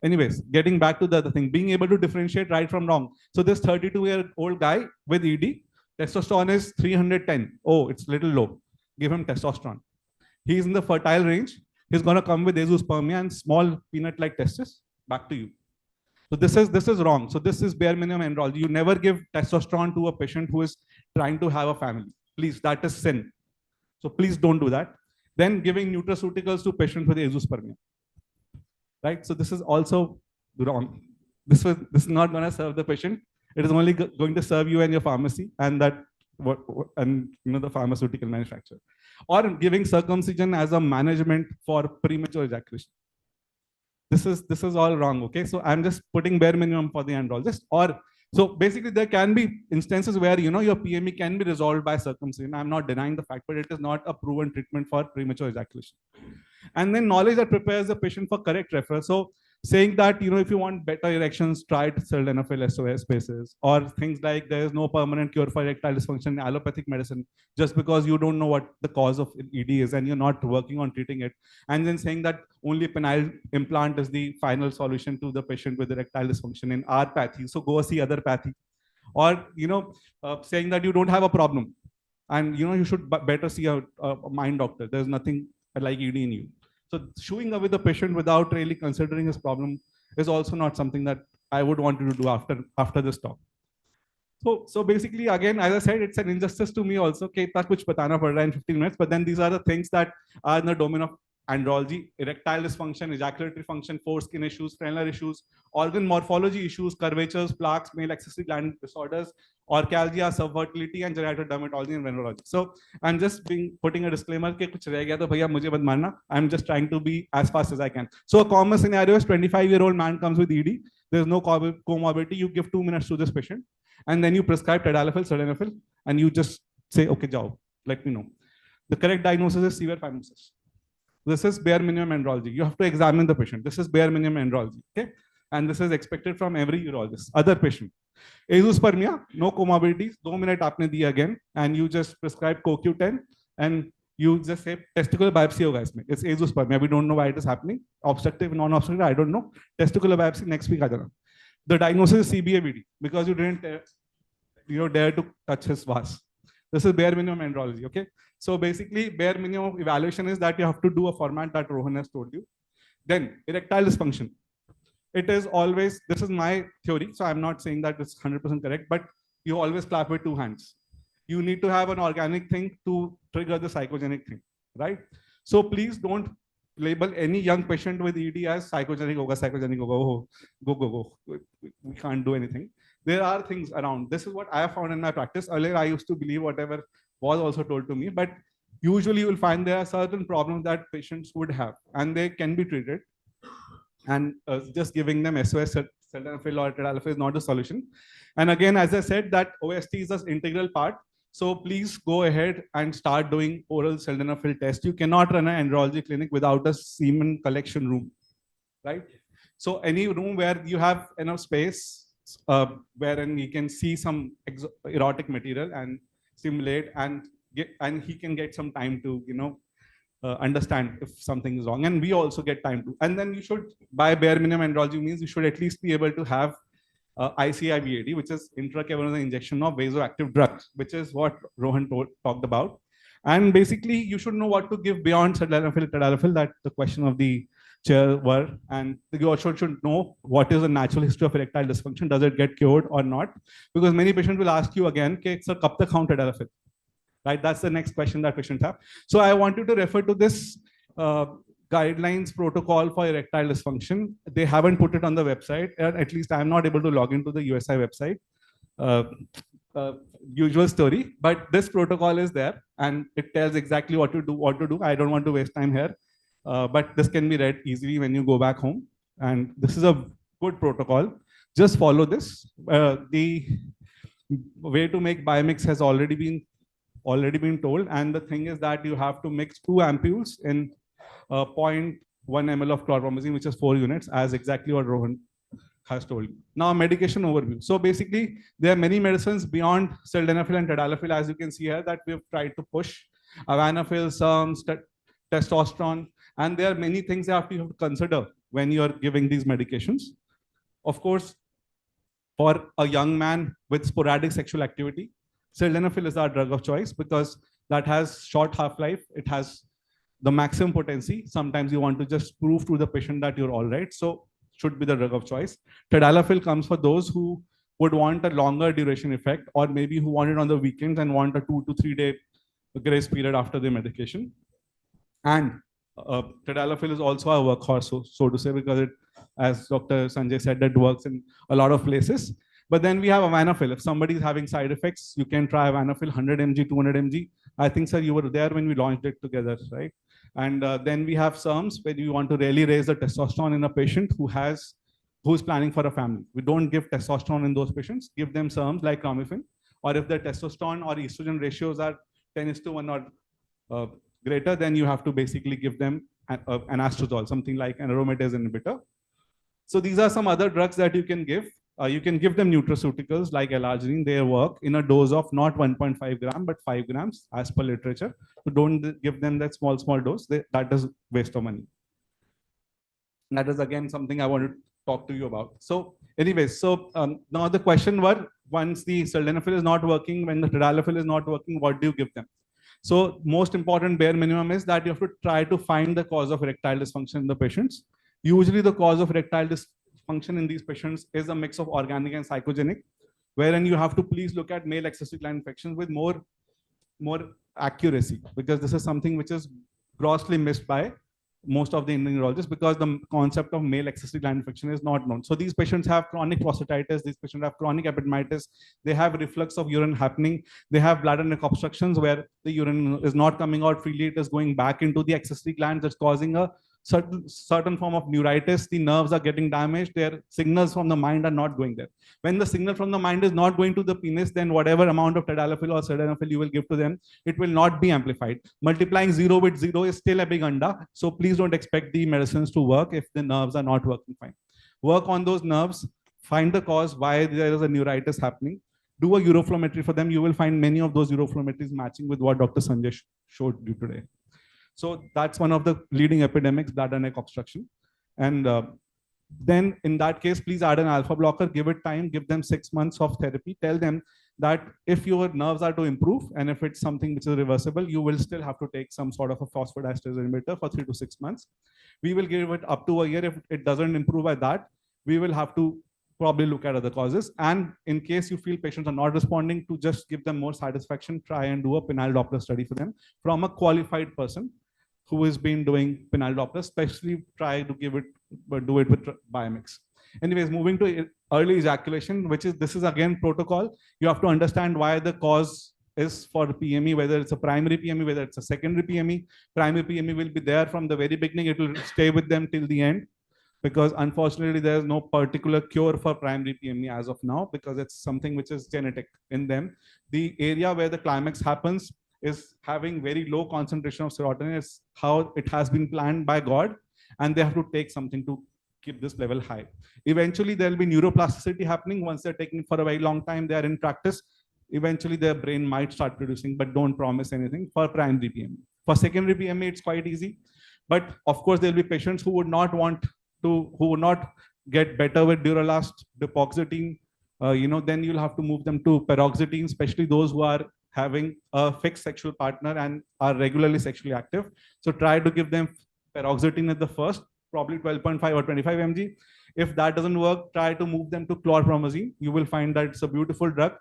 Anyways, getting back to the other thing, being able to differentiate right from wrong. So this 32-year-old guy with ED, testosterone is 310. Oh, it's a little low. Give him testosterone. He's in the fertile range. He's going to come with azoospermia and small peanut-like testes. Back to you. So this is wrong. So this is bare minimum andrology. You never give testosterone to a patient who is trying to have a family. Please, that is sin. So please don't do that. Then giving nutraceuticals to patients with azoospermia. Right? So this is also wrong. This is not going to serve the patient. It is only going to serve you and your pharmacy and the pharmaceutical manufacturer. Or giving circumcision as a management for premature ejaculation. this is all wrong. Okay, so I'm just putting bare minimum for the andrologist. Or so basically there can be instances where your PME can be resolved by circumcision. I'm not denying the fact, but it is not a proven treatment for premature ejaculation. And then knowledge that prepares the patient for correct referral. So saying that, if you want better erections, try sildenafil SOS spaces, or things like there is no permanent cure for erectile dysfunction in allopathic medicine, just because you don't know what the cause of ED is and you're not working on treating it. And then saying that only penile implant is the final solution to the patient with erectile dysfunction in our pathy. So go see other pathy. Or, saying that you don't have a problem and, you should better see a mind doctor. There's nothing like ED in you. So shooing away the patient without really considering his problem is also not something that I would want to do after this talk. So basically, again, as I said, it's an injustice to me also. Okay, इतना कुछ बताना पड़ रहा है in 15 minutes, but then these are the things that are in the domain of andrology: erectile dysfunction, ejaculatory function, foreskin issues, frenulum issues, organ morphology issues, curvatures, plaques, male accessory gland disorders, orcalgia, subfertility, and genital dermatology and venerology. So I'm just putting a disclaimer कि कुछ रह गया तो भैया मुझे मत मारना. I'm just trying to be as fast as I can. So a common scenario is 25-year-old man comes with ED. There's no comorbidity. You give 2 minutes to this patient, and then you prescribe tadalafil, sildenafil, and you just say, okay, jao, let me know. The correct diagnosis is severe fibrosis. This is bare minimum andrology. You have to examine the patient. This is bare minimum andrology. Okay, and this is expected from every urologist. Other patient, azoospermia, no comorbidities. 2 minutes आपने दिया again, and you just prescribe CoQ10, and you just say testicular biopsy होगा इसमें. It's azoospermia. We don't know why it is happening. Obstructive, non-obstructive, I don't know. Testicular biopsy next week आ जाना. The diagnosis is CBAVD because you didn't, dare to touch his vas. This is bare minimum andrology. Okay. So basically, bare minimum evaluation is that you have to do a format that Rohan has told you. Then erectile dysfunction. It is always, this is my theory, so I'm not saying that it's 100% correct, but you always clap with 2 hands. You need to have an organic thing to trigger the psychogenic thing, right? So please don't label any young patient with ED as psychogenic hoga, oh, go. We can't do anything. There are things around. This is what I have found in my practice. Earlier, I used to believe whatever was also told to me, but usually you will find there are certain problems that patients would have, and they can be treated. And just giving them SOS, sildenafil or tadalafil is not a solution. And again, as I said, that OST is an integral part. So please go ahead and start doing oral sildenafil test. You cannot run an andrology clinic without a semen collection room, right? So any room where you have enough space, wherein you can see some erotic material and stimulate, and he can get some time to, understand if something is wrong, and we also get time to. And then you should, by bare minimum andrology means you should at least be able to have ICI-VAD, which is intracavernosa injection of vasoactive drugs, which is what Rohan talked about. And basically, you should know what to give beyond sildenafil, tadalafil. That the question of the chair were, and you also should know what is the natural history of erectile dysfunction. Does it get cured or not? Because many patients will ask you again, okay, sir, kab tak khaun tadalafil? Right, that's the next question that patients have. So I want you to refer to this guidelines protocol for erectile dysfunction. They haven't put it on the website. At least I'm not able to log into the USI website. Usual story, but this protocol is there and it tells exactly what to do. I don't want to waste time here, but this can be read easily when you go back home. And this is a good protocol. Just follow this. The way to make biomix has already been told, and the thing is that you have to mix 2 ampules in 0.1 ml of chlorpromazine, which is 4 units, as exactly what Rohan has told you. Now, medication overview. So basically, there are many medicines beyond sildenafil and tadalafil, as you can see here, that we have tried to push. Avanafil, SERMs, testosterone, and there are many things you have to consider when you are giving these medications. Of course, for a young man with sporadic sexual activity, sildenafil is our drug of choice because that has short half-life. It has the maximum potency. Sometimes you want to just prove to the patient that you're all right. So should be the drug of choice. Tadalafil comes for those who would want a longer duration effect, or maybe who want it on the weekends and want a 2 to 3 day grace period after the medication. And tadalafil is also a workhorse, so to say, because it, as Dr. Sanjay said, that works in a lot of places. But then we have avanafil. If somebody is having side effects, you can try avanafil 100 mg, 200 mg. I think, sir, you were there when we launched it together, right? And then we have SERMs where you want to really raise the testosterone in a patient who's planning for a family. We don't give testosterone in those patients, give them SERMs like clomiphene, or if the testosterone or estrogen ratios are 10:1 or greater, then you have to basically give them an anastrozole, something like an aromatase inhibitor. So these are some other drugs that you can give. You can give them nutraceuticals like L-arginine. They work in a dose of not 1.5 gram, but 5 grams as per literature. So don't give them that small dose. That is waste of money. That is again something I want to talk to you about. So anyways, now the question was, once the sildenafil is not working, when the tadalafil is not working, what do you give them? So most important bare minimum is that you have to try to find the cause of erectile dysfunction in the patients. Usually the cause of erectile dysfunction in these patients is a mix of organic and psychogenic, wherein you have to please look at male accessory gland infections with more accuracy, because this is something which is grossly missed by most of the Indian urologists, because the concept of male accessory gland infection is not known. So these patients have chronic prostatitis, these patients have chronic epididymitis, they have reflux of urine happening, they have bladder neck obstructions where the urine is not coming out freely, it is going back into the accessory glands, that's causing a certain form of neuritis. The nerves are getting damaged, their signals from the mind are not going there. When the signal from the mind is not going to the penis, then whatever amount of tadalafil or sildenafil you will give to them, it will not be amplified. Multiplying 0 with 0 is still a big anda, so please don't expect the medicines to work if the nerves are not working fine. Work on those nerves, find the cause why there is a neuritis happening, do a uroflowmetry for them. You will find many of those uroflowmetries matching with what Dr. Sanjay showed you today. So that's one of the leading epidemics, bladder neck obstruction. And then in that case, please add an alpha blocker, give it time, give them 6 months of therapy. Tell them that if your nerves are to improve and if it's something which is reversible, you will still have to take some sort of a phosphodiesterase inhibitor for 3 to 6 months. We will give it up to a year. If it doesn't improve by that, we will have to probably look at other causes. And in case you feel patients are not responding, to just give them more satisfaction, try and do a penile Doppler study for them from a qualified person who has been doing penile Doppler, especially try to do it with biomix. Anyways, moving to early ejaculation, this is again protocol. You have to understand why the cause is for PME, whether it's a primary PME, whether it's a secondary PME. Primary PME will be there from the very beginning. It will stay with them till the end, because unfortunately there is no particular cure for primary PME as of now, because it's something which is genetic in them. The area where the climax happens is having very low concentration of serotonin. It's how it has been planned by God, and they have to take something to keep this level high. Eventually, there will be neuroplasticity happening once they're taking it for a very long time. They are in practice. Eventually, their brain might start producing, but don't promise anything for primary PME. For secondary PME, it's quite easy. But of course, there will be patients who would not get better with Duralast, Depoxetine. Then you'll have to move them to Paroxetine, especially those who are having a fixed sexual partner and are regularly sexually active. So try to give them Paroxetine at the first, probably 12.5 or 25 mg. If that doesn't work, try to move them to chlorpromazine. You will find that it's a beautiful drug.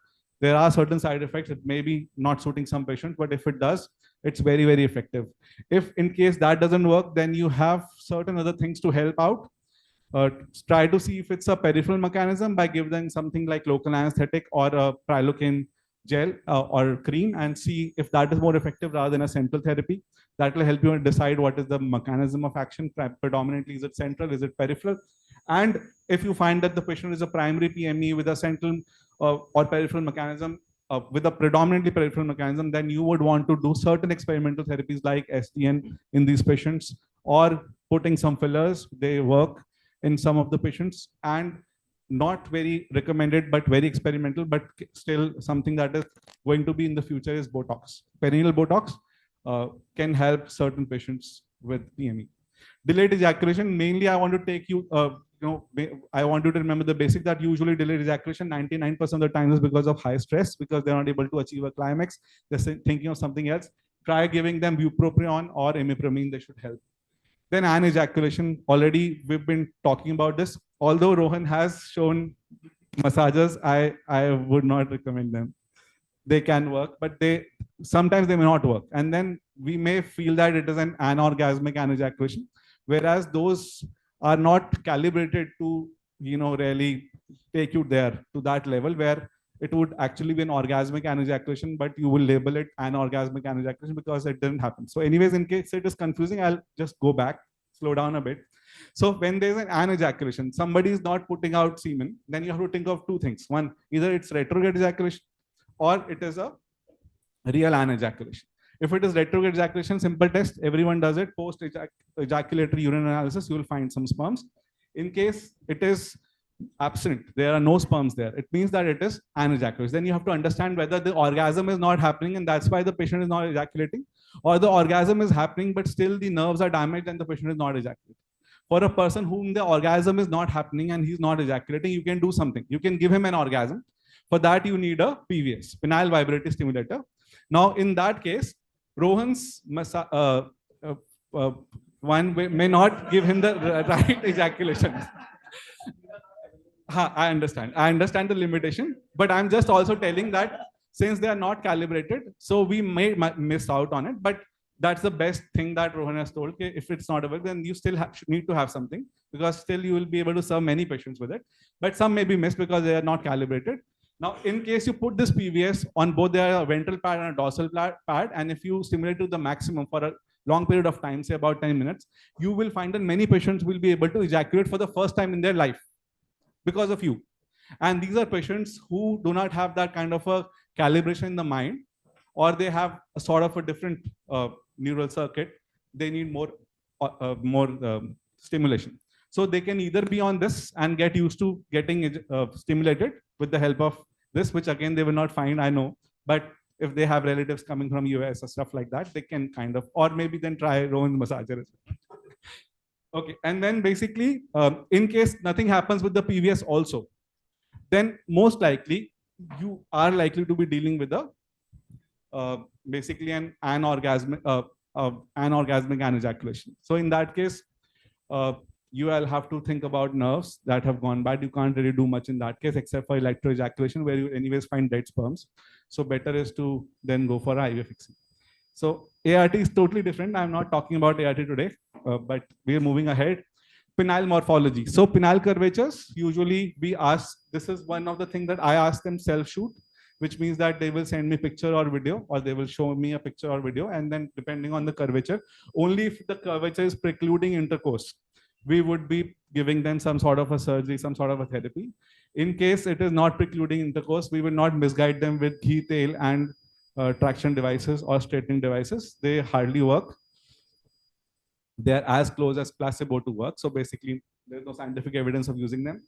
There are certain side effects. It may be not suiting some patients, but if it does, it's very, very effective. If in case that doesn't work, then you have certain other things to help out. Try to see if it's a peripheral mechanism by giving them something like local anesthetic or a prilocaine gel or cream, and see if that is more effective rather than a central therapy. That will help you decide what is the mechanism of action. Predominantly, is it central? Is it peripheral? And if you find that the patient is a primary PME with a central or peripheral mechanism, with a predominantly peripheral mechanism, then you would want to do certain experimental therapies like SDN in these patients, or putting some fillers. They work in some of the patients, and not very recommended, but very experimental, but still something that is going to be in the future is Botox. Perineal Botox can help certain patients with PME. Delayed ejaculation, mainly I want to take you, I want you to remember the basic that usually delayed ejaculation 99% of the time is because of high stress, because they're not able to achieve a climax. They're thinking of something else. Try giving them bupropion or imipramine, they should help. Then anejaculation, already we've been talking about this. Although Rohan has shown massages, I would not recommend them. They can work, but sometimes they may not work. And then we may feel that it is an anorgasmic anejaculation, whereas those are not calibrated to really take you there to that level where it would actually be an orgasmic anejaculation, but you will label it anorgasmic anejaculation because it didn't happen. So anyways, in case it is confusing, I'll just go back, slow down a bit. So when there's an anejaculation, somebody is not putting out semen, then you have to think of two things. One, either it's retrograde ejaculation or it is a real anejaculation. If it is retrograde ejaculation, simple test, everyone does it. Post-ejaculatory urine analysis, you will find some sperms. In case it is absent, there are no sperms there, it means that it is anejaculation. Then you have to understand whether the orgasm is not happening and that's why the patient is not ejaculating, or the orgasm is happening but still the nerves are damaged and the patient is not ejaculating. For a person whom the orgasm is not happening and he's not ejaculating, you can do something. You can give him an orgasm. For that, you need a PVS, penile vibratory stimulator. Now, in that case, Rohan's one may not give him the right ejaculation. I understand. I understand the limitation, but I'm just also telling that since they are not calibrated, so we may miss out on it. But that's the best thing that Rohan has told. Okay, if it's not available, then you still need to have something, because still you will be able to serve many patients with it. But some may be missed because they are not calibrated. Now, in case you put this PVS on both their ventral pad and a dorsal pad, and if you stimulate to the maximum for a long period of time, say about 10 minutes, you will find that many patients will be able to ejaculate for the first time in their life because of you. And these are patients who do not have that kind of a calibration in the mind, or they have a sort of a different neural circuit. They need more stimulation. So they can either be on this and get used to getting stimulated with the help of this, which again, they will not find, I know, but if they have relatives coming from US or stuff like that, they can kind of, or maybe then try Rohan's massager as well. Okay, and then basically, in case nothing happens with the PVS also, then most likely you are likely to be dealing with a basically an anorgasmic anejaculation. So in that case, you will have to think about nerves that have gone bad. You can't really do much in that case except for electroejaculation, where you anyways find dead sperms. So better is to then go for IVF fixing. So ART is totally different. I'm not talking about ART today, but we are moving ahead. Penile morphology. So penile curvatures, usually we ask, this is one of the things that I ask them self-shoot, which means that they will send me picture or video, or they will show me a picture or video. And then depending on the curvature, only if the curvature is precluding intercourse, we would be giving them some sort of a surgery, some sort of a therapy. In case it is not precluding intercourse, we will not misguide them with ghee tail and traction devices or straightening devices. They hardly work. They are as close as placebo to work. So basically, there's no scientific evidence of using them.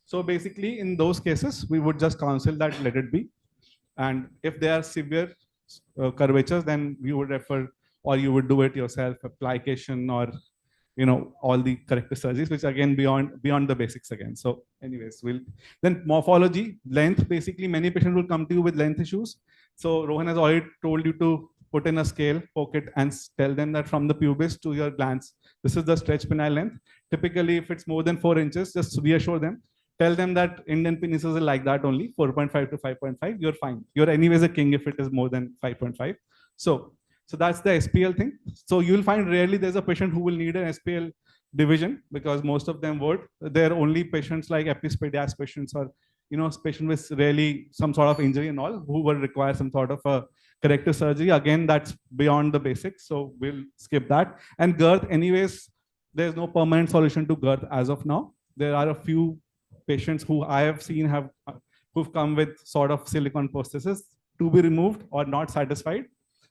So basically, in those cases, we would just counsel that let it be. And if they are severe curvatures, then we would refer, or you would do it yourself, application, or all the corrective surgeries, which again beyond the basics again. So anyways, then morphology, length. Basically, many patients will come to you with length issues. So Rohan has already told you to put in a scale, poke it, and tell them that from the pubis to your glans, this is the stretch penile length. Typically, if it's more than 4 inches, just reassure them. Tell them that Indian penises are like that only, 4.5 to 5.5. You're fine. You're anyways a king if it is more than 5.5. So that's the SPL thing. So you'll find rarely there's a patient who will need an SPL division, because most of them would. They're only patients like epispadias patients, or patients with really some sort of injury and all, who will require some sort of a corrective surgery. Again, that's beyond the basics, so we'll skip that. And girth, anyways, there's no permanent solution to girth as of now. There are a few patients who I have seen who've come with sort of silicone prosthesis to be removed or not satisfied.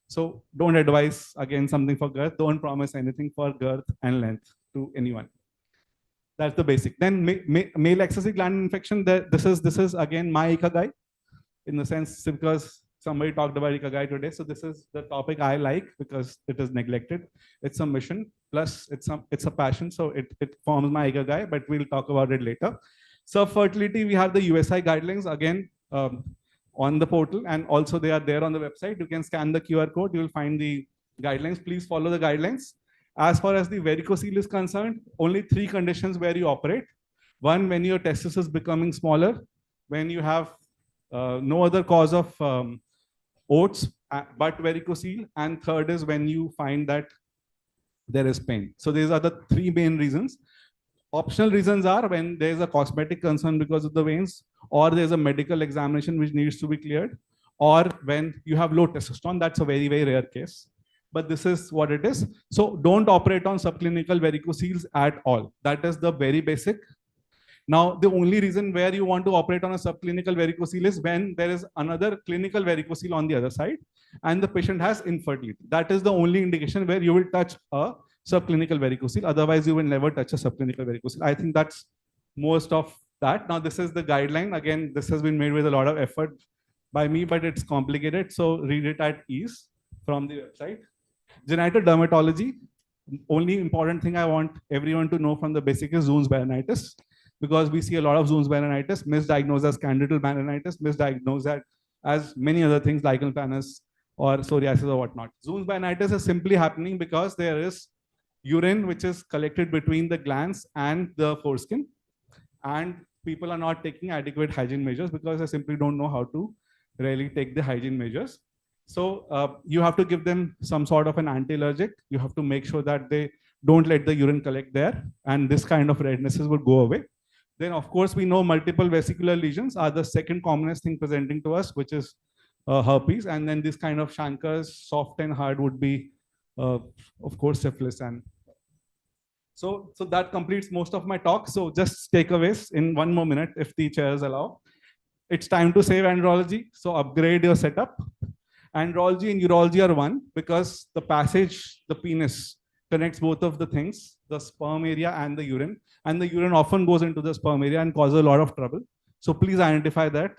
So don't advise again something for girth. Don't promise anything for girth and length to anyone. That's the basic. Then male accessory gland infection. This is again my ikigai, in the sense because somebody talked about ikigai today. So this is the topic I like because it is neglected. It's a mission, plus it's a passion. So it forms my ikigai, but we'll talk about it later. So fertility, we have the USI guidelines again on the portal, and also they are there on the website. You can scan the QR code. You will find the guidelines. Please follow the guidelines. As far as the varicocele is concerned, only 3 conditions where you operate. One, when your testis is becoming smaller, when you have no other cause of oats but varicocele, and third is when you find that there is pain. So these are the 3 main reasons. Optional reasons are when there is a cosmetic concern because of the veins, or there's a medical examination which needs to be cleared, or when you have low testosterone. That's a very, very rare case. But this is what it is. So don't operate on subclinical varicoceles at all. That is the very basic. Now, the only reason where you want to operate on a subclinical varicocele is when there is another clinical varicocele on the other side and the patient has infertility. That is the only indication where you will touch a subclinical varicocele. Otherwise, you will never touch a subclinical varicocele. I think that's most of that. Now, this is the guideline. Again, this has been made with a lot of effort by me, but it's complicated. So read it at ease from the website. Genital dermatology. Only important thing I want everyone to know from the basic is Zuhn's Baronitis, because we see a lot of Zuhn's Baronitis misdiagnosed as congenital Baronitis, misdiagnosed as many other things, lichen planus or psoriasis or whatnot. Zuhn's Baronitis is simply happening because there is urine which is collected between the glands and the foreskin, and people are not taking adequate hygiene measures because they simply don't know how to really take the hygiene measures. So you have to give them some sort of an anti-allergic. You have to make sure that they don't let the urine collect there, and this kind of rednesses would go away. Then, of course, we know multiple vesicular lesions are the second commonest thing presenting to us, which is herpes. And then this kind of chancres, soft and hard, would be, of course, syphilis. And so that completes most of my talk. So just takeaways in 1 more minute, if the chairs allow. It's time to save andrology. So upgrade your setup. Andrology and urology are one because the passage, the penis, connects both of the things, the sperm area and the urine. And the urine often goes into the sperm area and causes a lot of trouble. So please identify that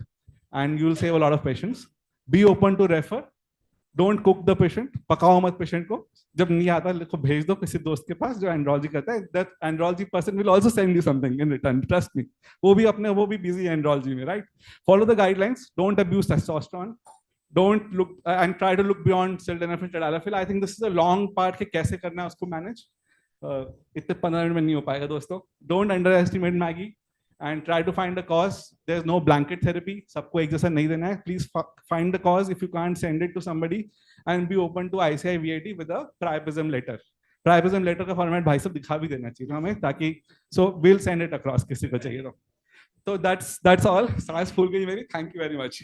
and you will save a lot of patients. Be open to refer. Don't cook the patient. पकाओ मत patient को. जब नहीं आता लिखो भेज दो किसी दोस्त के पास जो andrology करता है. That andrology person will also send you something in return. Trust me. वो भी busy andrology में, right? Follow the guidelines. Don't abuse testosterone. Don't look and try to look beyond sildenafil, tadalafil. I think this is a long part कि कैसे करना है उसको manage. इतने 15 minute में नहीं हो पाएगा दोस्तों. Don't underestimate Maggie and try to find a cause. There's no blanket therapy. सबको एक जैसा नहीं देना है. Please find the cause. If you can't, send it to somebody and be open to ICI VAT with a priapism letter. Priapism letter का format भाई सब दिखा भी देना चाहिए हमें ताकि so we'll send it across किसी को चाहिए तो. So that's all. सांस फूल गई मेरी. Thank you very much.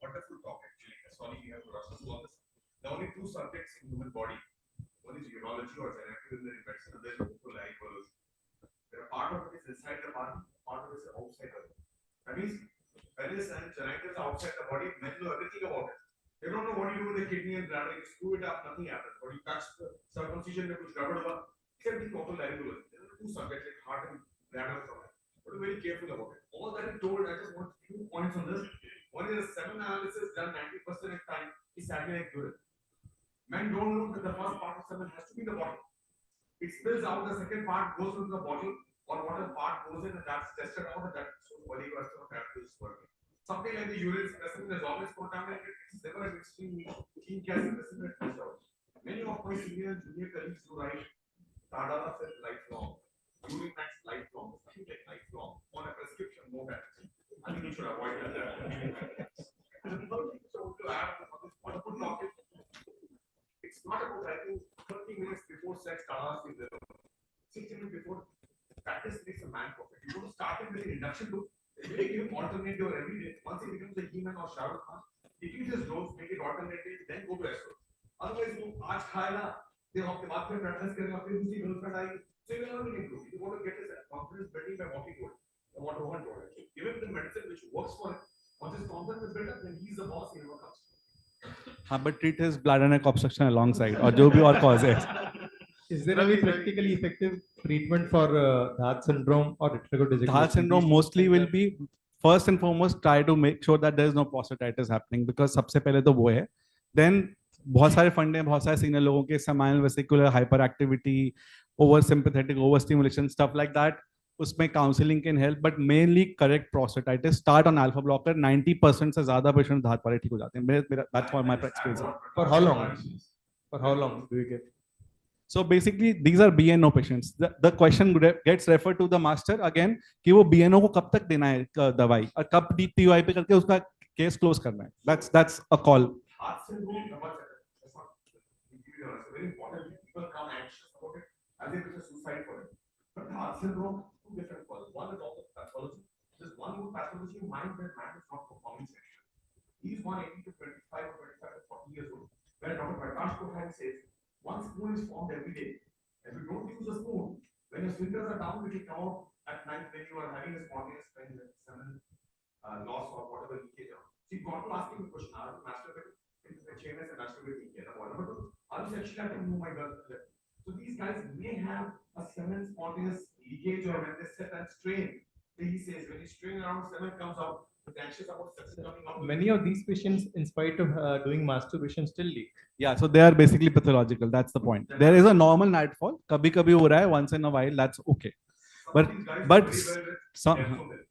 Wonderful talk, actually. Sorry, we have to rush through all this. There are only two subjects in human body. One is urology or gynecology medicine, and there's gynecology. There are part of it is inside the body, part of it is outside the body. That means penis and genitals are outside the body. Men know everything about it. They don't know what you do with the kidney and bladder. You screw it up, nothing happens. Or you touch the circumcision, में कुछ गड़बड़ हुआ. Except the total gynecology. There are two subjects like heart and bladder. But be very careful about it. All that is told, I just want a few points on this. One is a semen analysis done 90% of time is satellite urine. Men don't know that the first part of semen has to be the bottle. It spills out, the second part goes into the bottle, or whatever part goes in, and that's tested out, and that's polygraph is working. Something like the urine specimen is always contaminated. It's never an extreme keen case specimen comes out. Many of my senior and junior colleagues who write Tadala said lifelong, urine max lifelong, something like lifelong, on a prescription mode. I think you should avoid that. So to add on this good topic, it's not about writing 30 minutes before sex, 60 minutes before. Practice makes a man perfect. You want to start it with an induction to make him alternate your every day. Once he becomes a He-Man or Shah Rukh Khan, decrease his dose, make it alternative, then go to escort. Otherwise, you आज खाएगा, फिर आपके बाद में practice करेगा, फिर दूसरी girlfriend आएगी. So you will never improve. You want to get his confidence building by what he told, or what Rohan told. Give him the medicine which works for him. Once his confidence is built up, then he's the boss. He never comes. हाँ, but treat his bladder neck obstruction alongside, or जो भी और cause है. Is there any practically effective treatment for Dhat syndrome or retrograde? Dhat syndrome mostly will be first and foremost try to make sure that there is no prostatitis happening because सबसे पहले तो वो है. Then बहुत सारे fund हैं, बहुत सारे सिग्नल लोगों के seminal vesicular hyperactivity, oversympathetic overstimulation, stuff like that. उसमें counseling can help, but mainly correct prostatitis. Start on alpha blocker. 90% से ज़्यादा patient धात वाले ठीक हो जाते हैं. That's what my experience. For how long? For how long do you get? So basically, these are BNO patients. The question gets referred to the master again कि वो BNO को कब तक देना है दवाई और कब TUI पे करके उसका केस क्लोज करना है. That's a call. Heart syndrome, very people come anxious about it as if it's a suicide for them. But the heart syndrome, two different causes. One is also pathology. There's one more pathology in mind that man is not performing sexually. He's 180 to 25 or 25 to 40 years old. When Dr. Patel says, one spoon is formed every day. If you don't use a spoon, when your fingers are down, it will come out at night when you are having a spontaneous semen loss or whatever leakage. So you got to ask him the question, are you masturbating? Into the chambers and masturbating here. Number two, are you sexually active? No, my God. So these guys may have a semen spontaneous leakage, or when they sit and strain, he says when you strain around, semen comes out. Many of these patients, in spite of doing masturbation, still leak. Yeah, so they are basically pathological. That's the point. There is a normal nightfall. Kabhi kabhi ho raha hai, once in a while. That's okay. But some.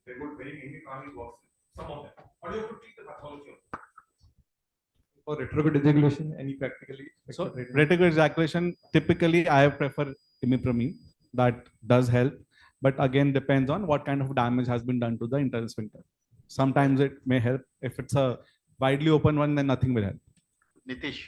They would very many army works. Some of them. How do you have to treat the pathology of them? For retrograde ejaculation, any practically? So retrograde ejaculation, typically I prefer imipramine. That does help. But again, depends on what kind of damage has been done to the internal sphincter. Sometimes it may help. If it's a widely open one, then nothing will help. Nitish.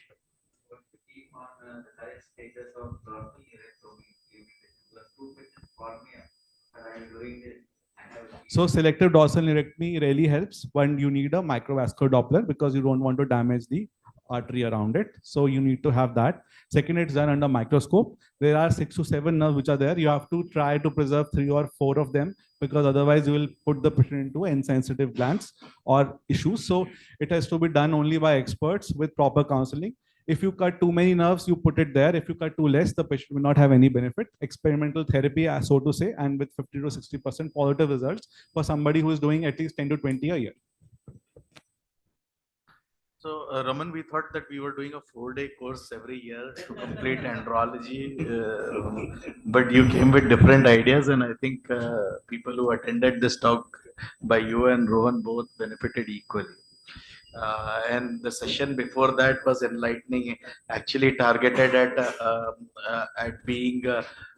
So selective dorsal nerectomy really helps when you need a microvascular Doppler because you don't want to damage the artery around it. So you need to have that. Second, it's done under microscope. There are 6 to 7 nerves which are there. You have to try to preserve 3 or 4 of them because otherwise you will put the patient into insensitive glands or issues. So it has to be done only by experts with proper counseling. If you cut too many nerves, you put it there. If you cut too less, the patient will not have any benefit. Experimental therapy, so to say, and with 50 to 60% positive results for somebody who is doing at least 10 to 20 a year. So, Raman, we thought that we were doing a 4-day course every year to complete andrology, but you came with different ideas, and I think people who attended this talk by you and Rohan both benefited equally. And the session before that was enlightening, actually targeted at being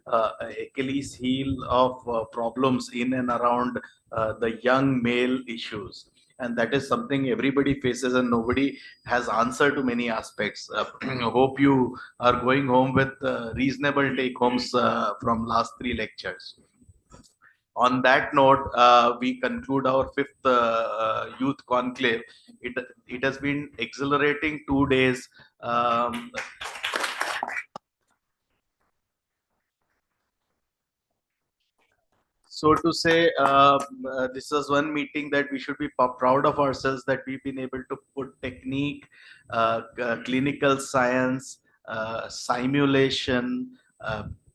Achilles heel of problems in and around the young male issues. And that is something everybody faces and nobody has answer to many aspects. Hope you are going home with reasonable take homes from last 3 lectures. On that note, we conclude our 5th youth conclave. It has been exhilarating 2 days. So to say, this was one meeting that we should be proud of ourselves that we've been able to put technique, clinical science, simulation,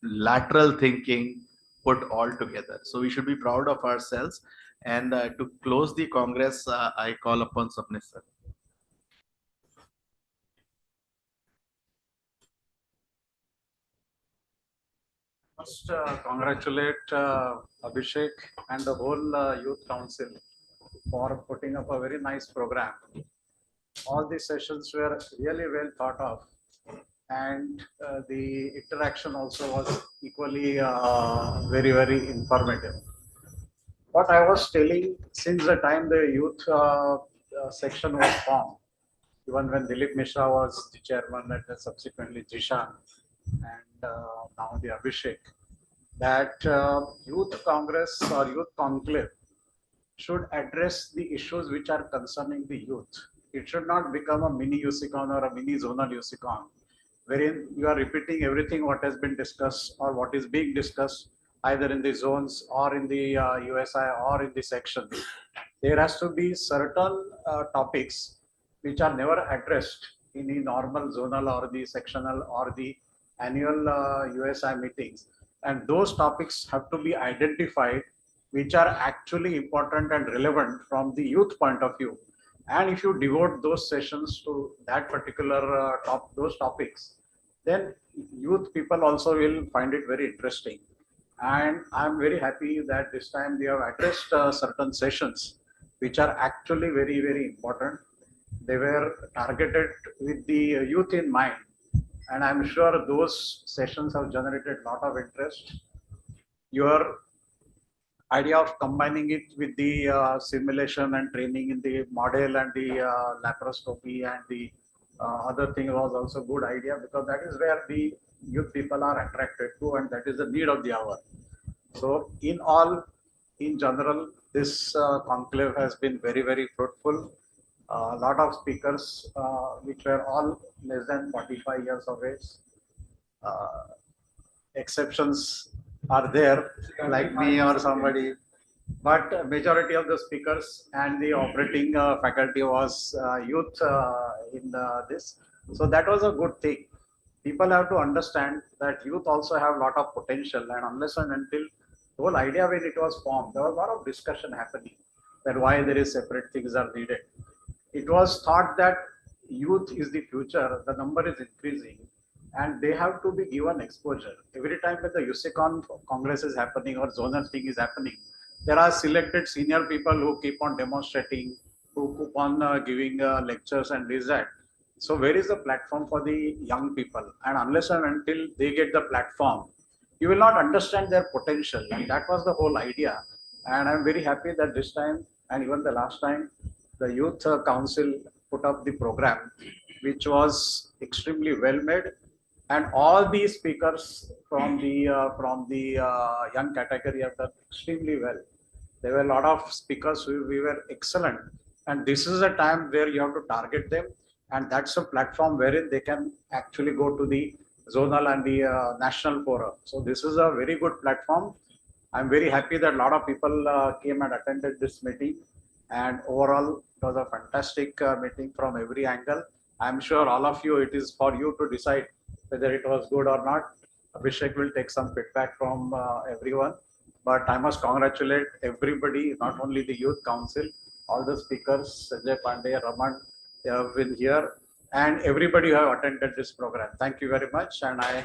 lateral thinking, put all together. So we should be proud of ourselves. And to close the Congress, I call upon Sapne sir. First, congratulate Abhishek and the whole Youth Council for putting up a very nice program. All these sessions were really well thought of, and the interaction also was equally very, very informative. What I was telling since the time the youth section was formed, even when Dilip Mishra was the chairman and then subsequently Jishan, and now the Abhishek, that Youth Congress or Youth Conclave should address the issues which are concerning the youth. It should not become a mini UCCon or a mini zonal UCCon, wherein you are repeating everything what has been discussed or what is being discussed either in the zones or in the USI or in the section. There has to be certain topics which are never addressed in the normal zonal or the sectional or the annual USI meetings. And those topics have to be identified which are actually important and relevant from the youth point of view. And if you devote those sessions to that particular those topics, then youth people also will find it very interesting. And I'm very happy that this time we have addressed certain sessions which are actually very, very important. They were targeted with the youth in mind. And I'm sure those sessions have generated a lot of interest. Your idea of combining it with the simulation and training in the model and the laparoscopy and the other thing was also a good idea, because that is where the youth people are attracted to, and that is the need of the hour. So in general, this conclave has been very, very fruitful. A lot of speakers, which were all less than 45 years of age. Exceptions are there, like me or somebody, but majority of the speakers and the operating faculty was youth in this. So that was a good thing. People have to understand that youth also have a lot of potential, and unless and until the whole idea when it was formed, there was a lot of discussion happening that why there is separate things are needed. It was thought that youth is the future, the number is increasing, and they have to be given exposure. Every time when the USICON Congress is happening or zonal thing is happening, there are selected senior people who keep on demonstrating, who keep on giving lectures and this that. So where is the platform for the young people? And unless and until they get the platform, you will not understand their potential. And that was the whole idea. And I'm very happy that this time, and even the last time, the Youth Council put up the program, which was extremely well made. And all these speakers from the young category have done extremely well. There were a lot of speakers who we were excellent. And this is a time where you have to target them. And that's a platform wherein they can actually go to the zonal and the national forum. So this is a very good platform. I'm very happy that a lot of people came and attended this meeting. And overall, it was a fantastic meeting from every angle. I'm sure all of you, it is for you to decide whether it was good or not. Abhishek will take some feedback from everyone. But I must congratulate everybody, not only the Youth Council, all the speakers, Sanjay Pandey, Raman, they have been here, and everybody who have attended this program. Thank you very much. And I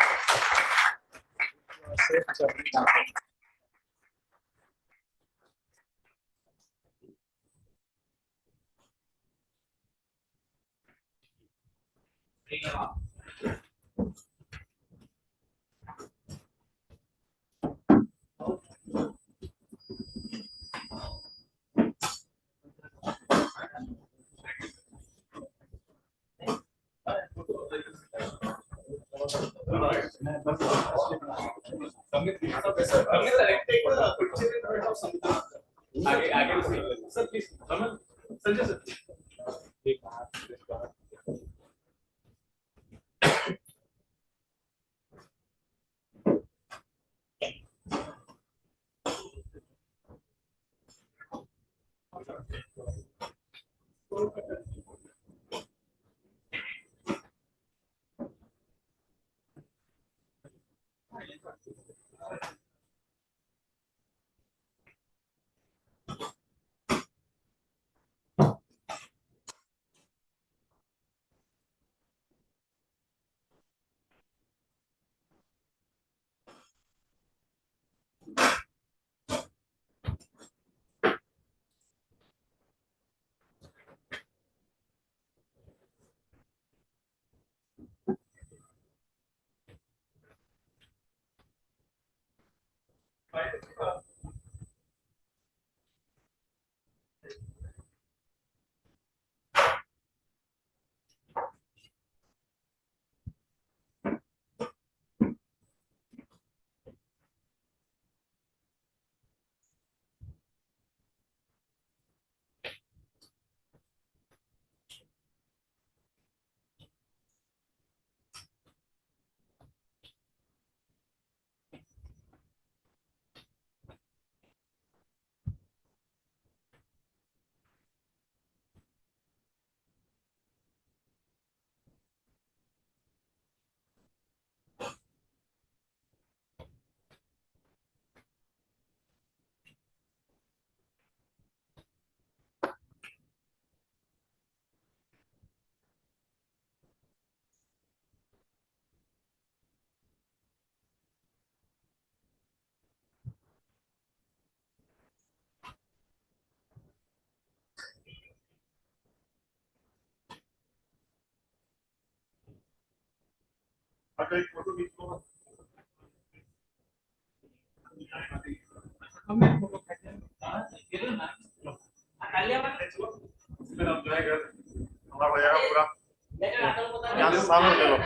सामने ले लो,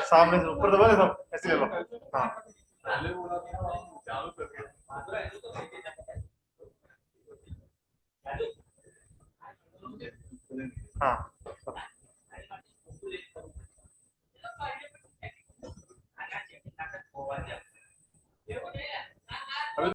सामने से ऊपर दबा दे सब ऐसे ले लो। Ah.